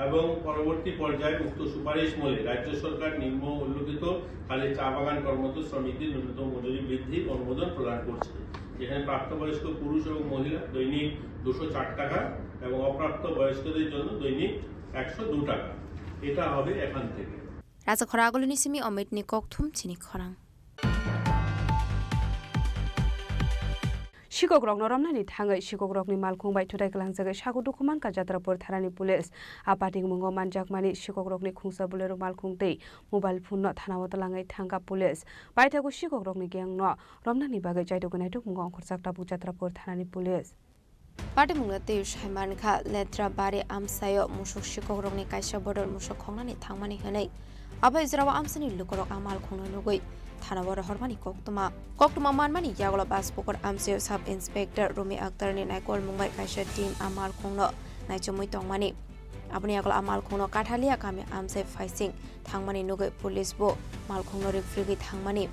Speaker 4: এবং পরবর্তী পর্যায়ে উক্ত সুপারিশ মূলে রাজ্য সরকার নিম্ন উল্লেখিত খালি চা বাগান কর্মরত শ্রমিকদের ন্যূনতম মজুরি বৃদ্ধির অনুমোদন প্রদান করছে যেখানে প্রাপ্তবয়স্ক পুরুষ এবং মহিলা দৈনিক 204 টাকা এবং অপ্রাপ্ত বয়স্কদের জন্য দৈনিক 102 টাকা এটা হবে এখন থেকে
Speaker 18: Raja khoragoluni simi omitni kokthum chini khorang
Speaker 11: Shikogrok noramnani thangai shikogrokni malkhungbai thutai kalangjagai sago dukuman ka jatrapur tharani police apating mungo manjakmani shikogrokni khungsa bulero malkhungtei mobile phone no thanao talangai thangka police baithago shikogrokni gengno romnani bagai jaitogunai tuk mungo khorjakta bu jatrapur tharani police
Speaker 18: Pati mungla te shaiman kha letra bare amsayo musuk shikogrokni kaisa bodor musuk khongnani thangmani hanai abai jrawa amsani lukorok amal khongna nugoi thanabor hormani koktuma manmani yagola baspokor amsayo sub inspector Rumi Akhtar ni naikol mumbai kaisa team amal khongno naichamoi tongmani aboni yagola amal khongno kathalia kame amsai faising thangmani nugoi police bo mal khongno refrigi thangmani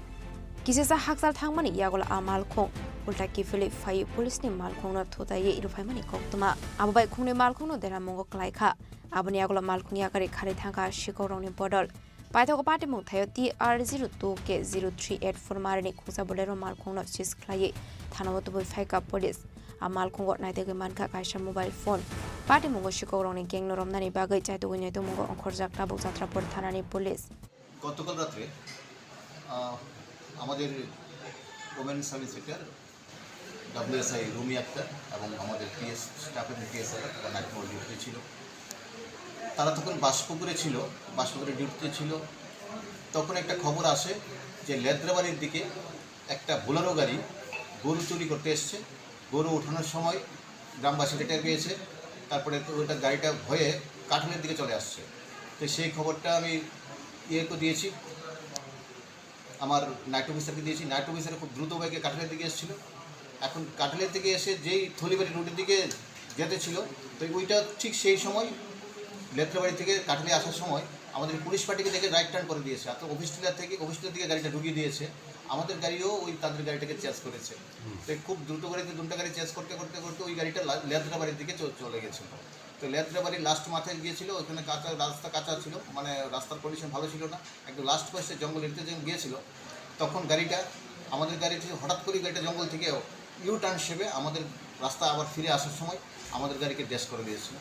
Speaker 18: kisesa haksal thangmani yagola amal khong उल्टा किफिले phi पुलिसनि मालखौनो थोदायै इरुफायमानि कक्तमा आबोबाय खुंनि मालखौनो देरा मंगो क्लाइखा आबनि आगला मालखुनि आगारि खारि थांगा शिखौरांनि बदल पाइथागो party मुंथायो TR02K0384 मारिनि खुजा Bolero मालखौनो सिस क्लायै थानाव तुबै फाइका police आ मालखौंगो नायदेगे मानखा काइसा mobile phone party मुंगो शिखौरांनि गेंनो रमनानि बागै चाइतुगो न्यायतो मुंगो अंखरजाक Tabuk Jatrapur थानानि police
Speaker 9: গতকাল রাতে আমাদের women sub inspector WSI Rumi Akter এবং আমাদের PS স্টাফের PSR নাইট মোড ডিউটিতে ছিল। তারা তখন বাসপুকুরে ছিল, বাসপুকুরে ডিউটিতে ছিল। তখন একটা খবর আসে যে লেদ্রাবাড়ির দিকে একটা বোলেরো গাড়ি গরু চুরি করতে এসছে। গরু ওঠানোর সময় গ্রামবাসীরা টের পেয়েছে, তারপরে ওইটা গাড়িটা ভয়ে কাঠালের দিকে চলে আসছে। তো সেই খবরটা আমি ইয়েকে দিয়েছি, আমার নাইট অফিসারকে দিয়েছি। নাইট অফিসার খুব দ্রুত বাইকে কাঠালের দিকে এসেছিলো। এখন কাঠালের দিকে এসে যেই থলিবাড়ি রোডের দিকে যেতে ছিল, তো ওইটা ঠিক সেই সময় লেত্রাবাড়ি থেকে কাঠালে আসার সময় আমাদের পুলিশ পার্টিকে দেখে রাইট টার্ন করে দিয়েছে। আর তো অফিস টিলার দিকে গাড়িটা ঢুকিয়ে দিয়েছে। আমাদের গাড়িও ওই তাদের গাড়িটাকে চেঞ্জ করেছে। তো খুব দ্রুত গাড়িতে দুটো গাড়ি চেঞ্জ করতে করতে করতে ওই গাড়িটা লেত্রাবাড়ির দিকে চলে গেছিল। তো লেত্রাবাড়ির লাস্ট মাথায় গিয়েছিল, ওখানে রাস্তা কাঁচা ছিল, মানে রাস্তার কন্ডিশন ভালো ছিল না, একদম লাস্ট পাশে জঙ্গল এরিতে যখন গিয়েছিল তখন আমাদের গাড়িটি হঠাৎ করে গাড়িটা জঙ্গল থেকে ইউ টার্ন হিসেবে আমাদের রাস্তা আবার ফিরে আসার সময় আমাদের গাড়িকে ড্যাশ করে দিয়েছে।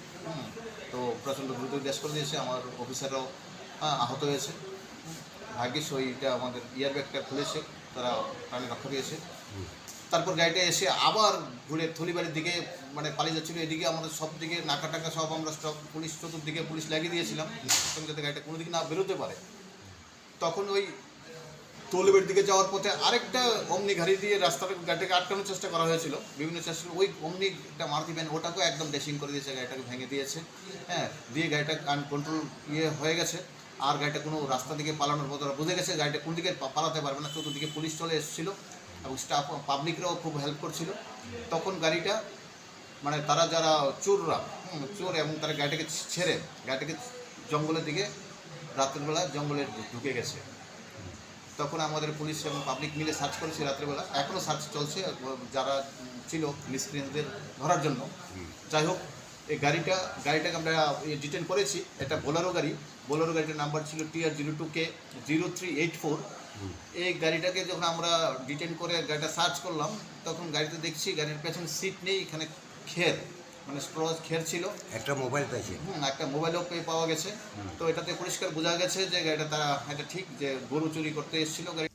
Speaker 9: তো প্রচণ্ড দ্রুত ড্যাশ করে দিয়েছে। আমার অফিসাররাও আহত হয়েছে। ভাগ্যিস ওইটা আমাদের ইয়ারব্যাগটা খুলেছে, তারা প্রাণে রক্ষা পেয়েছে। তারপর গাড়িটা এসে আবার ঘুরে থলিবাড়ির দিকে মানে পালিয়ে যাচ্ছিলো। এদিকে আমাদের সব দিকে নাকা টাকা সব আমরা স্টক পুলিশ চতুর্দিকে পুলিশ লাগিয়ে দিয়েছিলাম যাতে গাড়িটা কোনো দিকে না বেরোতে পারে। তখন ওই থলিবাড়ির দিকে যাওয়ার পথে আরেকটা অমনি গাড়ি দিয়ে গাড়িটাকে আটকানোর চেষ্টা করা হয়েছিল, বিভিন্ন চেষ্টা। ওই অমনি একটা মারুতি ভ্যান ওটাকেও একদম ড্যাশিং করে দিয়েছে, গাড়িটাকে ভেঙে দিয়েছে। দিয়ে গাড়িটা আনকন্ট্রোল হয়ে গেছে। আর গাড়িটা কোনো রাস্তা দিকে পালানোর মতো বুঝে গেছে গাড়িটা কোন দিকে পালাতে পারবে না। চতুর্দিকে পুলিশ চলে এসেছিলো এবং স্টাফ পাবলিকরাও খুব হেল্প করছিল। তখন গাড়িটা মানে তারা যারা চোর এবং তারা গাড়িটাকে ছেড়ে গাড়িটাকে জঙ্গলের দিকে রাত্রেবেলা জঙ্গলে ঢুকে গেছে। তখন আমাদের পুলিশ এবং পাবলিক মিলে সার্চ করেছে রাত্রেবেলা, এখনও সার্চ চলছে যারা ছিল মিসক্রিয়েন্টদের ধরার জন্য। যাই হোক, এই গাড়িটাকে আমরা ডিটেন করেছি। এটা বোলেরো গাড়িটার নাম্বার ছিল TR02K0384। এই গাড়িটাকে যখন আমরা ডিটেন করে গাড়িটা সার্চ করলাম তখন গাড়িতে দেখছি গাড়ির পেছনে সিট নেই, এখানে খের মানে স্ট্রজ খের ছিল।
Speaker 2: একটা মোবাইল পাইছে,
Speaker 9: একটা মোবাইলও পাওয়া গেছে। তো এটাতে পরিষ্কার বোঝা গেছে যে গাড়িটা এটা ঠিক যে গরু চুরি করতে এসেছিল। গাড়ি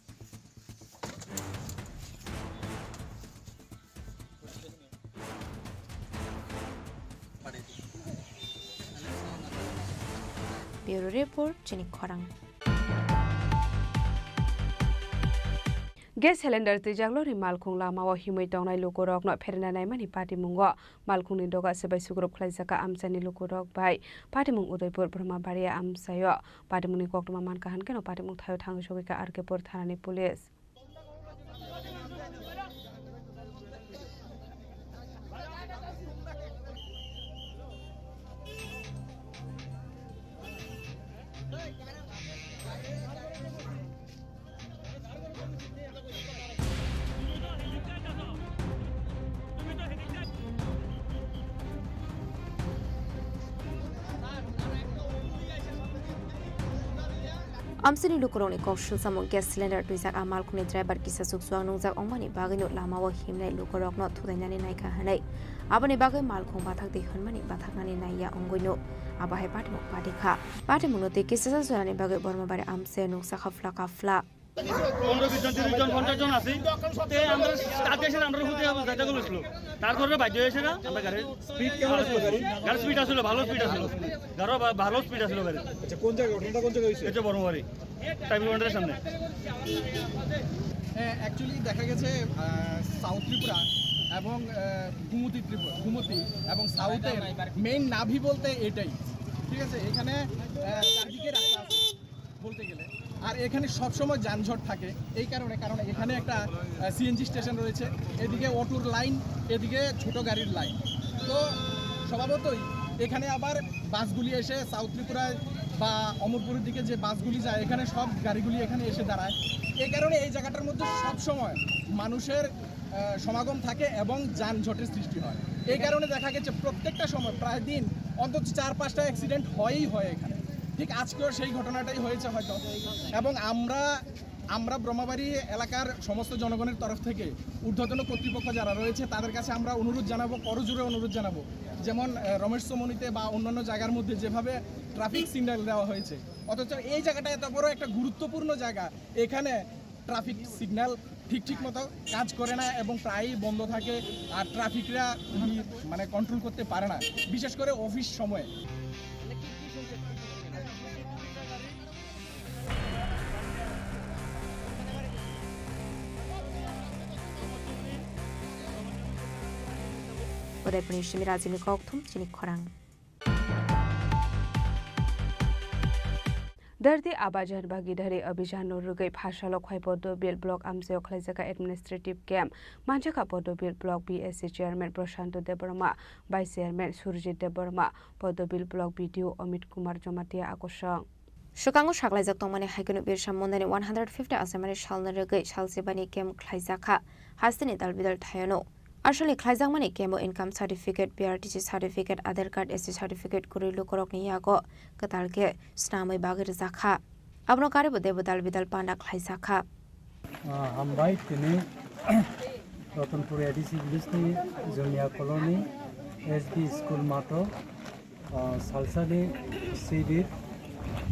Speaker 18: Bureau Report, Chini Khorang.
Speaker 11: Gas cylinder tijaglo ri malkhung lama wa himoi tongnai lukorok no pherna nai mani party mungo malkhung ni doga sebai sugrop khlaisaka amsani lukorok bai party mung Udaipur Brahmabaria amsayo party mung ni koktoma mankahan keno party mung thayo thang sogika arkepur thanani police
Speaker 18: Amsani lukoroni koshul samung gas cylinder tuisak amal kuni driver kisa sukswang nungjak ongmani bagino lama wa himnai lukorok no thudainani naika hanai abani bagai malkhong bathak de honmani bathaknani naiya ongoino abahai party muno te kisa sajani bagai Brahmabari amse nungsa khafla kafla
Speaker 13: 15-20 জন 30 জন 50 জন আছে তে আমরা start এসে আমরা হুতে যাইতে গেছিল তারপরে বাধ্য হয়েছে না আমরা গাড়ির স্পিড কেমন ছিল গাড়ির স্পিড আসলে ভালো স্পিড আসলে ভালো স্পিড আসলে গাড়ি আচ্ছা কোন জায়গায় ঘটনাটা কোন জায়গায় হইছে এটা বড়মারি টাইমিং ওয়ান্ডারের সামনে
Speaker 15: অ্যাকচুয়ালি দেখা গেছে সাউথ ত্রিপুরা এবং গুমতি এবং সাউথের মেইন নাভি বলতে এটাই ঠিক আছে এখানে চারদিকে রাস্তা আছে বলতে গেলে আর এখানে সব সময় যানজট থাকে এই কারণে এখানে একটা সিএনজি স্টেশন রয়েছে এদিকে অটোর লাইন এদিকে ছোট গাড়ির লাইন তো স্বভাবতই এখানে আবার বাসগুলি এসে সাউথ ত্রিপুরায় বা অমরপুরের দিকে যে বাসগুলি যায় এখানে সব গাড়িগুলি এখানে এসে দাঁড়ায় এই কারণে এই জায়গাটার মধ্যে সব সময় মানুষের সমাগম থাকে এবং যানজটের সৃষ্টি হয়। এই কারণে দেখা গেছে প্রত্যেকটা সময় প্রায় দিন অন্তত 4-5টা অ্যাক্সিডেন্ট হয়ই হয় এখানে। ঠিক আজকেও সেই ঘটনাটাই হয়েছে হয়তো। এবং আমরা ব্রহ্মাবাড়ি এলাকার সমস্ত জনগণের তরফ থেকে ঊর্ধ্বতন কর্তৃপক্ষ যারা রয়েছে তাদের কাছে আমরা অনুরোধ জানাবো, করজোরে অনুরোধ জানাবো, যেমন রমেশ চমনিতে বা অন্যান্য জায়গার মধ্যে যেভাবে ট্রাফিক সিগন্যাল দেওয়া হয়েছে, অথচ এই জায়গাটা এত বড় একটা গুরুত্বপূর্ণ জায়গা, এখানে ট্রাফিক সিগন্যাল ঠিক মতো কাজ করে না এবং প্রায়ই বন্ধ থাকে। আর ট্রাফিকরা মানে কন্ট্রোল করতে পারে না, বিশেষ করে অফিস সময়ে।
Speaker 18: Udaipur Shimirazi Kokthum, Chini Khorang.
Speaker 11: धरती आबाजान भागीदारी अभियान रुगै फाशालो खैपदो बिल ब्लॉक आमसेओ खलाइजाका एडमिनिस्ट्रेटिव कैम्प मानजाका पदो बिल ब्लॉक बीएससी चेयरमैन प्रशांत देबवर्मा वाइस चेयरमैन सुरजित देबवर्मा पदो bill block BDO Amit Kumar Jamatia आकर्षण
Speaker 18: Shukango Shaklajak Tomani Haikunu Birsha Mondani 150 Asamani Shalna Rugai Shalsibani Kem Klaizaka Hastini Dalbidal Tayano Actually Klaizak Mani Kemo income certificate BRTC certificate Aadhaar card SC certificate Kurilu Korokni Yago Katalke Snamai Bagir Zakha Abno Karibu Debu Dalbidal Panda Klaizaka
Speaker 10: Hambai Tini Rotanpur ADC Bilisti Junior Colony SB School Mato Salsadi Sibir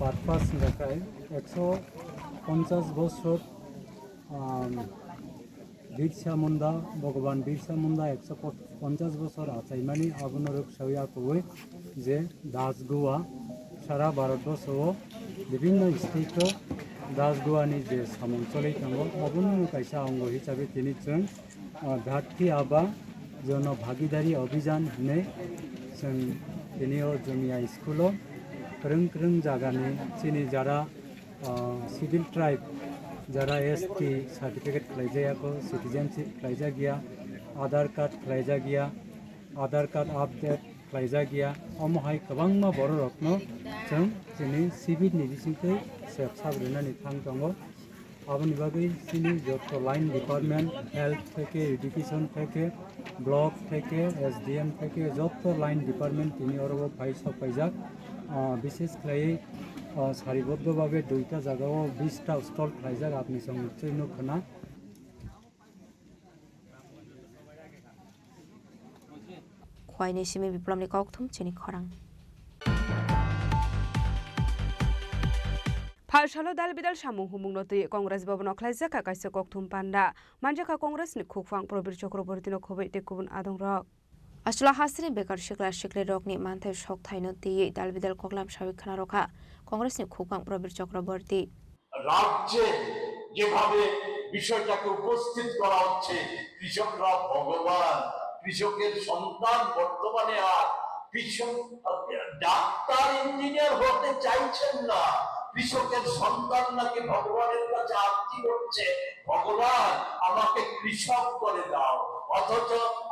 Speaker 10: purpose দেখায় 150 বছর বিরসা মুন্ডা ভগবান বিরসা মুন্ডা 150 বছর আছে মানে আবনরক সইয়া কই যে দাসগুয়া সারা ভারতবর্ষ বিভিন্ন state দাসগুয়ানি যে সামঞ্চলে থাঙ্গ অবন্য কাইসা অঙ্গ হিসাবে তিনি जों धरती आबा जन भागीदारी अभियान हने जों तिनिओ जोंनिया स्कुलो kreng jagani chini jara civil tribe jara ST certificate khlaijaya ko citizenship khlaija gya Aadhaar card khlaija gya Aadhaar card update khlaija gya amhai kabangma boro rokno जों chini civil ni bisingtei sabrinani thangtongo aboni bagai chini joto line department health theke education theke block theke SDM theke joto line department tini orobo paisa paijak বিশেষ খাই সারিবদ্ধভাবে দুইটা জায়গাও 20টা stall খাইজাক আপনি সঙ্গে নিশ্চয়ই নখনা
Speaker 18: খোয়াইনি সিমি বিপ্লবনি ককথুম চিনি খরাং
Speaker 11: फालसालो दाल बिदाल सामुं हुमुं नति कांग्रेस भवन खलाइजाका काइसा ककथुम पान्डा मानजाका कांग्रेसनि खुफां प्रबीर चक्रवर्तीनो खबै टेकुबुन आदं रक
Speaker 18: Asula Hasini Bekar Shikla Shikle Rokni Manthe Shok Thaino Ti Dalbidal Koklam Shavik Khana Rokha Congress ni Khupang Prabir Chakraborty
Speaker 14: রাজ্যে যেভাবে বিষয়টাকে উপস্থিত করা হচ্ছে কৃষকরা ভগবান কৃষকের সন্তান বর্তমানে আর কৃষক ডাক্তার ইঞ্জিনিয়ার হতে চাইছেন না কৃষকের সন্তান নাকি ভগবানের কাছে আরতি করছে ভগবান আমাকে কৃষক করে দাও অথচ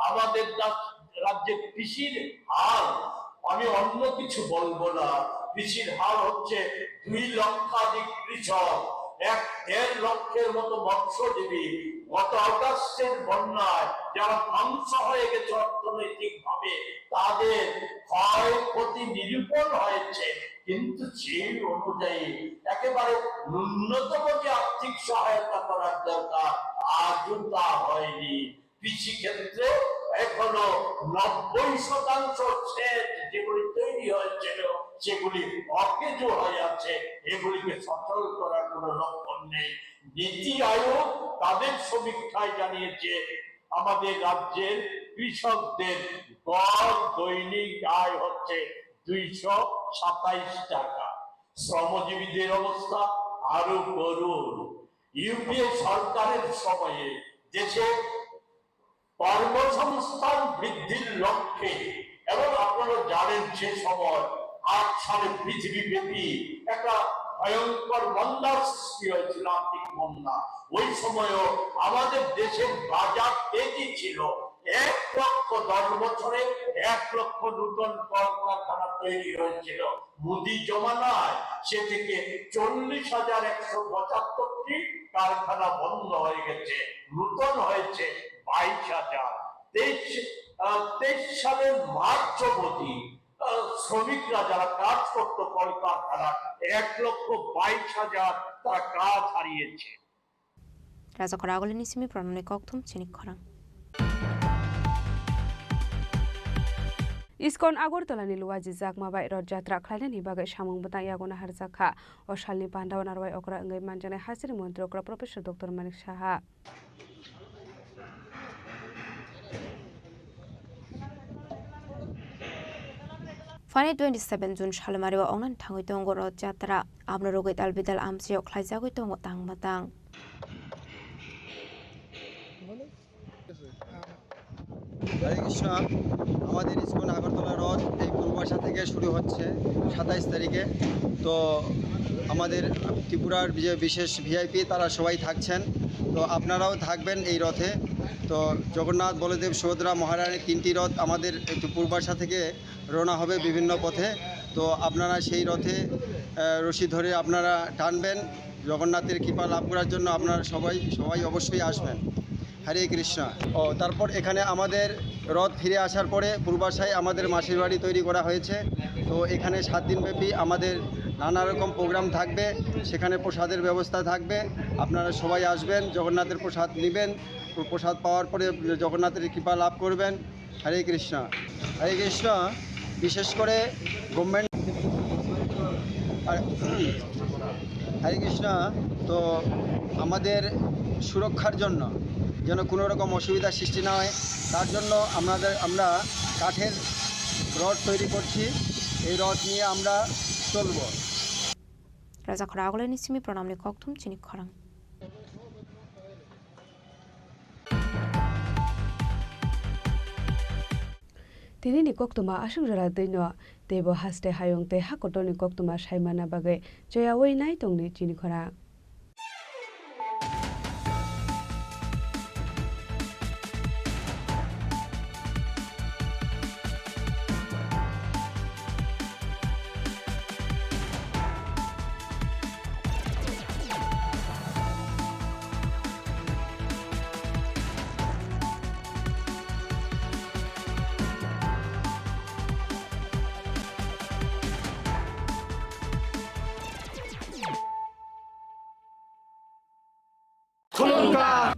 Speaker 14: আমাদের রাজ্যে কৃষির হার আমি অন্য কিছু বলবো না কৃষির হার হচ্ছে 2 লক্ষাধিক কৃষক 1.5 লক্ষের মতো মৎস্যজীবী গত অগাস্টের বন্যায় যারা ধ্বংস হয়ে গেছে অর্থনৈতিক ভাবে তাদের ক্ষয়ক্ষতি নিরূপণ হয়েছে কিন্তু সেই অনুযায়ী একেবারে ন্যূনতম যে আর্থিক সহায়তা করার দরকার আজও তা হয়নি কৃষি ক্ষেত্রে এখনো 90% সেচ যেগুলি তৈরি হয়েছিল সেগুলি অকেজো হয়ে আছে এগুলিকে সচল করার কোনো লক্ষণ নেই নীতি আয়োগ তাদের সমীক্ষায় জানিয়েছে আমাদের রাজ্যের কৃষকদের গড় দৈনিক আয় হচ্ছে 227 টাকা শ্রমজীবীদের অবস্থা আরো করুণ ইউপিএ সরকারের সময়ে দেশে কর্মসংস্থান বৃদ্ধির লক্ষ্যে এবং আপনারা জানেন সে সময় 8 সালে পৃথিবীব্যাপী একটা ভয়ঙ্কর মন্দার সৃষ্টি হয়েছিল আর্থিক মন্দা ওই সময়ও আমাদের দেশের বাজার তেজি ছিল 1 লক্ষ 10 বছরে 1 লক্ষ নতুন কলকারখানা তৈরি হয়েছিল মোদি জমানায় সে থেকে 40,175টি কারখানা বন্ধ হয়ে গেছে নতুন হয়েছে 22,023 সালের মার্চ অবধি শ্রমিকরা যারা কাজ করত কলকারখানা 1,22,000 তারা কাজ হারিয়েছে।
Speaker 18: Raza Khorang Nisimi Pranone Koktum Chini Khorang.
Speaker 11: ISKCON আগরতলানি লুয়াজি জাকমাবাই রথ যাত্রা খাইলানি বাগै সামং বতাং ইয়াগনা হারজাখা অশালনি পান্ডাও নারবাই অকরা अंगै मानजानाय हाजिर मन्त्री अकरा professor doctor Manik Saha
Speaker 18: Fani 27 June Shalmariwa Ongnan Tangoi Tongo Rod Jatra Abno Rogit Albidal Amsio Klaizago Tongo Tang Matang
Speaker 6: হরে কৃষ্ণ আমাদের ইসকন আগরতলা রথ এই পূর্বাশা থেকে শুরু হচ্ছে 27 তারিখে তো আমাদের ত্রিপুরার বিশেষ ভিআইপি তারা সবাই থাকছেন তো আপনারাও থাকবেন এই রথে তো জগন্নাথ বলদেব সুভদ্রা মহারানীর 3টি রথ আমাদের পূর্বাশা থেকে রওনা হবে বিভিন্ন পথে তো আপনারা সেই রথে রশি ধরে আপনারা টানবেন জগন্নাথের কৃপা লাভ করার জন্য আপনারা সবাই অবশ্যই আসবেন হরে কৃষ্ণ ও তারপর এখানে আমাদের রথ ফিরে আসার পরে পূর্বাশায় আমাদের মাসির বাড়ি তৈরি করা হয়েছে তো এখানে 7 দিনব্যাপী আমাদের নানা রকম প্রোগ্রাম থাকবে সেখানে প্রসাদের ব্যবস্থা থাকবে আপনারা সবাই আসবেন জগন্নাথের প্রসাদ নেবেন প্রসাদ পাওয়ার পরে জগন্নাথের কৃপা লাভ করবেন হরে কৃষ্ণ বিশেষ করে গভর্নমেন্ট হরে কৃষ্ণ তো আমাদের সুরক্ষার জন্য যেন কোনো রকম অসুবিধার সৃষ্টি না হয় তার জন্য আমরা কাঠের রড তৈরি করছি এই রড নিয়ে আমরা চলব
Speaker 18: Raza Khorang Nisimi Pranone Koktum Chini Khorang
Speaker 11: Tini ni koktuma asung jara deino tebo haste hayong te hakotoni koktuma saimana bagai joya wei nai tongni Chini Khorang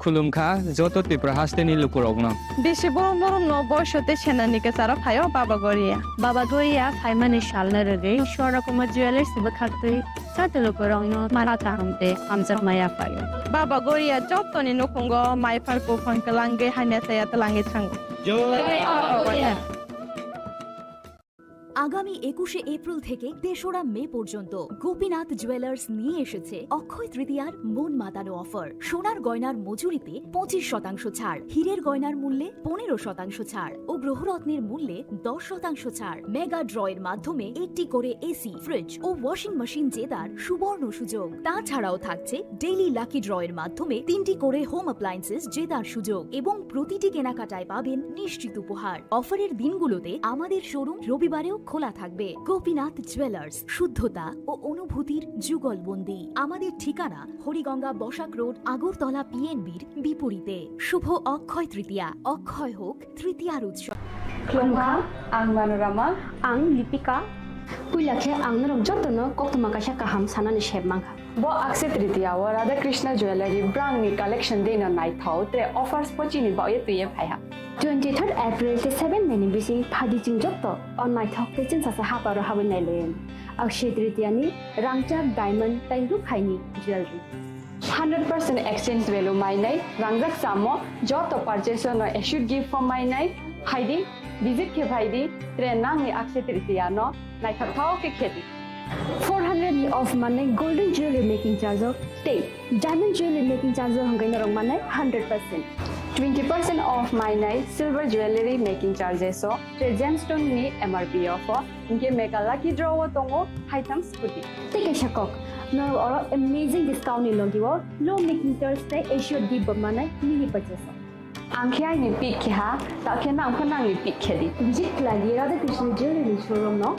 Speaker 16: খুলুমখা যত ত্রিপুরা হাসতেনি লুকুরগ্ন
Speaker 23: বেশি বড় বড় নবশতে সেনানিকে সারা ফাইও বাবা গরিয়া ফাইমানি শালনা রে ঈশ্বর কুমার জুয়েলার্স বখাতই সাতে লুকুরগ্ন মারা তাহমতে আমজাক মায়া পায় বাবা গরিয়া যতনি নকুঙ্গ মাইফার কো ফনকলাঙ্গে হানে সায়া তলাঙ্গে থাঙ্গ
Speaker 7: আগামী 21শে এপ্রিল থেকে 3রা মে পর্যন্ত গোপীনাথ জুয়েলার্স নিয়ে এসেছে অক্ষয় তৃতীয়ার মন মাতানো অফার সোনার গয়নার মজুরিতে 25% ছাড় হীরের গয়নার মূল্যে 15% ছাড় ও গ্রহরত্নের মূল্যে 10% ছাড় মেগা ড্রয়ের মাধ্যমে একটি করে এসি ফ্রিজ ও ওয়াশিং মেশিন জেতার সুবর্ণ সুযোগ তাছাড়াও থাকছে ডেইলি লাকি ড্রয়ের মাধ্যমে 3টি করে হোম অ্যাপ্লায়েন্সেস জেতার সুযোগ এবং প্রতিটি কেনাকাটায় পাবেন নিশ্চিত উপহার অফারের দিনগুলোতে আমাদের শোরুম রবিবারেও খোলা থাকবে গোপীনাথ জুয়েলার্স শুদ্ধতা ও অনুভূতির যুগলবন্দি আমাদের ঠিকানা হরিগঙ্গা বসাক রোড আগরতলা পিএনবির বিপরীতে শুভ অক্ষয় তৃতীয়া অক্ষয় হোক তৃতীয়ার উৎসব
Speaker 24: Klongha, ang Manorama, ang Lipika. Kuilakhe ang narong jotno koktuma kasha kaham sanani shebmangha. Bo akse tritiya wa Radha Krishna Jewelry brand ni collection dena nai thau te offers pochini ba ye tuye phaiha. 23rd April te 7 meni bisi phadi jing jotto on nai thau te chin sa ha paro hawen nai len. Akse tritiya ni rangchak diamond tairu khaini jewelry. 100% exchange value my nai rangjak samo joto purchase no should give for my nai haidi visit ke bhaidi trenang ni akse tritiya no nai thau ke kheti 400 ni off mane golden jewelry making charge of stay diamond jewelry making charge of hangai narong mane 100% 20% off my nai silver jewelry making charges so gemstone ni MRP of inke mega lucky draw tongo haitam scooty take a shakok no or amazing discount ni logiwo low making charge te should give mane mini purchase Angkya ni pick ha takhe na angkana ni pick khedi visit lagi Radha Krishna Jewelry showroom no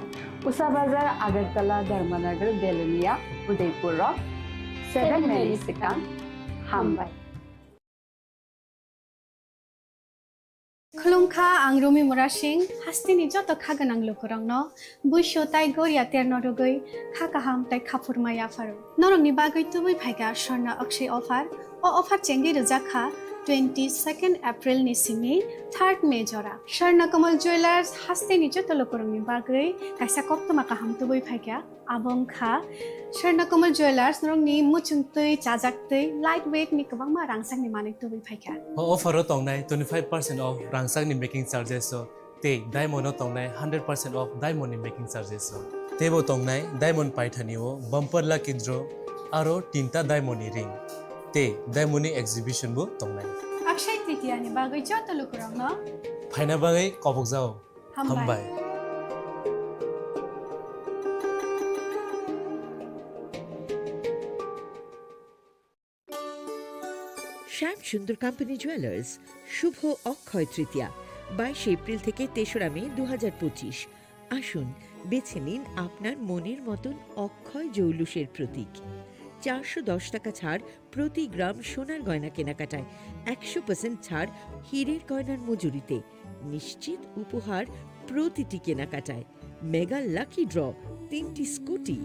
Speaker 24: Usa Bazar Agartala Dharmanagar Belunia Udaipur 7 Many Second Hambai खुलुमखा आं रुमि मुरा सिंह हास्तिनि जत खागोनां लोगोरांनो बुइसो ताइ गोरिया तेरनो रुगै खागाहाम ताइ खाफुरमाया pharaoh नरंनि बागै तुबै फाइगा स्वर्णा अक्षय अफार ओ अफार चेंगि रजाखा 22 April नि सिमि 3 मे जरा स्वर्ण Kamal jewellers हास्तिनि जत लोगोरांनि बागै काइसा कप्तमा काहाम तुबै फाइगा आबंखा स्वर्ण कमल ज्वेलर्स नरंनि मुचुंतै चाजाक्तै लाइट वेट नि गोबांमा रांसांनि मानै तुबै फाइगा
Speaker 1: अफारो तंनाय 25% ऑफ रांसांनि मेकिंग चार्जेस ते डायमंड तंनाय 100% ऑफ डायमंड नि मेकिंग चार्जेस तेबो तंनाय डायमंड पाइथानिओ बम्पर लाकी ड्र आरो तीनटा डायमंड नि रिंग ते डायमंड नि एग्जिबिशन बो तंनाय
Speaker 24: अक्षय तृतीया नि बागै जत लोगोरांनो
Speaker 1: फाइना बागै कबक जाओ हामबाय
Speaker 5: শ্যাম সুন্দর কোম্পানি জুয়েলার্স শুভ অক্ষয় তৃতীয়া 22 এপ্রিল থেকে 3রা মে 2025। আসুন বেছে নিন আপনার মনের মতন অক্ষয় জৌলুসের প্রতীক। 410 টাকা ছাড় প্রতি গ্রাম সোনার গয়না কেনাকাটায়, 100% ছাড় হীরের গয়নার মজুরিতে, নিশ্চিত উপহার প্রতিটি কেনাকাটায়, মেগা লাকি ড্র 3টি স্কুটি,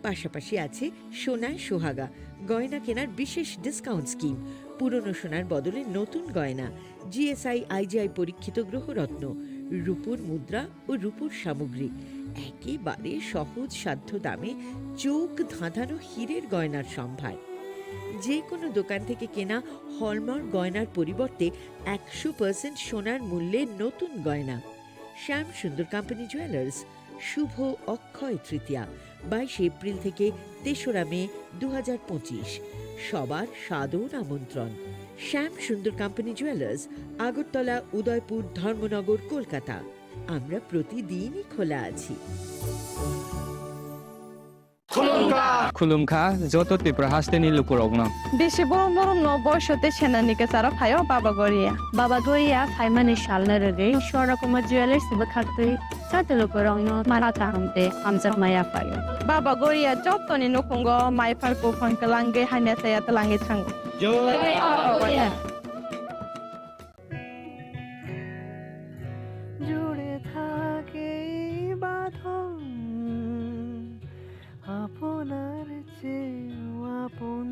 Speaker 5: পাশাপাশি আছে সোনায় সোহাগা গয়না কেনার বিশেষ ডিসকাউন্ট স্কিম, পুরনো সোনার বদলে নতুন গয়না, জিএসআই আইজিআই পরীক্ষিত গ্রহরত্ন, রূপোর মুদ্রা ও রূপোর সামগ্রী, একেবারে সহজ সাধ্য দামে চোখ ধাঁধানো হীরের গয়নার সম্ভার। যে কোনো দোকান থেকে কেনা হলমার্ক গয়নার পরিবর্তে 100% সোনার মূল্যে নতুন গয়না। শ্যাম সুন্দর কোম্পানি জুয়েলার্স শুভ অক্ষয় তৃতীয়া 22 এপ্রিল থেকে 3রা মে 2025। সবার সাদর আমন্ত্রণ। শ্যাম সুন্দর কোম্পানি জুয়েলার্স, আগরতলা, উদয়পুর, ধর্মনগর, কলকাতা। আমরা প্রতিদিনই খোলা আছি।
Speaker 16: खुलुमखा जत त्रिपुरा हास्तेनि लोगोरांनो
Speaker 23: बेसे बरम बरम न बयसते सेनानिके सारा फायो बाबा गोरिया फाइमानि शालना रगे स्वर्ण कमल ज्वेलर्स सिबो खाक्तै साते लोगोरांनो मारा ताहामते आमजा माया फायो बाबा गोरिया जतनि नखंगो माइफारको फंकलांगे हाइना साया तलांगे थांगो
Speaker 12: जुड़े থাকে বাঁধন আপনার চেয়েও আপন,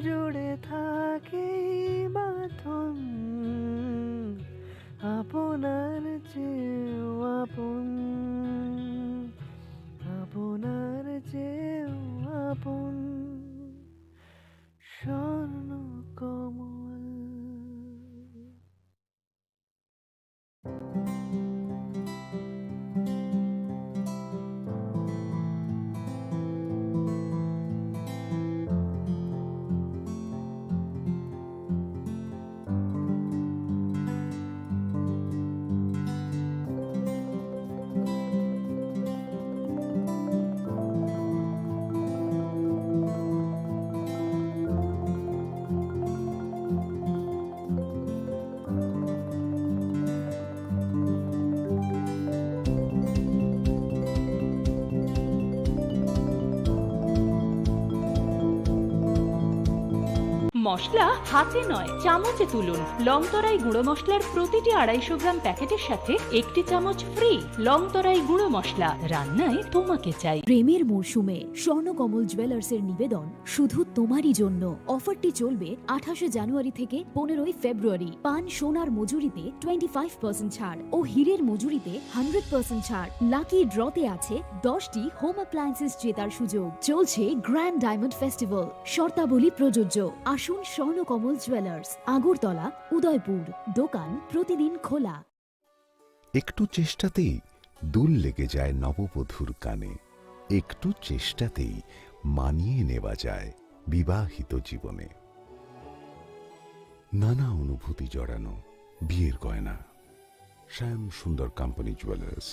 Speaker 12: জুড়ে থাকে বাঁধন আপনার চেয়েও আপন, আপনার চেয়েও আপন স্বর্ণ কমল।
Speaker 17: মশলা হাতে নয় চামচে তুলুন। লংতরাই গুঁড়ো মশলার প্রতিটি 250 গ্রাম প্যাকেটের সাথে 1টি চামচ ফ্রি। লংতরাই গুঁড়ো মশলা, রান্নায় তোমাকে চাই।
Speaker 7: প্রেমের মরশুমে স্বর্ণকমল জুয়েলার্সের নিবেদন শুধু তোমারই জন্য। অফারটি চলবে 28 জানুয়ারি থেকে 15 ফেব্রুয়ারি। পান সোনার মজুরিতে 25% ছাড় ও হীরের মজুরিতে 100% ছাড়। লাকি ড্রতে আছে 10টি হোম অ্যাপ্লায়েন্সেস জেতার সুযোগ। চলছে গ্র্যান্ড ডায়মন্ড ফেস্টিভ্যাল, শর্তাবলী প্রযোজ্য। আসুন স্বর্ণকমল জুয়েলার্স, আগরতলা, উদয়পুর। দোকান প্রতিদিন খোলা।
Speaker 25: একটু চেষ্টাতেই দুল লেগে যায় নববধূর কানে, একটু চেষ্টাতেই মানিয়ে নেওয়া যায় বিবাহিত জীবনে। নানা অনুভূতি জড়ানো বিয়ের গয়না। শ্যাম সুন্দর কোম্পানি জুয়েলার্স।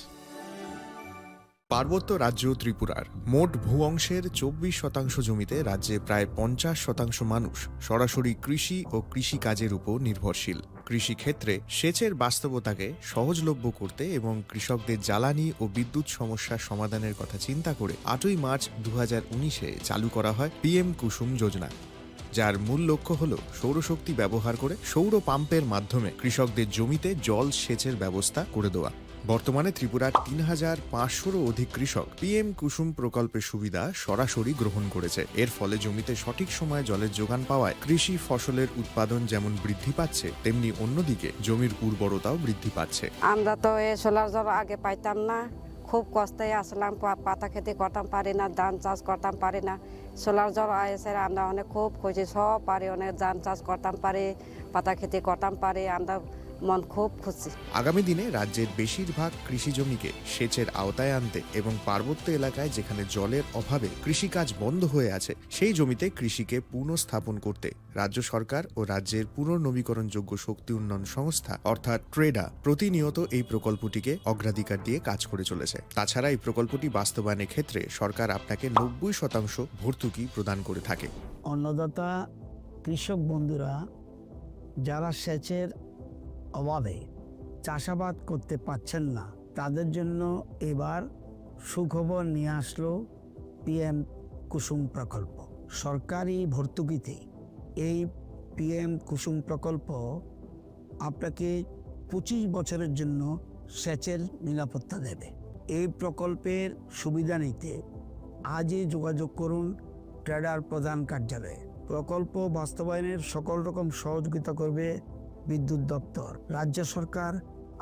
Speaker 26: পার্বত্য রাজ্য ত্রিপুরার মোট ভূ অংশের 24% জমিতে রাজ্যে প্রায় 50% মানুষ সরাসরি কৃষি ও কৃষিকাজের উপর নির্ভরশীল। কৃষিক্ষেত্রে সেচের বাস্তবতাকে সহজলভ্য করতে এবং কৃষকদের জ্বালানি ও বিদ্যুৎ সমস্যার সমাধানের কথা চিন্তা করে 8ই মার্চ 2019-এ চালু করা হয় PM কুসুম যোজনা। যার মূল লক্ষ্য হল সৌরশক্তি ব্যবহার করে সৌর পাম্পের মাধ্যমে কৃষকদের জমিতে জল সেচের ব্যবস্থা করে দেওয়া। বর্তমানে ত্রিপুরার ৩,৫০০-রও অধিক কৃষক পিএম কুসুম প্রকল্পের সুবিধা সরাসরি গ্রহণ করেছে। এর ফলে জমিতে সঠিক সময়ে জলের যোগান পাওয়ায় কৃষি ফসলের উৎপাদন যেমন বৃদ্ধি পাচ্ছে, তেমনি অন্যদিকে জমির উর্বরতাও বৃদ্ধি পাচ্ছে।
Speaker 3: আমরা তো এই সোলার জল আগে পাইতাম না, খুব কষ্টে আসলাম, পাতা খেতে করতাম পারি না, ধান চাষ করতাম পারি না। সোলার জল এসে আমরা অনেক খুব খুশি, সব পারি, অনেক ধান চাষ করতাম পারি, পাতা খেতে করতাম পারি, আমরা মন খুব খুশি।
Speaker 26: আগামী দিনে রাজ্যের বেশিরভাগ কৃষি জমিকে সেচের আওতায় আনতে এবং পার্বত্য এলাকায় যেখানে জলের অভাবে কৃষিকাজ বন্ধ হয়ে আছে সেই জমিতে কৃষিকে পুনঃস্থাপন করতে রাজ্য সরকার ও রাজ্যের পুনর্নবীকরণযোগ্য শক্তি উন্নয়ন সংস্থা অর্থাৎ ট্রেডা প্রতিনিয়ত এই প্রকল্পটিকে অগ্রাধিকার দিয়ে কাজ করে চলেছে। তাছাড়া এই প্রকল্পটি বাস্তবায়নের ক্ষেত্রে সরকার আপনাকে 90% ভর্তুকি প্রদান করে থাকে।
Speaker 8: অন্নদাতা কৃষক বন্ধুরা যারা সেচের অভাবে চাষাবাদ করতে পারছেন না, তাদের জন্য এবার সুখবর নিয়ে আসলো পিএম কুসুম প্রকল্প। সরকারি ভর্তুকিতে এই পিএম কুসুম প্রকল্প আপনাকে 25 বছরের জন্য সেচের নিরাপত্তা দেবে। এই প্রকল্পের সুবিধা নিতে আজই যোগাযোগ করুন ট্রেডার প্রধান কার্যালয়ে। প্রকল্প বাস্তবায়নের সকল রকম সহযোগিতা করবে বিদ্যুৎ দপ্তর। রাজ্য সরকার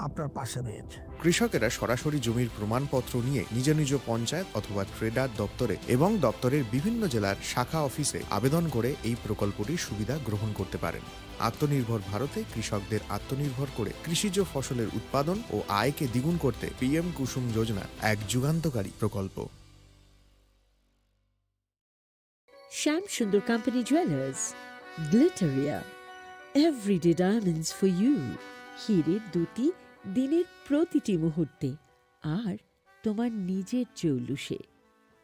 Speaker 8: আপনার পাশে রয়েছে।
Speaker 26: কৃষকেরা সরাসরি জমির প্রমাণপত্র নিয়ে নিজ নিজ পঞ্চায়েত অথবা ট্রেডার দপ্তরে এবং দপ্তরের বিভিন্ন জেলার শাখা অফিসে আবেদন করে এই প্রকল্পটির সুবিধা গ্রহণ করতে পারেন। আত্মনির্ভর ভারতে কৃষকদের আত্মনির্ভর করে কৃষিজ ফসলের উৎপাদন ও আয়কে দ্বিগুণ করতে পিএম কুসুম যোজনা এক যুগান্তকারী প্রকল্প।
Speaker 5: Shyam Sundar company jewellers, Glitteria, everyday diamonds for you. হিরের দুটি দিনের প্রতিটি মুহূর্তে আর তোমার নিজের জৌলুসে।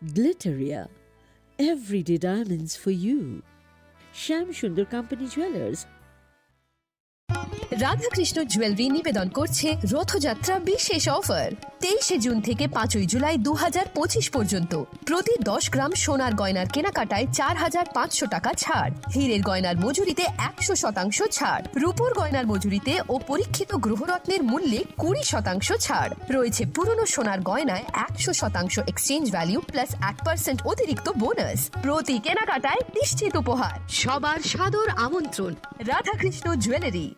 Speaker 5: Glitteria, everyday diamonds for you. Shyam Sundar company jewellers.
Speaker 19: Radhakrishna jewellery নিবেদন করছে রথযাত্রা বিশেষ অফার। 23 জুন থেকে 5 জুলাই 2025 পর্যন্ত প্রতি 10 গ্রাম সোনার গয়নার কেনাকাটায় 4,500 টাকা ছাড়, হীরের গয়নার মজুরিতে 100% ছাড়, রূপোর গয়নার মজুরিতে ও পরীক্ষিত গ্রহরত্নের মূল্যে 20% ছাড় রয়েছে। পুরনো সোনার গয়নায় 100% এক্সচেঞ্জ ভ্যালু প্লাস 1% অতিরিক্ত বোনাস। প্রতি কেনাকাটায় নিশ্চিত উপহার। সবার সাদর আমন্ত্রণ Radhakrishna jewellery.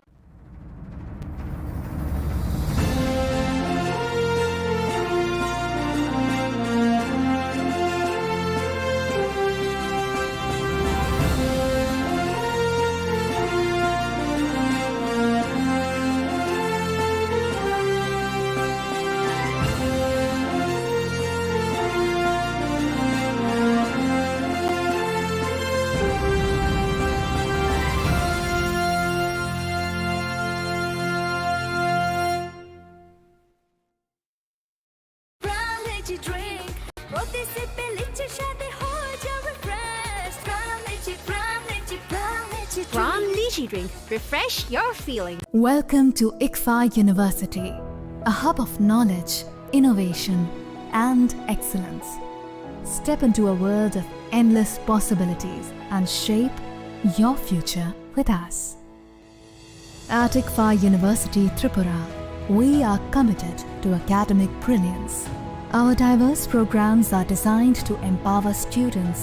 Speaker 20: Drink. Refresh your feeling.
Speaker 21: Welcome to ICFA University, a hub of knowledge, innovation, and excellence. Step into a world of endless possibilities and shape your future with us. At ICFA University, Tripura, we are committed to academic brilliance. Our diverse programs are designed to empower students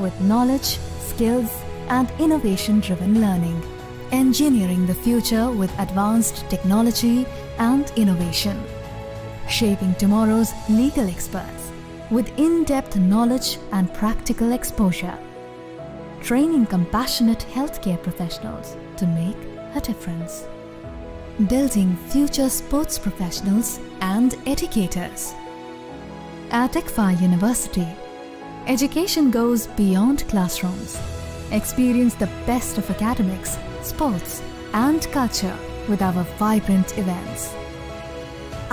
Speaker 21: with knowledge, skills, and innovation-driven learning. Engineering the future with advanced technology and innovation. Shaping tomorrow's legal experts with in-depth knowledge and practical exposure. Training compassionate healthcare professionals to make a difference. Building future sports professionals and educators. At ICFA University, education goes beyond classrooms. Experience the best of academics, sports, and culture with our vibrant events.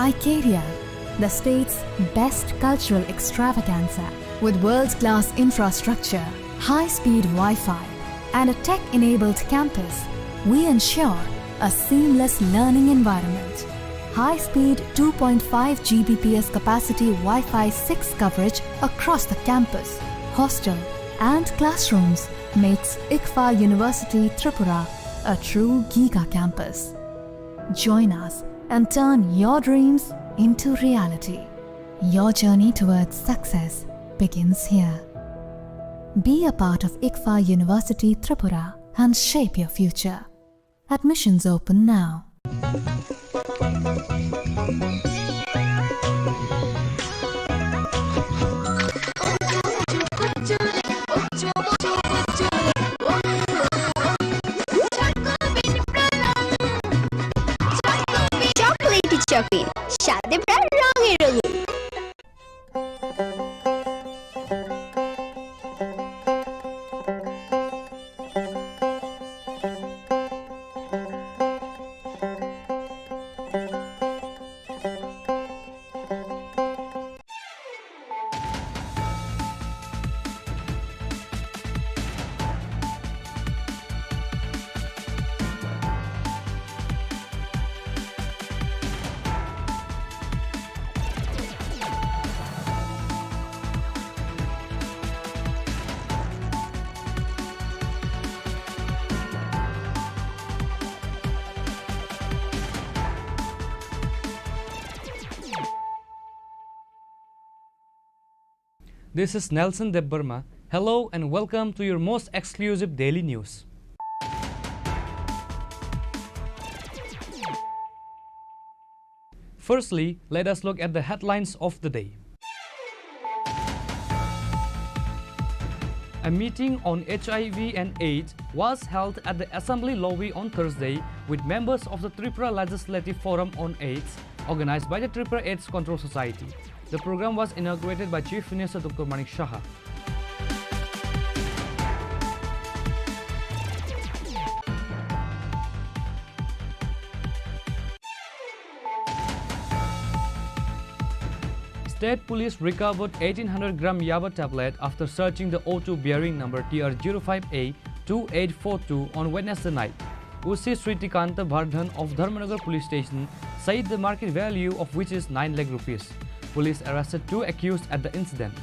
Speaker 21: ICARIA, the state's best cultural extravaganza, with world-class infrastructure, high-speed Wi-Fi, and a tech-enabled campus, we ensure a seamless learning environment. High-speed 2.5 Gbps capacity Wi-Fi 6 coverage across the campus, hostel, and classrooms makes ICFA University Tripura a true Giga campus. Join us and turn your dreams into reality. Your journey towards success begins here. Be a part of ICFA University Tripura and shape your future. Admissions open now.
Speaker 20: Chocolatey chocolate সাথে প্রায় রঙে রঙে
Speaker 2: This is Nelson Debbarma. Hello and welcome to your most exclusive daily news. Firstly, let us look at the headlines of the day. A meeting on HIV and AIDS was held at the Assembly lobby on Thursday with members of the Tripura Legislative Forum on AIDS, organized by the Tripura AIDS Control Society. The program was inaugurated by Chief Minister Dr. Manik Saha. State Police recovered 1800 gram Yaba tablet after searching the O2 bearing number TR05A2842 on Wednesday night. Usi Sritikanta Bardhan of Dharmanagar Police Station said the market value of which is 9 lakh rupees. Police arrested 2 accused at the incident.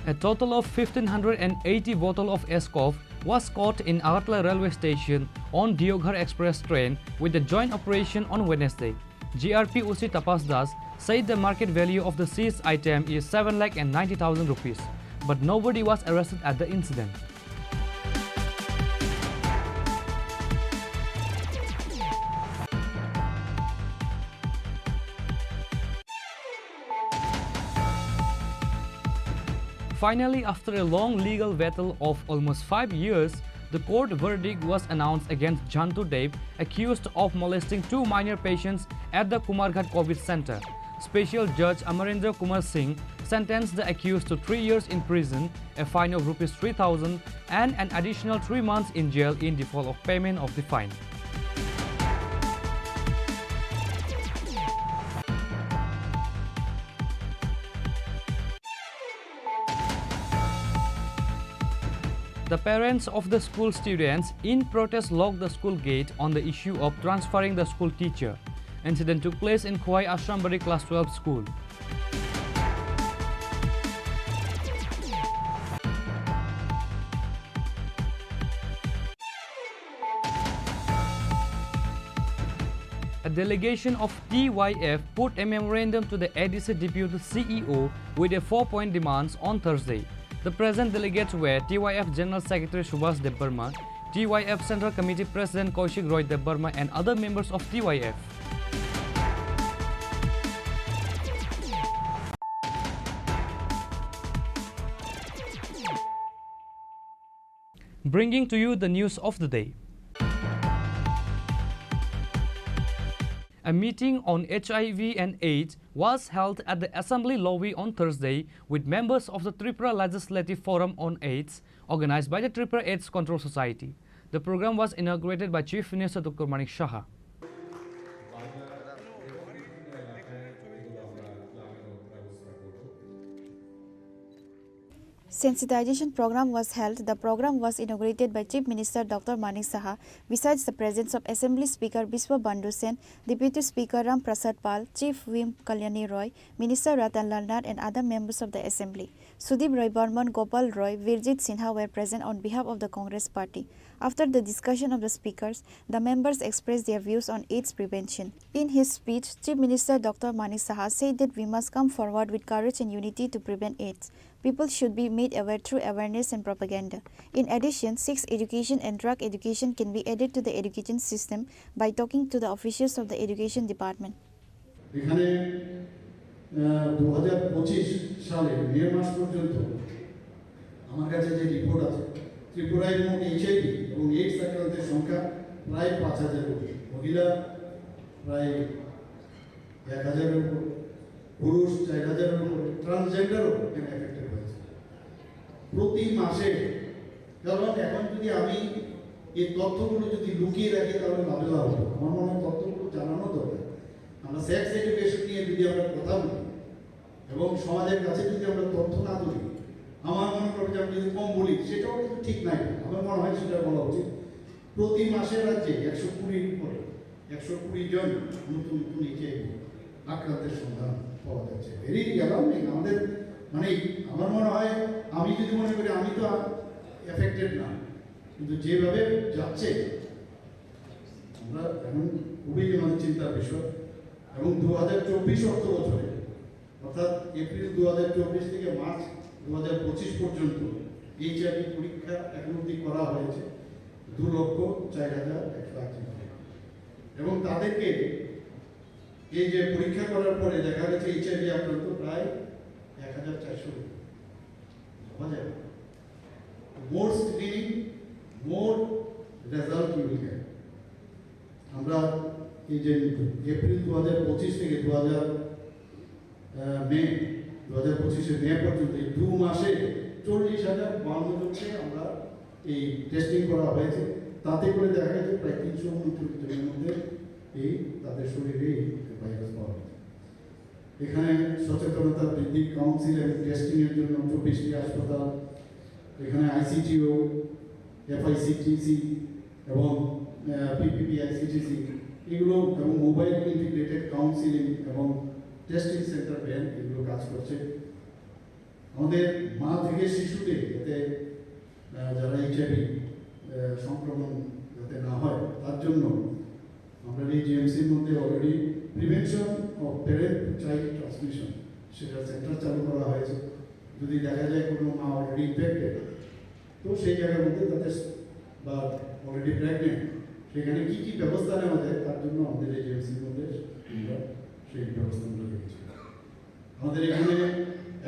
Speaker 2: A total of 1580 bottles of Eskov was caught in Agartala railway station on Deoghar Express train with the joint operation on Wednesday. GRP Usi Tapas Das said the market value of the seized item is 7,90,000 rupees, but nobody was arrested at the incident. Finally, after a long legal battle of almost 5 years, the court verdict was announced against Jantu Dev, accused of molesting 2 minor patients at the Kumarghat COVID Center. Special Judge Amarendra Kumar Singh sentenced the accused to 3 years in prison, a fine of Rs 3,000 and an additional 3 months in jail in default of payment of the fine. The parents of the school students in protest locked the school gate on the issue of transferring the school teacher. Incident took place in Khwai Ashrambari Class 12 school. A delegation of TYF put a memorandum to the ADC Deputy CEO with a 4-point demands on Thursday. The present delegates were TYF General Secretary Subhas Debbarma, TYF Central Committee President Kaushik Roy Debbarma and other members of TYF. Bringing to you the news of the day. A meeting on HIV and AIDS was held at the Assembly lobby on Thursday with members of the Tripura Legislative Forum on AIDS, organized by the Tripura AIDS Control Society. The program was inaugurated by Chief Minister Dr. Manik Saha.
Speaker 4: Sensitization program was held. The program was inaugurated by Chief Minister Dr. Manik Saha. Besides the presence of Assembly Speaker Biswa Bandhu Sen, Deputy Speaker Ram Prasad Pal, Chief Whip Kalyani Roy, Minister Ratan Lal Nath and other members of the Assembly. Sudeep Roy Burman, Gopal Roy, Virjit Sinha were present on behalf of the Congress Party. After the discussion of the speakers, the members expressed their views on AIDS prevention. In his speech, Chief Minister Dr. Manik Saha said that we must come forward with courage and unity to prevent AIDS. People should be made aware through awareness and propaganda. In addition, sex education and drug education can be added to the education system by talking to the officials of the education department.
Speaker 9: এখানে 2025 সালে মে মাস পর্যন্ত আমার কাছে যে report আছে ত্রিপুরায় মোট HIV এবং এইডস আক্রান্তের সংখ্যা প্রায় 5000 কোটি, মহিলা প্রায় 1000-এর উপর, পুরুষ 4000-এর উপর, ট্রান্সজেন্ডারও এখানে এফেক্টেড হয়েছে প্রতি মাসে। কারণ এখন যদি আমি এই তথ্যগুলো যদি লুকিয়ে রাখি তাহলে লাভ হবে। আমার মনে হয় তথ্যগুলো জানানো দরকার। আমরা সেক্স এডুকেশন নিয়ে যদি আমরা কথা বলি এবং সমাজের কাছে যদি আমরা তথ্য না তুলি, আমার মনে করি যে আমি যদি কম বলি সেটাও কিন্তু ঠিক নাই। আমার মনে হয় সেটা বলা উচিত। প্রতি মাসে রাজ্যে 120 উপরে 120 জন নতুন নতুন এইচআইভি আক্রান্তের সন্ধান পাওয়া যাচ্ছে। Very alarming. আমাদের মানে আমার মনে হয় আমি যদি মনে করি আমি তো এফেক্টেড না, কিন্তু যেভাবে যাচ্ছে আমরা এখন খুবই আমাদের চিন্তার বিষয়। এবং 2024 অর্থ বছরে অর্থাৎ এপ্রিল 2024 থেকে মার্চ 2025 পর্যন্ত এইচআইভি পরীক্ষা এখন অবধি করা হয়েছে 2,04,108 এবং তাদেরকে এই যে পরীক্ষা করার পরে দেখা গেছে এইচআইভি আক্রান্ত প্রায় 1400। More screening more result will get. আমরা এই যে এপ্রিল 2025 থেকে 2025 মে পর্যন্ত এই 2 মাসে 40,052 জনকে আমরা এই টেস্টিং করা হয়েছে। তাতে করে দেখা গেছে প্রায় 329 জনের মধ্যে এই তাদের শরীরে এই ভাইরাস পাওয়া গেছে। এখানে সচেতনতা বৃদ্ধি, কাউন্সিল এবং টেস্টিংয়ের জন্য 24টি হাসপাতাল, এখানে আইসিটিও, এফআইসিটিসি এবং পিপিপি আইসিটিসি এগুলো এবং মোবাইল ইন্টিগ্রেটেড কাউন্সিলিং এবং টেস্টিং সেন্টার ভ্যান এগুলো কাজ করছে। আমাদের মা থেকে শিশুদের যাতে যারা এইচআইভি সংক্রমণ যাতে না হয় তার জন্য আমরা এই জিএমসির মধ্যে already prevention of parent to child transmission সেটা সেন্টার চালু করা হয়েছে। যদি দেখা যায় কোনো মা অলরেডি ইনফেক্টেড, তো সেই জায়গার মধ্যে তাদের বা অলরেডি প্রেগনেন্ট, সেখানে কী কী ব্যবস্থা নেওয়া যায় তার জন্য আমাদের এই জিএমসির মধ্যে আমরা সেই ব্যবস্থাগুলো রেখেছি। আমাদের এখানে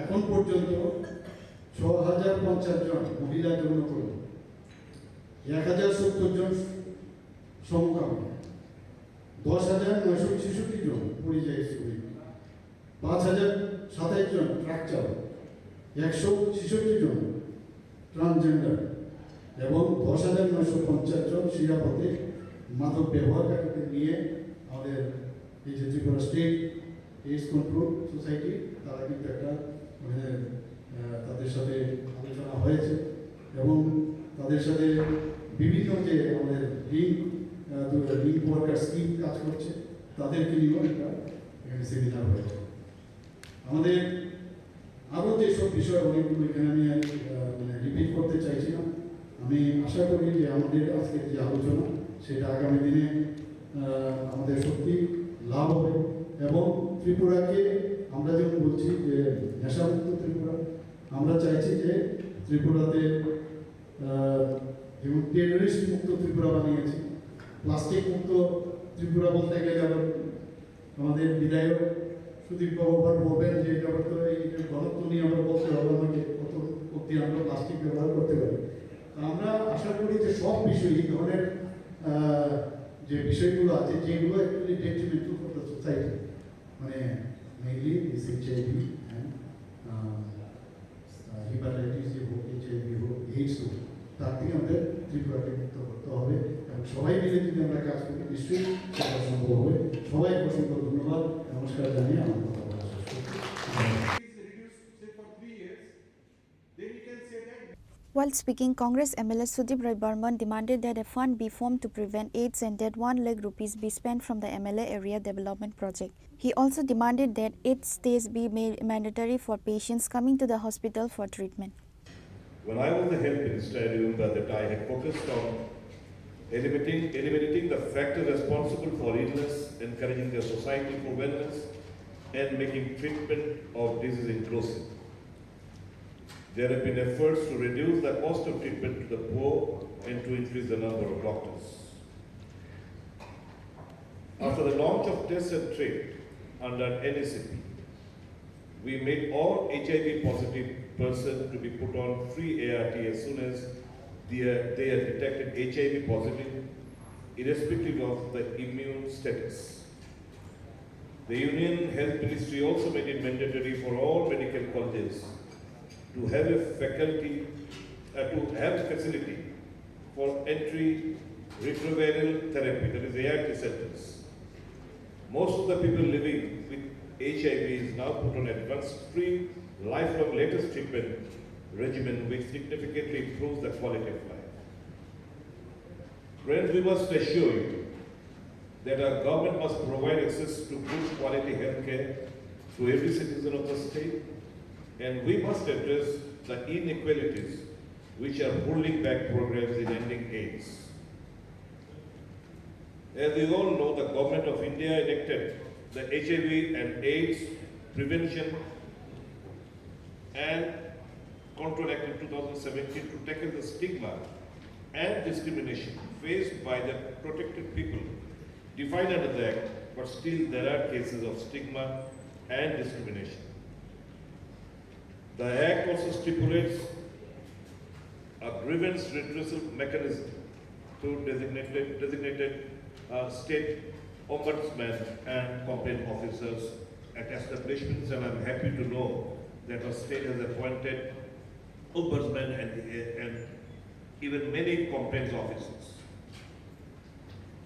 Speaker 9: এখন পর্যন্ত 6,050 জন মহিলা যৌনকর্মী, 1,070 জন সমকামী, 10,966 জন পরিযায়ী শ্রমিক, 5,027 জন ট্রাক চালক, 166 জন ট্রান্সজেন্ডার এবং 10,950 জন শিরাপথে মাদক ব্যবহারকারীদের নিয়ে আমাদের এই যে Tripura state AIDS control society তারা কিন্তু একটা মানে তাদের সাথে আলোচনা হয়েছে এবং তাদের সাথে বিভিন্ন যে আমাদের লিঙ্ক ওয়ার্কার স্কিম কাজ করছে তাদেরকে নিয়েও একটা এখানে সেমিনার হয়েছে। আমাদের আরও যেসব বিষয় অনেকগুলো এখানে আমি মানে রিপিট করতে চাইছি না। আমি আশা করি যে আমাদের আজকের যে আলোচনা সেটা আগামী দিনে আমাদের সত্যি লাভ হবে এবং ত্রিপুরাকে আমরা যেমন বলছি যে নেশামুক্ত ত্রিপুরা, আমরা চাইছি যে ত্রিপুরাতে যেমন টেররিস্ট মুক্ত ত্রিপুরা বানিয়েছি, প্লাস্টিক মুক্ত ত্রিপুরা বলতে গেলে আবার আমাদের বিধায়ক সুদীপ বাবু বলবেন যে এটা তো এই ঘনত্ব নিয়ে আমরা বলতে হবে আমাকে কত অব্দি আমরা প্লাস্টিক ব্যবহার করতে পারি। আমরা আশা করি যে সব বিষয় এই ধরনের যে বিষয়গুলো আছে যেগুলো actually detrimental for the society, মানে mainly this HIV and hepatitis হোক, এইচআইভি হোক, এইডস হোক, তার থেকে আমাদের ত্রিপুরাকে মুক্ত করতে হবে এবং সবাই মিলে যদি আমরা কাজ করি নিশ্চয়ই সেটা সম্ভব হবে। সবাইকে অসংখ্য ধন্যবাদ, নমস্কার জানিয়ে আমার কথা বলা শেষ করছি।
Speaker 4: While speaking, Congress MLA Sudip Rai Burman demanded that a fund be formed to prevent AIDS and that 1 lakh rupees be spent from the MLA area development project. He also demanded that AIDS tests be made mandatory for patients coming to the hospital for treatment.
Speaker 6: When I was the health minister, I remember that I had focused on eliminating the factors responsible for illness, encouraging the society for wellness, and making treatment of disease inclusive. There have been efforts to reduce the cost of treatment to the poor and to increase the number of doctors. After the launch of Test and Treat under NACP, we made all HIV positive persons to be put on free ART as soon as they are detected HIV positive, irrespective of the immune status. The Union Health Ministry also made it mandatory for all medical colleges to have a facility for antiretroviral therapy, that is ART centers. Most of the people living with HIV is now put on advanced free lifelong latest treatment regimen which significantly improves the quality of life. Friends, we must assure you that our government must provide access to good quality health care to every citizen of the state, and we must address the inequalities which are holding back progress in ending AIDS. As we all know, the Government of India enacted the HIV and AIDS Prevention and Control Act in 2017 to tackle the stigma and discrimination faced by the protected people defined under the Act, but still there are cases of stigma and discrimination. The Act also stipulates a grievance redressal mechanism through designated state ombudsmen and complaint officers at establishments, and I'm happy to know that our state has appointed ombudsmen and even many complaints officers.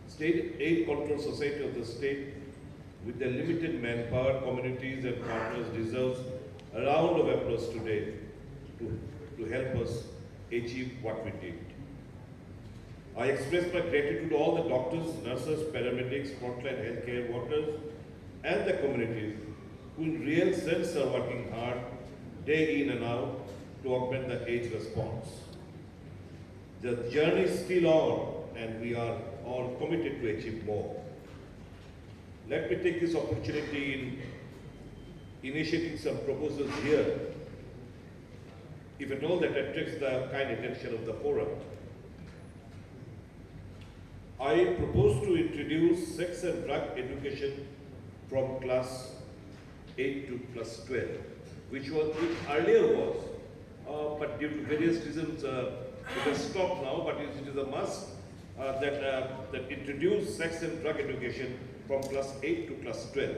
Speaker 6: State Aid Control Society of the state, with their limited manpower, communities and partners, deserves a round of applause today to help us achieve what we did. I express my gratitude to all the doctors, nurses, paramedics, frontline healthcare workers, and the communities who in real sense are working hard day in and out to augment the AIDS response. The journey is still on, and we are all committed to achieve more. Let me take this opportunity in initiating some proposals here, if at all that attracts the kind attention of the forum. I propose to introduce sex and drug education from class 8 to class 12, which earlier was, but due to various reasons it has stopped now, but it is a must that introduce sex and drug education from class 8 to class 12.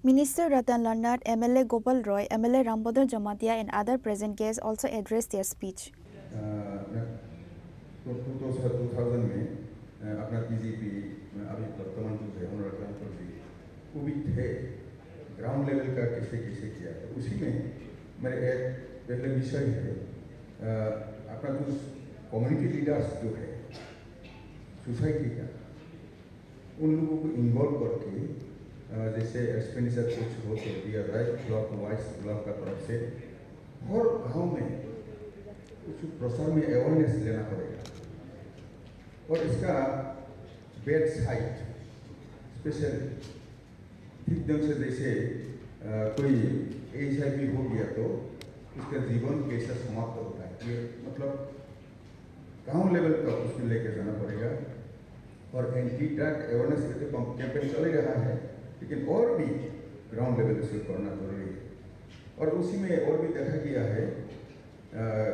Speaker 4: Minister Ratan Landar, MLA Gopal Roy, MLA Rambodar Jamatia and other present guests also addressed their speech.
Speaker 10: 2000 में अपना BJP अभी वर्तमान जो है honourable प्रधानमंत्री वो भी थे ग्राउंड लेवल का कैसे किया तो उसी में मेरे एक पहले विषय है अपना कुछ कम्युनिटी लीडर्स जो है सोसाइटी का उन लोगों को इन्वॉल्व करके जैसे एक्सपेंडिचर कुछ होते दिया जाए ब्लॉक वाइज ब्लॉक का तरफ से हर गाँव में कुछ प्रसार में अवेयरनेस लेना पड़ेगा और इसका बेड साइड स्पेशल ठीक ढंग से जैसे कोई HIV हो गया तो उसका जीवन कैसे समाप्त होता है ये मतलब गांव लेवल तक उसमें लेके जाना पड़ेगा और एंटी ड्रग अवेयरनेस के तो कैंपेन चल रहा है लेकिन और भी ग्राउंड लेवल से करना जरूरी है और उसी में और भी देखा गया है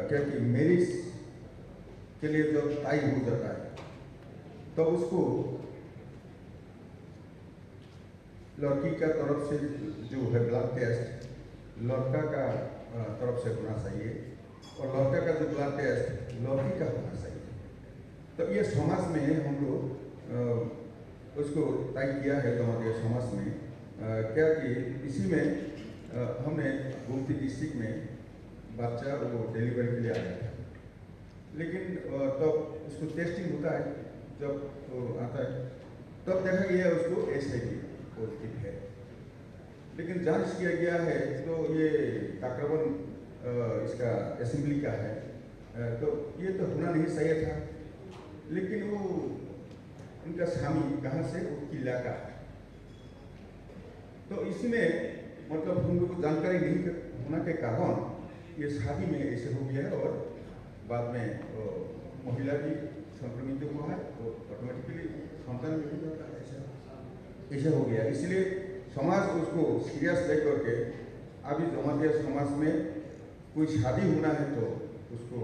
Speaker 10: क्या कि मैरिज के लिए जब तय हो जाता है तो उसको लड़की का तरफ से जो है ब्लड टेस्ट लड़का का तरफ से होना चाहिए और लड़का का जो ब्लड टेस्ट लड़की का होना चाहिए तो ये समाज में हम लोग उसको तय किया है हमारे समाज में क्या कि इसी में हमने गोमती डिस्ट्रिक्ट में बच्चा वो डिलीवरी के लिए आया था लेकिन तब इसको टेस्टिंग होता है, जब आता है तब देखा गया उसको HIV पॉजिटिव है। लेकिन जांच किया गया है तो ये तकरीबन इसका असेंबली का है, तो ये तो होना नहीं सही था। लेकिन वो उनका स्वामी कहाँ से, वो किला का है, तो इसमें मतलब हम लोग को जानकारी नहीं होने के कारण ये शादी में ऐसे हो गया है और बाद में महिला भी संक्रमित हुआ है, तो ऑटोमेटिकली संतान भी हो जाता है, ऐसा हो गया। इसलिए समाज उसको सीरियस ले करके अभी जमातिया समाज में कोई शादी होना है तो उसको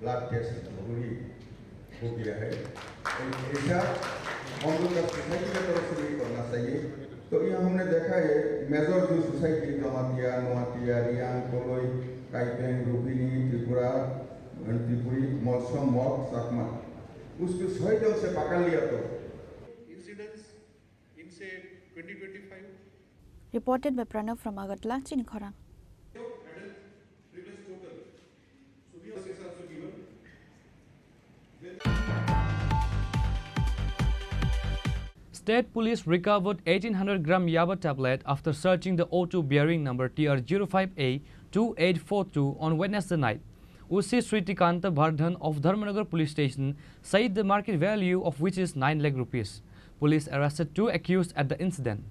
Speaker 10: ब्लड टेस्ट जरूरी हो गया है। ऐसा हम लोग का सोसाइटी की तरफ से भी करना चाहिए। तो यहाँ हमने देखा है मेजर जो सोसाइटी जमातिया, नोआतिया, रियांग, कोलोई, काइपेंग, रोहिणी, त्रिपुरा, त्रिपुरी, मौसम, मौत, सकमा, उसको 100 जन से पकड़ लिया तो इंसिडेंस इनसे 2025
Speaker 4: Reported by Pranav from Agartala, Chini Khorang.
Speaker 2: State police recovered 1800-gram Yaba tablet after searching the O2 bearing number TR05A2842 on Wednesday night. Usi Sritikanta Vardhan of Dharmanagar police station said the market value of which is 9 lakh rupees. Police arrested 2 accused at the incident.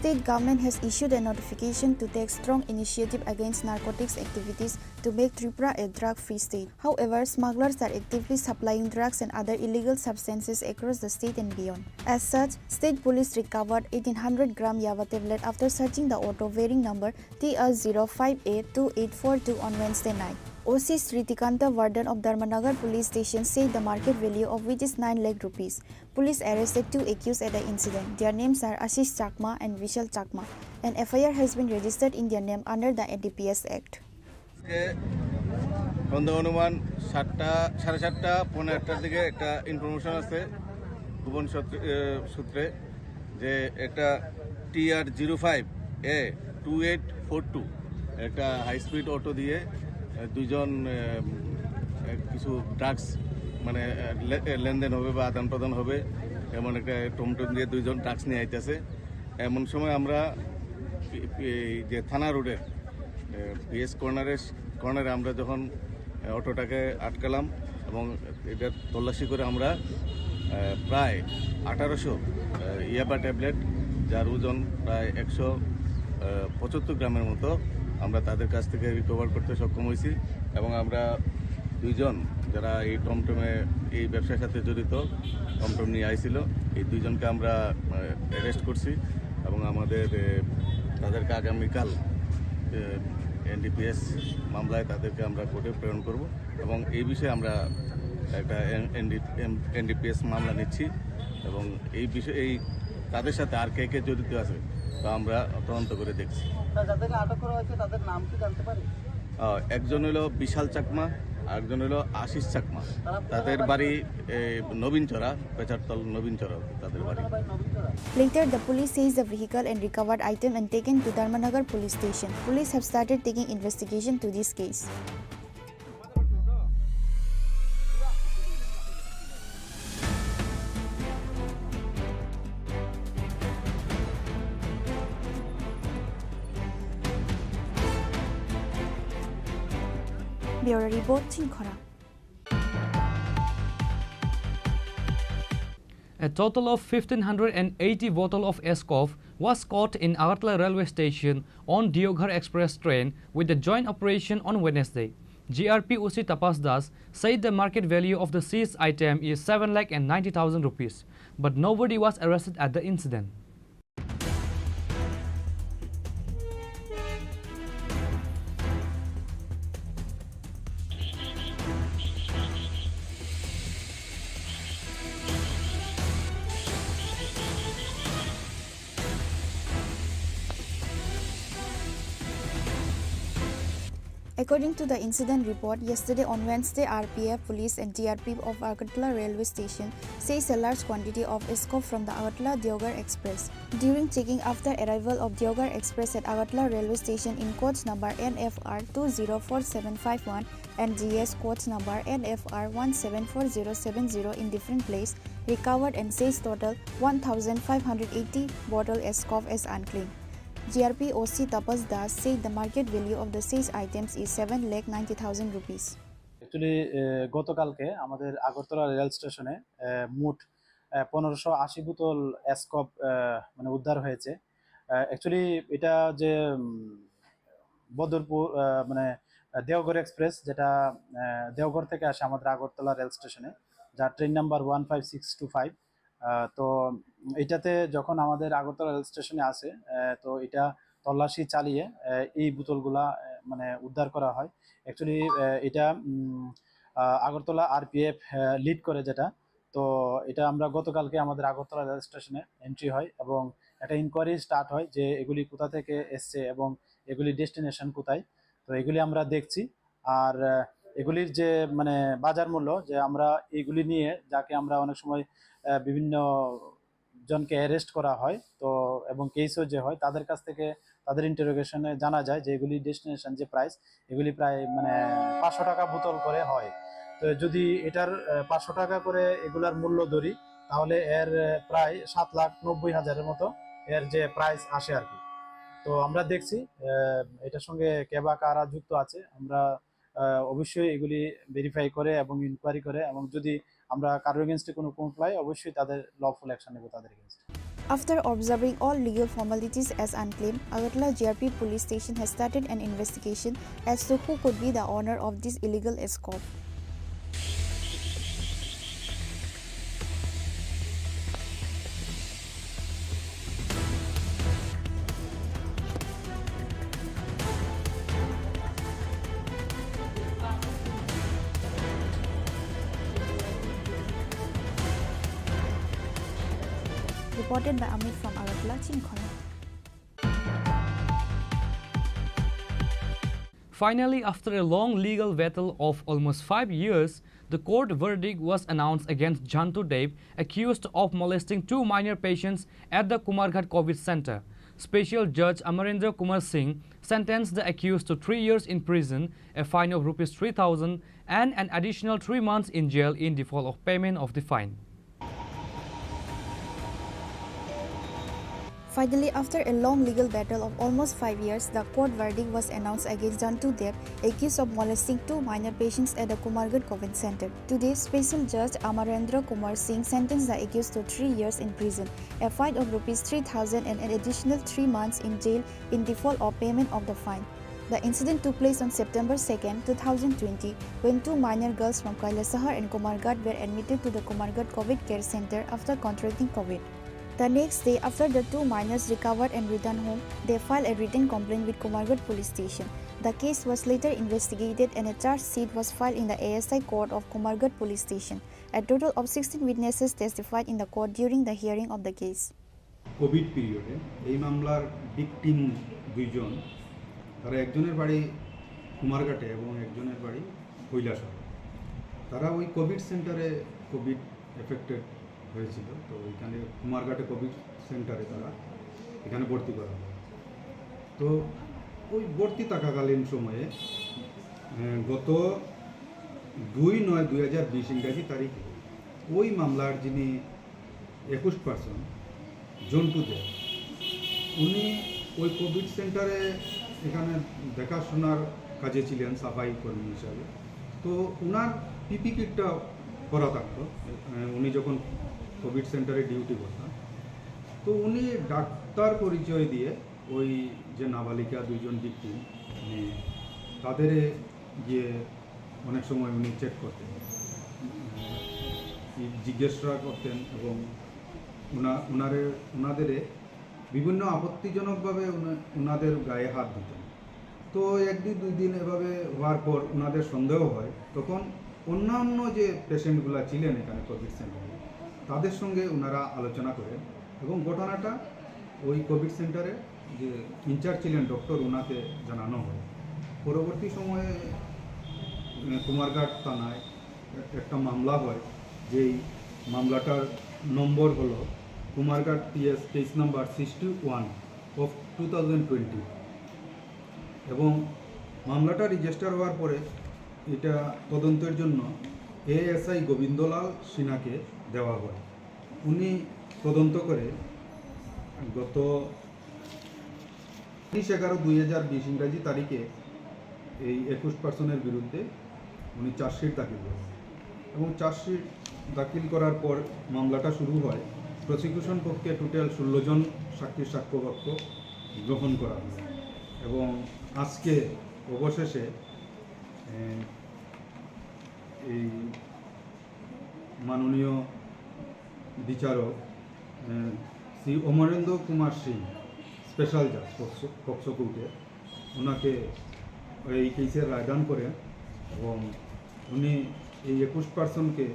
Speaker 4: State government has issued a notification to take strong initiative against narcotics activities to make Tripura a drug-free state. However, smugglers are actively supplying drugs and other illegal substances across the state and beyond. As such, state police recovered 1800-gram Yaba tablet after searching the auto bearing number TR05A2842 on Wednesday night. OC Sritikanta Vardhan of Dharmanagar police station said the market value of which is 9 lakh rupees. Police arrested 2 accused at the incident. Their names are Ashish Chakma and Vishal Chakma. An FIR has been registered in their name under the NDPS Act.
Speaker 11: অনুমান 7:30 পৌনে 8টার দিকে একটা information আছে গোপন সূত্রে যে একটা TR05A2842 একটা হাই স্পিড অটো দিয়ে দুইজন কিছু ড্রাগস মানে লেনদেন হবে বা আদান প্রদান হবে এমন একটা টমটম দিয়ে দুইজন ড্রাগস নিয়ে আইতেছে। এমন সময় আমরা যে থানা রোডের পিএস কর্নারে আমরা যখন অটোটাকে আটকালাম এবং এটা তল্লাশি করে আমরা প্রায় 1800 ইয়াবা ট্যাবলেট যার ওজন প্রায় 175 গ্রামের মতো আমরা তাদের কাছ থেকে রিকভার করতে সক্ষম হয়েছি এবং আমরা দুইজন যারা এই টমটমে এই ব্যবসার সাথে জড়িত টমটম নিয়ে আইছিল এই দুইজনকে আমরা অ্যারেস্ট করছি এবং আমাদের তাদেরকে আগামীকাল এনডিপিএস মামলায় তাদেরকে আমরা কোর্টে প্রেরণ করব এবং এই বিষয়ে আমরা একটা এনডিপিএস মামলা নিচ্ছি এবং এই বিষয়ে এই তাদের সাথে আর কে কে জড়িত আছে তা আমরা তদন্ত করে দেখছি।
Speaker 13: যাদেরকে আটক করা হয়েছে তাদের নাম কি জানতে পারি?
Speaker 11: একজন হলো বিশাল চাকমা, আরেকজন হলো আশিস চাকমা। তাদের বাড়ি নবীনচরা, পেচারতল নবীনচরা তাদের বাড়ি।
Speaker 4: Later, the police seized the vehicle and recovered item and taken to Dharmanagar police station. Police have started taking investigation to this case. Bureau Report, Chini Khorang.
Speaker 2: A total of 1,580 bottles of Escov was caught in Agartala railway station on Deoghar Express train with the joint operation on Wednesday. GRP OC Tapas Das said the market value of the seized item is 7,90,000 rupees, but nobody was arrested at the incident.
Speaker 4: According to the incident report, yesterday on Wednesday, RPF, police and TRP of Agartala railway station seized a large quantity of escort from the Agartala-Deoghar Express. During checking after arrival of Deoghar Express at Agartala railway station in coach number NFR 204751 and GS coach number NFR 174070 in different place, recovered and seized total 1,580 bottle escort as unclean. GRP OC Tapas Das said the market value of the seized items is 7,90,000 rupees.
Speaker 1: Actually, গতকালকে আমাদের Agartala rail স্টেশনে মোট 1580 বোতল এসকপ মানে উদ্ধার হয়েছে। Actually এটা যে বদরপুর মানে দেওঘর এক্সপ্রেস, যেটা দেওঘর থেকে আসে আমাদের আগরতলা রেল স্টেশনে, যার ট্রেন নাম্বার 15625। তো এটাতে যখন আমাদের আগরতলা রেল স্টেশনে আসে, তো এটা তল্লাশি চালিয়ে এই বোতলগুলা মানে উদ্ধার করা হয়। অ্যাকচুয়ালি এটা আগরতলা আরপিএফ লিড করে যেটা, তো এটা আমরা গতকালকে আমাদের আগরতলা রেল স্টেশনে এন্ট্রি হয় এবং একটা ইনকোয়ারি স্টার্ট হয় যে এগুলি কোথা থেকে এসছে এবং এগুলি ডেস্টিনেশন কোথায়। তো এগুলি আমরা দেখছি, আর এগুলির যে মানে বাজার মূল্য, যে আমরা এগুলি নিয়ে যাকে আমরা অনেক সময় বিভিন্ন জনকে অ্যারেস্ট করা হয়, তো এবং কেসও যে হয় তাদের কাছ থেকে তাদের ইন্টারোগেশনে জানা যায় যে এগুলি ডেস্টিনেশন যে প্রাইস, এগুলি প্রায় মানে 500 টাকা বোতল করে হয়। তো যদি এটার 500 টাকা করে এগুলার মূল্য ধরি, তাহলে এর প্রায় 7,90,000-এর মতো এর যে প্রাইস আসে আর কি। তো আমরা দেখছি এটার সঙ্গে কে বা কারা যুক্ত আছে, আমরা অবশ্যই এগুলি ভেরিফাই করে এবং ইনকোয়ারি করে, এবং যদি আমরা কারোর এগেনস্টে কোনো কমপ্লাই, অবশ্যই তাদের লফুল অ্যাকশন নেব তাদের এগেনস্টে।
Speaker 4: After observing all legal formalities as unclaimed, Agartala GRP police station has started an investigation as to who could be the owner of this illegal escort. Reported by Amit from Agartala, Chini Khorang.
Speaker 2: Finally, after a long legal battle of almost 5 years, the court verdict was announced against Jantu Dev, accused of molesting 2 minor patients at the Kumarghat COVID Center. Special Judge Amarendra Kumar Singh sentenced the accused to 3 years in prison, a fine of ₹3,000 and an additional 3 months in jail in default of payment of the fine.
Speaker 4: Finally, after a long legal battle of almost 5 years, the court verdict was announced against Jantu Dev, accused of molesting 2 minor patients at the Kumarghat COVID Center. Today, Special Judge Amarendra Kumar Singh sentenced the accused to 3 years in prison, a fine of ₹3,000 and an additional 3 months in jail in default of payment of the fine. The incident took place on September 2, 2020, when 2 minor girls from Kailasahar and Kumarghat were admitted to the Kumarghat COVID Care Center after contracting COVID. The next day, after the 2 minors recovered and returned home, they filed a written complaint with Kumarghat Police Station. The case was later investigated and a charge sheet was filed in the ASI court of Kumarghat Police Station. A total of 16 witnesses testified in the court during the hearing of the case.
Speaker 10: Covid পিরিয়ডে এই মামলার victim দুইজন, তারা একজনের বাড়ি কুমারঘাটে এবং একজনের বাড়ি কৈলাসহর। তারা ওই কোভিড সেন্টারে কোভিড এফেক্টেড হয়েছিল, তো এখানে কুমারঘাটে কোভিড সেন্টারে তারা এখানে ভর্তি করা হয়। তো ওই ভর্তি থাকাকালীন সময়ে গত 2/9/2020 ইংরাজি তারিখে ওই মামলার যিনি 21 পার্সন জন্টু দেব, উনি ওই কোভিড সেন্টারে এখানে দেখাশোনার কাজে ছিলেন সাফাই কর্মী হিসাবে। তো ওনার পিপি কিটটা করা থাকতো উনি যখন কোভিড সেন্টারে ডিউটি করতেন। তো উনি ডাক্তার পরিচয় দিয়ে ওই যে নাবালিকা দুইজন ভিকটিম, তাদের গিয়ে অনেক সময় উনি চেক করতেন, জিজ্ঞাসা করতেন এবং ওনাদের বিভিন্ন আপত্তিজনকভাবে ওনাদের গায়ে হাত দিতেন। তো 1-2 দিন এভাবে হওয়ার পর ওনাদের সন্দেহ হয়, তখন অন্যান্য যে পেশেন্টগুলো ছিলেন এখানে কোভিড সেন্টারে তাদের সঙ্গে ওনারা আলোচনা করেন এবং ঘটনাটা ওই কোভিড সেন্টারে যে ইনচার্জ ছিলেন ডক্টর, ওনাকে জানানো হয়।
Speaker 14: পরবর্তী সময়ে কুমারঘাট থানায় একটা মামলা হয়, যেই মামলাটার নম্বর হলো Kumarghat PS case number 61 of 2020 এবং মামলাটা রেজিস্টার হওয়ার পরে এটা তদন্তের জন্য ASI গোবিন্দলাল সিনহাকে দেওয়া হয়। উনি তদন্ত করে গত 30/11/2020 ইংরাজি তারিখে এই 21 পার্সনের বিরুদ্ধে উনি চার্জশিট দাখিল করেন এবং চার্জশিট দাখিল করার পর মামলাটা শুরু হয়। প্রসিকিউশন পক্ষে টোটাল 16 জন সাক্ষীর সাক্ষ্যবাক্য গ্রহণ করা হয় এবং আজকে অবশেষে এই মাননীয় বিচারক শ্রী অমরেন্দ্র কুমার সিং, স্পেশাল জাজ পক্সো কোর্টে, ওনাকে এই কেসের রায়দান করেন এবং উনি এই 21 পার্সনকে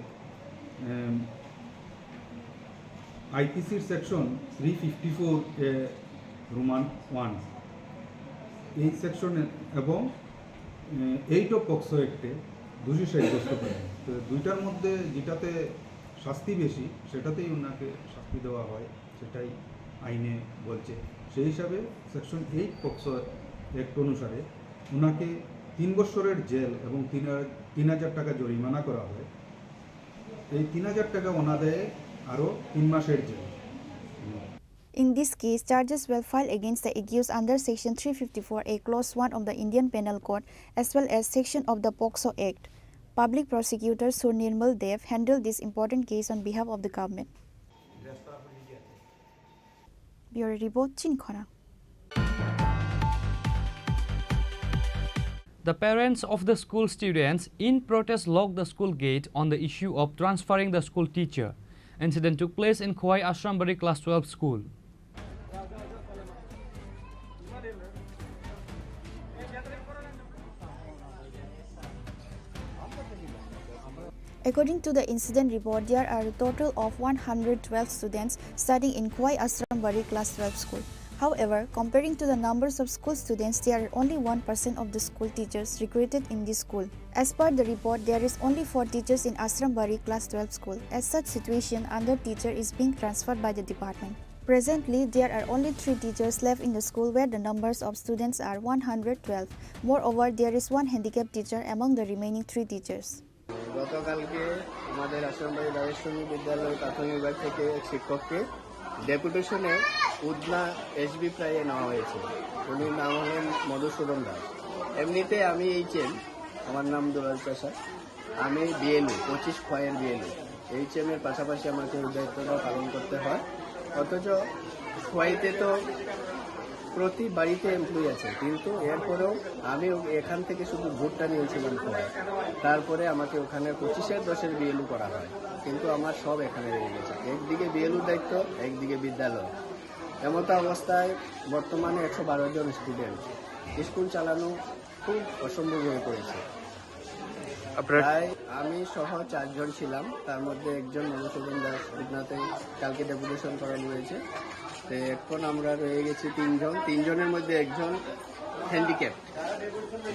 Speaker 14: আইপিসির সেকশন 354 রোমান 1 এই সেকশনে এবং 8 অফ পক্সো অ্যাক্টে দোষী সাব্যস্ত করেন। তো দুইটার মধ্যে যেটাতে শাস্তি বেশি সেটাতেই ওনাকে শাস্তি দেওয়া হয়, সেটাই আইনে বলছে। সেই হিসাবে সেকশন 8 পক্সো অ্যাক্ট অনুসারে ওনাকে 3 বছরের জেল এবং 3,000 টাকা জরিমানা করা হয়। এই 3,000 টাকা ওনাদের আরও 3 মাসের jail.
Speaker 4: In this case, charges were filed against the accused under Section 354A, Clause 1 of the Indian Penal Code, as well as section of the POCSO Act. Public prosecutor Sur Nirmal Dev handled this important case on behalf of the government. Bureau Report, Chini Khorang.
Speaker 2: The parents of the school students in protest locked the school gate on the issue of transferring the school teacher. Incident took place in Khowai Ashrambari Class 12 school.
Speaker 4: According to the incident report, there are a total of 112 students studying in Khowai Ashrambari Class 12 school. However, comparing to the numbers of school students, there are only 1% of the school teachers recruited in this school. As per the report, there is only 4 teachers in Ashrambari Class 12 school. As such situation, another teacher is being transferred by the department. Presently, there are only 3 teachers left in the school where the numbers of students are 112. Moreover, there is 1 handicapped teacher among the remaining 3 teachers.
Speaker 15: গতকালকে আমাদের আশ্রমবাড়ি রাজেশ্বরী বিদ্যালয় প্রাথমিক বিভাগ থেকে এক শিক্ষককে ডেপুটেশনে Udhna SB প্রায়ে নেওয়া হয়েছে। উনির নাম হলেন মধুসূদন দাস। এমনিতে আমি HM, আমার নাম দুলাল প্রসাদ, আমি BLU 25 খয়ের BLU। HM এর পাশাপাশি আমাকে ওই দায়িত্বটা পালন করতে হয়। অথচ খোয়াইতে তো প্রতি বাড়িতে এমপ্লয়ি আছে, কিন্তু এরপরেও আমি এখান থেকে শুধু ভোটটা নিয়েছিলাম খোয়াই। তারপরে আমাকে ওখানে 25/10 BLU করা হয়, কিন্তু আমার সব এখানে রয়ে গেছে। একদিকে BLUর দায়িত্ব, একদিকে বিদ্যালয়। এমতো অবস্থায় বর্তমানে 112 জন স্টুডেন্ট, স্কুল চালানো খুব অসম্ভব হয়ে পড়েছে। প্রায় আমি সহ 4 জন ছিলাম, তার মধ্যে একজন মধুসূদন দাস উদনাতে কালকে ডেপুটেশন করানো হয়েছে। তো এখন আমরা রয়ে গেছি 3 জন। 3 জনের মধ্যে একজন হ্যান্ডিক্যাপ,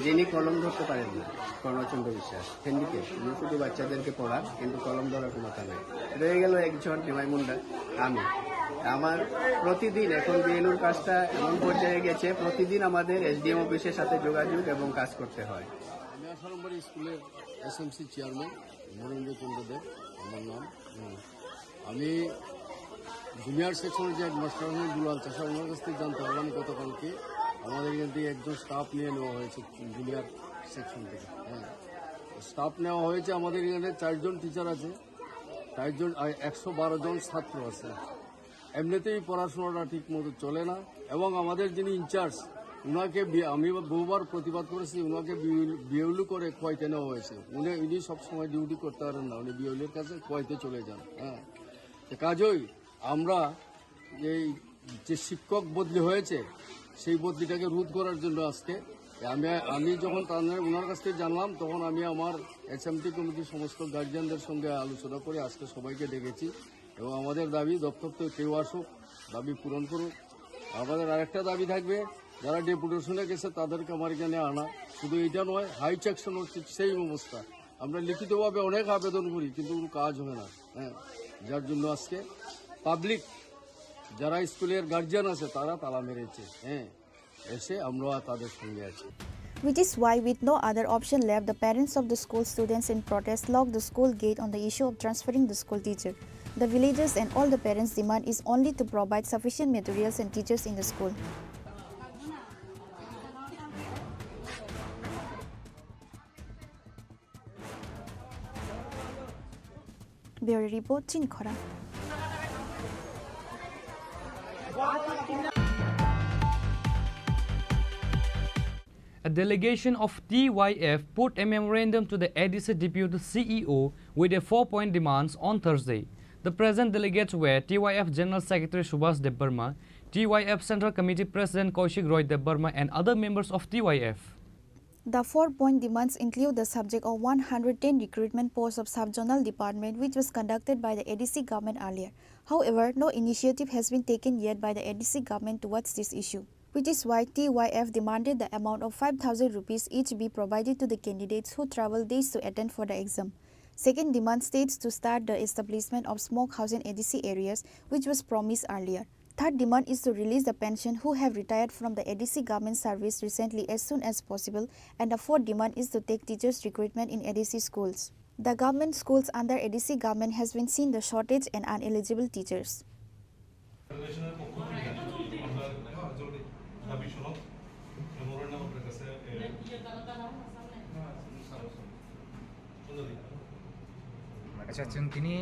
Speaker 15: যিনি কলম ধরতে পারেন না, কর্ণচন্দ্র বিশ্বাস হ্যান্ডিক্যাপ। উনি শুধু বাচ্চাদেরকে পড়ান, কিন্তু কলম ধরার ক্ষমতা নেই। রয়ে গেল একজন নিমাই মুন্ডা, আমি। আমার প্রতিদিন এখন BLUর কাজটা এমন পর্যায়ে গেছে, প্রতিদিন আমাদের SDM অফিসের সাথে যোগাযোগ এবং কাজ করতে হয়।
Speaker 16: আমি আশ্রমবাড়ি স্কুলের SMC চেয়ারম্যান মহেন্দ্র চন্দ্র দেব আমার নাম। আমি জুনিয়র সেকশনের যে মাস্টার দুলাল চাষা, ওনার কাছ থেকে জানতে পারলাম গতকালকে আমাদের এখান থেকে একজন স্টাফ নিয়ে নেওয়া হয়েছে জুনিয়র সেকশন থেকে। হ্যাঁ, স্টাফ নেওয়া হয়েছে। আমাদের এখানে 4 জন টিচার আছে, 4 জন 112 জন ছাত্র আছে। এমনিতেই পড়াশোনাটা ঠিক মতো চলে না এবং আমাদের যিনি ইনচার্জ, উনাকে আমি বহুবার প্রতিবাদ করেছি, উনাকে BLU করে খোয়াইতে নেওয়া হয়েছে। উনি সবসময় ডিউটি করতে পারেন না, উনি BLUর কাছে খোয়াইতে চলে যান। হ্যাঁ, কাজেই আমরা এই যে শিক্ষক বদলি হয়েছে, সেই বদলিটাকে রোধ করার জন্য আজকে আমি যখন ওনার কাছ থেকে জানলাম, তখন আমি আমার SMT কমিটির সমস্ত গার্জিয়ানদের সঙ্গে আলোচনা করে আজকে সবাইকে ডেকেছি এবং আমাদের দাবি দপ্তর থেকে কেউ আসুক, দাবি পূরণ করুক। আমাদের আরেকটা দাবি থাকবে যারা ডেপুটেশনে গেছে তাদেরকে আমার এখানে আনা, শুধু এটা নয়, হাই সেকশন হচ্ছে সেই অবস্থা। আমরা লিখিতভাবে অনেক আবেদন করি কিন্তু কোনো কাজ হয় না। হ্যাঁ, যার জন্য আজকে পাবলিক যারা স্কুলের গার্জিয়ান আছে তারা তালা মেরেছে। হ্যাঁ, এসে আমরা তাদের সঙ্গে আছি।
Speaker 4: Which is why, with no other option left, the parents of the school students in protest locked the school gate on the issue of transferring the school teacher. The villagers and all the parents' demand is only to provide sufficient materials and teachers in the school. Bureau Report, Chini Khorang.
Speaker 2: A delegation of TYF put a memorandum to the ADC Deputy CEO with a 4-point demands on Thursday. The present delegates were TYF General Secretary Subhash Debbarma, TYF Central Committee President Kaushik Roy Debbarma and other members of TYF.
Speaker 4: The 4-point demands include the subject of 110 recruitment posts of sub-zonal department which was conducted by the ADC government earlier. However, no initiative has been taken yet by the ADC government towards this issue, which is why TYF demanded the amount of 5,000 rupees each be provided to the candidates who travel days to attend for the exam. Second demand states to start the establishment of smokehouse in ADC areas, which was promised earlier. Third demand is to release the pension who have retired from the ADC government service recently as soon as possible, and the fourth demand is to take teachers recruitment in ADC schools. The government schools under ADC government has been seen the shortage and uneligible teachers.
Speaker 12: अच्छा जों दिनै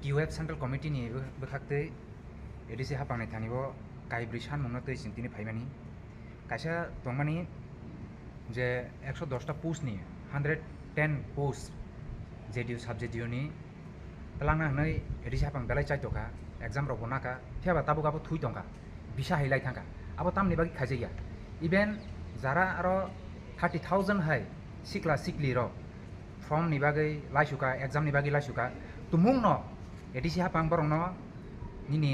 Speaker 12: TYF central कमिटिनि बोखाक्तै ADC हापांनाय थानिबो गायब्रै सान मोननो दै जों दिनै फायमानि कायसा दंमानि जे 110टा पोस्टनि 110 post जेडिउ साबजेक्टिउनि तलांना हनै ADC हापां बेलाय चाइतका एग्जाम रग नाका थेबा ताबो गाबो थुइ दंका बिसा हाइलाय थांका आबो तामनि बागि खाइजाया इभेन जारा आरो 30,000 हाय सिक्ला सिक्ली र फर्म नि बागै लाइसुका एग्जाम नि बागै लाइसुका तुमुंग न एडिसि हापां बरं न निनि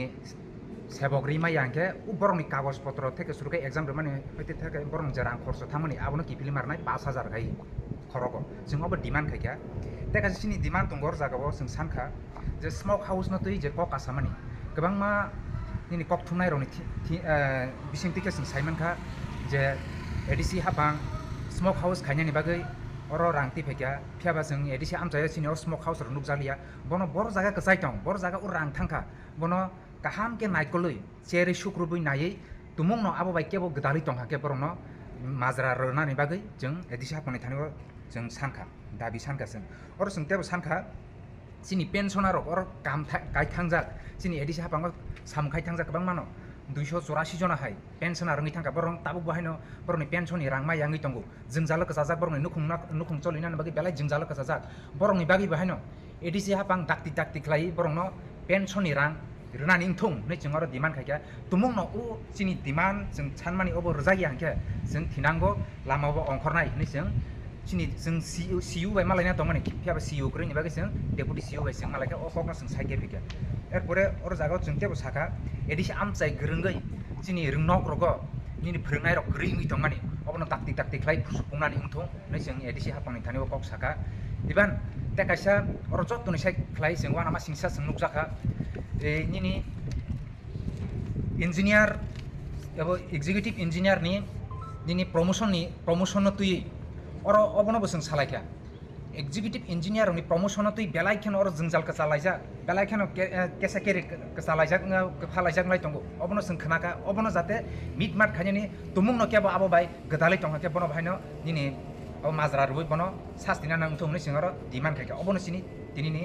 Speaker 12: सेबग्रि मायांके उ बरंनि कागज पत्र थेके सुरुके एग्जाम रमाने हयते थेके बरं जरा खरस थामनि आबोनो किपिलि मारनाय 5,000 गाय खरगो जों अब डिमान्ड खायका तेका सिनि डिमान्ड दंगर जागाबो जों सानखा जे स्मोक हाउस न तुइ जे कक आसामानि गोबां मा निनि कक थुमनाय रनि बिसिंतिके जों साइमनखा जे एडिसि हापां स्मोक हाउस खायनायनि बागै और रांति फेंका फियाबा जों एडिसि आमचाया सिनियाव स्मोक हाउस नुक जालिया बनो बर जागा कसाय दं बर जागा उ रां थांखा बनो काहाम के नायकलै चेरि शुक्रबुइ नायै तुमुंग न आबो बाइकेबो गदालि दं हाके बरन माजरा रनानि बागै जों एडिसि हापांनि थानिबो जों सानखा दाबि सानखा जों और जों तेबो सानखा सिनि पेन्सनार और काम गायखांजा सिनि एडिसि हापांग सामखाय थांजा गोबां मानो 284 जना हाय पेन्सनार रंनि थांखा बरं ताबो बहायनो बरंनि पेन्सननि रां मायांगै दंगो जों जालो कसाजाक बरंनि नुखुं चलिनानि बागै बेलाय जों जालो कसाजाक बरंनि बागै बहायनो एडिसि हापां दाक्ति खलाई बरंनो पेन्सननि रां रनानि इंथुं नै जों आरो डिमान्ड खायका तुमुंग न उ सिनि डिमान्ड जों सानमानि अबो रजागि हांके जों थिनांगो लामाबो अंखरनाय नै जों सिनि जों सीयू बाय मालायना दंमानि फियाबा सीयू ग्रैनि बागै जों डेपुटी सीयू बाय जों मालायका अखकना जों साइके फिके एरपरे और जागाव जों तेबो साखा एडिसि आमचाय गोरोंगै सिनि रोंनक रग निनि फोरोंनाय रग ग्रैनि दंमानि अबनो दाक्ति खलाई सुपुंनानि इंथुं नै जों एडिसि हापांनि थानिबो कक साखा इबान तेकाइसा और जतनि साइ खलाई जों वाना मा सिंसा जों नुकजाखा निनि इंजिनियर एबो एग्जीक्यूटिव इंजिनियर नि निनि प्रमोशन तुइ और अबनो बसं सालायखा एग्जीक्यूटिव इंजिनियर नि प्रमोशन तुइ बेलायखेन और जोंजाल का सालायजा बेलायखेन केसा केरि का सालायजा फालायजा नाय दंगो अबनो जों खनाका अबनो जाते मिट माट खायनि तुमुंग न केबो आबो बाय गदालै दं के बनो भायनो निनि अब माजरा रुबै बनो सास्तिना नांथौ नै जों आरो डिमान्ड खायका अबनो सिनि दिनिनि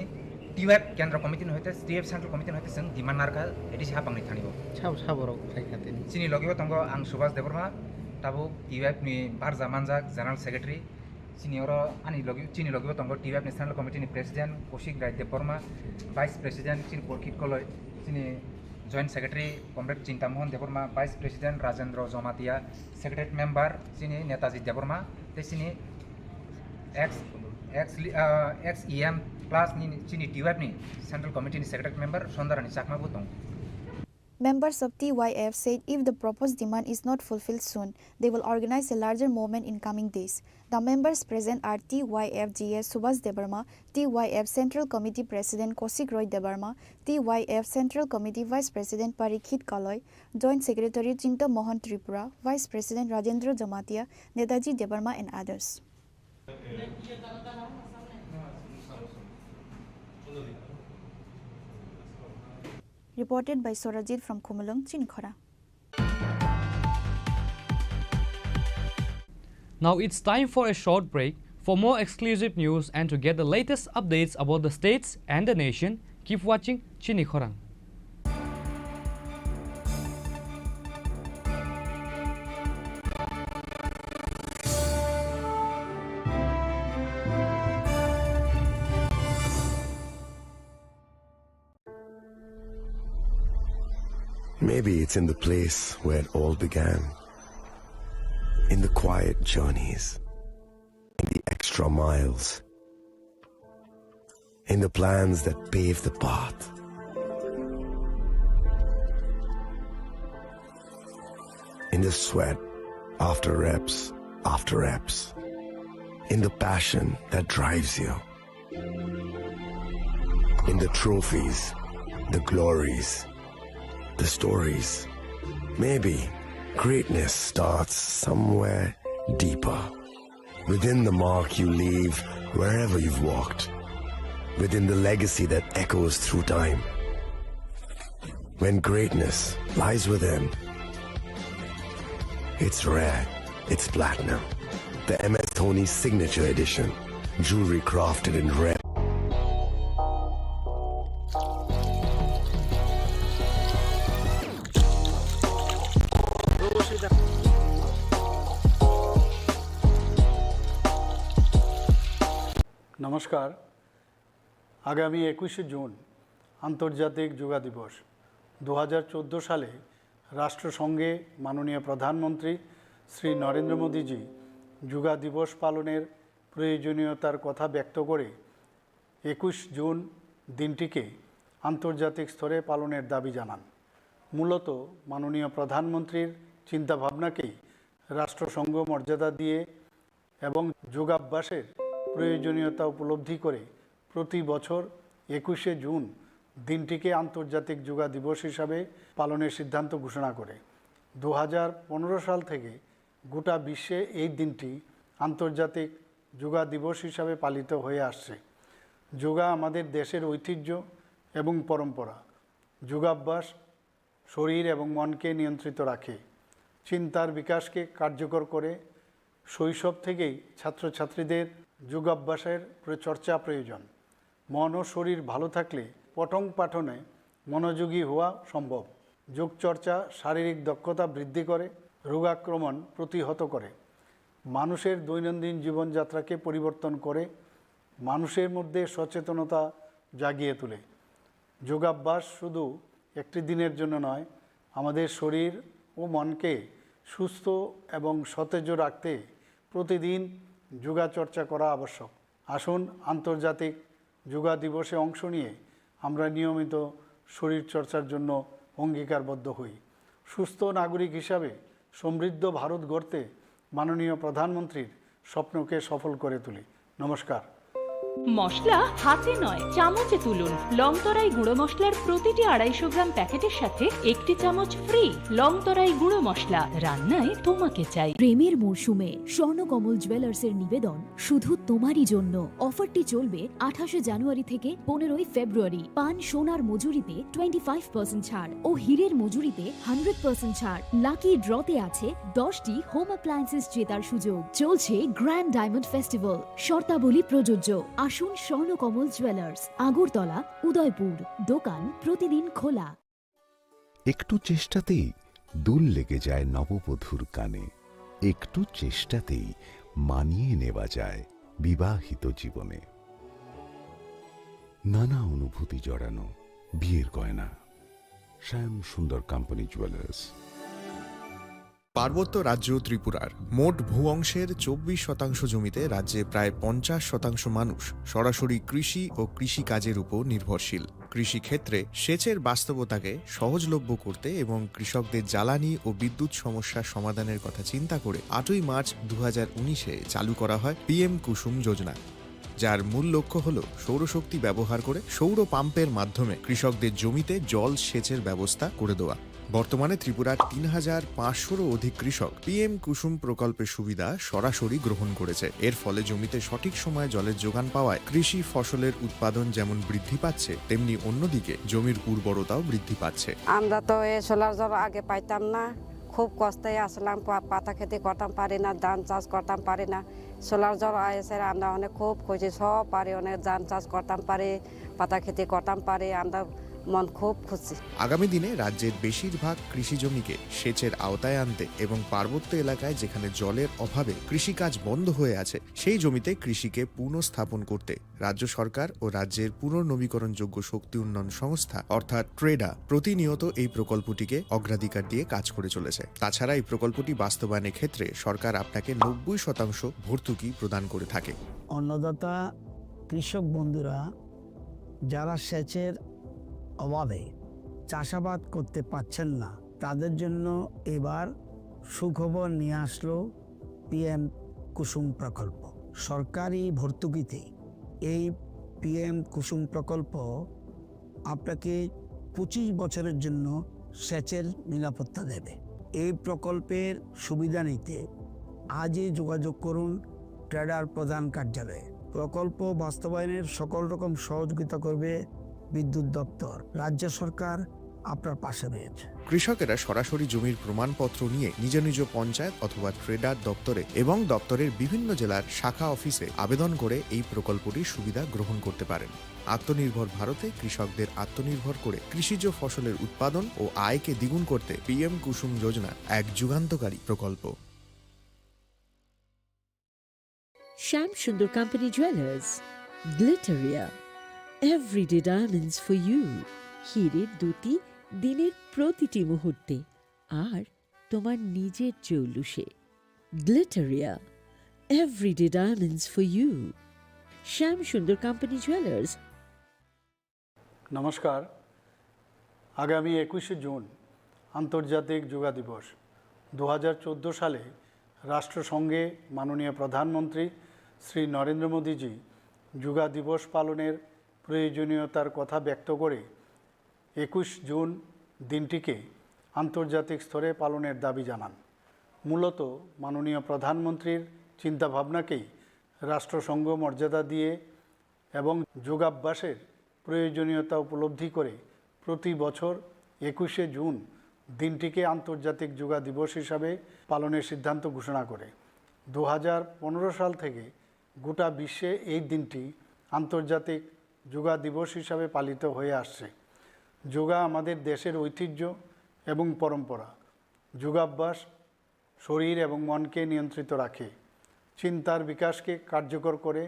Speaker 12: TYF केन्द्र कमिटि होते TYF सेंट्रल कमिटि होते जों डिमान्ड नारका एडिसि हापांनि थानिबो साबरक खायखाते सिनि लगिबो दंगो आं सुभाष देबरमा ताबो TYF नि बारजा मानजा जनरल सेक्रेटारि सिनि और आनि लगिबो चिनि लगिबो दंगो TYF नेशनल कमिटि नि president Kaushik Roy Debbarma vice president सिनि परखित कलय सिनि जॉइंट सेक्रेटारि कमरेड चिंता Mohan Debbarma vice president Rajendra Jamatia secretary member सिनि नेताजी देबरमा ते सिनि एक्स EM प्लस नि चिनि TYF नि सेंट्रल कमिटि नि सेक्रेटारि मेंबर संदरानि चाकमाबो दं
Speaker 4: Members of TYF said if the proposed demand is not fulfilled soon, they will organize a larger movement in coming days. The members present are TYF GS Subhas Debarma, TYF Central Committee President Kosik Roy Debarma, TYF Central Committee Vice President Parikhit Kaloy, Joint Secretary Chini Khorang Tripura, Vice President Rajendra Jamatia, Netaji Debarma and others. Reported by Sorajit from Khumulung, Chini Khorang.
Speaker 2: Now it's time for a short break. For more exclusive news and to get the latest updates about the states and the nation, keep watching Chini Khorang.
Speaker 7: Maybe it's in the place where it all began. In the quiet journeys, in the extra miles, in the plans that pave the path. In the sweat after reps, in the passion that drives you, in the trophies, the glories, the stories. Maybe greatness starts somewhere deeper, within the mark you leave wherever you've walked, within the legacy that echoes through time. When greatness lies within, it's rare, it's platinum. The MS Dhoni Signature Edition, jewelry crafted in red.
Speaker 17: নমস্কার, আগামী 21শে June আন্তর্জাতিক যোগা দিবস। 2014 সালে রাষ্ট্রসংঘে মাননীয় প্রধানমন্ত্রী শ্রী নরেন্দ্র মোদীজি যোগা দিবস পালনের প্রয়োজনীয়তার কথা ব্যক্ত করে 21 জুন দিনটিকে আন্তর্জাতিক স্তরে পালনের দাবি জানান। মূলত মাননীয় প্রধানমন্ত্রীর চিন্তাভাবনাকেই রাষ্ট্রসংঘ মর্যাদা দিয়ে এবং যোগাভ্যাসের প্রয়োজনীয়তা উপলব্ধি করে প্রতি বছর 21শে জুন দিনটিকে আন্তর্জাতিক যোগা দিবস হিসাবে পালনের সিদ্ধান্ত ঘোষণা করে। 2015 সাল থেকে গোটা বিশ্বে এই দিনটি আন্তর্জাতিক যোগা দিবস হিসাবে পালিত হয়ে আসছে। যোগা আমাদের দেশের ঐতিহ্য এবং পরম্পরা। যোগাভ্যাস শরীর এবং মনকে নিয়ন্ত্রিত রাখে, চিন্তার বিকাশকে কার্যকর করে। শৈশব থেকেই ছাত্রছাত্রীদের যোগাভ্যাসের চর্চা প্রয়োজন। মন ও শরীর ভালো থাকলে পঠন পাঠনে মনোযোগী হওয়া সম্ভব। যোগচর্চা শারীরিক দক্ষতা বৃদ্ধি করে, রোগাক্রমণ প্রতিহত করে, মানুষের দৈনন্দিন জীবনযাত্রাকে পরিবর্তন করে, মানুষের মধ্যে সচেতনতা জাগিয়ে তোলে। যোগাভ্যাস শুধু একটি দিনের জন্য নয়, আমাদের শরীর ও মনকে সুস্থ এবং সতেজ রাখতে প্রতিদিন যোগাচর্চা করা আবশ্যক। আসুন আন্তর্জাতিক যোগা দিবসে অংশ নিয়ে আমরা নিয়মিত শরীরচর্চার জন্য অঙ্গীকারবদ্ধ হই। সুস্থ নাগরিক হিসাবে সমৃদ্ধ ভারত গড়তে মাননীয় প্রধানমন্ত্রীর স্বপ্নকে সফল করে তুলি। নমস্কার।
Speaker 18: মশলা হাতে নয় চামচে তুলুন। লংতরাই গুঁড়ো মশলার প্রতিটি 250 গ্রাম প্যাকেটের সাথে একটি চামচ ফ্রি। লংতরাই গুঁড়ো মশলা, রান্নায় তোমাকে চাই।
Speaker 22: প্রেমের মরশুমে স্বর্ণকমল জুয়েলার্সের নিবেদন শুধু তোমারই জন্য। অফারটি চলবে 28 জানুয়ারি থেকে 15 ফেব্রুয়ারি। পান সোনার মজুরিতে 25% ছাড় ও হীরের মজুরিতে 100% ছাড়। লাকি ড্রতে আছে 10টি হোম অ্যাপ্লায়েন্সেস জেতার সুযোগ। চলছে গ্র্যান্ড ডায়মন্ড ফেস্টিভ্যাল, শর্তাবলী প্রযোজ্য। আসুন স্বর্ণকমল জুয়েলার্স, আগরতলা, উদয়পুর। দোকান প্রতিদিন খোলা।
Speaker 25: একটু চেষ্টাতেই দুল লেগে যায় নববধূর কানে, একটু চেষ্টাতেই মানিয়ে নেওয়া যায় বিবাহিত জীবনে। নানা অনুভূতি জড়ানো বিয়ের গয়না। শ্যাম সুন্দর কোম্পানি জুয়েলার্স।
Speaker 3: পার্বত্য রাজ্য ত্রিপুরার মোট ভূ অংশের 24% জমিতে রাজ্যে প্রায় 50% মানুষ সরাসরি কৃষি ও কৃষিকাজের উপর নির্ভরশীল। কৃষিক্ষেত্রে সেচের বাস্তবতাকে সহজলভ্য করতে এবং কৃষকদের জ্বালানি ও বিদ্যুৎ সমস্যার সমাধানের কথা চিন্তা করে 8ই মার্চ 2019-এ চালু করা হয় PM কুসুম যোজনা, যার মূল লক্ষ্য হল সৌরশক্তি ব্যবহার করে সৌর পাম্পের মাধ্যমে কৃষকদের জমিতে জল সেচের ব্যবস্থা করে দেওয়া। বর্তমানে ত্রিপুরার 3500-রও অধিক কৃষক PM কুসুম প্রকল্পের সুবিধা সরাসরি গ্রহণ করেছে। এর ফলে জমিতে সঠিক সময়ে জলের যোগান পাওয়ায় কৃষি ফসলের উৎপাদন যেমন বৃদ্ধি পাচ্ছে, তেমনি অন্যদিকে জমির উর্বরতাও বৃদ্ধি পাচ্ছে।
Speaker 5: আমরা তো এই সোলার জল আগে পাইতাম না, খুব কষ্টে আসলাম, পাতা খেতে করতাম পারি না, ধান চাষ করতাম পারি না। সোলার জল এসে আমরা অনেক খুব খুশি, সব পারি, অনেক ধান চাষ করতাম পারি, পাতা খেতে করতাম পারি, আমরা মন খুব খুশি।
Speaker 3: আগামী দিনে রাজ্যের বেশিরভাগ কৃষি জমিকে সেচের আওতায় আনতে এবং পার্বত্য এলাকায় যেখানে জলের অভাবে কৃষিকাজ বন্ধ হয়ে আছে, সেই জমিতে কৃষিকে পুনঃস্থাপন করতে রাজ্য সরকার ও রাজ্যের পুনর্নবীকরণযোগ্য শক্তি উন্নয়ন সংস্থা অর্থাৎ ট্রেডা প্রতিনিয়ত এই প্রকল্পটিকে অগ্রাধিকার দিয়ে কাজ করে চলেছে। তাছাড়া এই প্রকল্পটি বাস্তবায়নের ক্ষেত্রে সরকার আপনাকে 90% ভর্তুকি প্রদান করে থাকে।
Speaker 8: অন্নদাতা কৃষক বন্ধুরা যারা সেচের অভাবে চাষাবাদ করতে পারছেন না, তাদের জন্য এবার সুখবর নিয়ে আসলো PM কুসুম প্রকল্প। সরকারি ভর্তুকিতে এই PM কুসুম প্রকল্প আপনাকে 25 বছরের জন্য সেচের নিরাপত্তা দেবে। এই প্রকল্পের সুবিধা নিতে আজই যোগাযোগ করুন ট্রেডার প্রধান কার্যালয়ে। প্রকল্প বাস্তবায়নের সকল রকম সহযোগিতা করবে বিদ্যুৎ দপ্তর। রাজ্য সরকার আপনার পাশে রয়েছে।
Speaker 3: কৃষকেরা সরাসরি জমির প্রমাণপত্র নিয়ে নিজ নিজ পঞ্চায়েত অথবা ট্রেডার দপ্তরে এবং দপ্তরের বিভিন্ন জেলার শাখা অফিসে আবেদন করে এই প্রকল্পটির সুবিধা গ্রহণ করতে পারেন। আত্মনির্ভর ভারতে কৃষকদের আত্মনির্ভর করে কৃষিজ ফসলের উৎপাদন ও আয়কে দ্বিগুণ করতে PM কুসুম যোজনা এক যুগান্তকারী প্রকল্প।
Speaker 23: Sham Sundar Company Jewelers, Glitteria, everyday diamonds for you. হীরের দুটি দিনের প্রতিটি মুহূর্তে আর তোমার নিজের জৌলুসে। Glitteria, everyday diamonds for you. Sham Sundar Company Jewelers.
Speaker 17: নমস্কার। আগামী 21শে জুন আন্তর্জাতিক যোগা দিবস। 2014 সালে রাষ্ট্রসংঘে মাননীয় প্রধানমন্ত্রী শ্রী নরেন্দ্র মোদীজি যোগা দিবস পালনের প্রয়োজনীয়তার কথা ব্যক্ত করে 21 জুন দিনটিকে আন্তর্জাতিক স্তরে পালনের দাবি জানান। মূলত মাননীয় প্রধানমন্ত্রীর চিন্তাভাবনাকেই রাষ্ট্রসংঘ মর্যাদা দিয়ে এবং যোগাভ্যাসের প্রয়োজনীয়তা উপলব্ধি করে প্রতি বছর 21শে জুন দিনটিকে আন্তর্জাতিক যোগা দিবস হিসাবে পালনের সিদ্ধান্ত ঘোষণা করে। 2015 সাল থেকে গোটা বিশ্বে এই দিনটি আন্তর্জাতিক যোগা দিবস হিসাবে পালিত হয়ে আসছে। যোগা আমাদের দেশের ঐতিহ্য এবং পরম্পরা। যোগাভ্যাস শরীর এবং মনকে নিয়ন্ত্রিত রাখে, চিন্তার বিকাশকে কার্যকর করে।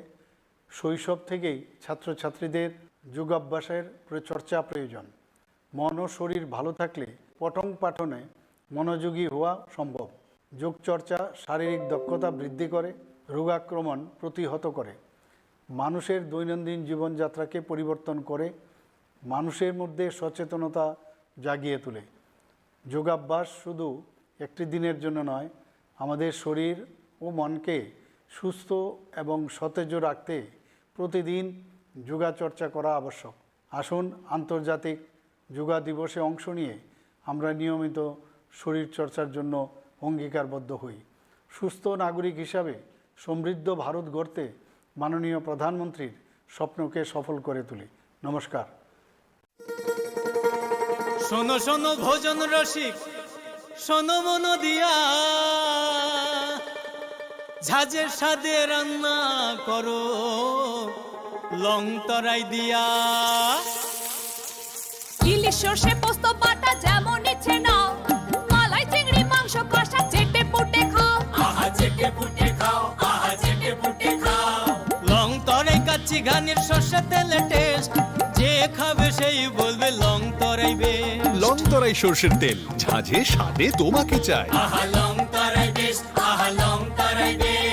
Speaker 17: শৈশব থেকেই ছাত্রছাত্রীদের যোগাভ্যাসের চর্চা প্রয়োজন। মন ও শরীর ভালো থাকলে পঠন পাঠনে মনোযোগী হওয়া সম্ভব। যোগচর্চা শারীরিক দক্ষতা বৃদ্ধি করে, রোগাক্রমণ প্রতিহত করে, মানুষের দৈনন্দিন জীবনযাত্রাকে পরিবর্তন করে, মানুষের মধ্যে সচেতনতা জাগিয়ে তোলে। যোগাভ্যাস শুধু একটি দিনের জন্য নয়, আমাদের শরীর ও মনকে সুস্থ এবং সতেজ রাখতে প্রতিদিন যোগাচর্চা করা আবশ্যক। আসুন আন্তর্জাতিক যোগা দিবসে অংশ নিয়ে আমরা নিয়মিত শরীরচর্চার জন্য অঙ্গীকারবদ্ধ হই। সুস্থ নাগরিক হিসাবে সমৃদ্ধ ভারত গড়তে মাননীয় প্রধানমন্ত্রীর স্বপ্নকে সফল করে তুলি। নমস্কার।
Speaker 24: শোনো শোনো ভোজন রসিক, শোনো মন দিয়া, ঝাঁঝের স্বাদে রান্না করো লং তরাই দিয়া।
Speaker 26: ইলিশ সর্ষে পোস্ত বাটা যেমন ইচ্ছে নাও, মালাই চিংড়ি মাংস কষা চেটে পুটে খাও, আহা চেটে পুটে খাও, আহা চেটে পুটে খাও।
Speaker 24: লং তরাই কাচ্চি ঘানির সর্ষে তেলে টেস্ট, যে খাবে সেই বলবে লং তরাই বেশ।
Speaker 27: লং
Speaker 6: লংতরাই সর্ষের তেল, ঝাঁঝে স্বাদে তোমাকে চাই।
Speaker 24: আহা লং তরাই বেস্ট, আহা লং তরাই বেস্ট।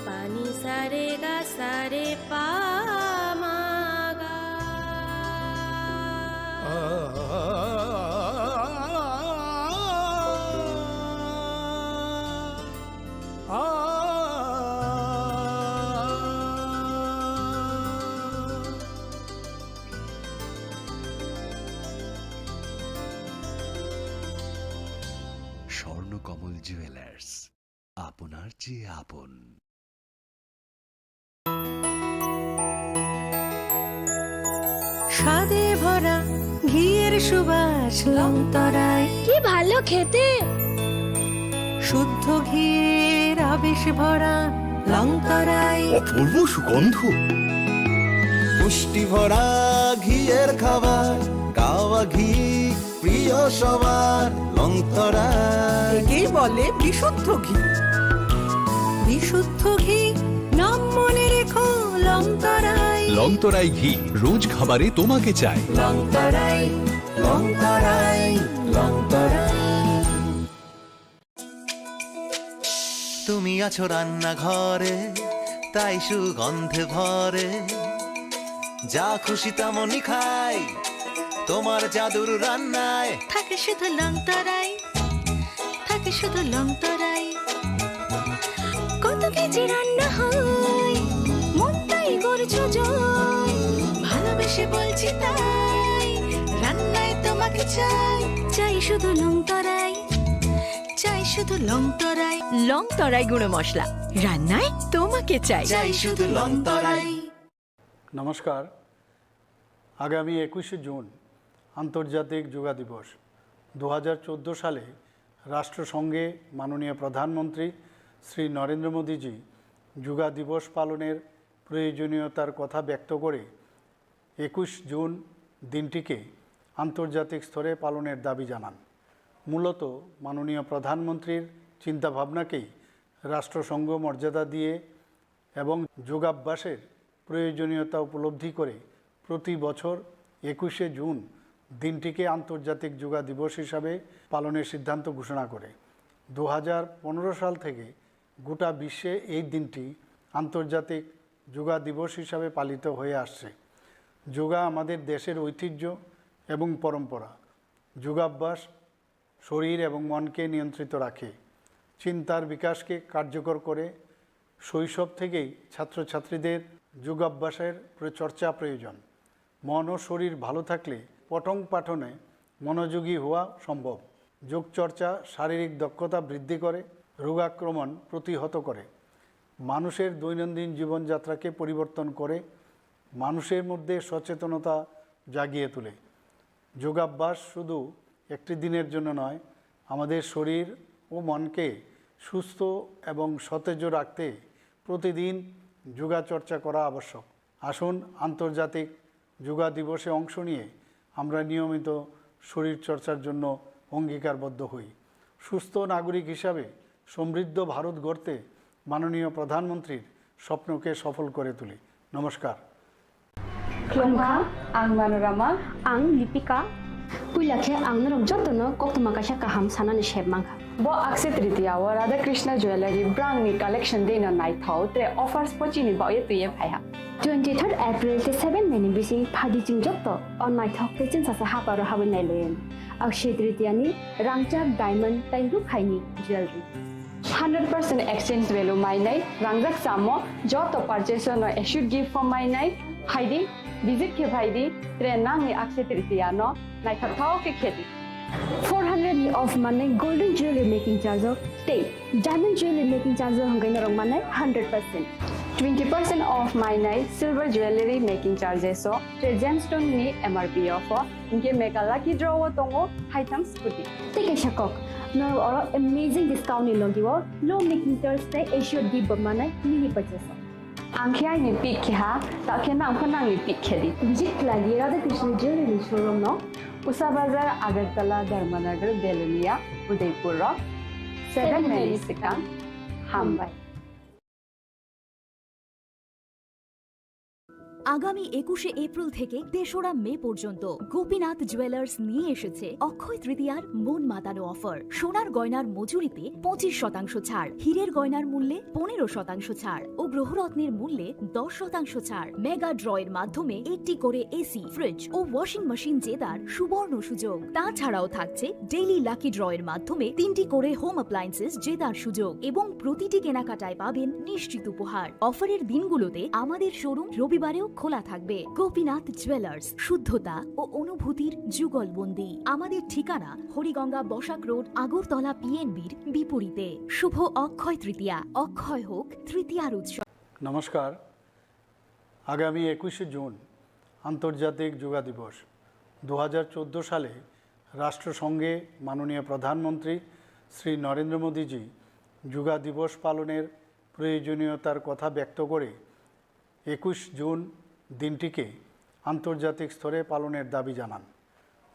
Speaker 9: पानी सारे गा सारे पामागा
Speaker 13: স্বর্ণকমল জুয়েলার্স, আপনার চেয়ে আপন।
Speaker 9: স্বাদে ভরা ঘিয়ের সুবাস লংতরায়, কি ভালো খেতে। শুদ্ধ ঘিয়ের আবেশ ভরা লংতরায়,
Speaker 6: অপূর্ব সুগন্ধ।
Speaker 19: পুষ্টি ভরা ঘিয়ের খাবার, গাওয়া ঘি প্রিয় সবার লংতরায়।
Speaker 9: একেই বলে বিশুদ্ধ ঘি। বিশুদ্ধ ঘি নাম মনে রেখো লংতরায়।
Speaker 6: লংতরাই ঘি রোজ খাবারে তোমাকে চাই।
Speaker 19: লংতরাই, লংতরাই, লংতরাই। তুমি আছো রান্নাঘরে, তাই সুগন্ধে ভরে, যা খুশি তেমনই খাই, তোমার জাদুর রান্নায়
Speaker 9: থাকে শুধু লংতরাই, থাকে শুধু লংতরাই। কত কেজি রান্না হয়, মনটাই করছো জয়, ভালোবেসে বলছি তাই, রান্নায় তোমাকে চাই, চাই শুধু লংতরাই, চাই শুধু লংতরাই। লংতরাই গুঁড়ো মশলা, রান্নায় তোমাকে চাই, চাই শুধু লংতরাই।
Speaker 17: নমস্কার। আগামী 21শে জুন আন্তর্জাতিক যোগা দিবস। 2014 সালে রাষ্ট্রসংঘে মাননীয় প্রধানমন্ত্রী শ্রী নরেন্দ্র মোদীজি যোগা দিবস পালনের প্রয়োজনীয়তার কথা ব্যক্ত করে 21 জুন দিনটিকে আন্তর্জাতিক স্তরে পালনের দাবি জানান। মূলত মাননীয় প্রধানমন্ত্রীর চিন্তাভাবনাকেই রাষ্ট্রসংঘ মর্যাদা দিয়ে এবং যোগাভ্যাসের প্রয়োজনীয়তা উপলব্ধি করে প্রতি বছর 21শে জুন দিনটিকে আন্তর্জাতিক যোগা দিবস হিসাবে পালনের সিদ্ধান্ত ঘোষণা করে। 2015 সাল থেকে গোটা বিশ্বে এই দিনটি আন্তর্জাতিক যোগা দিবস হিসাবে পালিত হয়ে আসছে। যোগা আমাদের দেশের ঐতিহ্য এবং পরম্পরা। যোগাভ্যাস শরীর এবং মনকে নিয়ন্ত্রিত রাখে, চিন্তার বিকাশকে কার্যকর করে। শৈশব থেকেই ছাত্রছাত্রীদের যোগাভ্যাসের চর্চা প্রয়োজন। মন ও শরীর ভালো থাকলে পঠন পাঠনে মনোযোগী হওয়া সম্ভব। যোগচর্চা শারীরিক দক্ষতা বৃদ্ধি করে, রোগাক্রমণ প্রতিহত করে, মানুষের দৈনন্দিন জীবনযাত্রাকে পরিবর্তন করে, মানুষের মধ্যে সচেতনতা জাগিয়ে তোলে। যোগাভ্যাস শুধু একটি দিনের জন্য নয়, আমাদের শরীর ও মনকে সুস্থ এবং সতেজ রাখতে প্রতিদিন যোগাচর্চা করা আবশ্যক। আসুন আন্তর্জাতিক যোগা দিবসে অংশ নিয়ে আমরা নিয়মিত শরীরচর্চার জন্য অঙ্গীকারবদ্ধ হই। সুস্থ নাগরিক হিসাবে সমৃদ্ধ ভারত গড়তে মাননীয় প্রধানমন্ত্রীর স্বপ্নকে সফল করে তুলি। নমস্কার।
Speaker 20: Klongka, ang Manorama, ang Lipika. Puilakhe ang narong jotono koktuma kasha kaham sanani shebmangka.
Speaker 21: Bo Akshaya Tritiya wa Radha Krishna Jewelry brang ni collection de na night thau tre offers pochini ba ye tuye phaiha.
Speaker 20: 23rd April te 7 meni bisi phadi jing jotto on night thok te chin sasa haparo hawen nailen. Akshaya Tritiya ni rangchak diamond tai ru khaini jewelry.
Speaker 21: 100% exchange value mainai rangjak samo joto purchase no should give for mainai Haidi, visit ke Haidi, trenang ni akse tritiano, nai thao ke kheti.
Speaker 20: 400 of money golden jewelry making charge of take diamond jewelry making charge hangai narong money 100%.
Speaker 21: 20% off my night silver jewelry making charges so the gemstone ni MRP offer inke make a lucky draw tongo high thanks scooty.
Speaker 20: Take a shakok. No or amazing discount in logiwo low making Thursday Asia deep money mini purchase.
Speaker 21: Angkhai ni pick kha ta khena angkhana ni pick khedi.
Speaker 20: Visit lagi Radha Krishna jewelry showroom no.
Speaker 21: Usa Bazar Agartala Dharmanagar Belunia Udaipur 7 Melisika Hambai.
Speaker 22: আগামী 21শে April থেকে ৩রা মে পর্যন্ত Gopinath jewellers নিয়ে এসেছে অক্ষয় তৃতীয়ার মন মাতানো offer. সোনার গয়নার মজুরিতে 25% ছাড়, হীরের গয়নার মূল্যে 15% ছাড় ও গ্রহরত্নের মূল্যে 10% ছাড়। মেগা ড্রয়ের মাধ্যমে একটি করে এসি, ফ্রিজ ও ওয়াশিং মেশিন জেতার সুবর্ণ সুযোগ। তাছাড়াও থাকছে ডেইলি লাকি ড্রয়ের মাধ্যমে 3টি করে হোম অ্যাপ্লায়েন্সেস জেতার সুযোগ এবং প্রতিটি কেনাকাটায় পাবেন নিশ্চিত উপহার। অফারের দিনগুলোতে আমাদের শোরুম রবিবারেও খোলা থাকবে। গোপীনাথ জুয়েলার্স, শুদ্ধতা ও অনুভূতির যুগলবন্দি। আমাদের ঠিকানা হরিগঙ্গা বসাক রোড, আগরতলা পিএনবির বিপরীতে। শুভ অক্ষয় তৃতীয়া, অক্ষয় হোক তৃতীয়ার উৎসব।
Speaker 17: নমস্কার। আগামী 21শে জুন আন্তর্জাতিক যোগা দিবস। 2014 সালে রাষ্ট্রসংঘে মাননীয় প্রধানমন্ত্রী শ্রী নরেন্দ্র মোদীজি যোগা দিবস পালনের প্রয়োজনীয়তার কথা ব্যক্ত করে 21 জুন দিনটিকে আন্তর্জাতিক স্তরে পালনের দাবি জানান।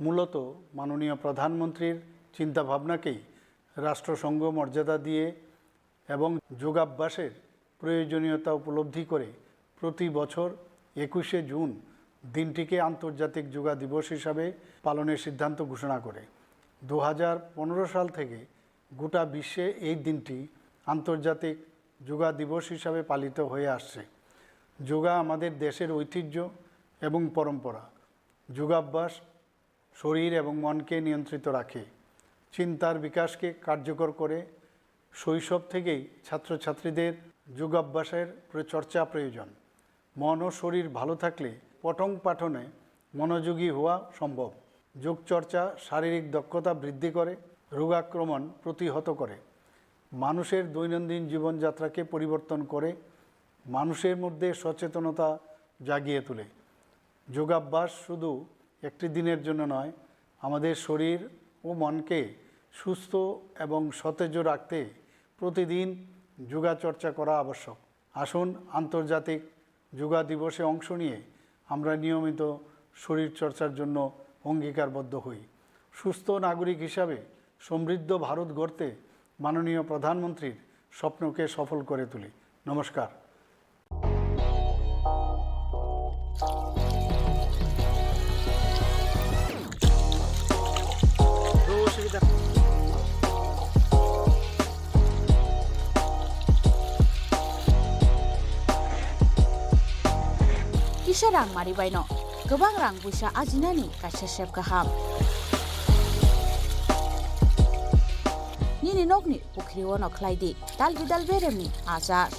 Speaker 17: মূলত মাননীয় প্রধানমন্ত্রীর চিন্তাভাবনাকেই রাষ্ট্রসংঘ মর্যাদা দিয়ে এবং যোগাভ্যাসের প্রয়োজনীয়তা উপলব্ধি করে প্রতি বছর 21শে জুন দিনটিকে আন্তর্জাতিক যোগা দিবস হিসাবে পালনের সিদ্ধান্ত ঘোষণা করে। 2015 সাল থেকে গোটা বিশ্বে এই দিনটি আন্তর্জাতিক যোগা দিবস হিসাবে পালিত হয়ে আসছে। যোগা আমাদের দেশের ঐতিহ্য এবং পরম্পরা। যোগাভ্যাস শরীর এবং মনকে নিয়ন্ত্রিত রাখে, চিন্তার বিকাশকে কার্যকর করে। শৈশব থেকেই ছাত্রছাত্রীদের যোগাভ্যাসের চর্চা প্রয়োজন। মন ও শরীর ভালো থাকলে পঠন পাঠনে মনোযোগী হওয়া সম্ভব। যোগচর্চা শারীরিক দক্ষতা বৃদ্ধি করে, রোগাক্রমণ প্রতিহত করে, মানুষের দৈনন্দিন জীবনযাত্রাকে পরিবর্তন করে, মানুষের মধ্যে সচেতনতা জাগিয়ে তোলে। যোগাভ্যাস শুধু একটি দিনের জন্য নয়, আমাদের শরীর ও মনকে সুস্থ এবং সতেজ রাখতে প্রতিদিন যোগাচর্চা করা আবশ্যক। আসুন আন্তর্জাতিক যোগা দিবসে অংশ নিয়ে আমরা নিয়মিত শরীরচর্চার জন্য অঙ্গীকারবদ্ধ হই। সুস্থ নাগরিক হিসাবে সমৃদ্ধ ভারত গড়তে মাননীয় প্রধানমন্ত্রীর স্বপ্নকে সফল করে তুলি। নমস্কার।
Speaker 1: Kisah rang mari baino, gobang rang busa ajinani kasih sep kaham. Nini nogni pukriwo no klaidi, dal beremni azar.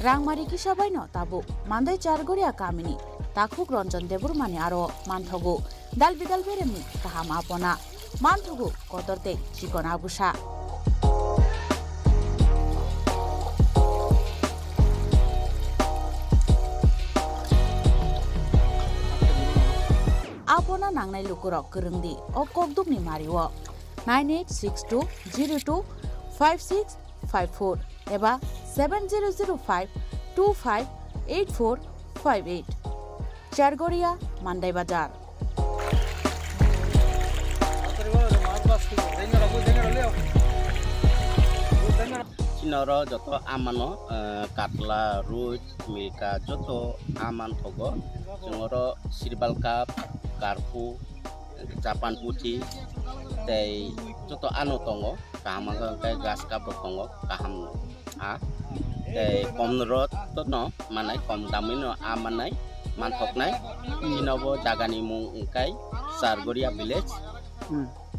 Speaker 1: Rang mari kisah baino tabu, mandai chargoria kamini, takhuk ronjon debur mani aro manthogu, dal beremni kaham apona, manthogu kotorte chikon abusa. Apona nangnai lukurok kerengdi o kokduk ni mariwo 9862025654 eba 7005258458 Chargoria Mandai Bazar.
Speaker 10: Chinoro joto amano katla ruj milka joto aman thogo jongoro sirbal cup karpu capan putih tei joto anu tongo kaham kai gas cup tongo kaham a tei komrot to no manai kom damino amanai manthoknai chinobo jagani mung kai Sargoria village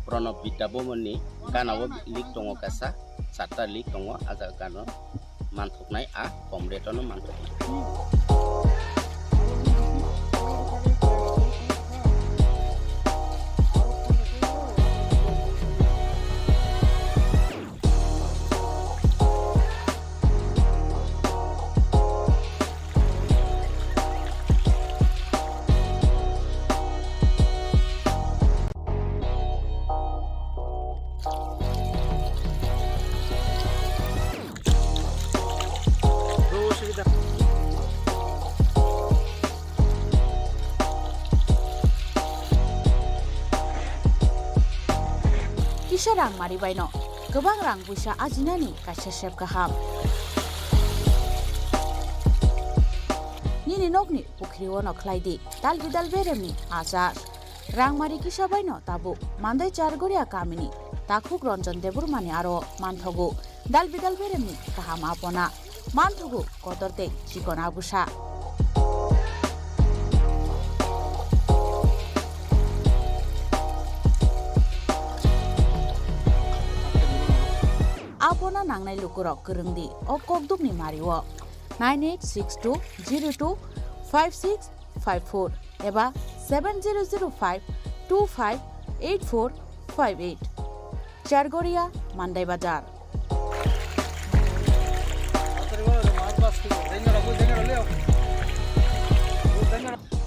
Speaker 10: Prono Bitabomoni kanabo lik tongo kasa Sata lik tongo aja kano manthoknai a komretono manthoknai
Speaker 1: Kisa rang maribaino gobang rang buisa ajinani kaisa sep kaham. Nini nokni pukriwo no khlaidi dalbidal beremni ajar. Rangmari kisa baino tabu mandai chargoria kamini takhuk ranjan deburmani aro manthogu dalbidal beremni kaham apona manthogu kodorte chikon abusa. Apona nangnai lukurok kerengdi o kokdukni mariwo 9862025654 eba 7005258458 Chargoria Mandai Bazar.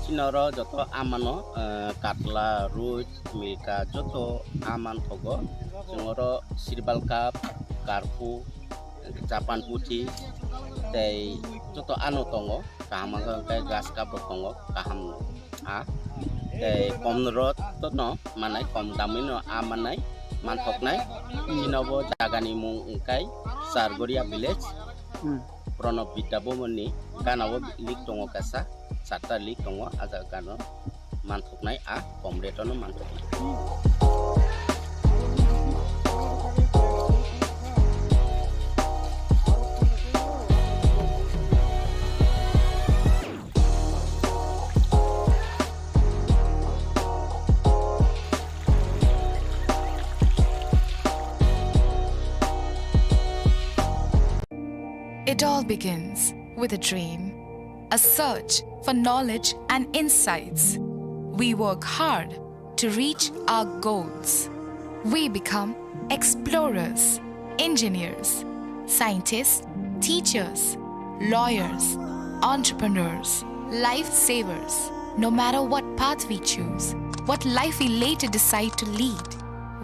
Speaker 10: Chinoro joto amano katla ruj milka joto aman thogo cingoro sirbal kap karpu kecapan putih tei joto anu tongo kaham kai gas kap tongo kaham a tei komrot to no manai kom damino amanai manthok nai chinobo jagani mung kai Sargoria village Prono Bitabo moni ganawo lik tongo kasa sata lik tongo aja gano manthok nai a komreto no manthok.
Speaker 4: It all begins with a dream, a search for knowledge and insights. We work hard to reach our goals. We become explorers, engineers, scientists, teachers, lawyers, entrepreneurs, lifesavers. No matter what path we choose, what life we later decide to lead,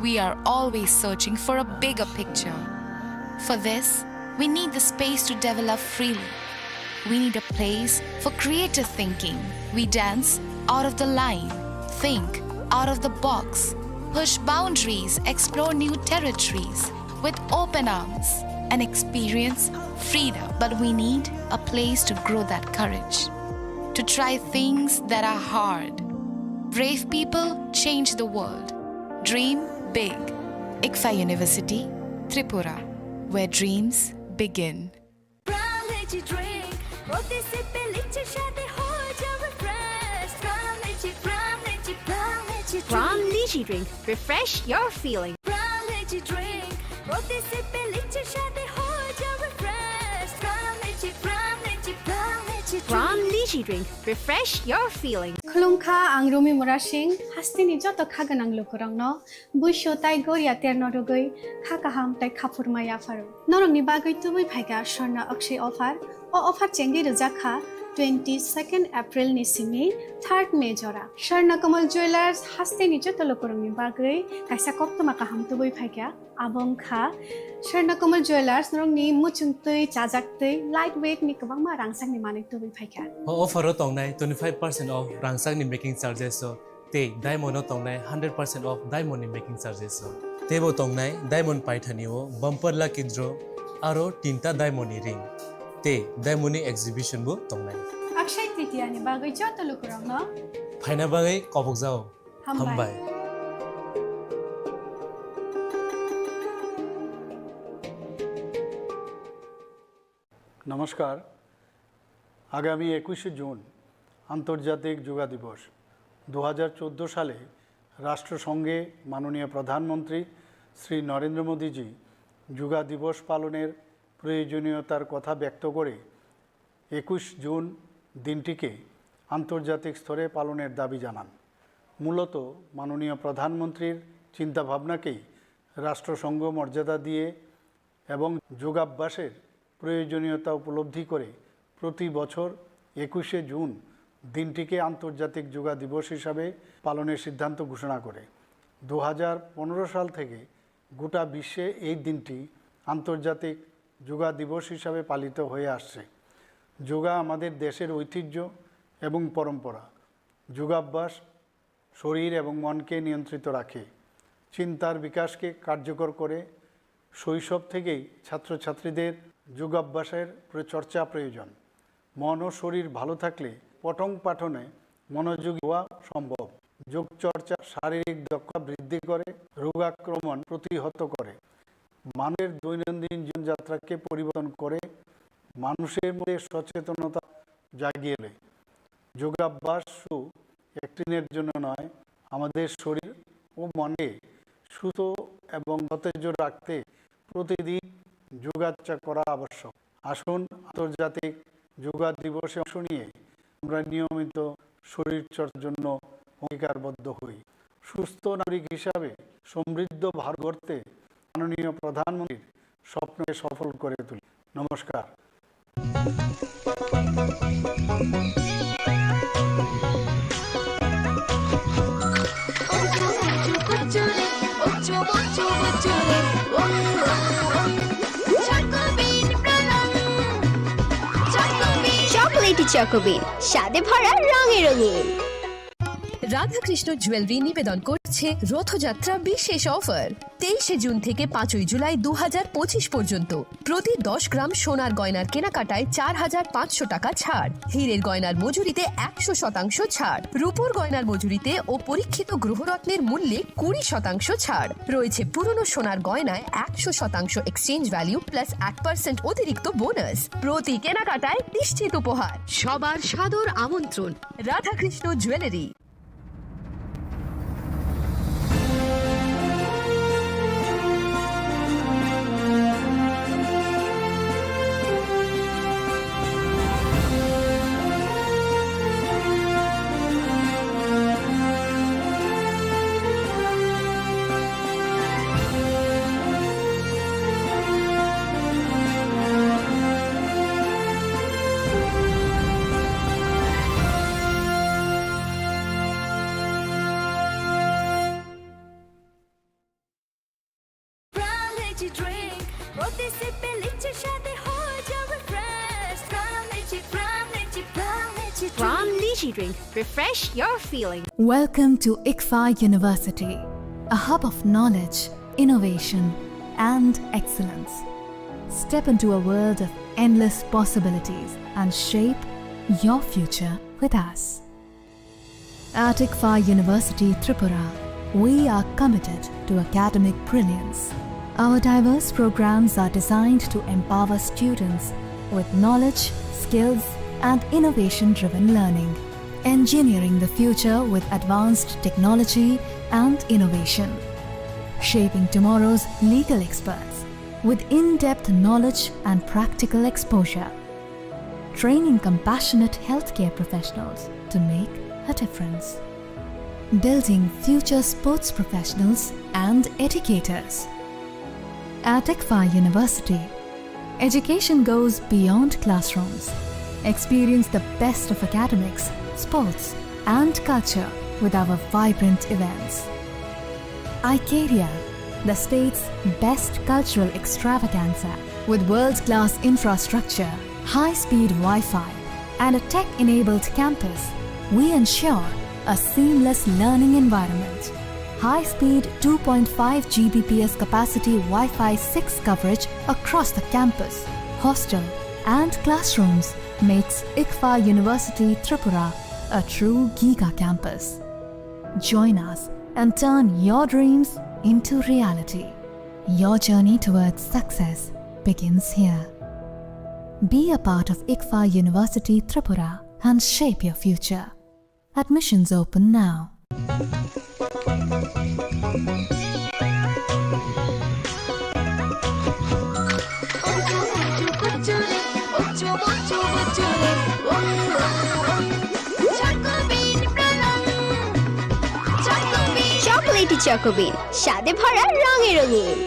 Speaker 4: we are always searching for a bigger picture. For this, we need the space to develop freely. We need a place for creative thinking. We dance out of the line, think out of the box, push boundaries, explore new territories with open arms and experience freedom. But we need a place to grow that courage, to try things that are hard. Brave people change the world. Dream big. ICFA University, Tripura, where dreams begin.
Speaker 22: Brown lychee drink, refresh your feeling. Brown lychee drink, refresh your feeling.
Speaker 11: Khulungkha ang Rumi Mura Singh hastini joto khaganang lukurangno buisho tai goria terno rogoi khakaham tai khapurmaya faru norongni bagoi tubui phaiga sharna akshay offer o offer chengi rujakha 22nd April ni simi 3rd May jora Sharna Kamal Jewelers hastini joto lukurangni bagoi kaisa koptoma kaham tubui phaiga abong kha Sharna Kamal Jewelers norongni muchungtui chajaktui lightweight ni kabangma rangsangni manik tubui phaiga
Speaker 12: offer tongnai 25% off rangsang ni making charges so te diamond tongnai 100% off diamond ni making charges so tebo tongnai diamond paithani o bumper lucky draw aro tinta diamond ni ring te diamond ni exhibition bo tongnai
Speaker 11: akshay tritiya ni bagoi joto lukurangno
Speaker 12: phaina bagai kobok jao hambai
Speaker 17: নমস্কার আগামী 21শে June আন্তর্জাতিক যোগা দিবস 2014 সালে রাষ্ট্রসংঘে মাননীয় প্রধানমন্ত্রী শ্রী নরেন্দ্র মোদীজি যোগা দিবস পালনের প্রয়োজনীয়তার কথা ব্যক্ত করে 21 জুন দিনটিকে আন্তর্জাতিক স্তরে পালনের দাবি জানান। মূলত মাননীয় প্রধানমন্ত্রীর চিন্তাভাবনাকেই রাষ্ট্রসংঘ মর্যাদা দিয়ে এবং যোগাভ্যাসের প্রয়োজনীয়তা উপলব্ধি করে প্রতি বছর 21শে জুন দিনটিকে আন্তর্জাতিক যোগা দিবস হিসাবে পালনের সিদ্ধান্ত ঘোষণা করে। 2015 সাল থেকে গোটা বিশ্বে এই দিনটি আন্তর্জাতিক যোগা দিবস হিসাবে পালিত হয়ে আসছে। যোগা আমাদের দেশের ঐতিহ্য এবং পরম্পরা। যোগাভ্যাস শরীর এবং মনকে নিয়ন্ত্রিত রাখে, চিন্তার বিকাশকে কার্যকর করে। শৈশব থেকেই ছাত্রছাত্রীদের যোগাভ্যাসের চর্চা প্রয়োজন। মন ও শরীর ভালো থাকলে পঠন পাঠনে মনোযোগী হওয়া সম্ভব। যোগচর্চা শারীরিক দক্ষতা বৃদ্ধি করে, রোগাক্রমণ প্রতিহত করে, মানুষের দৈনন্দিন জীবনযাত্রাকে পরিবর্তন করে, মানুষের মধ্যে সচেতনতা জাগিয়ে দেয়। যোগাভ্যাস শুধু একদিনের জন্য নয়, আমাদের শরীর ও মনকে সুস্থ এবং সতেজ রাখতে প্রতিদিন যোগাচর্চা করা আবশ্যক। আসুন আন্তর্জাতিক যোগা দিবসে অংশ নিয়ে আমরা নিয়মিত শরীরচর্চার জন্য অঙ্গীকারবদ্ধ হই। সুস্থ নাগরিক হিসাবে সমৃদ্ধ ভারত গড়তে মাননীয় প্রধানমন্ত্রীর স্বপ্নকে সফল করে তুলি। নমস্কার।
Speaker 2: চকোলেটি চকোবিন, স্বাদে ভরা রঙে রঙিন।
Speaker 7: রাধাকৃষ্ণ জুয়েলারি নিবেদন করছে রথযাত্রা বিশেষ অফার 23শে জুন থেকে 5ই জুলাই 2025 পর্যন্ত। প্রতি 10 গ্রাম সোনার গয়নার কেনাকাটায় 4500 টাকা ছাড়, হীরের গয়নার মজুরিতে 100% ছাড়, রূপোর গয়নার মজুরিতে ও পরীক্ষিত গ্রহরত্নের মূল্যে 20% ছাড় রয়েছে। পুরনো সোনার গয়নায় 100% এক্সচেঞ্জ ভ্যালু প্লাস 1% অতিরিক্ত বোনাস। প্রতি কেনাকাটায় নিশ্চিত উপহার। সবার সাদর আমন্ত্রণ Radhakrishna jewellery.
Speaker 14: Drink. Refresh your feeling.
Speaker 15: Welcome to ICFA University, a hub of knowledge, innovation, and excellence. Step into a world of endless possibilities and shape your future with us. At ICFA University, Tripura, we are committed to academic brilliance. Our diverse programs are designed to empower students with knowledge, skills, and innovation-driven learning. Engineering the future with advanced technology and innovation. Shaping tomorrow's legal experts with in-depth knowledge and practical exposure. Training compassionate healthcare professionals to make a difference. Building future sports professionals and educators. At ICFA University, education goes beyond classrooms. Experience the best of academics, sports, and culture with our vibrant events. ICARIA, the state's best cultural extravaganza, with world-class infrastructure, high-speed Wi-Fi, and a tech-enabled campus, we ensure a seamless learning environment. High-speed 2.5 Gbps capacity Wi-Fi 6 coverage across the campus, hostel, and classrooms makes ICFA University Tripura a true Giga campus. Join us and turn your dreams into reality. Your journey towards success begins here. Be a part of ICFA University Tripura and shape your future. Admissions open now.
Speaker 2: Chocolatey চকোবিন স্বাদে ভরা রঙে রঙিন।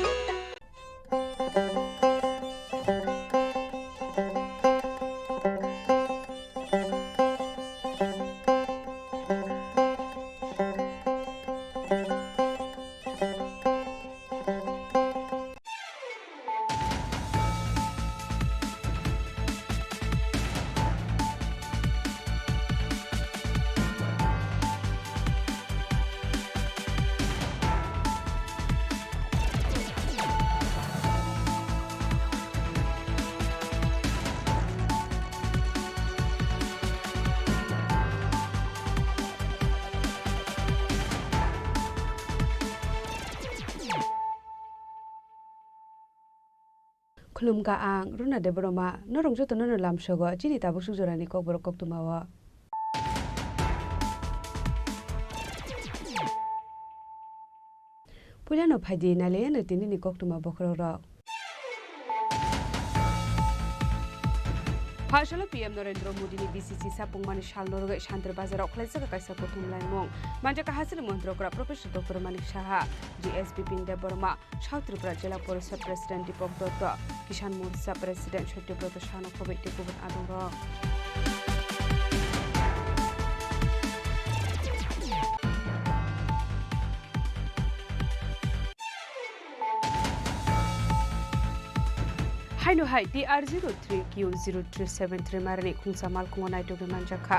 Speaker 3: Khulumka ang runa de boroma norong joto nono lamsogo chini tabuk sujorani kok borok kok tumawa. Pulano phadi nale na tini ni kok tuma bokro ro. Phashalo PM Narendra Modi ni BCC sapung mani shalnorga Shantar Bazar okhlaisa ka kaisa kotum laimong manja ka hasil montrokra Professor Dr. Manik Shaha GSP Pinde Burma South Tripura Jila Porishad President Dipok Dotto Kisan Morcha President Shotyabrat Shano Khobet Tikubun Adongro Haino hai DR03Q0373 marani khungsa malkungo naito ge manjaka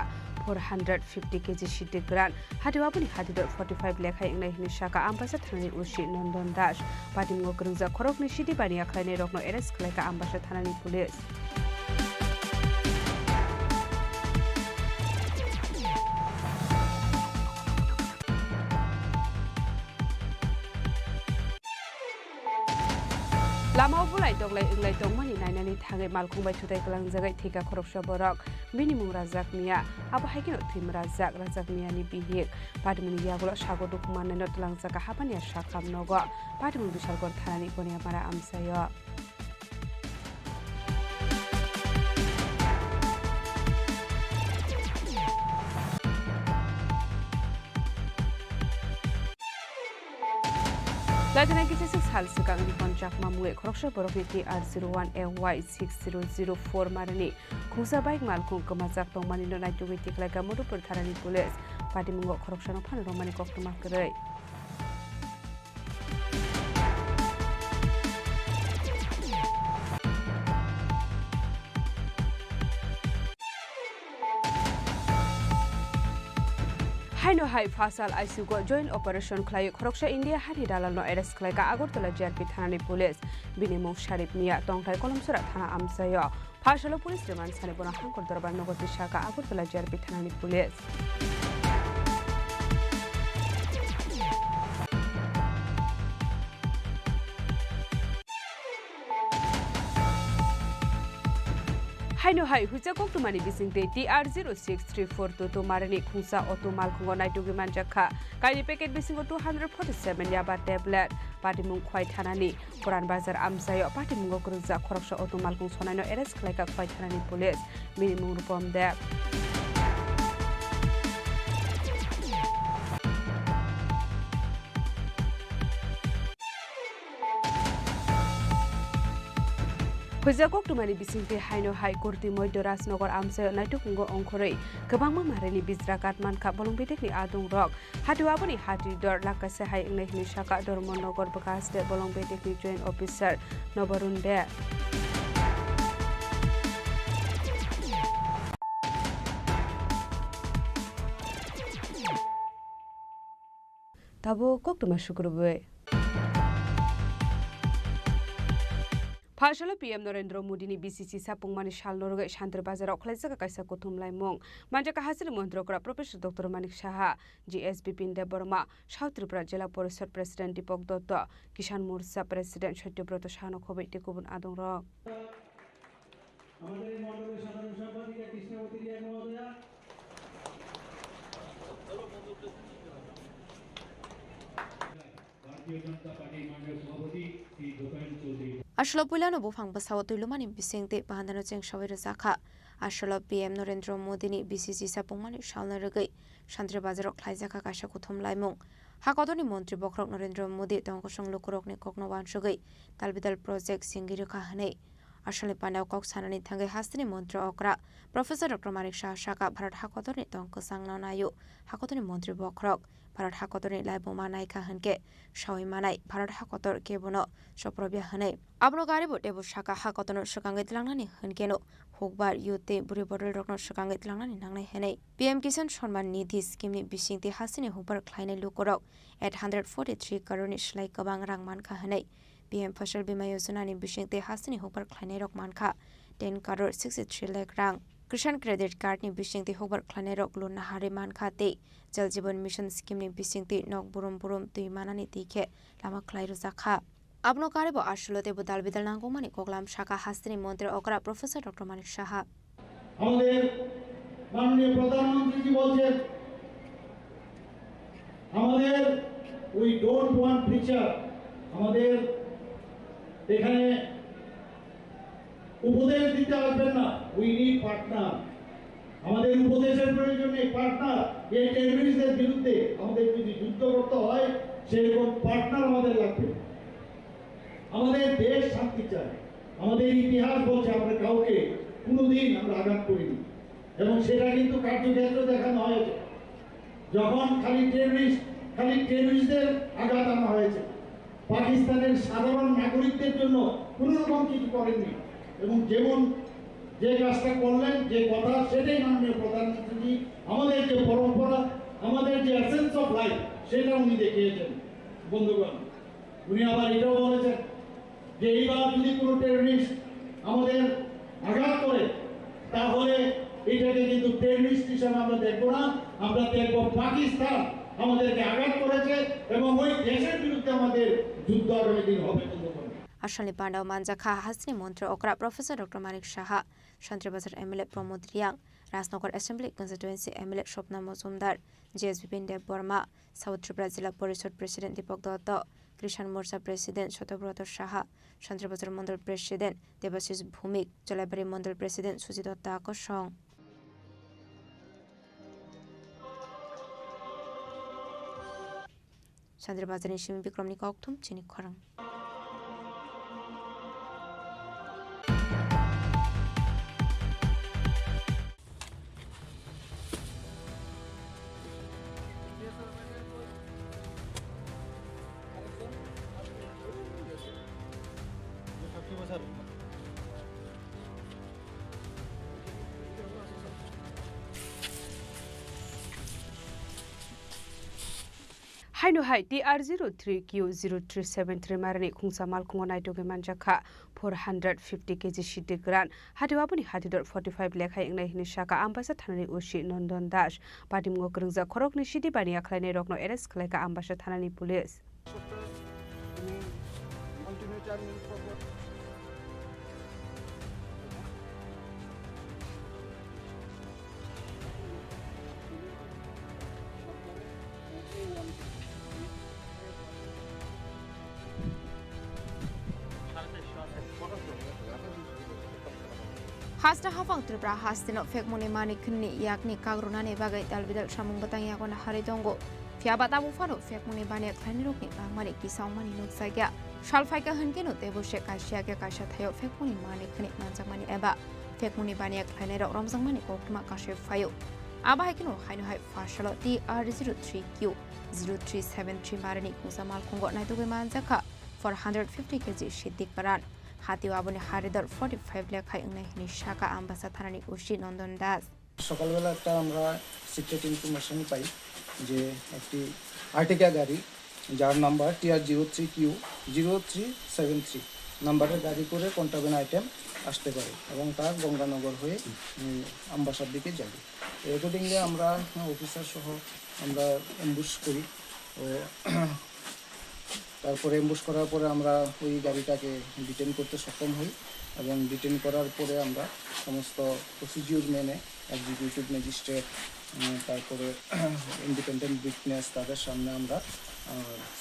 Speaker 3: 450 kg shite gran hadiwa buni hadidor 45 lekhai ingnai hini shaka ambasa thanani ushi Nandon Das patimgo grungja khorokni shiti bani akhlaini rokno arrest khlaika ambasa thanani police Lama bulai doglai inglai dongmani nainani thangai malkhung bai thutai kalang jagai thika khoroksa borok minimum rajak miya abo haikino thim rajak miya ni bihik padmuni yagulo sago dokuman no tlang jaka hapani shakam nogo padmun bishalgor thanani konia mara amsayo Lajana kisi hal sekang di kontrak mamue khoroksa borokni TR01AY6004 marani khungsa baik malkhung kemajak tongmani no naitugi tiklaika mudu pertharani police patimungo khoroksa no phano romani koktuma krei Haino hai fasal ICU go joint operation khlai khoroksa India hani dalal no arrest khlai ka Agartala JRP thanani police binimung Sharif Mia tongthai kolomsura thana amsayo fasalo police remand sane bona hangkor darbar nogor shaka Agartala JRP thanani police Haino hai huja kok tumani bisingte TR0634 to marani khungsa auto malkhungo naitugi manjakha kaini packet bisingo 247 yaba tablet patimung khwai thanani Puran Bazar amsayo patimungo kurja khoroksa auto malkhung sonaino arrest khlaika khwai thanani police minimum rupom de Hujagok tumani bisingte haino hai kurti moido Rasnogor amsayo naitukungo ongkhorei kabangma marani bizra katman kha bolongbetekni adung rok hadiwa boni hatidor lakase hai ingnai hini shaka Dormonogor Bakaste bolongbetekni joint officer Nobarunde Tabo kok tuma shukurbe Phashalo PM Narendra Modi ni BCC sapung mani shalnorga Shantar Bazar okhlaisa ka kaisa kotum laimong manja ka hasil montrokra Professor Dr. Manik Shaha GSP Pinde Burma South Tripura Jila Porishad President Dipok Dotto Kisan Morcha President Shotyabrat Shano Khobet Tikubun Adongro আমাদের মণ্ডলের সাধারণ সম্পাদিকা কৃষ্ণবতী রিয়া মহোদয়া ভারতীয় জনতা পার্টির মণ্ডল সভাপতি Shri Gopal Chowdhury
Speaker 5: Ashlo Pulano Bufang Basawa Tulumani Bisingte Bahandano Cheng Shawira Zaka Ashlo PM Narendra Modi ni BCC Sapungmani Shalna Regai Shantra Bazar Klaizaka Kasha Kutum Laimong হাকতনি মন্ত্রী বখরক Narendra Modi তংকসং লুকুরকনি kokno wansugui dalbidal project singiru kahane আসলে পানাও cock সানানি থাঙ্গে হাস্তিনি মন্ত্রী অকরা professor doctor মানিক শাহ শাকা ভারত হাকতনি তংক সাংনা নায়ু হাকতনি মন্ত্রী বখরক ভারত হাকতনি লাইবমা নাইকা হনকে সাওই মানাই ভারত হাকতর কেবনো সপ্রবিয়া হনে আবনো গারিবো taboo Shaka হাকতন সকাঙ্গে দিলাংনানি হনকেনো হোকবার ইউতে বুড়ি বদল রকন সকাঙ্গে দিলাংনানি নাংনাই হেনে PM Kisan Samman Nidhi স্কিমনি বিসিংতি হাস্তিনি হোকবার খ্লাইনে লুকরক 843 crore slai kabang rang manka hanai PM Fasal Bima Yojana ni bisingte hasini hokbar khlainai rok manka 10 crore 63 lakh rang Kishan Credit Card ni bisingte hokbar khlainai rok loan na hare manka te Jal Jeevan Mission Scheme ni bisingte nok burum tui manani tikhe lama khlai ro jakha Abno karibo ashlote budal bidal nangomani koklam shaka hasini মন্ত্রী অকরা professor doctor Manik Saha
Speaker 8: আমাদের মাননীয় প্রধানমন্ত্রী জি বলছেন আমাদের we don't want preacher আমাদের এখানে উপদেশ দিতে আসবেন না উই নিড পার্টনার আমাদের উপদেশের প্রয়োজন নেই পার্টনার এই টেররিস্টদের বিরুদ্ধে আমাদের যদি যুদ্ধ করতে হয় সেরকম পার্টনার আমাদের লাগবে আমাদের দেশ শান্তি চায় আমাদের ইতিহাস বলছে আমরা কাউকে কোনোদিন আমরা আঘাত করিনি এবং সেটা কিন্তু কার্যক্ষেত্র দেখানো হয়েছে যখন খালি টেররিস্টদের আঘাত আনা হয়েছে পাকিস্তানের সাধারণ নাগরিকদের জন্য কোনো রকম কিছু করেননি এবং যেমন যে কাজটা করলেন যে কথা সেটাই মাননীয় প্রধানমন্ত্রী আমাদের যে পরম্পরা আমাদের যে এসেন্স অফ লাইফ সেটা উনি দেখিয়েছেন বন্ধুগণ উনি আবার এটাও বলেছেন যে এইবার যদি কোনো টেররিস্ট আমাদের আঘাত করে তাহলে এটাকে কিন্তু টেররিস্ট হিসেবে আমরা দেখবো না আমরা দেখবো পাকিস্তান আমাদেরকে আঘাত করেছে এবং ওই দেশের বিরুদ্ধে আমাদের যুদ্ধ আগামী দিন হবে
Speaker 5: আসলে পান্ডাও মানজাখা হাসনি মন্ত্রী অকরা professor doctor Manik Saha Shantibazar MLA Pramod Reang Rajnagar assembly constituency MLA Swapna Majumdar জিএসবি দেব বর্মা সাউথ ত্রিপুরা জেলা পরিষদ প্রেসিডেন্ট দীপক দত্ত কৃষাণ মোর্চা প্রেসিডেন্ট শতব্রত সাহা শান্তিবাজার মন্ডল প্রেসিডেন্ট দেবাশিস ভৌমিক জলাইবাড়ি মন্ডল প্রেসিডেন্ট সুজিত দত্ত আকর্ষণ শান্তিবাজারের সিমি বিক্রমনি কক্থম চিনি খরাং
Speaker 3: Haino hai TR03Q0373 marani khungsa mal khungo naitoge manjakha 450 kg shiti gran hatiwabuni hatidor 45 lekhai ingnai hini shaka ambasa thanani ushi nondon dash patimgo krungja khorokni shiti bani akhlaine rokno arrest khlaika ambasa thanani police
Speaker 5: Hasta hafang Tripura hastino fek muni mani kini yakni kagrunani bagai dalbidal samung batang yakona hari dongo fiaba tabu fano fek muni bani klani rokni bangmani kisang mani nuk sagya shalfai ka hankeno tebu she kasya ke kasya thayo fek muni mani kini manjak mani eba fek muni bani klani rok romjang mani kokma kasya fayo aba hakino haino hai fashalo TR03Q0373 marani kusa mal khongo naitoge manjaka 450 kg shiddik baran হাতিওয়াবনি হারিদর 45 লেখা ইংনে হিনি শাকা আম্বাসা থানানি উশি নন্দন দাস
Speaker 16: সকালবেলা একটা আমরা secret information পাই যে একটি আর্টিকা গাড়ি যার number TR03Q0373 নাম্বারের গাড়ি করে কন্ট্রাব্যান্ড আইটেম আসতে পারে এবং তার গঙ্গানগর হয়ে আম্বাসার দিকে যাবে অ্যাকর্ডিংলি আমরা অফিসার সহ আমরা অ্যাম্বুশ করি ও তারপরে অ্যাম্বুশ করার পরে আমরা ওই গাড়িটাকে ডিটেন করতে সক্ষম হই এবং ডিটেন করার পরে আমরা সমস্ত প্রসিডিউর মেনে এক্সিকিউটিভ ম্যাজিস্ট্রেট তারপরে ইন্ডিপেন্ডেন্ট উইটনেস তাদের সামনে আমরা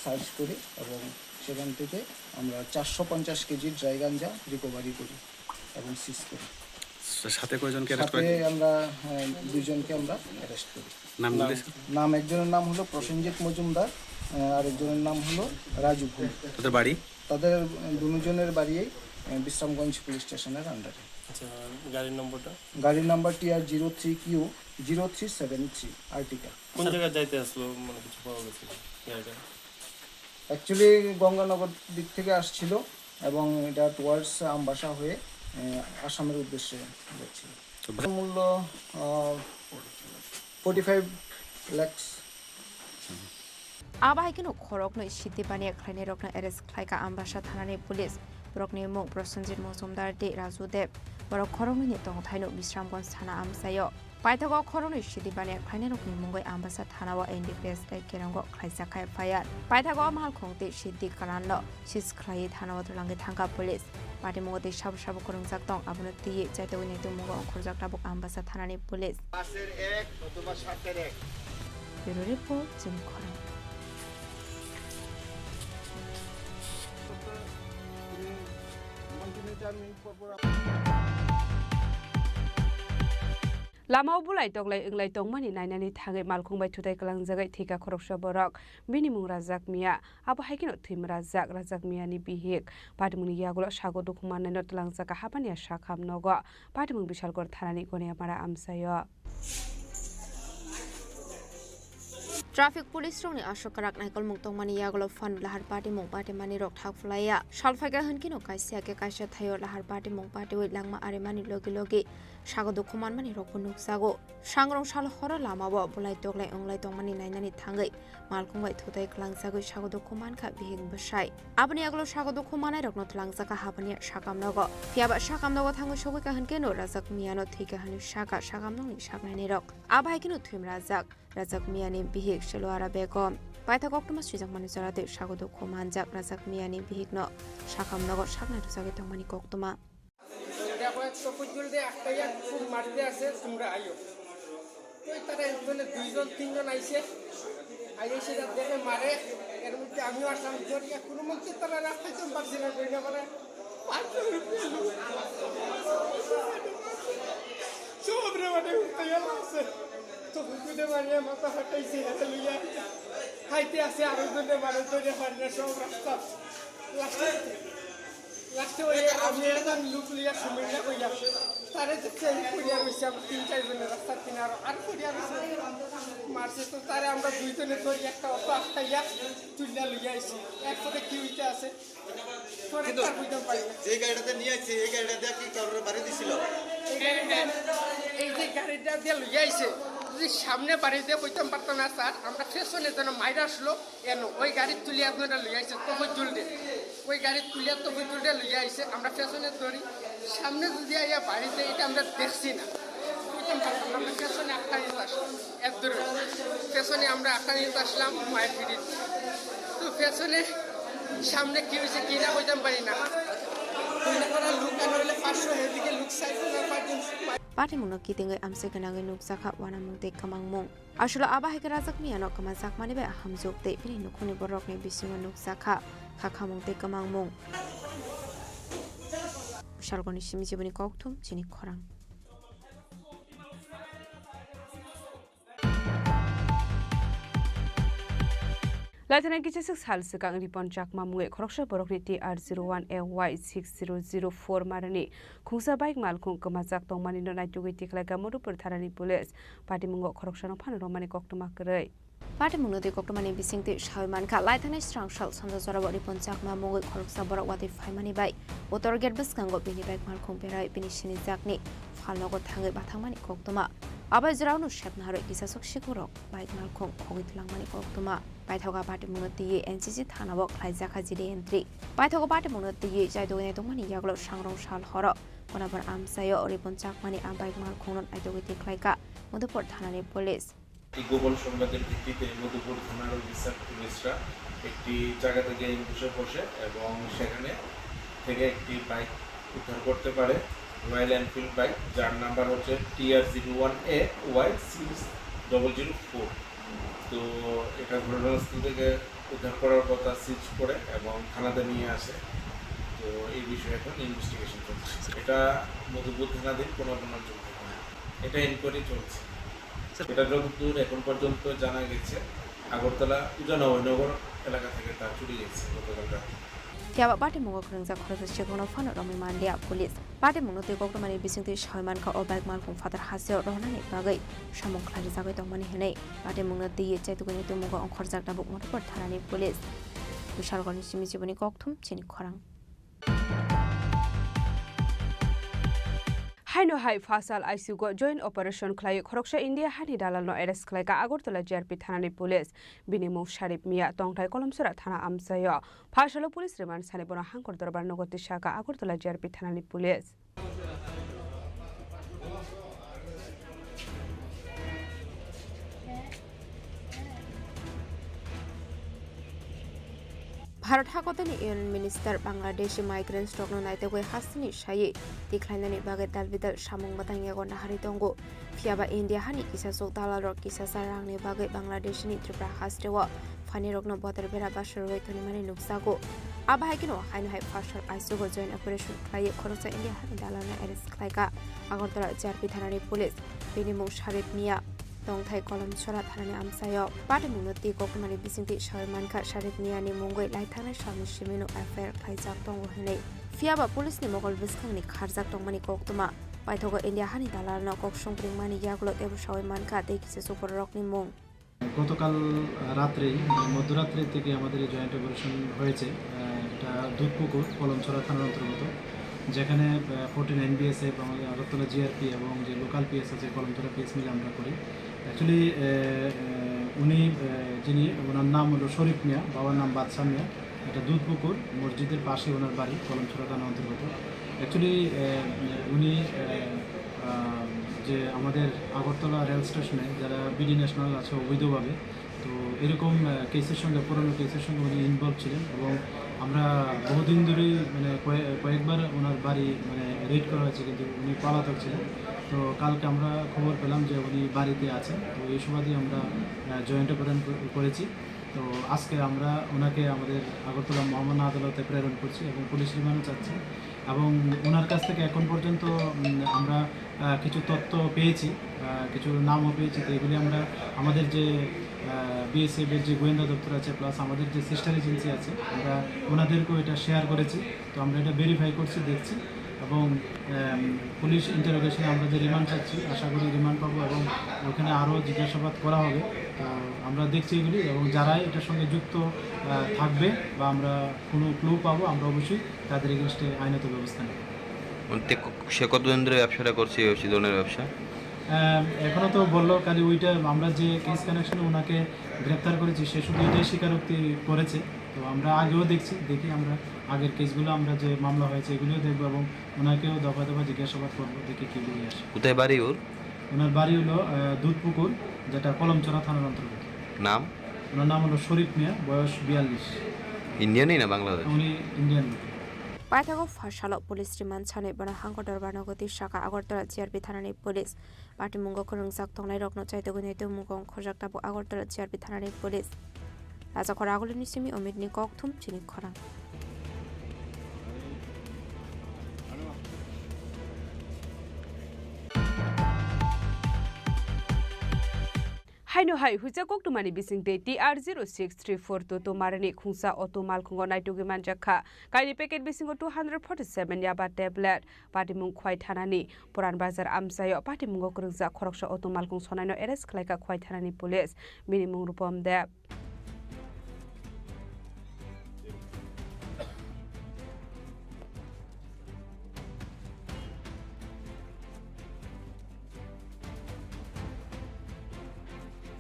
Speaker 16: সার্চ করি এবং সেখান থেকে আমরা 450 কেজি ড্রাই গাঞ্জা রিকভারি করি এবং সিজ করি
Speaker 18: সাথে কয়জনকে অ্যারেস্ট করি
Speaker 16: আমরা দুইজনকে আমরা অ্যারেস্ট করি নাম একজনের নাম হলো প্রসেনজিৎ মজুমদার আরেকজনের নাম হলো রাজু ভুল।
Speaker 18: তাদের বাড়ি?
Speaker 16: তাদের দুজনের বাড়ি বিশ্রামগঞ্জ পুলিশ স্টেশনের আন্ডারে।
Speaker 12: আচ্ছা, গাড়ির নম্বরটা?
Speaker 16: গাড়ির নাম্বার TR03Q0373 আর্টিকা।
Speaker 12: কোন জায়গায় যাইতে আসলো মানে কিছু পাওয়া গেছে গাড়িটা?
Speaker 16: অ্যাকচুয়ালি গঙ্গানগর দিক থেকে আসছিল এবং এটা টুয়ার্ডস আমবাসা হয়ে আসামের উদ্দেশ্যে যাচ্ছিল। মূল্য 45 লাখ।
Speaker 5: आबाहायखौ खरकनो सिद्धिबानि खायने रकनो एरेस्ट खायका आम्बासा थानानि पुलिस बरकनि मुं प्रसन्जित मजुमदार दे राजुदेव बरक खरकनि तंथायनो विश्रामगंज थाना आमसायो पाइथागो खरकनि सिद्धिबानि खायने रकनि मुंगै आम्बासा थानाव एनडीपीएस केरांगो खायजाखाय फायार पाइथागो मालखंते सिद्धि कारानो सिस खाय थानाव दलांगे थांगा पुलिस पार्टी मुंगते साब साब करंजाक दं आबनो तिये जायतोनि नेतु मुंगो खरजाक ताबुक आम्बासा थानानि पुलिस
Speaker 8: मासेर 1 অথবা 7 1
Speaker 5: ব্যুরো রিপোর্ট চিনি খরাং।
Speaker 3: लामाव बुलाय तगलाय इंलाय तंमानि नायनानै थाङै मालखंबाय थुदाय कलांजागै थेका खरकसा बरक बिनि मुं राजाक मिया आबो हायकिनो थैम राजाक मियानि बिहिक पाटिमुनि यागुल सागो दुखुमाननाय नतलांजाका हाबानिया साखाम नग पाटिमुं बिशालगड़ थानानि गनिया मारा आमसायो
Speaker 5: ट्राफिक पुलिस रंनि आशकाराक नायकल मुक्तंमानि यागल फन लाहार पार्टी मुं पार्टी मानि रक थाकफुलाया सालफायगा होनकिनो कायसियाके कायसिया थायो लाहार पार्टी मुं पार्टी वै लांमा आरेमानि लगे लगे सागो दुखुमान मानि रक नुकसागो सांग्रं साल हर लामाबो बुलाय तगलाय अंलाय तंमानि नायनानि थाङै मालखंबाय थुदाय क्लांजागै सागो दुखुमान खा बिहिं बसाय आबनि यागल sago दुखुमानाय रकनो tlangzaka habani sakamnago fiaba sakamnago thangu sogika honkeno razak miyano thika hani sakamnongni saknaini rok abaikino thim razak miyani bihik seloara begom paithak oktoma sujak mani jarate sagodo khomanjak razak miyani bihikno sakamnago saknai rusage tongmani koktoma
Speaker 6: দেখো চকুজুল দিয়ে একটা খুব মারতে আছে তোমরা আইও তো তারা এখানে দুইজন তিনজন আইছে আইসে দেখে মারে এর মধ্যে আমিও আসলাম জড়িয়ে কোনো মধ্যে তারা রাস্তায় তো পারছি না কই না পারে sobre মানে উঠতে আছে তো বুঝতে মানে মাথা হাঁটাইছে এটা লইয়া খাইতে আছে আর দুটো মানে ধরে পারে না সব রাস্তা লাস্টে ওই আমি একজন লুক লিয়া সময় না কইয়া তারে দেখছে কইয়া বসে তিন চার জনের রাস্তা কিনার আর কইয়া মারছে তো তারে আমরা দুইজনে ধরি একটা অটো আটকাইয়া তুইলা লইয়া আইছি এরপরে কি হইতে আছে
Speaker 13: যে গাড়িটাতে নিয়ে আইছে এই গাড়িটা কি কারোর বাড়ি দিছিল
Speaker 6: এই যে গাড়িটা দিয়ে লইয়া আইছে যদি সামনে বাড়ি দিয়ে বইতাম পারতাম না স্যার আমরা ফেশনে যেন মাইরা আসলো এনো ওই গাড়ি তুলে আপনারা লইয়া আইছে তবু জুলডে ওই গাড়ি তুলে তবু জুলডে লইয়া আইছে আমরা ফেশনে ধরি সামনে যদি আইয়া বাড়িতে এটা আমরা দেখছি না বইতাম পারতাম না আমরা ফেশনে আটটা নিতে আসলাম এক দূরে ফেশনে আমরা আটটা নিতে আসলাম মায়ের ফিরি তো ফেশনে সামনে কি হয়েছে কি না বইতাম পারি না
Speaker 5: Pati mung nak kiting ay amse kanangay nuksaka wana mung te kamang mung. Asula aba hay karazak miya no kamazak mani ba hamzok te pini nukuni borok ni bisingo nuksaka kakamung te kamang mung. Shalgoni shimi jibuni koktum Chini Khorang.
Speaker 3: Laitana kichasik sal sekang ripon jakma mungai khoroksa borokni TR01AY6004 marani khungsa bike malkhung kamajak tongmani no naitugui tiklaga modupur tharani police party mungo khoroksa no phan romani koktoma krei
Speaker 5: Party mungno de koktomani bisingte shaiman kha laithana strang shal sanda jora bori ponchak ma mungai khoroksa borok wati phaimani bai otor get baskango bini bike malkhung perai bini shini jakni phalnogo thangai bathangmani koktoma abai jraunu shepnaro kisasok sikurok bike malkhung khogit langmani koktoma Paithoga party munati NCC thanabo khlaijaka jide entry Paithoga party munati jaidoi tongmani yaglo sangrong sal horo konabar amsayo oripon chakmani ambaik mal khongon aidogiti khlaika modupur thanani police
Speaker 23: এই গোপন সংবাদের ভিত্তিতে মধুপুর থানার officer পুলিশরা একটি জায়গা থেকে বসে এবং সেখানে থেকে একটি বাইক উদ্ধার করতে পারে রয়্যাল এনফিল্ড বাইক যার নাম্বার হচ্ছে TR01AY6004 তো এটা ঘটনাস্থল থেকে উদ্ধার করার কথা সিজ করে এবং থানাতে নিয়ে আসে তো এই বিষয়ে এখন ইনভেস্টিগেশন চলছে এটা মধুপুর থানাধীন কোনো অঞ্চল থেকে এটা ইনকোয়ারি চলছে এটা যতদূর এখন পর্যন্ত জানা গেছে আগরতলা উজানগর এলাকা থেকে তার চুরি গেছে গতকাল রাতে।
Speaker 5: Tiaba Bate Mungo Krungza Krosa Chikono Fano Romi Mandia Police. Bate Muno te Gokomani Bisinti Shaiman Ka Obag Malkum Father Hasio Ronani Bagai. Shamon Clarizago Domani Hene. Bate Muno de Chetuani to Mugo on Korzak Nabu Motor Tarani Police. We shall go to Simizibuni Koktum, Chini Khorang.
Speaker 3: Haino Hai Fasal ICU go joint operation Klai Khoroksha India Hani Dalal no arrest Klaika Agortola JRP Thanani Police Binimo Sharip Mia Tongtai Kolomsura Thana Amsayo Fasalo Police remand Sanibona Hankor Dorbar Nogoti Shaka Agortola JRP Thanani Police
Speaker 5: Bharat Hakotani Union Minister Bangladeshi migrants Rogno Naitaway Hasani Shaye declined Bagat Dalvidal Shamung Batangago Naharitongo Fiaba India Hani Kisa Sotala Rock Kisa Sarang Bagat Bangladeshi Tripura Hastewa Fani Rogno Botter Bera Bashar Tony Nuksago Abahakino Hainhai Partial Isugo joint operation Klay Korosa India Hani Dalana Eris Klaika Agortola JRP Thanani Police Binimo Sharip Mia Tongtai Kolom Sora Thanani Amsayo Bate Munoti Gokumani Bisinti Sharmanka Sharip Niani Mungoi Laitana Shami Shimino Affair Kaizak Tongo Hene Fiaba Police ni Mogol Biskani Karzak Tongmani Koktuma Baitogo India Hani Dalana Kokshong Mani Yaglo Ebu Shawimanka Dekise Super Rock ni Mung
Speaker 16: গতকাল রাত্রে মধ্যরাত্রি থেকে আমাদের joint operation হয়েছে এটা দুধপুকুর কলমছড়া থানার অন্তর্গত যেখানে 14 NBSF আমাদের আগরতলা জিআরপি এবং যে লোকাল পিএস আছে কলমছড়া পিএস মিলে আমরা করি অ্যাকচুয়ালি উনি যিনি ওনার নাম হলো শরীফ মিয়া বাবার নাম বাদশা মিয়া এটা দুধপুকুর মসজিদের পাশে ওনার বাড়ি কলমছড়া থানার অন্তর্গত অ্যাকচুয়ালি উনি যে আমাদের আগরতলা রেল স্টেশনে যারা বিডি ন্যাশনাল আছে অবৈধভাবে তো এরকম কেসের সঙ্গে পুরনো কেসের সঙ্গে উনি ইনভলভ ছিলেন এবং আমরা বহুদিন ধরেই মানে কয়েকবার ওনার বাড়ি মানে রেড করা হয়েছে কিন্তু উনি পলাতক ছিলেন তো কালকে আমরা খবর পেলাম যে উনি বাড়িতে আছেন তো এই সুবাদে আমরা জয়েন্ট অপারেশন করেছি তো আজকে আমরা ওনাকে আমাদের আগরতলা মহামান্য আদালতে প্রেরণ করছি এবং পুলিশ রিমান্ডে চাচ্ছি এবং ওনার কাছ থেকে এখন পর্যন্ত আমরা কিছু তথ্য পেয়েছি কিছু নামও পেয়েছি তো এগুলি আমরা আমাদের যে বিএসএফের যে গোয়েন্দা দপ্তর আছে প্লাস আমাদের যে সিস্টার এজেন্সি আছে আমরা ওনাদেরকেও এটা শেয়ার করেছি তো আমরা এটা ভেরিফাই করছি দেখছি এবং পুলিশ ইন্টারোগেশনে আমরা যে রিমান্ড চাচ্ছি আশা করি রিমান্ড পাবো এবং ওখানে আরও জিজ্ঞাসাবাদ করা হবে তো আমরা দেখছি এগুলি এবং যারাই এটার সঙ্গে যুক্ত থাকবে বা আমরা কোনো ক্লু পাবো আমরা অবশ্যই তাদের এগেনস্টে আইনত ব্যবস্থা নেব
Speaker 9: সে কতদিন ধরে ব্যবসাটা করছে এই ধরনের ব্যবসা
Speaker 16: এখনও তো বললো খালি ওইটা আমরা যে কেস কানেকশনে ওনাকে গ্রেপ্তার করেছি সে শুধু এটাই স্বীকারোক্তি করেছে তো আমরা আগেও দেখি আমরা আগের কেসগুলো আমরা যে মামলা হয়েছে এগুলিও দেখবো এবং ওনাকেও দফা দফা জিজ্ঞাসাবাদ করবো দেখি কী বেরিয়ে আসে
Speaker 9: কোথায় বাড়ি ওর
Speaker 16: ওনার বাড়ি হলো দুধপুকুর যেটা কলমছড়া থানার অন্তর্গত
Speaker 9: নাম
Speaker 16: ওনার নাম হলো শরীফ মিয়া বয়স 42
Speaker 9: ইন্ডিয়ানই না বাংলাদেশ
Speaker 16: উনি Indian
Speaker 5: Paitago Fashalo Police Remand Chane Bana Hankotor Banogoti Shaka Agortola JRP Thanani Police Bati Mungo Kurung Sak Tonglai Rokno Chaitoguneto Mungong Khojak Tabu Agortola JRP Thanani Police Laza Koragolini Simi Omidni Koktum Chini Khorang
Speaker 3: Haino Hai Huja Koktumani Bisingte TR0634 to Marani Kunsa Otto Malkungo Naitugi Manjaka Kaini Packet Bisingo 247 Yaba tablet Patimung Quite Hanani Puran Bazar Amsayo Patimungo Kurza Koroksha Otto Malkung Sonano Eres Klaika Quite Hanani Police Minimum Rupom Deb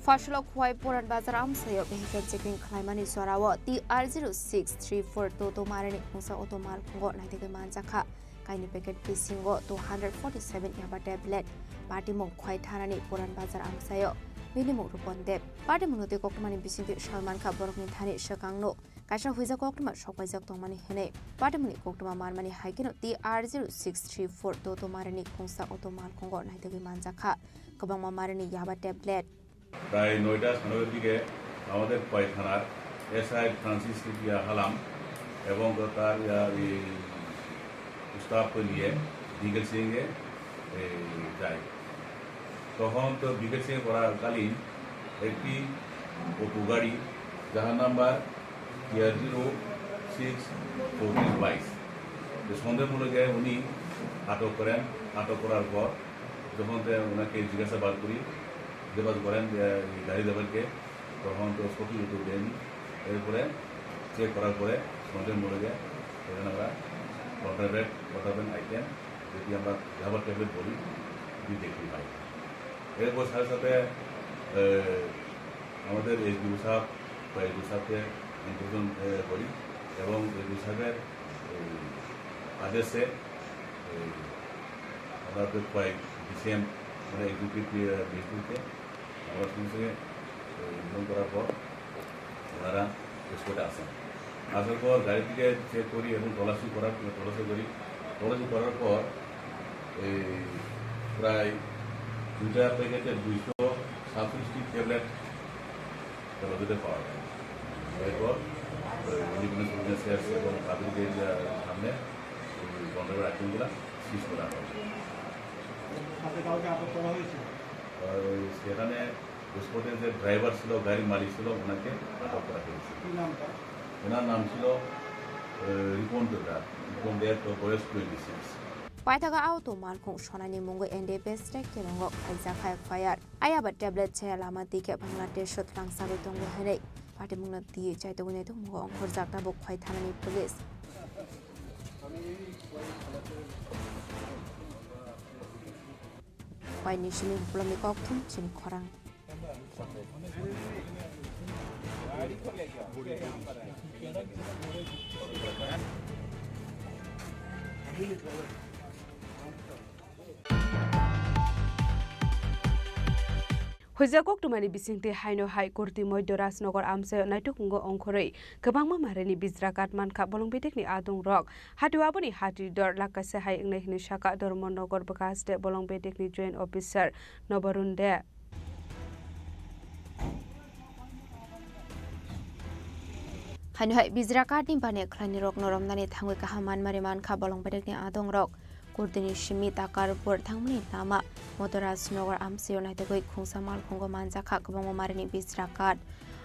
Speaker 5: Fashlo Kwai Puran Bazar Amsayo Vehicle Checking Klaimani Sorawa TR0634 Toto Marani Kunsa Otto Malkungo Naitugi Manjaka Kaini Packet Bisingo 247 Yaba tablet Patimung Quite Hanani Puran Bazar Amsayo Minimum Rupon Deb Patimunote Kokmani Bisinti Sharman Kaborni Thani Shakangno Kasha Huiza Kokma Shopazak Tomani Hene Patimuni Koktuma Marmani Haikino TR0634 Toto Marani Kunsa Otto Malkungo Naitugi Manjaka Kabama Marani Yaba tablet
Speaker 19: প্রায় 9টা 9 দিকে আমাদের পায়খানার SI Francis কিয়া হালাম এবং তার স্টাফকে নিয়ে বিগেল সিংয়ে যায় তখন তো বিগেল সিং পড়াকালীন একটি অটো গাড়ি যার নাম্বার TR06-2422 সন্দেহমূলক উনি আটক করেন। আটক করার পর যখন ওনাকে জিজ্ঞাসাবাদ করেন গাড়ি ড্রাইভারকে, তখন তো সঠিক উত্তর দেয়নি। এরপরে চেক করার পরে সন্দেহমূলক এখানে আমরা কন্ট্রাভেন্ট আইটেম, যদি আমরা রাবার ট্যাবলেট বলি, দেখতে পাই। এরপর সাথে সাথে আমাদের এসডিও সাহেব বা এসডিও সাহেবকে ইনফরমেশন করি এবং এসডিও সাহেবের আদেশে আমাদের কয়েক ডিসিএম মানে এক্সিকিউটিভ ডিস্ট্রিক্টে আমরা সঙ্গে সঙ্গে ইনফর্ম করার পর ওনারা স্পটে আসেন। আসার পর গাড়ি থেকে চেক করি এবং তল্লাশি করি। তল্লাশি করার পর প্রায় 2 প্যাকেটের 267টি ট্যাবলেট তল্লাশিতে পাওয়া যায়। এরপর ইন্ডিপেন্ডেন্স বিজনেস এবং পাবলিকের সামনে কন্ট্রাভেন্ট আইটেমগুলো সিজ করা হয়। সেখানে স্পটের যে ড্রাইভার ছিল, গাড়ির মালিক ছিল, ওনাকে আটক করা হয়েছে। ওনার নাম ছিল রিপন দেব, বয়স 26।
Speaker 5: পাইথাকা আউটো মালখং সনানি মুঙ্গো এন্ডে বেস্টেক কেনঙ্গ খাইজা খাই ফায়ার আয়াবা ট্যাবলেট ছে লাमा দিকে বাংলাদেশ রাংসাবে দंगो হেনে পাটি মুংনা দি চাইতগুনে তো মুঙ্গো অংখর জাকটা বক খাই থানানি পুলিশ পাইনি শিমি প্রমি ককথুম চিনি খরাং
Speaker 3: Hojagok tumani bisingte haino hai kurti moidyo Rajnagar amsayo naitukungo ongkhorei kwbangma mareni bijra katman kha bolongbetekni adung rok hatiwaboni hatidor lakase hai ingnai hini saka Dharmanagar bakaste bolongbetekni joint officer Nobarunde
Speaker 5: haino hai bijra katni bane khlani rok noromnani thangwe kahaman mariman kha bolongbetekni adung rok Kurdini Shimi Takar Pur Thangmani Lama Motorajnagar Amsayo Naitogoi Khungsa Malkhungo Manjaka Kwbangma Marini Bijrakat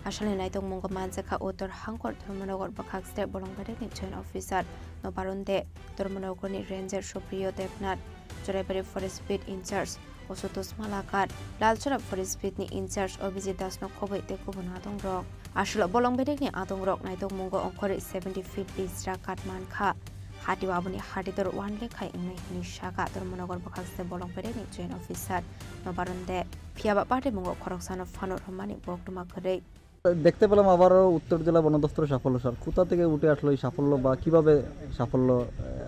Speaker 5: Ashalni Naitong Mungo Manjaka Uttor Hangkor Dharmanagar Bakakste Bolongbetekni Joint Officer Nobarunde Dharmanagarni Ranger Supriyo Devnath Joraibari Forest Speed Incharge Osutos Malakat Lalchora Forest Speed ni Incharge Obijit Dasno Khoboi Tekubun Adong Rok Ashlo Bolongbetekni Adong Rok Naitong Mungo Ongkhore 70 feet Bijrakat Mankha Hatiwaboni Hatidor Wanle Khai Ingnai Hini Shaka Dharmanagar Bakakste Bolongbetekni Joint Officer Nobarunde Phiaba Party Mungo Khoroksanor Fanor Romani Boktuma Khorei
Speaker 1: দেখতে পেলাম আবারও উত্তর জেলা বন দপ্তরের সাফল্য sir কোথা থেকে উঠে আসলো এই সাফল্য বা কিভাবে সাফল্য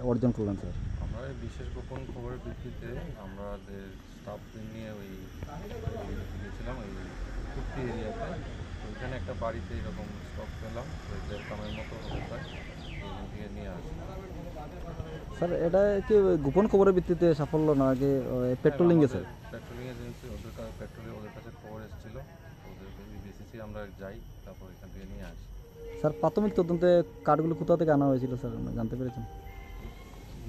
Speaker 1: অর্জন করলেন স্যার
Speaker 20: আমরা বিশেষ গোপন খবরের ভিত্তিতে আমাদের স্টাফ নিয়ে ওই গিয়েছিলাম ওই কুর্তি এরিয়াতে ওইখানে একটা বাড়িতে এরকম স্টক পেলাম ওই দেড়কামের মতো অবস্থায় ওইখান থেকে নিয়ে আসি
Speaker 1: স্যার এটা কি গোপন খবরের ভিত্তিতে সাফল্য না আগে পেট্রোলিং গেছে
Speaker 20: পেট্রোলিং এজেন্সি ওদের কাছে খবর এসেছিল ওদের বেসিসে আমরা যাই তারপর এখান থেকে নিয়ে আসি
Speaker 1: স্যার প্রাথমিক তদন্তে কার্ডগুলো কোথা থেকে আনা হয়েছিল স্যার আমরা জানতে পেরেছেন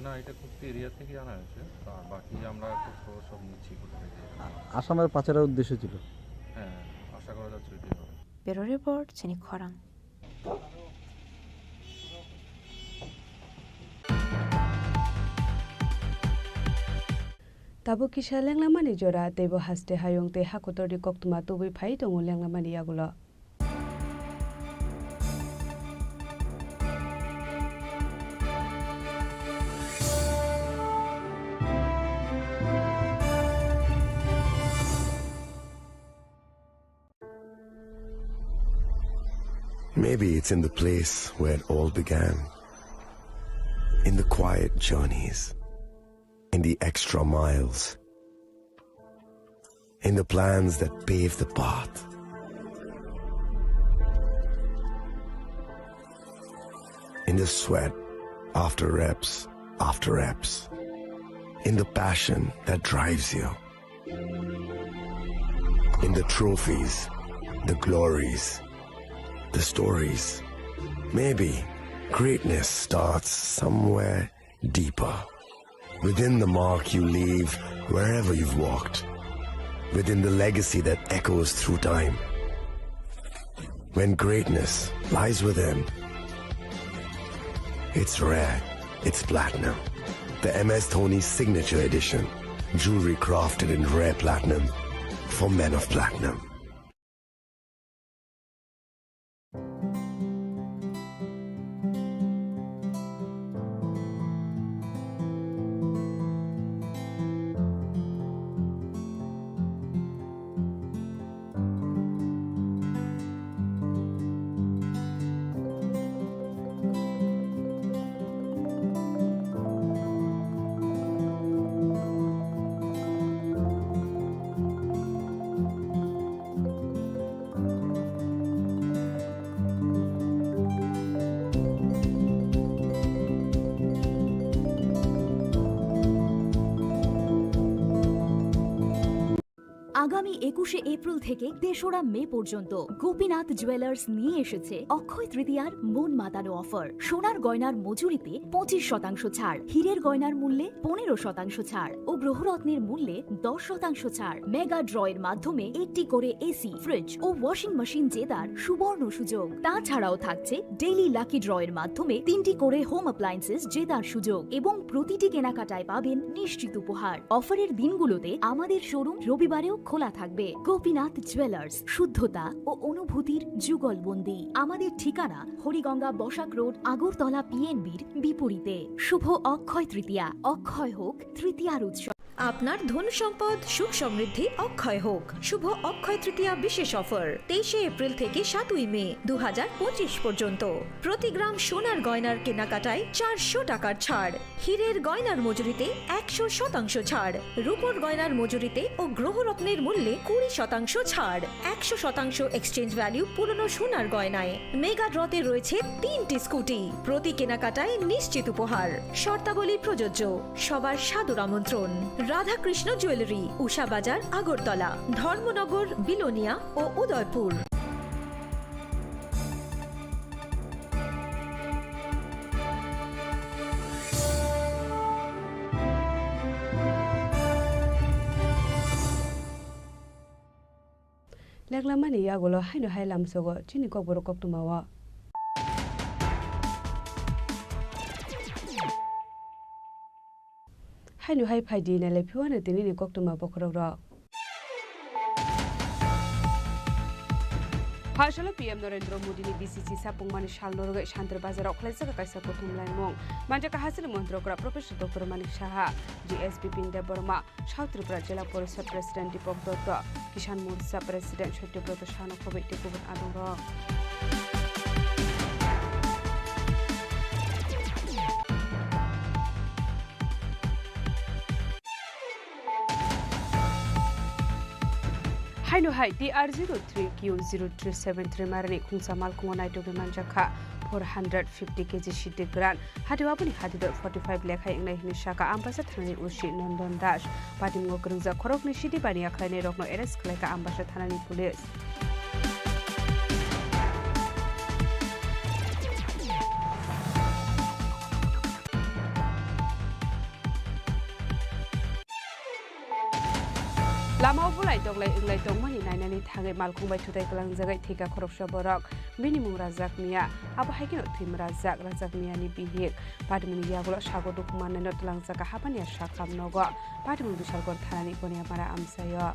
Speaker 20: না এটা কুর্তি এরিয়া থেকে আনা হয়েছে আর বাকি আমরা খবর সব নিচ্ছি কোথা থেকে
Speaker 1: আসামের পাচারের উদ্দেশ্য ছিল
Speaker 20: হ্যাঁ আশা করা যাচ্ছে এটাই হবে
Speaker 5: ব্যুরো রিপোর্ট চিনি খরাং
Speaker 3: Tabo kisha lenglamani jora tebo haste hayong te hakotori koktuma tubi phai tongo lenglamani yagulo
Speaker 21: Maybe it's in the place where it all began, in the quiet journeys, in the extra miles, in the plans that pave the path. In the sweat after reps, in the passion that drives you, in the trophies, the glories, the stories. Maybe greatness starts somewhere deeper. Within the mark you leave wherever you've walked. Within the legacy that echoes through time. when greatness lies within. It's rare, it's platinum. The MS Dhoni Signature Edition. Jewelry crafted in rare platinum for men of platinum.
Speaker 4: আগামী 21শে April থেকে 3রা মে পর্যন্ত Gopinath jewellers নিয়ে এসেছে অক্ষয় তৃতীয়ার মন মাতানো offer. সোনার গয়নার মজুরিতে 25% ছাড়, হীরের গয়নার মূল্যে 15% ছাড় ও গ্রহরত্নের মূল্যে 10% ছাড়। মেগা ড্রয়ের মাধ্যমে একটি করে এসি, ফ্রিজ ও ওয়াশিং মেশিন জেতার সুবর্ণ সুযোগ। তাছাড়াও থাকছে ডেইলি লাকি ড্রয়ের মাধ্যমে 3টি করে হোম অ্যাপ্লায়েন্সেস জেতার সুযোগ এবং প্রতিটি কেনাকাটায় পাবেন নিশ্চিত উপহার। অফারের দিনগুলোতে আমাদের শোরুম রবিবারেও খোলা থাকবে। গোপীনাথ জুয়েলার্স, শুদ্ধতা ও অনুভূতির যুগলবন্দি। আমাদের ঠিকানা হরিগঙ্গা বসাক রোড, আগরতলা পিএনবির বিপরীতে। শুভ অক্ষয় তৃতীয়া, অক্ষয় হোক তৃতীয়ার উৎসব।
Speaker 10: আপনার ধন সম্পদ সুখ সমৃদ্ধি অক্ষয় হোক। শুভ অক্ষয় তৃতীয়া বিশেষ অফার 23শে এপ্রিল থেকে 7ই মে 2025 পর্যন্ত। প্রতি গ্রাম সোনার গয়নার কেনাকাটায় 400 টাকার ছাড়, হীরের গয়নার মজুরিতে 100% ছাড়, রূপোর গয়নার মজুরিতে ও গ্রহরত্নের মূল্যে 20% ছাড়, 100% এক্সচেঞ্জ ভ্যালু পুরনো সোনার গয়নায়। মেগা ড্রতে রয়েছে 3টি স্কুটি, প্রতি কেনাকাটায় নিশ্চিত উপহার। শর্তাবলী প্রযোজ্য। সবার সাদর আমন্ত্রণ। রাধাকৃষ্ণ জুয়েলারি, উষা বাজার, আগরতলা, ধর্মনগর, বিলোনিয়া ও উদয়পুর।
Speaker 3: লেগলামানি ইয়াগুলো হাইনো হাইলাম সগো চিনি কবর কক্তুমাওয়া হাইনো হাই ফাইদি নালে ফিওয়ানে তিনি নি কক্তুমা বখরগ Phashalo PM Narendra Modi ni BCC sapungmani shalnorge Shantar Bazar Oklaisa kaisa kotum laimong Manja kahasil montrokra Professor Dr. Manik Shaha GSP Pinde Burma South Tripura Jila Porishad President Dipok Dotto Kishan Morcha President Shotyabrat Shano Khobek Tikubun Adoro Haino hai TR03Q0373 marani khungsa malkungo naito bimanjakha 450 kg shite gran hadiwabuni hadidor 45 lekhai ingnai hinishaka ambasa thanani ushi Nandon Das patimgo krungja khorokni shiti bani akhlaine rokno arrest khlaika ambasa thanani police Lama bulai doglai inglai dongmani nainani thangai malkhungbai thutai kalang jagai thika khoroksa borok minimum razak miya abo haikino thim razak miya ni bihik padmuni yagulo sago dokumanai no tlang jaga habani sakam nogo padmuni bisargor thanani konia mara amsayo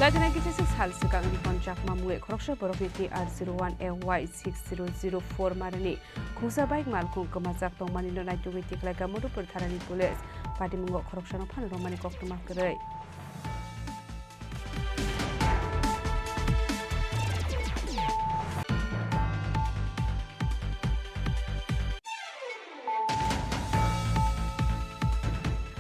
Speaker 3: Lajana kisi hal sekang di konjak mamue koroksa borok ni TR01AY6004 marani khungsa baik malkung kemajak tongmani no naito witik laga modu pertharani police padi mungo koroksa no phano romani koktuma kerai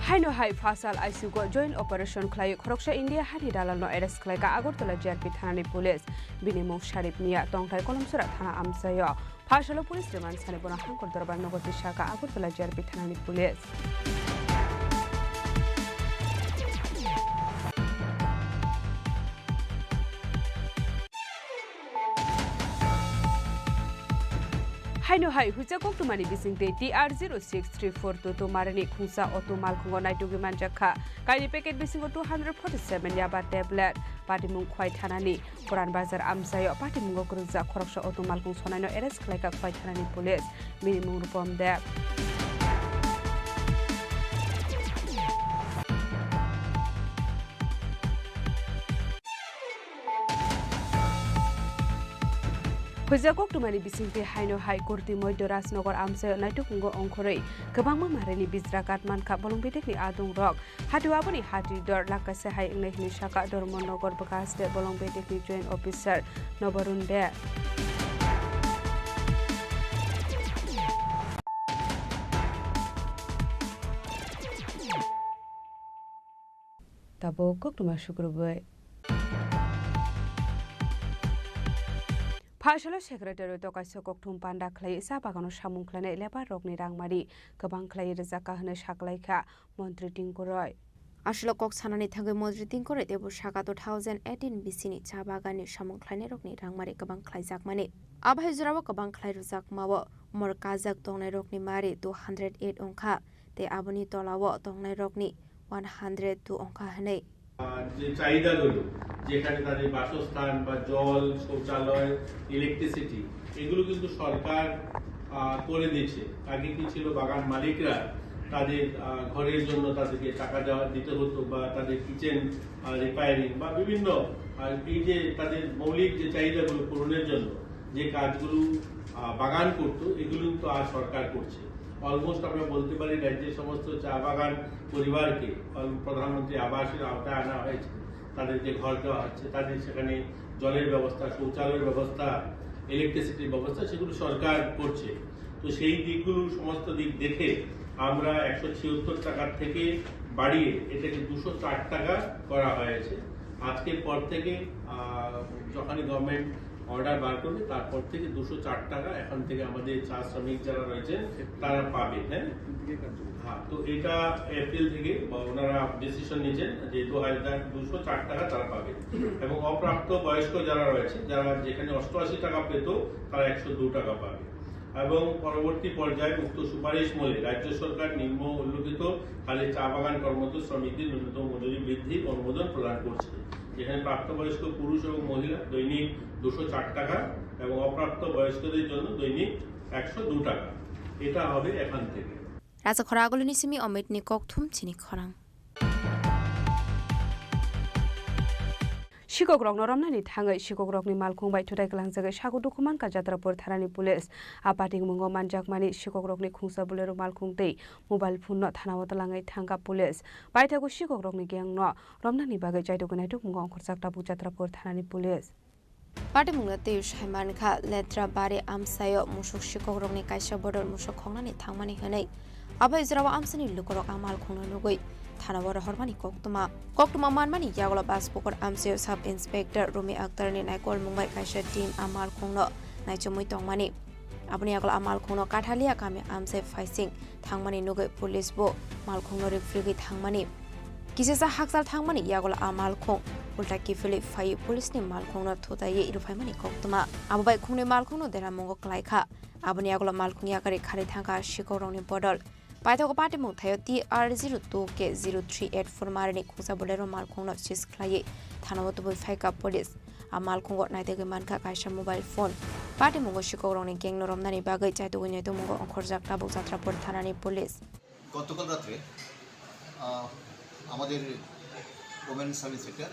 Speaker 3: Haino hai fasal ICU go joint operation khlai khoroksa India hani dalal no arrest khlai ka Agortala JRP thanani police binimo Sharif Mia tongthai kolomsura thana amsayo fasalo police remand sane bona hangkor darbar nogoti shaka Agortala JRP thanani police Haino hai huja koktumani bisingte TR0634 to marani khungsa auto malkhungo naitugi manjakha kaini packet bisingo 247 yaba tablet patimung khwai thanani puran bazar amsayo patimungo kurja khoroksa auto malkhung sonaino arrest khlaika khwai thanani police minimum rupom de Huja koktumani bisingte haino hai kurti moido rasnogor amsayo naitukungo ongkhorei kabangma marani bizra katman kha bolongbetekni adung rok hatuaboni hati dor lakase hai ingnai hini shaka dormonogor bakaste bolongbetekni joint officer nobarun de tabo koktuma shukrubai Phashalo secretary to kaisa kokthum panda khlai sa bagano samung khlane lebar rokni rangmari gobang khlai rejaka hne saklaikha mantri tingkoroi
Speaker 5: Ashlo kok sanani thangai mantri tingkore debu shaka 2018 bisini cha bagani samung khlaine rokni rangmari gobang khlai jakmani abhai jurawa gobang khlai rujak mawo mor kajak tongnai rokni mari 208 ongkha te aboni tolawo tongnai rokni 102 ongkha hne
Speaker 23: যে চাহিদাগুলো যেখানে তাদের বাসস্থান বা জল শৌচালয় electricity এগুলো কিন্তু সরকার করে দিয়েছে আগে কি ছিল বাগান মালিকরা তাদের ঘরের জন্য তাদেরকে টাকা দিতে হতো বা তাদের কিচেন রিপেয়ারিং বা বিভিন্ন এই যে তাদের মৌলিক যে চাহিদাগুলো পূরণের জন্য যে কাজগুলো বাগান করতো এগুলো কিন্তু আর সরকার করছে অলমোস্ট আমরা বলতে পারি রাজ্যের সমস্ত চা বাগান পরিবারকে প্রধানমন্ত্রী আবাসের আওতায় আনা হয়েছে তাদেরকে ঘর দেওয়া হচ্ছে তাদের সেখানে জলের ব্যবস্থা শৌচালয়ের ব্যবস্থা ইলেকট্রিসিটির ব্যবস্থা সেগুলো সরকার করছে তো সেই দিকগুলো সমস্ত দিক দেখে আমরা 176 টাকার থেকে বাড়িয়ে এটাকে 204 টাকা করা হয়েছে আজকের পর থেকে যখনই গভর্নমেন্ট অর্ডার বার করবে তারপর থেকে 204 টাকা এখন থেকে আমাদের চা শ্রমিক যারা রয়েছেন তারা পাবে হ্যাঁ তো এটা এপ্রিল থেকে ওনারা ডিসিশন নিয়েছেন যে 204 টাকা তারা পাবে এবং অপ্রাপ্ত বয়স্ক যারা রয়েছে যারা যেখানে 88 টাকা পেত তারা 102 টাকা পাবে এবং পরবর্তী পর্যায়ে উক্ত সুপারিশ মূলে রাজ্য সরকার নিম্ন উল্লেখিত খালি চা বাগান কর্মরত শ্রমিকদের ন্যূনতম মজুরি বৃদ্ধির অনুমোদন প্রদান করছে যেখানে প্রাপ্তবয়স্ক পুরুষ এবং মহিলা দৈনিক 204 টাকা এবং অপ্রাপ্ত বয়স্কদের জন্য দৈনিক 102 টাকা এটা হবে এখন থেকে
Speaker 5: রাজা খরাগলনি সিমি অমিত নি kokthum chini khorang
Speaker 3: Shikogrok noromnani thangai shikogrokni malkhung bai thutai klangjagai sagu dukuman ka jatrapur tharani police apating mungo manjakmani shikogrokni khungsa bulero malkhung tei mobile phone no thanao talangai thangka police baithago shikogrokni gang no romnani bagai jaidogunai tuk mungo khorjakta bu jatrapur tharani police
Speaker 5: Pati munga te shaiman kha letra bare amsayo musuk shikogrokni kaisa bodor musuk khongnani thangmani hanai abai jrawa amsani lukorok amal khongno nugoi থানাবর হরমানি কোকটুমা মানমানি ইয়াগলা বাসপকর আমসে sub inspector Rumi আক্তারনি নাইকল মুম্বাই কাইসা টিম আমাল খংনো নাইচমুই তংমানি আপনি ইয়াগলা আমাল খংনো কাঠালিয়া কামে আমসে ফাইসিং থাংমানি নুগৈ পুলিশ বো মাল খংনো রিফ্রিগি থাংমানি কিসেসা হাকসাল থাংমানি ইয়াগলা আমাল খং উল্টা কিফলি ফাই পুলিশনি মাল খংনো থোতাইয়ে ইরুফাইমানি কোকটুমা আবাই খংনি মাল খংনো দেরা মঙ্গ ক্লাইখা আপনি ইয়াগলা মাল খং ইয়াকারি খারি থাঙ্কা শিকরংনি বদল Paithago pati mung thayo TR02 ke 0384 marani khungsa bolero malkhungno sis khlai thanawo tuboi phaika police amal khungo naidege manka kaisa mobile phone pati mungo shikorongni gengno romnani bagai chaitu gunai to mungo onkhorjak tabu jatrapur thanani police
Speaker 13: গতকাল রাতে আমাদের women sub inspector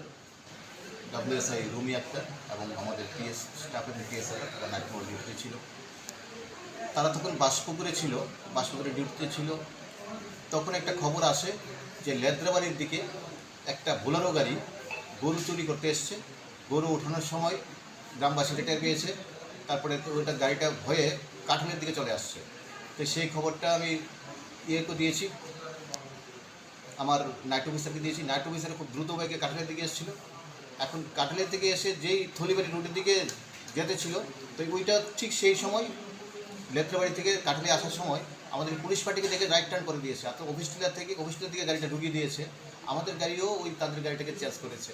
Speaker 13: WSI Rumi Akter এবং আমাদের PS স্টাফের PSR তারা night mode duty ছিল তারা তখন বাসপুকুরে ছিল বাসপুকুরে ডিউটিতে ছিল তখন একটা খবর আসে যে লেদ্রাবাড়ির দিকে একটা বোলেরো গাড়ি গরু চুরি করতে এসছে গরু ওঠানোর সময় গ্রামবাসীরা টের পেয়েছে তারপরে ওইটা গাড়িটা ভয়ে কাঠালের দিকে চলে আসছে তো সেই খবরটা আমি দিয়েছি আমার নাইট অফিসারকে দিয়েছি নাইট অফিসার খুব দ্রুত বেগে কাঠালের দিকে এসেছিলো এখন কাঠালের দিকে এসে যেই থলিবাড়ি রোডের দিকে যেতে ছিল তো ওইটা ঠিক সেই সময় লেত্রাবাড়ি থেকে কাঠালি আসার সময় আমাদের পুলিশ পার্টিকে দেখে রাইট টার্ন করে দিয়েছে অর্থাৎ অফিসটিলার দিকে গাড়িটা ঢুকিয়ে দিয়েছে আমাদের গাড়িও ওই তাদের গাড়িটাকে চেঞ্জ করেছে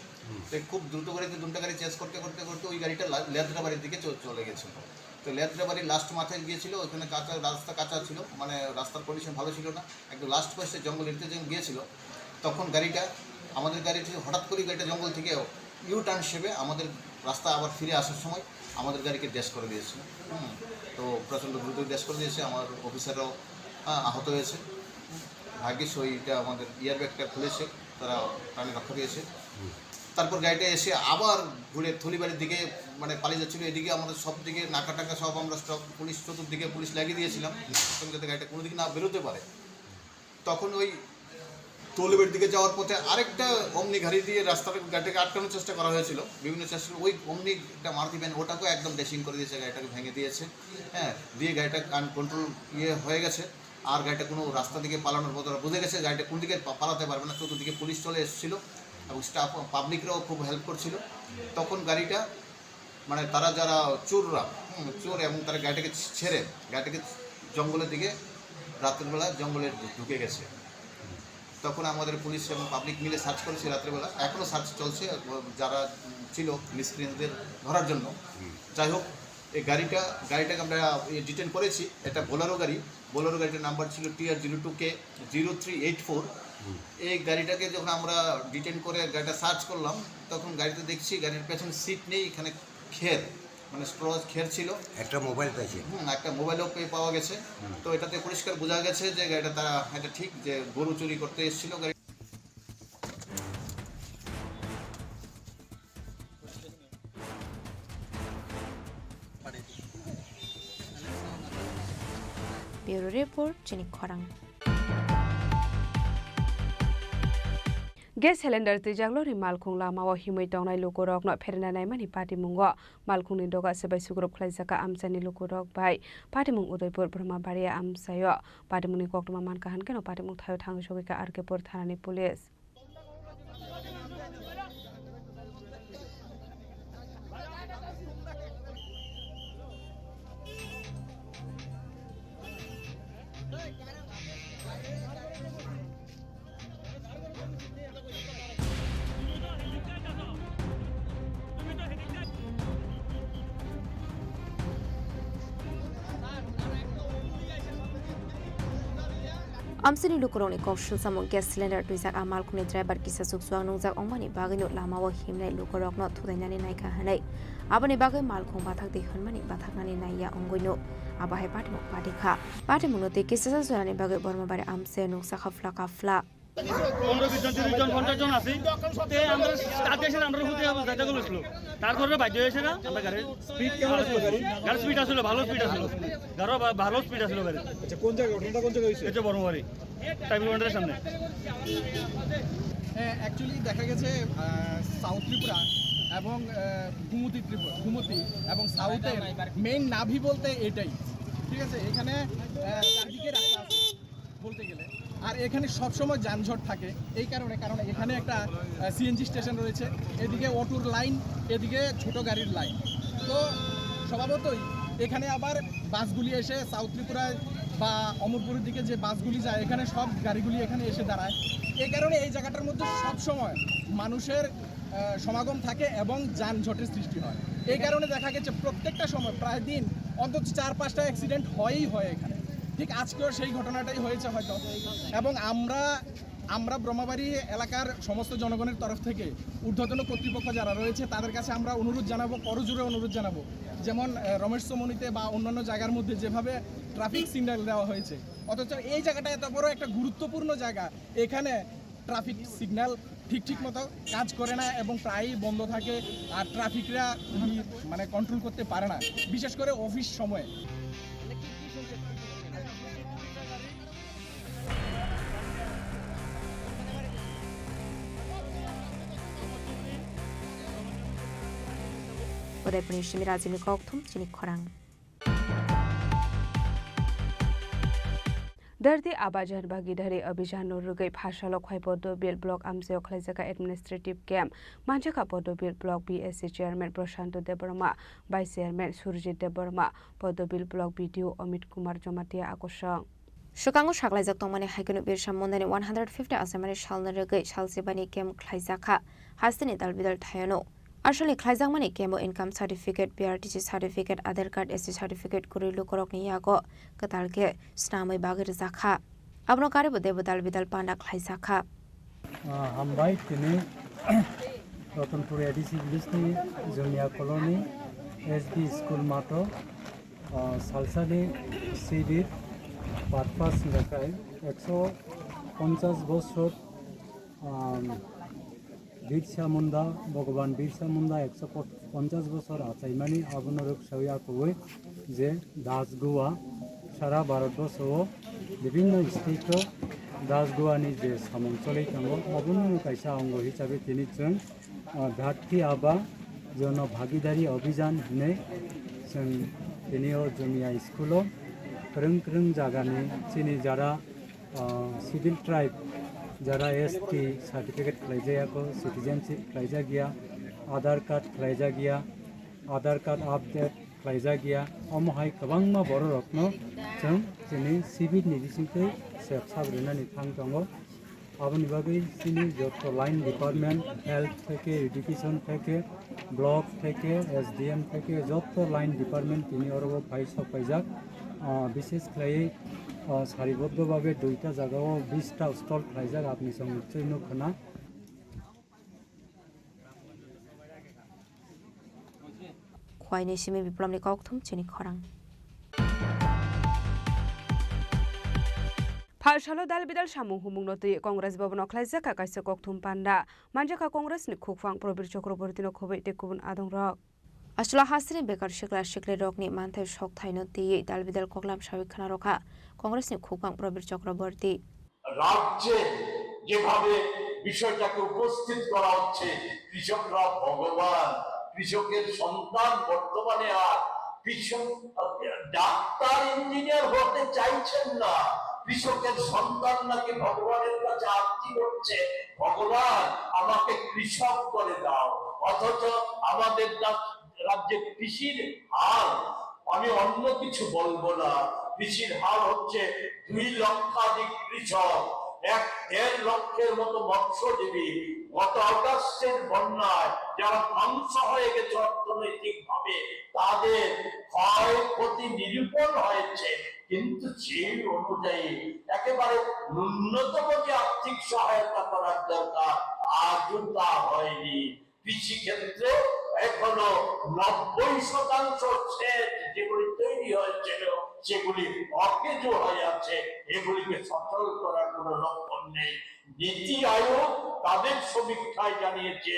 Speaker 13: তো খুব দ্রুত করে দুটো গাড়ি চেঞ্জ করতে করতে করতে ওই গাড়িটা লেত্রাবাড়ির দিকে চলে গেছিল তো লেয়ারটা বাড়ি লাস্ট মাথায় গিয়েছিল, ওইখানে কাঁচা রাস্তা কাঁচা ছিল, মানে রাস্তার কন্ডিশন ভালো ছিল না, একটু লাস্ট পাশে জঙ্গল এরিতে যখন গিয়েছিল তখন গাড়িটা আমাদের গাড়িটি হঠাৎ করে গাড়িটা জঙ্গল থেকে ইউ টার্ন হিসেবে আমাদের রাস্তা আবার ফিরে আসার সময় আমাদের গাড়িকে ড্যাশ করে দিয়েছে। তো প্রচণ্ড দ্রুত ড্যাশ করে দিয়েছে, আমার অফিসাররাও আহত হয়েছে। ভাগ্যিস ওইটা আমাদের ইয়ার ব্যাগটা খুলেছে, তারা প্রাণে রক্ষা পেয়েছে। তারপর গাড়িটা এসে আবার ঘুরে থলিবাড়ির দিকে মানে পালিয়ে যাচ্ছিলো। এদিকে আমাদের সব দিকে নাকা টাকা সব আমরা স্টপ পুলিশ চতুর্দিকে পুলিশ লাগিয়ে দিয়েছিলাম যাতে গাড়িটা কোনো দিকে না বেরোতে পারে। তখন ওই থলিবাড়ির দিকে যাওয়ার পথে আরেকটা অমনি গাড়ি দিয়ে রাস্তার গাড়িটাকে আটকানোর চেষ্টা করা হয়েছিল, বিভিন্ন চেষ্টা। ওই অমনি একটা মারুতি ভ্যান ওটাকেও একদম ড্যাশিং করে দিয়েছে, গাড়িটাকে ভেঙে দিয়েছে। হ্যাঁ, দিয়ে গাড়িটা আনকন্ট্রোল হয়ে গেছে। আর গাড়িটা কোনো রাস্তা দিকে পালানোর মতো বুঝে গেছে, গাড়িটা কোন দিকে পালাতে পারবে না। চতুর্দিকে পুলিশ চলে এসেছিলো এবং স্টাফ পাবলিকরাও খুব হেল্প করছিল। তখন গাড়িটা মানে তারা যারা চোররা চোর এবং তারা গাড়িটাকে ছেড়ে গাড়িটাকে জঙ্গলের দিকে রাত্রিবেলা জঙ্গলে ঢুকে গেছে। তখন আমাদের পুলিশ এবং পাবলিক মিলে সার্চ করেছে রাত্রিবেলা, এখনও সার্চ চলছে যারা ছিল মিসক্রিয়েন্টদের ধরার জন্য। যাই হোক, এই গাড়িটাকে আমরা ডিটেন করেছি। এটা বোলেরো গাড়িটার নাম্বার ছিল TR02K0384। এই গাড়িটাকে যখন আমরা ডিটেন করে গাড়িটা সার্চ করলাম তখন গাড়িতে দেখছি গাড়ির পেছনে সিট নেই, এখানে খের মানে স্ট্রজ খের ছিল।
Speaker 11: একটা মোবাইল পেয়েছে,
Speaker 13: একটা মোবাইলও পাওয়া গেছে। তো এটাতে পরিষ্কার বোঝা গেছে যে গাড়িটা তারা এটা ঠিক যে গরু চুরি করতে এসেছিল। গাড়ি
Speaker 5: ব্যুরো রিপোর্ট চিনি খরাং।
Speaker 3: Gas cylinder ti jaglori malkhung lama wa himoi tongnai lukorok no pherna mani party mungo malkhung ni doga sebai sugrop khlaijaka amsani lukorok bai party mung Udaipur Brahmabaria amsayo party mung ni koktoma mankahan keno party mung thayo thang sogika arkepur thanani police
Speaker 5: Amsini lukuroni kofshul samung gas cylinder tuizak amal kuni driver kisa suksuang nungjak ongmani bagino lama wa himnai lukurok no thudainani naika hanai abani bagai malkhung bathak de hanmani bathaknani naiya ongoino abahe party muno te kisa sunani bagai Brahmabari amse nuksa khafla kafla
Speaker 17: 15-20 জন 50 জন আছে তে আমরা start এসে আমরা হুতে যাইতে গেছিল তারপরে বাধ্য হয়েছে না আমরা গাড়ির স্পিড কেমন ছিল গাড়ির স্পিড আসলে ভালো স্পিড আসলে গাড়ি ভালো স্পিড আসলে গাড়ি আচ্ছা কোন জায়গা ঘটনাটা কোন জায়গায় হইছে এটা বর্মবাড়ি টাইম ওয়ান্ডারের সামনে
Speaker 22: অ্যাকচুয়ালি দেখা গেছে সাউথ ত্রিপুরা এবং ঘুমতি এবং সাউথের মেইন নাভি বলতে এটাই ঠিক আছে এখানে চারদিকে রাস্তা আছে বলতে গেলে আর এখানে সবসময় যানজট থাকে এই কারণে এখানে একটা সিএনজি স্টেশন রয়েছে এদিকে অটোর লাইন এদিকে ছোট গাড়ির লাইন তো স্বভাবতই এখানে আবার বাসগুলি এসে সাউথ ত্রিপুরায় বা অমরপুরের দিকে যে বাসগুলি যায় এখানে সব গাড়িগুলি এখানে এসে দাঁড়ায় এই কারণে এই জায়গাটার মধ্যে সবসময় মানুষের সমাগম থাকে এবং যানজটের সৃষ্টি হয় এই কারণে দেখা গেছে প্রত্যেকটা সময় প্রায় দিন অন্তত 4-5টা অ্যাক্সিডেন্ট হয়ই হয় এখানে ঠিক আজকেও সেই ঘটনাটাই হয়েছে হয়তো এবং আমরা ব্রহ্মবাড়ি এলাকার সমস্ত জনগণের তরফ থেকে ঊর্ধ্বতন কর্তৃপক্ষ যারা রয়েছে তাদের কাছে আমরা অনুরোধ জানাবো করজোরে অনুরোধ জানাবো যেমন রমেশ চমনিতে বা অন্যান্য জায়গার মধ্যে যেভাবে ট্রাফিক সিগন্যাল দেওয়া হয়েছে অথচ এই জায়গাটা এত বড় একটা গুরুত্বপূর্ণ জায়গা এখানে ট্রাফিক সিগন্যাল ঠিক মতো কাজ করে না এবং প্রায়ই বন্ধ থাকে আর ট্রাফিকরা মানে কন্ট্রোল করতে পারে না বিশেষ করে অফিস সময়ে
Speaker 5: Udaipur Nishimi Rajimi Kokthum Chini Khorang
Speaker 3: Dardi Abajan Bagidari Abijan Rugai Pashalo Khaipodo Bill Block Amseo Khlaijaka Administrative Camp Manjaka Podo Bill Block BSC Chairman Prashanto Debarma Vice Chairman Surjit Debarma Podo Bill Block BDO Amit Kumar Jomatia Akosang
Speaker 5: Shukango Shaklaijak Tongmani Haikunu Birsham Mondani 150 Asamani Shalna Rugai Shalsibani Camp Khlaijaka Hastini Dalbidal Thayano আসলে খাইজাংমানি কেমো income certificate PRTC certificate Aadhaar card AC certificate করে লুকরকনি ইয়াগো কতালকে স্নাमै বাগের জাখা আবনো কারেবো দেবদাল বিদাল পান্ডা খাইজাখা
Speaker 7: हामबाय दिनै Ratanpur ADC भिलेजनि जोंनिया कल'नि एसबि स्कुल माथ' सालसानि सिबिर पारपास लेखाय 150 বছর बिरसा मुंडा भगवान बिरसा मुंडा 150 বছর आचाइमानि आबुनरक सौयाखौै जे दासगुआ सारा भारतबर्षआव विभिन्न स्टेटआव दासगुआनि जे सामंचलै थांगो आबुननि कायसा अंग हिसाबै दिनै जों घाटि आबा जन भागीदारी अभियान होननाय जों दिनै जोंनिया स्कुलाव फोरों फोरों जागानि चिनि जारा सिभिल ट्राइब जरा एसटी सार्टिफिकेट खालायजायाखौ सिटिजेनशिप खालायजा गैया आधार कार्ड खालायजा गैया आधार कार्ड आपडेट खालायजा गैया अमहाय गोबां बर' रत्न जों दिनै सिभिल निजिसिंखै साब्रैनानै दङ आबनि बागै दिनै जत लाइन डिपार्टमेंट हेल्थ থেকে एडुकेशन থেকে ब्लक থেকে एसडीएम থেকে जत लाइन डिपार्टमेंट दिनै अरब फाइ सफायजाक विशेष खालायै सारिबद्धभावे दुईटा जायगायाव 20टा स्टल खालायजाक आपनि जों निश्चय नुखोना
Speaker 5: खवाइनि सिमे बिप्लबनि कौथुम चिनि खरां
Speaker 3: फालसालो दाल बिदाल सामुं हुमुं नतै कंग्रेस भवन अख्लायजाखा कायसा कक्थुम पान्डा मानजाखा कंग्रेसनि खुफां प्रबीर चक्रवर्तीनो खबै टेकुबुन आदं रक
Speaker 5: আসলা হাসিনি বেকার শিকলা শিকলে রকনি মানথাই শক থাইনো দিয়ে দাল বিদাল কগলাম সাবিক খানা রখা কংগ্রেসনি খুফাং প্রবীর চক্রবর্তী
Speaker 11: রাজ্যে যেভাবে বিষয়টাকে উপস্থিত করা হচ্ছে কৃষকরা ভগবান কৃষকের সন্তান বর্তমানে আর কৃষক ডাক্তার ইঞ্জিনিয়ার হতে চাইছেন না কৃষকের সন্তান নাকি ভগবানের কাছে আরতি করছে ভগবান আমাকে কৃষক করে দাও অথচ আমাদের রাজ্যে কৃষির হার আমি অন্য কিছু বলবো না কৃষির হার হচ্ছে 2 লক্ষাধিক কৃষক 1.5 লক্ষের মতো মৎস্যজীবী গত অগাস্টের বন্যায় যারা ধ্বংস হয়ে গেছে অর্থনৈতিক ভাবে তাদের ক্ষয়ক্ষতি নিরূপণ হয়েছে কিন্তু সেই অনুযায়ী একেবারে ন্যূনতম যে আর্থিক সহায়তা করার দরকার আজও তা হয়নি কৃষি ক্ষেত্রে এখনো 90% সেচ যেগুলি তৈরি হয়েছিল সেগুলি অকেজো হয়ে আছে এগুলিকে সচল করার কোনো লক্ষণ নেই নীতি আয়োগ তাদের সমীক্ষায় জানিয়েছে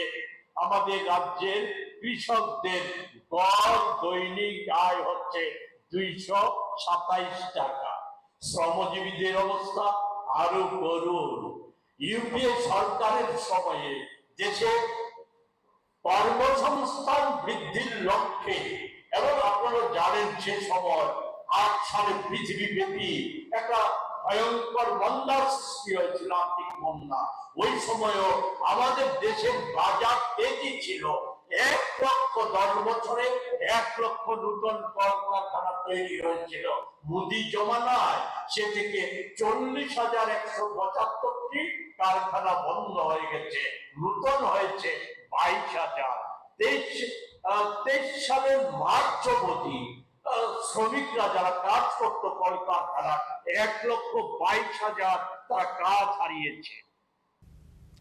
Speaker 11: আমাদের রাজ্যের কৃষকদের গড় দৈনিক আয় হচ্ছে 227 টাকা শ্রমজীবীদের অবস্থা আরো করুণ ইউপিএ সরকারের সময়ে দেশে কর্মসংস্থান বৃদ্ধির লক্ষ্যে এবং আপনারা জানেন সে সময় 8 সালে পৃথিবীব্যাপী একটা ভয়ঙ্কর মন্দার সৃষ্টি হয়েছিল আর্থিক মন্দা ওই সময়ও আমাদের দেশের বাজার তেজি ছিল 1 লক্ষ 10 বছরে 1 লক্ষ নতুন কলকারখানা তৈরি হয়েছিল মোদি জমানায় সে থেকে 40,175টি কারখানা বন্ধ হয়ে গেছে নতুন হয়েছে 22,000 23 সালের মার্চ অবধি শ্রমিকরা যারা কাজ করতো কলকারখানা 1,22,000 তারা কাজ হারিয়েছে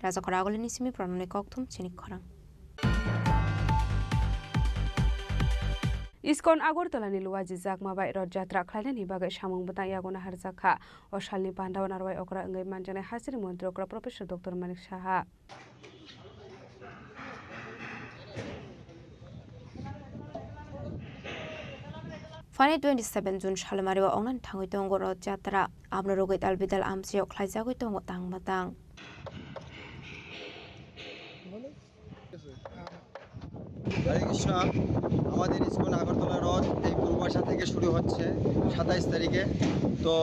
Speaker 5: রাজা করাগলিনি সিমি প্রণনে কক্থুম চিনি খরাং
Speaker 3: इस्कन आगरतलानि लुवाजि जागमाबाय रथ जात्रा खालायनायनि बागै सामुं बता यागना हारजाखा अशालनि बान्दावन आरवाय अकरा अंगै मानजानाय हाजिर मन्त्रि अकरा प्रफेसर डक्टर मानिक साहा
Speaker 5: फानि 27 जुन सालमारिवा अंगनान थाङै दङ रथ जात्रा आबनो रगै दालबिदाल आमसियाव खालायजागै दङ तांबातां
Speaker 14: হরে কৃষ্ণ আমাদের ইস্কন আগরতলা রথ এই পূর্বাশা থেকে শুরু হচ্ছে 27 তারিখে তো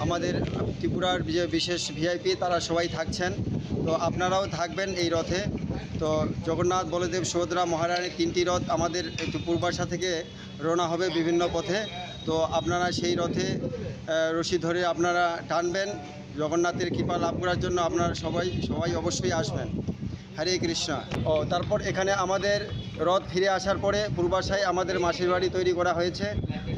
Speaker 14: আমাদের ত্রিপুরার বিশেষ ভিআইপি তারা সবাই থাকছেন তো আপনারাও থাকবেন এই রথে তো জগন্নাথ বলদেব সুভদ্রা মহারানীর 3টি রথ আমাদের পূর্বাশা থেকে রওনা হবে বিভিন্ন পথে তো আপনারা সেই রথে রশি ধরে আপনারা টানবেন জগন্নাথের কৃপা লাভ করার জন্য আপনারা সবাই অবশ্যই আসবেন হরে কৃষ্ণ। ও তারপর এখানে আমাদের রথ ফিরে আসার পরে পূর্বাশায় আমাদের মাসির বাড়ি তৈরি করা হয়েছে।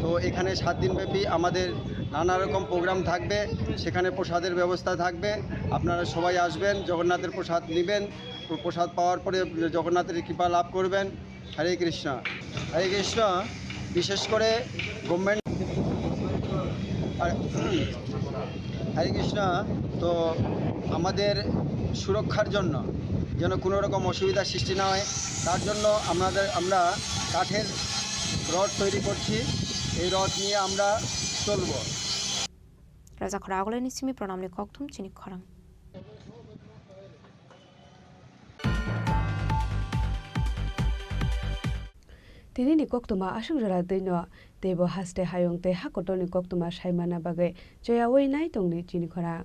Speaker 14: তো এখানে 7 দিনব্যাপী আমাদের নানা রকম প্রোগ্রাম থাকবে, সেখানে প্রসাদের ব্যবস্থা থাকবে। আপনারা সবাই আসবেন, জগন্নাথের প্রসাদ নেবেন, প্রসাদ পাওয়ার পরে জগন্নাথের কৃপা লাভ করবেন। হরে কৃষ্ণ। হরে কৃষ্ণ। বিশেষ করে গভর্নমেন্ট হরে কৃষ্ণ। তো আমাদের সুরক্ষার জন্য যেন কোনো রকম অসুবিধার সৃষ্টি না হয়, তার জন্য আমরা কাঠের রড তৈরি করছি। এই রড নিয়ে আমরা চলব।
Speaker 5: রাজা খরাগলে নিসিমি প্রণামনি ককথুম চিনি খরাং।
Speaker 3: তিনি ni koktoma asung jara deino tebo haste hayong te hakotoni koktoma saimana bagai joya wei nai tongni Chini Khorang.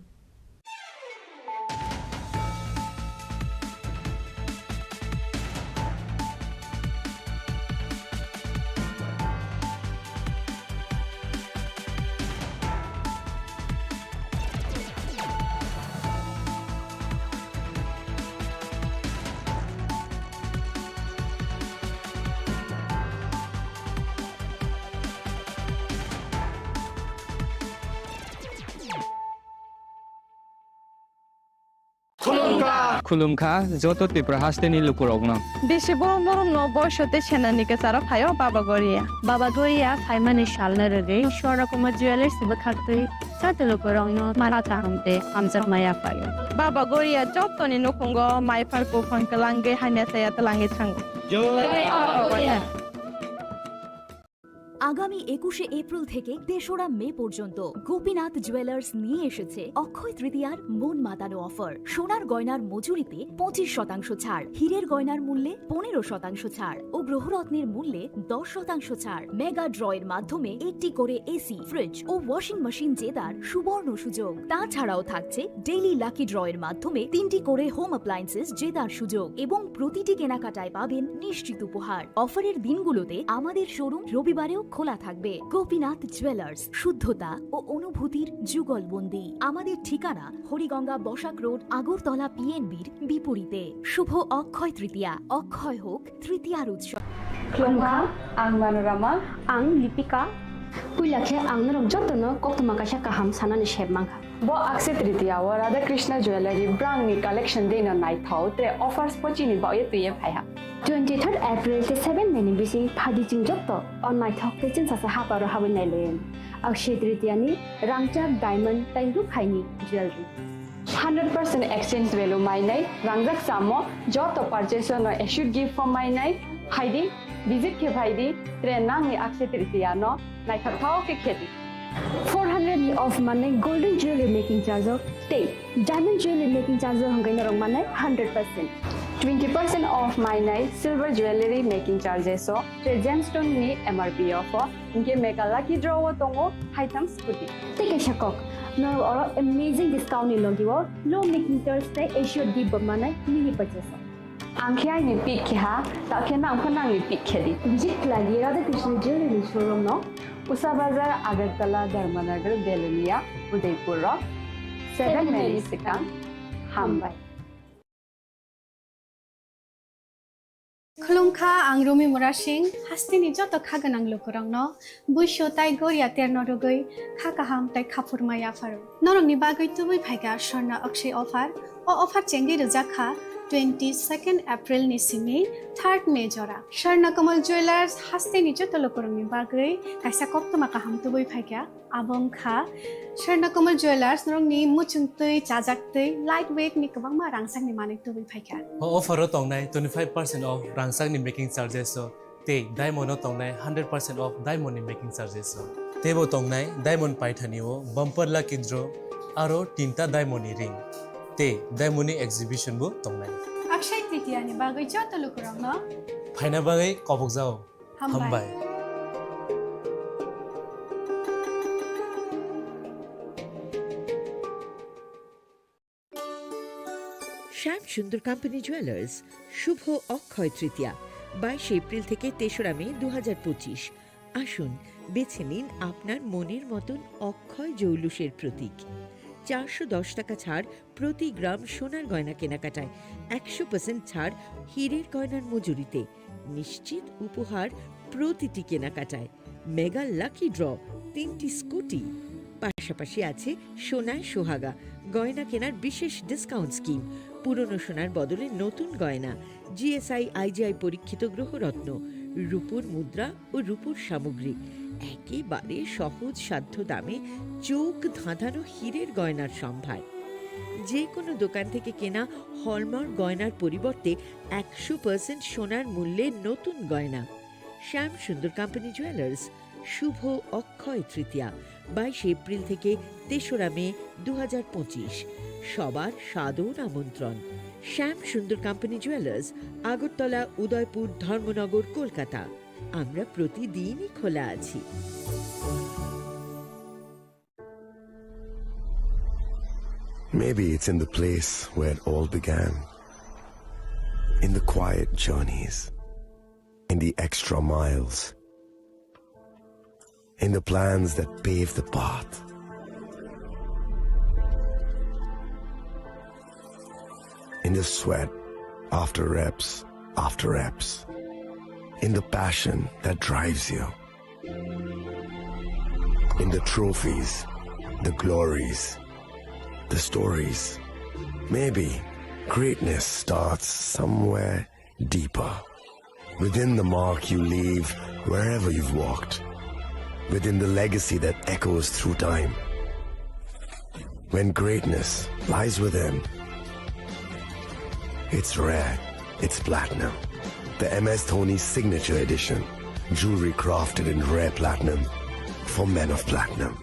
Speaker 2: खुलुमखा जत त्रिपुरा हास्टेनि लुकुरगना
Speaker 15: बेसे बरम बरम न बयसते सेनानिके सारा फायो बाबा गोरिया फाइमानि सालना रगे शरकमा ज्वेलर्स बखातै साते लुकुरंग मारा ताहमते आमजा माया फायो बाबा गोरिया जतनि नखंगो माइफारको फंकलांगे हाने साया तलांगे थांगो
Speaker 4: আগামী 21শে এপ্রিল থেকে ৩রা মে পর্যন্ত গোপীনাথ জুয়েলার্স নিয়ে এসেছে অক্ষয় তৃতীয়ার মন মাতানো অফার। সোনার গয়নার মজুরিতে 25% ছাড়, হীরের গয়নার মূল্যে 15% ছাড় ও গ্রহরত্নের মূল্যে 10% ছাড়। মেগা ড্রয়ের মাধ্যমে একটি করে এসি, ফ্রিজ ও ওয়াশিং মেশিন জেতার সুবর্ণ সুযোগ। তাছাড়াও থাকছে ডেইলি লাকি ড্রয়ের মাধ্যমে 3টি করে হোম অ্যাপ্লায়েন্সেস জেতার সুযোগ এবং প্রতিটি কেনাকাটায় পাবেন নিশ্চিত উপহার। অফারের দিনগুলোতে আমাদের শোরুম রবিবারেও খোলা থাকবে। গোপীনাথ জুয়েলার্স, শুদ্ধতা ও অনুভূতির যুগলবন্দি। আমাদের ঠিকানা হরিগঙ্গা বসাক রোড, আগরতলা পিএনবির বিপরীতে। শুভ অক্ষয় তৃতীয়া, অক্ষয় হোক তৃতীয়ার উৎসব।
Speaker 18: Klongha, ang Manorama, ang Lipika, Pulakhe ang narong jotono koktuma kasha kaham sanani shebmangha. Bo akse tritiya wa Radha Krishna Jewelry brang ni collection de na night thau te offers pochini ba ye tuye phaiha. 23rd April te 7 meni bisi phadi jing jotto on night thau te chin sa ha paro habin nai len. Akshe tritiya ni rangchak diamond tairu khaini jewelry. 100% exchange value my nai rangjak samo joto purchase no should give for my nai haidi visit ke bhaidi trenang ni akshe tritiya no nai thau ke kheti 400 of money golden jewelry making charge of stay diamond jewelry making charge hangai na rong manai 100% 20% off my night silver jewelry making charges so gemstone ni MRP offer inke mega lucky draw tongo item scooty take a shakok no or amazing discount ni logiwo low making thursday should give manai mini purchase angkhya ni pick kha ta khena angkhana ni pick khedi visit lagi Radha Krishna jewelry showroom no Usa Bazar, Agartala, Dharmanagar, Belunia, Udaipur Rock, 7 Melisicam, Hambai.
Speaker 24: Khulungkha ang Rumi Murashing, hastini joto khaganang lukurang no, buisho tai goria terno rogoi, khakaham tai khapurmaya faru. Norong ni bagoi tubui phaiga Sharna Akshay offer, o offer chengi rujakha 22nd April ni simi 3rd May jora. Sharna Kamal Jewelers hastini joto lukurang ni bagoi, kaisa koktoma kaham tubui phaiga, abong kha, Sharna Kamal Jewelers norong ni muchungtui, chajaktui, lightweight ni kabang ma rangsang ni manik tubui phaiga.
Speaker 12: Offer tongnai 25% off rangsang ni making charges so te diamond tongnai 100% off diamond ni making charges so tebo tongnai diamond paithaniwo bumper lucky draw aro 3ta diamond ni ring te diamond ni exhibition bu tongnai
Speaker 24: Akshay Tritiya ni bagoi joto lukurang no
Speaker 12: phaina bagai kobok jao hambai
Speaker 25: Shyam Sundar company jewellers Shubho Akshaya Tritiya 22 April থেকে 3রা মে 2025। আসুন বেছে নিন আপনার মনের মতন অক্ষয় জৌলুসের প্রতীক। 410 টাকা ছাড় প্রতি গ্রাম সোনার গয়না কেনাকাটায়, 100% ছাড় হীরের গয়নার মজুরিতে, নিশ্চিত উপহার প্রতিটি কেনাকাটায়, মেগা লাকি ড্র 3টি স্কুটি। পাশাপাশি আছে সোনায় সোহাগা গয়না কেনার বিশেষ ডিসকাউন্ট স্কিম, পুরনো সোনার বদলে নতুন গয়না, জিএসআই আইজিআই পরীক্ষিত গ্রহরত্ন, রূপোর মুদ্রা ও রূপোর সামগ্রী, একেবারে সহজ সাধ্য দামে চোখ ধাঁধানো হীরের গয়নার সম্ভার। যে কোনো দোকান থেকে কেনা হলমার্ক গয়নার পরিবর্তে 100% সোনার মূল্যে নতুন গয়না। শ্যাম সুন্দর কোম্পানি জুয়েলার্স, শুভ অক্ষয় তৃতীয়া 22 এপ্রিল থেকে 3রা মে 2025। সবার সাদর আমন্ত্রণ। শ্যাম সুন্দর কোম্পানি জুয়েলার্স, আগরতলা, উদয়পুর, ধর্মনগর, কলকাতা। আমরা প্রতিদিনই খোলা আছি।
Speaker 21: Maybe it's in the place where it all began. In the quiet journeys. In the extra miles. In the plans that pave the path. In the sweat after reps, after reps. In the passion that drives you. In the trophies, the glories, the stories. Maybe greatness starts somewhere deeper. Within the mark you leave wherever you've walked. Within the legacy that echoes through time. When greatness lies within, it's rare, it's platinum. The MS Dhoni Signature Edition. Jewelry crafted in rare platinum for men of platinum.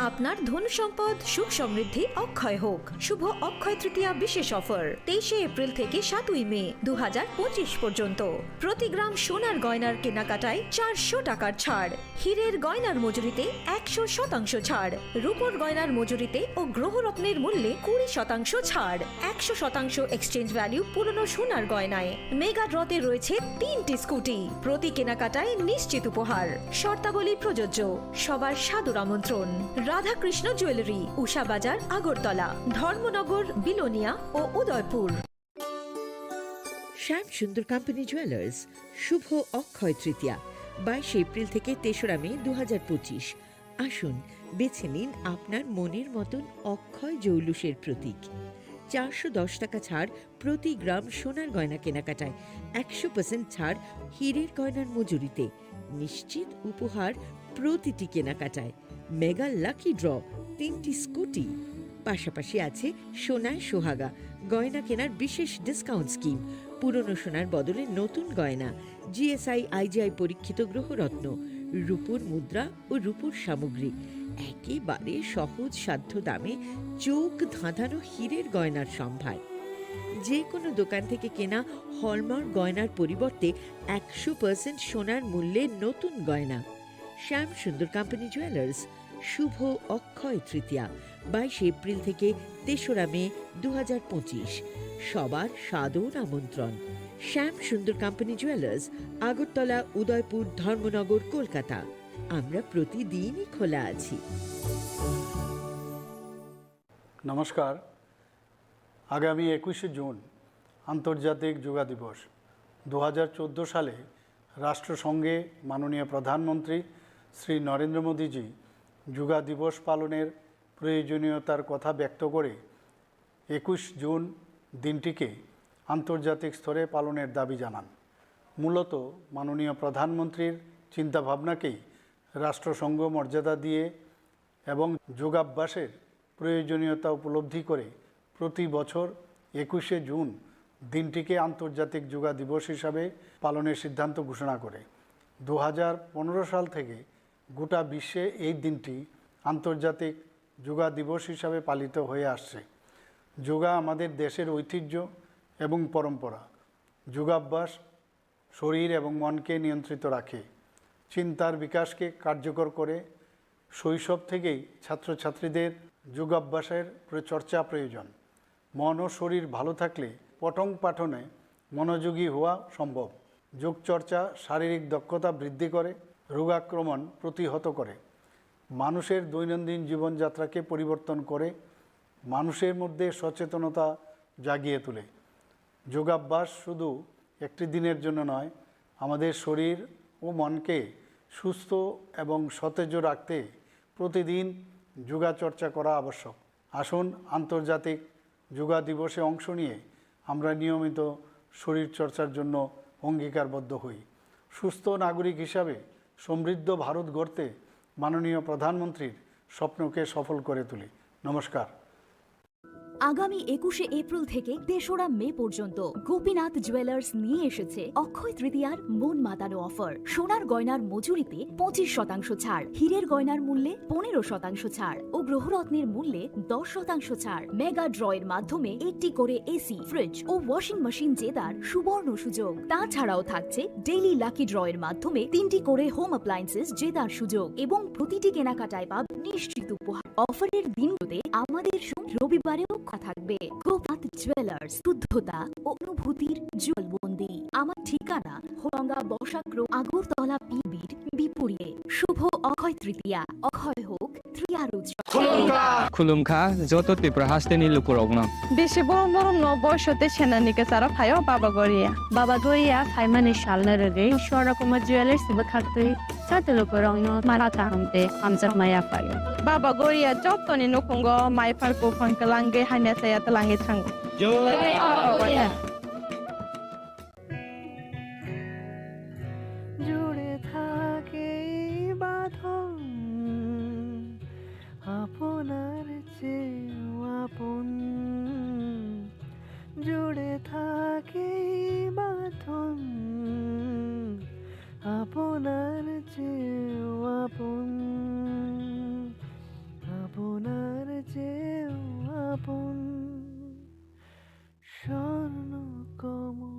Speaker 10: আপনার ধন সম্পদ সুখ সমৃদ্ধি অক্ষয় হোক। শুভ অক্ষয় তৃতীয়া বিশেষ offer 23 April থেকে 7 মে 2025 পর্যন্ত। প্রতি গ্রাম সোনার গয়নার কেনাকাটায় 400 টাকার ছাড়, হীরের গয়নার মজুরিতে 100% ছাড়, রূপোর গয়নার মজুরিতে ও গ্রহরত্নের মূল্যে 20% ছাড়, 100% এক্সচেঞ্জ ভ্যালু পুরনো সোনার গয়নায়। মেগা ড্রতে রয়েছে 3টি স্কুটি, প্রতি কেনাকাটায় নিশ্চিত উপহার। শর্তাবলী প্রযোজ্য। সবার সাদর আমন্ত্রণ। রাধাকৃষ্ণ জুয়েলারি, উষা বাজার, আগরতলা, ধর্মনগর, বিলোনিয়া ও উদয়পুর।
Speaker 25: শ্যাম সুন্দর কোম্পানি জুয়েলার্স, শুভ অক্ষয় তৃতীয়া 22 এপ্রিল থেকে 3রা মে 2025। আসুন বেছে নিন আপনার মনের মতন অক্ষয় জৌলুসের প্রতীক। 410 টাকা ছাড় প্রতি গ্রাম সোনার গয়না কেনাকাটায়, 100% ছাড় হীরের গয়নার মজুরিতে, নিশ্চিত উপহার প্রতিটি কেনাকাটায়, মেগা লাকি ড্র 3টি স্কুটি। পাশাপাশি আছে সোনায় সোহাগা গয়না কেনার বিশেষ ডিসকাউন্ট স্কিম, পুরনো সোনার বদলে নতুন গয়না, জিএসআই আইজিআই পরীক্ষিত গ্রহরত্ন, রূপোর মুদ্রা ও রূপোর সামগ্রী, একেবারে সহজ সাধ্য দামে চোখ ধাঁধানো হীরের গয়নার সম্ভার। যে কোনো দোকান থেকে কেনা হলমার্ক গয়নার পরিবর্তে 100% সোনার মূল্যে নতুন গয়না। শ্যাম সুন্দর কোম্পানি জুয়েলার্স, শুভ অক্ষয় তৃতীয়া 22 এপ্রিল থেকে 3রা মে 2025। সবার সাদর আমন্ত্রণ। শ্যাম সুন্দর কোম্পানি জুয়েলার্স, আগরতলা, উদয়পুর, ধর্মনগর, কলকাতা। আমরা প্রতিদিনই খোলা আছি।
Speaker 6: নমস্কার। আগামী 21শে জুন আন্তর্জাতিক যোগা দিবস। 2014 সালে রাষ্ট্রসংঘে মাননীয় প্রধানমন্ত্রী শ্রী নরেন্দ্র মোদীজি যোগা দিবস পালনের প্রয়োজনীয়তার কথা ব্যক্ত করে 21 জুন দিনটিকে আন্তর্জাতিক স্তরে পালনের দাবি জানান। মূলত মাননীয় প্রধানমন্ত্রীর চিন্তাভাবনাকেই রাষ্ট্রসংঘ মর্যাদা দিয়ে এবং যোগাভ্যাসের প্রয়োজনীয়তা উপলব্ধি করে প্রতি বছর 21শে জুন দিনটিকে আন্তর্জাতিক যোগা দিবস হিসাবে পালনের সিদ্ধান্ত ঘোষণা করে। 2015 সাল থেকে গোটা বিশ্বে এই দিনটি আন্তর্জাতিক যোগা দিবস হিসাবে পালিত হয়ে আসছে। যোগা আমাদের দেশের ঐতিহ্য এবং পরম্পরা। যোগাভ্যাস শরীর এবং মনকে নিয়ন্ত্রিত রাখে, চিন্তার বিকাশকে কার্যকর করে। শৈশব থেকেই ছাত্রছাত্রীদের যোগাভ্যাসের চর্চা প্রয়োজন। মন ও শরীর ভালো থাকলে পঠন পাঠনে মনোযোগী হওয়া সম্ভব। যোগচর্চা শারীরিক দক্ষতা বৃদ্ধি করে, রোগাক্রমণ প্রতিহত করে। মানুষের দৈনন্দিন জীবনযাত্রাকে পরিবর্তন করে মানুষের মধ্যে সচেতনতা জাগিয়ে তোলে। যোগাভ্যাস শুধু একটি দিনের জন্য নয়, আমাদের শরীর ও মনকে সুস্থ এবং সতেজ রাখতে প্রতিদিন যোগাচর্চা করা আবশ্যক। আসুন আন্তর্জাতিক যোগা দিবসে অংশ নিয়ে আমরা নিয়মিত শরীরচর্চার জন্য অঙ্গীকারবদ্ধ হই। সুস্থ নাগরিক হিসাবে সমৃদ্ধ ভারত গড়তে মাননীয় প্রধানমন্ত্রীর স্বপ্নকে সফল করে তুলি। নমস্কার।
Speaker 4: আগামী 21শে এপ্রিল থেকে 3রা মে পর্যন্ত গোপীনাথ জুয়েলার্স নিয়ে এসেছে অক্ষয় তৃতীয়ার মন মাতানো অফার। সোনার গয়নার মজুরিতে 25% ছাড়, হীরের গয়নার মূল্যে 15% ছাড় ও গ্রহরত্নের মূল্যে 10% ছাড়। মেগা ড্রয়ের মাধ্যমে একটি করে এসি, ফ্রিজ ও ওয়াশিং মেশিন জেতার সুবর্ণ সুযোগ। তাছাড়াও থাকছে ডেইলি লাকি ড্রয়ের মাধ্যমে 3টি করে হোম অ্যাপ্লায়েন্সেস জেতার সুযোগ এবং প্রতিটি কেনাকাটায় পাবে নিশ্চিত উপহার। অফারের দিনগুলোতে আমাদের রবিবারেও থাকবে। গোপীনাথ জুয়েলার্স, শুদ্ধতা ও অনুভূতির জলবন্দি। আমার ঠিকানা হোলঙ্গা বসাক্র আগরতলা পিবির বিপরীতে। শুভ অক্ষয় তৃতীয়া। অক্ষয় হোক তৃতীয়ার উৎসব।
Speaker 2: খুলুমখা যত ত্রিপুরা হাসতেনি লুকুরগ্ন
Speaker 15: বেশি বড় বড় বয়সতে সেনানিকে সারা ফাইও বাবা গরিয়া ফাইমানে শালনা রে সরকম জুয়েলার্স বখাতে সাথে লুকুরগ্ন মারাতা হামতে আমজা মায়া ফাইও বাবা গরিয়া যতনি নকুঙ্গ মাইফার কো ফাঙ্কলাঙ্গে হাইনা সায়া তলাঙ্গে থাঙ্গ
Speaker 1: জুড়ে থাকে বাঁধন আপনার চেয়েও আপন, জুড়ে থাকে বাঁধন আপনার চেয়েও আপন, আপনার চেয়েও আপন স্বর্ণ কমল।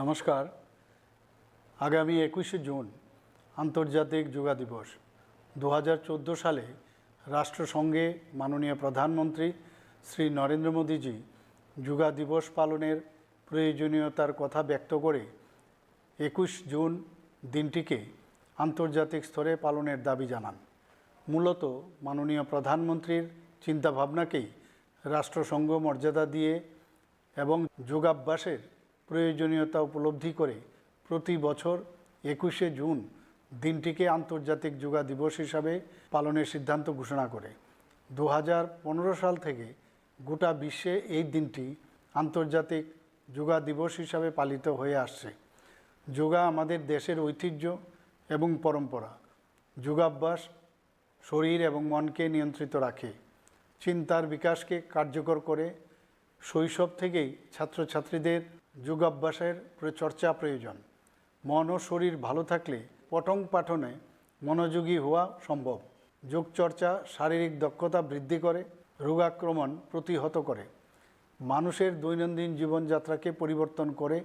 Speaker 6: নমস্কার। আগামী 21শে জুন আন্তর্জাতিক যোগা দিবস। 2014 সালে রাষ্ট্রসংঘে মাননীয় প্রধানমন্ত্রী শ্রী নরেন্দ্র মোদীজি যোগা দিবস পালনের প্রয়োজনীয়তার কথা ব্যক্ত করে 21 জুন দিনটিকে আন্তর্জাতিক স্তরে পালনের দাবি জানান। মূলত মাননীয় প্রধানমন্ত্রীর চিন্তাভাবনাকেই রাষ্ট্রসংঘ মর্যাদা দিয়ে এবং যোগাভ্যাসের প্রয়োজনীয়তা উপলব্ধি করে প্রতি বছর 21শে জুন দিনটিকে আন্তর্জাতিক যোগা দিবস হিসাবে পালনের সিদ্ধান্ত ঘোষণা করে। 2015 সাল থেকে গোটা বিশ্বে এই দিনটি আন্তর্জাতিক যোগা দিবস হিসাবে পালিত হয়ে আসছে। যোগা আমাদের দেশের ঐতিহ্য এবং পরম্পরা। যোগাভ্যাস শরীর এবং মনকে নিয়ন্ত্রিত রাখে, চিন্তার বিকাশকে কার্যকর করে। শৈশব থেকেই ছাত্রছাত্রীদের যোগাভ্যাসের চর্চা প্রয়োজন। মন ও শরীর ভালো থাকলে পঠন পাঠনে মনোযোগী হওয়া সম্ভব। যোগচর্চা শারীরিক দক্ষতা বৃদ্ধি করে, রোগাক্রমণ প্রতিহত করে, মানুষের দৈনন্দিন জীবনযাত্রাকে পরিবর্তন করে,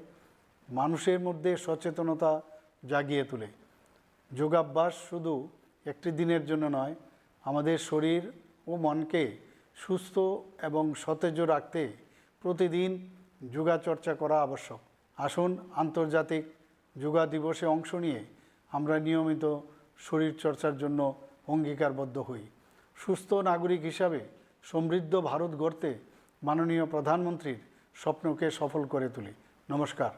Speaker 6: মানুষের মধ্যে সচেতনতা জাগিয়ে তোলে। যোগাভ্যাস শুধু একটি দিনের জন্য নয়, আমাদের শরীর ও মনকে সুস্থ এবং সতেজ রাখতে প্রতিদিন যোগাচর্চা করা আবশ্যক। আসুন আন্তর্জাতিক যোগা দিবসে অংশ নিয়ে আমরা নিয়মিত শরীরচর্চার জন্য অঙ্গীকারবদ্ধ হই। সুস্থ নাগরিক হিসাবে সমৃদ্ধ ভারত গড়তে মাননীয় প্রধানমন্ত্রীর স্বপ্নকে সফল করে তুলি। নমস্কার।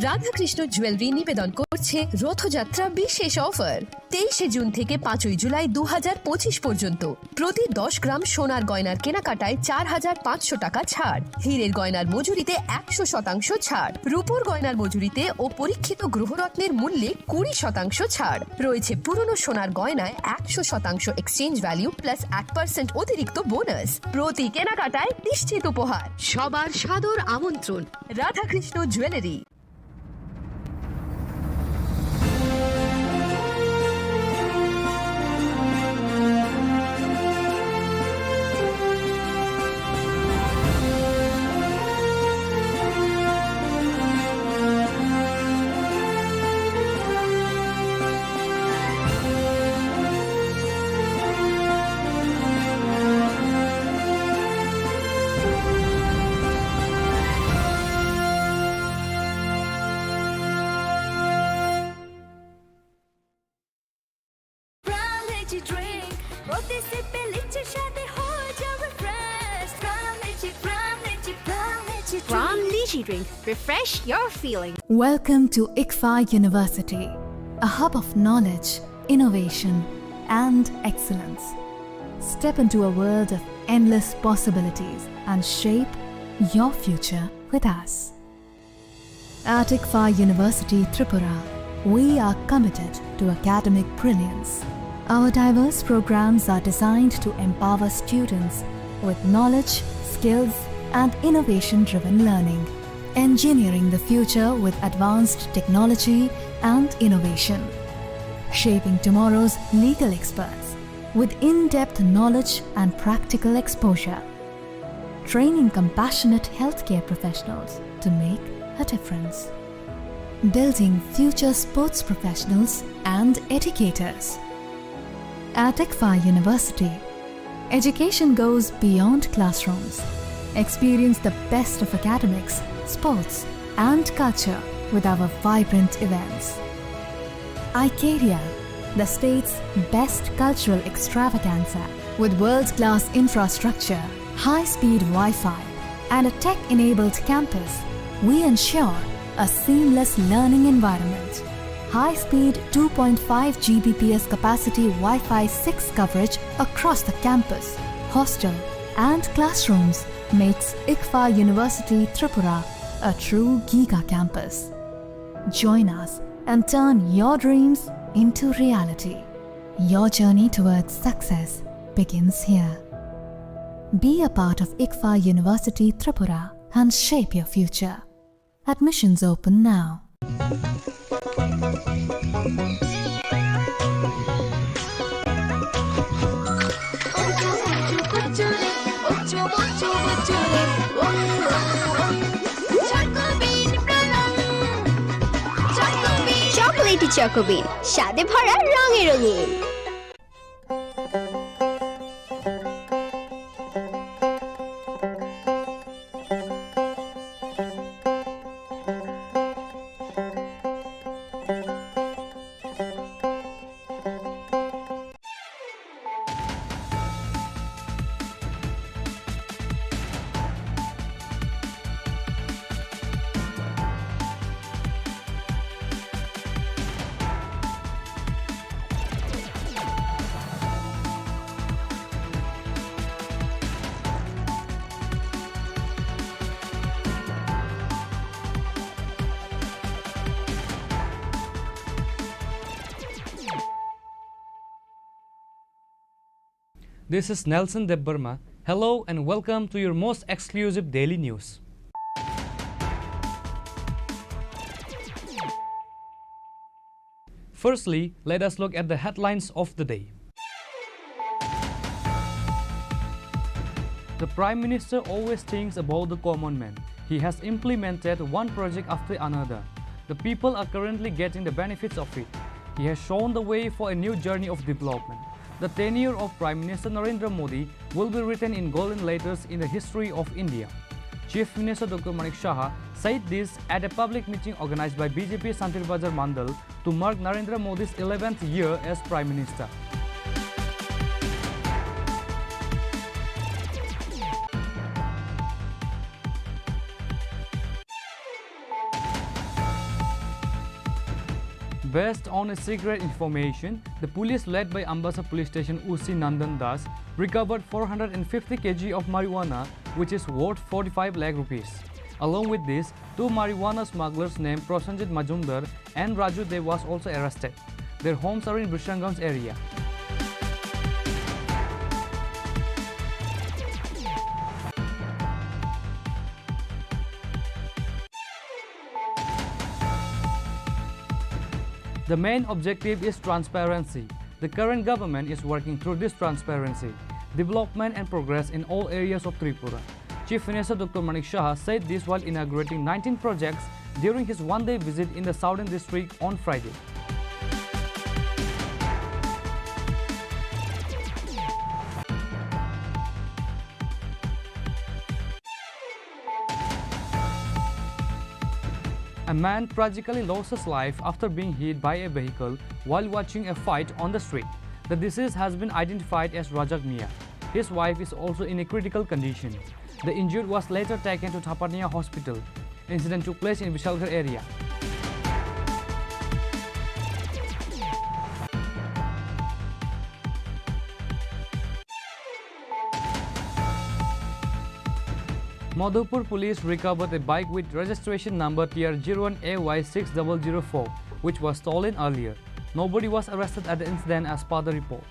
Speaker 10: রাধাকৃষ্ণ জুয়েলারি নিবেদন করছে রথযাত্রা বিশেষ অফার 23 জুন থেকে 5 জুলাই 2025 পর্যন্ত প্রতি 10 গ্রাম সোনার গয়নার কেনাকাটায় 4,500 টাকা ছাড়, হীরের গয়নার মজুরিতে 100% ছাড়, রূপোর গয়নার মজুরিতে ও পরীক্ষিত গ্রহরত্নের মূল্যে 20% ছাড় রয়েছে। পুরনো সোনার গয়নায় 100% এক্সচেঞ্জ ভ্যালু প্লাস 8% অতিরিক্ত বোনাস। প্রতি কেনাকাটায় নিশ্চিত উপহার। সবার সাদর আমন্ত্রণ Radhakrishna jewellery.
Speaker 4: Drink. Refresh your feeling.
Speaker 8: Welcome to ICFA University, a hub of knowledge, innovation, and excellence. Step into a world of endless possibilities and shape your future with us. At ICFA University Tripura, we are committed to academic brilliance. Our diverse programs are designed to empower students with knowledge, skills, and innovation-driven learning, engineering the future with advanced technology and innovation, shaping tomorrow's legal experts with in-depth knowledge and practical exposure, training compassionate healthcare professionals to make a difference, building future sports professionals and educators. At ICFA University, education goes beyond classrooms. Experience the best of academics, sports, and culture with our vibrant events. Icaria, the state's best cultural extravaganza, with world-class infrastructure, high-speed Wi-Fi, and a tech-enabled campus, we ensure a seamless learning environment. High-speed 2.5 Gbps capacity Wi-Fi 6 coverage across the campus, hostel, and classrooms makes ICFA University Tripura a true Giga campus. Join us and turn your dreams into reality. Your journey towards success begins here. Be a part of ICFA University Tripura and shape your future. Admissions open now.
Speaker 9: Chocolatey চকোবিন, স্বাদে ভরা রঙে রঙিন।
Speaker 16: This is Nelson Debbarma. Hello and welcome to your most exclusive daily news. Firstly, let us look at the headlines of the day. The Prime Minister always thinks about the common man. He has implemented one project after another. The people are currently getting the benefits of it. He has shown the way for a new journey of development. The tenure of Prime Minister Narendra Modi will be written in golden letters in the history of India. Chief Minister Dr. Manik Saha said this at a public meeting organized by BJP Santir Bazar Mandal to mark Narendra Modi's 11th year as Prime Minister. Based on a secret information, the police led by Ambassa Police Station Usi Nandan Das recovered 450 kg of marijuana, which is worth 45 lakh rupees. Along with this, two marijuana smugglers named Prosanjit Majumdar and Raju Dev was also arrested. Their homes are in Brishanganj area. The main objective is transparency. The current government is working through this transparency, development and progress in all areas of Tripura. Chief Minister Dr. Manik Shah said this while inaugurating 19 projects during his one-day visit in the Southern District on Friday. A man tragically lost his life after being hit by a vehicle while watching a fight on the street. The deceased has been identified as Rajak Mia. His wife is also in a critical condition. The injured was later taken to Thapania Hospital. Incident took place in Vishalgarh area. Madhupur police recovered a bike with registration number TR01AY6004, which was stolen earlier. Nobody was arrested at the incident as per the report.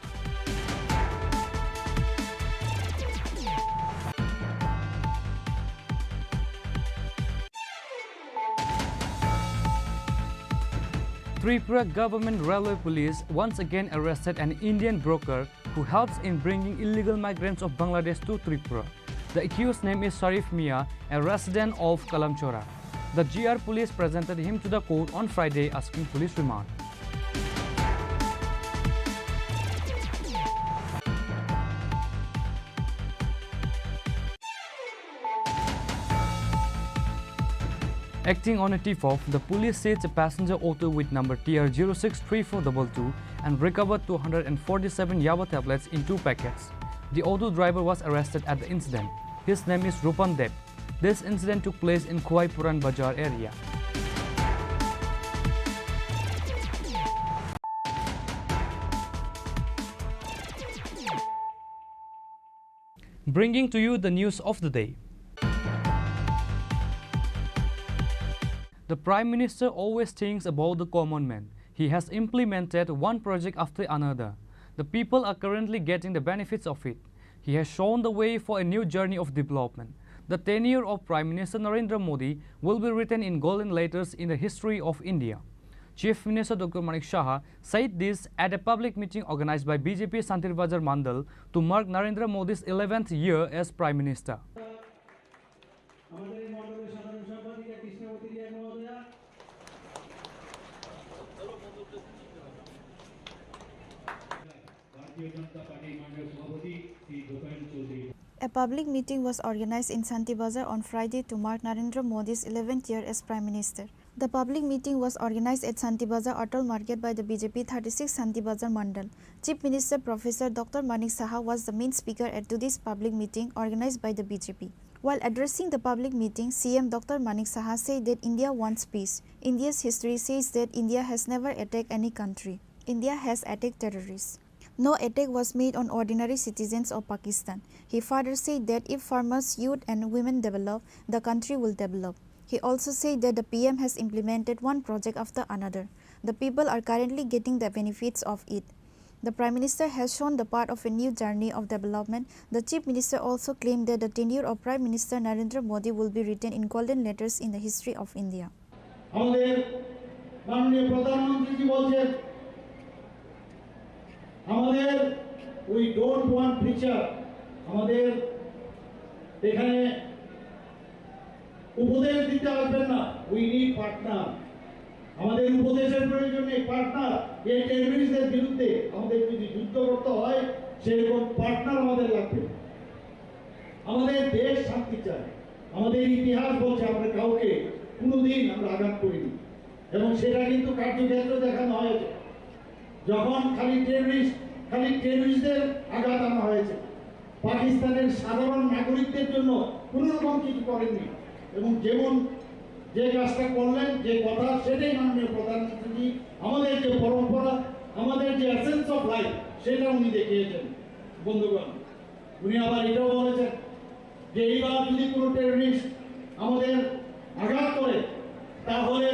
Speaker 16: Tripura Government Railway Police once again arrested an Indian broker who helps in bringing illegal migrants of Bangladesh to Tripura. The accused name is Sharif Mia, a resident of Kalamchora. The GR police presented him to the court on Friday asking police remand. Acting on a tip-off, the police seized a passenger auto with number TR063422 and recovered 247 Yaba tablets in 2 packets. The auto driver was arrested at the incident. His name is Rupan Deb. This incident took place in Kuwaipuran Bazaar area. Bringing to you the news of the day. The Prime Minister always thinks about the common man. He has implemented one project after another. The people are currently getting the benefits of it. He has shown the way for a new journey of development. The tenure of Prime Minister Narendra Modi will be written in golden letters in the history of India. Chief Minister Dr. Manik Shah said this at a public meeting organized by BJP Santirbazar Mandal to mark Narendra Modi's 11th year as Prime Minister.
Speaker 13: A public meeting was organized in Santi Bazar on Friday to mark Narendra Modi's 11th year as Prime Minister. The public meeting was organized at Santi Bazar Atal Market by the BJP 36 Santi Bazar Mandal. Chief Minister Professor Dr. Manik Saha was the main speaker at today's public meeting organized by the BJP. While addressing the public meeting, CM Dr. Manik Saha said that India wants peace. India's history says that India has never attacked any country. India has attacked terrorists. No attack was made on ordinary citizens of Pakistan. He further said that if farmers, youth and women develop, the country will develop. He also said that the PM has implemented one project after another. The people are currently getting the benefits of it. The Prime Minister has shown the part of a new journey of development. The Chief Minister also claimed that the tenure of Prime Minister Narendra Modi will be written in golden letters in the history of India.
Speaker 17: We don't want preacher. আমাদের এখানে উপদেশ দিতে আসবেন না। We need partner. আমাদের উপদেশের প্রয়োজন নেই, partner. এই টেররিস্টদের বিরুদ্ধে আমাদের যদি যুদ্ধ করতে হয় সেরকম পার্টনার আমাদের লাগবে। আমাদের দেশ শান্তি চায়। আমাদের ইতিহাস বলছে আমরা কাউকে কোনোদিন আমরা আঘাত করিনি এবং সেটা কিন্তু কার্যক্ষেত্রে দেখানো হয়েছে। যখন খালি টেররিস্টদের আঘাত আনা হয়েছে, পাকিস্তানের সাধারণ নাগরিকদের জন্য কোনো রকম কিছু করেননি এবং যে কাজটা করলেন, যে কথা সেটাই মাননীয় প্রধানমন্ত্রী আমাদের বন্ধুগণ, উনি আবার এটাও বলেছেন যে এইবার যদি কোনো টেররিস্ট আমাদের আঘাত করে তাহলে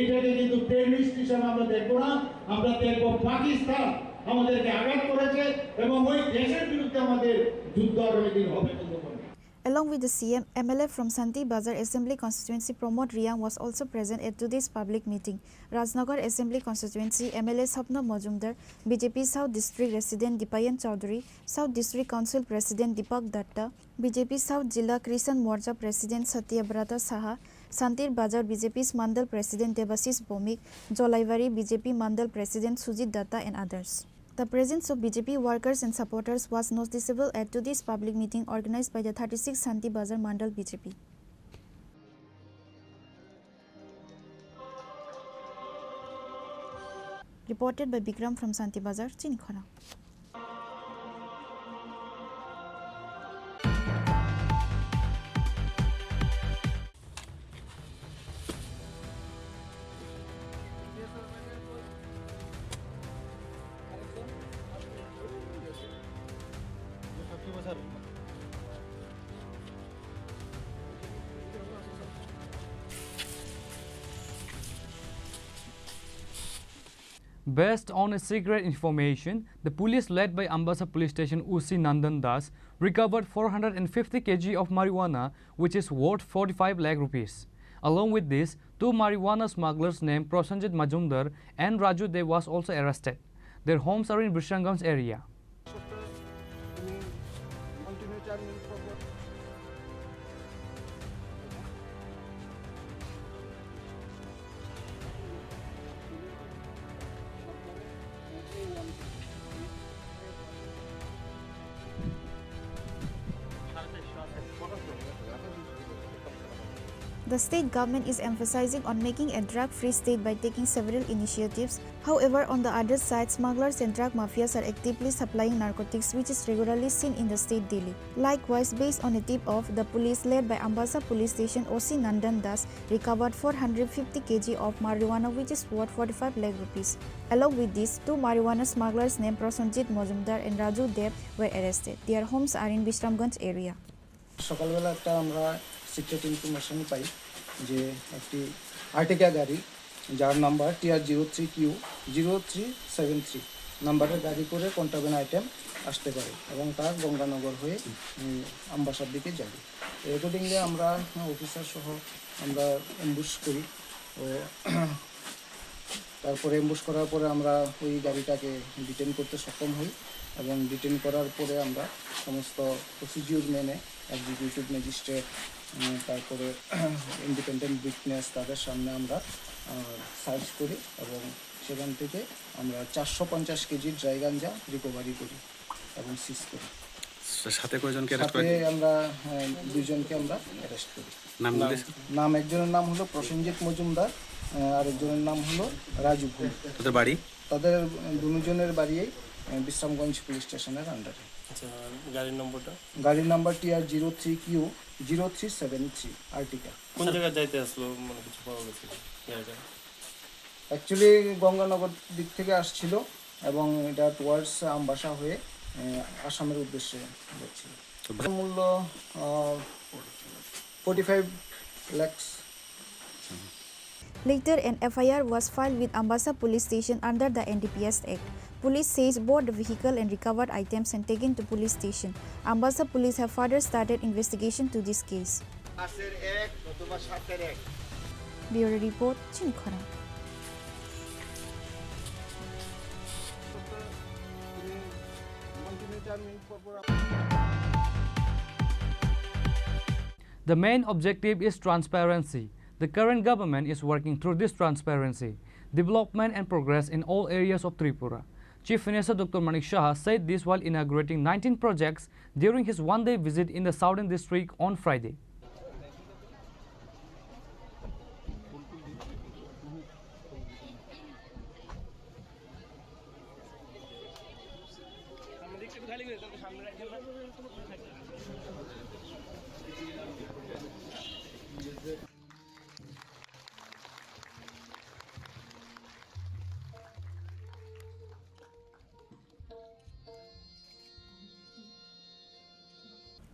Speaker 17: এটাকে কিন্তু টেররিস্ট হিসাবে আমরা দেখবো না, আমরা দেখবো পাকিস্তান আমাদেরকে আঘাত করেছে এবং ওই দেশের বিরুদ্ধে আমাদের যুদ্ধ আগামী দিন হবে।
Speaker 13: Along with the CM, MLA from Santi Bazar Assembly Constituency Pramod Riyang was also present at today's public meeting. Rajnagar Assembly Constituency MLA Sapna Majumdar, BJP South District Resident Dipayan Chowdhury, South District Council President Deepak Datta, BJP South Jilla Krisan Morcha President Satyabrata Saha, Santir Bazar BJP's Mandal President Debasis Bomik, Jolaivari BJP Mandal President Sujit Datta and others. The presence of BJP workers and supporters was noticeable at today's public meeting organized by the 36 Santi Bazar Mandal BJP. Reported by Bikram from Santi Bazar, Chini Khorang.
Speaker 16: Based on a secret information, the police led by Ambassa Police Station Usi Nandan Das recovered 450 kg of marijuana, which is worth 45 lakh rupees. Along with this, two marijuana smugglers named Prosanjit Majumdar and Raju Dev was also arrested. Their homes are in Brishangam's area.
Speaker 13: The state government is emphasizing on making a drug-free state by taking several initiatives. However, on the other side, smugglers and drug mafias are actively supplying narcotics, which is regularly seen in the state daily. Likewise, based on a tip-off, the police led by Ambassa Police Station OC Nandan Das recovered 450 kg of marijuana, which is worth 45 lakh rupees. Along with this, two marijuana smugglers named Prosanjit Majumdar and Raju Dev were arrested. Their homes are in Bishramganj area.
Speaker 7: সকালবেলা একটা আমরা secret information পাই যে একটি আর্টিকা গাড়ি যার number TR03Q0373 নাম্বারের গাড়ি করে কন্ট্রাব্যান্ড আইটেম আসতে পারে এবং তার গঙ্গানগর হয়ে আমবাসার দিকে যাবে। অ্যাকর্ডিংলি আমরা অফিসার সহ আমরা অ্যাম্বুশ করি ও তারপরে অ্যাম্বুশ করার পরে আমরা ওই গাড়িটাকে ডিটেন করতে সক্ষম হই এবং ডিটেন করার পরে আমরা সমস্ত প্রসিডিউর মেনে এক্সিকিউটিভ ম্যাজিস্ট্রেট তারপরে ইন্ডিপেন্ডেন্ট উইটনেস তাদের সামনে আমরা সার্চ করি এবং সেখান থেকে আমরা 450 কেজি ড্রাই গাঞ্জা রিকভারি করি এবং সিজ করি।
Speaker 19: সাথে কয়জনকে অ্যারেস্ট করি?
Speaker 7: আমরা দুইজনকে আমরা অ্যারেস্ট করি। নাম একজনের নাম হলো প্রসেনজিৎ মজুমদার, আরেকজনের নাম হলো রাজু ভূমি।
Speaker 19: তাদের বাড়ি?
Speaker 7: তাদের দুজনের বাড়ি বিশ্রামগঞ্জ পুলিশ স্টেশনের আন্ডারে।
Speaker 19: আচ্ছা, গাড়ির নম্বরটা?
Speaker 7: গাড়ির নাম্বার TR03Q0373 আর্টিকা।
Speaker 19: কোন জায়গায় যাইতে আসলো মানে কিছু পাওয়া গেছে গাড়িটা?
Speaker 7: অ্যাকচুয়ালি গঙ্গানগর দিক থেকে আসছিল এবং এটা টুয়ার্ডস আমবাসা হয়ে আসামের উদ্দেশ্যে যাচ্ছিল। মূল্য 45 lakhs।
Speaker 13: Later, an FIR was filed with Ambassa Police Station under the NDPS Act. Police says both the vehicle and recovered items and taken to police station. Ambassa Police have further started investigation to this case. Bureau Report, Chini Khorang.
Speaker 16: The main objective is transparency. The current government is working through this transparency, development and progress in all areas of Tripura. Chief Minister Dr. Manik Shah said this while inaugurating 19 projects during his one-day visit in the Southern District on Friday.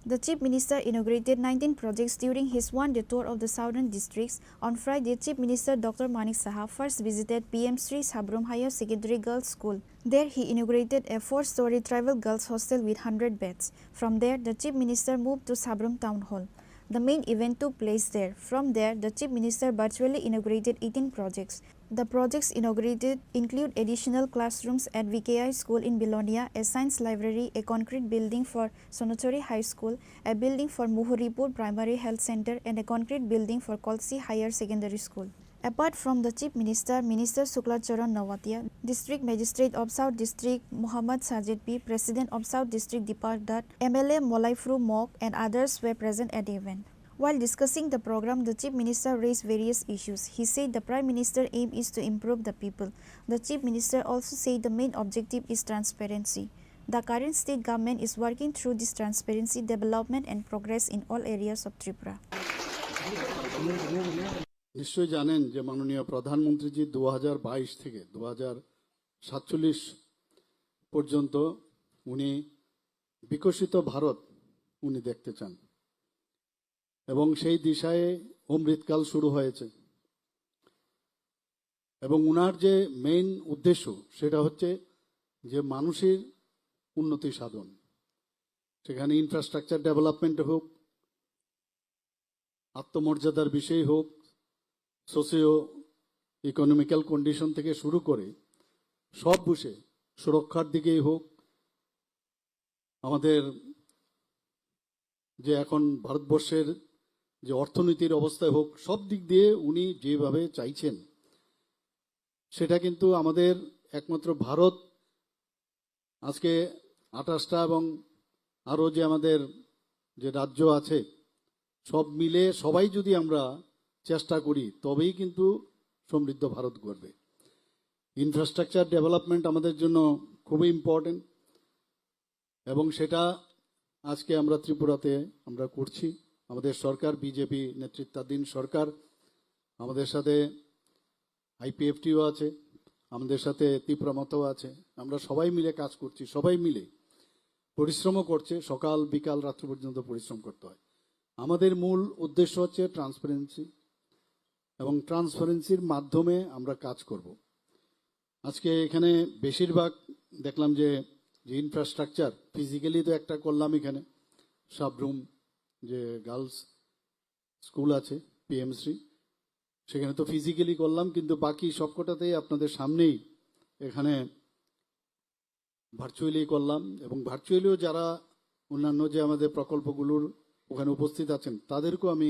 Speaker 13: The Chief Minister inaugurated 19 projects during his one-day tour of the southern districts. On Friday, Chief Minister Dr. Manik Saha first visited PM Sri Sabrum Higher Secondary Girls School. There, he inaugurated a 4-story tribal girls hostel with 100 beds. From there, the Chief Minister moved to Sabrum Town Hall. The main event took place there. From there, the Chief Minister virtually inaugurated 18 projects. The projects inaugurated include additional classrooms at VKI School in Bilonia, a science library, a concrete building for Sonochori High School, a building for Muhuripur Primary Health Center, and a concrete building for Kolsi Higher Secondary School. Apart from the Chief Minister, Minister Suklacharan Nawatia, District Magistrate of South District Muhammad Sajid P, President of South District Deepak Dutt, MLA Molaifru Mok, and others were present at the event. While discussing the program, the Chief Minister raised various issues. He said the Prime Minister's aim is to improve the people. The Chief Minister also said the main objective is transparency. The current state government is working through this transparency, development and progress in all areas of Tripura.
Speaker 6: নিশ্চয়ই জানেন যে মাননীয় প্রধানমন্ত্রীজি 2022 থেকে 2047 পর্যন্ত উনি বিকশিত ভারত উনি দেখতে চান এবং সেই দিশায় অমৃতকাল শুরু হয়েছে এবং উনার যে মেইন উদ্দেশ্য সেটা হচ্ছে যে মানুষের উন্নতি সাধন সেখানে ইনফ্রাস্ট্রাকচার ডেভেলপমেন্ট হোক আত্মমর্যাদার বিষয় হোক সোশিও ইকোনমিক্যাল কন্ডিশন থেকে শুরু করে সব বিষয়ে সুরক্ষার দিকেই হোক আমাদের যে এখন ভারতবর্ষের যে অর্থনীতির অবস্থায় হোক সব দিক দিয়ে উনি যেভাবে চাইছেন সেটা কিন্তু আমাদের একমাত্র ভারত আজকে 28টা এবং আরও যে আমাদের যে রাজ্য আছে সব মিলে সবাই যদি আমরা চেষ্টা করি তবেই কিন্তু সমৃদ্ধ ভারত গড়বে ইনফ্রাস্ট্রাকচার ডেভেলপমেন্ট আমাদের জন্য খুবই ইম্পর্টেন্ট এবং সেটা আজকে আমরা ত্রিপুরাতে আমরা করছি আমাদের সরকার বিজেপি নেতৃত্বাধীন সরকার আমাদের সাথে আইপিএফটিও আছে আমাদের সাথে ত্রিপুরা মতো আছে আমরা সবাই মিলে কাজ করছি সবাই মিলে পরিশ্রমও করছে সকাল বিকাল রাত্রি পর্যন্ত পরিশ্রম করতে হয় আমাদের মূল উদ্দেশ্য হচ্ছে ট্রান্সপারেন্সি এবং ট্রান্সপারেন্সির মাধ্যমে আমরা কাজ করব আজকে এখানে বেশিরভাগ দেখলাম যে ইনফ্রাস্ট্রাকচার ফিজিক্যালি তো একটা করলাম এখানে সাবরুম যে গার্লস স্কুল আছে পিএমসি সেখানে তো ফিজিক্যালি করলাম কিন্তু বাকি সবকটাতেই আপনাদের সামনেই এখানে ভার্চুয়ালি করলাম এবং ভার্চুয়ালিও যারা অন্যান্য যে আমাদের প্রকল্পগুলোর ওখানে উপস্থিত আছেন তাদেরকেও আমি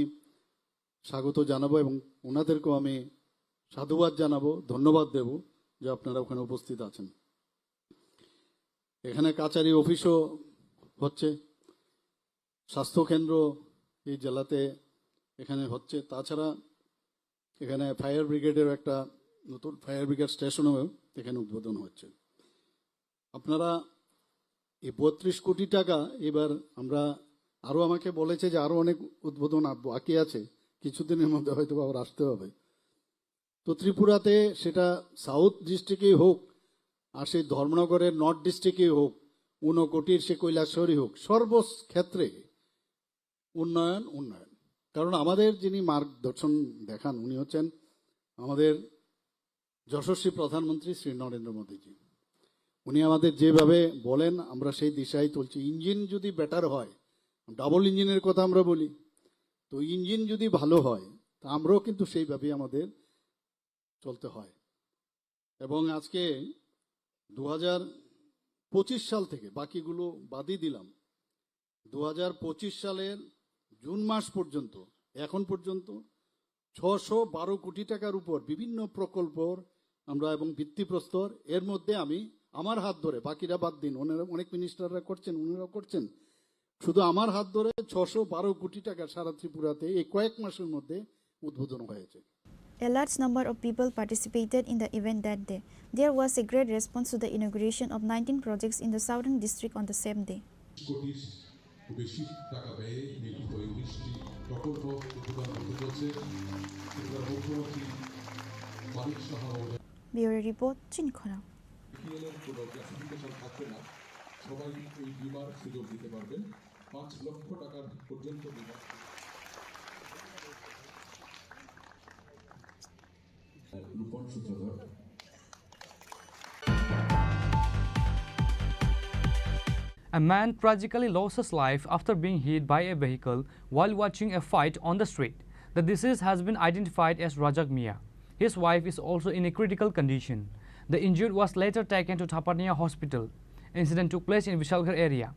Speaker 6: স্বাগত জানাবো এবং ওনাদেরকেও আমি সাধুবাদ জানাবো ধন্যবাদ দেব যে আপনারা ওখানে উপস্থিত আছেন এখানে কাচারি অফিসও হচ্ছে স্বাস্থ্যকেন্দ্র এই জেলাতে এখানে হচ্ছে তাছাড়া এখানে ফায়ার ব্রিগেডের একটা নতুন ফায়ার ব্রিগেড স্টেশনও এখানে উদ্বোধন হচ্ছে আপনারা এই 32 কোটি টাকা এবার আমরা আরও আমাকে বলেছে যে আরও অনেক উদ্বোধন বাকি আছে কিছুদিনের মধ্যে হয়তো আবার আসতে হবে তো ত্রিপুরাতে সেটা সাউথ ডিস্ট্রিক্টেই হোক আর সেই ধর্মনগরের নর্থ ডিস্ট্রিক্টেই হোক ঊনকোটির সে কৈলাসহরী হোক সর্বক্ষেত্রে উন্নয়ন উন্নয়ন কারণ আমাদের যিনি মার্গদর্শন দেখান উনি হচ্ছেন আমাদের যশস্বী প্রধানমন্ত্রী শ্রী নরেন্দ্র মোদীজি উনি আমাদের যেভাবে বলেন আমরা সেই দিশায় চলছি ইঞ্জিন যদি বেটার হয় ডাবল ইঞ্জিনের কথা আমরা বলি তো ইঞ্জিন যদি ভালো হয় তা আমরাও কিন্তু সেইভাবেই আমাদের চলতে হয় এবং আজকে 2025 সাল থেকে বাকিগুলো বাদই দিলাম 2025 সালের জুন মাস পর্যন্ত এখন পর্যন্ত 612 কোটি টাকার উপর বিভিন্ন প্রকল্পর আমরা এবং ভিত্তিপ্রস্তর এর মধ্যে আমি আমার হাত ধরে বাকিরা বাদ দিন ওনারা অনেক মিনিস্টাররা করছেন উনারা করছেন শুধু আমার হাত ধরে 612 কোটি টাকা সারা ত্রিপুরাতে এই কয়েক মাসের মধ্যে উদ্বোধন হয়েছে
Speaker 13: A large number of people participated in the event that day. There was a great response to the inauguration of 19 projects in the southern district on the same day. Bureau report, Chini Khorang.
Speaker 11: সবাই এই বিমার সুযোগ দিতে পারবেন 5 লক্ষ টাকা পর্যন্ত বিমা রূপন সূত্রধর
Speaker 16: A man tragically lost his life after being hit by a vehicle while watching a fight on the street. The deceased has been identified as Rajak Mia. His wife is also in a critical condition. The injured was later taken to Thapania Hospital. Incident took place in Vishalgarh area.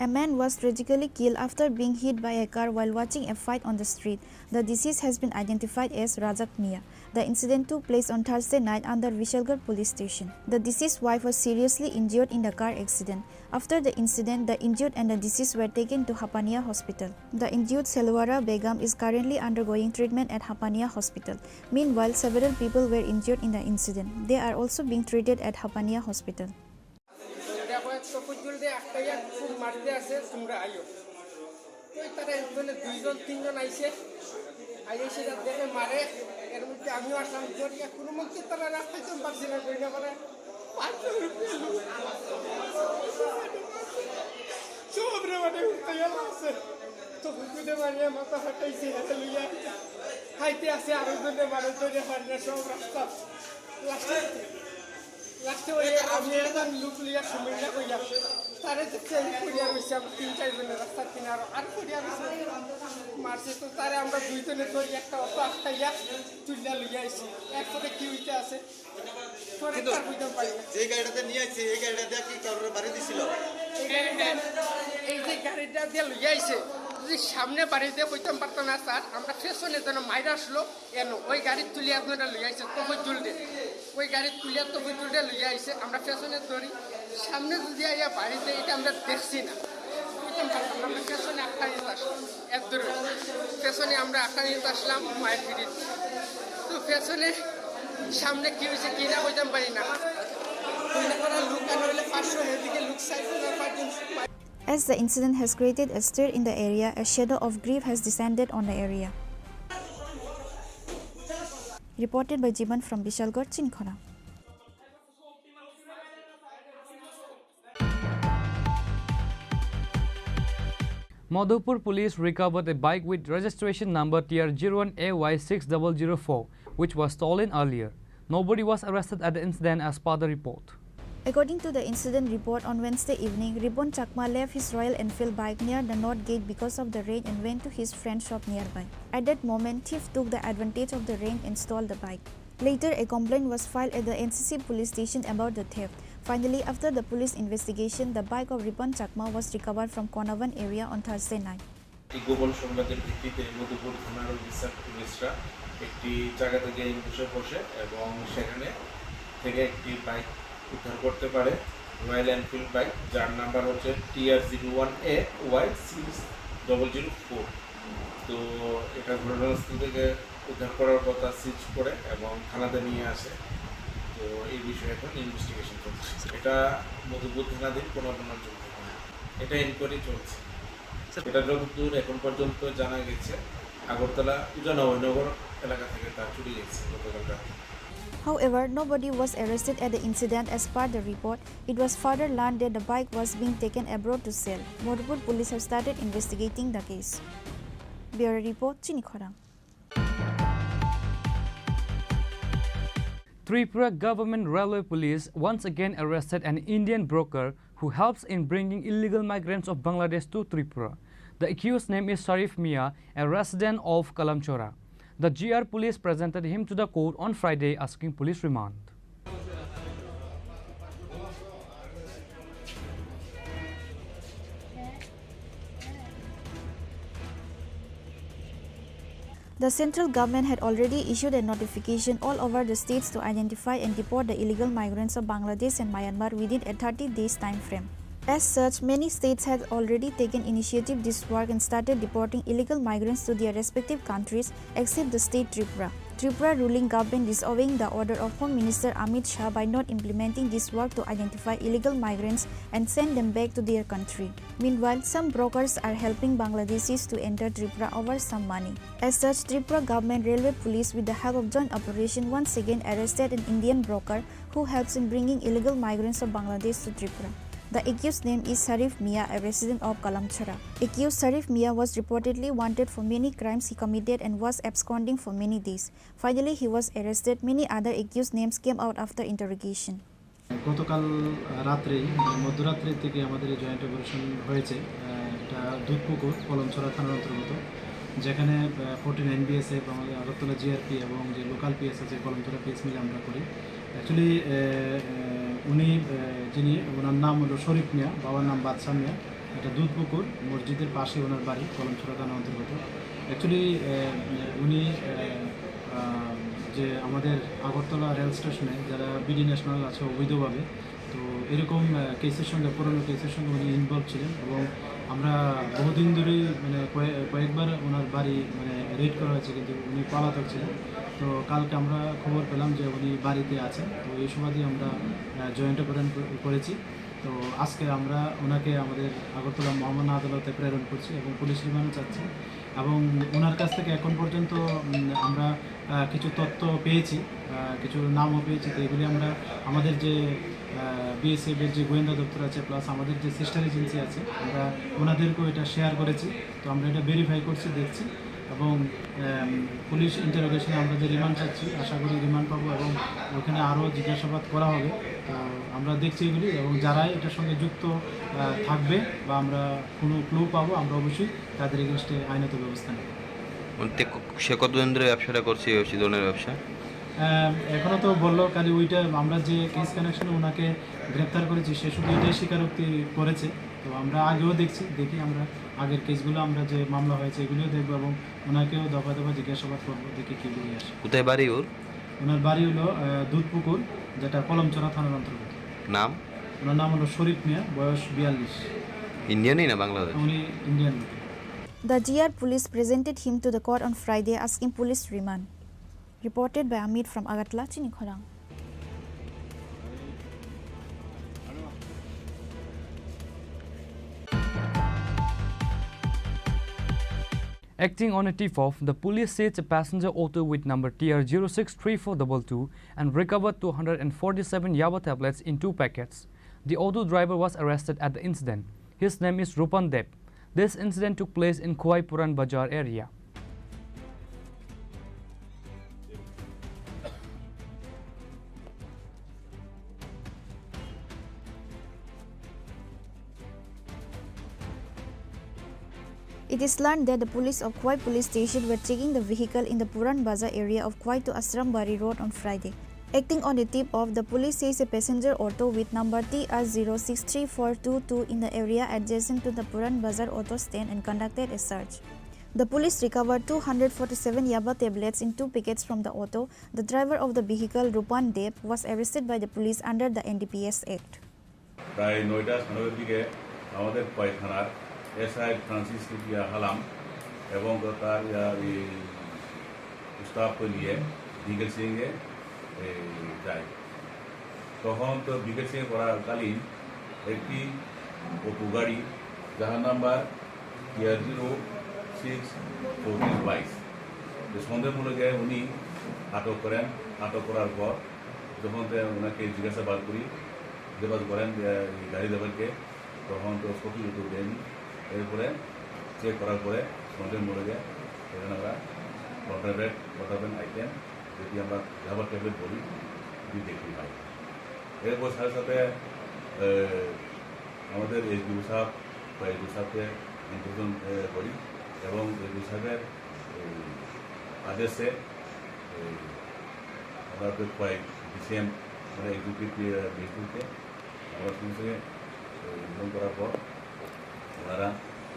Speaker 13: A man was tragically killed after being hit by a car while watching a fight on the street. The deceased has been identified as Rajak Mia. The incident took place on Thursday night under Vishalgarh police station. The deceased's wife was seriously injured in the car accident. After the incident, the injured and the deceased were taken to Hapania Hospital. The injured Selwara Begum is currently undergoing treatment at Hapania Hospital. Meanwhile, several people were injured in the incident. They are also being treated at Hapania Hospital.
Speaker 14: লাস্টে ওই আমি একদম look লিয়া সুমিলা কইয়া তারে যে change করিয়া রইছে আমরা 3-4 জনের রাস্তা কিনারে আর করিয়া রইছে মারছে তো তারে আমরা দুইজনে ধরি একটা অটো আটকাইয়া তুইলা লইয়া আইছি এরপরে কি হইতে আছে তোরে তার বুঝতে পারি যে গাড়িটাতে নিয়ে আইছে এই গাড়িটা কি কারোর বাড়ি দিছিল এই যে গাড়িটা দিয়ে লইয়া আইছে যদি সামনে বাড়ি দিয়ে কইতাম পারতো না স্যার আমরা ফেশনে যেন মাইরা আসলো এনো ওই গাড়ি তুলে আপনারা লইয়া আইছে তো জলদি ওই গাড়ি তুলে তো জলদি লইয়া আইছে আমরা ফেশনে ধরি সামনে যদি আইয়া বাড়িতে এটা আমরা দেখছি না কইতাম পারতাম আমরা ফেশনে একটা নিতে আসলাম একদূর ফেশনে আমরা একটা নিতে আসলাম মায়ের ফিরি তো ফেশনে সামনে কি হয়েছে কি না কইতাম পারি না লুকানো হলে 500 এদিকে লুক সাইড না পারতেন।
Speaker 13: As the incident has created a stir in the area, a shadow of grief has descended on the area. Reported by Jiban from Vishalgarh, Chini Khorang.
Speaker 16: Madhupur police recovered a bike with registration number TR01AY6004, which was stolen earlier. Nobody was arrested at the incident as per the report.
Speaker 13: According to the incident report, on Wednesday evening, Ripon Chakma left his Royal Enfield bike near the North Gate because of the rain and went to his friend's shop nearby. At that moment, thief took the advantage of the rain and stole the bike. Later, a complaint was filed at the NCC police station about the theft. Finally, after the police investigation, the bike of Ripon Chakma was recovered from Konavan area on Thursday night.
Speaker 20: গোপন সংবাদের ভিত্তিতে মধুপুর থানার পুলিশরা একটি জায়গা থেকে বসে বসে এবং সেখানে থেকে একটি বাইক উদ্ধার করতে পারে রয়্যাল এনফিল্ড বাইক যার নাম্বার হচ্ছে TR01AY6004। তো এটা ঘটনাস্থল থেকে উদ্ধার করার কথা সিজ করে এবং থানাতে নিয়ে আসে। তো এই বিষয়ে এখন ইনভেস্টিগেশন চলছে। এটা মধুপুর থানাধীন কোনো অঞ্চল থেকে এটা ইনকোয়ারি চলছে। এটা যতদূর এখন পর্যন্ত জানা গেছে আগরতলা উজানগর এলাকা থেকে তা চুরি গেছে গতকাল রাতে।
Speaker 13: However, nobody was arrested at the incident as per the report. It was further learned that the bike was being taken abroad to sell. Madhupur police have started investigating the case. Bureau Report, Chini Khorang.
Speaker 16: Tripura Government Railway Police once again arrested an Indian broker who helps in bringing illegal migrants of Bangladesh to Tripura. The accused's name is Sharif Mia, a resident of Kalamchora. The GR police presented him to the court on Friday asking police remand.
Speaker 13: The central government had already issued a notification all over the states to identify and deport the illegal migrants of Bangladesh and Myanmar within a 30 days time frame. As such, many states had already taken initiative this work and started deporting illegal migrants to their respective countries except the state Tripura. Tripura ruling government disobeying the order of Home Minister Amit Shah by not implementing this work to identify illegal migrants and send them back to their country. Meanwhile, some brokers are helping Bangladeshis to enter Tripura over some money. As such, Tripura government railway police with the help of joint operation once again arrested an Indian broker who helps in bringing illegal migrants of Bangladesh to Tripura. The accused name is Sharif Mia, a resident of Kalamchora. Accused Sharif Mia was reportedly wanted for many crimes he committed and was absconding for many days. Finally, he was arrested. Many other accused names came out after interrogation.
Speaker 3: গতকাল রাত্রেই মধ্যরাত্রি থেকে আমাদের এই joint operation হয়েছে। এটা দুধপুকুর কলমছড়া থানার অন্তর্গত, যেখানে 14 NBSF আমাদের আগরতলা জিআরপি এবং যে লোকাল পিএস আছে কলমছড়া পিএস মিলে আমরা করি। অ্যাকচুয়ালি উনি যিনি, ওনার নাম হলো শরীফ মিয়া, বাবার নাম বাদশা মিয়া। এটা দুধপুকুর মসজিদের পাশে ওনার বাড়ি, কলমছড়া থানার অন্তর্গত। অ্যাকচুয়ালি উনি যে আমাদের আগরতলা রেল স্টেশনে যারা বিডি ন্যাশনাল আছে অবৈধভাবে, তো এরকম কেসের সঙ্গে, পুরনো কেসের সঙ্গে উনি ইনভলভ ছিলেন এবং আমরা বহুদিন ধরেই মানে কয়েকবার ওনার বাড়ি মানে রেড করা হয়েছে, কিন্তু উনি পলাতক ছিলেন। তো কালকে আমরা খবর পেলাম যে উনি বাড়িতে আছেন, তো এই সুবাদে আমরা জয়েন্ট অপারেশন করেছি। তো আজকে আমরা ওনাকে আমাদের আগরতলা মহামান্য আদালতে প্রেরণ করছি এবং পুলিশ রিমান্ড চাচ্ছি। এবং ওনার কাছ থেকে এখন পর্যন্ত আমরা কিছু তথ্য পেয়েছি, কিছু নামও পেয়েছি। তো এগুলি আমরা আমাদের যে বিএসএফের যে গোয়েন্দা দপ্তর আছে প্লাস আমাদের যে সিস্টার এজেন্সি আছে, আমরা ওনাদেরকেও এটা শেয়ার করেছি। তো আমরা এটা ভেরিফাই করছি, দেখছি এবং পুলিশ ইন্টারোগেশনে আমরা যে রিমান্ড চাচ্ছি, আশা করি রিমান্ড পাবো এবং ওখানে আরও জিজ্ঞাসাবাদ করা হবে। তো আমরা দেখছি এগুলি, এবং যারাই এটার সঙ্গে যুক্ত থাকবে বা আমরা কোনো ক্লু পাবো, আমরা অবশ্যই তাদের এগেনস্টে আইনত ব্যবস্থা নেব।
Speaker 5: সে কতদিন ধরে ব্যবসাটা করছে, ওই ধরনের ব্যবসা?
Speaker 3: এখনও তো বললো খালি ওইটা, আমরা যে কেস কানেকশনে ওনাকে গ্রেপ্তার করেছি সে শুধু এটাই স্বীকারোক্তি করেছে। তো আমরা আগেও দেখি আমরা আগের কেসগুলো, আমরা যে মামলা হয়েছে এগুলিও দেখবো এবং ওনাকেও দফা দফা জিজ্ঞাসাবাদ করবো, দেখি কী বেরিয়ে আসে।
Speaker 5: কোথায় বাড়ি ওর?
Speaker 3: ওনার বাড়ি হলো দুধপুকুর, যেটা কলমছড়া থানার অন্তর্গত।
Speaker 5: নাম?
Speaker 3: ওনার নাম হলো শরীফ মিয়া, বয়স 42।
Speaker 5: ইন্ডিয়ানই না বাংলাদেশ?
Speaker 3: উনি Indian.
Speaker 13: The GR police presented him to the court on Friday asking police remand. Reported by Amit from Agartala, Chini Khorang.
Speaker 16: Acting on a tip-off, the police seized a passenger auto with number TR063422 and recovered 247 Yaba tablets in 2 packets. The auto driver was arrested at the incident. His name is Rupan Deb. This incident took place in Khwai Puran Bazaar area.
Speaker 13: It is learned that the police of Khwai police station were checking the vehicle in the Puran Bazaar area of Khwai to Asrambari Road on Friday. Acting on the tip-off, the police seized a passenger auto with number TR063422 in the area adjacent to the Puran Bazaar auto stand and conducted a search. The police recovered 247 Yaba tablets in 2 packets from the auto. The driver of the vehicle, Rupan Deb, was arrested by the police under the NDPS Act.
Speaker 18: প্রায় 9টা 9টার দিকে আমাদের খোয়াই থানার SI Francis রুপিয়া Halam এবং তার স্টাফকে নিয়ে বিকেল সিংয়ে যায়। তখন তো বিকেল সিংয়ে করাকালীন একটি অটো গাড়ি যার নাম্বার TR0642 সন্দেহমূলক উনি আটক করেন। আটক করার পর যখন ওনাকে জিজ্ঞাসাবাদ করেন গাড়ি ড্রাইভারকে, তখন তো সঠিক উত্তর দেয়নি। এরপরে চেক করার পরে সন্দেহমূলক এখানে আমরা কন্ট্রাভেন্ট আইটেম, যদি আমরা যাবার ট্যাবলেট বলি, দেখতে পাই। এরপর সাথে সাথে আমাদের এসডিও সাহেব বা এসডিও সাহেবকে ইনফরমেশন করি এবং এসডিও সাহেবের আদেশে আমরা কয়েক ডিসিএম মানে এক্সিকিউটিভ ম্যাজিস্ট্রেটকে আমরা সঙ্গে ইনফর্ম করার পর ওনারা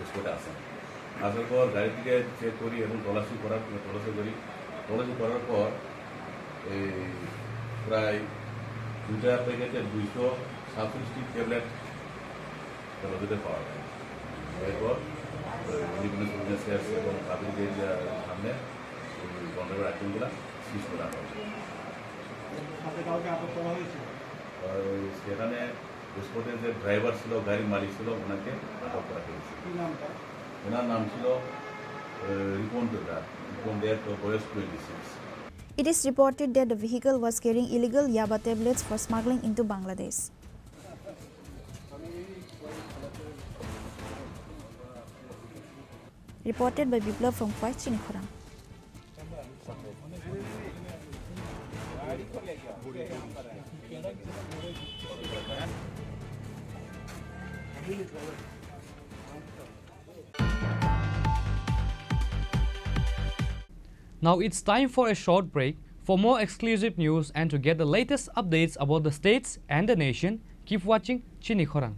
Speaker 18: স্পটে আসেন। আসার পর গাড়ি থেকে চেক করি এবং তল্লাশি করার পর প্রায় 2টা প্যাকেটে 267 ট্যাবলেট তল্লাশিতে পাওয়া যায়। এরপর ইন্ডিপেন্ডেন্স বিজনেস এবং পাবলিকের সামনে কন্ট্রাভেন্ট আইটেমগুলো সিজ করা হয়। সেখানে স্পটের যে ড্রাইভার ছিল, গাড়ির মালিক ছিল, ওনাকে আটক করা হয়েছে। ওনার নাম ছিল রিপন দেব, বয়স 26।
Speaker 13: It is reported that the vehicle was carrying illegal Yaba tablets for smuggling into Bangladesh. Reported by Biplav from Chini Khorang.
Speaker 16: Now it's time for a short break. For more exclusive news and to get the latest updates about the states and the nation, keep watching Chini Khorang.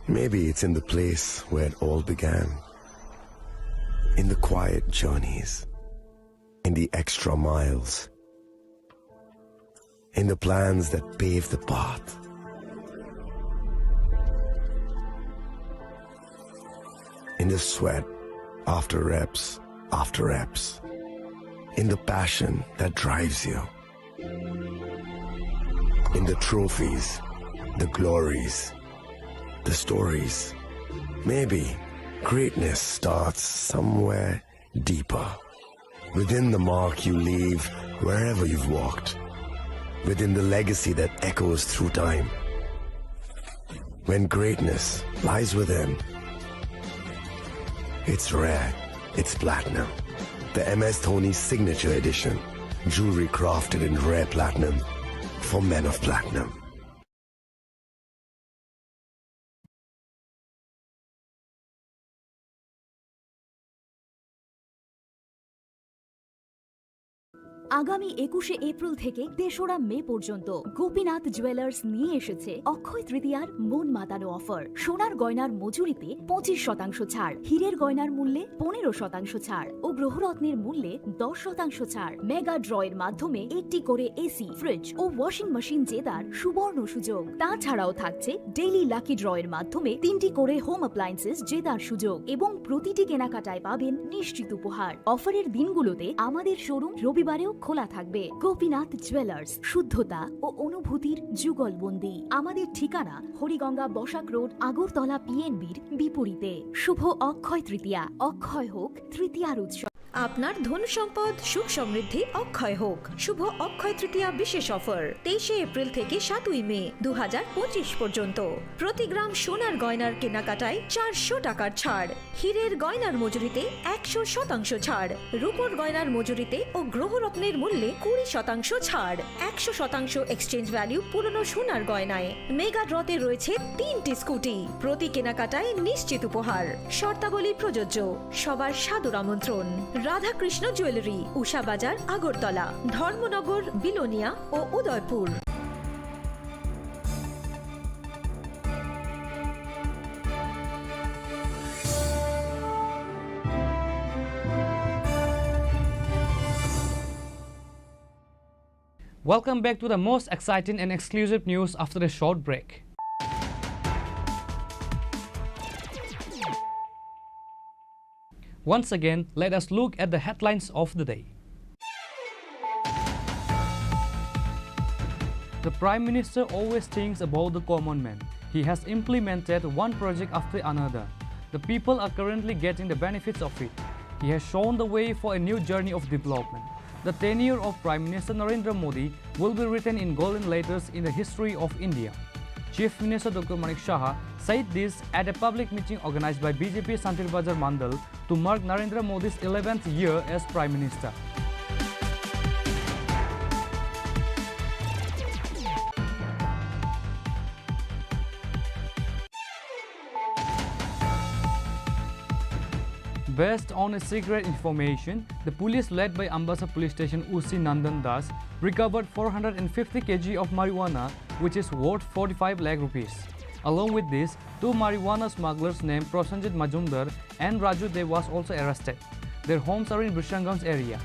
Speaker 12: Maybe it's in the place where it all began. In the quiet journeys. In the extra miles. In the plans that pave the path. In the sweat after reps after reps. In the passion that drives you. In the trophies, the glories, the stories. Maybe greatness starts somewhere deeper. Within the mark you leave wherever you've walked. Within the legacy that echoes through time. When greatness lies within, it's rare, it's platinum. The MS Dhoni Signature Edition. Jewelry crafted in rare platinum for men of platinum.
Speaker 4: আগামী ২১শে April থেকে ৩রা মে পর্যন্ত Gopinath jewellers নিয়ে এসেছে অক্ষয় তৃতীয়ার মন মাতানো offer. সোনার গয়নার মজুরিতে ২৫% ছাড়, হীরের গয়নার মূল্যে ১৫% ছাড় ও গ্রহরত্নের মূল্যে ১০% ছাড়। মেগা ড্রয়ের মাধ্যমে একটি করে এসি, ফ্রিজ ও ওয়াশিং মেশিন জেতার সুবর্ণ সুযোগ। তাছাড়াও থাকছে ডেইলি লাকি ড্রয়ের মাধ্যমে ৩টি করে হোম অ্যাপ্লায়েন্সেস জেতার সুযোগ এবং প্রতিটি কেনাকাটায় পাবেন নিশ্চিত উপহার। অফারের দিনগুলোতে আমাদের শোরুম রবিবারেও খোলা থাকবে। গোপীনাথ জুয়েলার্স, শুদ্ধতা ও অনুভূতির যুগলবন্দি। আমাদের ঠিকানা হরিগঙ্গা বসাক রোড, আগরতলা পিএনবির বিপরীতে। শুভ অক্ষয় তৃতীয়া, অক্ষয় হোক তৃতীয়ার উৎসব।
Speaker 10: আপনার ধন সম্পদ সুখ সমৃদ্ধি অক্ষয় হোক। শুভ অক্ষয় তৃতীয়া বিশেষ অফার 23শে এপ্রিল থেকে 7ই মে 2025 পর্যন্ত। প্রতি গ্রাম সোনার গয়নার কেনাকাটায় 400 টাকার ছাড়, হীরের গয়নার মজুরিতে 100% ছাড়, রূপোর গয়নার মজুরিতে ও গ্রহরত্নের মূল্যে 20% ছাড়, 100% এক্সচেঞ্জ ভ্যালু পুরনো সোনার গয়নায়। মেগা ড্রতে রয়েছে 3টি স্কুটি, প্রতি কেনাকাটায় নিশ্চিত উপহার। শর্তাবলী প্রযোজ্য। সবার সাদর আমন্ত্রণ। রাধাকৃষ্ণ জুয়েলারি, উষা বাজার, আগরতলা, ধর্মনগর, বিলোনিয়া ও Udaipur.
Speaker 16: Welcome back to the most exciting and exclusive news after a short break. Once again, let us look at the headlines of the day. The Prime Minister always thinks about the common man. He has implemented one project after another. The people are currently getting the benefits of it. He has shown the way for a new journey of development. The tenure of Prime Minister Narendra Modi will be written in golden letters in the history of India. Chief Minister Dr. Manik Shah said this at a public meeting organized by BJP Santir Bazar Mandal to mark Narendra Modi's 11th year as Prime Minister. Based on a secret information, the police led by Ambassa Police Station Usi Nandan Das recovered 450 kg of marijuana, which is worth 45 lakh rupees. Along with this, two marijuana smugglers named Prosanjit Majumdar and Raju Dev was also arrested. Their homes are in Brishanganj area.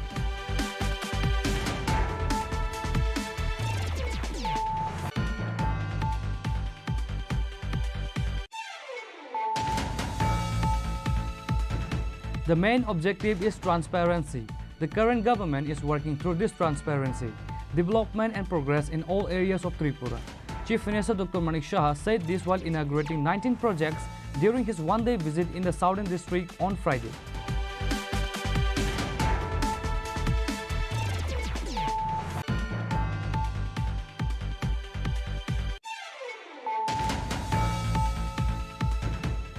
Speaker 16: The main objective is transparency. The current government is working through this transparency, development and progress in all areas of Tripura. Chief Minister Dr. Manik Shah said this while inaugurating 19 projects during his one-day visit in the Southern District on Friday.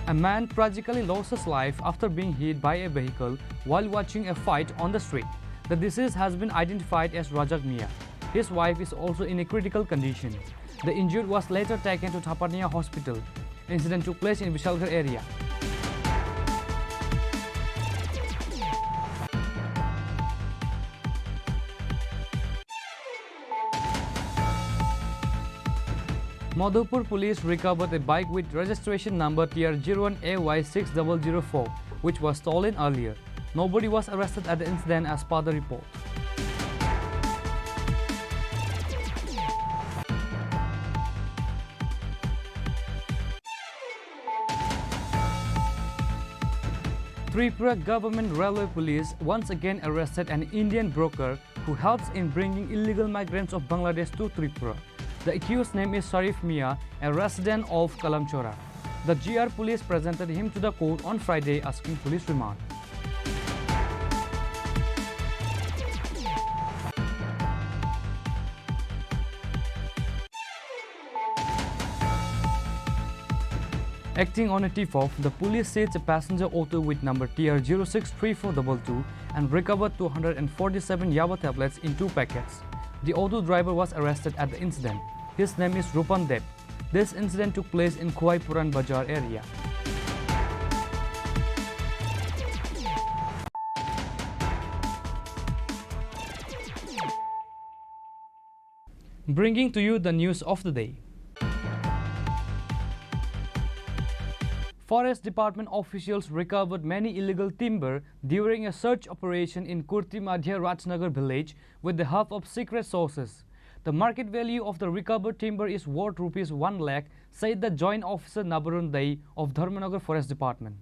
Speaker 16: A man tragically lost his life after being hit by a vehicle while watching a fight on the street. The deceased has been identified as Rajak Mia. His wife is also in a critical condition. The injured was later taken to Thapania Hospital. The incident took place in Vishalgarh area. Madhupur police recovered a bike with registration number TR01AY6004, which was stolen earlier. Nobody was arrested at the incident as per the report. Tripura Government Railway Police once again arrested an Indian broker who helps in bringing illegal migrants of Bangladesh to Tripura. The accused name is Sharif Mia, a resident of Kalamchora. The GR police presented him to the court on Friday asking police remand. Acting on a tip-off, the police seized a passenger auto with number TR063422 and recovered 247 Yaba tablets in 2 packets. The auto driver was arrested at the incident. His name is Rupan Deb. This incident took place in Kuwai Puran Bazaar area. Bringing to you the news of the day. Forest Department officials recovered many illegal timber during a search operation in Kurti Madhya Rajnagar village with the help of secret sources. The market value of the recovered timber is worth ₹1 lakh, said the Joint Officer Nabarun Dai of Dharmanagar Forest Department.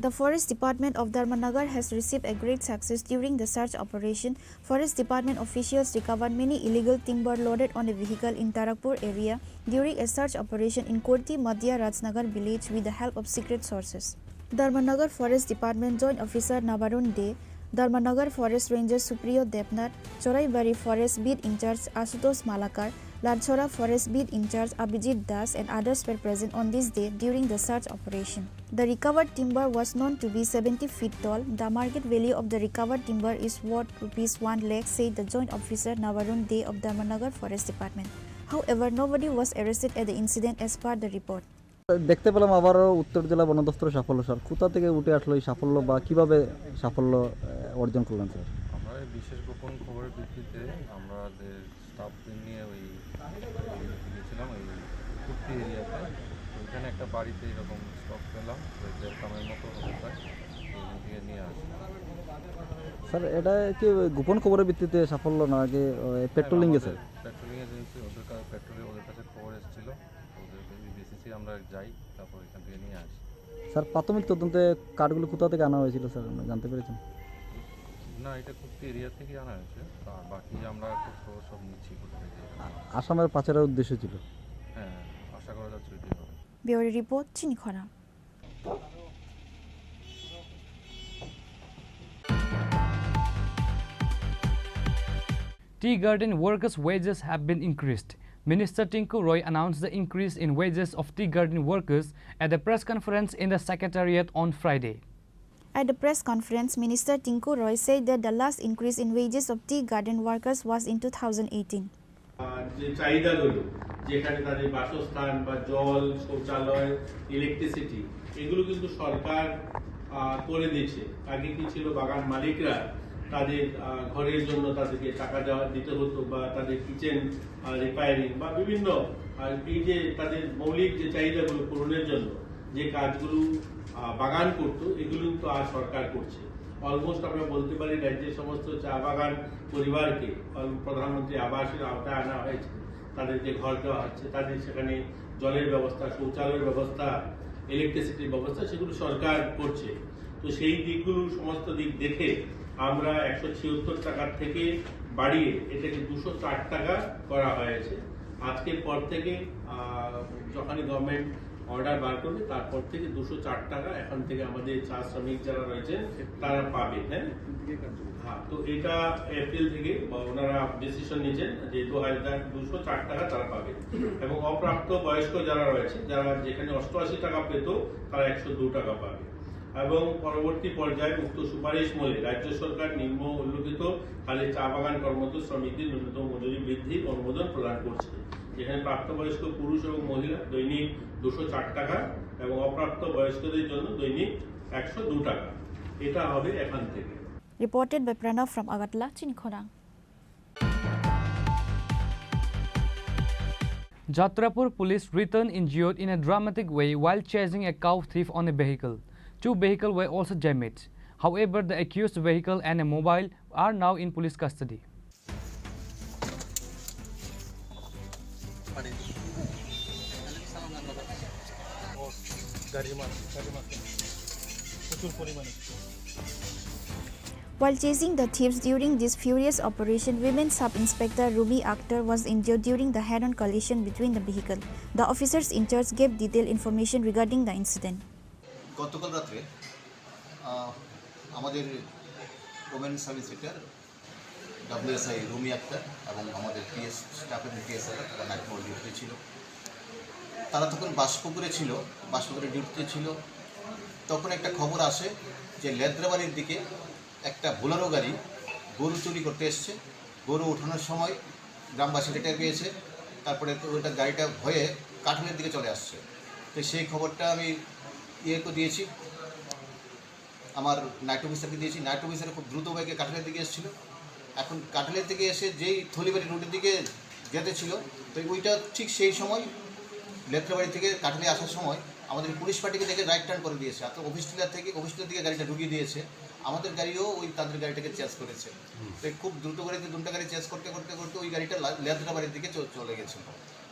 Speaker 13: The Forest Department of Dharmanagar has received a great success during the search operation. Forest Department officials recovered many illegal timber loaded on a vehicle in Tarakpur area during a search operation in Kurti Madhya Rajnagar village with the help of secret sources. Dharmanagar Forest Department Joint Officer Nabarun De, Dharmanagar Forest Ranger Supriyo Devnath, Choraibari Forest Beat Incharge Asutosh Malakar, Ladchora Forest Beat Incharge Abhijit Das and others were present on this day during the search operation. The recovered timber was known to be 70 feet tall. The market value of the recovered timber is worth ₹1 lakh, said the Joint Officer Nabarun De of Dharmanagar Forest Department. However, nobody was arrested at the incident as per the report.
Speaker 21: দেখতে পেলাম আবারও উত্তর জেলা বন দপ্তরের সাফল্য sir. কোথা থেকে উঠে আসলো এই সাফল্য বা কিভাবে সাফল্য অর্জন করলেন স্যার?
Speaker 22: আমরা বিশেষ গোপন খবরের ভিত্তিতে আমাদের স্টাফ নিয়ে ওই গিয়েছিলাম ওই কুর্তি এরিয়াতে। ওইখানে একটা বাড়িতে এরকম স্টক পেলাম, কামের মতো অবস্থায় ওইখান থেকে নিয়ে আসি।
Speaker 21: স্যার এটা কি গোপন খবরের ভিত্তিতে সাফল্য না আগে পেট্রোলিং গেছে?
Speaker 22: পেট্রোলিং এজেন্সি ওদের কাছে খবর এসেছিল, ওদের বেসিসে আমরা যাই, তারপর এখান থেকে নিয়ে আসি।
Speaker 21: স্যার প্রাথমিক তদন্তে কার্ডগুলো কোথা থেকে আনা হয়েছিল স্যার জানতে পেরেছেন?
Speaker 22: না, এটা কুর্তি এরিয়া থেকে আনা হয়েছে, আর বাকি আমরা খবর সব নিচ্ছি।
Speaker 21: আসামের পাচারের উদ্দেশ্য ছিল?
Speaker 22: হ্যাঁ, আশা করা যাচ্ছে এটাই হবে।
Speaker 13: Bureau Report, Chini Khorang.
Speaker 16: Tea garden workers' wages have been increased. Minister Tinku Roy announced the increase in wages of tea garden workers at the press conference in the Secretariat on Friday.
Speaker 13: At the press conference, Minister Tinku Roy said that the last increase in wages of tea garden workers was in 2018.
Speaker 23: যে চাহিদাগুলো, যেখানে তাদের বাসস্থান বা জল, শৌচালয়, electricity, এগুলো কিন্তু সরকার করে দিয়েছে। আগে কি ছিল, বাগান মালিকরা তাদের ঘরের জন্য তাদেরকে টাকা দিতে হতো, বা তাদের কিচেন রিপেয়ারিং বা বিভিন্ন এই যে তাদের মৌলিক যে চাহিদাগুলো পূরণের জন্য যে কাজগুলো বাগান করতো, এগুলো কিন্তু আর সরকার করছে। অলমোস্ট আমরা বলতে পারি রাজ্যের সমস্ত চা বাগান পরিবারকে প্রধানমন্ত্রী আবাসের আওতায় আনা হয়েছে, তাদেরকে ঘর দেওয়া হচ্ছে, তাদের সেখানে জলের ব্যবস্থা, শৌচালয়ের ব্যবস্থা, ইলেকট্রিসিটির ব্যবস্থা, সেগুলো সরকার করছে। তো সেই দিকগুলো সমস্ত দিক দেখে আমরা 176 টাকার থেকে বাড়িয়ে এটাকে 260 টাকা করা হয়েছে। আজকের পর থেকে যখনই গভর্নমেন্ট অর্ডার বার করবে তারপর থেকে 204 টাকা এখন থেকে আমাদের চা শ্রমিক যারা রয়েছে তারা পাবে। হ্যাঁ, তো এটা এপ্রিল থেকে ওনারা ডিসিশন নিয়েছেন যে 204 টাকা তারা পাবে এবং অপ্রাপ্ত বয়স্ক যারা রয়েছে, যারা যেখানে 88 টাকা পেত তারা 102 টাকা পাবে। এবং পরবর্তী পর্যায়ে উক্ত সুপারিশ মূলে রাজ্য সরকার নিম্ন উল্লেখিত খালি চা বাগান কর্মরত শ্রমিকদের ন্যূনতম মজুরি বৃদ্ধির অনুমোদন প্রদান করছে, যেখানে প্রাপ্তবয়স্ক পুরুষ এবং মহিলা দৈনিক 204 টাকা এবং অপ্রাপ্ত বয়স্কদের জন্য দৈনিক 102 টাকা। এটা হবে এখান থেকে।
Speaker 13: Reported by Pranav from Agartala, Chini Khorang.
Speaker 16: Jatrapur police returned injured in a dramatic way while chasing a cow thief on a vehicle. 2 vehicles were also damaged. However, the accused vehicle and a mobile are now in police custody.
Speaker 13: While chasing the thieves during this furious operation, Women Sub-Inspector Ruby Akhtar was injured during the head-on collision between the vehicle. The officers in charge gave detailed information regarding the incident.
Speaker 1: গতকাল রাত্রে আমাদের women sub inspector WSI Rumi Akter এবং আমাদের PS স্টাফের PSR তারা night mode ডিউটিতে ছিল। তারা তখন বাসপুকুরে ডিউটিতে ছিল। তখন একটা খবর আসে যে লেদ্রাবাড়ির দিকে একটা বোলেরো গাড়ি গরু চুরি করতে এসছে। গরু ওঠানোর সময় গ্রামবাসী টের পেয়েছে, তারপরে ওইটা গাড়িটা ভয়ে কাঠালের দিকে চলে আসছে। তো সেই খবরটা আমি দিয়েছি, আমার নাইট অফিসারকে দিয়েছি। নাইট অফিসার খুব দ্রুত বাইকে কাঠালের দিকে এসেছিলো। এখন কাঠালের দিকে এসে যেই থলিবাড়ি রোডের দিকে যেতে ছিল, তো ওইটা ঠিক সেই সময় লেত্রাবাড়ি থেকে কাঠালে আসার সময় আমাদের পুলিশ পার্টিকে দেখে রাইট টার্ন করে দিয়েছে। আর অফিস টিলার দিকে গাড়িটা ঢুকিয়ে দিয়েছে। আমাদের গাড়িও ওই তাদের গাড়িটাকে চেঞ্জ করেছে। তো খুব দ্রুত করে 2টা গাড়ি চেঞ্জ করতে ওই গাড়িটা লেত্রাবাড়ির দিকে চলে গেছিল।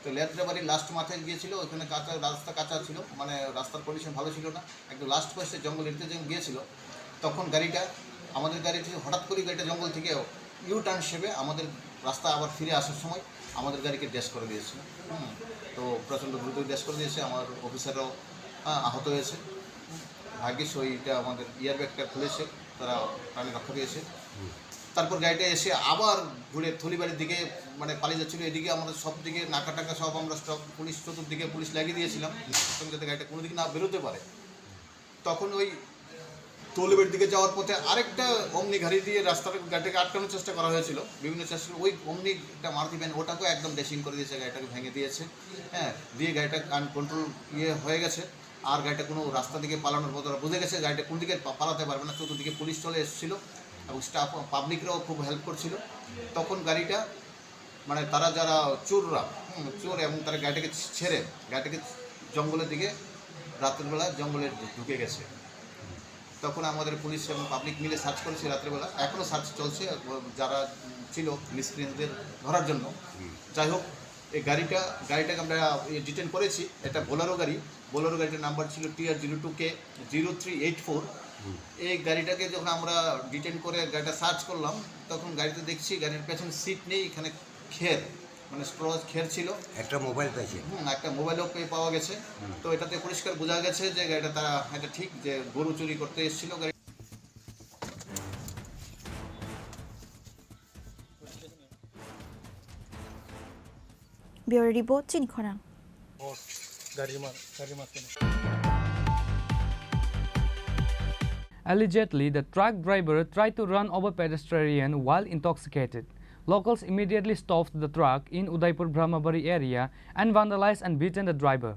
Speaker 1: তো লেত্রাবাড়ির লাস্ট মাথায় গিয়েছিল, ওখানে রাস্তা কাঁচা ছিল, মানে রাস্তার কন্ডিশন ভালো ছিল না, একদম লাস্ট পয়েন্টে জঙ্গল এরিতে গিয়েছিল। তখন আমাদের গাড়ি থেকে হঠাৎ করে গাড়িটা জঙ্গল থেকে ইউ টার্ন হিসেবে আমাদের রাস্তা আবার ফিরে আসার সময় আমাদের গাড়িকে ড্যাশ করে দিয়েছে। তো প্রচণ্ড দ্রুত ড্যাশ করে দিয়েছে। আমার অফিসাররাও আহত হয়েছে। ভাগ্যিস ওইটা আমাদের ইয়ারব্যাগটা খুলেছে, তারা প্রাণে রক্ষা পেয়েছে। তারপর গাড়িটা এসে আবার ঘুরে থলিবাড়ির দিকে মানে পালিয়ে যাচ্ছিলো। এদিকে আমাদের সব দিকে নাকা টাকা সব আমরা স্টক পুলিশ চতুর্দিকে পুলিশ লাগিয়ে দিয়েছিলাম যাতে গাড়িটা কোনো দিকে না বেরোতে পারে। তখন ওই থলিবাড়ির দিকে যাওয়ার পথে আরেকটা অমনি গাড়ি দিয়ে গাড়িটাকে আটকানোর চেষ্টা করা হয়েছিল, বিভিন্ন চেষ্টা। ওই অমনি একটা মারুতি ভ্যান ওটাকেও একদম ড্যাশিং করে দিয়েছে, গাড়িটাকে ভেঙে দিয়েছে। দিয়ে গাড়িটা আনকন্ট্রোল হয়ে গেছে। আর গাড়িটা কোনো রাস্তা দিকে পালানোর মতো বুঝে গেছে গাড়িটা কোন দিকে পালাতে পারবে না। চতুর্দিকে পুলিশ চলে এসেছিলো এবং স্টাফ পাবলিকরাও খুব হেল্প করছিল। তখন গাড়িটা মানে তারা যারা চোর এবং তারা গাড়িটাকে ছেড়ে গাড়িটাকে জঙ্গলের দিকে রাত্রেবেলা জঙ্গলে ঢুকে গেছে। তখন আমাদের পুলিশ এবং পাবলিক মিলে সার্চ করেছে রাত্রেবেলা, এখনও সার্চ চলছে যারা ছিল মিসক্রিয়েন্টদের ধরার জন্য। যাই হোক, এই গাড়িটাকে আমরা ডিটেন করেছি। এটা বোলেরো গাড়িটার নাম্বার ছিল TR02K0384। এই গাড়িটাকে যখন আমরা ডিটেন করে গাড়িটা সার্চ করলাম, তখন গাড়িতে দেখছি গাড়ির পেছনে সিট নেই, এখানে মানে স্ট্রজ খের ছিল।
Speaker 2: একটা মোবাইল পাইছে,
Speaker 1: একটা মোবাইলও পাওয়া গেছে। তো এটাতে পরিষ্কার বোঝা গেছে যে গাড়িটা এটা ঠিক যে গরু চুরি করতে এসেছিল।
Speaker 13: Bureau Report, Chini Khorang.
Speaker 16: Allegedly, the truck driver tried to run over pedestrian while intoxicated. Locals immediately stopped the truck in Udaipur Brahmabari area and vandalized and beaten the driver.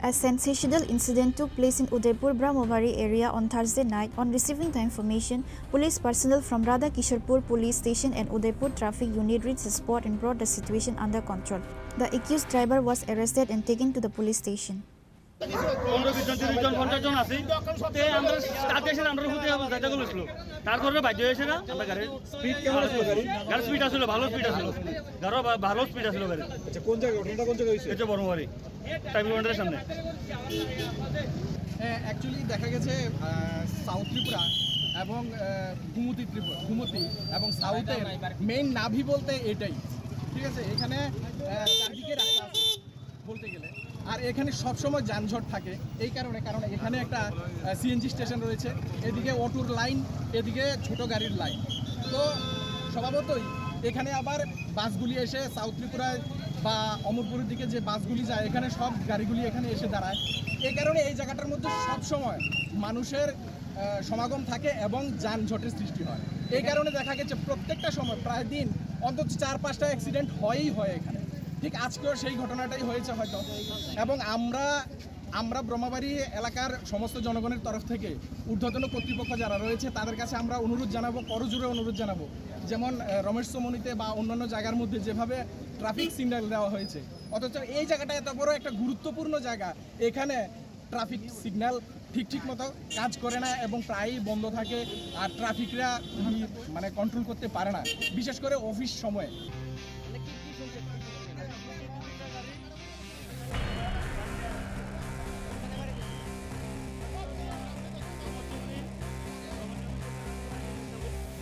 Speaker 13: A sensational incident took place in Udaipur Brahmabari area on Thursday night. On receiving the information, police personnel from Radha Kisharpur Police Station and Udaipur Traffic Unit reached the spot and brought the situation under control. The accused driver was arrested and taken to the police station.
Speaker 2: 15-20 জন 30 জন 50 জন আছি তে আমরা start এসে আমরা হতে যাইতে গেছিল তারপরে বাধ্য হয়েছে না আমরা গাড়ির স্পিড আসছিল ভালো স্পিড আসছিল গাড়ি ভালো স্পিড আসছিল গাড়ি।
Speaker 8: আচ্ছা কোন জায়গা ঘটনাটা কোন জায়গায় হইছে?
Speaker 2: এটা বড়মারি টাইম কাউন্টারের সামনে।
Speaker 15: অ্যাকচুয়ালি দেখা গেছে সাউথ ত্রিপুরা এবং ঘুমতি এবং সাউথের মেইন নাভি বলতে এটাই, ঠিক আছে। এখানে চারদিকে রাস্তা আছে বলতে গেলে, আর এখানে সবসময় যানজট থাকে এই কারণে, কারণ এখানে একটা সিএনজি স্টেশন রয়েছে, এদিকে অটোর লাইন, এদিকে ছোট গাড়ির লাইন। তো স্বভাবতই এখানে আবার বাসগুলি এসে সাউথ ত্রিপুরায় বা অমরপুরের দিকে যে বাসগুলি যায় এখানে সব গাড়িগুলি এখানে এসে দাঁড়ায়। এই কারণে এই জায়গাটার মধ্যে সবসময় মানুষের সমাগম থাকে এবং যানজটের সৃষ্টি হয়। এই কারণে দেখা গেছে প্রত্যেকটা সময় প্রায় দিন অন্তত 4-5টা অ্যাক্সিডেন্ট হয়ই হয় এখানে। ঠিক আজকেও সেই ঘটনাটাই হয়েছে হয়তো। এবং আমরা ব্রহ্মবাড়ি এলাকার সমস্ত জনগণের তরফ থেকে ঊর্ধ্বতন কর্তৃপক্ষ যারা রয়েছে তাদের কাছে আমরা অনুরোধ জানাবো, করজোরে অনুরোধ জানাবো, যেমন রমেশ চমনিতে বা অন্যান্য জায়গার মধ্যে যেভাবে ট্রাফিক সিগন্যাল দেওয়া হয়েছে, অথচ এই জায়গাটা এত বড় একটা গুরুত্বপূর্ণ জায়গা, এখানে ট্রাফিক সিগন্যাল ঠিক মতো কাজ করে না এবং প্রায়ই বন্ধ থাকে, আর ট্রাফিকরা মানে কন্ট্রোল করতে পারে না, বিশেষ করে অফিস সময়ে।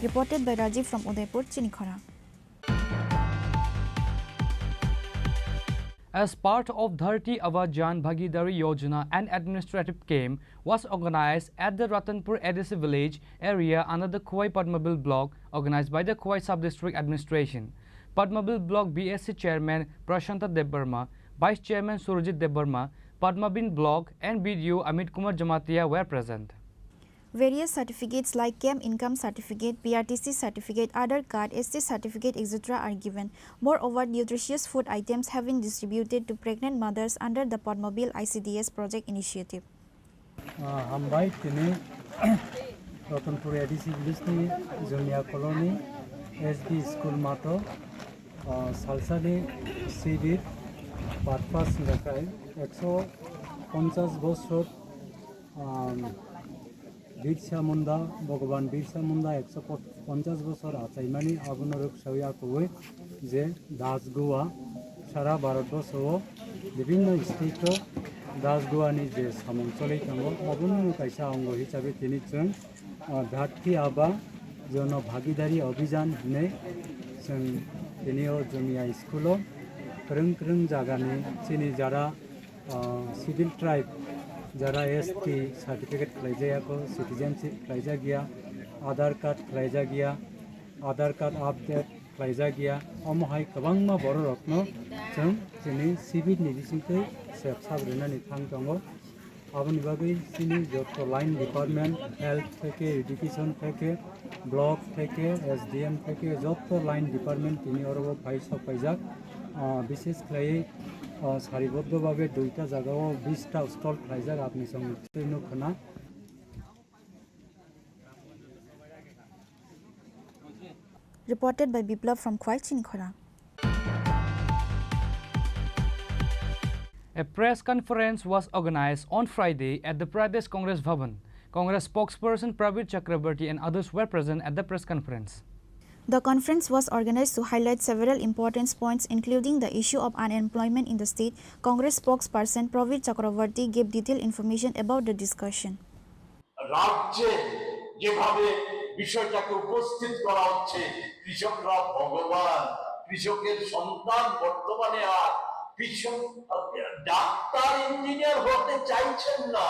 Speaker 13: Reported by Rajiv from Udaipur, Chini Khorang.
Speaker 16: As part of Dharti Ava Jan Bhagidari Yojana, an administrative camp was organized at the Ratanpur Adesi village area under the Khowai Padmabil block, organized by the Khowai Sub-District Administration. Padmabil block BSC Chairman Prashanta Debbarma, Vice Chairman Surajit Debbarma, Padmabin block and BDO Amit Kumar Jamatia were present.
Speaker 13: Various certificates like CAM Income Certificate, PRTC Certificate, Aadhaar Card, SC Certificate, etc. are given. Moreover, nutritious food items have been distributed to pregnant mothers under the Padmabil ICDS project initiative.
Speaker 24: हामबाय दिनै Ratanpur ADC भिलेजनि जोंनिया colony एसबि school माथो सालसानि शिबिर बाटपा सिंगाखाय 150 বছর बिरसा मुंडा भगवान बिरसा मुंडा 150 বছর आचाइमानि आबुनरुक सौयाखौै जे दासगुआ सारा भारतबर्षआव विभिन्न स्टेटआव दासगुआनि जे सामंचलि दङ आबुनि कायसा अंग हिसाबै दिनै जों धारथि आबा जन भागीदारी अभियान होननाय जों दिनैयाव जोंनिया स्कुलाव फोरों जागानि जोंनि जारा सिभिल ट्राइब जरा ST सार्टिफिकेट खालायजायाखौ सिटिजेनशिप खालायजा गैया, आधार कार्ड खालायजा गैया, आधार कार्ड आपडेट खालायजा गैया, अमहाय गोबां बर' रत्न जों जोंनि सिभिल निबिसिंखै साब्रैनानै दङ। आबुनि बागै जोंनि जत लाइन डिपार्टमेंट हेल्थ থেকে एडुकेशन থেকে ब्लक থেকে SDM থেকে जत लाइन डिपार्टमेंट তিনি अरब फाइ सफायजाक विशेष खालायै सारिबद्धभावे 2टा জায়গাও 20টা স্টল খাইজাক আপনি সঙ্গে নখনা।
Speaker 13: Reported by Biplav from Khowai, Chini Khorang.
Speaker 16: A press conference was organized on Friday at the Pradesh Congress Bhavan. Congress spokesperson Pravir Chakrabarti and others were present at the press conference.
Speaker 13: The conference was organized to highlight several important points, including the issue of unemployment in the state. Congress spokesperson Pravir Chakrabarti gave detailed information about the discussion.
Speaker 25: রাজ্যে যেভাবে বিষয়টাকে উপস্থিত করা হচ্ছে, কৃষকরা ভগবান, কৃষকের সন্তান, বর্তমানে আর কৃষক ডাক্তার ইঞ্জিনিয়ার হতে চাইছেন না,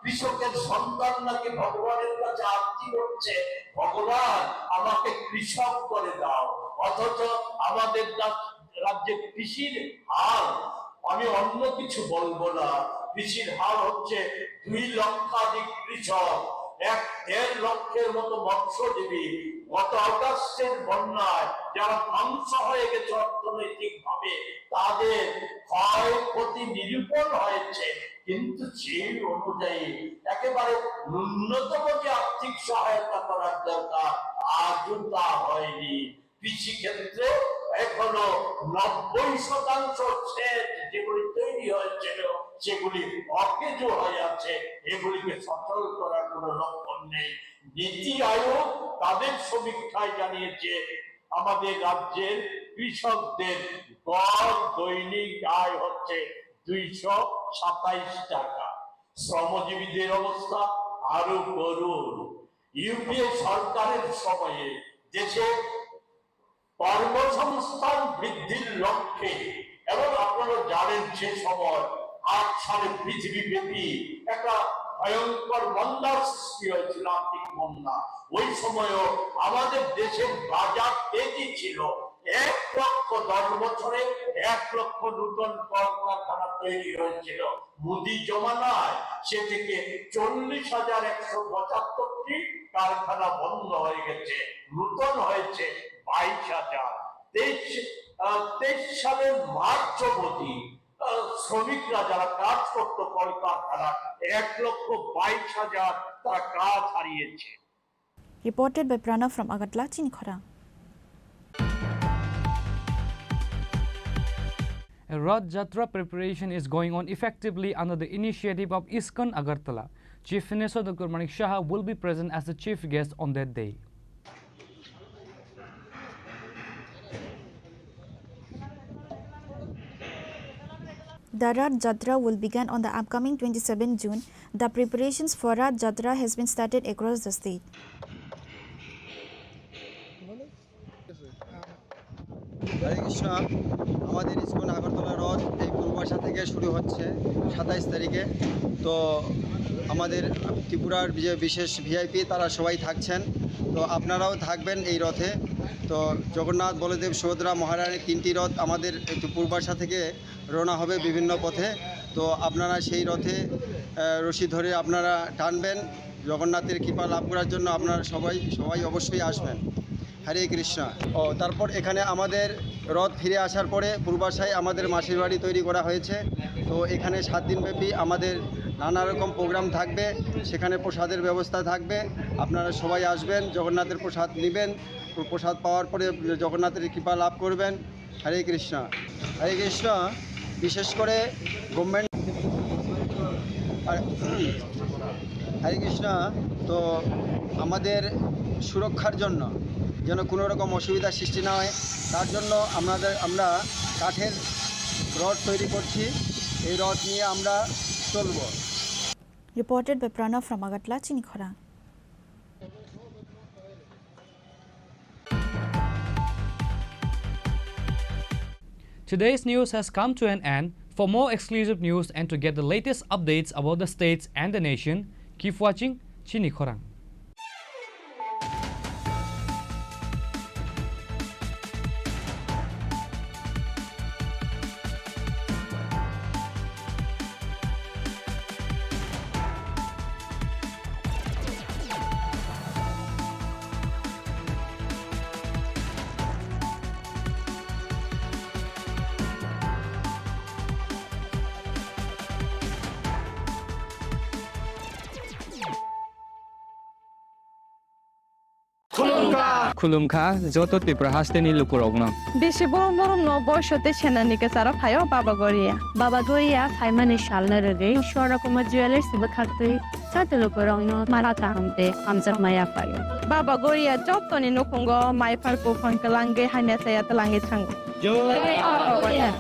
Speaker 25: কৃষকের সন্তান নাকি ভগবানের কাছে আরতি করছে, ভগবান আমাকে কৃষক করে দাও। অথচ আমাদের রাজ্যে কৃষির হার, আমি অন্য কিছু বলবো না, কৃষির হার হচ্ছে 2 লক্ষাধিক কৃষক, 1.5 লক্ষের মতো মৎস্যজীবী। গত অগাস্টের বন্যায় যারা ধ্বংস হয়ে গেছে অর্থনৈতিক ভাবে, তাদের ক্ষয়ক্ষতি নিরূপণ হয়েছে, কিন্তু সেই অনুযায়ী একেবারে ন্যূনতম যে আর্থিক সহায়তা করার দরকার আজও তা হয়নি। কৃষি ক্ষেত্রে এখনো 90% সেচ যেগুলি তৈরি হয়েছিল সেগুলি অকেজ হয়ে আছে, এগুলিকে সচল করার কোনো লক্ষণ নেই। নীতি আয়োগ তাদের সমীক্ষায় জানিয়েছে আমাদের রাজ্যের কৃষকদের গড় দৈনিক আয় হচ্ছে 227 টাকা। শ্রমজীবীদের অবস্থা আরো করুন। ইউপিএ সরকারের সময়ে দেশে কর্মসংস্থান বৃদ্ধির লক্ষ্যে, এবং আপনারা জানেন সে সময় 8 সালে পৃথিবীব্যাপী একটা ভয়ঙ্কর মন্দার সৃষ্টি হয়েছিল, আর্থিক মন্দা। ওই সময়ও আমাদের দেশের বাজার তেজি ছিল। 1 লক্ষ 10 বছরে 1 লক্ষ নতুন কলকারখানা তৈরি হয়েছিল। মোদি জমানায় সে থেকে 40,175টি কারখানা বন্ধ হয়ে গেছে, নতুন হয়েছে 22,000। 23 সালের মার্চ অবধি শ্রমিকরা যারা কাজ করতো কলকারখানা 1,22,000 তারা কাজ হারিয়েছে।
Speaker 13: Reported by Pranav from Agartala, Chini Khorang.
Speaker 16: A Rath Jatra preparation is going on effectively under the initiative of ISKCON Agartala. Chief Minister Dr. Manik Shah will be present as the chief guest on that day.
Speaker 13: The Rath Jatra will begin on the upcoming 27 June. The preparations for Rath Jatra has been started across the state.
Speaker 6: হরে কৃষ্ণ। আমাদের ISKCON Agartala রথ এই পূর্বাশা থেকে শুরু হচ্ছে 27 তারিখে। তো আমাদের ত্রিপুরার যে বিশেষ ভিআইপি তারা সবাই থাকছেন, তো আপনারাও থাকবেন এই রথে। তো জগন্নাথ, বলদেব, সুভদ্রা, মহারানীর 3টি রথ আমাদের পূর্বাশা থেকে রওনা হবে বিভিন্ন পথে। তো আপনারা সেই রথে রশি ধরে আপনারা টানবেন, জগন্নাথের কৃপা লাভ করার জন্য আপনারা সবাই অবশ্যই আসবেন। হরে কৃষ্ণ। ও তারপর এখানে আমাদের রথ ফিরে আসার পরে পূর্বাশায় আমাদের মাসির বাড়ি তৈরি করা হয়েছে। তো এখানে 7 দিনব্যাপী আমাদের নানা রকম প্রোগ্রাম থাকবে, সেখানে প্রসাদের ব্যবস্থা থাকবে। আপনারা সবাই আসবেন, জগন্নাথের প্রসাদ নেবেন, প্রসাদ পাওয়ার পরে জগন্নাথের কৃপা লাভ করবেন। হরে কৃষ্ণ। হরে কৃষ্ণ। বিশেষ করে গভর্নমেন্ট, হরে কৃষ্ণ। তো আমাদের সুরক্ষার জন্য যেন কোনো রকম অসুবিধার সৃষ্টি না হয়, তার জন্য আমরা কাঠের রথ তৈরি করছি। এই রথ নিয়ে আমরা চলব।
Speaker 13: Reported by Pranav from Agartala, Chini Khorang.
Speaker 16: Today's news has come to an end. For more exclusive news and to get the latest updates about the states and the nation, keep watching Chini Khorang.
Speaker 7: खुलुमखा जत त्रिपुरा हास्टेनि लुकुरगनो
Speaker 9: बेसे बरम न बयसते सेनानिके सारा फायो बाबा गोरिया फाइमानि शालना रगे शोरा कुमा jewellers बखाते साते लुकुरगनो माराता हमते हमजर माया फायो बाबा गोरिया जतनि नखंगो माइफारको फंकलांगे हाने साया तलांगे थांगो जय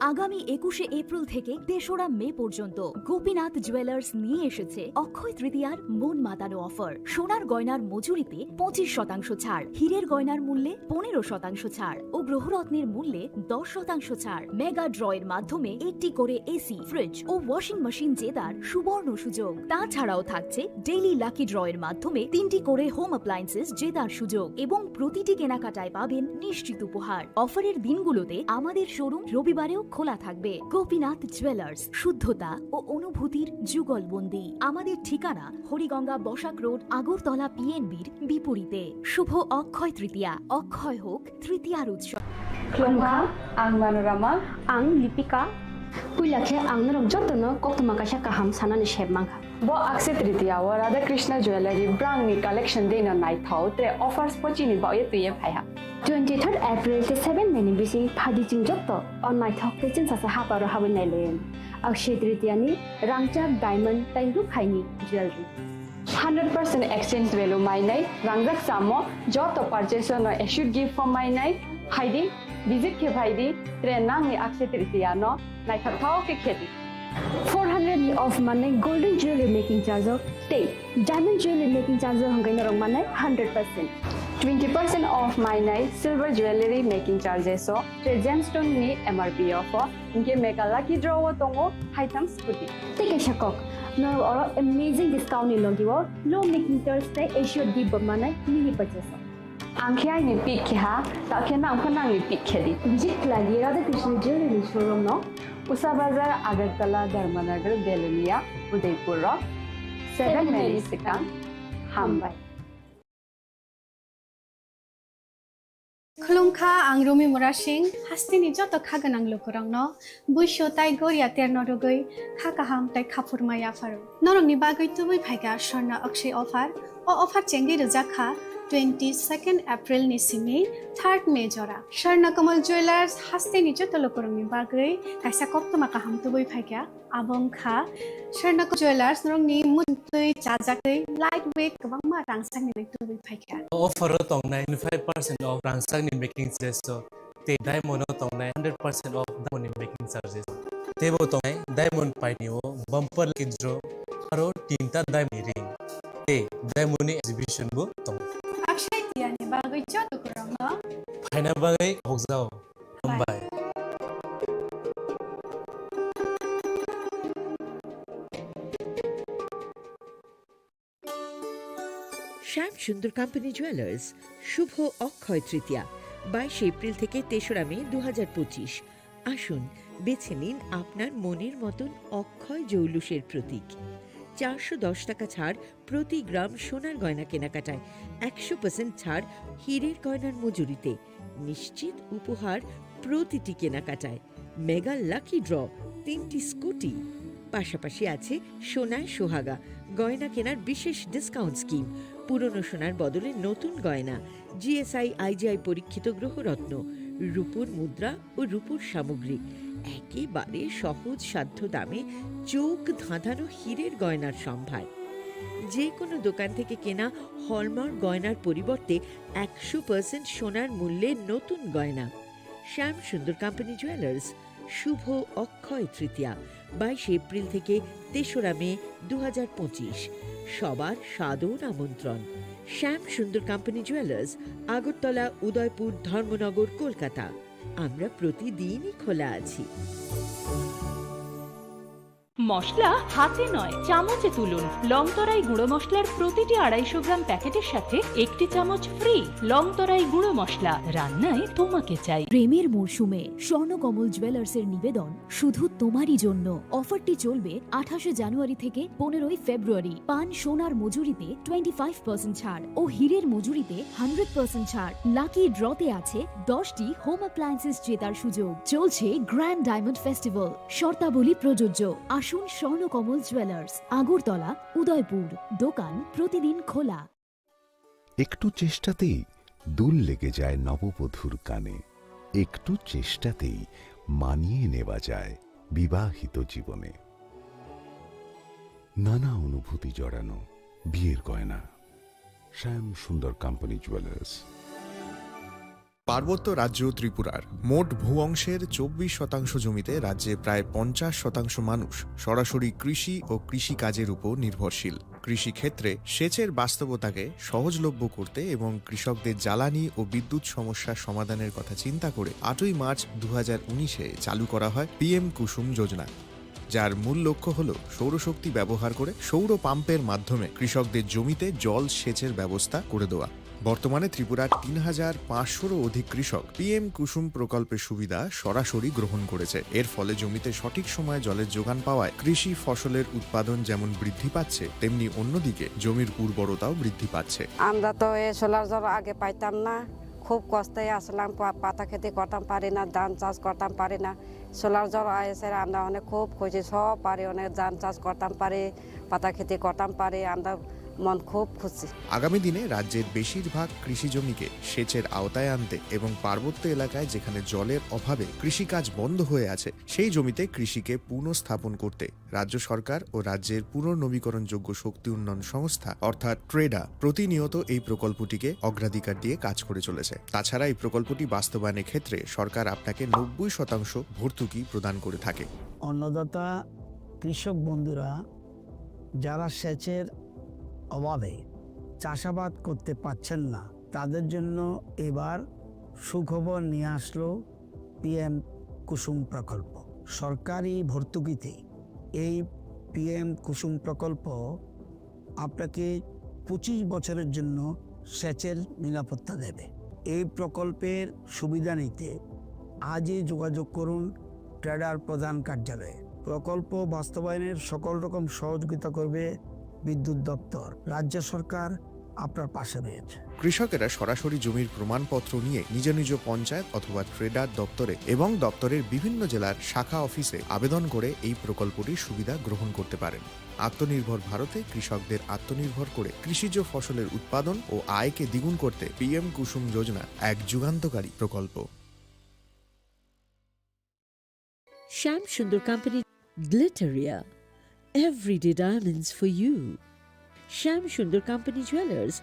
Speaker 4: আগামী 21শে এপ্রিল থেকে 3রা মে পর্যন্ত গোপীনাথ জুয়েলার্স নিয়ে এসেছে অক্ষয় তৃতীয়ার মন মাতানো অফার। সোনার গয়নার মজুরিতে 25% ছাড়, হীরের গয়নার মূল্যে 15% ছাড় ও গ্রহরত্নের মূল্যে 10% ছাড়। মেগা ড্রয়ের মাধ্যমে একটি করে এসি, ফ্রিজ ও ওয়াশিং মেশিন জেতার সুবর্ণ সুযোগ। তাছাড়াও থাকছে ডেইলি লাকি ড্রয়ের মাধ্যমে 3টি করে হোম অ্যাপ্লায়েন্সেস জেতার সুযোগ এবং প্রতিটি কেনাকাটায় পাবেন নিশ্চিত উপহার। অফারের দিনগুলোতে আমাদের শোরুম রবিবারেও খোলা থাকবে। গোপীনাথ জুয়েলার্স, শুদ্ধতা ও অনুভূতির যুগলবন্দি। আমাদের ঠিকানা হরিগঙ্গা বসাক রোড, আগরতলা পিএনবির বিপরীতে। শুভ অক্ষয় তৃতীয়া, অক্ষয় হোক তৃতীয়ার উৎসব।
Speaker 17: খুলুমখা আং মানোরামা আং লিপিকা কুইলাখে আং নরম যতনো কতমা কাশা কাহাম সানানি শেবমাখা bo akse tritiya wa radha krishna jewelry brang ni collection de na nai thau tre offers pochini ba ye tuye phaiha 23 April te 7 meni bisi phadi jingjok to on my thok te chin sa sa haparo hawin nailen Akshay Tritiya ni rangchak diamond tai ru khaini jewelry 100% exchange value mainai rangjak samo joto purchase no should give for mainai haidi visit ke bhaidi trenang ni Akshay Tritiya no nai thau ke kheti 400 of money golden jewelry making charge of te diamond jewelry making charge hangai na rong manai 100% 20% off mainai silver jewelry making charges so gemstone ni MRP of inke mega lucky draw tongo haitang scooty take a shakok no or amazing discount ni logiwo low making charge te issue di manai mini purchase angkhai ni pick kha ta khena angkhana ni pick khedi jit lagi radha krishna jewelry showroom no Usa Bazar Agartala Dharmanagar Belunia Udaipur 7 Mary Sikang Hambai
Speaker 5: Khulumkha ang Rumi Murashing hastini joto khaganang lukurangno buisho tai goria ternodogoi khakaham tai khapurmaya faru norongni bagoi tubui phaiga Swarna Akshay offer o offer chengi rujakha 22nd April ni simi 3rd May jora Swarna Kamal Jewelers hastini joto lukurangni bagoi kaisa koptoma kaham tubui phaiga abongkha Swarna Jewelers norongni muntui chajakei lightweight kabangma rangsang ni tubui phaiga
Speaker 11: offer tong 95% of rangsang ni making charges so te diamond tong 100% of diamond making charges te bo tong diamond paini o bumper kidro aro tinta diamond ring te diamond exhibition bo tong
Speaker 5: Akshay Tritiya ni bagoi joto kurangno
Speaker 11: phaina bagai hogjao Mumbai
Speaker 14: Shyam Sundar company jewellers Shubho Akshaya Tritiya 22 April থেকে 3রা মে 2025 আসুন বেছে নিন আপনার মনের মতন অক্ষয় জৌলুসের প্রতীক 410 টাকা ছাড় প্রতি গ্রাম সোনার গয়না কেনাকাটায় 100% ছাড় হীরের গয়নার মজুরিতে নিশ্চিত উপহার প্রতিটি কেনাকাটায় মেগা লাকি ড্র 3টি স্কুটি পাশাপাশি আছে সোনায় সোহাগা গয়না কেনার বিশেষ ডিসকাউন্ট স্কিম পুরনো সোনার বদলে নতুন গয়না জিএসআই আইজিআই পরীক্ষিত গ্রহরত্ন রূপোর মুদ্রা ও রূপোর সামগ্রী একেবারে সহজ সাধ্য দামে চোখ ধাঁধানো হীরের গয়নার সম্ভার যে কোনো দোকান থেকে কেনা হলমার্ক গয়নার পরিবর্তে 100% সোনার মূল্যে নতুন গয়না শ্যাম সুন্দর কোম্পানি জুয়েলার্স শুভ অক্ষয় তৃতীয়া 22 এপ্রিল থেকে 3রা মে 2025 সবার সাদর আমন্ত্রণ শ্যাম সুন্দর কোম্পানি জুয়েলার্স আগরতলা উদয়পুর ধর্মনগর কলকাতা আমরা প্রতিদিনই খোলা আছি
Speaker 19: মশলা হাতে নয় চামচে তুলুন লংতরাই গুঁড়ো মশলার প্রতিটি 250 গ্রাম প্যাকেটের সাথে একটি চামচ ফ্রি লংতরাই গুঁড়ো মশলা রান্নায় তোমাকে চাই
Speaker 4: প্রেমের মরশুমে স্বর্ণকমল জুয়েলার্সের নিবেদন শুধু তোমারই জন্য অফারটি চলবে 28 জানুয়ারি থেকে 15 ফেব্রুয়ারি পান সোনার মজুরিতে 25% ছাড় ও হীরের মজুরিতে 100% ছাড় লাকি ড্রতে আছে 10টি হোম অ্যাপ্লায়েন্সেস জেতার সুযোগ চলছে গ্র্যান্ড ডায়মন্ড ফেস্টিভ্যাল শর্তাবলী প্রযোজ্য আসুন স্বর্ণকমল জুয়েলার্স আগরতলা উদয়পুর দোকান প্রতিদিন খোলা
Speaker 20: একটু চেষ্টাতেই দুল লেগে যায় নববধূর কানে একটু চেষ্টাতেই মানিয়ে নেওয়া যায় বিবাহিত জীবনে নানা অনুভূতি জড়ানো বিয়ের গয়না শ্যাম সুন্দর কোম্পানি জুয়েলার্স
Speaker 26: পার্বত্য রাজ্য ত্রিপুরার মোট ভূ অংশের 24% জমিতে রাজ্যে প্রায় 50% মানুষ সরাসরি কৃষি ও কৃষিকাজের উপর নির্ভরশীল কৃষিক্ষেত্রে সেচের বাস্তবতাকে সহজলভ্য করতে এবং কৃষকদের জ্বালানি ও বিদ্যুৎ সমস্যার সমাধানের কথা চিন্তা করে 8ই মার্চ 2019-এ চালু করা হয় পিএম কুসুম যোজনা যার মূল লক্ষ্য হল সৌরশক্তি ব্যবহার করে সৌর পাম্পের মাধ্যমে কৃষকদের জমিতে জল সেচের ব্যবস্থা করে দেওয়া বর্তমানে ত্রিপুরার ৩,৫০০-রও অধিক কৃষক পিএম কুসুম প্রকল্পের সুবিধা সরাসরি গ্রহণ করেছে এর ফলে জমিতে সঠিক সময়ে জলের যোগান পাওয়ায় কৃষি ফসলের উৎপাদন যেমন বৃদ্ধি পাচ্ছে তেমনি অন্যদিকে জমির উর্বরতাও বৃদ্ধি পাচ্ছে
Speaker 27: আমরা তো এই সোলার জল আগে পাইতাম না খুব কষ্টে আসলাম পাতা খেতে করতাম পারি না ধান চাষ করতাম পারি না সোলার জল এসে আমরা অনেক খুব খুশি সব পারি অনেক ধান চাষ করতাম পারি পাতা খেতে করতাম পারি আমরা মন খুব খুশি।
Speaker 26: আগামী দিনে রাজ্যের বেশিরভাগ কৃষি জমিকে সেচের আওতায় আনতে এবং পার্বত্য এলাকায় যেখানে জলের অভাবে কৃষিকাজ বন্ধ হয়ে আছে সেই জমিতে কৃষিকে পুনঃস্থাপন করতে রাজ্য সরকার ও রাজ্যের পুনর্নবীকরণযোগ্য শক্তি উন্নয়ন সংস্থা অর্থাৎ ট্রেডা প্রতিনিয়ত এই প্রকল্পটিকে অগ্রাধিকার দিয়ে কাজ করে চলেছে। তাছাড়া এই প্রকল্পটি বাস্তবায়নের ক্ষেত্রে সরকার আপনাকে 90% ভর্তুকি প্রদান করে থাকে।
Speaker 3: অন্নদাতা কৃষক বন্ধুরা যারা সেচের অভাবে চাষাবাদ করতে পারছেন না তাদের জন্য এবার সুখবর নিয়ে আসলো পিএম কুসুম প্রকল্প। সরকারি ভর্তুকিতে এই পিএম কুসুম প্রকল্প আপনাকে 25 বছরের জন্য সেচের নিরাপত্তা দেবে। এই প্রকল্পের সুবিধা নিতে আজই যোগাযোগ করুন ট্রেডার প্রধান কার্যালয়ে। প্রকল্প বাস্তবায়নের সকল রকম সহযোগিতা করবে বিদ্যুৎ দপ্তর। রাজ্য সরকার আপনার পাশে রয়েছে।
Speaker 26: কৃষকেরা সরাসরি জমির প্রমাণপত্র নিয়ে নিজ নিজ পঞ্চায়েত অথবা ট্রেডার দপ্তরে এবং দপ্তরের বিভিন্ন জেলার শাখা অফিসে আবেদন করে এই প্রকল্পটির সুবিধা গ্রহণ করতে পারেন। আত্মনির্ভর ভারতে কৃষকদের আত্মনির্ভর করে কৃষিজ ফসলের উৎপাদন ও আয়কে দ্বিগুণ করতে পিএম কুসুম যোজনা এক যুগান্তকারী প্রকল্প।
Speaker 14: Shyam Sundar company গ্লিটারিয়া everyday diamonds for you. Shyam Sundar company jewellers.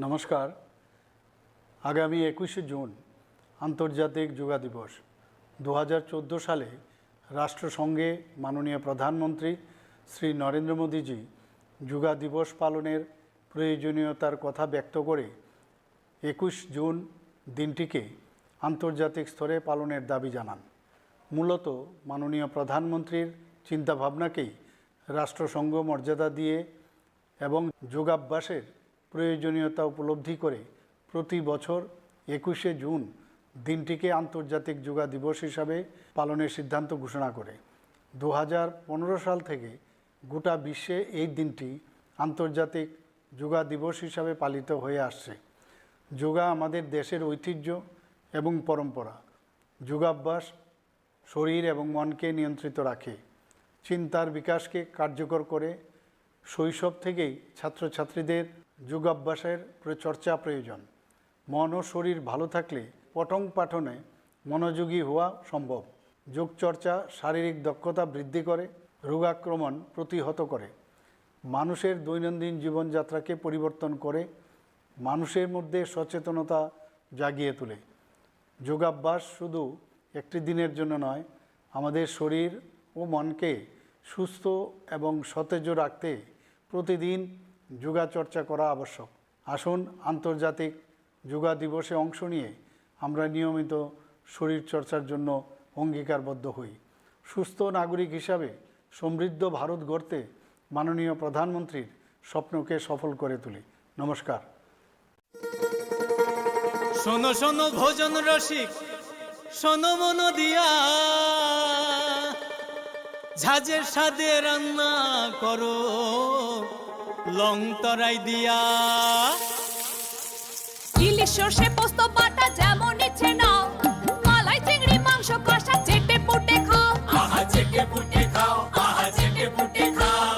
Speaker 10: নমস্কার। আগামী 21শে জুন আন্তর্জাতিক যোগা দিবস। 2014 সালে রাষ্ট্রসংঘে মাননীয় প্রধানমন্ত্রী শ্রী নরেন্দ্র মোদীজি যোগা দিবস পালনের প্রয়োজনীয়তার কথা ব্যক্ত করে 21 জুন দিনটিকে আন্তর্জাতিক স্তরে পালনের দাবি জানান। মূলত মাননীয় প্রধানমন্ত্রীর চিন্তাভাবনাকেই রাষ্ট্রসংঘ মর্যাদা দিয়ে এবং যোগাভ্যাসের প্রয়োজনীয়তা উপলব্ধি করে প্রতি বছর 21শে জুন দিনটিকে আন্তর্জাতিক যোগা দিবস হিসাবে পালনের সিদ্ধান্ত ঘোষণা করে। 2015 সাল থেকে গোটা বিশ্বে এই দিনটি আন্তর্জাতিক যোগা দিবস হিসাবে পালিত হয়ে আসছে। যোগা আমাদের দেশের ঐতিহ্য এবং পরম্পরা। যোগাভ্যাস শরীর এবং মনকে নিয়ন্ত্রিত রাখে, চিন্তার বিকাশকে কার্যকর করে। শৈশব থেকেই ছাত্রছাত্রীদের যোগাভ্যাসের চর্চা প্রয়োজন। মন ও শরীর ভালো থাকলে পঠন পাঠনে মনোযোগী হওয়া সম্ভব। যোগচর্চা শারীরিক দক্ষতা বৃদ্ধি করে, রোগাক্রমণ প্রতিহত করে, মানুষের দৈনন্দিন জীবনযাত্রাকে পরিবর্তন করে, মানুষের মধ্যে সচেতনতা জাগিয়ে তোলে। যোগাভ্যাস শুধু একটি দিনের জন্য নয়, আমাদের শরীর ও মনকে সুস্থ এবং সতেজ রাখতে প্রতিদিন যোগা চর্চা করা আবশ্যক। আসুন আন্তর্জাতিক যোগা দিবসে অংশ নিয়ে আমরা নিয়মিত শরীর চর্চার জন্য অঙ্গীকারবদ্ধ হই। সুস্থ নাগরিক হিসাবে সমৃদ্ধ ভারত গড়তে মাননীয় প্রধানমন্ত্রীর স্বপ্নকে সফল করে তুলি। নমস্কার।
Speaker 12: শোনো শোনো ভোজন রসিক, শোনো মন দিয়া, ঝাঁঝের স্বাদে রান্না করো লং তরাই দিয়া।
Speaker 18: ইলিশ সর্ষে পোস্ত বাটা যেমন ইচ্ছে নাও, মালাই চিংড়ি মাংস কষা চেটে পুটে খাও,
Speaker 12: আহা চেটে পুটে খাও, আহা চেটে পুটে খাও।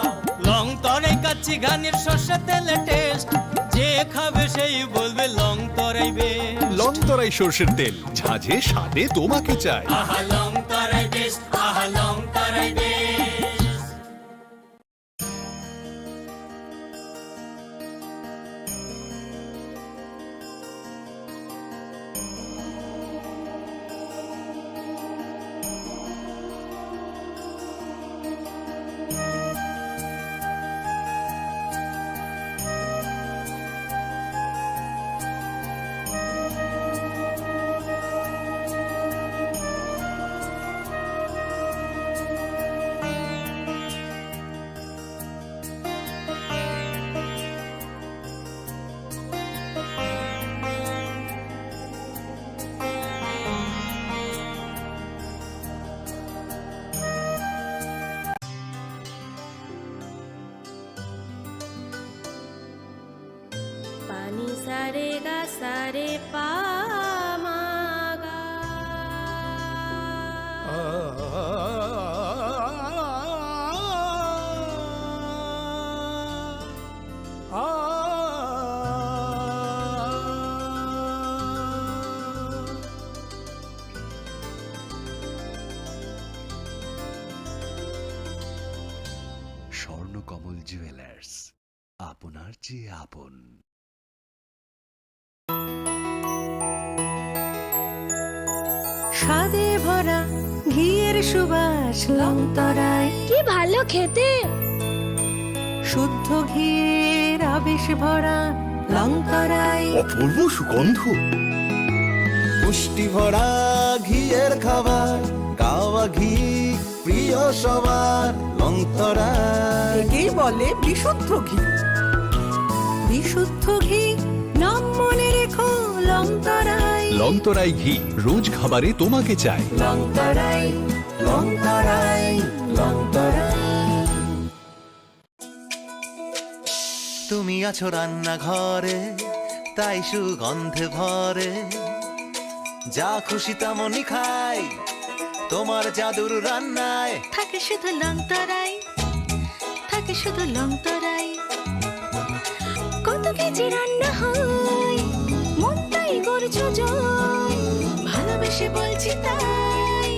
Speaker 12: লং তরাই কাচ্চি ঘানির সর্ষে তেলে টেস্ট, যে খাবে সেই বলবে লং তরাই বেশ।
Speaker 21: লং তরাই সর্ষের তেল, ঝাঁঝে স্বাদে তোমাকে চাই।
Speaker 12: আহা লং তরাই বেশ, আহা লং তরাই বেশ।
Speaker 18: সারে গা সারে পা মা গা।
Speaker 21: কমল জুয়েলার্স, আপনার চেয়ে আপন।
Speaker 1: স্বাদে ভরা ঘিয়ের সুবাস লংতরায়, কি ভালো খেতে। শুদ্ধ ঘিয়ের আবেশ ভরা লংতরায়,
Speaker 21: অপূর্ব সুগন্ধ।
Speaker 2: পুষ্টি ভরা ঘিয়ের খাবার, কাওয়া ঘি প্রিয় সবার লংতরায়।
Speaker 1: একেই বলে বিশুদ্ধ ঘি। বিশুদ্ধ ঘি নাম মনে রেখো লংতরায়।
Speaker 21: লংতরাই ঘি রোজ খাবারে তোমাকে চাই।
Speaker 2: লংতরাই, লংতরাই, লংতরাই।
Speaker 8: তুমি আছো রান্নাঘরে, তাই সুগন্ধে ভরে, যা খুশি তেমনই খাই তোমার জাদুর রান্নায়।
Speaker 1: থাকে শুধু লংতরাই, থাকে শুধু লংতরাই। কত কেজি রান্না হয়, মনটাই করছো জয়। ভালোবেসে বলছি তাই,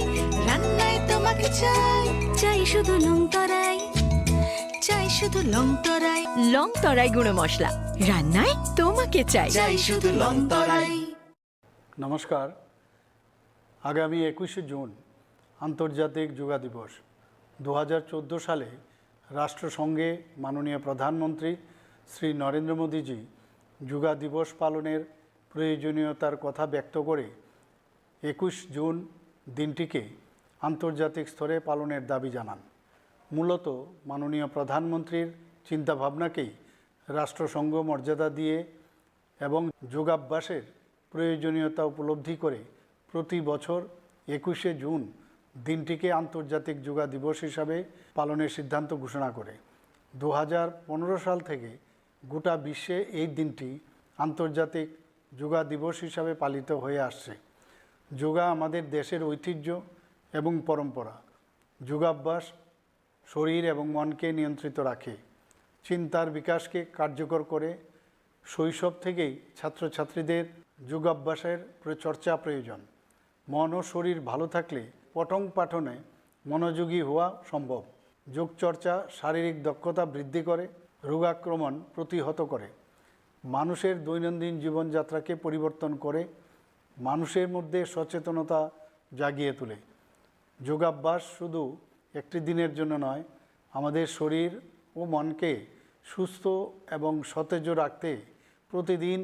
Speaker 1: রান্নায় তোমাকে চাই। চাই শুধু লংতরাই, চাই শুধু লংতরাই।
Speaker 14: লংতরাই গুঁড়ো মশলা, রান্নায় তোমাকে চাই।
Speaker 1: চাই শুধু লংতরাই।
Speaker 10: নমস্কার। আগামী 21শে জুন আন্তর্জাতিক যোগা দিবস। 2014 সালে রাষ্ট্রসংঘে মাননীয় প্রধানমন্ত্রী শ্রী নরেন্দ্র মোদীজি যোগা দিবস পালনের প্রয়োজনীয়তার কথা ব্যক্ত করে 21 জুন দিনটিকে আন্তর্জাতিক স্তরে পালনের দাবি জানান। মূলত মাননীয় প্রধানমন্ত্রীর চিন্তাভাবনাকেই রাষ্ট্রসংঘ মর্যাদা দিয়ে এবং যোগাভ্যাসের প্রয়োজনীয়তা উপলব্ধি করে প্রতি বছর 21শে জুন দিনটিকে আন্তর্জাতিক যোগা দিবস হিসাবে পালনের সিদ্ধান্ত ঘোষণা করে। 2015 সাল থেকে গোটা বিশ্বে এই দিনটি আন্তর্জাতিক যোগা দিবস হিসাবে পালিত হয়ে আসছে। যোগা আমাদের দেশের ঐতিহ্য এবং পরম্পরা। যোগাভ্যাস শরীর এবং মনকে নিয়ন্ত্রিত রাখে, চিন্তার বিকাশকে কার্যকর করে। শৈশব থেকেই ছাত্রছাত্রীদের যোগাভ্যাসের চর্চা প্রয়োজন। মন ও শরীর ভালো থাকলে পঠন পাঠনে মনোযোগী হওয়া সম্ভব। যোগচর্চা শারীরিক দক্ষতা বৃদ্ধি করে, রোগাক্রমণ প্রতিহত করে, মানুষের দৈনন্দিন জীবনযাত্রাকে পরিবর্তন করে, মানুষের মধ্যে সচেতনতা জাগিয়ে তোলে। যোগাভ্যাস শুধু একটি দিনের জন্য নয়, আমাদের শরীর ও মনকে সুস্থ এবং সতেজ রাখতে প্রতিদিন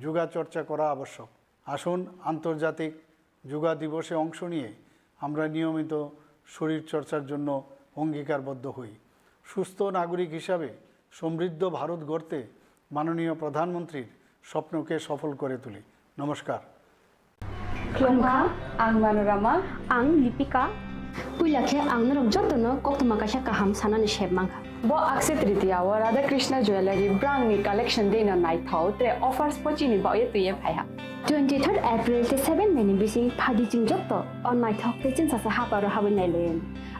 Speaker 10: যোগাচর্চা করা আবশ্যক। আসুন আন্তর্জাতিক যোগা দিবসে অংশ নিয়ে আমরা নিয়মিত শরীরচর্চার জন্য অঙ্গীকারবদ্ধ হই। সুস্থ নাগরিক হিসাবে সমৃদ্ধ ভারত গড়তে মাননীয় প্রধানমন্ত্রীর স্বপ্নকে সফল করে তুলি। নমস্কার।
Speaker 17: Klongkha, ang Manorama, ang Lipika. Puilakhe ang narok jotono koktoma kasha kaham sanani shebmangkha.
Speaker 15: Bo Akshaya Tritiya wa Radha Krishna Jewelry brand ni collection dena nai thau tre offers pochini ba ye tuye phaiha.
Speaker 17: 23rd April te 7 meni bisi phadi jingjokto on my thok te chin sasa haparo habin nailen.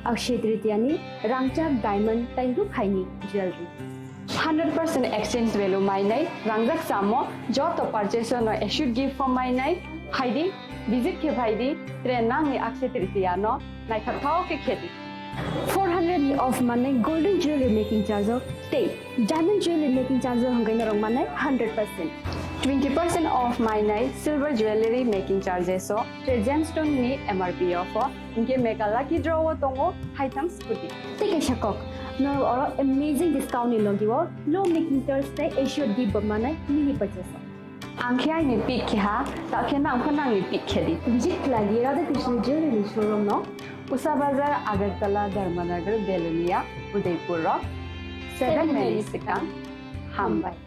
Speaker 17: Akshaya Tritiya ni rangchak diamond tairu khaini jewelry.
Speaker 15: 100% exchange value mai nai rangjak samo joto purchase no issued gift from mai nai haidi visit ke bhaidi tre nang ni Akshaya Tritiya no nai thau ke kheti.
Speaker 17: 400 ni off manai golden jewelry making charge of stay. Diamond jewelry making charge of hangai narong manai 100%.
Speaker 15: 20% off my night silver jewelry making charges so tre gemstone ni MRP offer inke mega lucky draw tongo item scooty.
Speaker 17: Take a shakok. No or amazing discount ni logiwo low making charge te assured give manai mini purchase.
Speaker 15: Angkhya ni pick kha ta khena angkhana ni pick khedi.
Speaker 17: Visit lagi Radha Krishna Jewelry showroom no
Speaker 15: Usa Bazar Agartala Dharmanagar Belunia Udaipur Rock 7 Mary Sikang Hambai.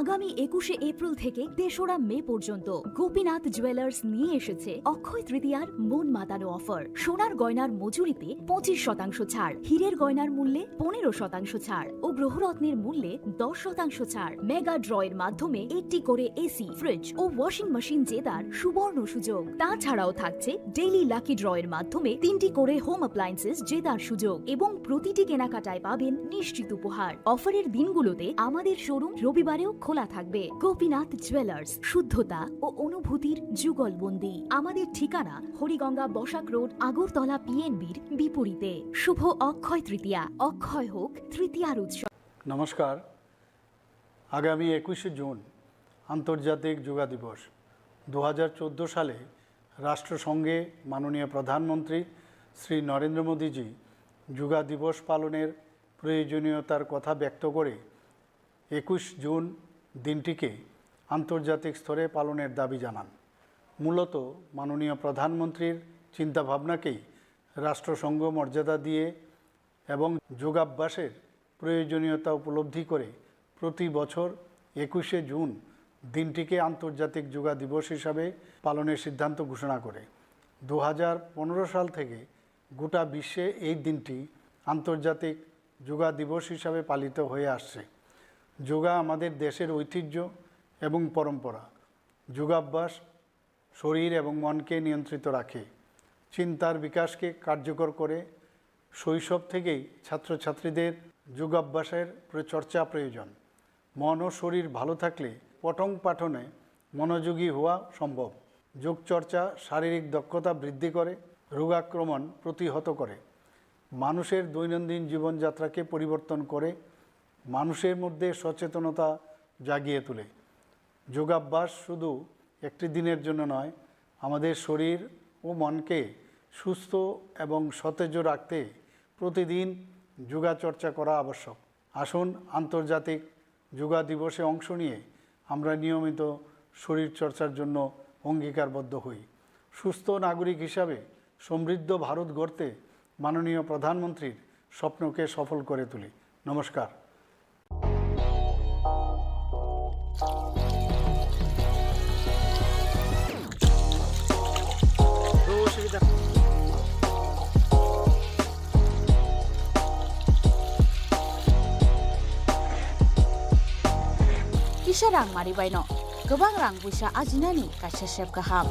Speaker 4: আগামী 21শে April থেকে 3রা মে পর্যন্ত Gopinath jewellers নিয়ে এসেছে অক্ষয় তৃতীয়ার মন মাতানো offer. সোনার গয়নার মজুরিতে 25% ছাড়, হীরের গয়নার মূল্যে 15% ছাড় ও গ্রহরত্নের মূল্যে 10% ছাড়। মেগা ড্রয়ের মাধ্যমে 8টি করে এসি, ফ্রিজ ও ওয়াশিং মেশিন জেতার সুবর্ণ সুযোগ। তাছাড়াও থাকছে ডেইলি লাকি ড্রয়ের মাধ্যমে 3টি করে হোম অ্যাপ্লায়েন্সেস জেতার সুযোগ এবং প্রতিটি কেনাকাটায় পাবেন নিশ্চিত উপহার। অফারের দিনগুলোতে আমাদের শোরুম রবিবারেও খোলা থাকবে। গোপীনাথ জুয়েলার্স, শুদ্ধতা ও অনুভূতির যুগলবন্দি। আমাদের ঠিকানা হরিগঙ্গা বসাক রোড, আগরতলা পিএনবির বিপরীতে। শুভ অক্ষয় তৃতীয়া, অক্ষয় হোক তৃতীয়ার উৎসব।
Speaker 10: নমস্কার। আগামী 21শে জুন আন্তর্জাতিক যোগা দিবস। 2014 সালে রাষ্ট্রসংঘে মাননীয় প্রধানমন্ত্রী শ্রী নরেন্দ্র মোদীজি যোগা দিবস পালনের প্রয়োজনীয়তার কথা ব্যক্ত করে 21 জুন দিনটিকে আন্তর্জাতিক স্তরে পালনের দাবি জানান। মূলত মাননীয় প্রধানমন্ত্রীর চিন্তাভাবনাকেই রাষ্ট্রসংঘ মর্যাদা দিয়ে এবং যোগাভ্যাসের প্রয়োজনীয়তা উপলব্ধি করে প্রতি বছর 21শে জুন দিনটিকে আন্তর্জাতিক যোগা দিবস হিসাবে পালনের সিদ্ধান্ত ঘোষণা করে। 2015 সাল থেকে গোটা বিশ্বে এই দিনটি আন্তর্জাতিক যোগা দিবস হিসাবে পালিত হয়ে আসছে। যোগা আমাদের দেশের ঐতিহ্য এবং পরম্পরা। যোগাভ্যাস শরীর এবং মনকে নিয়ন্ত্রিত রাখে, চিন্তার বিকাশকে কার্যকর করে। শৈশব থেকেই ছাত্রছাত্রীদের যোগাভ্যাসের চর্চা প্রয়োজন। মন ও শরীর ভালো থাকলে পঠন পাঠনে মনোযোগী হওয়া সম্ভব। যোগচর্চা শারীরিক দক্ষতা বৃদ্ধি করে, রোগাক্রমণ প্রতিহত করে, মানুষের দৈনন্দিন জীবনযাত্রাকে পরিবর্তন করে, মানুষের মধ্যে সচেতনতা জাগিয়ে তোলে। যোগাভ্যাস শুধু একটি দিনের জন্য নয়, আমাদের শরীর ও মনকে সুস্থ এবং সতেজ রাখতে প্রতিদিন যোগাচর্চা করা আবশ্যক। আসুন আন্তর্জাতিক যোগা দিবসে অংশ নিয়ে আমরা নিয়মিত শরীরচর্চার জন্য অঙ্গীকারবদ্ধ হই। সুস্থ নাগরিক হিসাবে সমৃদ্ধ ভারত গড়তে মাননীয় প্রধানমন্ত্রীর স্বপ্নকে সফল করে তুলি। নমস্কার।
Speaker 6: Kisah rang mari baino, gobang rang busa ajinani kaca sep kaham.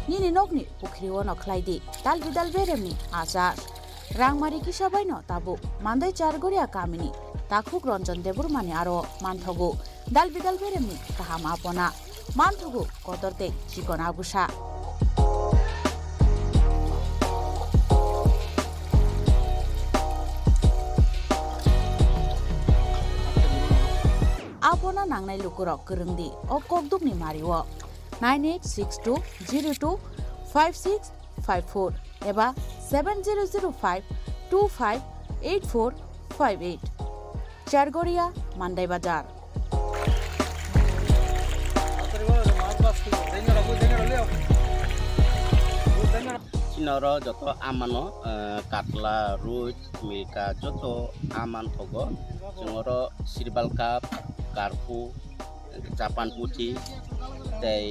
Speaker 6: Nini nokni pukri wono klaidi, dal bidal beremni azar. Rang mari kisah baino tabu, mandai chargoria kamini, takuk ronjon debur mani aro manthogu, dal bidal beremni kaham apona, manthogu kotorte chikon abusa. Apona nangnai lukurok gerengdi o kokdukni mariwo 9862025654 eba 7005258458 Chargoria Mandai Bazar.
Speaker 13: Chinoro joto amano katla ruj mika joto aman togo jongoro sirbal cup karpu capan putih tei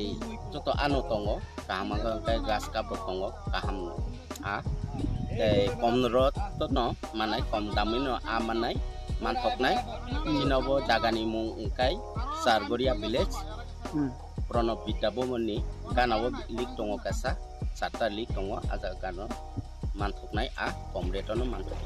Speaker 13: joto anu tongo kaham kai gas cup tongo kaham tei komrot tono manai kom damino amanai mantok nai Chinobo jagani mung kai Sargoria village Pronop Bidabomoni ganawo lik tongo kasa Sata lik tongo aga gano mantok nai komretono mantok.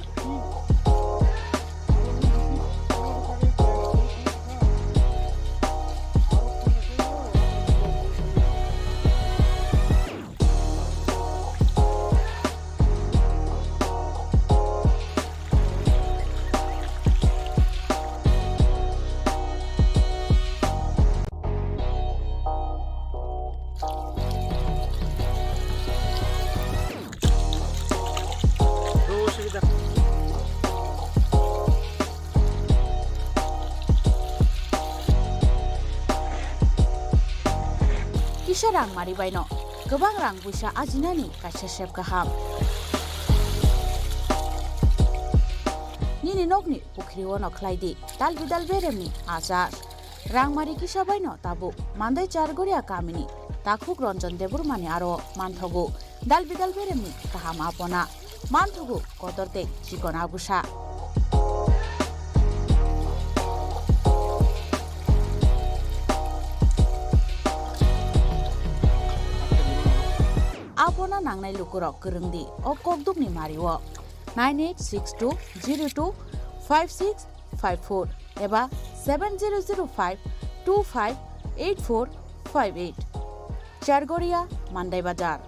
Speaker 6: Kisah rang mari baino, gobang rang busa ajinani kaca sep kaham. Nini nokni pukri wono klaidi, dal bidal beremni azar. Rang mari kisah baino tabu, mandai chargoria kamini, takuk ronjon debur mani aro manthogu, dal bidal beremni kaham apona, manthogu kotorte chikon abusa. Apona nangnai lukurok gerengdi o kokdukni mariwo 9862025654 54 एबा 7005258458 चारगोरिया मान्दाई बाजार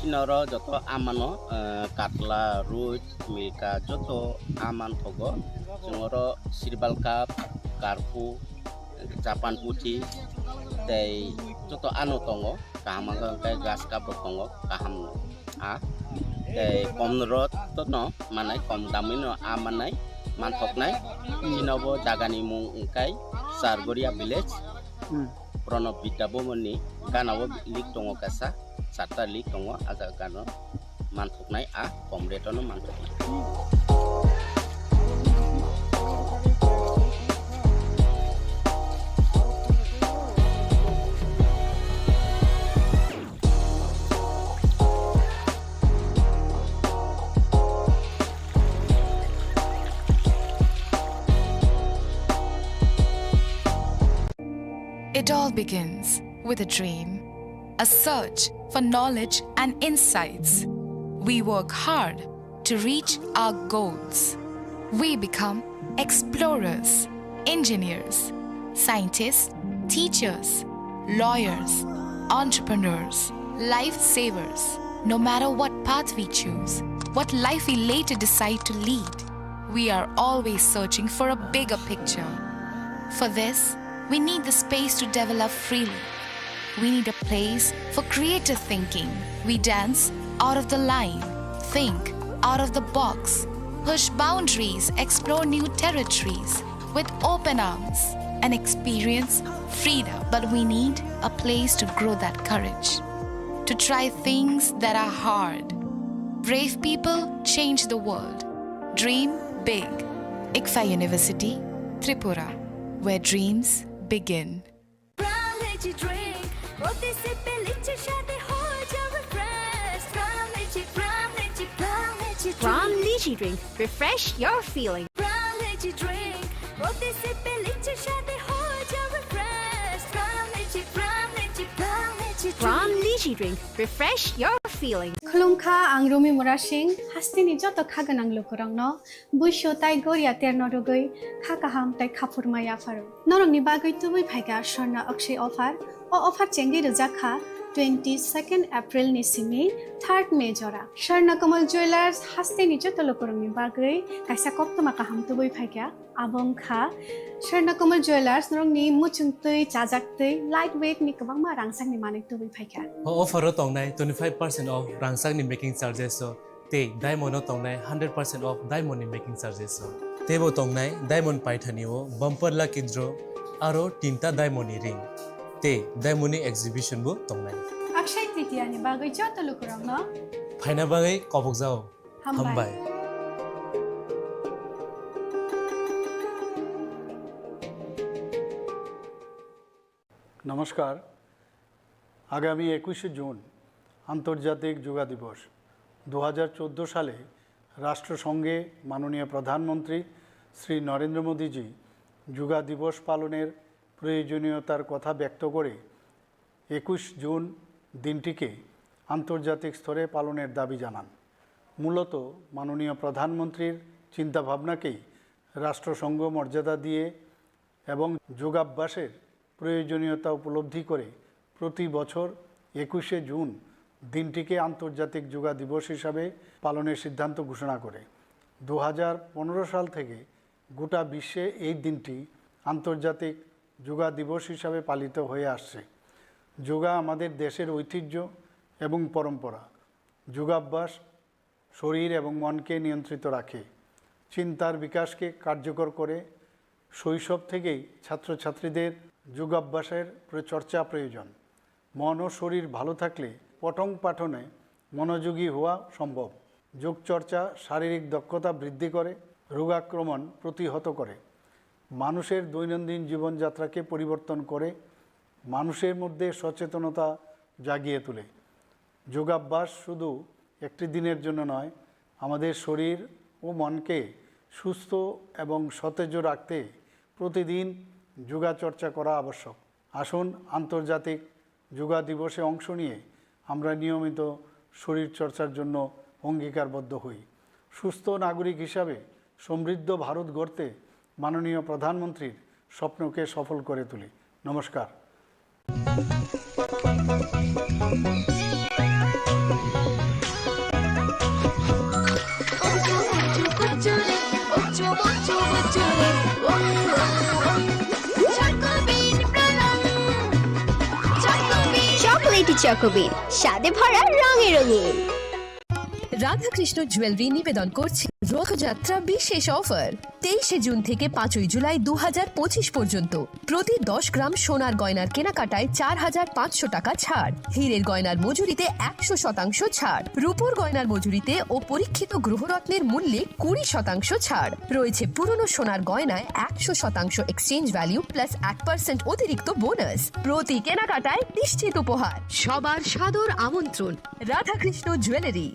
Speaker 13: चिनर जत आमान कातला root मिर्का जत आमान थगो जोंर सिरबाल काप कारपु Japan पुथि तै जत आनो तंगो कामा गाय गास काप तंगो काहाम आ तै कम रत न मानाय कम दामिनो आ मानाय मानथकनाय चिनबो जागानि मुं उंकाय सारगोरिया विलेज प्रणब विद्याबमनि गानावो लिक दङ कासा सातटा लिक दङ आजा गानो मानथकनाय आ कम रेटनो मानथकनाय
Speaker 7: It all begins with a dream, a search for knowledge and insights. We work hard to reach our goals. We become explorers, engineers, scientists, teachers, lawyers, entrepreneurs, lifesavers. No matter what path we choose, what life we later decide to lead, we are always searching for a bigger picture. For this, we need the space to develop freely. We need a place for creative thinking. We dance out of the line, think out of the box, push boundaries, explore new territories with open arms and experience freedom. But we need a place to grow that courage, to try things that are hard. Brave people change the world. Dream big. ICFA University, Tripura, where dreams begin.
Speaker 9: Brown lychee drink, refresh your feeling. Brown lychee drink, refresh your feeling.
Speaker 5: खुलुमखा आं रमि मुरा सिंह हास्तिनि जत खागोनां लोगोरांनो बुइसो ताइ गोरिया तेरनो रुगै खाकाहाम ताइ खाफुरमाया pharaoh नरंनि बागै तुबै फाइगा स्वर्णा अक्षय अफार अफार चेंगि रजाखा 22 April नि सिमी 3 मे जरा स्वर्ण Kamal jewellers हास्तिनि जत लोगोरांनि बागै काइसा कप्तमा काहाम तुबै फाइगा आबंखा स्वर्ण कमल ज्वेलर्स नरंनि मुचुंतै चाजाक्तै लाइट वेट नि गोबांमा रांसांनि माने तुबै फाइगा
Speaker 11: ऑफर तंनाय 25% ऑफ रांसांनि मेकिंग चार्जेस ते डायमंड तंनाय 100% ऑफ डायमंड मेकिंग चार्जेस तेबो तंनाय डायमंड पाइथानिओ बम्पर लकी ड्र आरो 3टा डायमंड रिंग ते डायमंड एग्जिबिशन बो तंनाय
Speaker 5: अक्षय तृतीया नि बागै जत लोगोरांनो
Speaker 11: फाइना बागै कबक जाओ हामबाय
Speaker 10: नमस्कार आगामी 21 जून आंतर्जातिक যোগা दिवस 2014 साले राष्ट्रसंघे माननीय प्रधानमंत्री श्री नरेंद्र मोदी जी যোগা दिवस पालनेर प्रयोजनीयतार कथा व्यक्त करे 21 जून दिनটিকে आंतर्जातिक स्तरे पालनेर दाबी जानान मूलत माननीय प्रधानमंत्रीर चिंताभावनाकेई राष्ट्रसंघ मर्यादा दिए एवं योगाभ्यासेर प्रयोजनीयता उपलब्धि करे प्रति बछर 21 जून दिनটিকে आंतर्जातिक যোগা दिवस हिसाबे पालनेर सिद्धांत घोषणा करे 2015 साल थेके गोटा विश्वे এই দিনটি आंतर्जातिक যোগা दिवस हिसाबे पालित হয়ে আসছে। যোগা আমাদের দেশের ঐতিহ্য এবং পরম্পরা। যোগাভ্যাস শরীর এবং মনকে নিয়ন্ত্রিত রাখে, চিন্তার বিকাশকে কার্যকর করে। শৈশব থেকেই ছাত্রছাত্রীদের যোগাভ্যাসের চর্চা প্রয়োজন। মন ও শরীর ভালো থাকলে পঠন পাঠনে মনোযোগী হওয়া সম্ভব। যোগচর্চা শারীরিক দক্ষতা বৃদ্ধি করে, রোগাক্রমণ প্রতিহত করে, মানুষের দৈনন্দিন জীবনযাত্রাকে পরিবর্তন করে, মানুষের মধ্যে সচেতনতা জাগিয়ে তোলে। যোগাভ্যাস শুধু একটি দিনের জন্য নয়, আমাদের শরীর ও মনকে সুস্থ এবং সতেজ রাখতে প্রতিদিন যোগাচর্চা করা আবশ্যক। আসুন আন্তর্জাতিক যোগা দিবসে অংশ নিয়ে আমরা নিয়মিত শরীর চর্চার জন্য অঙ্গীকারবদ্ধ হই। সুস্থ নাগরিক হিসাবে সমৃদ্ধ ভারত গড়তে মাননীয় প্রধানমন্ত্রীর স্বপ্নকে সফল করে তুলি। নমস্কার।
Speaker 9: চকোলেটি চকোবিন, স্বাদে ভরা রঙে রঙিন।
Speaker 16: রাধাকৃষ্ণ জুয়েলারি নিবেদন করছে রথযাত্রা বিশেষ অফার 23 জুন থেকে 5 জুলাই 2025 পর্যন্ত প্রতি 10 গ্রাম সোনার গয়নার কেনাকাটায় 4500 টাকা ছাড়, হীরের গয়নার মজুরিতে 100% ছাড়, রূপোর গয়নার মজুরিতে ও পরীক্ষিত গ্রহরত্নের মূল্যে 20% ছাড় রয়েছে। পুরনো সোনার গয়নায় 100% এক্সচেঞ্জ ভ্যালু প্লাস 1% অতিরিক্ত বোনাস। প্রতি কেনাকাটায় নিশ্চিত উপহার। সবার সাদর আমন্ত্রণ Radhakrishna jewellery.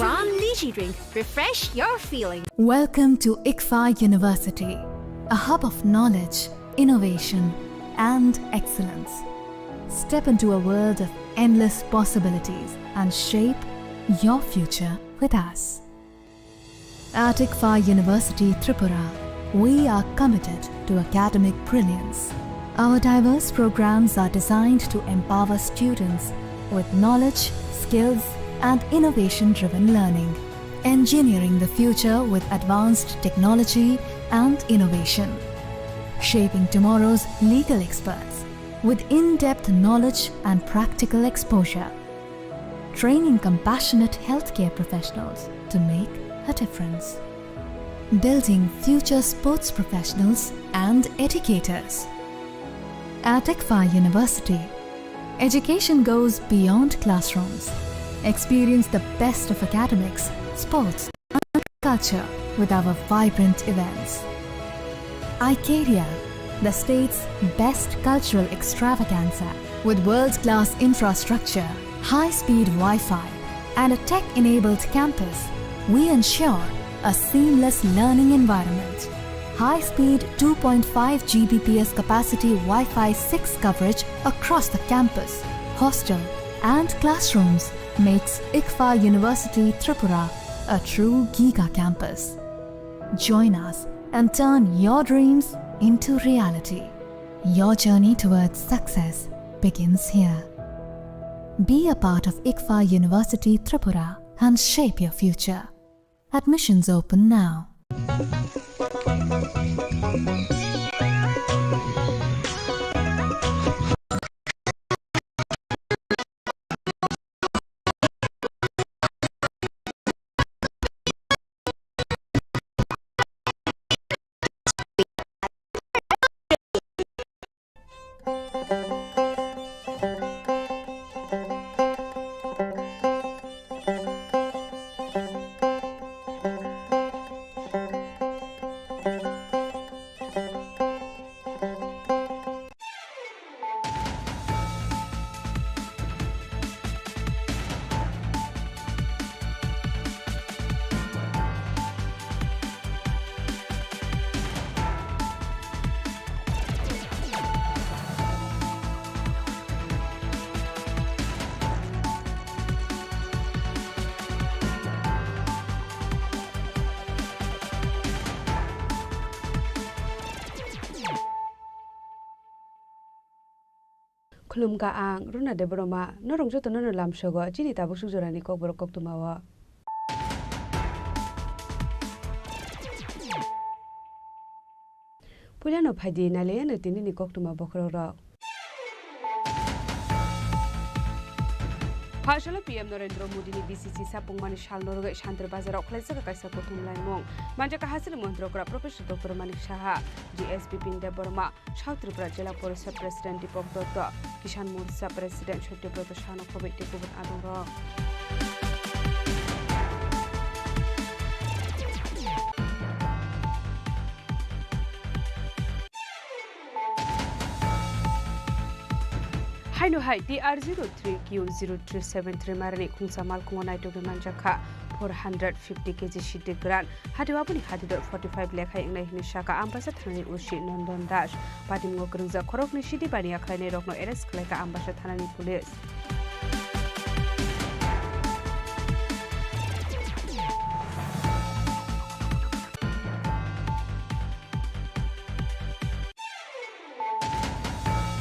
Speaker 9: From Lychee Drink, refresh your feeling.
Speaker 19: Welcome to ICFA University, a hub of knowledge, innovation, and excellence. Step into a world of endless possibilities and shape your future with us. At ICFA University, Tripura, we are committed to academic brilliance. Our diverse programs are designed to empower students with knowledge, skills, and innovation-driven learning, engineering the future with advanced technology and innovation, shaping tomorrow's legal experts with in-depth knowledge and practical exposure, training compassionate healthcare professionals to make a difference, building future sports professionals and educators. At ICFA University, education goes beyond classrooms. Experience the best of academics, sports, and culture with our vibrant events. Icaria, the state's best cultural extravaganza, with world-class infrastructure, high-speed Wi-Fi, and a tech-enabled campus, we ensure a seamless learning environment. High-speed 2.5 Gbps capacity Wi-Fi 6 coverage across the campus, hostel, and classrooms makes ICFA University Tripura a true Giga campus. Join us and turn your dreams into reality. Your journey towards success begins here. Be a part of ICFA University Tripura and shape your future. Admissions open now.
Speaker 27: खुलुमगा आं रुना दे ब्रमा नरंग जतो ननो लामसोगो चिनि ताबु सुजरानि कक बरक कक तुमावा पुलानो फाइदि नाले न तिनि नि कक तुमा बखरो र
Speaker 3: Phashalo PM Narendra Modi ni BCC sapungmani shalnorgai Shantar Bazar Oklaisa kaisa kotum laimong manja kahasil montrokra Professor Dr. Manik Saha GSP Pinda Burma South Tripura Jila Porisa President Dipok Dotto Kishan Morcha President Shatyobrata Shano Khobei Tekubun Adoro Haino hai TR03Q0373 marani khungsa malkungo naito be manjaka 450 kg shite gran hadiwa puni hadidor 45 lekhai ingnai hini shaka ambasa thanani ushi Nandon Das patimgo krungja khorokni shiti bani akhlaine rokno arrest khlaika ambasa thanani police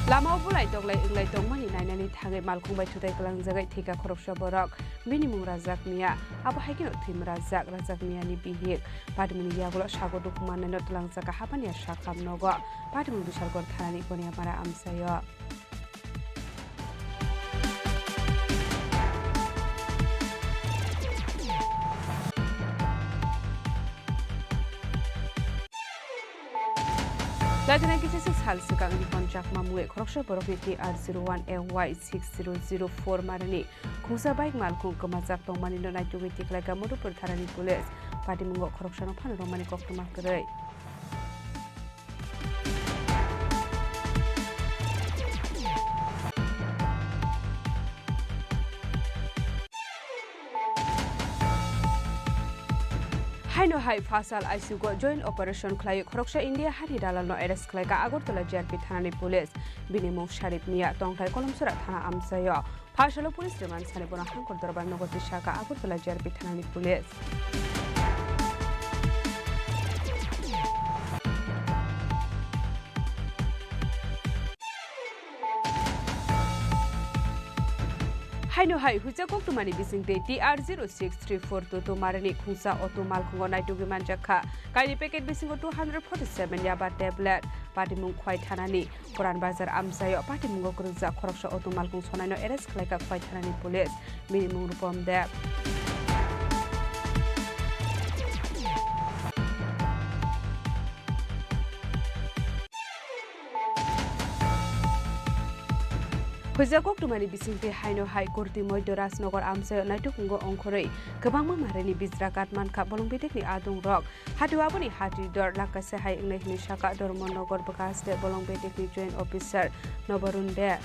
Speaker 3: Lama bulai doglai inglai dongmani nainani thangai malkhung bai thutai kalang jagai thika khoroksa borok minimum rajak mia abo haikino thim rajak mia ni bihik padmuni yagulo sago dukumanai no tlang jaka hapani sakam nogo padmuni bisargor thanani konia para amsayo Lajana kisah hal sekarang ini kontrak mamue koroksa borok niti R01AY6004 marani khungsa baik malkung kemajak tongmani no naitu witi kelaga modu pertharani pulis padi mungo koroksa no phan romani koktumak kerai Haino hai fasal ICU go joint operation khlai khoroksa India hari dalal no arrest khlai ka Agartala JRP thanani police binimum Sharif Mia tongthai kolomsura thana amsayo fasalo police remand sane bona hangkor darbar nogor shaka Agartala JRP thanani police Haino hai hujakok tumani bisingte TR0634 to marani khungsa auto malkhungo naitu gimanjaka kaini packet bisingo 247 yaba tablet patimung khwai thanani Puran Bazar amsayo patimungo krungja khoroksa auto malkhung sonaino arrest khlaika khwai thanani police minimum rupom de Hujakok tumani bisingte haino hai kurti moido Rasnogor amsayo naitu kungo ongkhorei kebangma marani bizrakat manka bolongbetekni adung rok hadiwa boni hati dor lakase hai ingnai hini shaka dormonogor bekaste bolongbetekni joint officer nobarunde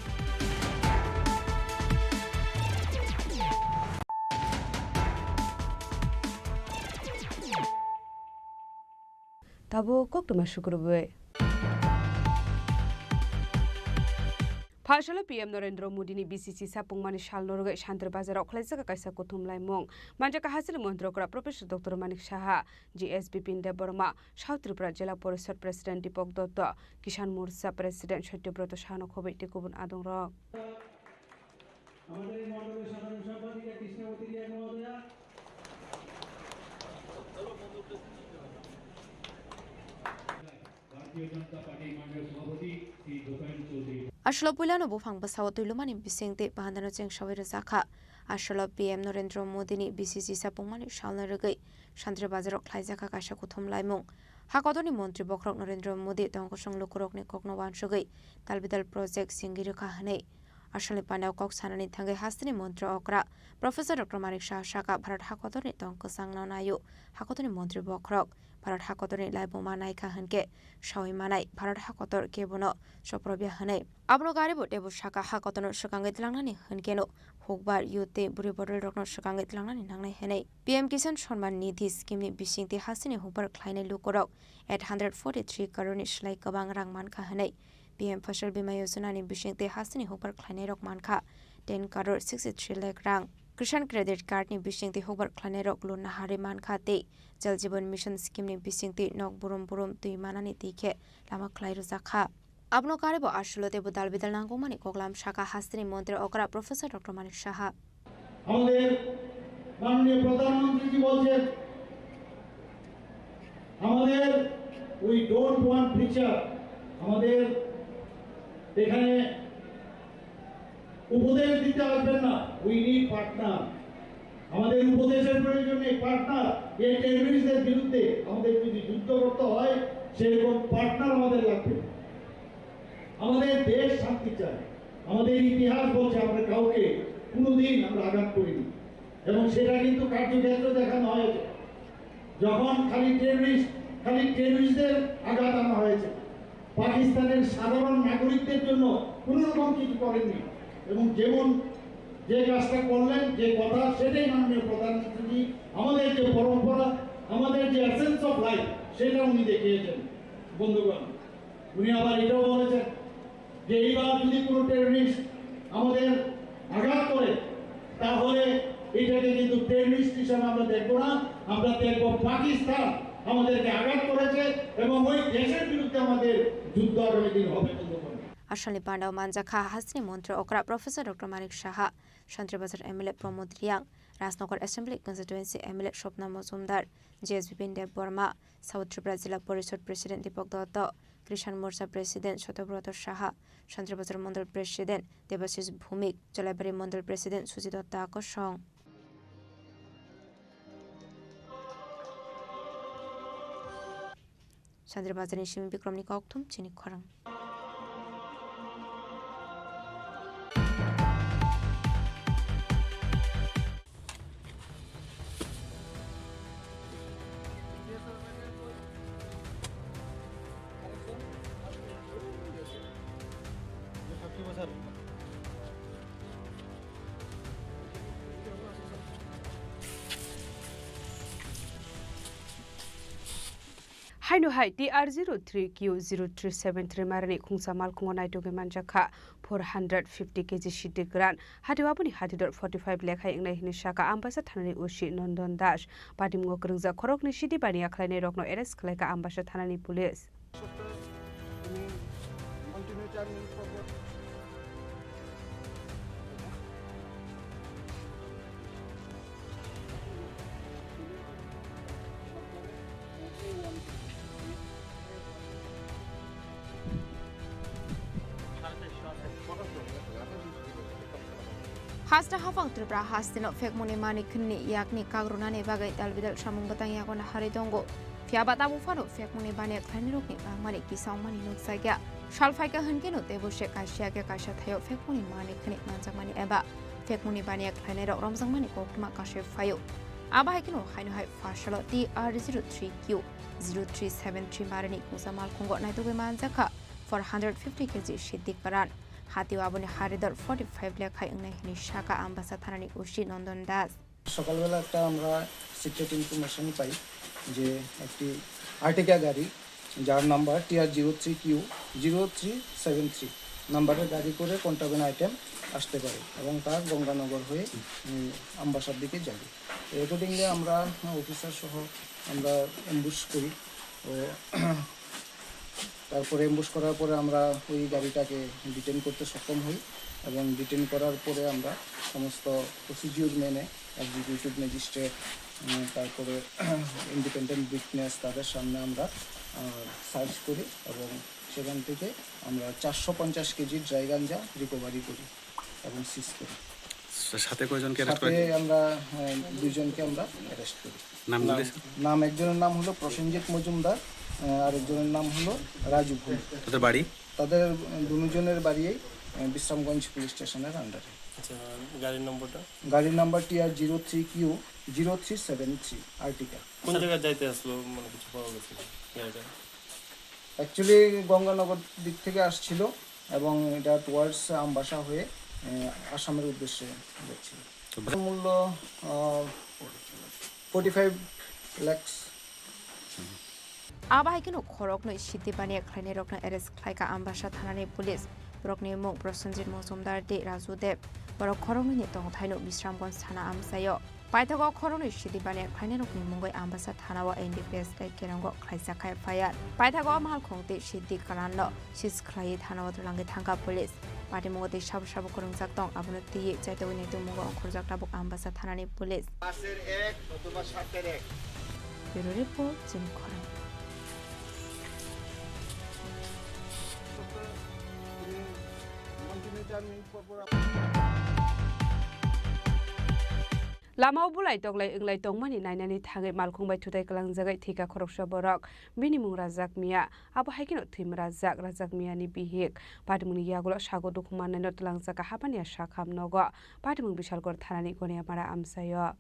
Speaker 3: tabo kok tuma shukrube Phashalo PM Narendra Modi ni BCC sapungmani shalnorgai Shantar Bazar Oklaisa kaisa kotum laimong manja kahasil montrokra Professor Dr. Manik Saha GSP Pinda Burma South Tripura Jila Porisa President Dipok Dotto Kishan Morcha President Shatyobrata Shano Khobei Tekubun adung rok
Speaker 20: Ashlo Pulano Bufang Basawa Tulumani Bisingte Bandano Cheng Shawira Zaka Ashlo PM Narendra Modi ni BCC Sapungmani Shalna Regai Shantra Bazar Klaizaka Kasha Kutum Laimong Hakodoni Montri Bokrok Narendra Modi Tongkosong Lukurok ni Kokno Wan Shogai Talbidal Project Singiri Kahane Ashali Pandau Kok Sanani Tangai Hastini Montri Okra Professor Dr. Manik Shaka Bharat Hakodoni Tongkosang Nanayu Hakodoni Montri Bokrok Bharat Hakodoni Laibo Manai Kahanke Shawi Manai Bharat Hakotor Kebono Shoprobia Hane Abno Garibo Debu Shaka Hakotono Shakangit Langani Hankeno Hogbar Yute Buribodel Rokno Shakangit Langani Nangai Hene PM Kisan Shonman Nidhi Scheme Bishingti Hasini Huber Kleine Lukorok at 143 Karuni Shlai Kabang Rangman Kahane PM Fashal Bima Yosunani Bishingti Hasini Huber Kleine Rok Manka 10 Karor 63 Lek Rang Krishan Credit Card ni Bishingti Huber Kleine Rok Luna Hariman Kate Jal Jibon Mission Scheme ni Bishingti Nok Burum Burum Tuimanani Tike Lama Klairu Zakha Abno Karibo Ashlote Budal Bidal Nangomani Koklam Shaka Hastini Montre Okra Professor Dr. Manik Saha
Speaker 22: আমাদের মাননীয় প্রধানমন্ত্রী বলছেন আমাদের we don't want feature আমাদের এখানে উপদেশ দিতে আসবেন না উই নিড পার্টনার। আমাদের উপদেশের প্রয়োজন নেই, পার্টনার। এই টেররিস্টদের বিরুদ্ধে আমাদের যদি যুদ্ধ করতে হয় সেরকম পার্টনার আমাদের লাগবে। আমাদের দেশ শান্তি চায়। আমাদের ইতিহাস বলছে আমরা কাউকে কোনোদিন আমরা আঘাত করিনি, এবং সেটা কিন্তু কার্যক্ষেত্রে দেখানো হয়েছে। যখন খালি টেররিস্টদের আঘাত আনা হয়েছে, পাকিস্তানের সাধারণ নাগরিকদের জন্য কোনো রকম কিছু করেননি। এবং যেমন যে কাজটা করলেন, যে কথা, সেটাই মাননীয় প্রধানমন্ত্রী আমাদের যে পরম্পরা, আমাদের যে এসেন্স অফ লাইফ, সেটা উনি দেখিয়েছেন। বন্ধুগণ, উনি আবার এটাও বলেছেন যে এইবার যদি কোনো টেররিস্ট আমাদের আঘাত করে তাহলে এটাকে কিন্তু টেররিস্ট হিসাবে আমরা দেখবো না, আমরা দেখবো পাকিস্তান আমাদেরকে আঘাত করেছে এবং ওই দেশের বিরুদ্ধে আমাদের যুদ্ধ আগামী দিন হবে।
Speaker 20: আসলে বান্ডাও মানজাখা হাসনি মন্ত্রী অকরা professor doctor Manik Saha, Shantibazar MLA Pramod Reang, Rajnagar assembly constituency MLA Swapna Majumdar, জেএসবিপিন দেব বর্মা, সাউথ ত্রিপুরা জেলা পরিষদ প্রেসিডেন্ট দীপক দত্ত, কৃষাণ মোর্চা প্রেসিডেন্ট শতব্রত সাহা, শান্তিবাজার মন্ডল প্রেসিডেন্ট দেবাশিস ভৌমিক, জলাইবাড়ি মন্ডল প্রেসিডেন্ট সুজিত দত্ত আকর্ষণ। শান্তিবাজারের সিমি বিক্রমনি কক্তুম চিনি খরাং।
Speaker 3: Haino hai TR03Q0373 marani khungsa malkhungo naitoge manjakha 450 kg shiti gran hatiwabuni hatidor 45 lekhai ingnai hini shaka ambasa thanani ushi nondon dash padimgo krungja khorokni shiti bani akhlaine rokno arrest khlaika ambasa thanani police
Speaker 20: Hasta hafang Tripura hastino fek muni mani kini yakni kagrunani bagai dalbidal samung batang yakon haridongo fiaba tabu fano fek muni bani khani rokni mani kisau mani nuksagya shalfaika hankino tebu shekasya ke kasha thayo fek muni mani kini manjak mani eba fek muni bani khani rok romjang mani kokma kashe fayo aba hakino haino hai fashalo TR03Q0373 marani kusamal khongo naituge manjaka 450 kg shidik paran হাতিওয়াবনি হারিদর 45 লেখায় ইংনাইনি শাখা আম্বাসা থানানি উশি নন্দন দাস
Speaker 12: সকালবেলা একটা আমরা secret information পাই যে একটি আর্টিকা গাড়ি যার number TR03Q0373 নাম্বারের গাড়ি করে কন্ট্রাব্যান্ড আইটেম আসতে পারে এবং তার গঙ্গানগর হয়ে আম্বাসার দিকে যাবে। অ্যাকর্ডিংলি আমরা অফিসার সহ আমরা অ্যাম্বুশ করি ও তারপরে অ্যাম্বুশ করার পরে আমরা ওই গাড়িটাকে ডিটেন করতে সক্ষম হই এবং ডিটেন করার পরে আমরা সমস্ত প্রসিডিউর মেনে এক্সিকিউটিভ ম্যাজিস্ট্রেট তারপরে ইন্ডিপেন্ডেন্ট উইটনেস তাদের সামনে আমরা সার্চ করি এবং সেখান থেকে আমরা 450 কেজি ড্রাই গাঞ্জা রিকভারি করি এবং সিজ করি।
Speaker 18: সাথে কয়জনকে
Speaker 12: অ্যারেস্ট করি? আমরা দুইজনকে আমরা অ্যারেস্ট করি। নাম একজনের নাম হলো প্রসেনজিৎ মজুমদার, আরেকজনের নাম হলো রাজু ভূমি।
Speaker 18: তাদের বাড়ি?
Speaker 12: তাদের দুজনের বাড়ি বিশ্রামগঞ্জ পুলিশ স্টেশনের আন্ডারে।
Speaker 18: আচ্ছা, গাড়ির নম্বরটা?
Speaker 12: গাড়ির নাম্বার TR03Q0373 আর্টিকা।
Speaker 18: কোন জায়গায় যাইতে আসলো মানে কিছু পাওয়া গেছে গাড়িটা?
Speaker 12: অ্যাকচুয়ালি গঙ্গানগর দিক থেকে আসছিল এবং এটা টুয়ার্ডস আমবাসা হয়ে আসামের উদ্দেশ্যে যাচ্ছিল। মূল্য 45 লাখ।
Speaker 20: আবাহাইকেনো খরকনো সিদ্ধি বানিয়ে খাইনে রকনো এরেস্ট খাইকা আম্বাসা থানানি পুলিশ বরকনি মুখ প্রসেনজিৎ মজুমদার দে রাজু দেব বরক খরকনি তংথাইনো বিশ্রামগঞ্জ থানা আমসায় পাইথাগো খরকনি সিদ্ধি বানিয়ে খাইনে রকনি মুঙ্গই আম্বাসা থানাও এনডিপিএস কেরাঙ্গ খাইসা খাই ফায়ার পাইথাগো মাল খংতে সিদ্ধি কানানলো সিজ খাই থানাও লাঙ্গে থাঙ্গা পুলিশ পাটি মুগতে সাবু সাবু করংজাক দং আবনো তিয়ে চাইতে উইনাইতো মুগ অংখরজাক তাবুক আম্বাসা থানানি পুলিশ
Speaker 21: মাসের 1 অথবা 7 এর 1
Speaker 20: ব্যুরো রিপোর্ট চিনি খরাং।
Speaker 3: Lama bulai toglai inglai tongmani nainani thangai malkhungbai thutai kalangjagai thika khoroksa borok binimung Rajak Mia abo haikino thim Rajak Mia ni bihik patimuni yagulo sago dukhman naino tlangjaka hapania sakham nogo patimung Bishalgor thanani goniamara amsayo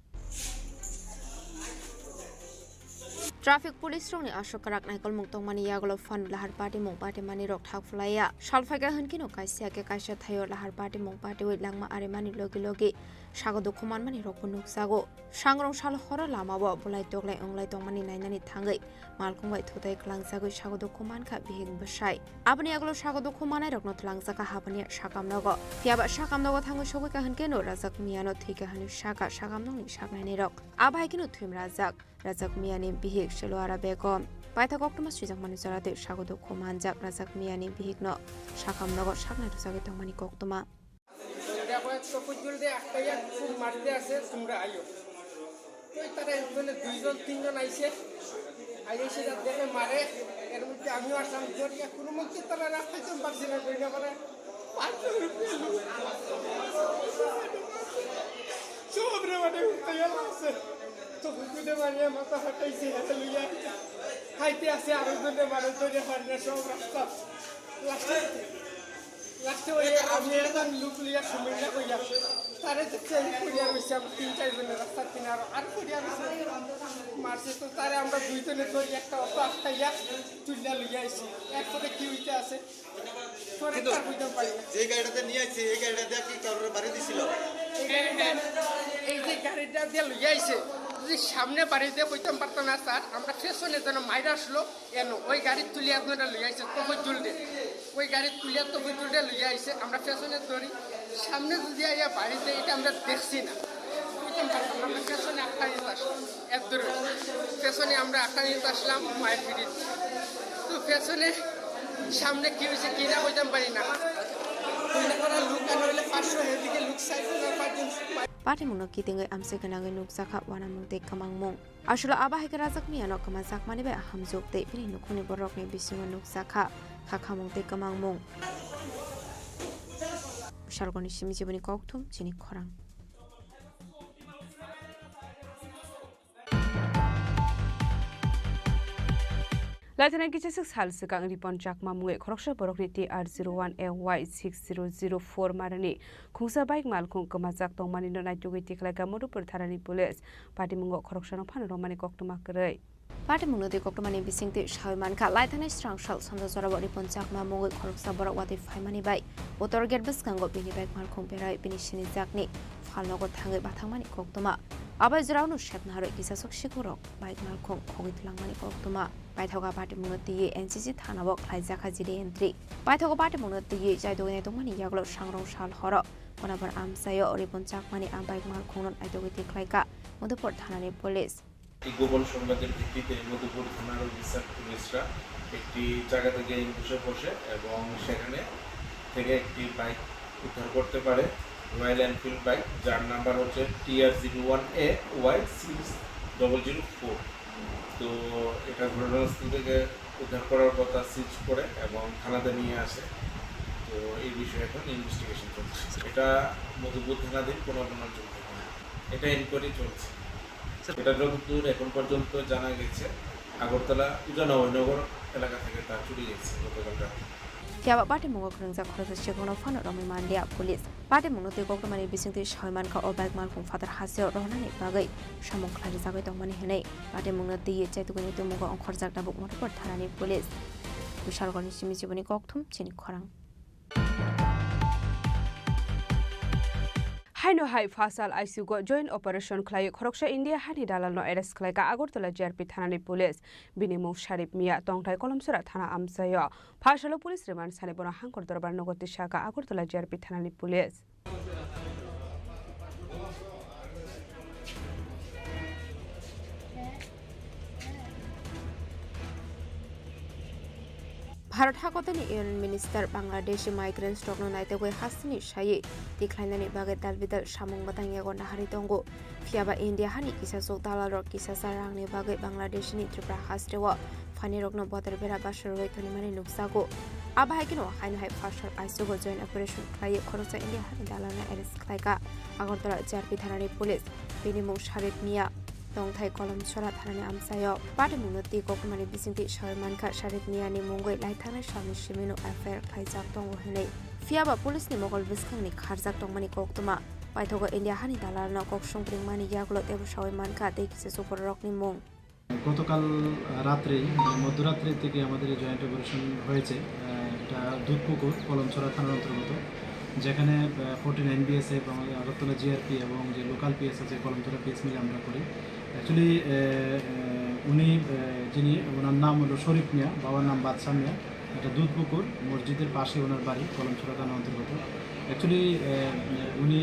Speaker 20: Traffic police rong ni ashokarak naikol mungtong mani yagolo fan lahar party mung party mani rok thak flaya salfaga hankino kaisia ke kaisia thayo lahar party mung party wei langma are mani logi sago dokuman mani rok punuk sago sangrong sal hora lama bo bulai toglai onglai tong mani nainani thangai malkhungbai thutai klang sago sago dokuman kha bihing besai abani yagolo sago dokuman rok no tlang saka hapani sakam nogo piaba sakam nogo thango sobai ka hankino Rajak Mia no thika hani saka sakam nong ni saknai ni rok abai kino thim Rajak Mia ni bihik Sheloara Begum. Paita Koktuma Sujak Manisara de Shagodo Komanjak Rajak Mia ni bihik no Shakam Nogo Shakna to Sagitong Mani Koktuma.
Speaker 2: तो गुदे मारिया माता हटाई से हटलिया हाइते आसे आरो गुदे मारो तो जे हरने सो रास्ता लास्ट वो ये आगे एकदम लुक लिया सुमिला को या तारे तक से पुरिया मिसा 3-4 दिन रास्ता किनारो আর পুরিয়া মিসা মারছে তো তারে আমরা দুইজনে ধরে একটা অটো আটকাইয়া চুল্লা লইয়া আইছি একসাথে কি হইতে আছে পরে তার বুঝতে পারি যে গাড়িটাতে নিয়ে আইছে এই গাড়িটা কি কারোর বাড়ি দিছিল এই যে গাড়িটা দিয়ে লইয়া আইছে যদি সামনে বাড়িতে কইতাম পারতো না স্যার আমরা ফেশনে যেন মাইরা আসলো এনো ওই গাড়ি তুলিয়া আপনারা লইয়া আইছে তখন জুলডে ওই গাড়ি তুলিয়া তখন জুলডে লইয়া আইছে আমরা ফেশনে ধরি সামনে যদি আইয়া বাড়িতে এটা আমরা দেখছি না কইতাম পারতাম আমরা ফেশনে আটটা নিতে আসলাম এক দূরে ফেশনে আমরা আটটা নিতে আসলাম মায়ের ফিরি তো ফেশনে সামনে কি হয়েছে কি না কইতাম পারি না লুক আনলে 500 এদিকে লুক সাইজ না 5
Speaker 20: Pati mung no kitingai amse kanangai nuksakha wana mung te kamang mung ashula aba hai Rajak Mia no kaman sak mani ba ham jok te pini nukhuni borok ne bisingo nuksakha khakha mung te kamang mung Bishalgor ni simi jiboni kokthum Chini Khorang
Speaker 3: Laitana kichasik sal sikang ripon jakma mungai khoroksha borokni TR01AY6004 marani khungsa bike malkhung kamajak tongmani no naitugi tiklaga modupur tharani police party mungo khoroksha no phan romani koktuma krei
Speaker 20: Party mungno de koktomani bisingte shaiman kha laitana strang shal sando zorabo ripon jakma mungai khoroksa borok wati faimani bai otor get baskango bini bike malkhung perai bini shini jakni falnogo thangai bathangmani koktuma abai jraunu shepnaro kisa sokshigurok bike malkhung khogit langmani koktuma Paithoga party munoti NCC thanabo khlaijaka jiri entry Paithoga party munoti jaidogene tongmani yaglo sangrong sal horo konabar amsayo ripon jakmani ambai malkhungnon aidogei tiklaika modupur thanani police
Speaker 8: এই গোপন সংবাদের ভিত্তিতে মধুপুর থানার officer পুলিশরা একটি জায়গা থেকে বসে বসে এবং সেখানে থেকে একটি বাইক উদ্ধার করতে পারে রয়্যাল এনফিল্ড বাইক যার নাম্বার হচ্ছে TR01A6004 তো এটা ঘটনাস্থল থেকে উদ্ধার করার কথা সিজ করে এবং থানাতে নিয়ে আসে তো এই বিষয়ে এখন ইনভেস্টিগেশন চলছে এটা মধুপুর থানাধীন কোনো অঞ্চল থেকে না এটা এনকোয়ারি চলছে এটা যতদূর এখন পর্যন্ত জানা গেছে আগরতলা উজানগর এলাকা থেকে তা চুরি গেছে গতকাল রাতে
Speaker 20: Tiaba party mungo krungja khoroksa chekono phano romi mandia police party mungo te koktomani bisingte shaiman kha obak malkhung father haseo rohnani bagai samong khlari jagai tongmani henai party mungo te chaituguni te mungo onkhorjak dabuk modupur thanani police Bishalgor ni simi jiboni kokthum Chini Khorang
Speaker 3: Haino hai fasal ICU go joint operation khlai khoroksha India hani dalal no arrest khlai ka Agartala JRP thanani police binimung Sharif Mia tongthai kolomsura thana amsayo fasalo police remand sane bona hangkor darbar nogoti shaka Agartala JRP thanani police
Speaker 20: Bharat hakotani Union Minister Bangladesh migrant stock no naite goi hasini shaye decline bagai dalbidal samung batang yago nahari tongo fiaba India hani kisa sok dalal kisa sarang ni bagai Bangladesh ni Tripura hasrewa fani rokno bodar bera basur goi thoni mani nuksago Abahagino haino hai fashal aisugo joint operation khai khoroksa India hani dalana arrest khlaika Agartala JRP thanani police binimung Sharit Mia Dongthai kolom chora thanani amsayo patimung ti kokmani bisingti Sharmanka Sharit Mia ni mungoi laithana shami shimino affair khaijak tongo hinai fiaba police ni mogol biskangni kharjak tongmani koktuma paithogo India hani dalana koksung pringmani yaglo tebu shawai manka dekise super rockni mung
Speaker 1: গতকাল রাত্রে মধ্যরাত্রি থেকে আমাদের joint operation হয়েছে এটা দুধপুকুর কলমছড়া থানার অন্তর্গত যেখানে 14 NBSF আমাদের আগরতলা জিআরপি এবং যে লোকাল পিএস আছে কলমছড়া পিএস মিলে আমরা করি অ্যাকচুয়ালি উনি যিনি ওনার নাম হলো শরীফ মিয়া বাবার নাম বাদশাহ মিয়া এটা দুধপুকুর মসজিদের পাশে ওনার বাড়ি কলমছড়া থানার অন্তর্গত অ্যাকচুয়ালি উনি